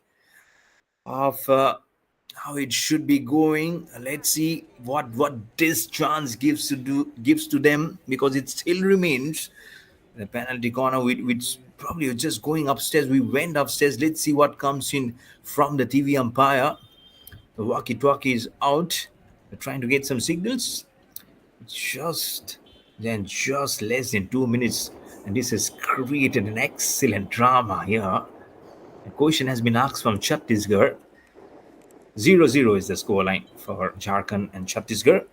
of how it should be going. Let's see what this chance gives to them, because it still remains the penalty corner, which probably just going upstairs. We went upstairs. Let's see what comes in from the TV umpire. The walkie-talkie is out. They're trying to get some signals. Just less than 2 minutes, and this has created an excellent drama here. A question has been asked from Chhattisgarh. 0-0 is the scoreline for Jharkhand and Chhattisgarh.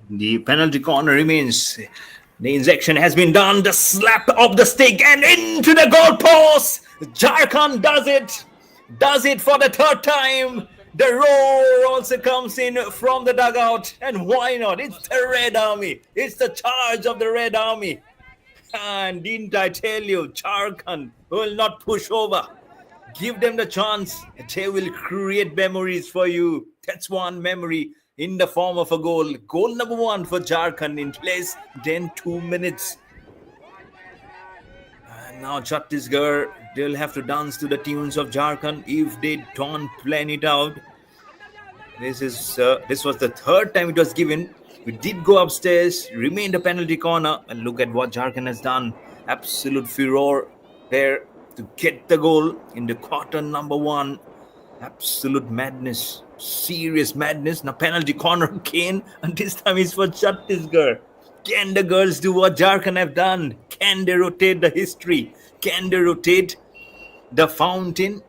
The penalty corner remains. The injection has been done. The slap of the stick and into the goal post. Jharkhand does it. Does it for the third time. The roar also comes in from the dugout. And why not? It's the Red Army. It's the charge of the Red Army. And didn't I tell you, Jharkhand will not push over. Give them the chance. They will create memories for you. That's one memory in the form of a goal. Goal number one for Jharkhand in less than 2 minutes. And now Chhattisgarh, they'll have to dance to the tunes of Jharkhand if they don't plan it out. This was the third time it was given. We did go upstairs, remained a penalty corner, and look at what Jharkhand has done. Absolute furor there to get the goal in the quarter number one. Absolute madness. Serious madness. Now penalty corner again, and this time it's for Chhattisgarh. Can the girls do what Jharkhand have done? Can they rotate the history? Can they rotate the fountain?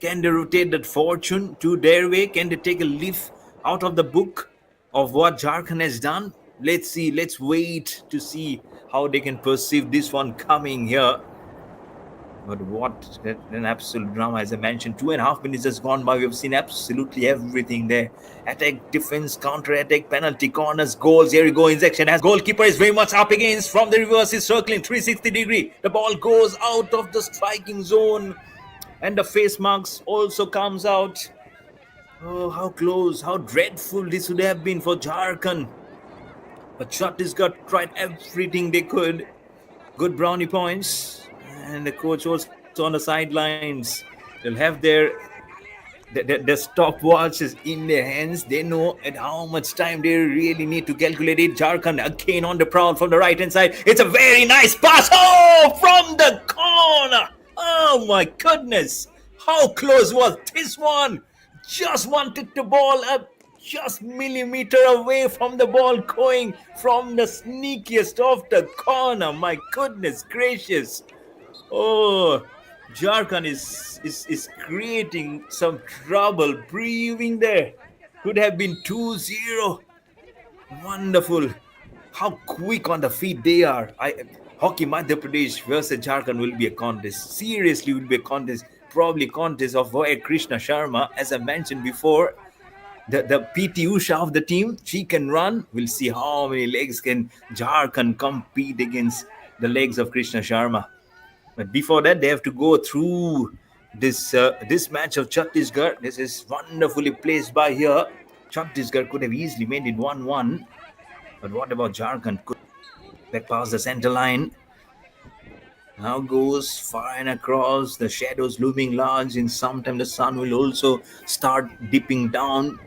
Can they rotate that fortune to their way? Can they take a leaf out of the book of what Jharkhand has done? Let's see. Let's wait to see how they can perceive this one coming here. But what an absolute drama. As I mentioned, 2.5 minutes has gone by. We have seen absolutely everything there. Attack, defense, counter-attack, penalty, corners, goals. Here we go. Injection as goalkeeper is very much up against. From the reverse is circling 360 degree. The ball goes out of the striking zone. And the face marks also comes out. Oh, how close, how dreadful this would have been for Jharkhand. But Chhattisgarh tried everything they could. Good brownie points. And the coach also on the sidelines. They'll have their stopwatches in their hands. They know at how much time they really need to calculate it. Jharkhand again on the prowl from the right hand side. It's a very nice pass. Oh, from the corner. Oh my goodness. How close was this one? Just wanted the ball up just millimeter away from the ball going from the sneakiest of the corner. My goodness gracious. Oh, Jharkhand is creating some trouble brewing there. Could have been 2-0. Wonderful. How quick on the feet they are. Hockey Madhya Pradesh versus Jharkhand will be a contest. Seriously, will be a contest. Probably contest of where Krishna Sharma, as I mentioned before, the PT Usha of the team, she can run. We'll see how many legs can Jharkhand compete against the legs of Krishna Sharma. But before that, they have to go through this match of Chhattisgarh. This is wonderfully placed by here. Chhattisgarh could have easily made it 1-1. But what about Jharkhand? Could back past the center line. Now goes far and across. The shadows looming large. In some time, the sun will also start dipping down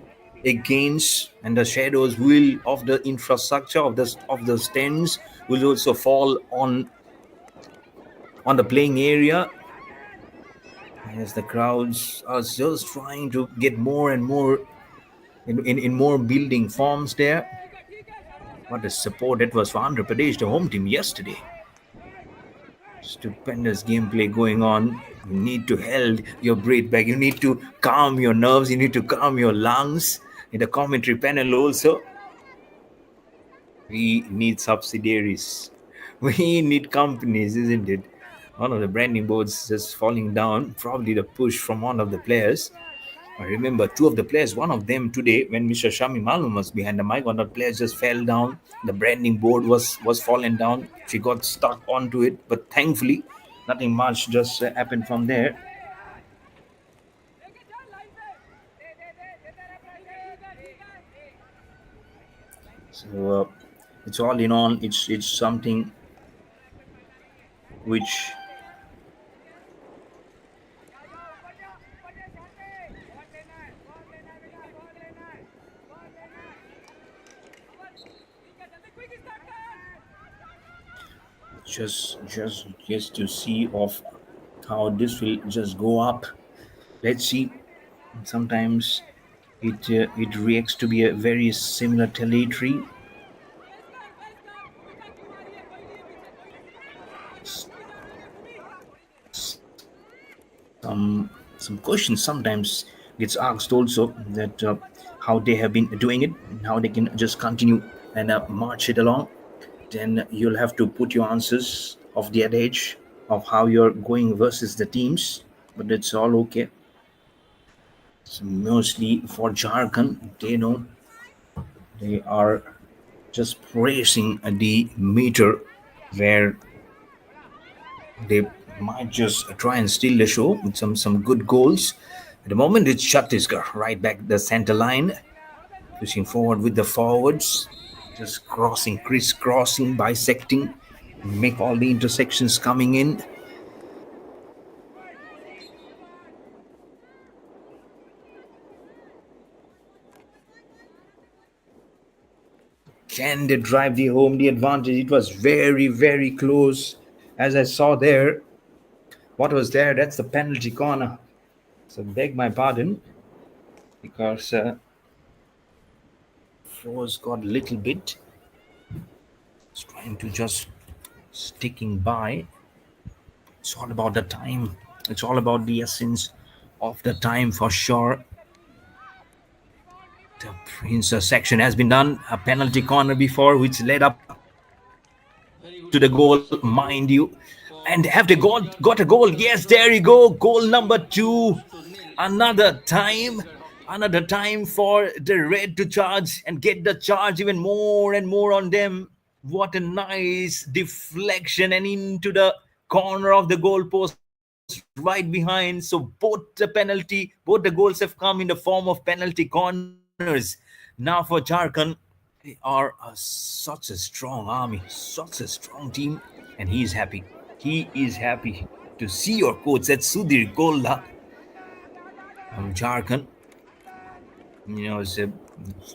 against, and the shadows will of the infrastructure of the stands will also fall on the playing area, as the crowds are just trying to get more and more in more building forms there. What a support it was for Andhra Pradesh, the home team, yesterday. Stupendous gameplay going on. You need to hold your breath back. You need to calm your nerves. You need to calm your lungs. In the commentary panel also, we need subsidiaries. We need companies, isn't it? One of the branding boards just falling down. Probably the push from one of the players. I remember two of the players, one of them today, when Mr. Shami Malum was behind the mic, one of the players just fell down. The branding board was fallen down. She got stuck onto it, but thankfully, nothing much just happened from there. So it's all in all, it's something which just to see of how this will just go up. Let's see. Sometimes it reacts to be a very similar territory. Some questions sometimes gets asked also, that how they have been doing it, how they can just continue and march it along. Then you'll have to put your answers of the adage of how you're going versus the teams, but it's all okay. So mostly for Jharkhand, they know they are just racing the meter where they might just try and steal the show with some good goals. At the moment, it's Chhattisgarh right back the center line, pushing forward with the forwards, just crossing, crisscrossing, bisecting, make all the intersections coming in. Can they drive the home the advantage? It was very, very close. As I saw there, what was there? That's the penalty corner. So beg my pardon, because Prowess got a little bit. It's trying to just sticking by. It's all about the time. It's all about the essence of the time for sure. The intersection has been done. A penalty corner before, which led up to the goal, mind you. And have they got a goal? Yes, there you go. Goal number 2. Another time for the red to charge and get the charge even more and more on them. What a nice deflection and into the corner of the goalpost right behind. So both the goals have come in the form of penalty corners. Now for Jharkhand, they are such a strong army, such a strong team, and he is happy. He he is happy to see your coach. That's Sudhir Golla from Jharkhand. So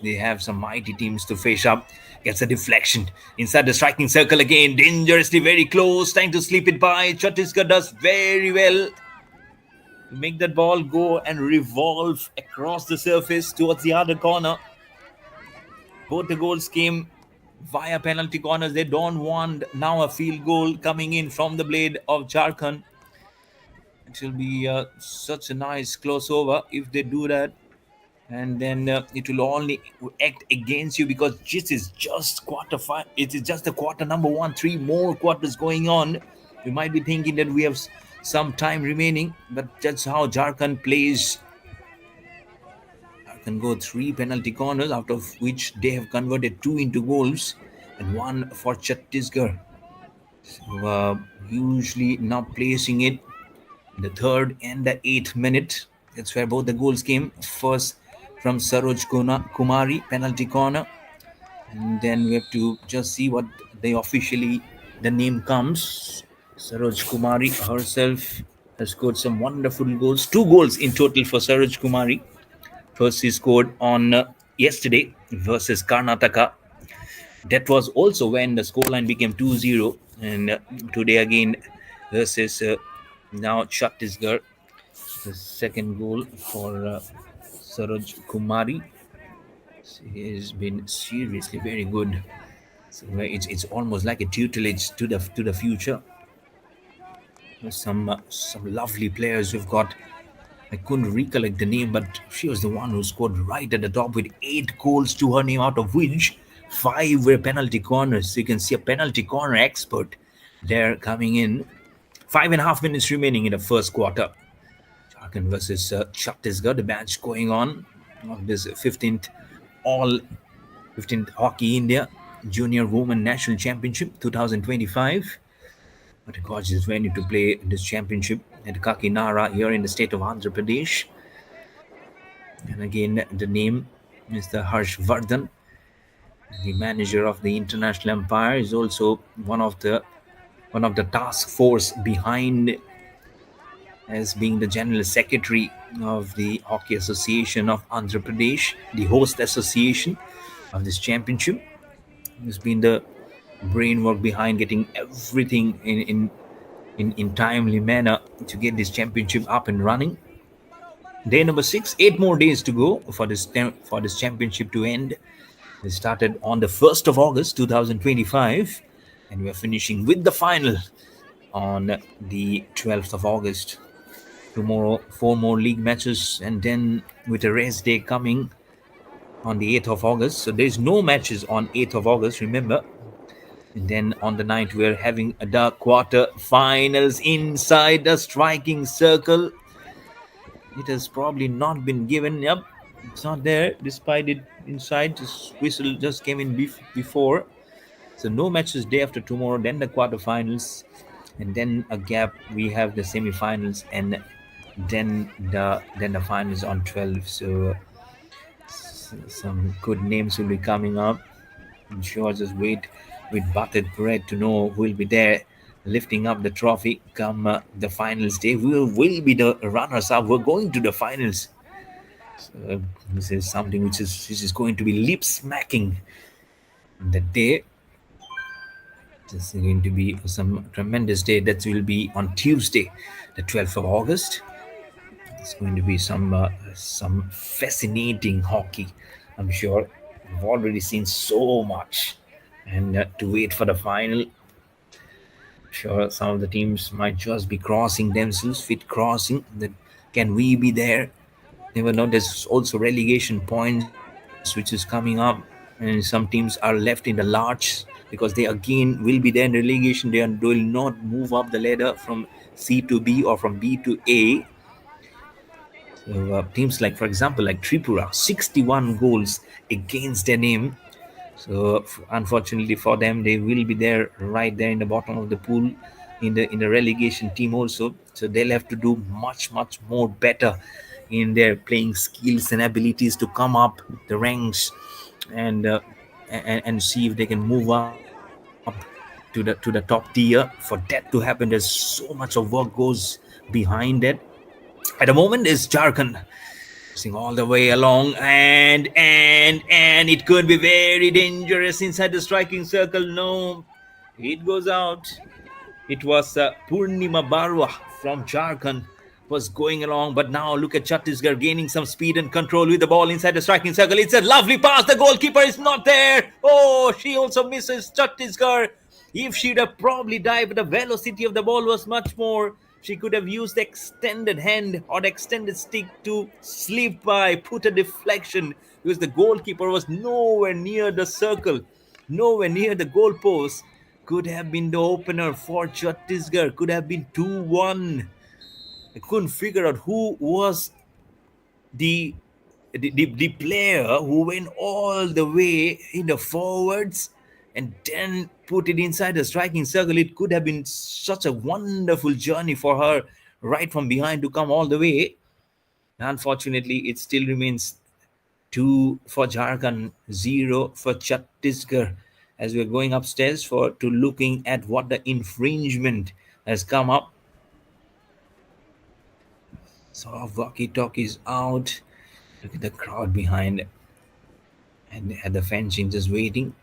they have some mighty teams to face up. Gets a deflection inside the striking circle again. Dangerously very close. Trying to slip it by. Chhattisgarh does very well to make that ball go and revolve across the surface towards the other corner. Both the goals came via penalty corners. They don't want now a field goal coming in from the blade of Jharkhand. It will be such a nice close over if they do that, and then it will only act against you because this is just quarter five. It is just the quarter number one. Three more quarters going on. You might be thinking that we have some time remaining, but that's how Jharkhand plays. Can go three penalty corners, out of which they have converted two into goals and one for Chhattisgarh. So, usually now placing it in the third and the 8th minute. That's where both the goals came. First from Saroj Kumari, penalty corner. And then we have to just see what the name comes. Saroj Kumari herself has scored some wonderful goals. Two goals in total for Saroj Kumari. First, he scored on yesterday versus Karnataka. That was also when the scoreline became 2-0. And today again versus now Chhattisgarh. The second goal for Saroj Kumari. He has been seriously very good. So it's almost like a tutelage to the future. Some lovely players we've got. I couldn't recollect the name, but she was the one who scored right at the top with 8 goals to her name, out of which 5 were penalty corners. So you can see a penalty corner expert there coming in. 5.5 minutes remaining in the first quarter. Jharkhand versus Chhattisgarh, the match going on this 15th Hockey India Junior Women National Championship 2025. What a gorgeous venue to play this championship at Kakinada here in the state of Andhra Pradesh. And again, the name is the Harsh Vardhan. The manager of the International Empire is also one of the task force behind, as being the general secretary of the Hockey Association of Andhra Pradesh, the host association of this championship. He's been the brainwork behind getting everything in timely manner to get this championship up and running. Day number 6, 8 more days to go for this championship to end. It started on the 1st of August 2025, and we are finishing with the final on the 12th of August. Tomorrow, 4 more league matches, and then with a rest day coming on the 8th of August. So there's no matches on 8th of August, remember. And then on the 9th, we're having the quarter finals inside the striking circle. It has probably not been given. Yep, it's not there, despite it inside. This whistle just came in before. So no matches day after tomorrow, then the quarterfinals, and then a gap. We have the semifinals, and then the finals on 12. So some good names will be coming up. I'm sure just wait with bated breath to know who will be there lifting up the trophy come the finals day. Will be the runners up. We're going to the finals. So, this is something which is going to be lip smacking the day. This is going to be some tremendous day. That will be on Tuesday, the 12th of August. It's going to be some fascinating hockey, I'm sure. We've already seen so much, and to wait for the final. Sure, some of the teams might just be crossing themselves, fit crossing. That can we be there? Never know. There's also relegation points which is coming up, and some teams are left in the large because they again will be there in relegation. They will not move up the ladder from C to B or from B to A. So teams like, for example, like Tripura, 61 goals against their name. So unfortunately for them, they will be there right there in the bottom of the pool in the relegation team also. So they'll have to do much more better in their playing skills and abilities to come up the ranks and see if they can move up to the top tier. For that to happen, there's so much of work goes behind it. At the moment, is Jharkhand pushing all the way along, and it could be very dangerous inside the striking circle. No, it goes out. It was Purnima Barwa from Jharkhand was going along, but now look at Chhattisgarh gaining some speed and control with the ball inside the striking circle. It's a lovely pass. The goalkeeper is not there. Oh, she also misses Chhattisgarh. If she'd have probably dived, the velocity of the ball was much more. She could have used the extended hand or the extended stick to slip by, put a deflection, because the goalkeeper was nowhere near the circle, nowhere near the goalpost. Could have been the opener for Chhattisgarh, could have been 2-1. I couldn't figure out who was the the player who went all the way in the forwards and then put it inside the striking circle. It could have been such a wonderful journey for her right from behind to come all the way. Unfortunately, it still remains 2 for Jharkhand, 0 for Chhattisgarh. As we're going upstairs for to looking at what the infringement has come up. So walkie-talkies out. Look at the crowd behind, and at the fencing just waiting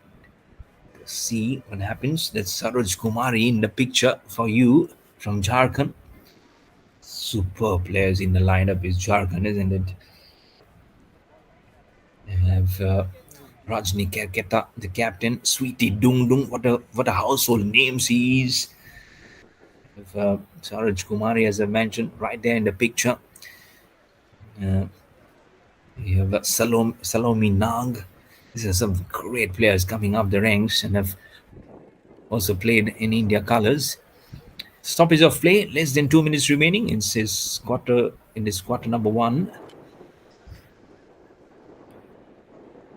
to see what happens. That's Saroj Kumari in the picture for you from Jharkhand. Super players in the lineup is Jharkhand, isn't it? They have Rajni Kerketa, the captain. Sweetie Dung Dung, what a household name she is. Saroj Kumari, as I mentioned, right there in the picture. You have Salome Nag. These are some great players coming up the ranks and have also played in India colours. Stoppage of play, less than 2 minutes remaining in this quarter number 1.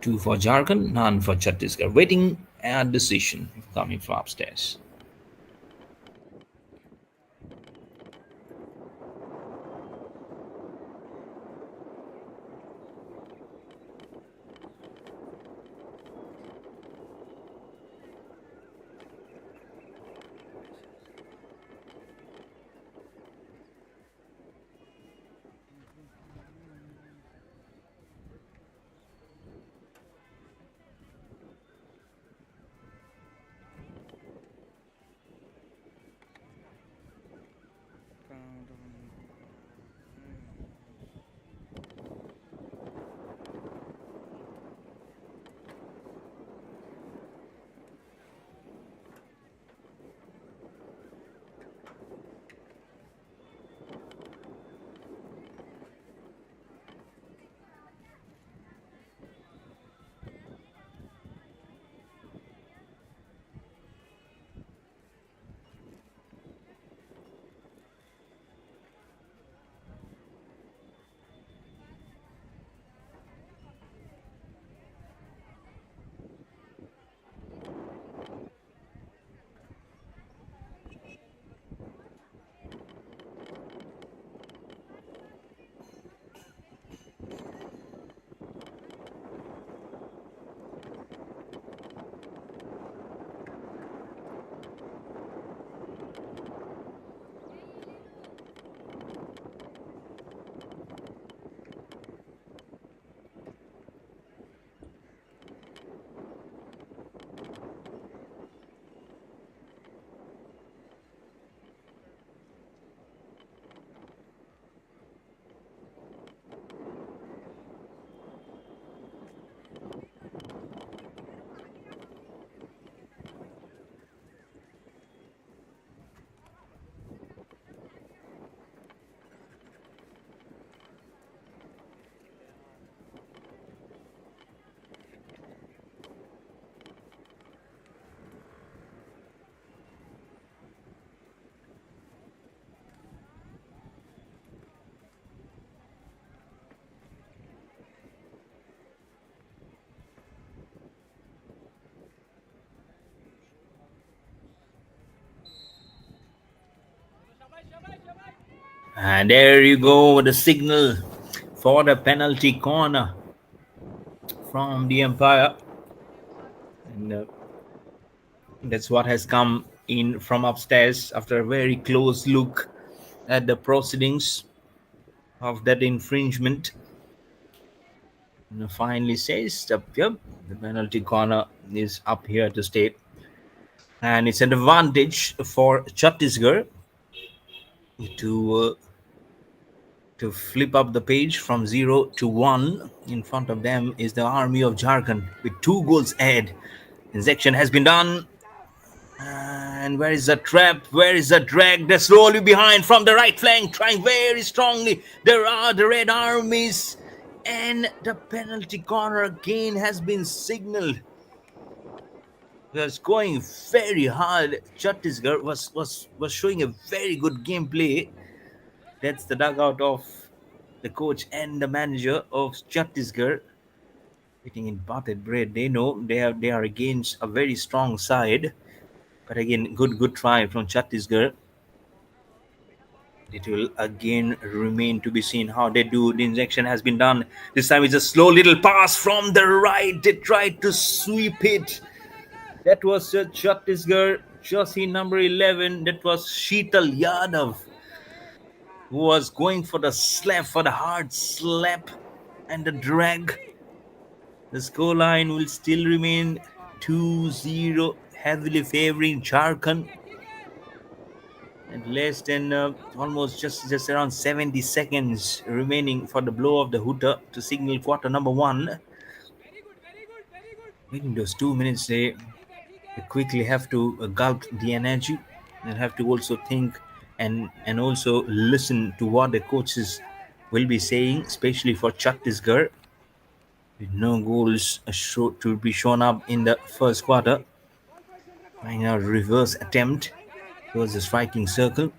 2 for Jharkhand, none for Chhattisgarh. Waiting a decision coming from upstairs. And there you go, the signal for the penalty corner from the umpire. And That's what has come in from upstairs after a very close look at the proceedings of that infringement. And finally says, yep, the penalty corner is up here to stay. And it's an advantage for Chhattisgarh to flip up the page from 0 to 1. In front of them is the army of Jharkhand with 2 goals ahead. Injection has been done. And where is the trap? Where is the drag? They're slowly behind from the right flank, trying very strongly. There are the red armies. And the penalty corner again has been signaled. Was going very hard. Chhattisgarh was showing a very good gameplay. That's the dugout of the coach and the manager of Chhattisgarh. Eating in bated bread. They know they are against a very strong side. But again, good try from Chhattisgarh. It will again remain to be seen how they do. The injection has been done. This time it's a slow little pass from the right. They tried to sweep it. That was Chhattisgarh jersey number 11. That was Sheetal Yadav, who was going for the slap, for the hard slap and the drag. The scoreline will still remain 2-0, heavily favoring Jharkhand. And less than almost just around 70 seconds remaining for the blow of the hooter to signal quarter number 1. Within those 2 minutes, they quickly have to gulp the energy and have to also think and also listen to what the coaches will be saying, especially for Chhattisgarh. With no goals to be shown up in the first quarter. Trying a reverse attempt towards the striking circle.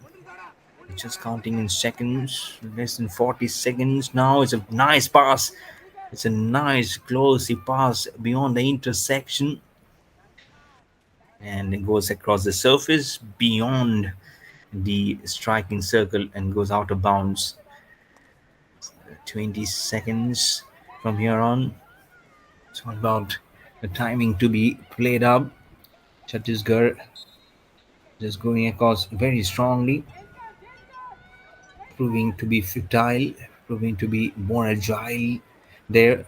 Just counting in seconds, less than 40 seconds now. It's a nice pass. It's a nice closey pass beyond the intersection. And it goes across the surface beyond the striking circle and goes out of bounds. 20 seconds from here on. It's all about the timing to be played up. Chhattisgarh just going across very strongly, proving to be futile, proving to be more agile. There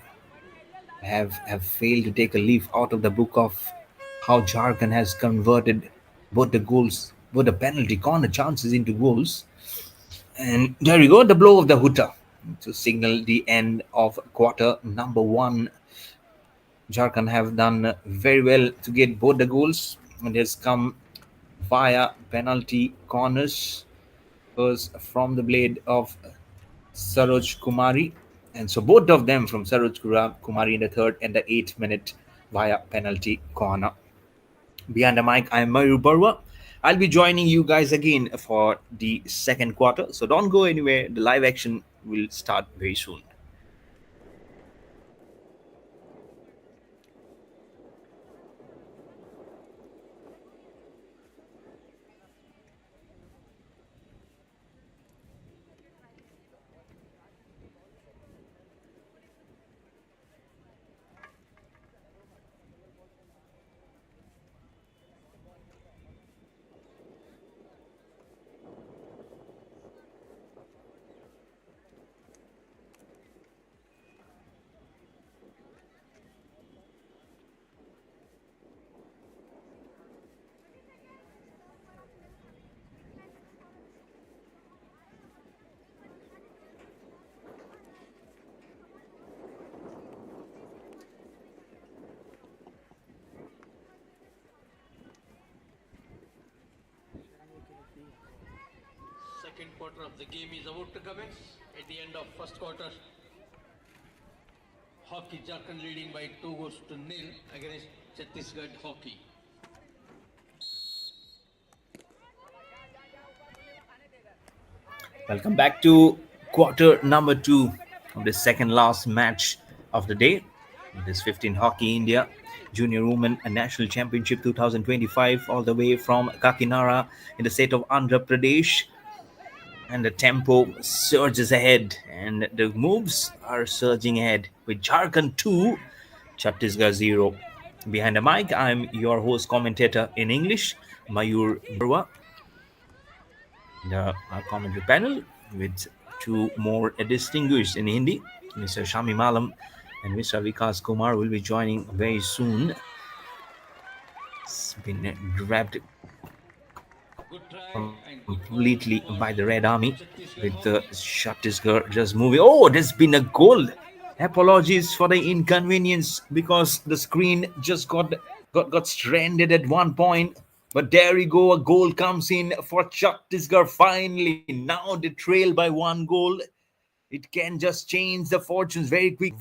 have failed to take a leaf out of the book of how Jharkhand has converted both the goals, both the penalty corner chances into goals. And there you go, the blow of the hooter to signal the end of quarter number 1. Jharkhand have done very well to get both the goals, and has come via penalty corners. First from the blade of Saroj Kumari, and so both of them from Saroj Kumari in the third and the 8th minute via penalty corner. Behind the mic, I'm Mayur Barwa. I'll be joining you guys again for the second quarter, so don't go anywhere. The live action will start very soon. Second quarter of the game is about to commence. At the end of first quarter, Hockey Jharkhand leading by 2-0 against Chhattisgarh Hockey. Welcome back to quarter number 2 of the second last match of the day. This 15 Hockey India Junior Women National Championship 2025, all the way from Kakinada in the state of Andhra Pradesh. And the tempo surges ahead, and the moves are surging ahead with Jharkhand 2, Chhattisgarh 0. Behind the mic, I'm your host commentator in English, Mayur Barwa, and our commentary panel with two more distinguished in Hindi, Mr. Shami Malam and Mr. Vikas Kumar will be joining very soon. It's been grabbed Good try and good call completely for by the Red Army Chhattisgarh with the Hockey. Chhattisgarh just moving. Oh, there's been a goal. Apologies for the inconvenience because the screen just got stranded at one point. But there we go. A goal comes in for Chhattisgarh finally. Now they trail by one goal. It can just change the fortunes very quick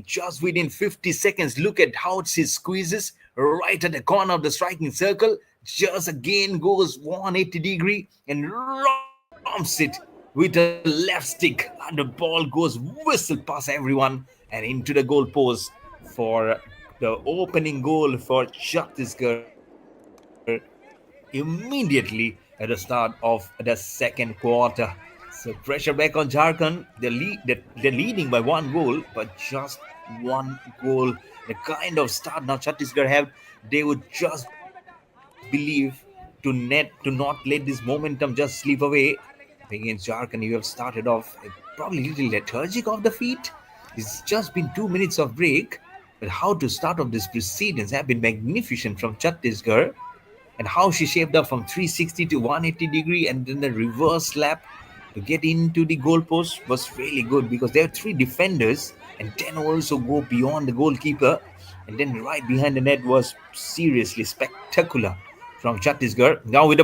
just within 50 seconds. Look at how she squeezes right at the corner of the striking circle. Just again goes 180 degree and romps it with a left stick. And the ball goes whistle past everyone and into the goal post for the opening goal for Chhattisgarh immediately at the start of the second quarter. So pressure back on Jharkhand. They're leading by one goal, but just one goal. The kind of start now Chhattisgarh have, they would just believe to not let this momentum just slip away. Against Jharkhand, you have started off probably a little lethargic off the feet. It's just been 2 minutes of break, but how to start off this proceedings have been magnificent from Chhattisgarh, and how she shaped up from 360 to 180 degree and then the reverse lap to get into the goalpost was really good because there are three defenders and then also go beyond the goalkeeper, and then right behind the net was seriously spectacular from Chhattisgarh. Now with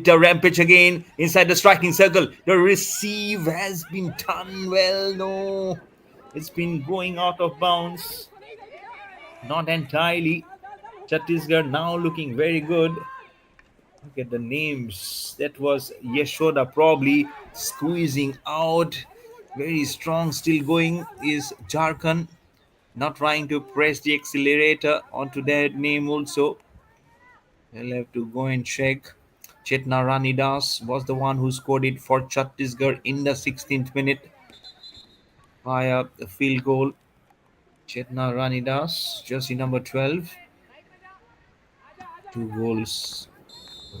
the rampage again inside the striking circle, the receive has been done well. No, it's been going out of bounds, not entirely. Chhattisgarh now looking very good. Look at the names. That was Yashoda probably squeezing out. Very strong, still going is Jharkhand. Not trying to press the accelerator onto that name also. We'll have to go and check. Chetna Rani Das was the one who scored it for Chhattisgarh in the 16th minute via the field goal. Chetna Rani Das, jersey number 12. Two goals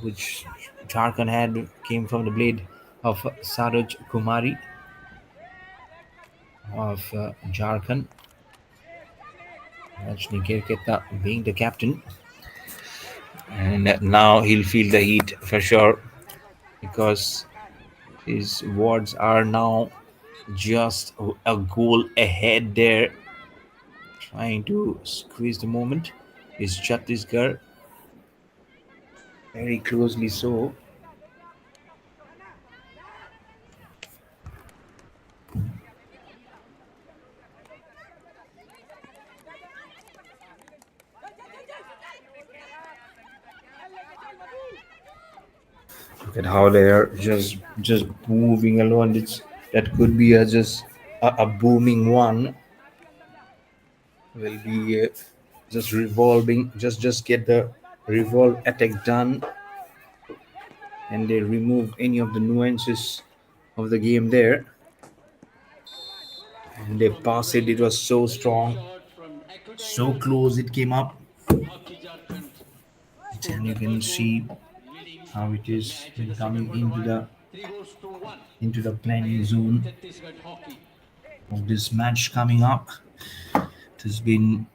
which Jharkhand had came from the blade of Saroj Kumari of Jharkhand. Rajni Kirketa being the captain. And now he'll feel the heat for sure because his wards are now just a goal ahead there. Trying to squeeze the moment is Chhattisgarh. Very closely so. Look at how they are just moving along. That could be just a booming one. Will be just revolving. Just get the revolve attack done, and they remove any of the nuances of the game there. And they From pass it. It Duel, was so very good strong, shot from so Ecuador. close. It came up, Hockey Jharkhand and scored you their can first goal, see leading how it the is match in been the second coming quarter by 3 goals to 1 into the planning against zone Chhattisgarh Hockey. of this match coming up. It has been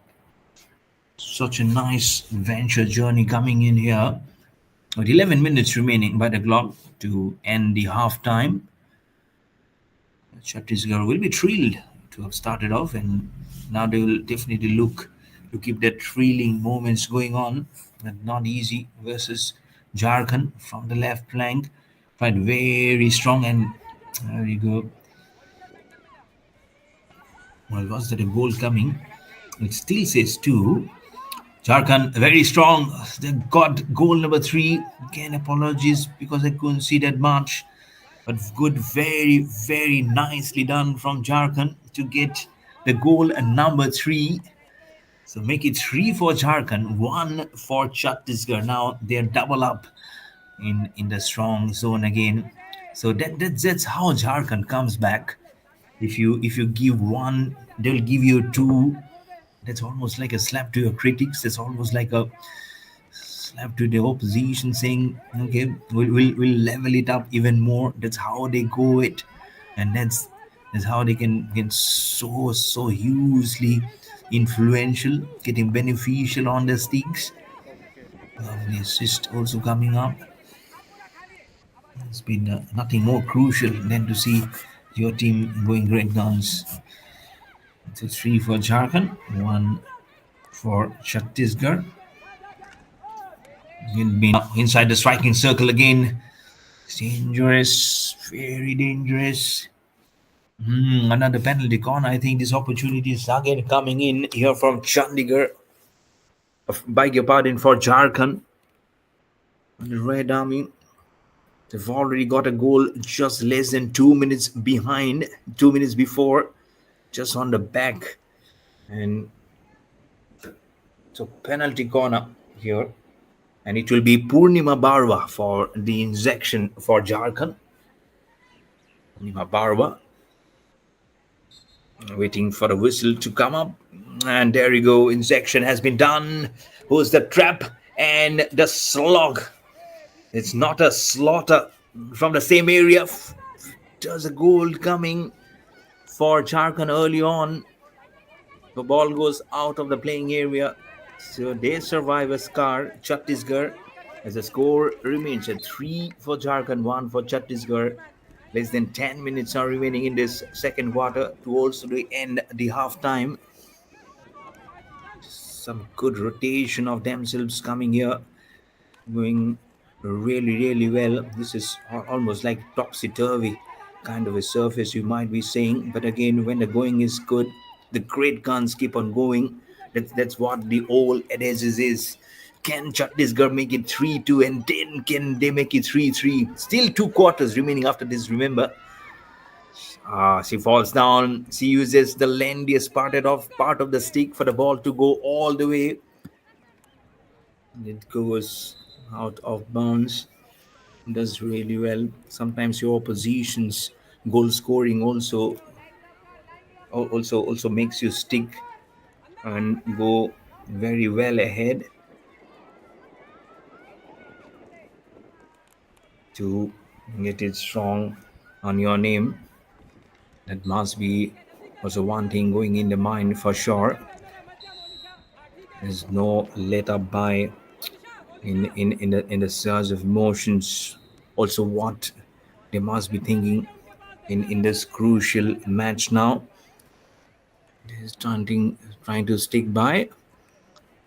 such a nice adventure journey coming in here. With 11 minutes remaining by the clock to end the half time, Chhattisgarh will be thrilled to have started off, and now they will definitely look to keep that thrilling moments going on. But not easy versus Jharkhand from the left flank. Fight very strong, and there we go. Well, was that a goal coming? It still says two. Jharkhand very strong. They got goal number three. Again, apologies because I couldn't see that much. But good, very nicely done from Jharkhand to get the goal number three. So make it three for Jharkhand, one for Chhattisgarh. Now they're double up in the strong zone again. So that's how Jharkhand comes back. If you give one, they'll give you two. That's almost like a slap to your critics. That's almost like a slap to the opposition, saying, "Okay, we'll level it up even more." That's how they go it, and that's how they can so hugely influential, getting beneficial on the sticks. Lovely assist also coming up. It's been nothing more crucial than to see your team going great guns. So three for Jharkhand, one for Chhattisgarh. He'll be inside the striking circle again. It's dangerous, very dangerous. Another penalty corner. I think this opportunity is again coming in here from Chandigarh. Beg your pardon, for Jharkhand. The Red Army. They've already got a goal just less than 2 minutes behind, 2 minutes before, just on the back. And so penalty corner here. And it will be Purnima Barwa for the injection for Jharkhand. Purnima Barwa waiting for the whistle to come up. And there you go. Injection has been done. Who's the trap and the slog? It's not a slaughter from the same area. There's a goal coming for Jharkhand early on. The ball goes out of the playing area. So they survive a scar. Chhattisgarh, as the score remains at 3 for Jharkhand, 1 for Chhattisgarh. Less than 10 minutes are remaining in this second quarter to also end the half time. Some good rotation of themselves coming here, going really well. This is almost like topsy-turvy kind of a surface, you might be saying, but again, when the going is good, the great guns keep on going. That's what the old adage is. Can Chhattisgarh make it 3-2, and then can they make it 3-3? Still 2 quarters remaining after this, remember. She falls down. She uses the lendiest part of the stick for the ball to go all the way. It goes out of bounds. Does really well. Sometimes your opposition's goal scoring also makes you stick and go very well ahead to get it strong on your name. That must be also one thing going in the mind for sure. There's no let up by in the surge of emotions. Also, what they must be thinking in this crucial match now. They're trying to stick by.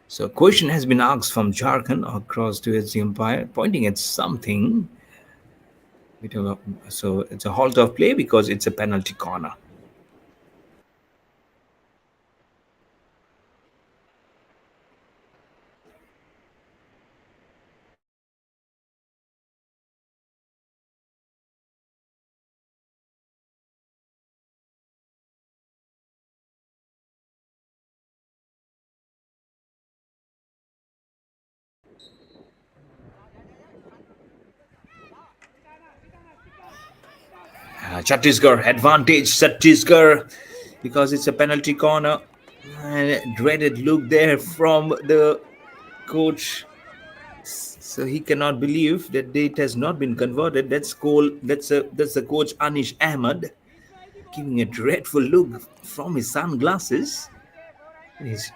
So a question has been asked from Jharkhand across to its umpire, pointing at something. So it's a halt of play because it's a penalty corner. Chhattisgarh advantage. Chhattisgarh, because it's a penalty corner. And dreaded look there from the coach. So he cannot believe that it has not been converted. That's the coach Anish Ahmed giving a dreadful look from his sunglasses. His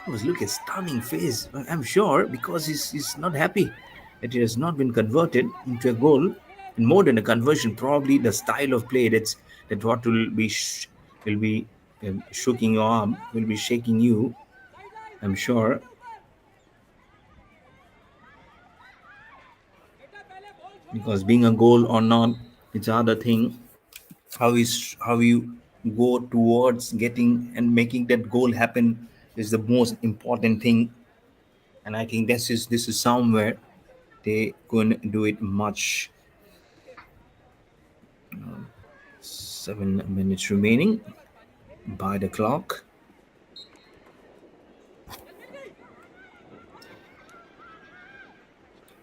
almost look a stunning face. I'm sure because he's not happy that it has not been converted into a goal. And more than a conversion, probably the style of play that what will be shaking your arm, will be shaking you. I'm sure. Because being a goal or not, it's other thing. How you go towards getting and making that goal happen is the most important thing. And I think this is somewhere they couldn't do it much. 7 minutes remaining by the clock.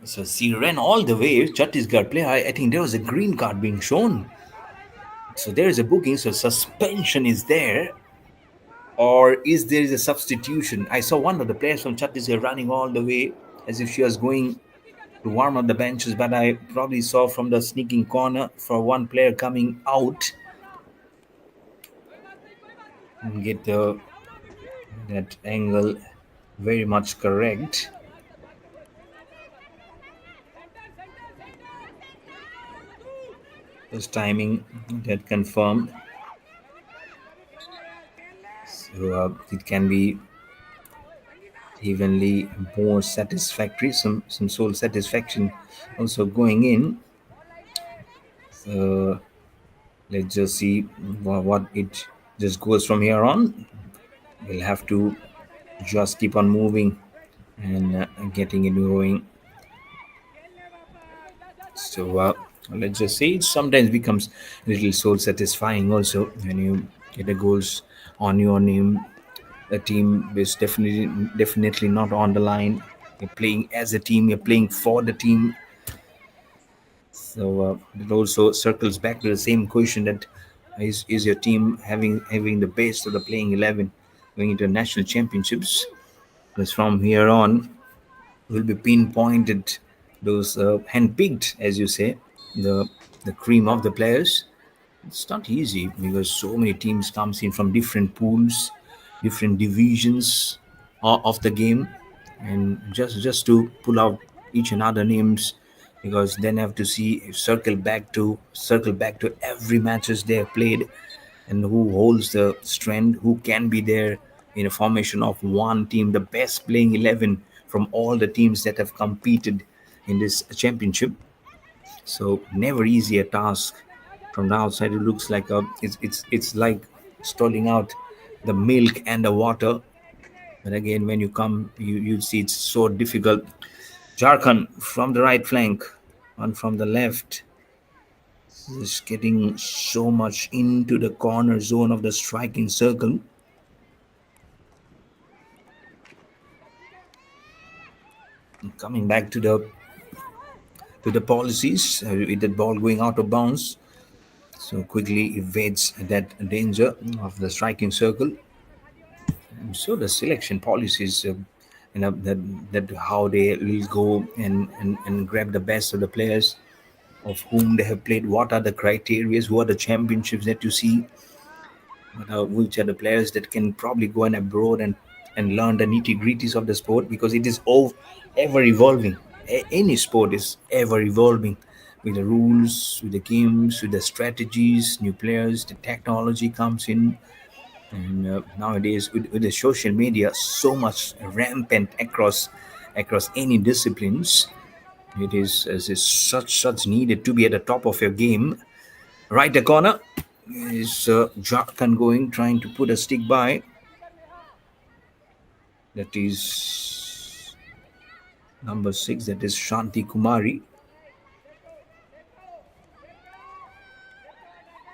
So she ran all the way. Chhattisgarh player, I think there was a green card being shown. So there is a booking. So suspension is there. or is there a substitution? I saw one of the players from Chhattisgarh running all the way as if she was going to warm up the benches, but I probably saw from the sneaking corner for one player coming out and get that angle very much correct. This timing that confirmed, so it can be evenly more satisfactory. Some soul satisfaction also going in. So let's just see what it just goes from here on. We'll have to just keep on moving and getting it going. So let's just say it sometimes becomes a little soul satisfying also when you get the goals on your name. The team is definitely not on the line. You're playing as a team. You're playing for the team. So it also circles back to the same question that is your team having the best of the playing 11 going into national championships? Because from here on, will be pinpointed those handpicked, as you say, the the cream of the players. It's not easy because so many teams comes in from different pools, different divisions of the game, and just to pull out each and other names, because then have to see circle back to every matches they have played, and who holds the strength, who can be there in a formation of one team, the best playing 11 from all the teams that have competed in this championship. So never easy a task. From the outside, it looks like it's like stalling out the milk and the water. But again, when you come, you see it's so difficult. Jharkhand from the right flank, one from the left, is getting so much into the corner zone of the striking circle. Coming back to the policies, with the ball going out of bounds, so quickly evades that danger of the striking circle. And so the selection policies, that how they will go and grab the best of the players of whom they have played. What are the criteria? Who are the championships that you see? Which are the players that can probably go and abroad and learn the nitty gritties of the sport, because it is all ever evolving. Any sport is ever evolving with the rules, with the games, with the strategies, new players, the technology comes in. And nowadays with the social media so much rampant across any disciplines, it is such needed to be at the top of your game. Right, the corner is Jharkhand going, trying to put a stick by. That is number 6, that is Shanti Kumari.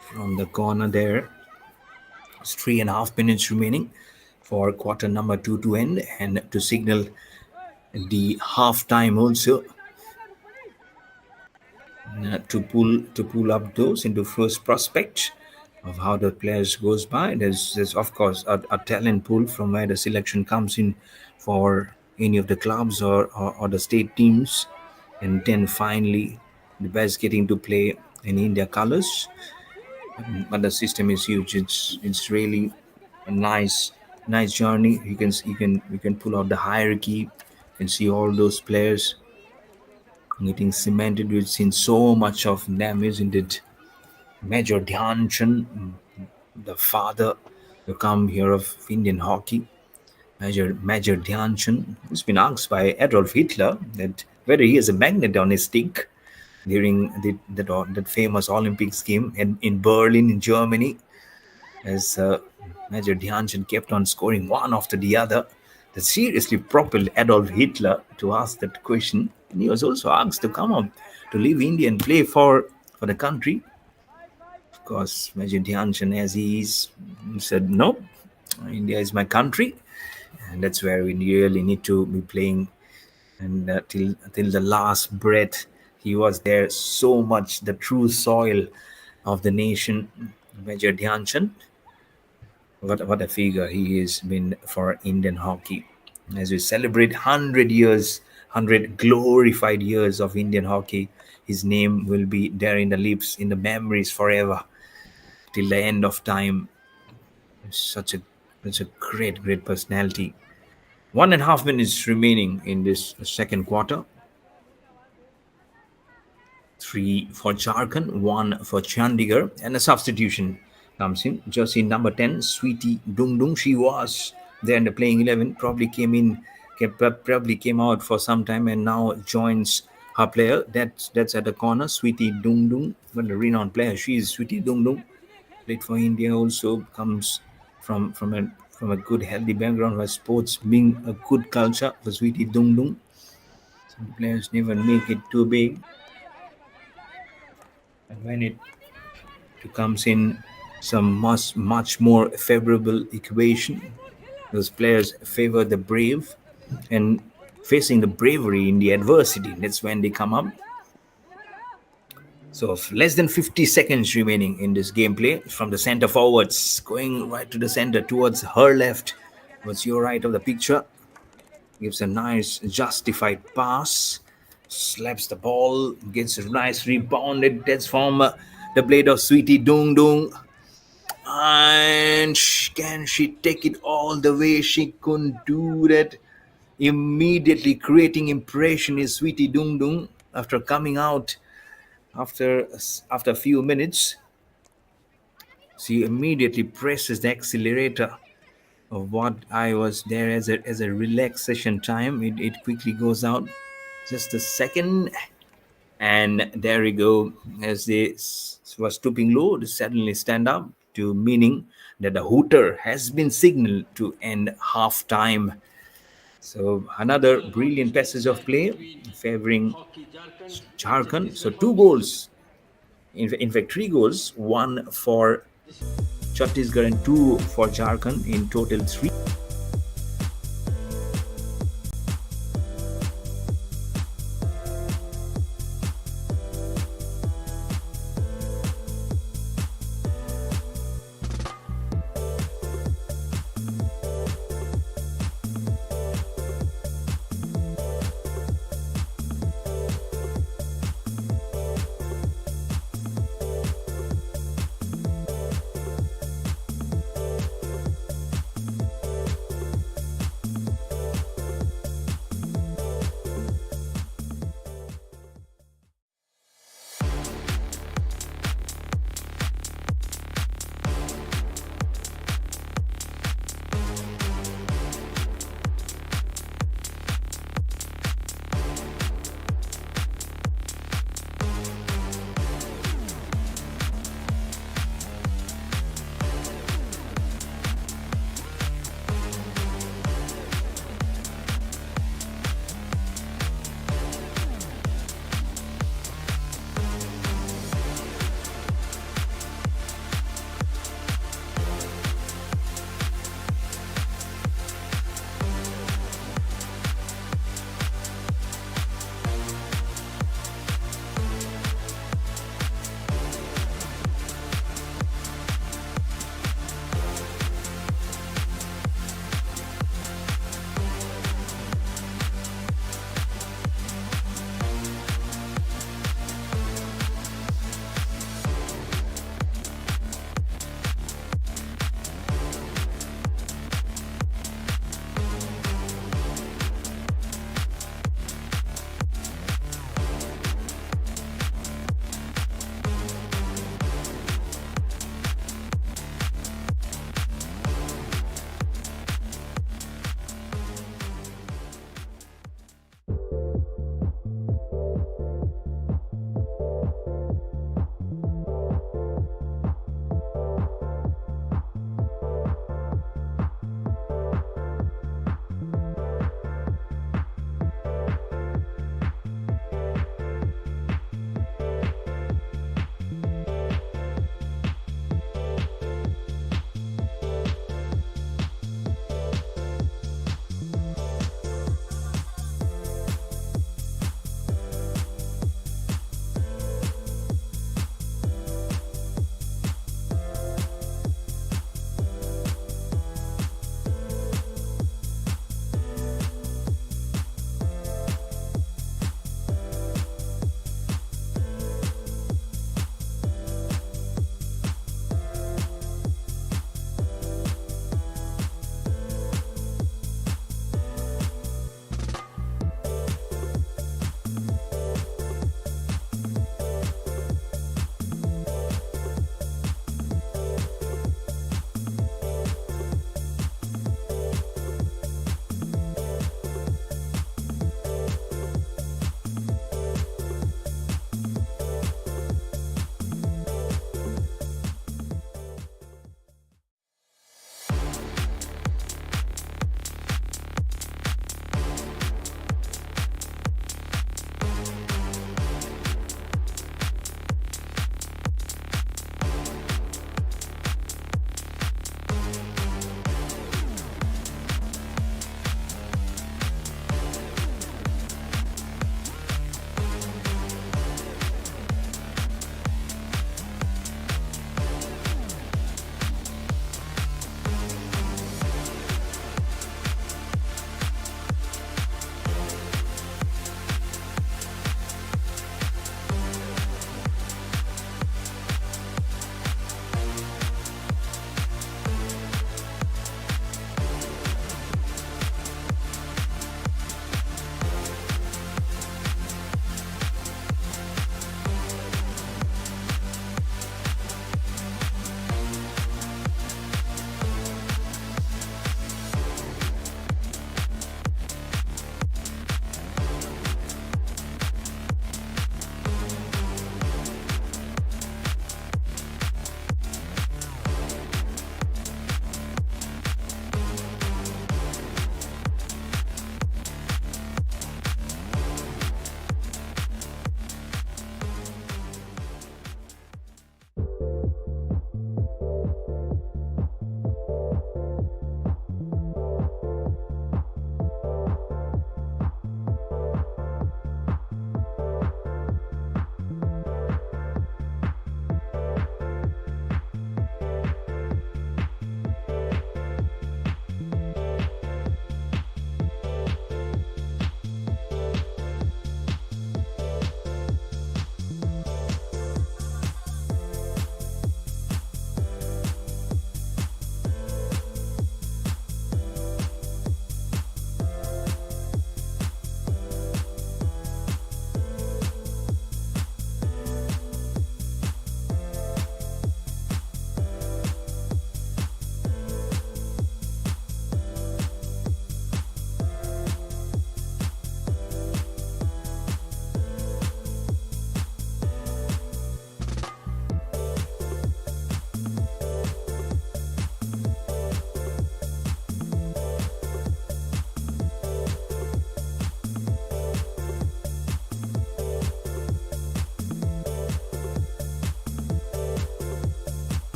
From the corner there. It's 3.5 minutes remaining for quarter number 2 to end, and to signal the half time also, to pull up those into first prospect of how the players goes by. There's of course a talent pool from where the selection comes in for any of the clubs or the state teams, and then finally the best getting to play in India colors. But the system is huge. It's really a nice journey. You can pull out the hierarchy and see all those players getting cemented. We've seen so much of them, isn't it? Major Dhyan Chand, the father, to come here of Indian hockey. Major Dhyan Chand has been asked by Adolf Hitler that whether he has a magnet on his stick during that famous Olympics game in Berlin, in Germany, as Major Dhyan Chand kept on scoring one after the other. That seriously propelled Adolf Hitler to ask that question. And he was also asked to come up to leave India and play for the country. Of course, Major Dhyan Chand, as he is, said, no, India is my country. And that's where we really need to be playing. And till the last breath, he was there. So much the true soil of the nation, Major Dhyan Chand. What a figure he has been for Indian hockey. As we celebrate 100 years, 100 glorified years of Indian hockey, his name will be there in the lips, in the memories forever, till the end of time. Such a great personality. 1.5 minutes remaining in this second quarter. 3 for Jharkhand, 1 for Chandigarh, and a substitution comes in. Jersey number 10, Sweetie Dung Dung. She was there in the playing 11, probably came out for some time and now joins her player. That's at the corner, Sweetie Dung Dung. What a renowned player she is, Sweetie Dung Dung. Played for India, also comes from a good healthy background where sports being a good culture for Sweetie Dung Dung. Some players never make it too big. And when it comes in some much more favorable equation, those players favor the brave, and facing the bravery in the adversity, that's when they come up. So less than 50 seconds remaining in this gameplay. From the center forwards, going right to the center towards her left, towards your right of the picture, gives a nice justified pass, slaps the ball, gets a nice rebound. That's from the blade of Sweetie Dung Dung. And can she take it all the way? She couldn't do that. Immediately creating impression is Sweetie Dung Dung after coming out after a few minutes. She immediately presses the accelerator of what I was there as a relaxation time. It quickly goes out. Just a second. And there we go. As they were stooping low, they suddenly stand up, to meaning that the hooter has been signaled to end half time. So another brilliant passage of play favoring Jharkhand. So 2 goals, in fact 3 goals, 1 for Chhattisgarh and 2 for Jharkhand, in total 3.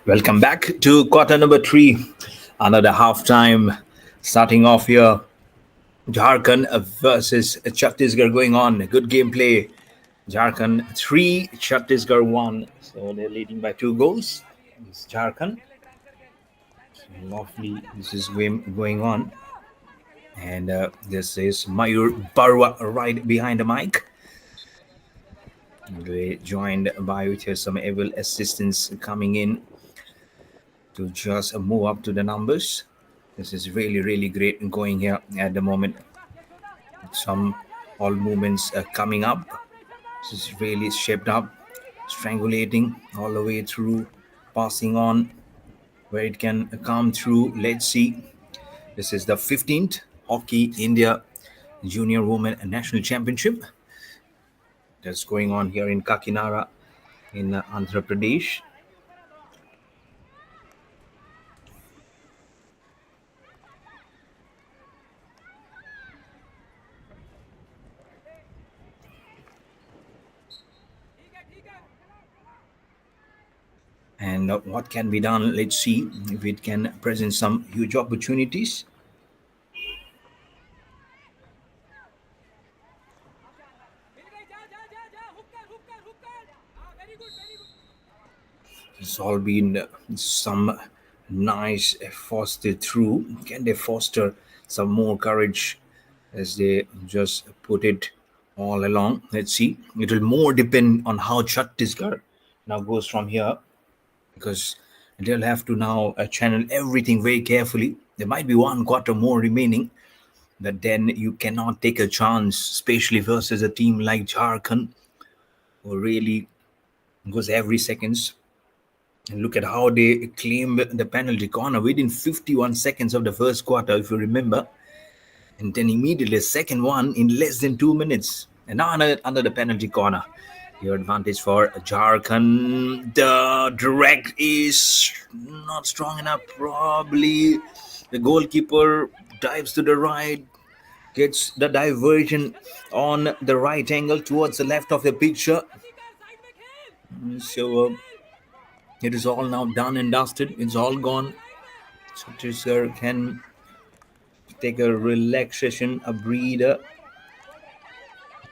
Welcome back to quarter number 3. Another halftime starting off here. Jharkhand versus Chhattisgarh going on. Good gameplay. Jharkhand 3, Chhattisgarh 1. So they're leading by 2 goals. It's Jharkhand. So lovely. This is going on. And this is Mayur Barwa right behind the mic. They joined by with some able assistants coming in to just move up to the numbers. This is really, really great going here at the moment. Some all movements are coming up. This is really shaped up, strangulating all the way through, passing on where it can come through. Let's see. This is the 15th Hockey India Junior Women National Championship that's going on here in Kakinada in Andhra Pradesh. And what can be done? Let's see if it can present some huge opportunities. It's all been some nice fostered through. Can they foster some more courage as they just put it all along? Let's see. It will more depend on how Chhattisgarh now goes from here, because they'll have to now channel everything very carefully. There might be 1 quarter more remaining, but then you cannot take a chance, especially versus a team like Jharkhand, who really goes every seconds. And look at how they claimed the penalty corner within 51 seconds of the first quarter, if you remember. And then immediately a second one in less than 2 minutes. And now under the penalty corner. Your advantage for Jharkhand. The direct is not strong enough. Probably the goalkeeper dives to the right, gets the diversion on the right angle towards the left of the picture. So it is all now done and dusted. It's all gone. Chhattisgarh can take a relaxation, a breather.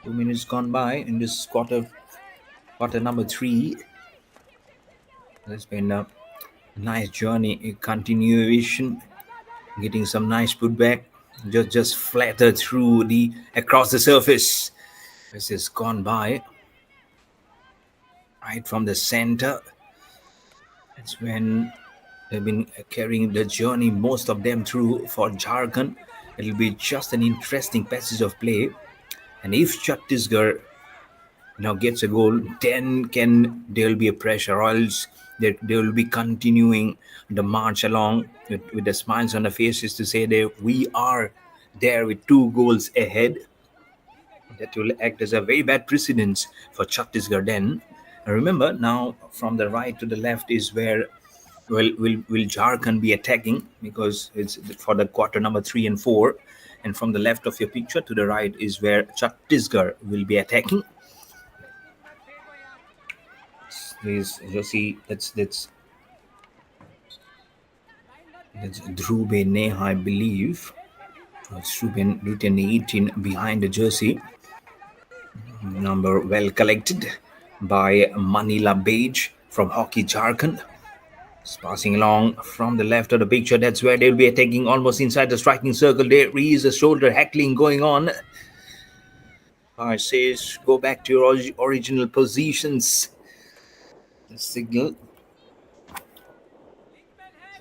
2 minutes gone by in this quarter number 3. There's been a nice journey, a continuation, getting some nice putback. Just flatter through across the surface. This has gone by right from the center. That's when they've been carrying the journey, most of them through for Jharkhand. It'll be just an interesting passage of play. And if Chhattisgarh now gets a goal, then there'll be a pressure, or else they will be continuing the march along with the smiles on the faces to say that we are there with 2 goals ahead. That will act as a very bad precedence for Chhattisgarh then. And remember, now from the right to the left is where will Jharkhand be attacking, because it's for the quarter number 3 and 4. And from the left of your picture to the right is where Chhattisgarh will be attacking. Please, Josie, that's Dhrube Neha, I believe. It's written 18 behind the jersey. Number well collected by Manila Bage from Hockey Jharkhand. It's passing along from the left of the picture. That's where they'll be attacking almost inside the striking circle. There is a shoulder heckling going on. I says, go back to your original positions. The signal.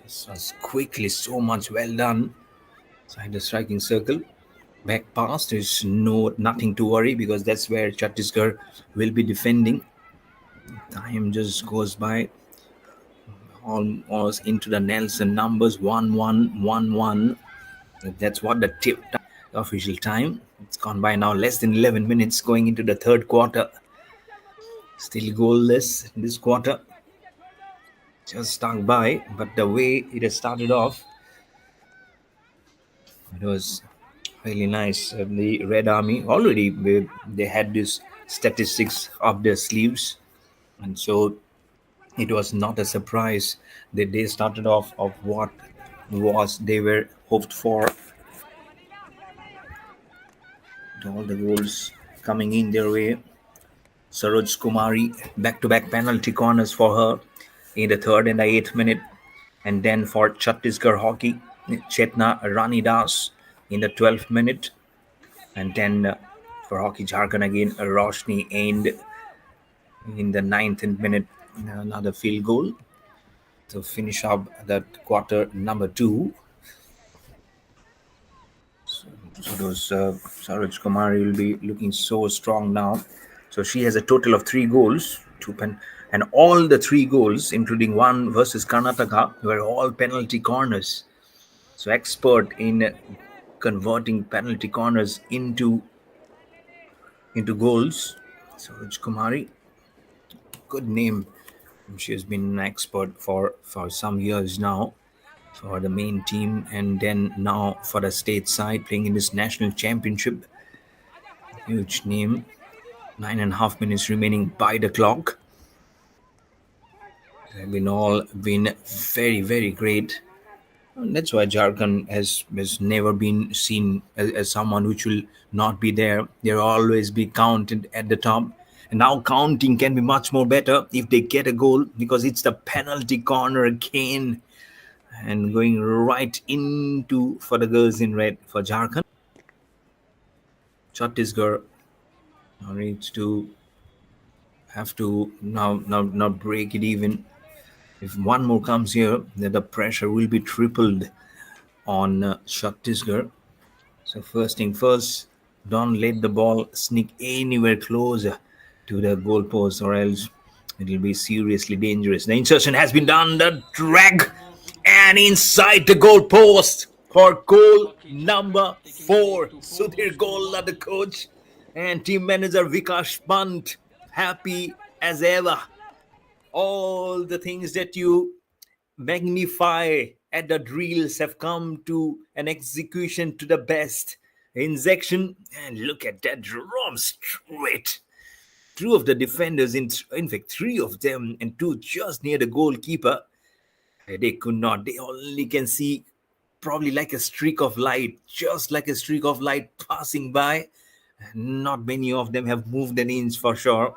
This was quickly, so much well done. Inside the striking circle. Back pass, there's nothing to worry, because that's where Chhattisgarh will be defending. Time just goes by, almost into the Nelson numbers. 1-1. That's what the official time. It's gone by now, less than 11 minutes going into the third quarter. Still goalless in this quarter. Just stuck by, but the way it has started off, it was really nice. The Red Army already, they had this statistics up their sleeves, and so It was not a surprise that they started off of what was they were hoped for. All the goals coming in their way. Saroj Kumari, back-to-back penalty corners for her in the third and the 8th minute. And then for Chhattisgarh Hockey, Chetna Ranidas in the 12th minute. And then for Hockey Jharkhand again, Roshni Aind in the 9th minute, another field goal to finish up that quarter number 2. So those Saroj Kumari will be looking so strong now. So she has a total of 3 goals, and all the 3 goals, including one versus Karnataka, were all penalty corners. So expert in converting penalty corners into goals. Saroj Kumari, good name. She has been an expert for some years now for the main team, and then now for the state side playing in this national championship. Huge name. 9.5 minutes remaining by the clock. They've been all been very, very great. And that's why Jharkhand has never been seen as someone which will not be there. They'll always be counted at the top. And now counting can be much more better if they get a goal, because it's the penalty corner again. And going right into for the girls in red for Jharkhand. Chhattisgarh needs to have to now break it even. If one more comes here, then the pressure will be tripled on Chhattisgarh. So first thing first, don't let the ball sneak anywhere closer to the goalpost, or else it will be seriously dangerous. The insertion has been done, the drag, and inside the goalpost for goal number 4. Sudhir Golla, the coach, and team manager Vikash Pant, happy as ever. All the things that you magnify at the drills have come to an execution to the best. Injection, and look at that drum straight. 2 of the defenders, in fact 3 of them, and 2 just near the goalkeeper, they could not. They only can see probably like a streak of light, just like a streak of light passing by. Not many of them have moved an inch for sure.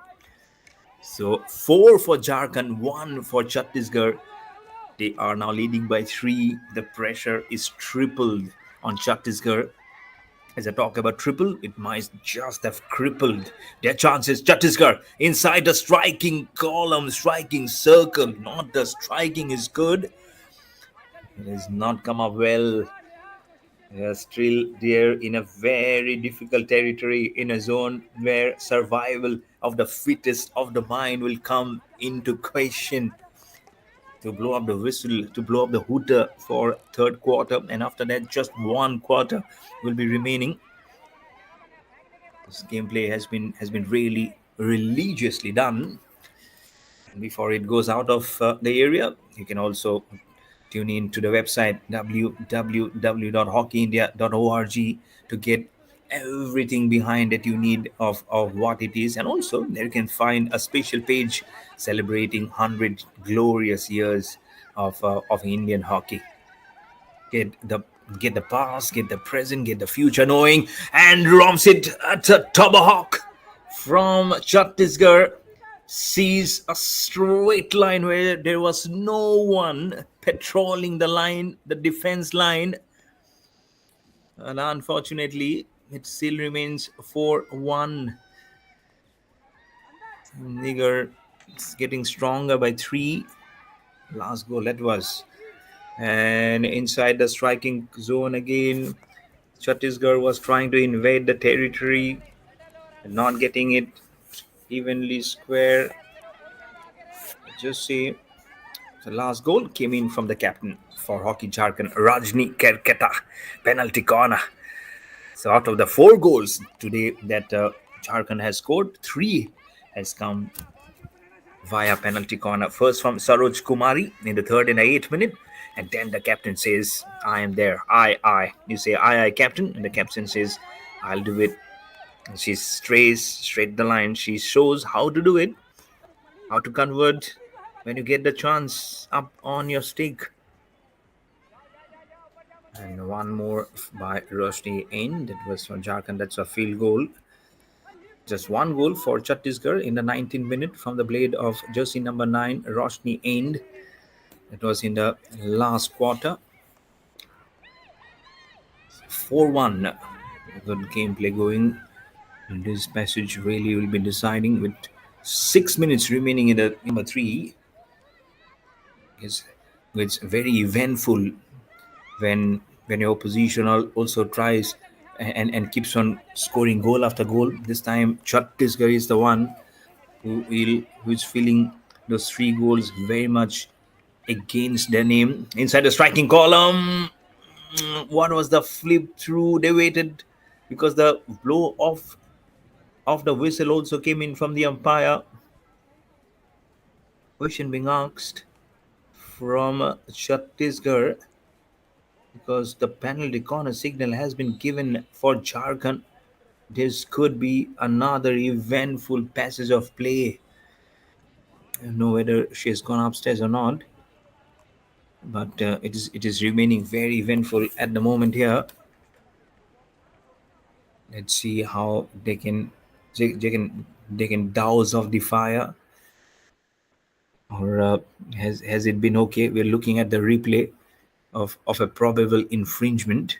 So 4 for Jharkhand, 1 for Chhattisgarh. They are now leading by 3. The pressure is tripled on Chhattisgarh. As I talk about triple, it might just have crippled their chances. Chhattisgarh inside the striking column, striking circle. Not the striking is good. It has not come up well. They are still there in a very difficult territory, in a zone where survival of the fittest of the mind will come into question. To blow up the whistle, to blow up the hooter for third quarter, and after that just 1 quarter will be remaining. This gameplay has been really religiously done. And before it goes out of the area, you can also tune in to the website www.hockeyindia.org to get everything behind that you need of what it is. And also there you can find a special page celebrating 100 glorious years of Indian hockey. Get the past, get the present, get the future knowing, and romps it at a tomahawk from Chhattisgarh. Sees a straight line where there was no one patrolling the line, the defense line. And unfortunately, it still remains 4-1. Niger is getting stronger by 3. Last goal that was. And inside the striking zone again, Chhattisgarh was trying to invade the territory, not getting it evenly square. Just see, the last goal came in from the captain for Hockey Jharkhand, Rajni Kerketa, penalty corner. So out of the 4 goals today that Jharkhand has scored, 3 has come via penalty corner. First from Saroj Kumari in the 3rd and 8th minute. And then the captain says, I am there. I. You say, I, captain. And the captain says, I'll do it. And she strays straight the line. She shows how to do it, how to convert when you get the chance up on your stick. And one more by Roshni Ain. That was from Jharkhand. That's a field goal. Just one goal for Chhattisgarh in the 19th minute from the blade of jersey number 9, Roshni Ain. It was in the last quarter. 4-1. Good gameplay going. This passage really will be deciding with 6 minutes remaining in the number 3. It's very eventful when your opposition also tries and keeps on scoring goal after goal. This time Chhattisgarh is the one who is feeling those 3 goals very much against their name. Inside the striking column, what was the flip through? They waited because the blow of the whistle also came in from the umpire. Question being asked from Chhattisgarh, because the penalty corner signal has been given for Jharkhand. This could be another eventful passage of play. I don't know whether she has gone upstairs or not, but it is remaining very eventful at the moment here. Let's see how they can douse off the fire, or has it been okay? We're looking at the replay of a probable infringement.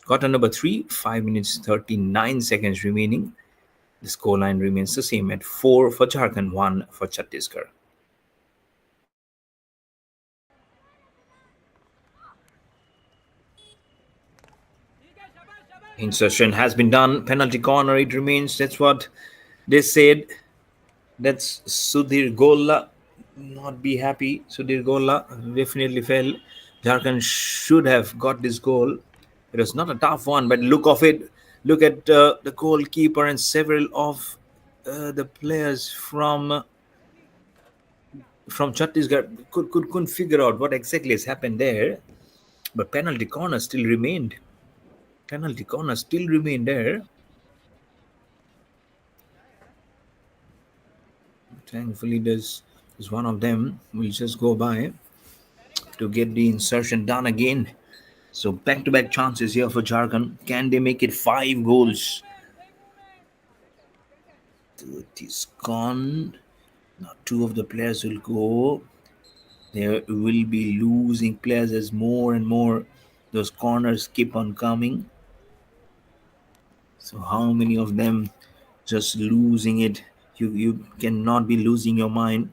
Quarter number 3, 5 minutes 39 seconds remaining. The scoreline remains the same at 4 for Jharkhand, 1 for Chhattisgarh. Insertion has been done. Penalty corner it remains. That's what they said. That's Sudhir Golla. Not be happy. Sudhir Golla definitely fell. Jharkhand should have got this goal. It was not a tough one, but look of it. Look at the goalkeeper and several of the players from Chhattisgarh couldn't figure out what exactly has happened there. But penalty corner still remained. Penalty corner still remained there. Thankfully, there's one of them will just go by to get the insertion done again. So back-to-back chances here for Jharkhand. Can they make it 5 goals? It is gone. Now 2 of the players will go. There will be losing players as more and more those corners keep on coming. So how many of them just losing it? You cannot be losing your mind.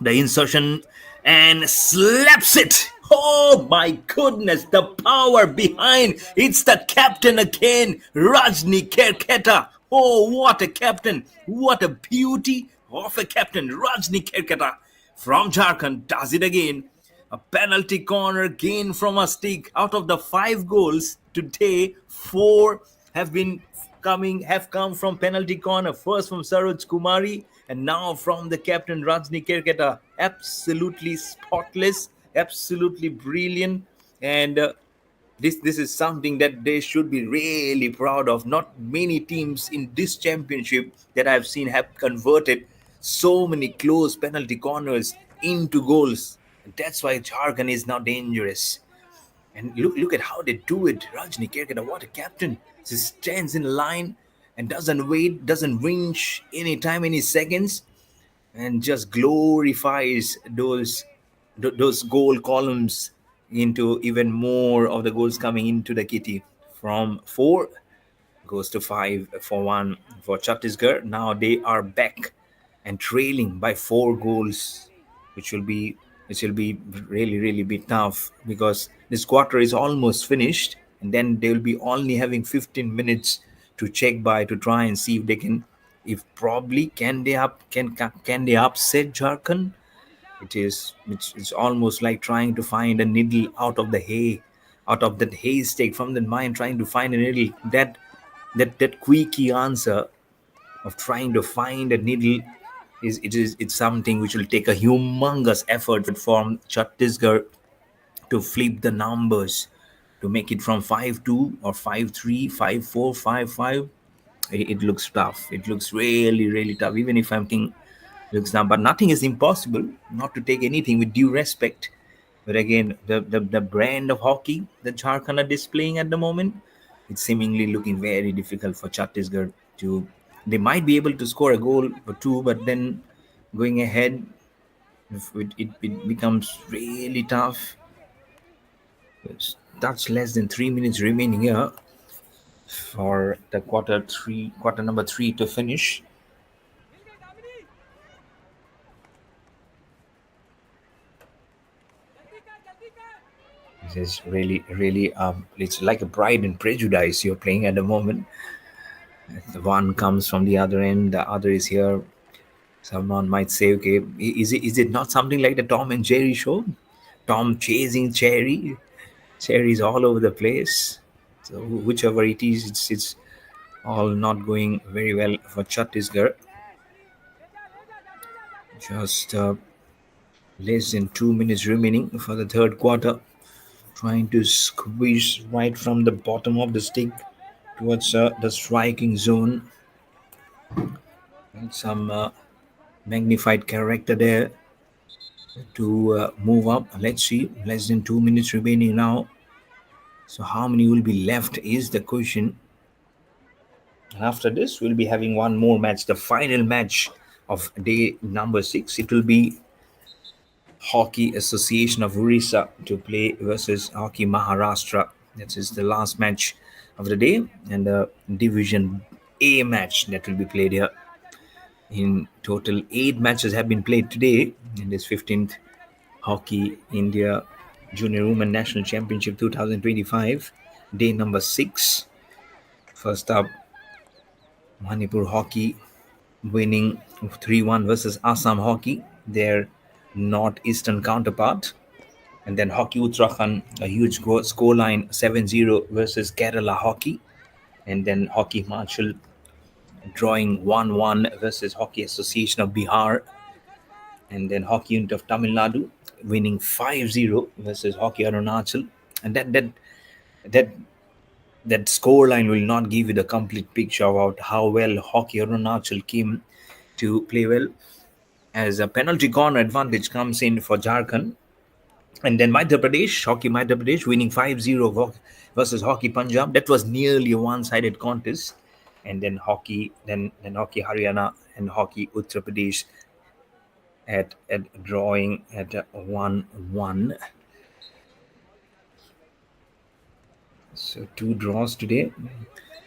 The insertion and slaps it. Oh my goodness, the power behind. It's the captain again, Rajni Kerketa. Oh, what a captain. What a beauty of a captain, Rajni Kerketa from Jharkhand does it again. A penalty corner gain from a stick. Out of the 5 goals today, 4 have come from penalty corner. First from Saroj Kumari, and now from the captain Rajni Kerketa. Absolutely spotless, absolutely brilliant, and this is something that they should be really proud of. Not many teams in this championship that I've seen have converted so many close penalty corners into goals. And that's why Jharkhand is now dangerous. And look at how they do it. Rajni Kerketa, what a captain. He stands in line and doesn't wait, doesn't whinge any time, any seconds, and just glorifies those goal columns into even more of the goals coming into the kitty. From 4 goes to 5 for 1 for Chhattisgarh. Now they are back and trailing by 4 goals, which will be really be tough, because this quarter is almost finished, and then they will be only having 15 minutes to check by to try and see if they can, if probably can they upset Jharkhand. It's almost like trying to find a needle out of the hay, out of that haystack, from the mind, trying to find a needle. That quickie answer of trying to find a needle it's something which will take a humongous effort from Chhattisgarh to flip the numbers, to make it from 5-2 or 5-3, 5-4, 5-5. It looks tough. It looks really tough. Even if I'm thinking looks now, but nothing is impossible. Not to take anything with due respect, but again, the brand of hockey that Jharkhand are displaying at the moment, it's seemingly looking very difficult for Chhattisgarh to. They might be able to score a goal or two, but then going ahead, it becomes really tough. That's less than 3 minutes remaining here for the quarter number three to finish. This is really, it's like a Pride and Prejudice you're playing at the moment. The one comes from the other end, the other is here. Someone might say, okay, is it not something like the Tom and Jerry show? Tom chasing Cherry, Cherry's all over the place. So whichever it is, it's all not going very well for Chhattisgarh. Just less than 2 minutes remaining for the third quarter. Trying to squeeze right from the bottom of the stick towards the striking zone. And some magnified character there to move up. Let's see, less than 2 minutes remaining now. So how many will be left is the question. And after this, we'll be having one more match, the final match of day number 6. It will be Hockey Association of Orissa to play versus Hockey Maharashtra. That is the last match of the day, and the Division A match that will be played here. In total, 8 matches have been played today in this 15th Hockey India Junior Women National Championship 2025, day number 6. First up, Manipur Hockey winning 3-1 versus Assam Hockey, their northeastern counterpart. And then Hockey Uttarakhand, a huge scoreline 7-0 versus Kerala Hockey. And then Hockey Himachal drawing 1-1 versus Hockey Association of Bihar. And then Hockey Unit of Tamil Nadu winning 5-0 versus Hockey Arunachal. And that scoreline will not give you the complete picture about how well Hockey Arunachal came to play well, as a penalty corner advantage comes in for Jharkhand. And then Madhya Pradesh, Hockey Madhya Pradesh winning 5-0 versus Hockey Punjab. That was nearly a one-sided contest. And then Hockey Haryana and Hockey Uttar Pradesh at drawing at 1-1. So 2 draws today.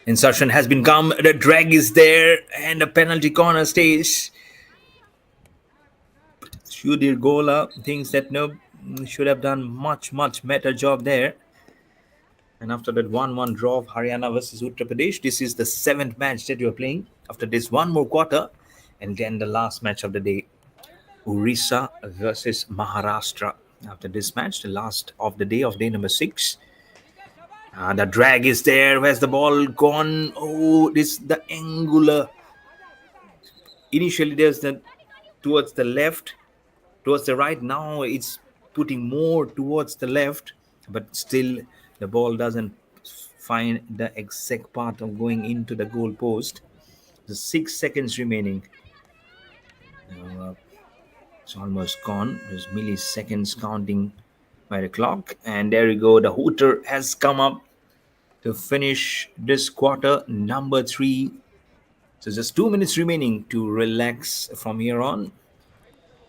Insertion has been come. The drag is there, and the penalty corner stays. Sudhir Gola thinks that no, should have done much better job there. And after that 1-1 draw of Haryana versus Uttar Pradesh, this is the 7th match that you're playing. After this, one more quarter, and then the last match of the day, Orissa versus Maharashtra. After this match, the last of the day of day number 6. The drag is there. Where's the ball gone? Oh, this the angular. Initially, there's the towards the left, towards the right. Now it's putting more towards the left, but still the ball doesn't find the exact part of going into the goal post. The 6 seconds remaining. It's almost gone. There's milliseconds counting by the clock, and there you go. The hooter has come up to finish this quarter number 3. So just 2 minutes remaining to relax from here on.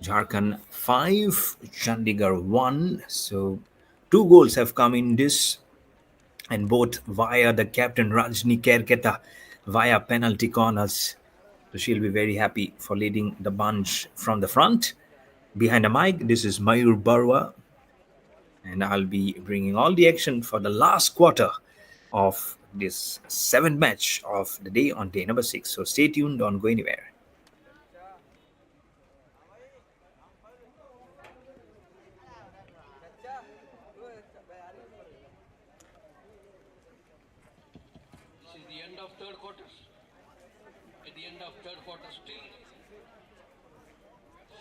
Jharkhand 5, Chandigarh 1. So 2 goals have come in this, and both via the captain Rajni Kerketa via penalty corners. So she'll be very happy for leading the bunch from the front. Behind the mic, this is Mayur Barwa, and I'll be bringing all the action for the last quarter of this 7th match of the day on day number 6. So stay tuned, don't go anywhere. This is the end of third quarter. At the end of third quarter still,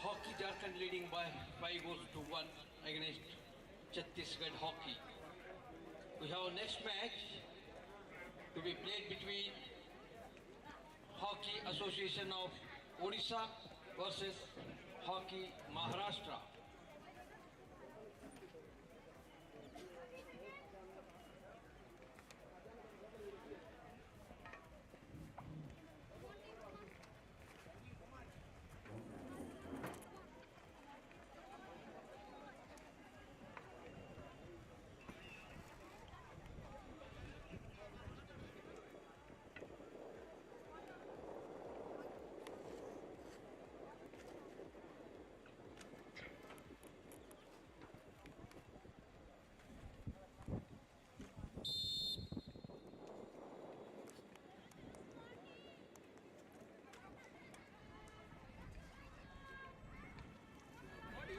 Hockey Jharkhand leading by 5-1 against Chhattisgarh Hockey. We have our next match to be played between Hockey Association of Orissa versus Hockey Maharashtra.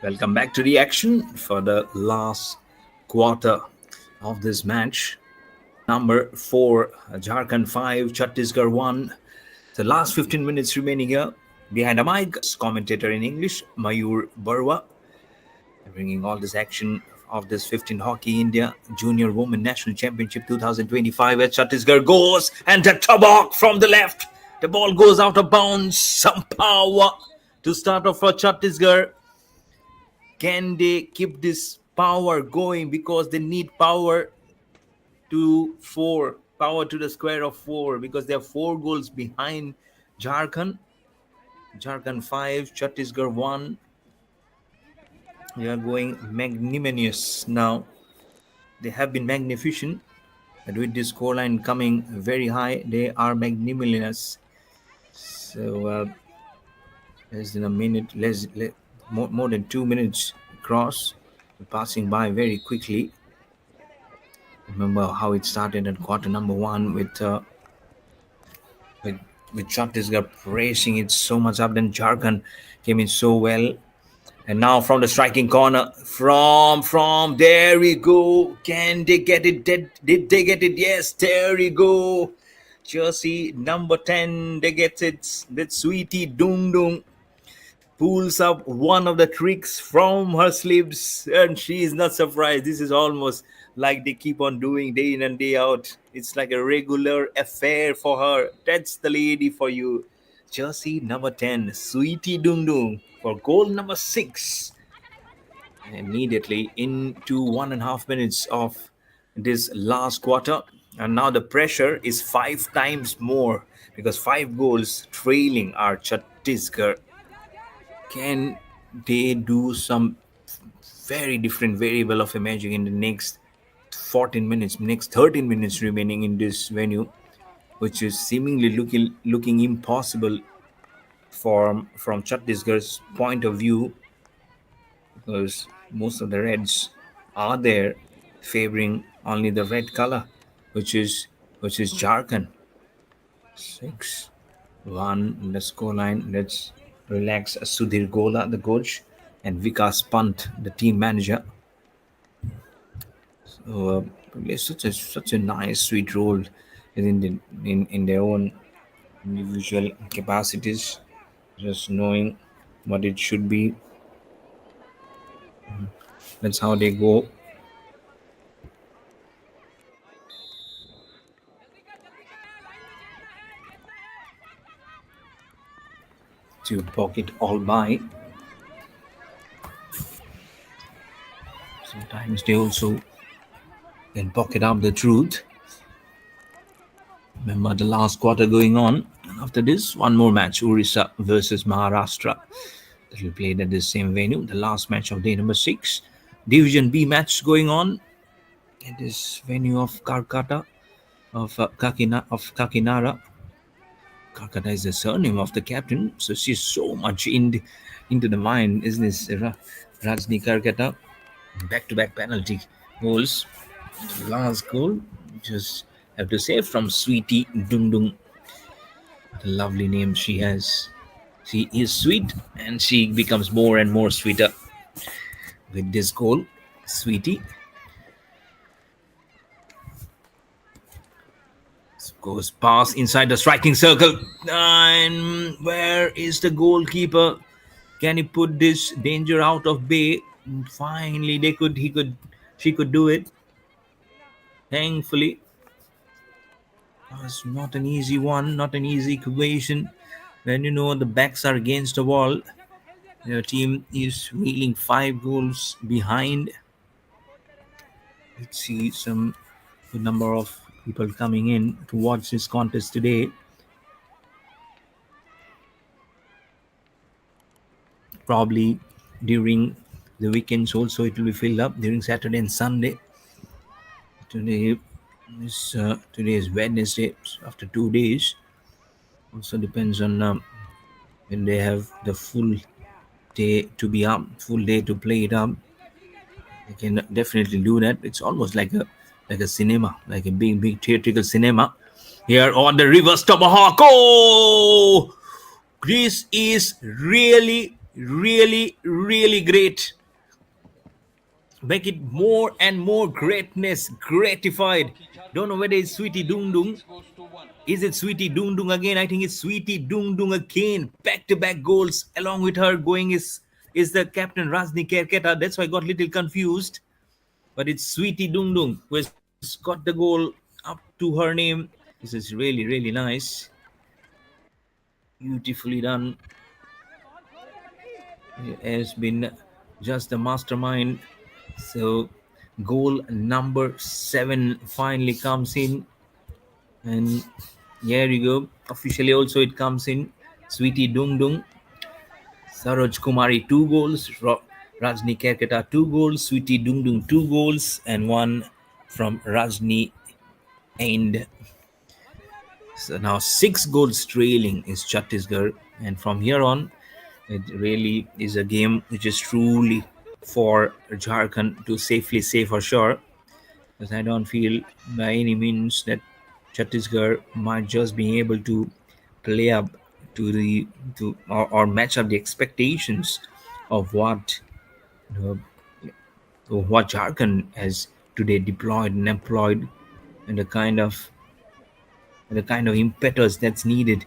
Welcome back to the action for the last quarter of this match. Number 4, Jharkhand 5, Chhattisgarh 1. The last 15 minutes remaining here. Behind the mic, commentator in English, Mayur Barwa, bringing all this action of this 15 Hockey India Junior Women National Championship 2025 as Chhattisgarh goes and the tabak from the left. The ball goes out of bounds. Some power to start off for Chhattisgarh. Can they keep this power going? Because they need power to 4, power to the square of 4, because they are 4 goals behind Jharkhand. Jharkhand 5, Chhattisgarh 1. They are going magnanimous now. They have been magnificent, but with this scoreline coming very high, they are magnanimous. So less than a minute, more than 2 minutes across, passing by very quickly. Remember how it started at quarter number 1 with Chhattisgarh pressing it so much up. Then Jharkhand came in so well. And now from the striking corner, from there we go. Can they get it? Did they get it? Yes, there we go. Jersey number 10, they get it. That Sweetie Dung Dung pulls up one of the tricks from her sleeves, and she is not surprised. This is almost like they keep on doing day in and day out. It's like a regular affair for her. That's the lady for you. Jersey number 10, Sweetie Dung Dung, for goal number 6. And immediately into 1.5 minutes of this last quarter. And now the pressure is 5 times more because 5 goals trailing are Chhattisgarh. Can they do some very different variable of magic in the next 14 minutes, next 13 minutes remaining in this venue, which is seemingly looking impossible from Chhattisgarh's point of view, because most of the reds are there favoring only the red color, which is Jharkhand. 6-1 in the scoreline. Let's relax Sudhir Gola, the coach, and Vikas Pant, the team manager. So it's such a nice, sweet role in their own individual capacities, just knowing what it should be. That's how they go. To pocket all by. Sometimes they also can pocket up the truth. Remember the last quarter going on. And after this, one more match, Orissa versus Maharashtra. That will be played at the same venue. The last match of day number 6. Division B match going on at this venue of Karkata, of Kakinada. Karkata is the surname of the captain, so she's so much into the mind, isn't this Rajni Karkata? Back-to-back penalty goals. The last goal, just have to say, from Sweetie Dung Dung. What a lovely name she has. She is sweet, and she becomes more and more sweeter with this goal. Sweetie goes past inside the striking circle. And where is the goalkeeper? Can he put this danger out of bay? Finally, she could do it. Thankfully, it was not an easy one, not an easy equation. when you know the backs are against the wall, your team is reeling 5 goals behind. Let's see some good number of people coming in to watch this contest today. Probably during the weekends also it will be filled up during Saturday and Sunday. Today is Wednesday. So after 2 days, also depends on when they have the full day to be up, full day to play it up. They can definitely do that. It's almost like a cinema, like a big theatrical cinema. Here on the reverse tomahawk. Oh, this is really great. Make it more and more greatness, gratified. Don't know whether it's Sweetie Dung Dung. 6 goals to 1. Is it Sweetie Dung Dung again? I think it's Sweetie Dung Dung again. Back-to-back goals. Along with her going is the captain Rajni Kerketa. That's why I got a little confused. But it's Sweetie Dung Dung who has got the goal up to her name. This is really nice. Beautifully done. He has been just the mastermind. So goal number 7 finally comes in, and here you go. Officially also it comes in. Sweetie Dung Dung, Saroj Kumari 2 goals, Rajni Kerketa 2 goals, Sweetie Dung Dung 2 goals, and one from Rajni. And so now 6 goals trailing is Chhattisgarh, and from here on it really is a game which is truly for Jharkhand to safely say for sure, because I don't feel by any means that Chhattisgarh might just be able to play up to the or match up the expectations of uh, what Jharkhand has today deployed and employed, and the kind of impetus that's needed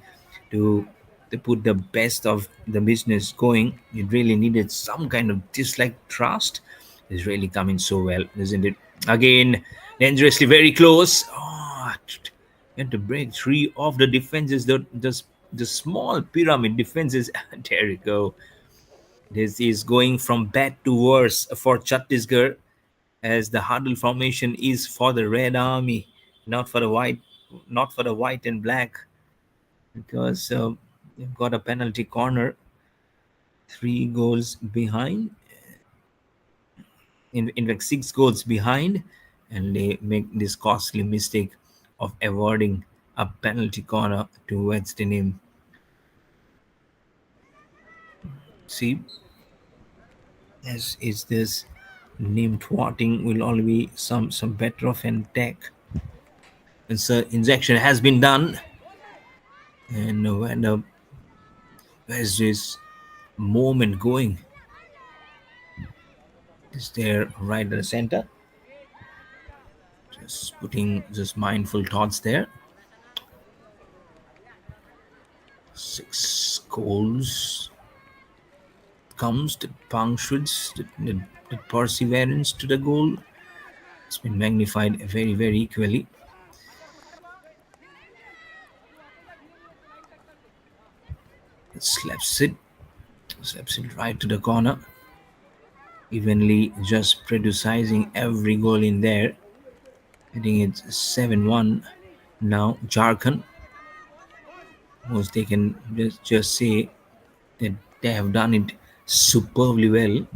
to to put the best of the business going. It really needed some kind of dislike trust. It's really coming so well, isn't it? Again, dangerously very close. Oh, and to break 3 of the defenses, the small pyramid defenses. There you go. This is going from bad to worse for Chhattisgarh, as the huddle formation is for the Red Army, not for the white, not for the white and black, because they've got a penalty corner, 3 goals behind, in fact 6 goals behind, and they make this costly mistake of avoiding a penalty corner towards the name. See, as is this name thwarting will only be some better of an attack. And so injection has been done, and where's this moment going? Is there right at the center? Just putting just mindful thoughts there. 6 goals comes, the punctuates, the perseverance to the goal. It's been magnified very equally. Slaps it right to the corner, evenly just producing every goal in there. I think it's 7-1 now. Jharkhand, most they can just say that they have done it superbly well.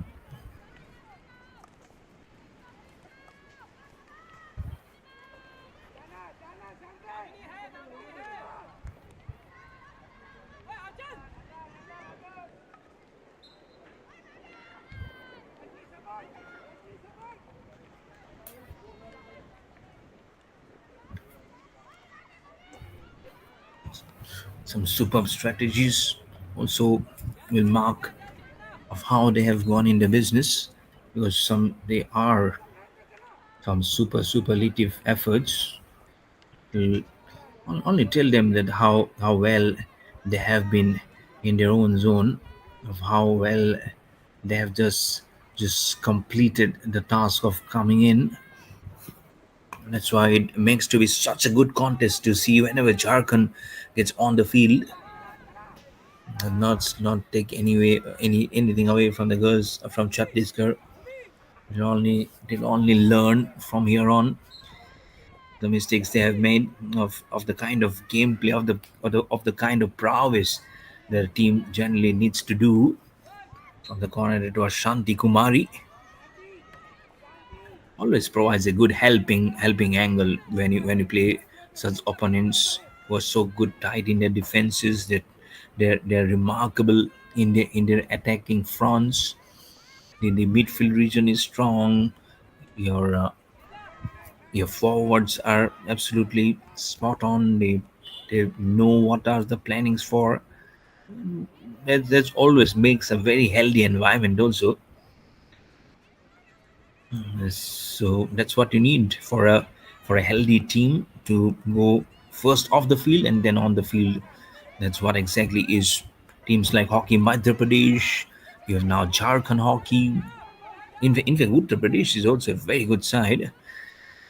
Some superb strategies also will mark of how they have gone in the business, because they are some superlative efforts will only tell them that how well they have been in their own zone, of how well they have just completed the task of coming in. That's why it makes to be such a good contest to see whenever Jharkhand gets on the field. and not take anything away from the girls from Chhattisgarh. They'll only learn from here on the mistakes they have made of the kind of gameplay of the kind of prowess the team generally needs to do. From the corner, it was Shanti Kumari. Always provides a good helping angle when you play such opponents who are so good tight in their defenses that they're remarkable in their attacking fronts. The midfield region is strong. Your uh, your forwards are absolutely spot on. They know what are the plannings for. That always makes a very healthy environment also. So that's what you need for a healthy team to go first off the field and then on the field. That's what exactly is teams like hockey Madhya Pradesh. You have now Jharkhand hockey. In fact, Uttar Pradesh is also a very good side.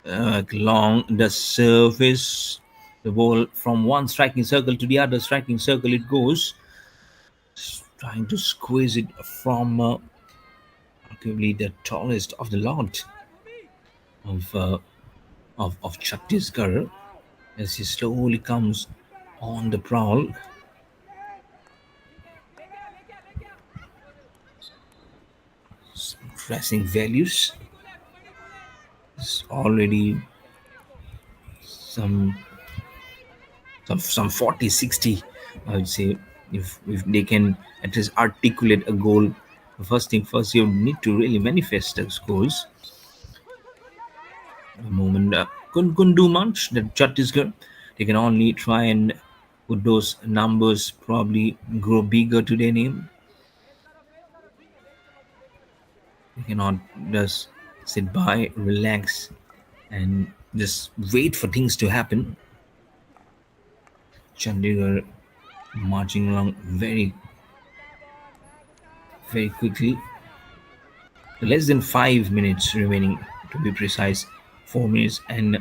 Along the surface, the ball from one striking circle to the other striking circle it goes, trying to squeeze it from arguably the tallest of the lot of of Chhattisgarh as he slowly comes on the prowl. Dressing values is already some some 40, 60. I would say if they can at least articulate a goal. The first thing first, you need to really manifest those goals. The moment couldn't do much. The Chhattisgarh, they can only try and put those numbers probably grow bigger to their name. They cannot just sit by, relax, and just wait for things to happen. Chandigarh marching along very quickly. Less than 5 minutes remaining, to be precise. 4 minutes and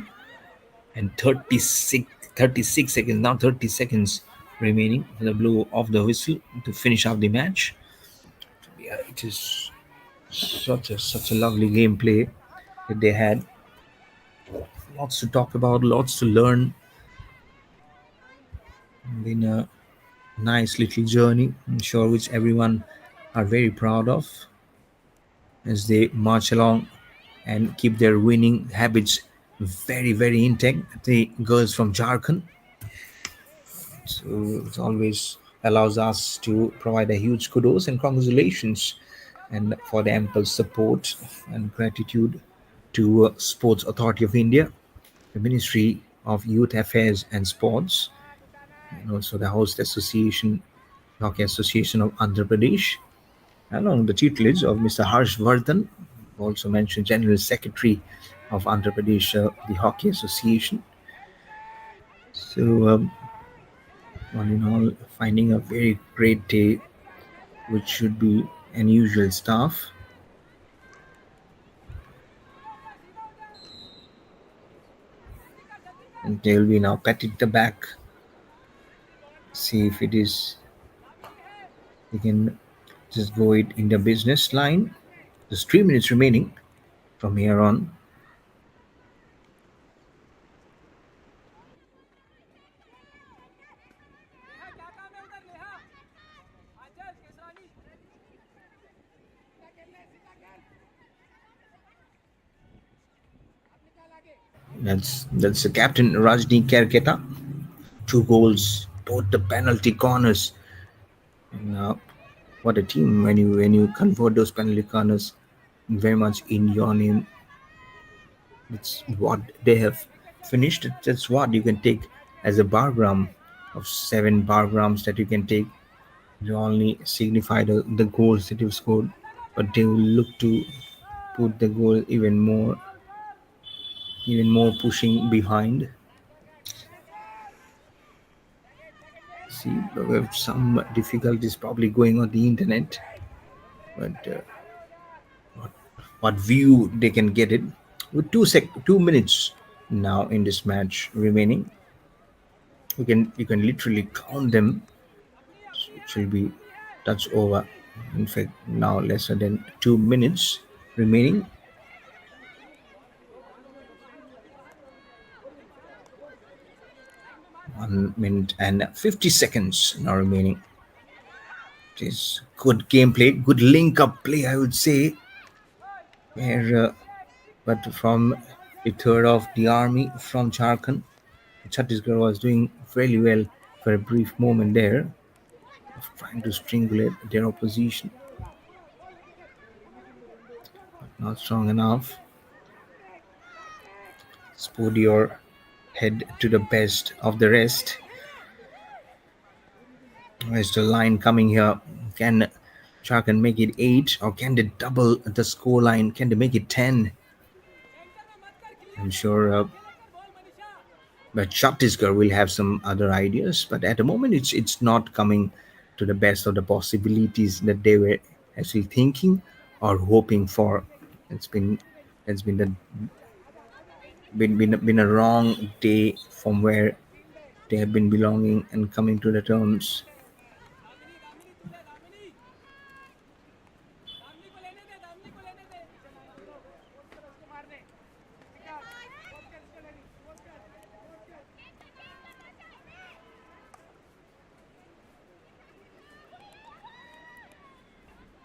36 seconds. Now 30 seconds remaining for the blow of the whistle to finish up the match. Yeah, it is such a lovely gameplay that they had. Lots to talk about, lots to learn. Been a nice little journey, I'm sure, which everyone are very proud of as they march along and keep their winning habits very intact. The girls from Jharkhand, so it always allows us to provide a huge kudos and congratulations and for the ample support and gratitude to Sports Authority of India, the Ministry of Youth Affairs and Sports, and also the Host Association, Hockey Association of Andhra Pradesh, along the tutelage of Mr. Harsh Vardhan, also mentioned General Secretary of Andhra Pradesh, the Hockey Association. So, all in all, finding a very great day, which should be unusual stuff. And they'll be now patting the back, see if it is, they can just go it in the business line. There's 3 minutes remaining from here on. That's the captain Rajni Kerketa. 2 goals, both the penalty corners. And, what a team when you convert those penalty corners very much in your name. It's what they have finished. That's what you can take as a bar gram of 7 bar grams that you can take. You only signify the goals that you've scored, but they will look to put the goal even more pushing behind. See, we have some difficulties probably going on the internet, but what view they can get it with 2 minutes now in this match remaining. You can literally count them. It will be touch over. In fact, now lesser than 2 minutes remaining. One minute and 50 seconds now remaining. It is good gameplay, good link up play, I would say. Where, but from the third of the army from Jharkhand, Chhattisgarh was doing fairly well for a brief moment there, of trying to strangulate their opposition. But not strong enough. Spod your head to the best of the rest. Where's the line coming here? Can Jharkhand make it 8, or can they double the score line? Can they make it 10? I'm sure but Chhattisgarh will have some other ideas, but at the moment it's not coming to the best of the possibilities that they were actually thinking or hoping for. It's been the been a wrong day from where they have been belonging and coming to the terms.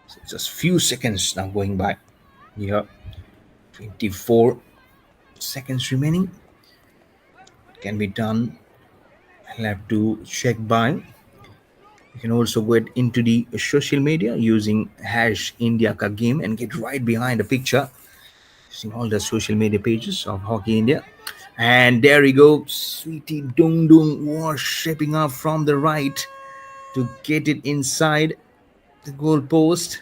So just few seconds now going by. Yeah, 24 seconds remaining. It can be done. I'll have to check by. You can also get into the social media using #IndiaKaGame and get right behind the picture, seeing all the social media pages of Hockey India. And there we go. Sweetie Dung Dung was shaping up from the right to get it inside the goal post,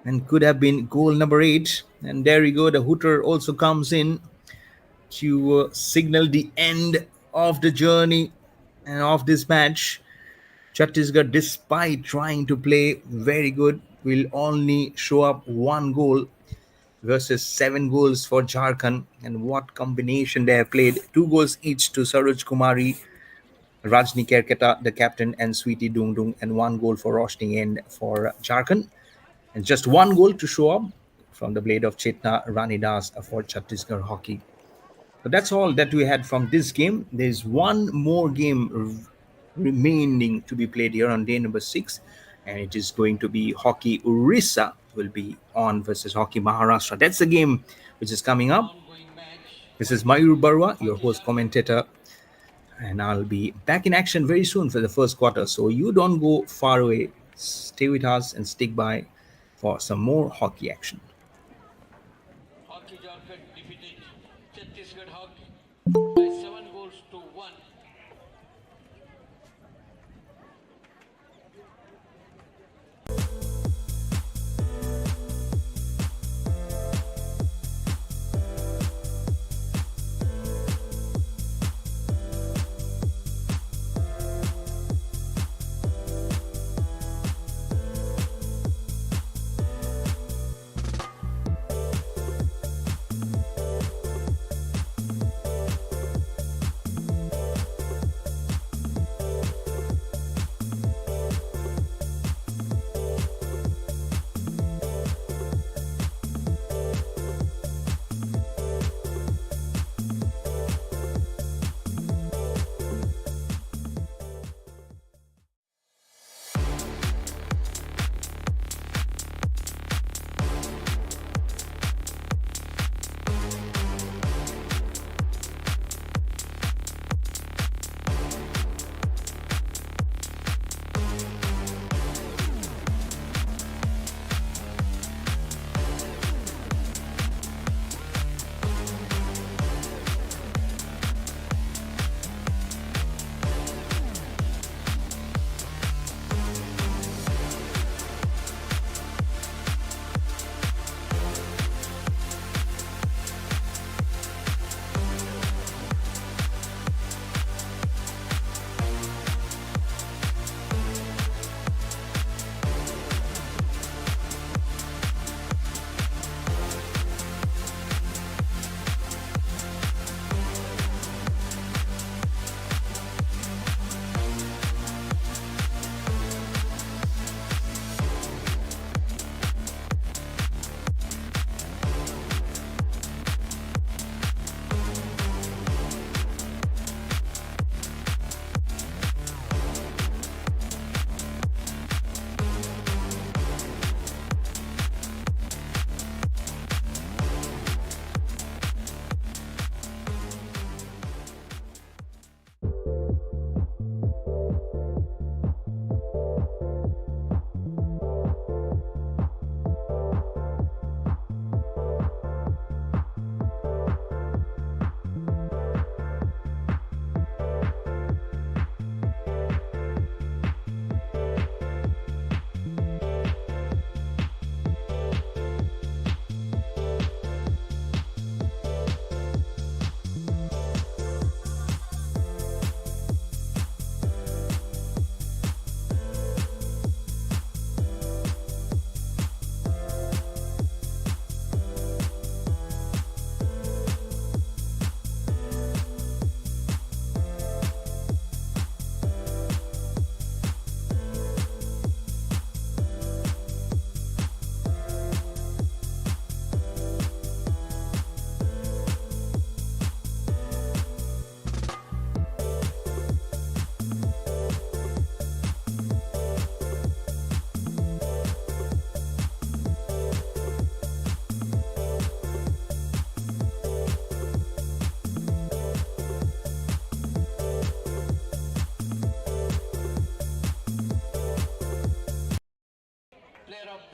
and could have been goal number 8. And there we go. The hooter also comes in to signal the end of the journey and of this match. Chhattisgarh, despite trying to play very good, will only show up 1 goal versus 7 goals for Jharkhand. And what combination they have played. 2 goals each to Saroj Kumari, Rajni Kerketa, the captain, and Sweetie Dung Dung, and 1 goal for Roshni and for Jharkhand. And just 1 goal to show up from the blade of Chetna Ranidas for Chhattisgarh Hockey. But that's all that we had from this game. There's one more game remaining to be played here on day number 6, and it is going to be Hockey Orissa will be on versus Hockey Maharashtra. That's the game which is coming up. This is Mayur Barwa, your host commentator, and I'll be back in action very soon for the first quarter. So you don't go far away. Stay with us and stick by for some more hockey action. Hockey Jharkhand defeated Chhattisgarh Hockey by 7 goals to 1.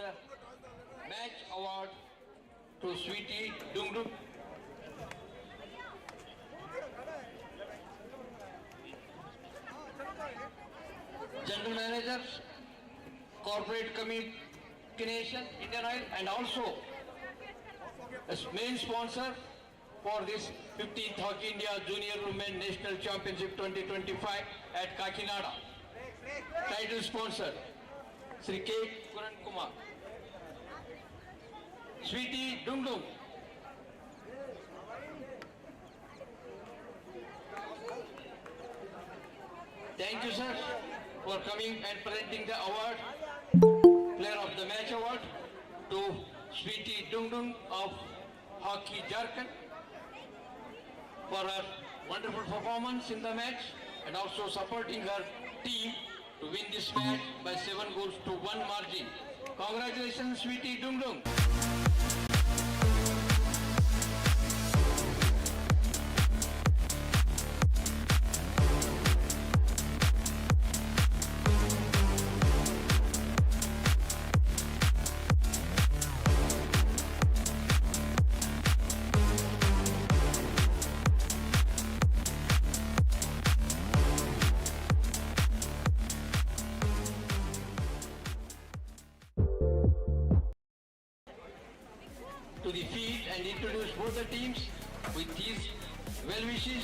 the match award to Sweetie Dungdung. General Manager, Corporate Communication, Indian Oil, and also as main sponsor for this 15th Hockey India Junior Women National Championship 2025 at Kakinada. Title sponsor, Sri K. Kuran Kumar. Sweetie Dungdung. Thank you, sir, for coming and presenting the award, Player of the Match award, to Sweetie Dungdung of Hockey Jharkhand for her wonderful performance in the match and also supporting her team to win this match by 7-1 margin. Congratulations, Sweetie Dungdung. To the field and introduce both the teams with these well wishes.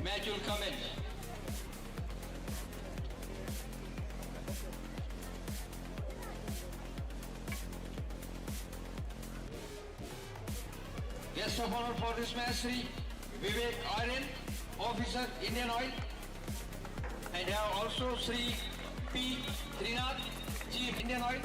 Match will commence. Guest of honor for this match, Sri Vivek Aryan, Officer, Indian Oil, and have also Sri P. Trinath, Chief, Indian Oil.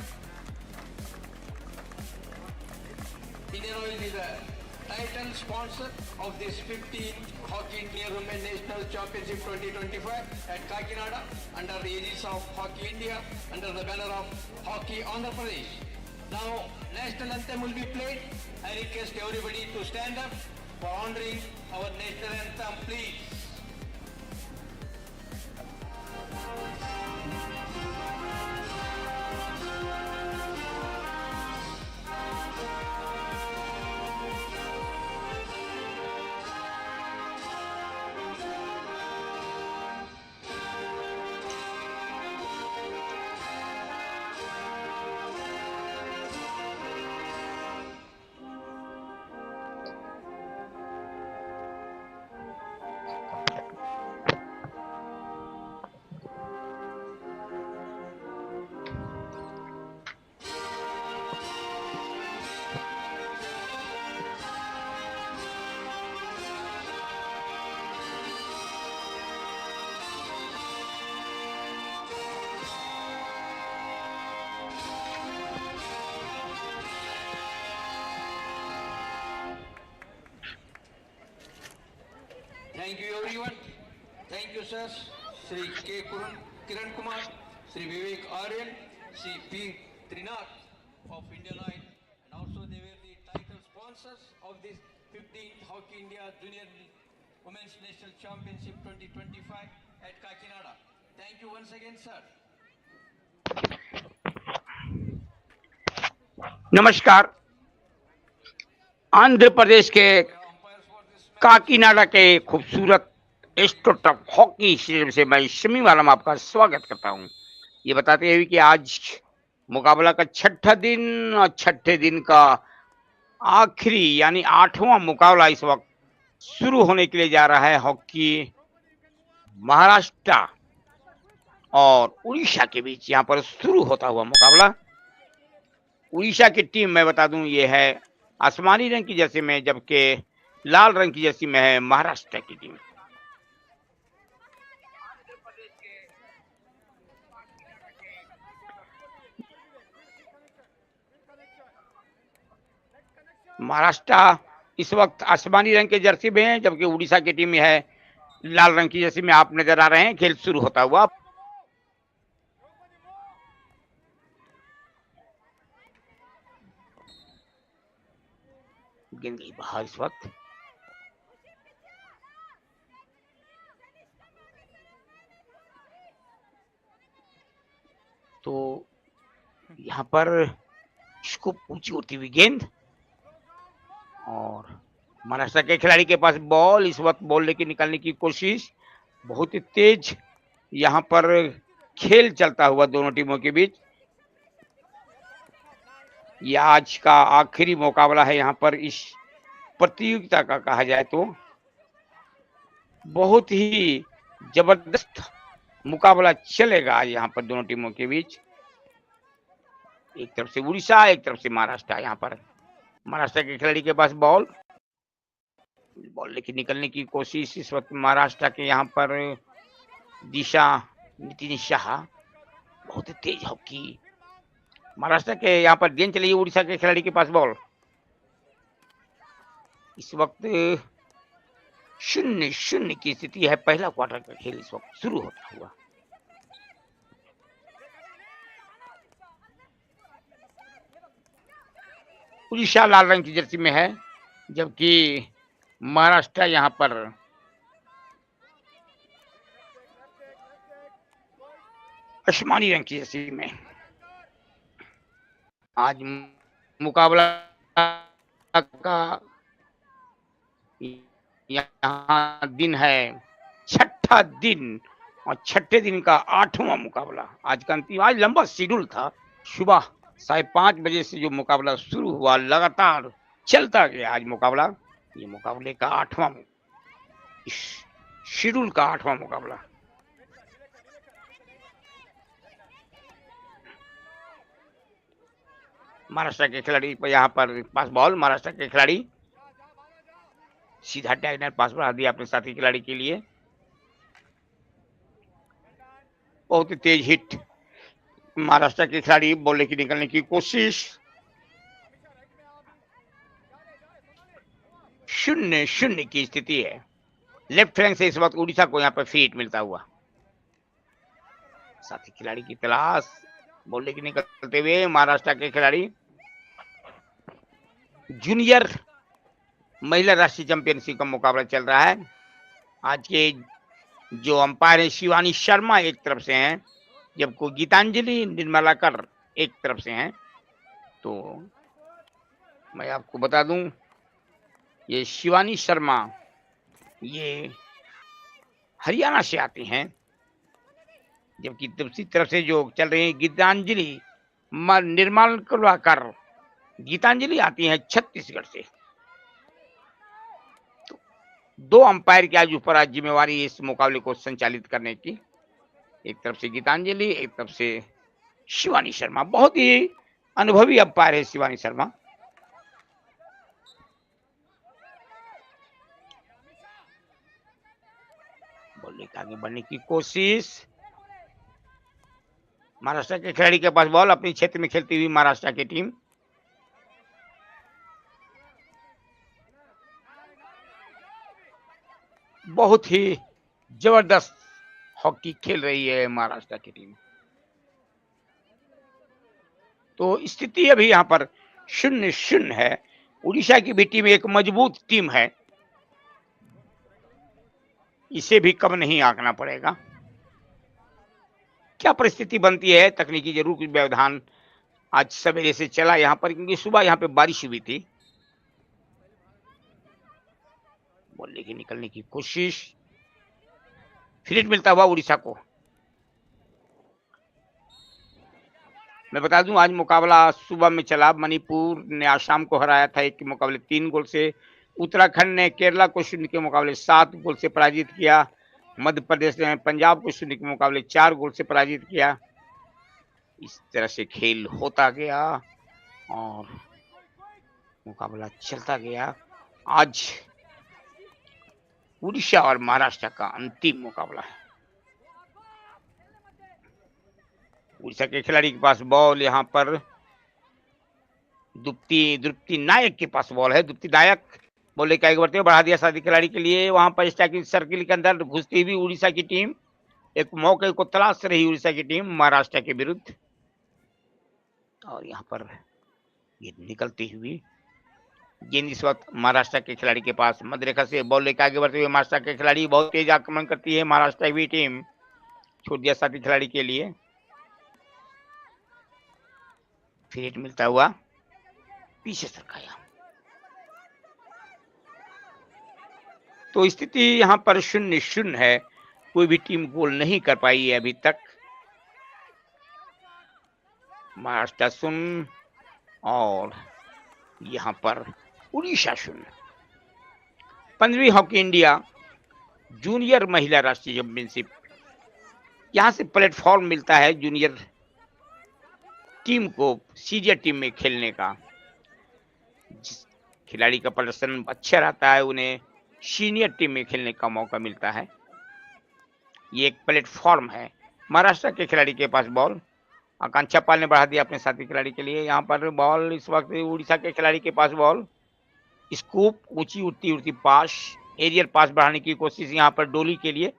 Indian Oil is a title sponsor of this 15th Hockey India Women National Championship 2025 at Kakinada under the aegis of Hockey India, under the banner of Hockey Andhra Pradesh. Now, national anthem will be played. I request everybody to stand up for honoring our national anthem, please. Thank you everyone. Thank you sir. Sri K. Kiran Kumar, Sri Vivek Aryan, Sri P. Trinath of Indian Oil, and also they were the title sponsors of this 15th Hockey India Junior Women's National Championship 2025 at Kakinada. Thank you once again, sir. नमस्कार। आंध्र प्रदेश के काकीनाडा के खूबसूरत astroturf hockey stadium से मैं शमी वालम आपका स्वागत करता हूं। ये बताते हुए कि आज मुकाबला का छठा दिन और छठे दिन का आखिरी यानी 8वां मुकाबला इस वक्त शुरू होने के लिए जा रहा है। हॉकी महाराष्ट्र और उड़ीसा के बीच यहाँ पर शुरू होता हुआ मुकाबला। उड़ीसा की टीम मैं बता दूं ये है आसमानी रंग की जर्सी में, जबकि लाल रंग की जर्सी में है महाराष्ट्र की टीम। महाराष्ट्र इस वक्त आसमानी रंग के जर्सी में है, जबकि उड़ीसा की टीम है लाल रंग की जर्सी में। आप नजर आ रहे हैं खेल शुरू होता हुआ। गेंद गई बाहर इस वक्त। तो यहाँ पर इसको ऊंची उड़ती हुई गेंद, और महाराष्ट्र के खिलाड़ी के पास बॉल। इस वक्त बॉल लेके निकालने की कोशिश, बहुत ही तेज यहाँ पर खेल चलता हुआ दोनों टीमों के बीच। यह आज का आखिरी मुकाबला है यहाँ पर इस प्रतियोगिता का, कहा जाए तो बहुत ही जबरदस्त मुकाबला चलेगा यहाँ पर दोनों टीमों के बीच। एक तरफ से उड़ीसा, एक तरफ से महाराष्ट्र। यहाँ पर महाराष्ट्र के खिलाड़ी के पास बॉल लेके निकलने की कोशिश। इस वक्त महाराष्ट्र के यहाँ पर दिशा नितिन शाह, बहुत ही तेज हॉकी। महाराष्ट्र के यहाँ पर गेंद चली, उड़ीसा के खिलाड़ी के पास बॉल। इस वक्त 0-0 की स्थिति है। पहला क्वार्टर का खेल इस वक्त शुरू होता हुआ। उड़ीसा लाल रंग की जर्सी में है, जबकि महाराष्ट्र यहाँ पर आसमानी रंग की जर्सी में। आज मुकाबला का यहाँ दिन है छठा दिन, और छठे दिन का 8वां मुकाबला आज का अंतिम। आज लंबा शेड्यूल था, सुबह 5:30 बजे से जो मुकाबला शुरू हुआ लगातार चलता गया आज मुकाबला। ये मुकाबले का 8वां, इस शेड्यूल का 8वां मुकाबला। महाराष्ट्र के खिलाड़ी यहाँ पर पास बॉल। महाराष्ट्र के खिलाड़ी सीधा डायनर पास बढ़ा दिया अपने साथी खिलाड़ी के लिए। बहुत ही तेज हिट। महाराष्ट्र के खिलाड़ी बॉल लेके निकलने की कोशिश। 0-0 की स्थिति है। लेफ्ट फ्लैंक से इस वक्त उड़ीसा को यहाँ पर फ्री हिट मिलता हुआ। साथी खिलाड़ी की तलाश, बॉल लेके निकलते हुए महाराष्ट्र के खिलाड़ी। जूनियर महिला राष्ट्रीय चैंपियनशिप का मुकाबला चल रहा है। आज के जो अंपायर है शिवानी शर्मा एक तरफ से हैं, जबकि गीतांजलि निर्मलाकर एक तरफ से हैं। तो मैं आपको बता दूं, ये शिवानी शर्मा ये हरियाणा से आती हैं, जबकि दूसरी तरफ से जो चल रही है गीतांजलि निर्मलाकर, गीतांजलि आती हैं छत्तीसगढ़ से। तो 2 अंपायर की आज ऊपर आज जिम्मेवारी इस मुकाबले को संचालित करने की। एक तरफ से गीतांजलि, एक तरफ से शिवानी शर्मा। बहुत ही अनुभवी अंपायर है शिवानी शर्मा। बॉल लेकर आगे बढ़ने की कोशिश। महाराष्ट्र के खिलाड़ी के पास बॉल, अपने क्षेत्र में खेलती हुई महाराष्ट्र की टीम। बहुत ही जबरदस्त हॉकी खेल रही है महाराष्ट्र की टीम। तो स्थिति अभी यहाँ पर 0-0 है। उड़ीसा की भी टीम एक मजबूत टीम है, इसे भी कम नहीं आंकना पड़ेगा। क्या परिस्थिति बनती है, तकनीकी जरूर कुछ व्यवधान आज सवेरे से चला यहाँ पर, क्योंकि सुबह यहाँ पे बारिश हुई थी। बॉल लेके निकलने की कोशिश, फ्री हिट मिलता हुआ उड़ीसा को। मैं बता दूं, आज मुकाबला सुबह में चला। मणिपुर ने आसाम को हराया था 1 के मुकाबले 3 गोल से। उत्तराखंड ने केरला को 0 के मुकाबले 7 गोल से पराजित किया। मध्य प्रदेश ने पंजाब को 0 के मुकाबले 4 गोल से पराजित किया। इस तरह से खेल होता गया और मुकाबला चलता गया। आज उड़ीसा और महाराष्ट्र का अंतिम मुकाबला है। उड़ीसा के खिलाड़ी के पास बॉल, यहाँ पर द्रुप्ति नायक के पास बॉल है। द्रुप्ति नायक बॉल लेकर आगे बढ़ते हुए बढ़ा दिया साथी खिलाड़ी के लिए। वहां पर स्ट्राइकिंग सर्किल के अंदर घुसती हुई उड़ीसा की टीम एक मौके को तलाश रही। उड़ीसा की टीम महाराष्ट्र के विरुद्ध, और यहाँ पर ये निकलती हुई गेंद इस वक्त महाराष्ट्र के खिलाड़ी के पास। मध्य रेखा से बॉल लेकर आगे बढ़ते हुए महाराष्ट्र के खिलाड़ी बहुत तेज आक्रमण करती है। महाराष्ट्र की टीम छोड़ दिया साथी खिलाड़ी के लिए, फ्री हिट मिलता हुआ। पीछे सरकाया। तो स्थिति यहाँ पर 0-0 है, कोई भी टीम गोल नहीं कर पाई है अभी तक। महाराष्ट्र 0 और यहाँ पर उड़ीसा 0। 15वीं हॉकी इंडिया जूनियर महिला राष्ट्रीय चैंपियनशिप, यहाँ से प्लेटफॉर्म मिलता है जूनियर टीम को सीनियर टीम में खेलने का। जिस खिलाड़ी का प्रदर्शन अच्छा रहता है उन्हें सीनियर टीम में खेलने का मौका मिलता है। ये एक प्लेटफॉर्म है। महाराष्ट्र के खिलाड़ी के पास बॉल, आकांक्षा पाल ने बढ़ा दिया अपने साथी खिलाड़ी के लिए। यहाँ पर बॉल इस वक्त उड़ीसा के खिलाड़ी के पास बॉल, स्कूप ऊंची उड़ती उड़ती पास, एरियल पास बढ़ाने की कोशिश यहाँ पर डोली के लिए,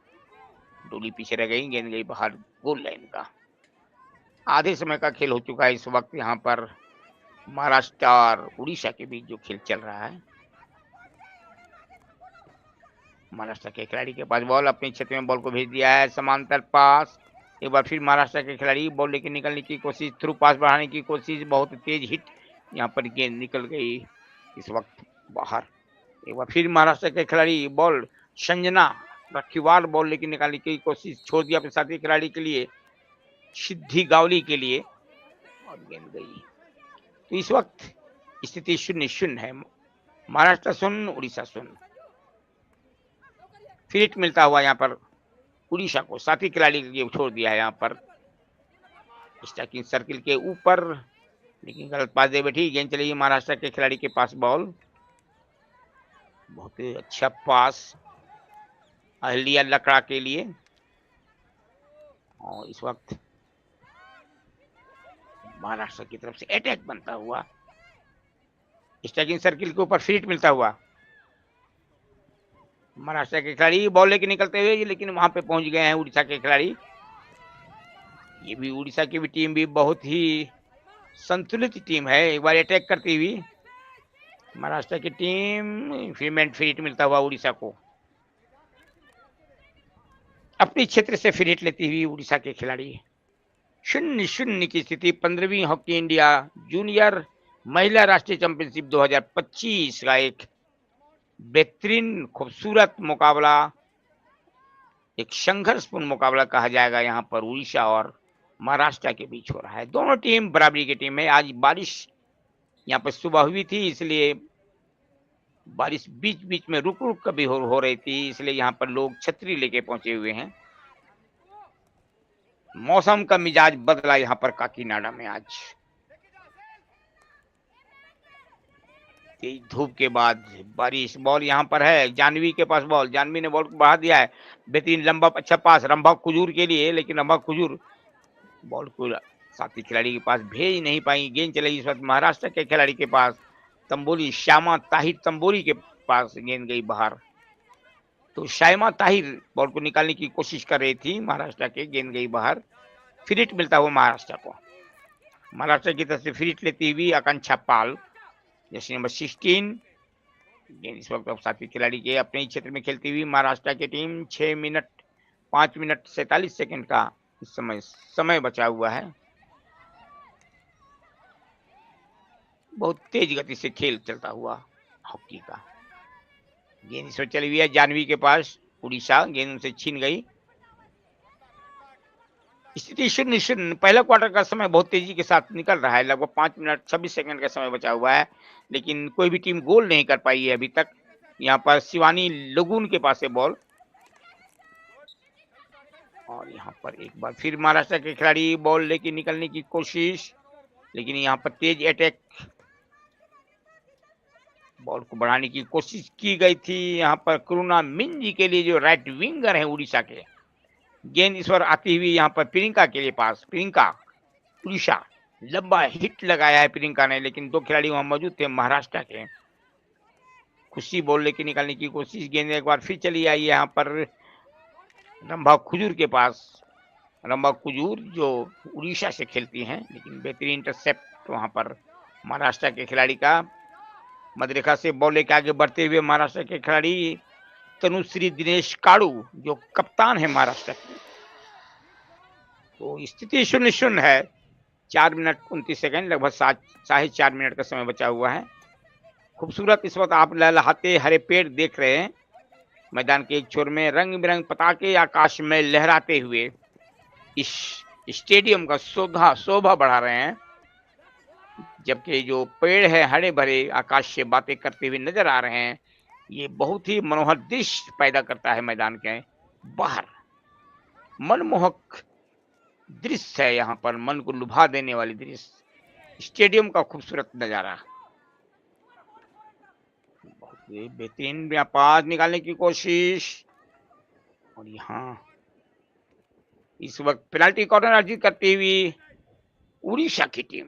डोली पीछे रह गई, गेंद गई बाहर गोल लाइन का। आधे समय का खेल हो चुका है इस वक्त यहाँ पर महाराष्ट्र और उड़ीसा के बीच जो खेल चल रहा है। महाराष्ट्र के खिलाड़ी के पास बॉल, अपने क्षेत्र में बॉल को भेज दिया है, समांतर पास, एक बार फिर महाराष्ट्र के खिलाड़ी बॉल लेकर निकलने की कोशिश, थ्रू पास बढ़ाने की कोशिश, बहुत तेज हिट, यहाँ पर गेंद निकल गई इस वक्त बाहर। एक बार फिर महाराष्ट्र के खिलाड़ी बॉल, संजना रखीवाल बॉल लेकर निकालने की कोशिश, छोड़ दिया अपने साथी खिलाड़ी के लिए, सिद्धि गावली के लिए, और गेंद गई। तो इस वक्त स्थिति 0-0 है, महाराष्ट्र 0 उड़ीसा 0। फिर हिट मिलता हुआ यहाँ पर उड़ीसा को, साथी खिलाड़ी के लिए छोड़ दिया है यहाँ पर स्ट्राइकिंग सर्किल के ऊपर, लेकिन गलत पास दे बैठी, गेंद चली महाराष्ट्र के खिलाड़ी के पास बॉल, बहुत ही अच्छा पास अहलिया लकड़ा के लिए। और इस वक्त महाराष्ट्र की तरफ से अटैक बनता हुआ स्ट्राइकिंग सर्किल के ऊपर फिर हिट मिलता हुआ, महाराष्ट्र के खिलाड़ी बॉल लेके निकलते हुए, लेकिन वहां पे पहुंच गए हैं उड़ीसा के खिलाड़ी। ये भी उड़ीसा की भी टीम भी बहुत ही संतुलित टीम है, एक बार अटैक करती हुई महाराष्ट्र की टीम, फिर हिट मिलता हुआ उड़ीसा को, अपने क्षेत्र से फिर हिट लेती हुई उड़ीसा के खिलाड़ी। 0-0 की स्थिति 15वीं हॉकी इंडिया जूनियर महिला राष्ट्रीय चैंपियनशिप 2025 का एक बेहतरीन खूबसूरत मुकाबला, एक संघर्षपूर्ण मुकाबला कहा जाएगा, यहाँ पर उड़ीसा और महाराष्ट्र के बीच हो रहा है। दोनों टीम बराबरी की टीम है। आज बारिश यहाँ पर सुबह हुई थी, इसलिए बारिश बीच बीच में रुक रुक कभी हो रही थी, इसलिए यहाँ पर लोग छतरी लेके पहुंचे हुए हैं। मौसम का मिजाज बदला यहाँ पर काकीनाडा में आज, तेज धूप के बाद बारिश। बॉल यहाँ पर है जानवी के पास बॉल, जानवी ने बॉल को बढ़ा दिया है, बेहतरीन लंबा अच्छा पास रंभा कुजूर के लिए, लेकिन रंभा कुजूर बॉल को साथी खिलाड़ी के पास भेज नहीं पाई। गेंद चलेगी इस वक्त महाराष्ट्र के खिलाड़ी के पास, तंबोली श्यामा ताहिर तंबोली के पास, गेंद गई बाहर। तो श्यामा ताहिर बॉल को निकालने की कोशिश कर रही थी महाराष्ट्र के, गेंद गई बाहर। फिर हिट मिलता हुआ महाराष्ट्र को, महाराष्ट्र की तरफ से फिर हिट लेती हुई आकांक्षा पाल, जैसे नंबर 16, गेंद इस वक्त साथी खिलाड़ी के अपने ही क्षेत्र में खेलती हुई महाराष्ट्र की टीम। 5 मिनट 47 सेकंड का इस समय बचा हुआ है। बहुत तेज गति से खेल चलता हुआ हॉकी का। गेंद इस वक्त चली हुई है जानवी के पास, उड़ीसा, गेंद उनसे छीन गई। स्थिति 0-0। पहला क्वार्टर का समय बहुत तेजी के साथ निकल रहा है, लगभग 5 मिनट 26 सेकंड का समय बचा हुआ है, लेकिन कोई भी टीम गोल नहीं कर पाई है अभी तक। यहाँ पर शिवानी लगून के पास है बॉल, और यहाँ पर एक बार फिर महाराष्ट्र के खिलाड़ी बॉल लेके निकलने की कोशिश, लेकिन यहाँ पर तेज अटैक, बॉल को बढ़ाने की कोशिश की गई थी यहाँ पर करुणा मिंजी के लिए, जो राइट विंगर है उड़ीसा के। गेंद इस बार आती हुई यहाँ पर प्रियंका के लिए पास, प्रियंका उड़ीसा, लंबा हिट लगाया है प्रियंका ने, लेकिन दो खिलाड़ी वहां मौजूद थे महाराष्ट्र के। खुशी बॉल लेके निकालने की कोशिश, गेंद एक बार फिर चली आई यहाँ पर रंभा कुजूर के पास, रंभा कुजूर जो उड़ीसा से खेलती हैं, लेकिन बेहतरीन इंटरसेप्ट वहां पर महाराष्ट्र के खिलाड़ी का। मदरेखा से बॉल लेके आगे बढ़ते हुए महाराष्ट्र के खिलाड़ी तनुश्री दिनेश काड़ू, जो कप्तान है महाराष्ट्र की। तो स्थिति 0-0 है। 4 मिनट 29 सेकंड, लगभग 4.5 मिनट का समय बचा हुआ है। खूबसूरत इस वक्त आप लहलहाते हरे पेड़ देख रहे हैं। मैदान के एक छोर में रंग बिरंग पताके आकाश में लहराते हुए इस स्टेडियम का शोभा बढ़ा रहे हैं, जबकि जो पेड़ है हरे भरे आकाश से बातें करते हुए नजर आ रहे हैं। ये बहुत ही मनोहर दृश्य पैदा करता है मैदान के बाहर। मनमोहक दृश्य है यहाँ पर, मन को लुभा देने वाली दृश्य, स्टेडियम का खूबसूरत नजारा। बहुत ही बेहतरीन पास निकालने की कोशिश, और यहाँ इस वक्त पेनाल्टी कॉर्नर अर्जित करती हुई उड़ीसा की टीम,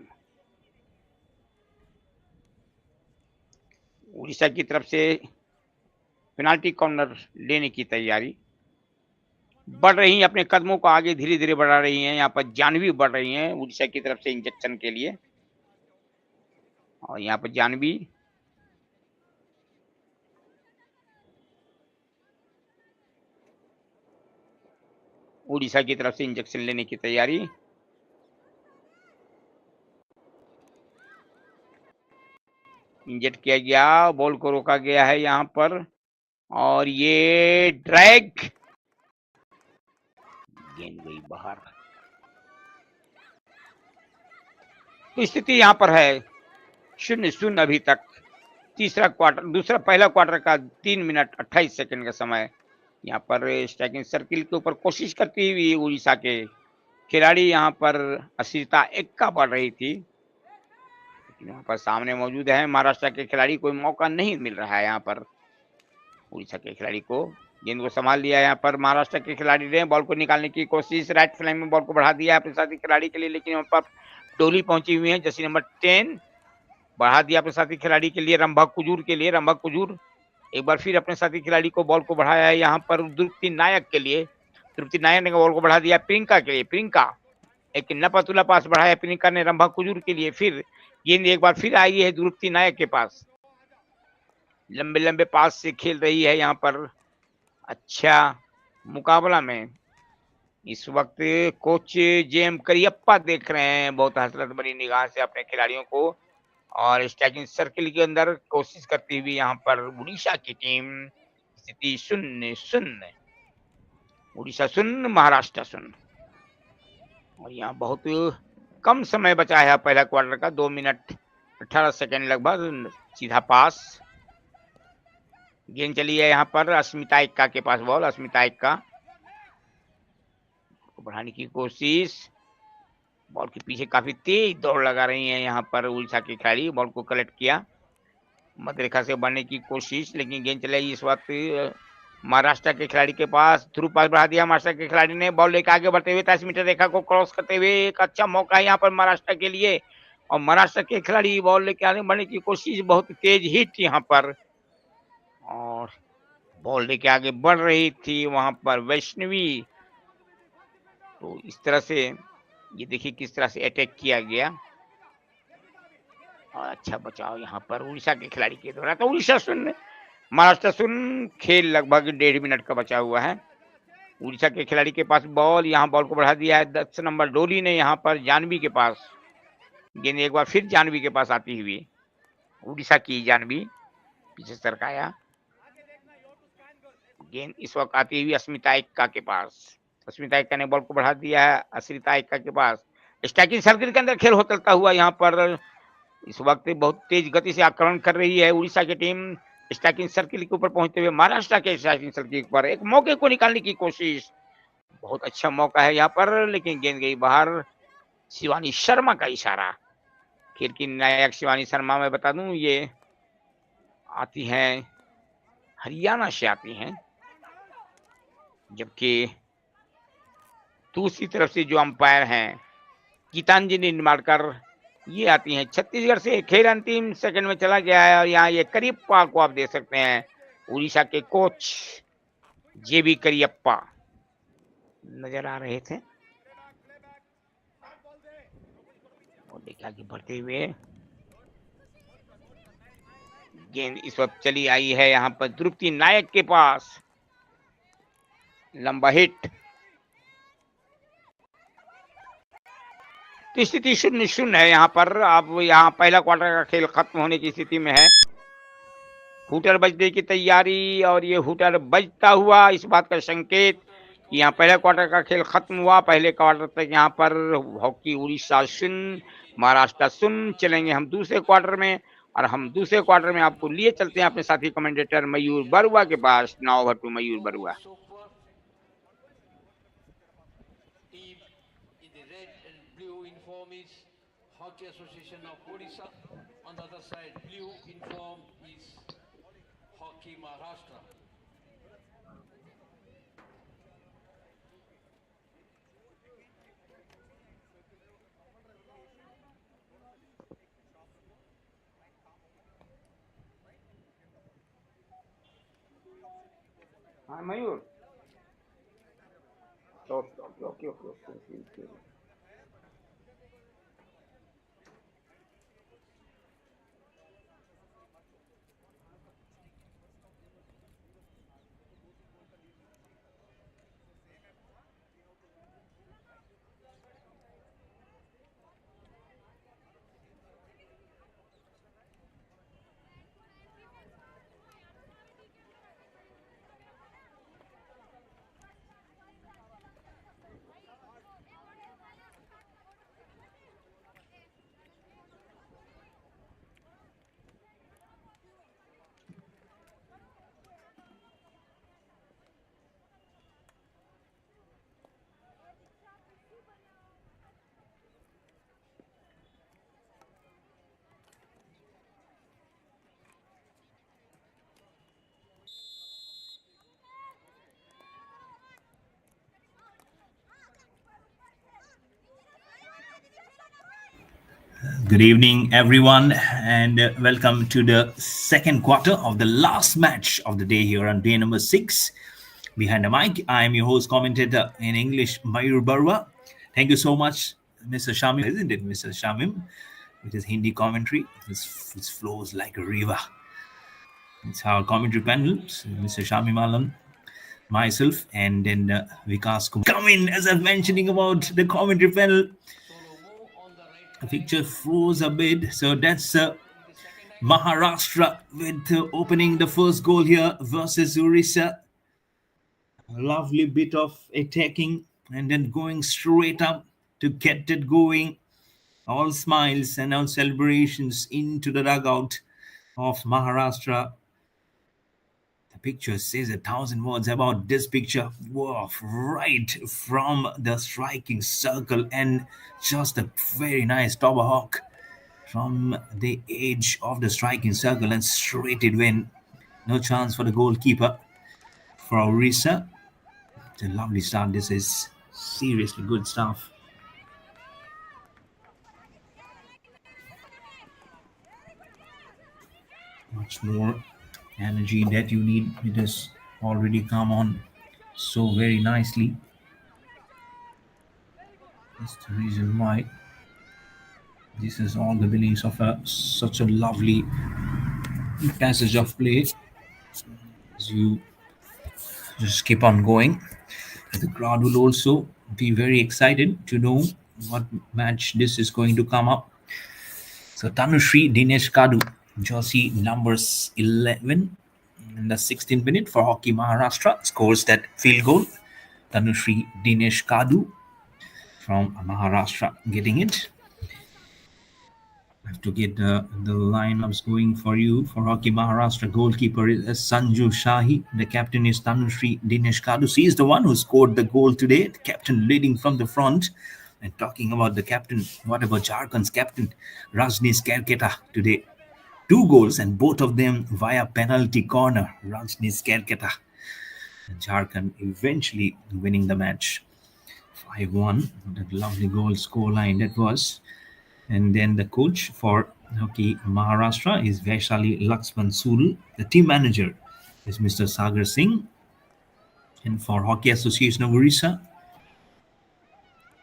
उड़ीसा की तरफ से पेनाल्टी कॉर्नर लेने की तैयारी बढ़ रही है, अपने कदमों को आगे धीरे धीरे बढ़ा रही हैं। यहाँ पर जानवी बढ़ रही हैं उड़ीसा की तरफ से इंजेक्शन के लिए, और यहाँ पर जानवी उड़ीसा की तरफ से इंजेक्शन लेने की तैयारी। इंजेक्ट किया गया, बॉल को रोका गया है यहाँ पर, और ये ड्रैग, गेंद गई बाहर। तो स्थिति यहाँ पर है 0-0 अभी तक। पहला क्वार्टर का 3 मिनट 28 सेकंड का समय। यहाँ पर स्ट्राइकिंग सर्किल के ऊपर कोशिश करती हुई उड़ीसा के खिलाड़ी, यहाँ पर अश्रिता एक्का बढ़ रही थी, लेकिन यहाँ पर सामने मौजूद है महाराष्ट्र के खिलाड़ी, कोई मौका नहीं मिल रहा है यहाँ पर उड़ीसा के खिलाड़ी को। गेंद को संभाल लिया यहाँ पर महाराष्ट्र के खिलाड़ी ने, बॉल को निकालने की कोशिश, राइट फ्लैंग में बॉल को बढ़ा दिया अपने साथी खिलाड़ी के लिए, लेकिन यहाँ पर डोली पहुंची हुई है, जर्सी नंबर 10 बढ़ा दिया अपने साथी खिलाड़ी के लिए, रंभा कुजूर के लिए। रंभा कुजूर एक बार फिर अपने साथी खिलाड़ी को बॉल को बढ़ाया है यहाँ पर द्रुपति नायक के लिए। द्रुपति नायक ने बॉल को बढ़ा दिया प्रियंका के लिए, प्रियंका एक नपतुला पास बढ़ाया प्रियंका ने रंभा कुजूर के लिए। फिर गेंद एक बार फिर आई है द्रुपति नायक के पास, लंबे लंबे पास से खेल रही है यहाँ पर। अच्छा मुकाबला में इस वक्त कोच जेएम करियप्पा देख रहे हैं बहुत हसरत भरी निगाह से अपने खिलाड़ियों को, और स्ट्राइकिंग सर्किल के अंदर कोशिश करती हुई यहाँ पर उड़ीसा की टीम। स्थिति 0-0, उड़ीसा 0 महाराष्ट्र 0, और यहाँ बहुत कम समय बचा है पहला क्वार्टर का, 2 मिनट 18 सेकंड लगभग। सीधा पास, गेंद चली है यहाँ पर अस्मिता एक्का के पास, बॉल अस्मिता एक्का बढ़ाने की कोशिश, बॉल के पीछे काफी तेज दौड़ लगा रही है यहाँ पर उड़ीसा के खिलाड़ी। बॉल को कलेक्ट किया, मध्य रेखा से बढ़ने की कोशिश, लेकिन गेंद चलेगी इस वक्त महाराष्ट्र के खिलाड़ी के पास। थ्रू पास बढ़ा दिया महाराष्ट्र के खिलाड़ी ने, बॉल लेकर आगे बढ़ते हुए 30 मीटर रेखा को क्रॉस करते हुए एक अच्छा मौका है यहाँ पर महाराष्ट्र के लिए, और महाराष्ट्र के खिलाड़ी बॉल लेकर आगे बढ़ने की कोशिश, बहुत तेज हिट यहाँ पर, और बॉल लेके आगे बढ़ रही थी वहां पर वैष्णवी। तो इस तरह से ये देखिए किस तरह से अटैक किया गया, और अच्छा बचाव यहाँ पर उड़ीसा के खिलाड़ी के द्वारा। तो उड़ीसा 0 महाराष्ट्र 0, खेल लगभग 1.5 मिनट का बचा हुआ है। उड़ीसा के खिलाड़ी के पास बॉल, यहाँ बॉल को बढ़ा दिया है 10 नंबर डोली ने यहाँ पर जानवी के पास। गेंद एक बार फिर जानवी के पास आती हुई, उड़ीसा की जानवी पीछे सरकाया, गेंद इस वक्त आती हुई अस्मिता एक्का के पास। अस्मिता एक्का ने बॉल को बढ़ा दिया है अश्रिता एक्का के पास। स्ट्राइकिंग सर्किल के अंदर खेल होता हुआ यहाँ पर इस वक्त बहुत तेज गति से आक्रमण कर रही है उड़ीसा की टीम। स्ट्राइकिंग सर्किल के ऊपर पहुंचते हुए महाराष्ट्र के स्ट्राइकिंग सर्किल पर एक मौके को निकालने की कोशिश, बहुत अच्छा मौका है यहाँ पर, लेकिन गेंद गई बाहर। शिवानी शर्मा का इशारा, खेल की नायक शिवानी शर्मा, मैं बता दूं ये आती हैं हरियाणा से आती हैं, जबकि दूसरी तरफ से जो अंपायर हैं गीतांजलि निमाड़कर, ये आती हैं छत्तीसगढ़ से। खेल अंतिम सेकंड में चला गया है, और यहाँ ये करियप्पा को आप देख सकते हैं, उड़ीसा के कोच जेबी करियप्पा नजर आ रहे थे, और देखा कि बढ़ते हुए गेंद इस वक्त चली आई है यहाँ पर द्रुपति नायक के पास, लंबा हिट, तो स्थिति 0-0 है यहाँ पर। अब यहाँ पहला क्वार्टर का खेल खत्म होने की स्थिति में है। हुटर बजने की तैयारी, और ये हुटर बजता हुआ इस बात का संकेत कि यहाँ पहले क्वार्टर का खेल खत्म हुआ। पहले क्वार्टर तक यहाँ पर हॉकी उड़ीसा 0, महाराष्ट्र 0। चलेंगे हम दूसरे क्वार्टर में, और हम दूसरे क्वार्टर में आपको लिए चलते हैं अपने साथी कमेंटेटर मयूर बरुआ के पास। Now over to Mayur Barua. Team in the red and blue uniform is Hockey Association of Odisha. On the other side, blue uniform is Hockey Maharashtra. हाँ Mayur, okay okay okay. Good evening, everyone, and welcome to the second quarter of the last match of the day here on day number 6. Behind the mic, I am your host, commentator in English, Mayur Barwa. Thank you so much, Mr. Shamim, isn't it, Mr. Shamim? With his Hindi commentary, it flows like a river. It's our commentary panel, Mr. Shamim Alam, myself, and then Vikas Kumar. Come in as I'm mentioning about the commentary panel. The picture froze a bit, so that's Maharashtra with opening the first goal here versus Orissa. A lovely bit of attacking and then going straight up to get it going. All smiles and all celebrations into the dugout of Maharashtra. The picture says 1,000 words about this picture. Wow, right from the striking circle, and just a very nice tomahawk from the edge of the striking circle, and straight it went. No chance for the goalkeeper for Orissa. It's a lovely start. This is seriously good stuff. Much more energy that you need. It has already come on so very nicely. That's the reason why this is all the beliefs of such a lovely passage of play. As you just keep on going, the crowd will also be very excited to know what match this is going to come up. So Tanushree Dinesh Kadu, jersey numbers 11 in the 16th minute for Hockey Maharashtra, scores that field goal. Tanushree Dinesh Kadu from Maharashtra getting it. I have to get the lineups going for you. For Hockey Maharashtra, goalkeeper is Sanju Shahi. The captain is Tanushree Dinesh Kadu. He is the one who scored the goal today. The captain leading from the front. And talking about the captain, what about Jharkhand's captain, Rajneesh Kerketa today? 2 goals, and both of them via penalty corner. Rajneesh Kerketa. Jharkhand eventually winning the match 5-1. That lovely goal score line that was. And then the coach for Hockey Maharashtra is Vaishali Laxman Sul. The team manager is Mr. Sagar Singh. And for Hockey Association of Orissa,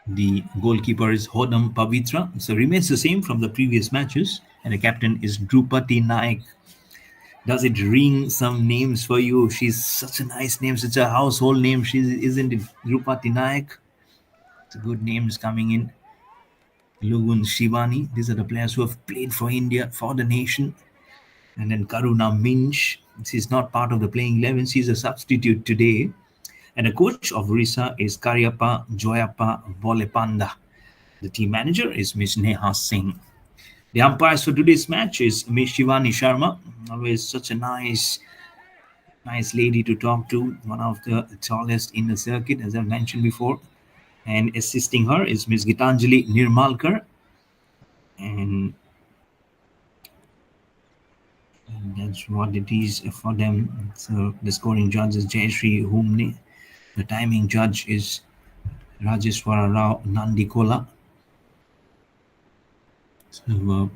the goalkeeper is Hodam Pavitra. So remains the same from the previous matches. And the captain is Drupati Naik. Does it ring some names for you? She's such a nice name, such a household name. She isn't it, Drupati Naik? It's a good names coming in. Lugun Shivani. These are the players who have played for India, for the nation. And then Karuna Minch. She's not part of the playing 11. She's a substitute today. And the coach of Orissa is Karyappa Joyappa Bolepanda. The team manager is Miss Neha Singh. The umpires for today's match is Miss Shivani Sharma. Always such a nice lady to talk to. One of the tallest in the circuit, as I mentioned before. And assisting her is Miss Gitanjali Nirmalkar. And that's what it is for them. So the scoring judge is Jayashree Humne. The timing judge is Rajeshwara Rao Nandikola. So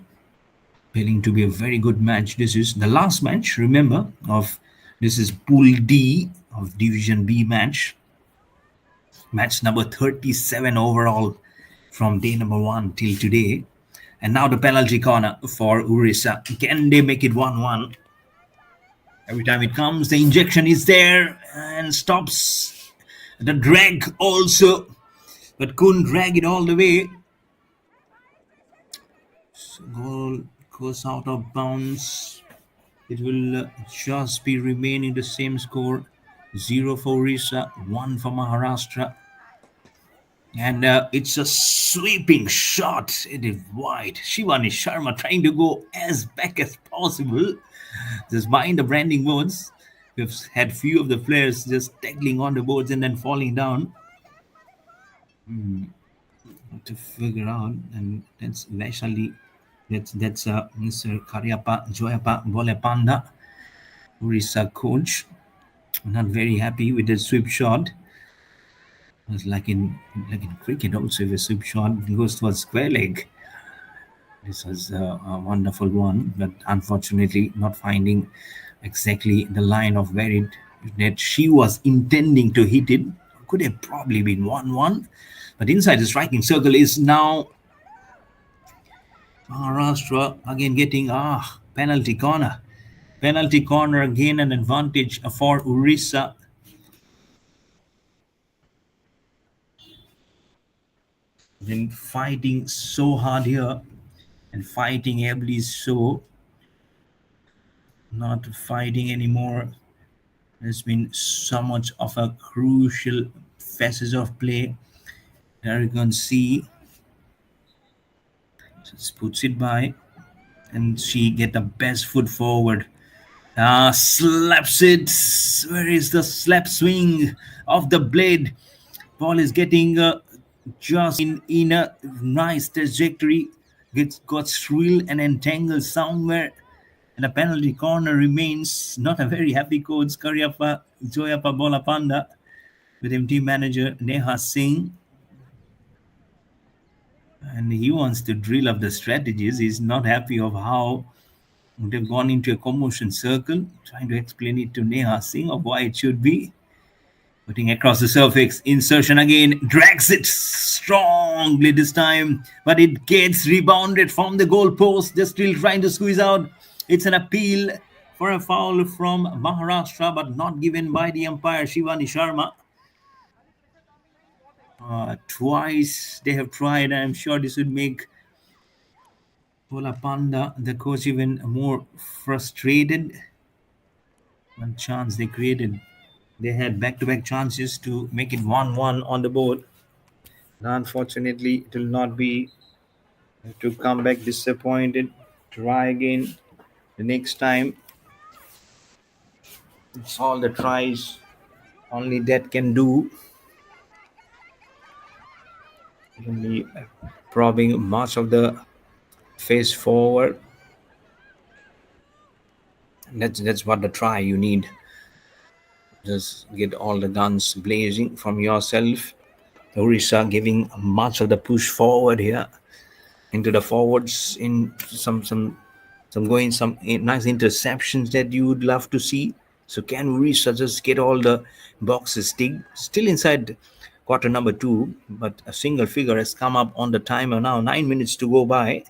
appearing to be a very good match. This is the last match, remember, of this is Pool D of Division B match. Match number 37 overall from day number 1 till today. And now the penalty corner for Orissa. Can they make it 1-1? Every time it comes, the injection is there and stops. The drag also, but couldn't drag it all the way. So goal goes out of bounds. It will just be remaining the same score. 0 for Orissa, 1 for Maharashtra. And it's a sweeping shot. It is wide. Shivani Sharma trying to go as back as possible. Just behind the branding boards. We've had few of the players just tackling on the boards and then falling down. To figure out, and that's Vaishali. That's Mr. Karyappa Joyappa Bolepanda, Orissa coach. Not very happy with the sweep shot. It's like in cricket also, if a sweep shot goes towards square leg. This was a wonderful one, but unfortunately not finding exactly the line of where that she was intending to hit it. Could have probably been 1-1, but inside the striking circle is now Maharashtra again getting penalty corner. Penalty corner again, an advantage for Orissa. Been fighting so hard here and fighting heavily, so not fighting anymore. There's been so much of a crucial phases of play. There you can see. Just puts it by, and she get the best foot forward. Slaps it. Where is the slap swing of the blade? Ball is getting just in a nice trajectory. Got shrill and entangled somewhere. And the penalty corner remains. Not a very happy coach, Karyappa Joyappa Bolapanda, with him team manager Neha Singh. And he wants to drill up the strategies. He's not happy of how they've gone into a commotion circle, trying to explain it to Neha Singh of why it should be. Putting across the surface, insertion again, drags it strongly this time, but it gets rebounded from the goal post. They're still trying to squeeze out. It's an appeal for a foul from Maharashtra, but not given by the umpire, Shivani Sharma. Twice they have tried. I'm sure this would make Bolapanda, the coach, even more frustrated. One chance they created. They had back-to-back chances to make it 1-1 on the board. Unfortunately, it will not be to come back disappointed. Try again the next time. It's all the tries. Only that can do. Only probing much of the face forward. That's what the try you need. Just get all the guns blazing from yourself. Orissa giving much of the push forward here into the forwards, in some nice interceptions that you would love to see. So can Orissa just get all the boxes ticked? Still inside quarter number 2, but a single figure has come up on the timer now. 9 minutes to go by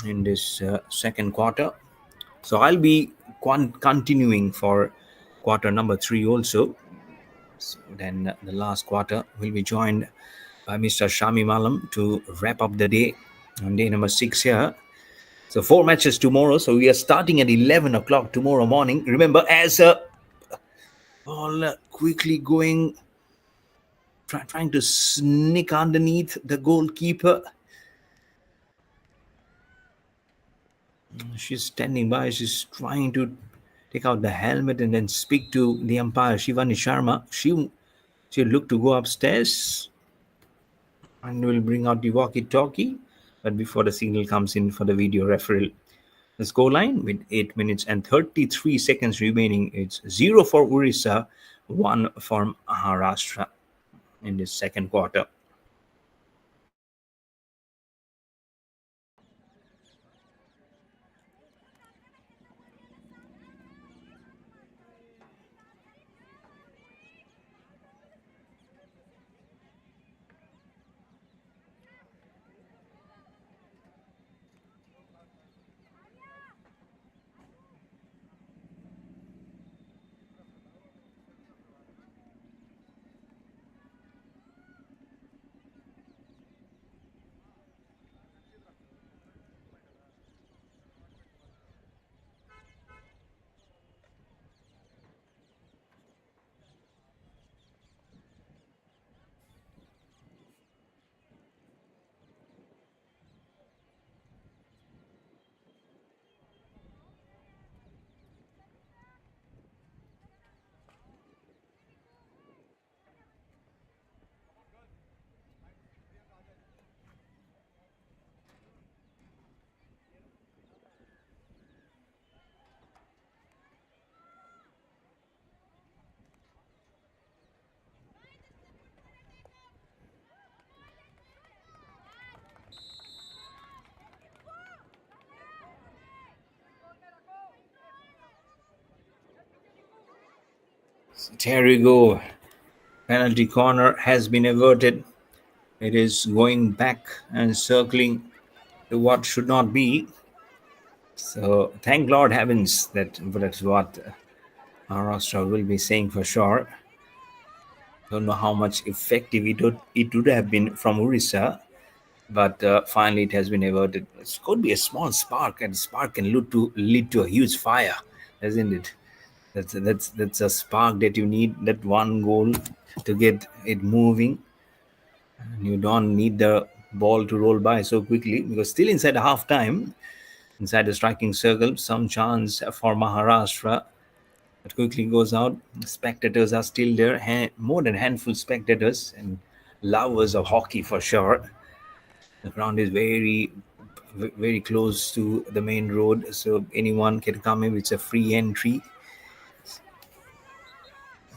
in this second quarter. So I'll be continuing for quarter number 3 also. So then the last quarter will be joined by Mr. Shami Malam to wrap up the day on day number 6 here. So 4 matches tomorrow. So we are starting at 11 o'clock tomorrow morning. Remember, as a ball quickly going, trying to sneak underneath the goalkeeper. She's standing by. She's trying to take out the helmet and then speak to the umpire, Shivani Sharma. She looked to go upstairs and will bring out the walkie-talkie. But before the signal comes in for the video referral, the scoreline with 8 minutes and 33 seconds remaining, it's 0 for Orissa, 1 for Maharashtra in this second quarter. There we go. Penalty corner has been averted. It is going back and circling to what should not be. So thank Lord heavens that's what Maharashtra will be saying for sure. Don't know how much effective it would have been from Orissa, but finally it has been averted. It could be a small spark, and spark can lead to a huge fire, isn't it? That's a spark that you need. That one goal to get it moving, and you don't need the ball to roll by so quickly because still inside half time, inside the striking circle, some chance for Maharashtra. It quickly goes out. Spectators are still there, more than handful spectators and lovers of hockey for sure. The ground is very close to the main road, so anyone can come in. It's a free entry,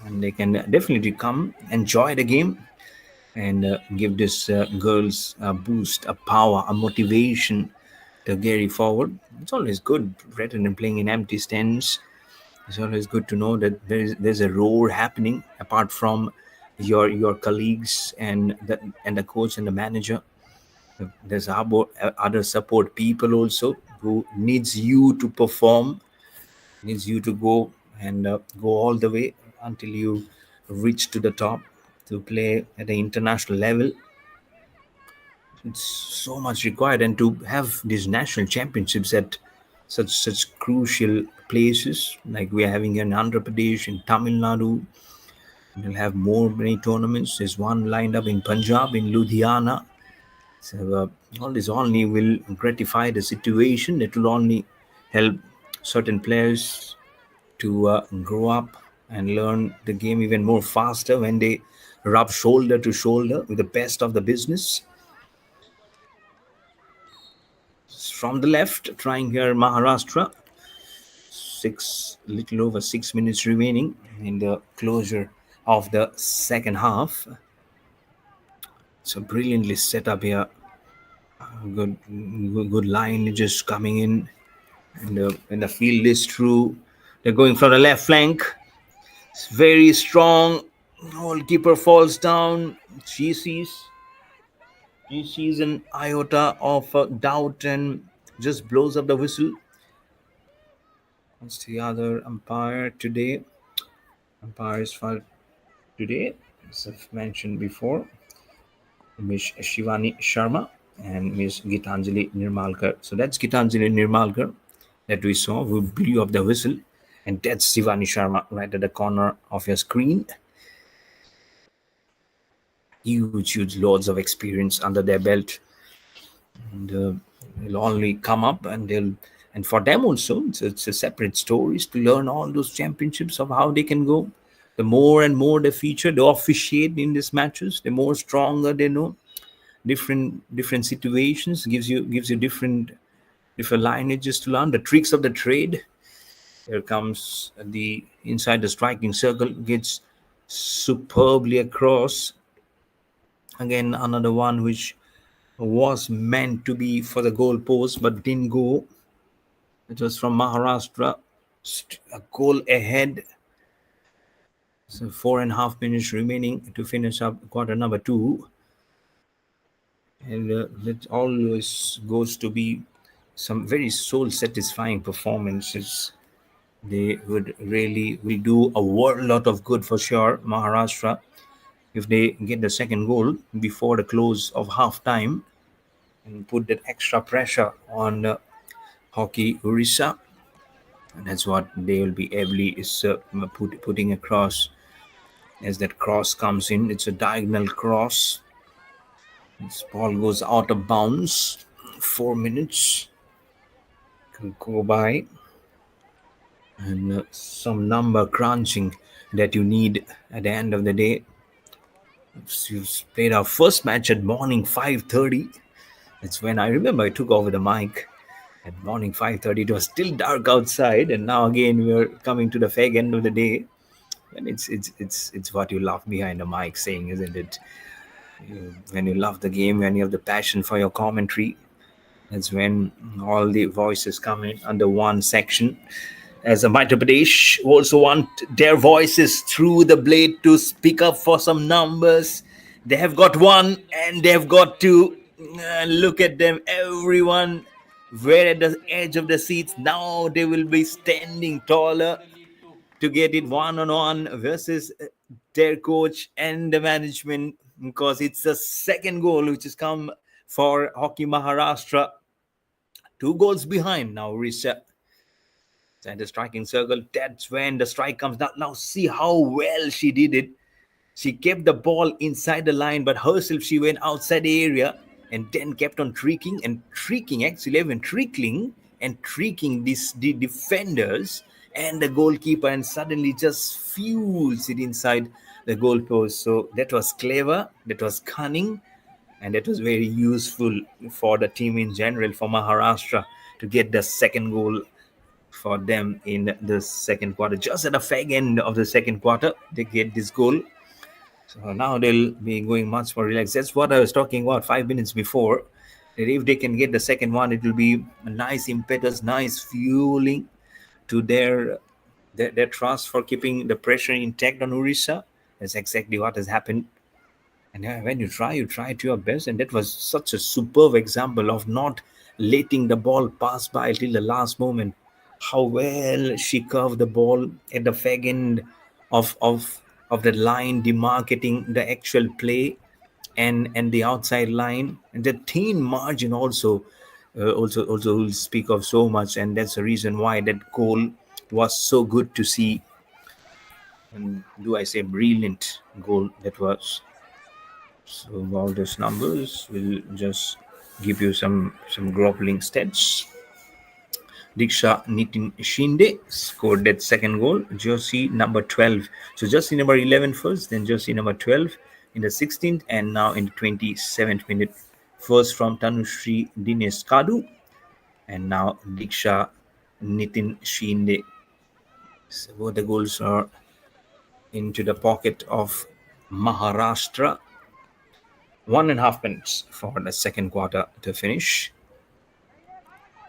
and they can definitely come enjoy the game and give this girls a boost, a power, a motivation to carry forward. It's always good rather than playing in empty stands. It's always good to know that there's a roar happening apart from your colleagues and the coach and the manager. There's other support people also who needs you to perform, needs you to go and go all the way until you reach to the top to play at the international level. It's so much required, and to have these national championships at such crucial places like we are having here in Andhra Pradesh, in Tamil Nadu. We'll have many tournaments. There's one lined up in Punjab, in Ludhiana. So all this only will gratify the situation. It will only help certain players to grow up and learn the game even more faster when they rub shoulder to shoulder with the best of the business. From the left, trying here Maharashtra. Little over 6 minutes remaining in the closure of the second half. So brilliantly set up here. Good line just coming in, and the field is through. They're going from the left flank. It's very strong. Goalkeeper falls down. She sees an iota of doubt and just blows up the whistle. What's the other umpire today? Umpires for today, as I've mentioned before. Miss Shivani Sharma and Miss Gitanjali Nirmalkar. So that's Gitanjali Nirmalkar that we saw who blew up the whistle, and that's Shivani Sharma right at the corner of your screen. Huge loads of experience under their belt, and they'll only come up and for them also it's a separate stories to learn all those championships of how they can go. The more and more they feature, they officiate in these matches, the more stronger they know. Different situations gives you different lineages to learn the tricks of the trade. Here comes the inside the striking circle, gets superbly across. Again, another one which was meant to be for the goal post but didn't go. It was from Maharashtra. A goal ahead. So 4.5 minutes remaining to finish up quarter number 2. And it always goes to be some very soul-satisfying performances. They would really will do a lot of good for sure, Maharashtra, if they get the second goal before the close of half time and put that extra pressure on Hockey Orissa. And that's what they will be able is putting across as that cross comes in. It's a diagonal cross. This ball goes out of bounds. 4 minutes can go by. And some number crunching that you need at the end of the day. You've played our first match at morning 5:30. That's when I remember I took over the mic at morning 5:30. It was still dark outside, and now again we're coming to the fag end of the day. And it's what you love behind the mic saying, isn't it? When you love the game, when you have the passion for your commentary, that's when all the voices come in under one section. As a Madhya Pradesh also want their voices through the blade to speak up for some numbers. They have got one and they have got two. Look at them, everyone. Where at the edge of the seats, now they will be standing taller to get it one-on-one versus their coach and the management, because it's the second goal which has come for Hockey Maharashtra. 2 goals behind now, Risha. And the striking circle, that's when the strike comes down. Now see how well she did it. She kept the ball inside the line, but herself she went outside the area and then kept on tricking, actually even trickling and tricking the defenders and the goalkeeper, and suddenly just fuels it inside the goalpost. So that was clever, that was cunning, and that was very useful for the team in general, for Maharashtra, to get the second goal for them in the second quarter. Just at the fag end of the second quarter, they get this goal. So now they'll be going much more relaxed. That's what I was talking about 5 minutes before. That if they can get the second one, it will be a nice impetus, nice fueling to their trust for keeping the pressure intact on Orissa. That's exactly what has happened. And when you try to your best. And that was such a superb example of not letting the ball pass by till the last moment. How well she curved the ball at the fag end of the line, demarcating the actual play and the outside line. And the thin margin also will speak of so much. And that's the reason why that goal was so good to see. And do I say brilliant goal that was. So all those numbers will just give you some groveling stats. Diksha Nitin Shinde scored that second goal. Jersey number 12. So jersey number 11 first, then jersey number 12 in the 16th, and now in the 27th minute. First from Tanushri Dinesh Kadu, and now Diksha Nitin Shinde. So both the goals are into the pocket of Maharashtra. 1.5 minutes for the second quarter to finish.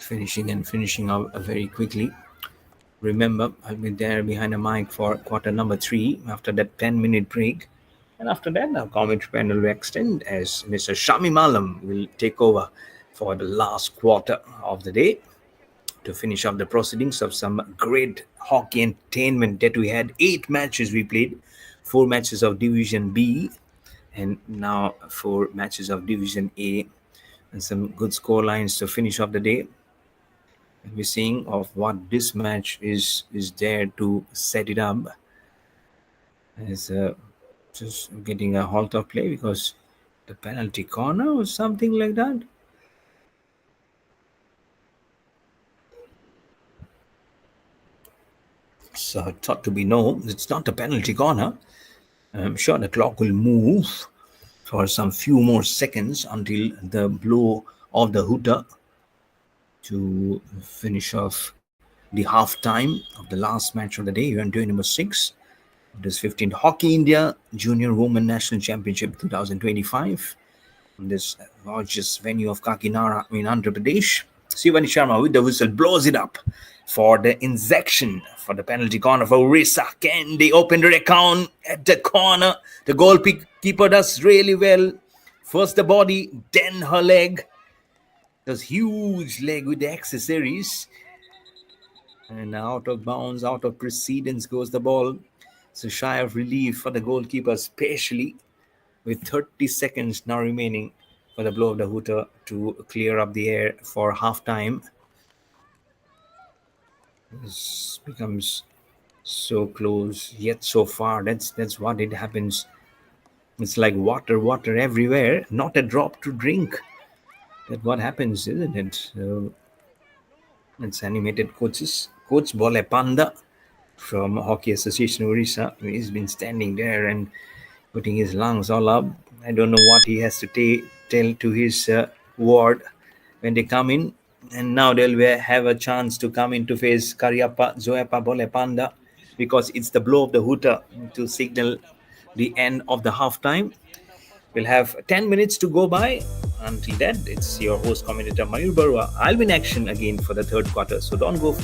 Finishing up very quickly. Remember, I'll be there behind the mic for quarter number 3 after that 10-minute break. And after that, our commentary panel will extend as Mr. Shami Malam will take over for the last quarter of the day to finish up the proceedings of some great hockey entertainment that we had. 8 matches we played, 4 matches of Division B, And now 4 matches of Division A and some good score lines to finish off the day. And we're seeing of what this match is there to set it up as just getting a halt of play because the penalty corner or something like that. So thought to be no, it's not a penalty corner. I'm sure the clock will move for some few more seconds until the blow of the hooter to finish off the half time of the last match of the day. You're on day number 6. It is 15th Hockey India Junior Women National Championship 2025 on this gorgeous venue of Kakinada in Andhra Pradesh. Sivani Sharma with the whistle blows it up for the injection for the penalty corner for Orissa. Can they open the account at the corner? The goalkeeper does really well. First the body, then her leg. Does huge leg with the accessories. And out of bounds, out of precedence goes the ball. So shy of relief for the goalkeeper, especially with 30 seconds now remaining for the blow of the hooter to clear up the air for half time. This becomes so close yet so far. That's what it happens. It's like water everywhere, not a drop to drink. That's what happens, isn't it? So it's animated coaches. Coach Bole Panda from Hockey Association Orissa. He's been standing there and putting his lungs all up. I don't know what he has to tell to his ward when they come in. And now they'll have a chance to come in to face Karyappa Zoepa Bole Panda because it's the blow of the hooter to signal the end of the halftime. We'll have 10 minutes to go by. Until then, it's your host commentator Mayur Barua. I'll be in action again for the third quarter, so don't go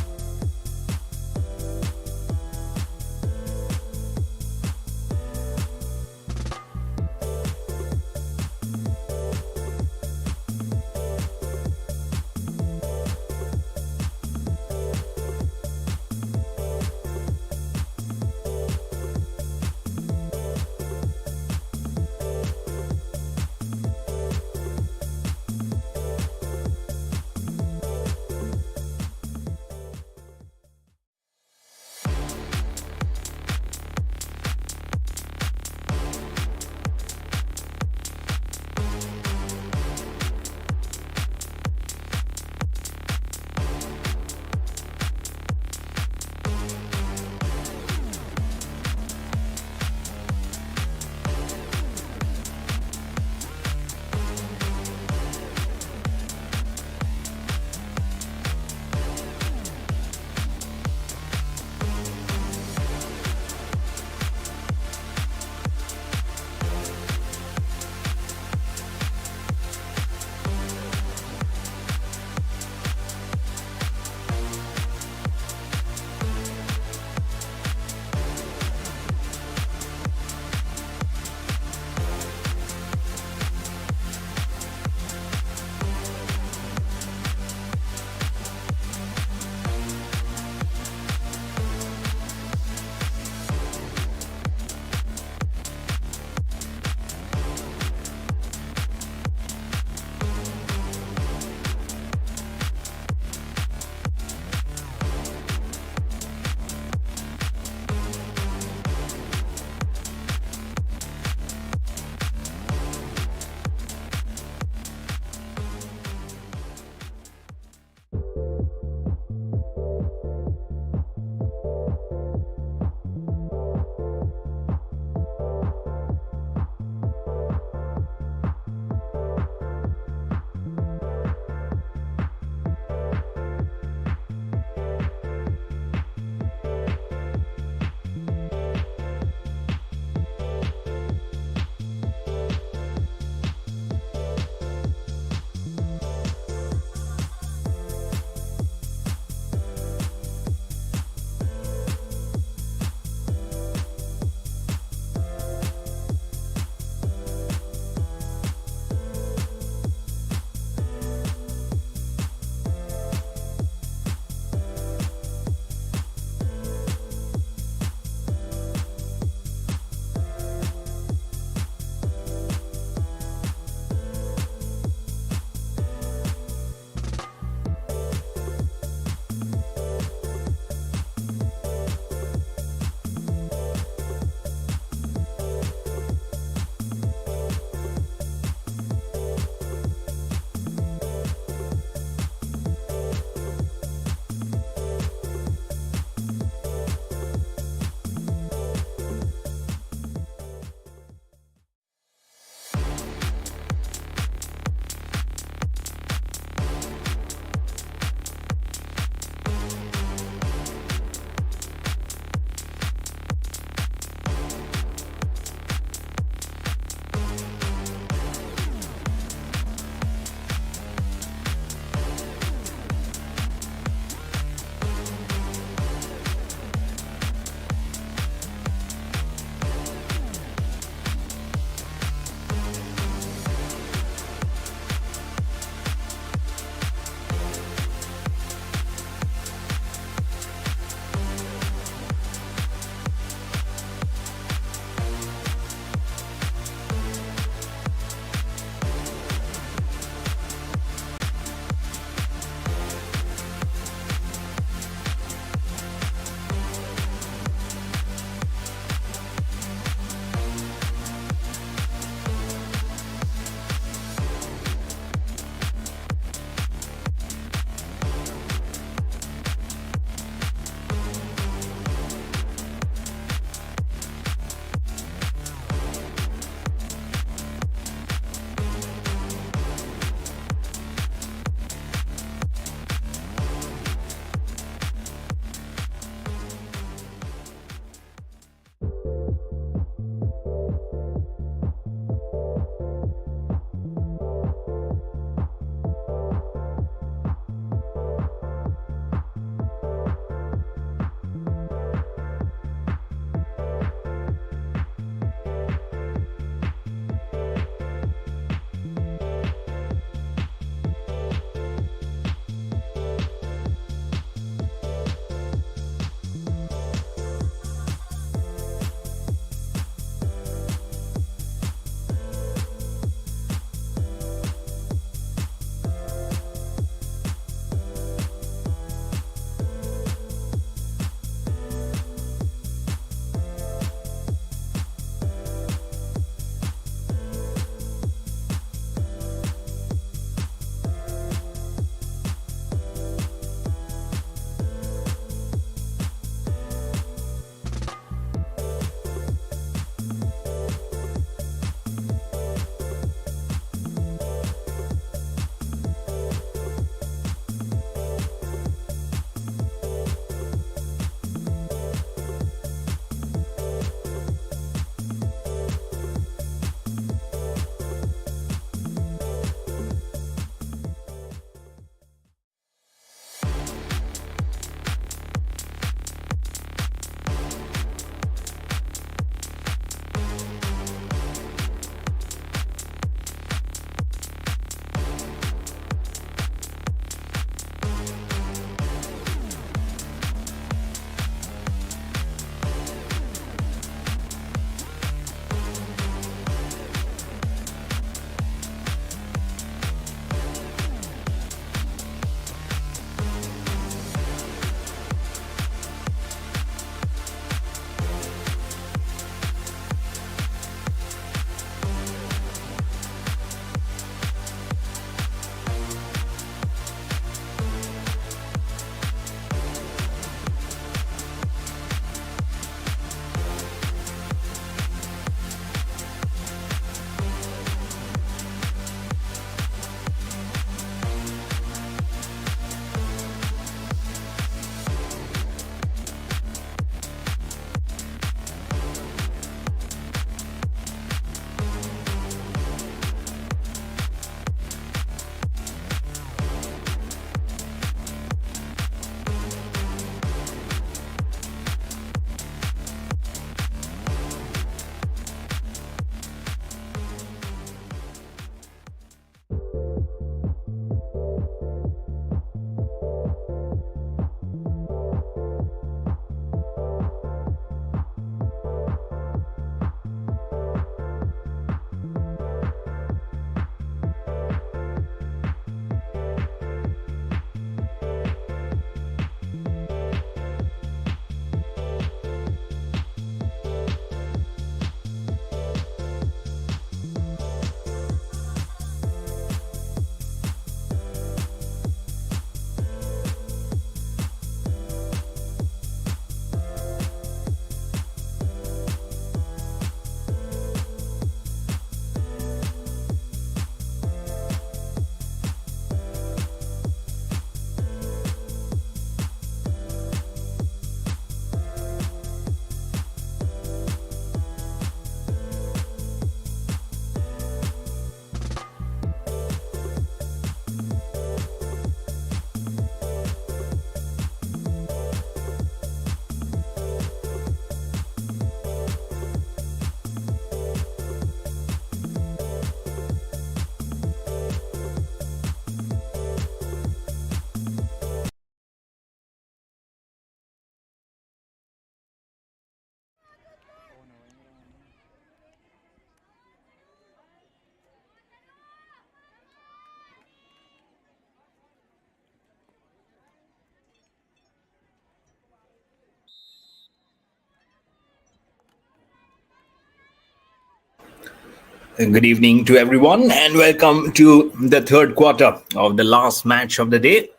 Good evening to everyone, and welcome to the third quarter of the last match of the day.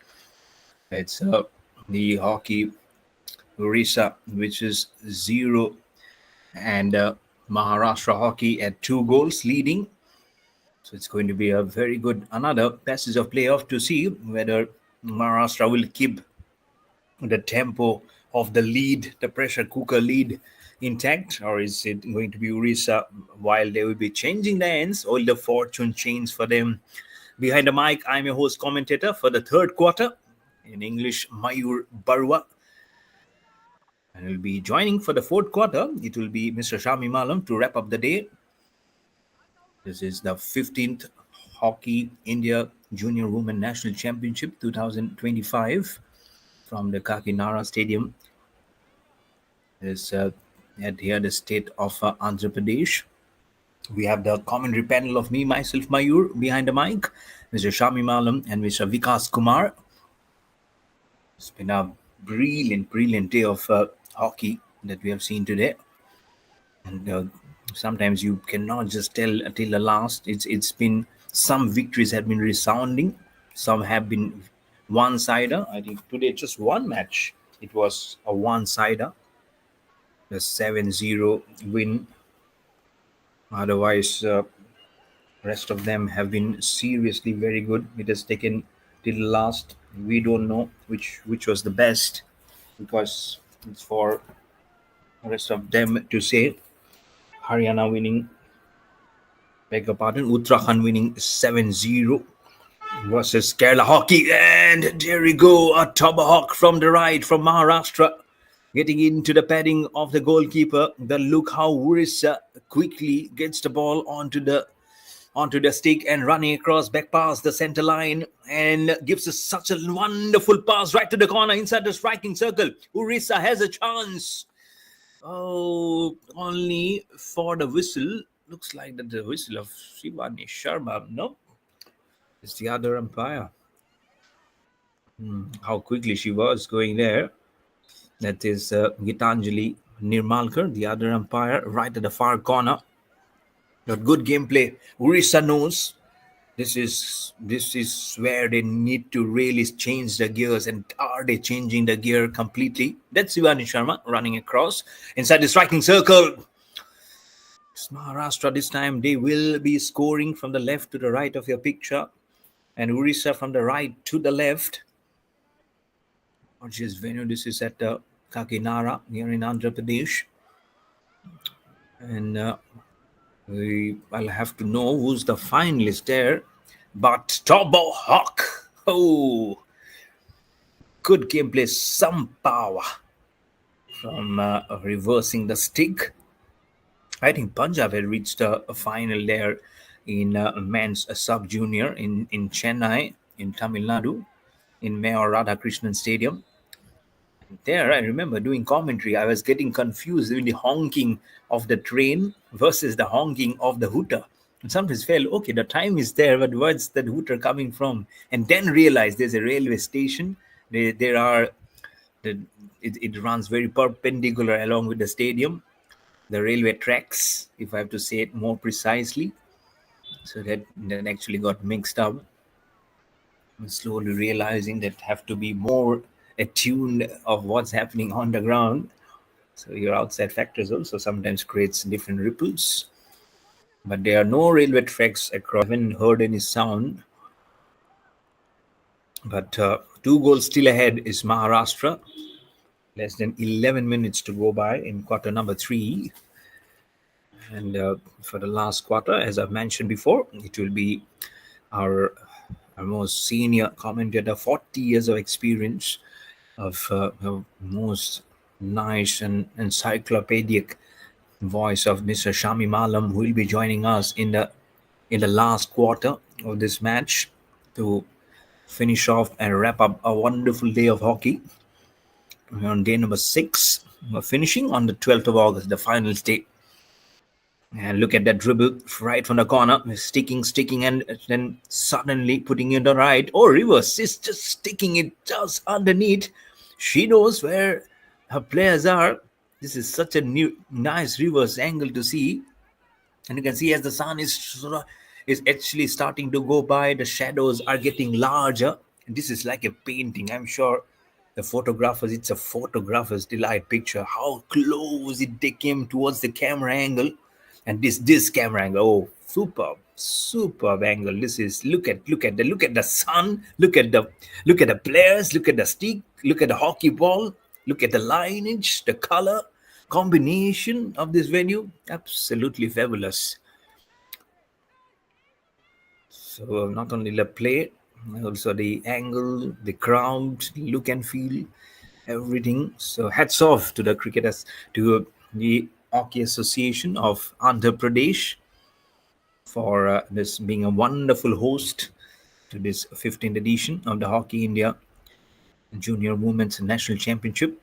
It's the hockey Orissa, which is 0, and Maharashtra hockey at 2 goals leading. So it's going to be a very good another passage of playoff to see whether Maharashtra will keep the tempo of the lead, the pressure cooker lead intact, or is it going to be Orissa while they will be changing the ends, or the fortune change for them? Behind the mic, I'm your host commentator for the third quarter, in English, Mayur Barwa. And will be joining for the fourth quarter. It will be Mr. Shami Malam to wrap up the day. This is the 15th Hockey India Junior Women National Championship 2025 from the Kakinada Stadium. Is at here the state of Andhra Pradesh. We have the commentary panel of me, myself, Mayur, behind the mic, Mr. Shami Malam and Mr. Vikas Kumar. It's been a brilliant day of hockey that we have seen today. And sometimes you cannot just tell until the last. It's been, some victories have been resounding, some have been one-sider. I think today just one match, it was a one-sider, the 7-0 win. Otherwise, rest of them have been seriously very good. It has taken till the last. We don't know which was the best, because it's for the rest of them to say. Haryana winning, beg your pardon, Uttarakhand winning 7-0 versus Kerala hockey. And there we go, a tomahawk from the right from Maharashtra, getting into the padding of the goalkeeper. The look how Orissa quickly gets the ball onto the stick and running across back past the center line, and gives us such a wonderful pass right to the corner inside the striking circle. Orissa has a chance. Oh, only for the whistle. Looks like that the whistle of Shivani Sharma. No, it's the other umpire. How quickly she was going there. That is Gitanjali Nirmalkar, the other umpire, right at the far corner. But good gameplay. Orissa knows this is where they need to really change the gears. And are they changing the gear completely? That's Shivani Sharma running across inside the striking circle. It's Maharashtra this time. They will be scoring from the left to the right of your picture, and Orissa from the right to the left. Which is venue. This is at Kakinada, here in Andhra Pradesh. And I'll have to know who's the finalist there. But Tomahawk, oh, good gameplay, some power from reversing the stick. I think Punjab had reached a final there in men's sub-junior in Chennai, in Tamil Nadu, in Mayor Radhakrishnan Stadium. There, I remember doing commentary. I was getting confused with the honking of the train versus the honking of the hooter. And sometimes felt, okay, the time is there, but where's that hooter coming from? And then realized there's a railway station. It runs very perpendicular along with the stadium, the railway tracks, if I have to say it more precisely. So that actually got mixed up. I'm slowly realizing that have to be more attuned of what's happening on the ground. So your outside factors also sometimes creates different ripples. But there are no railway tracks across. I haven't heard any sound. But 2 goals still ahead is Maharashtra. Less than 11 minutes to go by in quarter number 3. And for the last quarter, as I've mentioned before, it will be our most senior commentator, 40 years of experience, of most nice and encyclopedic voice of Mr. Shami Malam, who will be joining us in the last quarter of this match to finish off and wrap up a wonderful day of hockey. We're on day number 6. We're finishing on the 12th of August, the finals day. And look at that dribble right from the corner, sticking, and then suddenly putting it on the right. Or reverse, it's just sticking it just underneath. She knows where her players are. This is such a nice reverse angle to see. And you can see as the sun is actually starting to go by, the shadows are getting larger. And this is like a painting. I'm sure it's a photographer's delight picture. How close they came towards the camera angle, and this camera angle, oh, superb angle. This is look at the sun, look at the players, look at the stick, look at the hockey ball, look at the lineage, the color combination of this venue, absolutely fabulous. So not only the play, also the angle, the crowd, look and feel, everything. So hats off to the cricketers, to the Hockey Association of Andhra Pradesh for this being a wonderful host to this 15th edition of the Hockey India Junior Women's National Championship.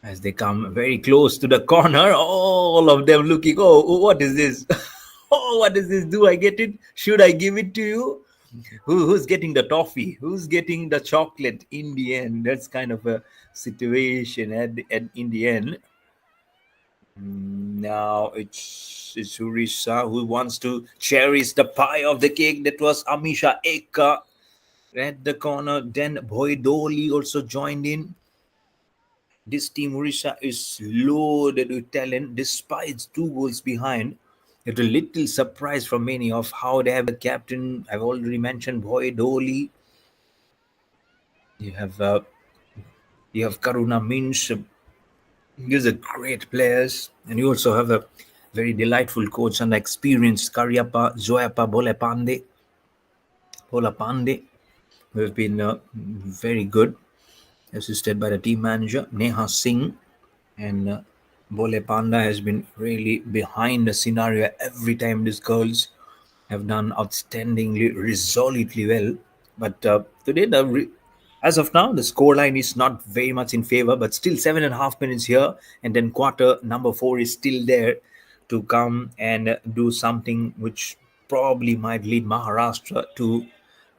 As they come very close to the corner, all of them looking, oh, what is this? Oh, what is this? Do I get it? Should I give it to you? Who's getting the toffee? Who's getting the chocolate in the end? That's kind of a situation in the end. Now it's Urisa who wants to cherish the pie of the cake. That was Amisha Eka at the corner. Then Boydoli also joined in. This team Orissa is loaded with talent despite 2 goals behind. It's a little surprise for many of how they have a captain. I've already mentioned Boy Doli. You have Karuna Minch. These are great players, and you also have a very delightful coach and experienced Karyapa Zoyapa Bolapande, who have been very good, assisted by the team manager Neha Singh. And Bole Panda has been really behind the scenario every time these girls have done outstandingly, resolutely well. But today, as of now, the scoreline is not very much in favor, but still 7.5 minutes here, and then quarter number 4 is still there to come and do something which probably might lead Maharashtra to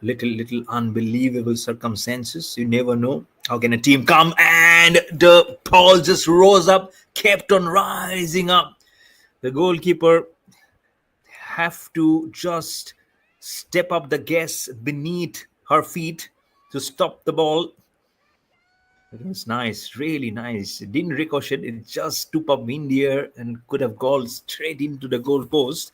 little unbelievable circumstances. You never know. How can a team come and the ball just rose up, kept on rising up? The goalkeeper have to just step up the gas beneath her feet to stop the ball. It was nice, really nice. It didn't ricochet, it just stood up in the air and could have gone straight into the goal post.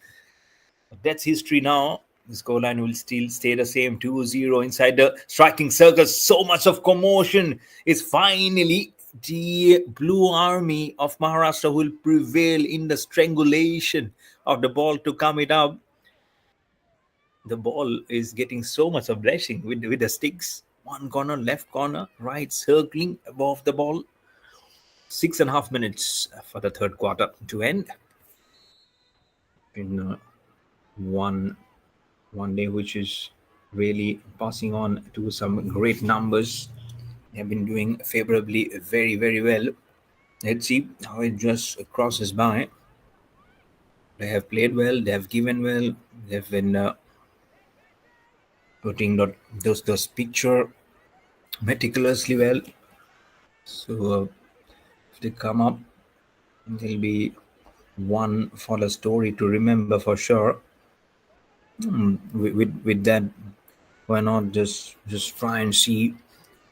But that's history now. The scoreline will still stay the same, 2-0 inside the striking circus. So much of commotion is finally the Blue Army of Maharashtra will prevail in the strangulation of the ball to come it up. The ball is getting so much of blessing with the sticks. One corner, left corner, right, circling above the ball. 6.5 minutes for the third quarter to end. In one day which is really passing on to some great numbers. They have been doing favorably, very, very well. Let's see how it just crosses by. They have played well, they have given well, they've been putting those picture meticulously well. So if they come up, there'll be one for the story to remember for sure. With that, why not just try and see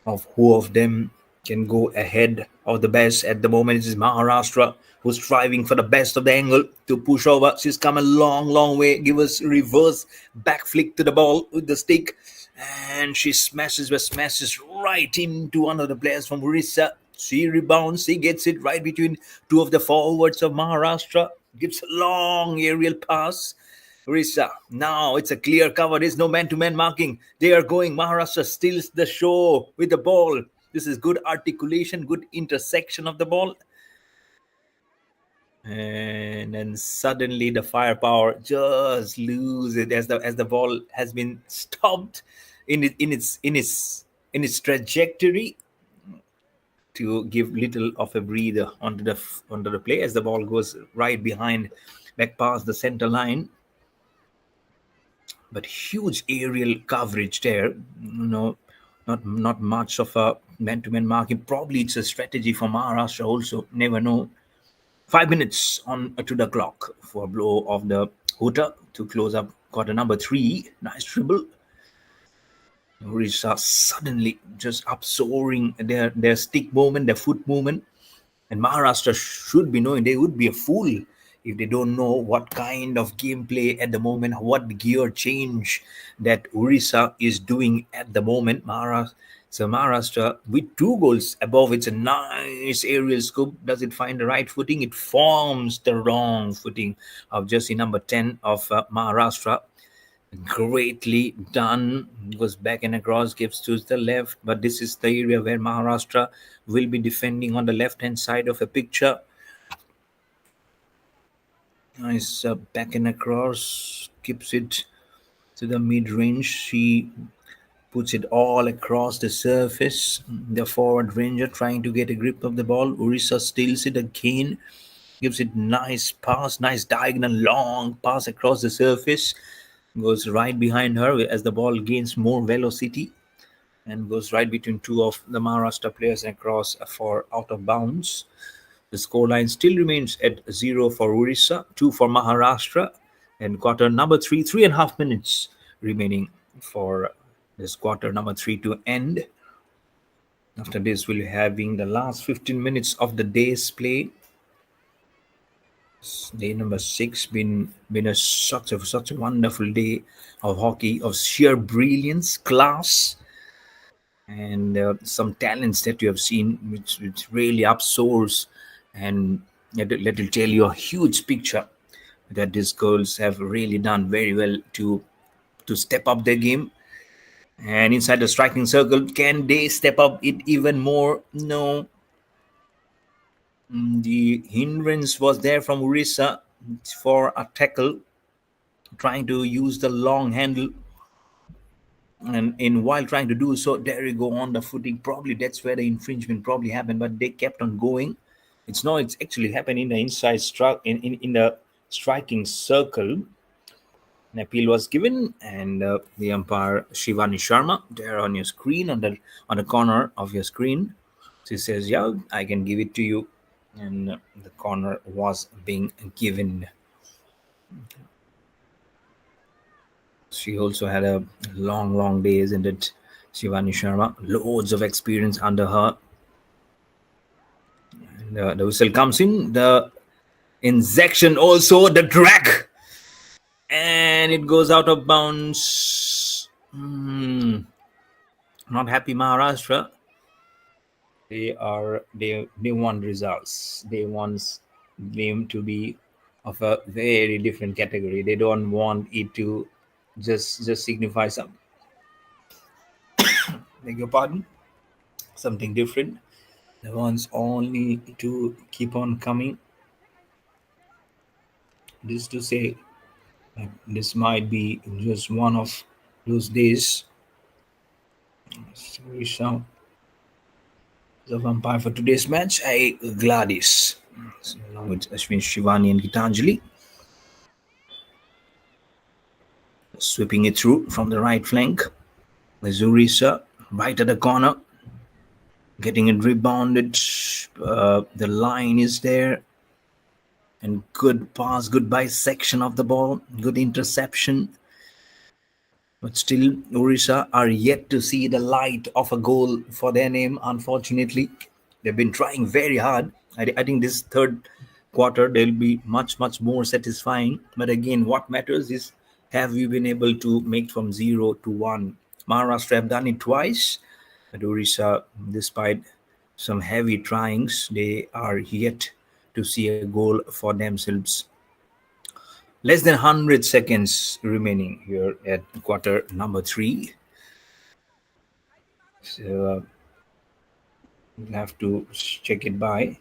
of who of them can go ahead of the best. At the moment it is Maharashtra who's striving for the best of the angle to push over. She's come a long way. Give us reverse back flick to the ball with the stick, and she smashes right into one of the players from Orissa. She rebounds, she gets it right between two of the forwards of Maharashtra, gives a long aerial pass. Orissa, now it's a clear cover. There's no man-to-man marking. They are going. Maharashtra steals the show with the ball. This is good articulation, good intersection of the ball. And then suddenly the firepower just loses as the ball has been stopped in its trajectory to give little of a breather onto the play as the ball goes right behind, back past the center line. But huge aerial coverage there. Not much of a man-to-man marking. Probably it's a strategy for Maharashtra also. Never know. 5 minutes on to the clock for a blow of the hooter to close up quarter number 3. Nice dribble. Orissa suddenly just up soaring their stick movement, their foot movement. And Maharashtra should be knowing, they would be a fool if they don't know what kind of gameplay at the moment, what gear change that Orissa is doing at the moment. Maharashtra with 2 goals above, it's a nice aerial scoop. Does it find the right footing? It forms the wrong footing of jersey number 10 of Maharashtra. Greatly done. Goes back and across, gives to the left, but this is the area where Maharashtra will be defending on the left hand side of a picture. Nice back and across, keeps it to the mid range. She puts it all across the surface. The forward ranger trying to get a grip of the ball. Orissa steals it again, gives it nice pass, nice diagonal long pass across the surface. Goes right behind her as the ball gains more velocity and goes right between 2 of the Maharashtra players across for out of bounds. The scoreline still remains at 0 for Orissa, 2 for Maharashtra, and quarter number 3, 3.5 minutes remaining for this quarter number 3 to end. After this, we'll be having the last 15 minutes of the day's play. Day number 6 been such a wonderful day of hockey, of sheer brilliance, class, and some talents that you have seen, which really upsoars and let it tell you a huge picture that these girls have really done very well to step up their game. And inside the striking circle, can they step up it even more? No. The hindrance was there from Orissa for a tackle, trying to use the long handle, and while trying to do so, there you go on the footing. Probably that's where the infringement probably happened, but they kept on going. It's actually happened in the inside in the striking circle. An appeal was given, and the umpire Shivani Sharma there on your screen, on the corner of your screen, she says, "Yeah, I can give it to you," and the corner was being given. She also had a long day, isn't it? Shivani Sharma, loads of experience under her. And the whistle comes in. The injection, also the drag, and it goes out of bounds. Not happy Maharashtra. They want results. They want them to be of a very different category. They don't want it to just signify something. Beg your pardon. Something different. They want only to keep on coming. This to say that this might be just one of those days. So we shall the vampire for today's match, Gladys, so along with Ashwin, Shivani, and Gitanjali. Sweeping it through from the right flank. Zurisa right at the corner, getting it rebounded. The line is there, and good pass, good bisection of the ball, good interception. But still, Orissa are yet to see the light of a goal for their name, unfortunately. They've been trying very hard. I think this third quarter, they'll be much more satisfying. But again, what matters is, have we been able to make from 0 to 1? Maharashtra have done it twice. But Orissa, despite some heavy tryings, they are yet to see a goal for themselves. Less than 100 seconds remaining here at quarter number 3. So we'll have to check it by.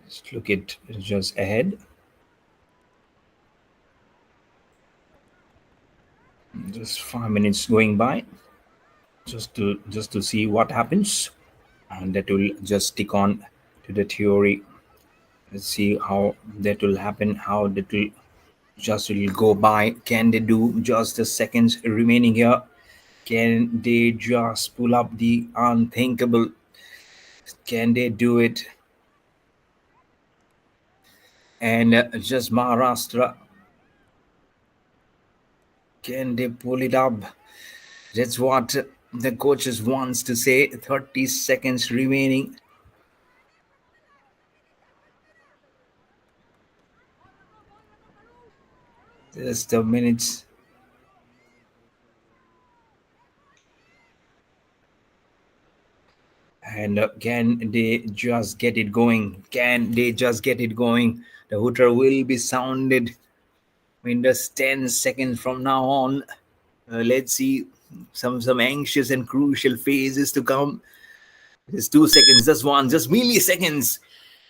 Let's look at just ahead. Just 5 minutes going by, just to see what happens. And that will just stick on to the theory. Let's see how that will happen, how that will go by. Can they do just the seconds remaining here? Can they just pull up the unthinkable? Can they do it? And just Maharashtra, can they pull it up? That's what the coaches wants to say. 30 seconds remaining. Just a minute. And can they just get it going? Can they just get it going? The hooter will be sounded in just 10 seconds from now on. Let's see some anxious and crucial phases to come. Just 2 seconds, just one, just milliseconds.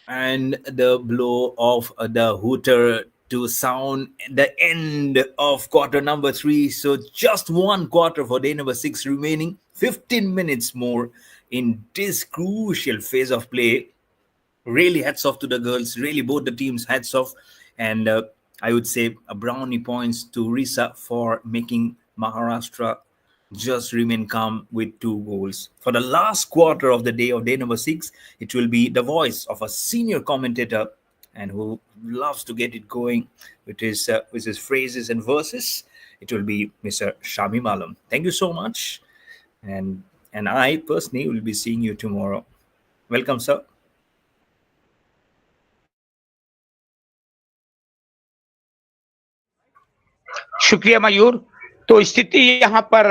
And the blow of the hooter to sound the end of quarter number 3. So just one quarter for day number 6 remaining. 15 minutes more in this crucial phase of play. Really hats off to the girls, really both the teams hats off. And I would say a brownie points to Risa for making Maharashtra just remain calm with 2 goals. For the last quarter of the day of day number 6, it will be the voice of a senior commentator and who loves to get it going with his phrases and verses. It will be Mr. Shami Malam. Thank you so much. And I personally will be seeing you tomorrow. Welcome, sir. शुक्रिया मयूर। तो स्थिति यहाँ पर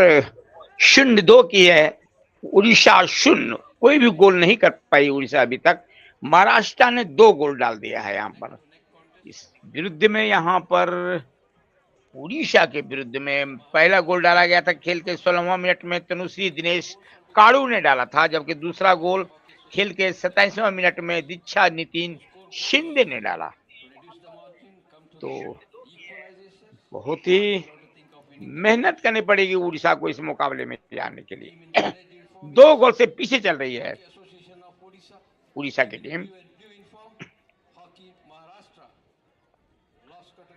0-2 की है। उड़ीसा 0, कोई भी गोल नहीं कर पाई उड़ीसा अभी तक। महाराष्ट्र ने 2 गोल डाल दिया है यहाँ पर। इस विरुद्ध में यहाँ पर उड़ीसा के विरुद्ध में पहला गोल डाला गया था खेल के 16वां मिनट में तनुश्री दिनेश काड़ू ने डाला था, जबकि दूसरा गोल खेल के 27वां मिनट में दीक्षा नितिन शिंदे ने डाला। तो बहुत ही मेहनत करनी पड़ेगी उड़ीसा को इस मुकाबले में आने के लिए। 2 गोल से पीछे चल रही है उड़ीसा की टीम।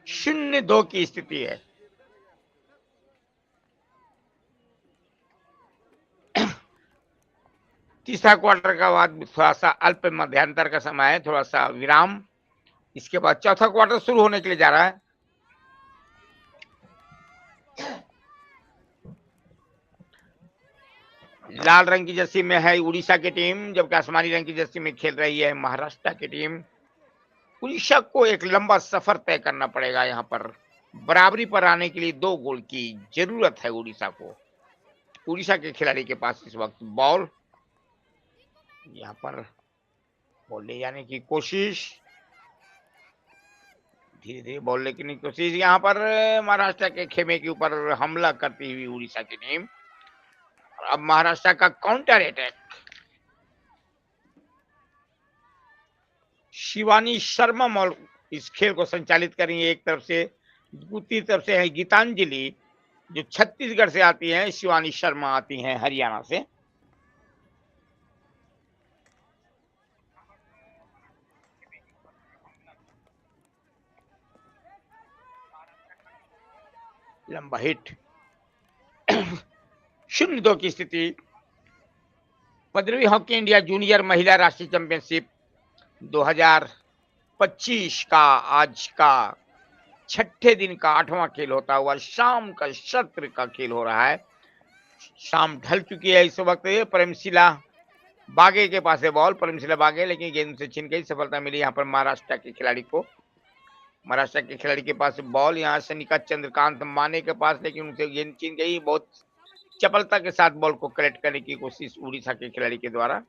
0-2 की स्थिति है। तीसरा क्वार्टर का बाद थोड़ा सा अल्प मध्यांतर का समय है, थोड़ा सा विराम। इसके बाद चौथा क्वार्टर शुरू होने के लिए जा रहा है। लाल रंग की जर्सी में है उड़ीसा की टीम, जबकि आसमानी रंग की जर्सी में खेल रही है महाराष्ट्र की टीम। उड़ीसा को एक लंबा सफर तय करना पड़ेगा। यहाँ पर बराबरी पर आने के लिए 2 गोल की जरूरत है उड़ीसा को। उड़ीसा के खिलाड़ी के पास इस वक्त बॉल, यहाँ पर बॉल ले जाने की कोशिश, धीरे धीरे बॉल लेने की कोशिश। यहाँ पर महाराष्ट्र के खेमे के ऊपर हमला करती हुई उड़ीसा की टीम। अब महाराष्ट्र का counter attack. Shivani Sharma mall इस खेल को संचालित करेंगे एक तरफ से, दूसरी तरफ से है गीतांजलि जो छत्तीसगढ़ से आती हैं, शिवानी शर्मा आती हैं हरियाणा से। लंबा हिट। 0-2 की स्थिति। 15वीं हॉकी इंडिया जूनियर महिला राष्ट्रीय चैंपियनशिप 2025 का आज का 6ठे दिन का 8वां खेल होता हुआ शाम का सत्र का खेल हो रहा है। शाम ढल चुकी है इस वक्त। प्रेमशिला बागे के पास है बॉल, प्रेमशिला बागे, लेकिन गेंद से छीन गई। सफलता मिली यहाँ पर महाराष्ट्र के खिलाड़ी को। महाराष्ट्र के खिलाड़ी के पास बॉल, यहाँ से निका चंद्रकांत माने के पास, लेकिन उनसे गेंद छीन गई। बहुत चपलता के साथ बॉल को कलेक्ट करने की कोशिश उड़ीसा के खिलाड़ी के द्वारा।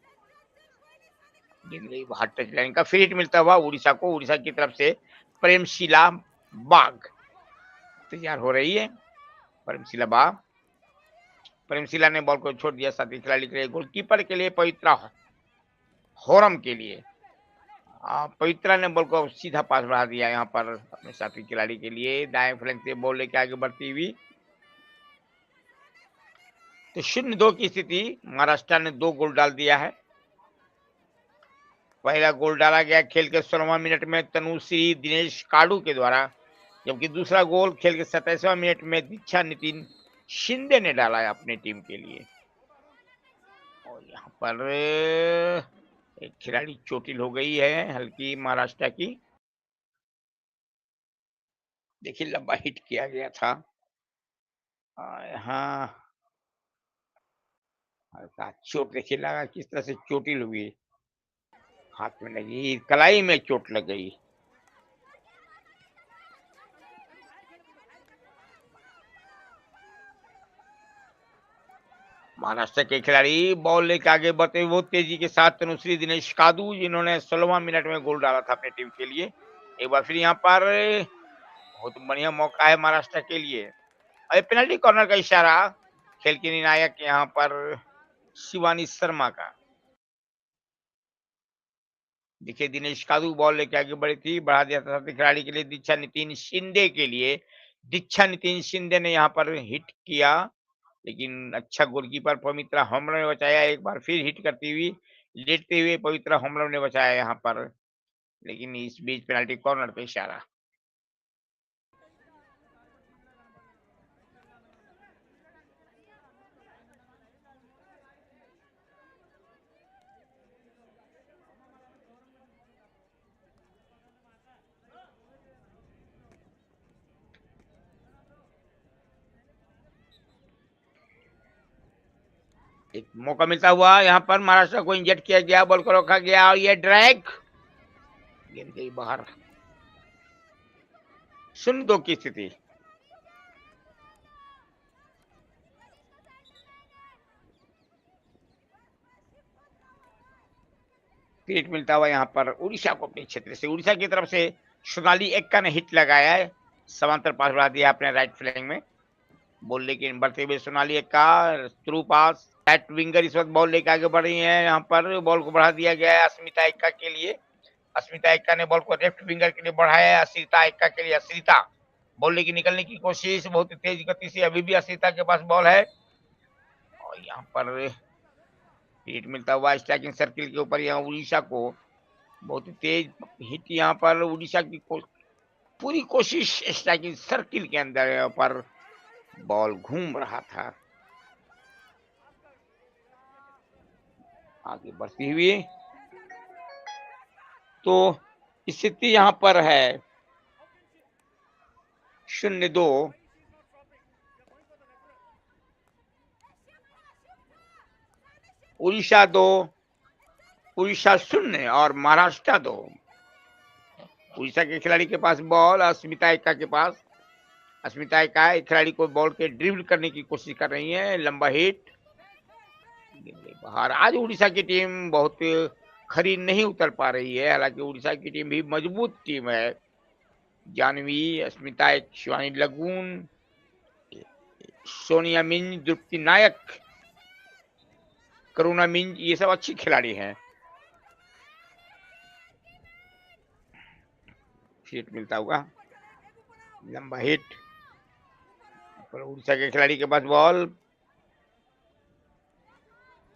गेंद गई बाहर, टच लाइन का फ्री हिट मिलता हुआ उड़ीसा को। उड़ीसा की तरफ से प्रेमशिला बाग तैयार हो रही है। प्रेमशिला बाग, प्रेमशिला ने बॉल को छोड़ दिया साथी खिलाड़ी के लिए, गोलकीपर के लिए पवित्रा होरम के लिए। पवित्रा ने बॉल को सीधा पास बढ़ा दिया यहाँ पर अपने साथी खिलाड़ी के लिए। दाएं फ्लैंक से बॉल लेके आगे बढ़ती हुई। तो 0-2 की स्थिति। महाराष्ट्र ने 2 गोल डाल दिया है। पहला गोल डाला गया खेल के 16वां मिनट में तनुश्री दिनेश काड़ू के द्वारा, जबकि दूसरा गोल खेल के 27वां मिनट में दीक्षा नितिन शिंदे ने डाला है अपने टीम के लिए। और यहाँ पर एक खिलाड़ी चोटिल हो गई है हल्की, महाराष्ट्र की। देखिए लंबा हिट किया गया था। यहाँ हल्का चोट देखिए लगा, किस तरह से चोटिल हुई, हाथ में लगी, कलाई में चोट लग गई। महाराष्ट्र के खिलाड़ी बॉल लेकर आगे बढ़ते हुए बहुत तेजी के साथ तनुश्री दिनेश कादू, जिन्होंने 16वां मिनट में गोल डाला था अपनी टीम के लिए। एक बार फिर यहाँ पर बहुत बढ़िया मौका है महाराष्ट्र के लिए। और पेनल्टी कॉर्नर का इशारा खेल के निर्णायक यहाँ पर शिवानी शर्मा का। देखिए दिनेश कादू बॉल लेके आगे बढ़ी थी, बढ़ा दिया था खिलाड़ी के लिए दीक्षा नितिन शिंदे के लिए। दीक्षा नितिन शिंदे ने यहाँ पर हिट किया, लेकिन अच्छा गोलकीपर पवित्रा हमला ने बचाया। एक बार फिर हिट करती हुई लेटते हुए पवित्रा हमला ने बचाया यहाँ पर, लेकिन इस बीच पेनल्टी कॉर्नर पे इशारा। एक मौका मिलता हुआ यहाँ पर महाराष्ट्र को इंजेक्ट किया गया, बॉल को रोका गया और ये ड्रैग गेंद गई बाहर। 0-2 की स्थिति। हिट मिलता हुआ यहाँ पर उड़ीसा को अपने क्षेत्र से। उड़ीसा की तरफ से सोनाली एक्का ने हिट लगाया है, समांतर पास बढ़ा दिया अपने राइट फ्लैंग में। बॉल लेकिन बढ़ते हुए Sonali Ekka through pass, right winger इस वक्त बॉल लेकर आगे बढ़ रही है। यहाँ पर बॉल को बढ़ा दिया गया है अस्मिता एक्का के लिए। अस्मिता एक्का ने बॉल को लेफ्ट विंगर के लिए बढ़ाया है अश्रिता एक्का के लिए। अश्रिता बॉल लेके निकलने की कोशिश, बहुत तेज गति से अभी भी अश्रिता के पास बॉल है। और यहाँ पर हिट मिलता हुआ स्ट्राइकिंग सर्किल के ऊपर, यहाँ उड़ीसा को बहुत तेज हिट, यहाँ पर उड़ीसा की पूरी कोशिश स्ट्राइकिंग सर्किल के अंदर पर बॉल घूम रहा था। आगे बढ़ती हुई तो स्थिति यहाँ पर है 0-2। उड़ीसा 2, उड़ीसा 0 और महाराष्ट्र 2। उड़ीसा के खिलाड़ी के पास बॉल, अस्मिता एक्का के पास। अस्मिता एक्का एक खिलाड़ी को बॉल के ड्रिबल करने की कोशिश कर रही है, लंबा हिट बाहर। आज उड़ीसा की टीम बहुत खरी नहीं उतर पा रही है, हालांकि उड़ीसा की टीम भी मजबूत टीम है। जानवी, अस्मिता, शिवानी लगून, सोनिया मिंज, द्रुप्ति नायक, करुणा मिंज, ये सब अच्छी खिलाड़ी हैं। हिट मिलता हुआ, लंबा हिट पर उड़ीसा के खिलाड़ी के पास बॉल,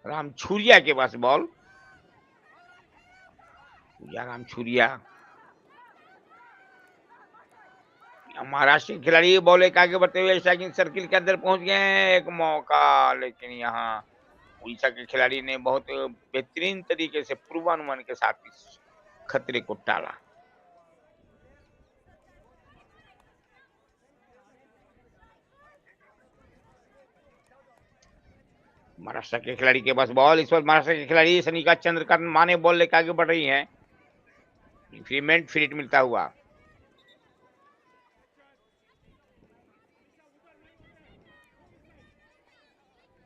राम छुरिया के पास बॉल। राम छुरिया, महाराष्ट्र के खिलाड़ी बॉल एक आगे बढ़ते हुए स्ट्राइकिंग सर्किल के अंदर पहुंच गए हैं। एक मौका, लेकिन यहाँ उड़ीसा के खिलाड़ी ने बहुत बेहतरीन तरीके से पूर्वानुमान के साथ इस खतरे को टाला। महाराष्ट्र के खिलाड़ी के पास बॉल, इस वक्त महाराष्ट्र के खिलाड़ी सनिका चंद्रकांत माने बॉल लेकर आगे बढ़ रही हैं। इंक्रीमेंट फिर मिलता हुआ,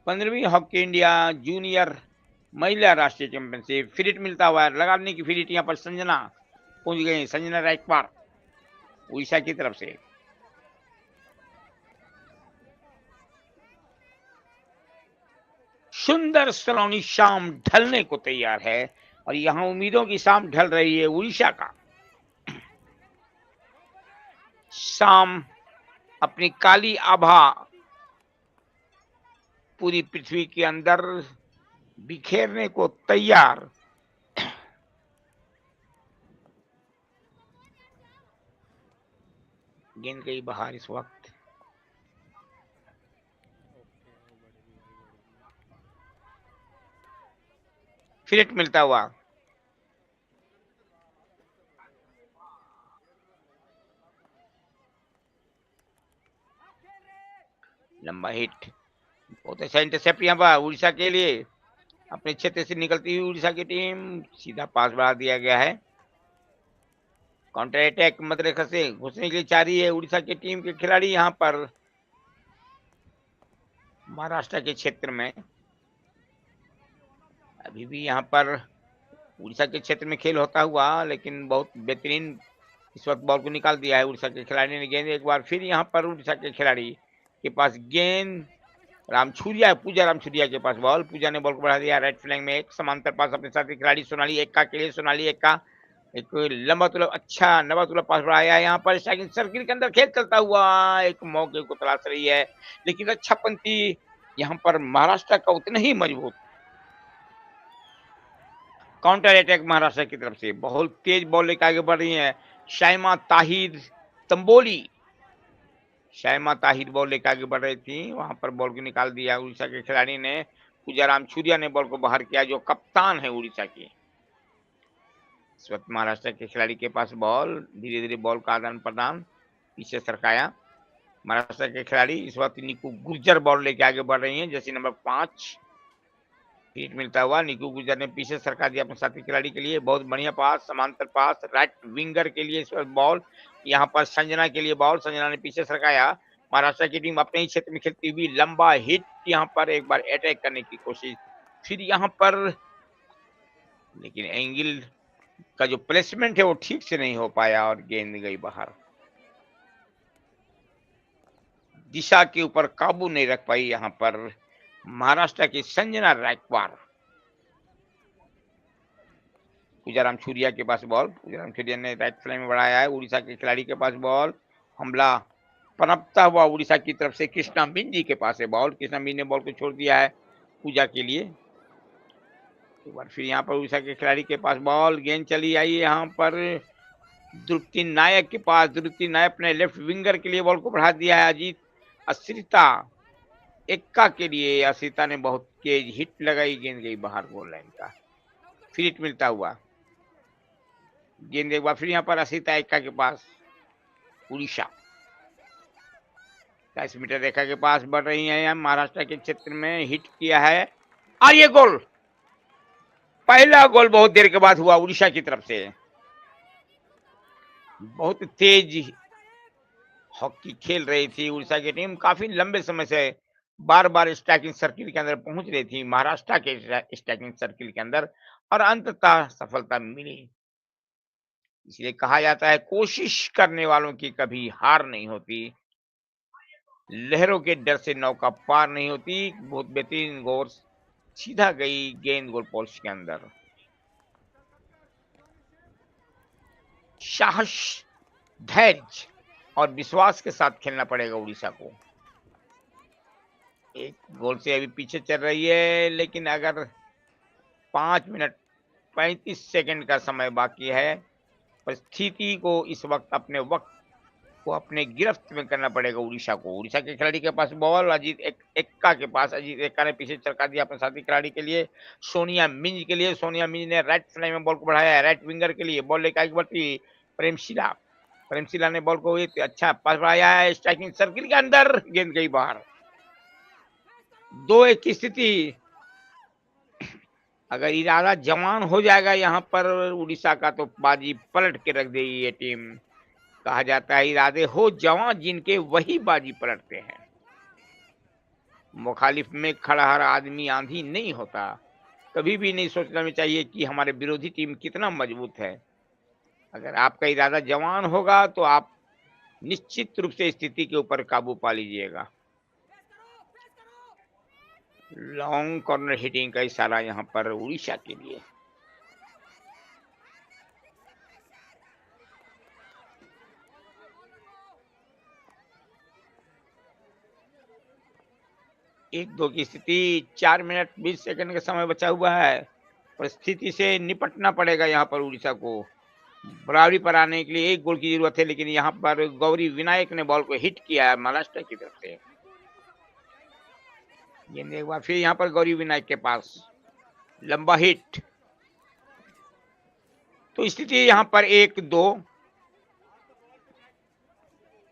पंद्रहवीं हॉकी इंडिया जूनियर महिला राष्ट्रीय चैंपियनशिप। फिरिट मिलता हुआ है, लगाने की फिरिट यहाँ पर संजना पहुंच गई। संजना रायकवाड़ उड़ीसा की तरफ से। सुंदर सलोनी शाम ढलने को तैयार है और यहाँ उम्मीदों की शाम ढल रही है उड़ीसा का। शाम अपनी काली आभा पूरी पृथ्वी के अंदर बिखेरने को तैयार। गेंद गई बाहर इस वक्त। फिर हिट मिलता हुआ, लंबा हिट, बहुत अच्छा इंटरसेप्ट यहाँ पर उड़ीसा के लिए। अपने क्षेत्र से निकलती हुई उड़ीसा की टीम, सीधा पास बढ़ा दिया गया है। काउंटर अटैक मध्यरेखा से घुसने के लिए चाह रही है उड़ीसा की टीम के खिलाड़ी यहाँ पर महाराष्ट्र के क्षेत्र में। अभी भी यहाँ पर उड़ीसा के क्षेत्र में खेल होता हुआ, लेकिन बहुत बेहतरीन इस वक्त बॉल को निकाल दिया है उड़ीसा के खिलाड़ी ने। गेंद एक बार फिर यहाँ पर उड़ीसा के खिलाड़ी के पास गेंद, रामछुरिया, पूजा रामछुरिया के पास बॉल, पूजा ने बॉल को बढ़ा दिया राइट फ्लैंक में। एक समांतर पास अपने साथी खिलाड़ी सोनाली एक्का के लिए, सोनाली एक्का एक लंबा तुला, अच्छा लंबा तुला पास बढ़ाया है यहाँ पर। स्ट्राइकिंग सर्किल के अंदर खेल चलता हुआ एक मौके को तलाश रही है, लेकिन अच्छा पंती यहाँ पर महाराष्ट्र का उतना ही मजबूत। काउंटर अटैक महाराष्ट्र की तरफ से, बहुत तेज बॉल लेकर आगे बढ़ रही है शाइमा ताहिर तंबोली। शाइमा ताहिर बॉल लेकर आगे बढ़ रही थी, वहां पर बॉल को निकाल दिया उड़ीसा के खिलाड़ी ने। पूजा रामछुरिया ने बॉल को बाहर किया, जो कप्तान है उड़ीसा की। इस वक्त महाराष्ट्र के खिलाड़ी के पास बॉल, धीरे धीरे बॉल का आदान प्रदान पीछे सरकाया महाराष्ट्र के खिलाड़ी। इस वक्त निकू गुर्जर बॉल लेके आगे बढ़ रही है, जैसे नंबर 5 हिट मिलता हुआ। निकू गुर्जर ने पीछे सरका दिया अपने साथी खिलाड़ी के लिए। बहुत बढ़िया पास, समांतर पास राइट विंगर के लिए इस वक्त बॉल, यहाँ पर संजना के लिए बॉल, संजना ने पीछे सरकाया। महाराष्ट्र की टीम अपने ही क्षेत्र में खेलती हुई, लंबा हिट यहाँ पर एक बार अटैक करने की कोशिश, फिर यहाँ पर, लेकिन एंगल का जो प्लेसमेंट है वो ठीक से नहीं हो पाया और गेंद गई बाहर। दिशा के ऊपर काबू नहीं रख पाई यहाँ पर महाराष्ट्र की संजना रायकवाड़। पूजा रामछुरिया के पास बॉल, पूजा रामछुरिया ने राइट फ्लैंक में बढ़ाया है। उड़ीसा के खिलाड़ी के पास बॉल, हमला पनपता हुआ उड़ीसा की तरफ से कृष्णा मिंजी के पास है बॉल। कृष्णा मिंजी ने बॉल को छोड़ दिया है पूजा के लिए। एक बार फिर यहाँ पर उड़ीसा के खिलाड़ी के पास बॉल, गेंद चली आई यहाँ पर द्रुपति नायक के पास। द्रुपति नायक ने लेफ्ट विंगर के लिए बॉल को बढ़ा दिया है। अजीत अश्रिता एक्का के लिए, अश्रिता ने बहुत तेज हिट लगाई, गेंद गई बाहर गोल लाइन का। फिर हिट मिलता हुआ, गेंद एक बार फिर यहाँ पर अश्रिता एक्का के पास। उड़ीसा 22 मीटर रेखा के पास बढ़ रही है, महाराष्ट्र के क्षेत्र में हिट किया है और ये गोल, पहला गोल बहुत देर के बाद हुआ उड़ीसा की तरफ से। बहुत तेज हॉकी खेल रही थी उड़ीसा की टीम, काफी लंबे समय से बार बार स्ट्राइकिंग सर्किल के अंदर पहुंच रही थी महाराष्ट्र के स्ट्राइकिंग सर्किल के अंदर, और अंततः सफलता मिली। इसलिए कहा जाता है कोशिश करने वालों की कभी हार नहीं होती, लहरों के डर से नौका पार नहीं होती। बहुत बेहतरीन गोल, सीधा गई गेंद गोल पोस्ट के अंदर। साहस, धैर्य और विश्वास के साथ खेलना पड़ेगा उड़ीसा को। एक गोल से अभी पीछे चल रही है, लेकिन अगर 5 मिनट 35 सेकंड का समय बाकी है, परिस्थिति को इस वक्त अपने वक्त को अपने गिरफ्त में करना पड़ेगा उड़ीसा को। उड़ीसा के खिलाड़ी के पास बॉल, अजीत एक्का के पास। अजीत एक्का ने पीछे चरका दिया अपने साथी खिलाड़ी के लिए, सोनिया मिंज के लिए। सोनिया मिंज ने राइट फ्लैंक में बॉल को बढ़ाया है, राइट विंगर के लिए बॉल लेकर आगे बढ़ती प्रेमशिला। प्रेमशिला ने बॉल को एक अच्छा पास बढ़ाया है स्ट्राइकिंग सर्किल के अंदर, गेंद गई बाहर। 2-1 की स्थिति। अगर इरादा जवान हो जाएगा यहाँ पर उड़ीसा का, तो बाजी पलट के रख देगी ये टीम। कहा जाता है इरादे हो जवान जिनके, वही बाजी पलटते हैं। मुखालिफ में खड़ा हर आदमी आंधी नहीं होता। कभी भी नहीं सोचना में चाहिए कि हमारे विरोधी टीम कितना मजबूत है। अगर आपका इरादा जवान होगा तो आप निश्चित रूप से स्थिति के ऊपर काबू पा लीजिएगा। लॉन्ग कॉर्नर हिटिंग का इशारा यहाँ पर उड़ीसा के लिए। एक दो की स्थिति, 4 मिनट 20 सेकंड का समय बचा हुआ है। परिस्थिति से निपटना पड़ेगा यहाँ पर उड़ीसा को। बराबरी पर आने के लिए 1 गोल की जरूरत है, लेकिन यहाँ पर गौरी विनायक ने बॉल को हिट किया है महाराष्ट्र की तरफ से। गेंद एक बार फिर यहाँ पर गौरी विनायक के पास, लंबा हिट, तो स्थिति यहाँ पर 1-2।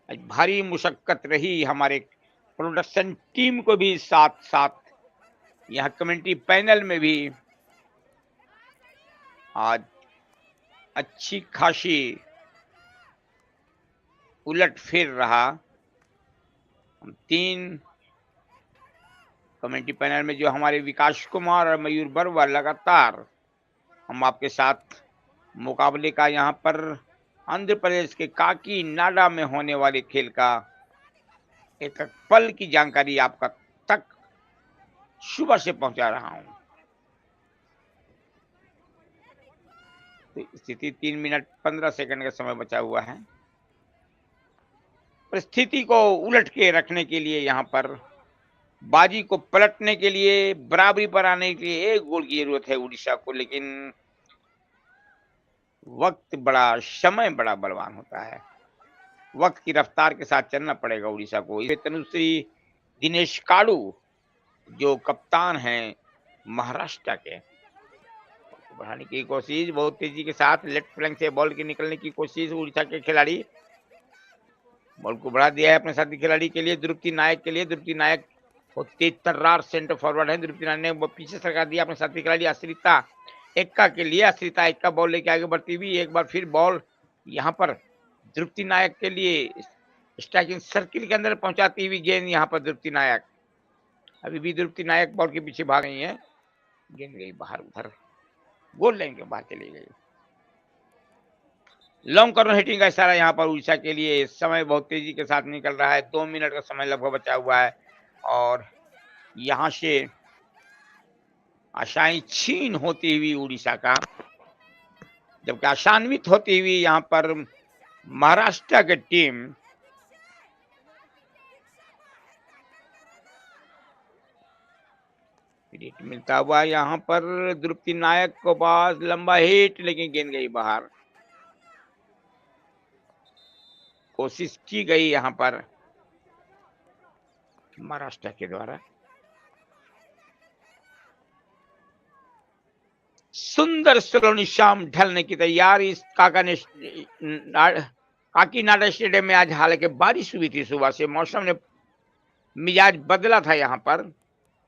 भारी मुशक्कत रही हमारे प्रोडक्शन टीम को भी, साथ साथ यहाँ कमेंट्री पैनल में भी आज अच्छी खासी उलट फेर रहा। हम 3 कमेंट्री पैनल में जो हमारे विकास कुमार और मयूर बरुआ, लगातार हम आपके साथ मुकाबले का यहाँ पर आंध्र प्रदेश के काकीनाडा में होने वाले खेल का एक पल की जानकारी आपका तक सुबह से पहुंचा रहा हूं। तो स्थिति 3 मिनट 15 सेकंड का समय बचा हुआ है। परिस्थिति को उलट के रखने के लिए, यहाँ पर बाजी को पलटने के लिए, बराबरी पर आने के लिए 1 गोल की जरूरत है उड़ीसा को, लेकिन वक्त बड़ा, समय बड़ा बलवान होता है। वक्त की रफ्तार के साथ चलना पड़ेगा उड़ीसा को। तनुश्री दिनेश काड़ू जो कप्तान हैं महाराष्ट्र के, बढ़ाने की कोशिश, बहुत तेजी के साथ लेफ्ट फ्लैंक से बॉल के निकलने की कोशिश उड़ीसा के खिलाड़ी। बॉल को बढ़ा दिया है अपने साथी खिलाड़ी के लिए, द्रुपति नायक के लिए। द्रुपति नायक बहुत तेज तर्रार सेंटर फॉरवर्ड है। द्रुपति नायक ने पीछे सरका दिया अपने साथी खिलाड़ी आश्रिता एक्का के लिए। आश्रिता एक्का बॉल लेके आगे बढ़ती हुई, एक बार फिर बॉल यहाँ पर द्रुपति नायक के लिए स्ट्राइकिंग सर्किल के अंदर पहुंचाती हुई गेंद, यहाँ पर द्रुपति नायक, अभी भी द्रुपति नायक बॉल के पीछे भाग रही है। गेंद गई बाहर, उधर गोल लाइन के बाहर चली गई। लॉन्ग कॉर्नर हिटिंग का इशारा यहाँ पर उड़ीसा के लिए। समय बहुत तेजी के साथ निकल रहा है, 2 मिनट का समय लगभग बचा हुआ है और यहाँ से आशाएं छीन होती हुई उड़ीसा का, जबकि आशान्वित होती हुई यहाँ पर महाराष्ट्र की टीम। हिट मिलता हुआ यहाँ पर द्रुपति नायक को पास, लंबा हिट, लेकिन गेंद गई बाहर। कोशिश की गई यहाँ पर महाराष्ट्र के द्वारा। सुंदर स्लो निशाम ढलने की तैयारी इस काकीनाडा स्टेडियम में। आज हालांकि बारिश हुई थी सुबह से, मौसम ने मिजाज बदला था यहाँ पर,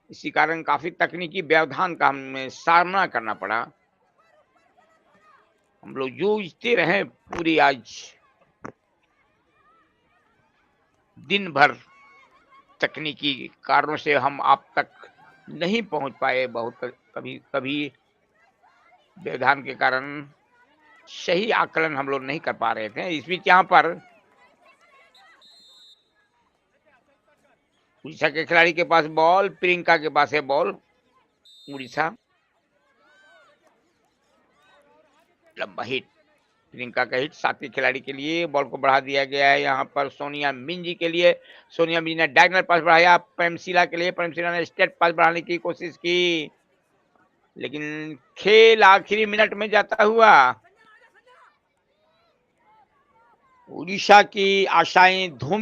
इसी कारण काफी तकनीकी व्यवधान का हमें सामना करना पड़ा। हम लोग जूझते रहे पूरी आज दिन भर, तकनीकी कारणों से हम आप तक नहीं पहुंच पाए। बहुत कभी व्यवधान के कारण सही आकलन हम लोग नहीं कर पा रहे थे। इस बीच यहाँ पर उड़ीसा के खिलाड़ी के पास बॉल, प्रियंका के पास है बॉल। उड़ीसा लंबा हिट, प्रियंका का हिट साथी खिलाड़ी के लिए। बॉल को बढ़ा दिया गया है यहाँ पर सोनिया मिंजी के लिए। सोनिया मिंजी ने डायगोनल पास बढ़ाया प्रेमशिला के लिए। प्रेमशिला ने स्ट्रेट पास बढ़ाने की कोशिश की, लेकिन खेल आखिरी मिनट में जाता हुआ उड़ीसा की आशाएं धूम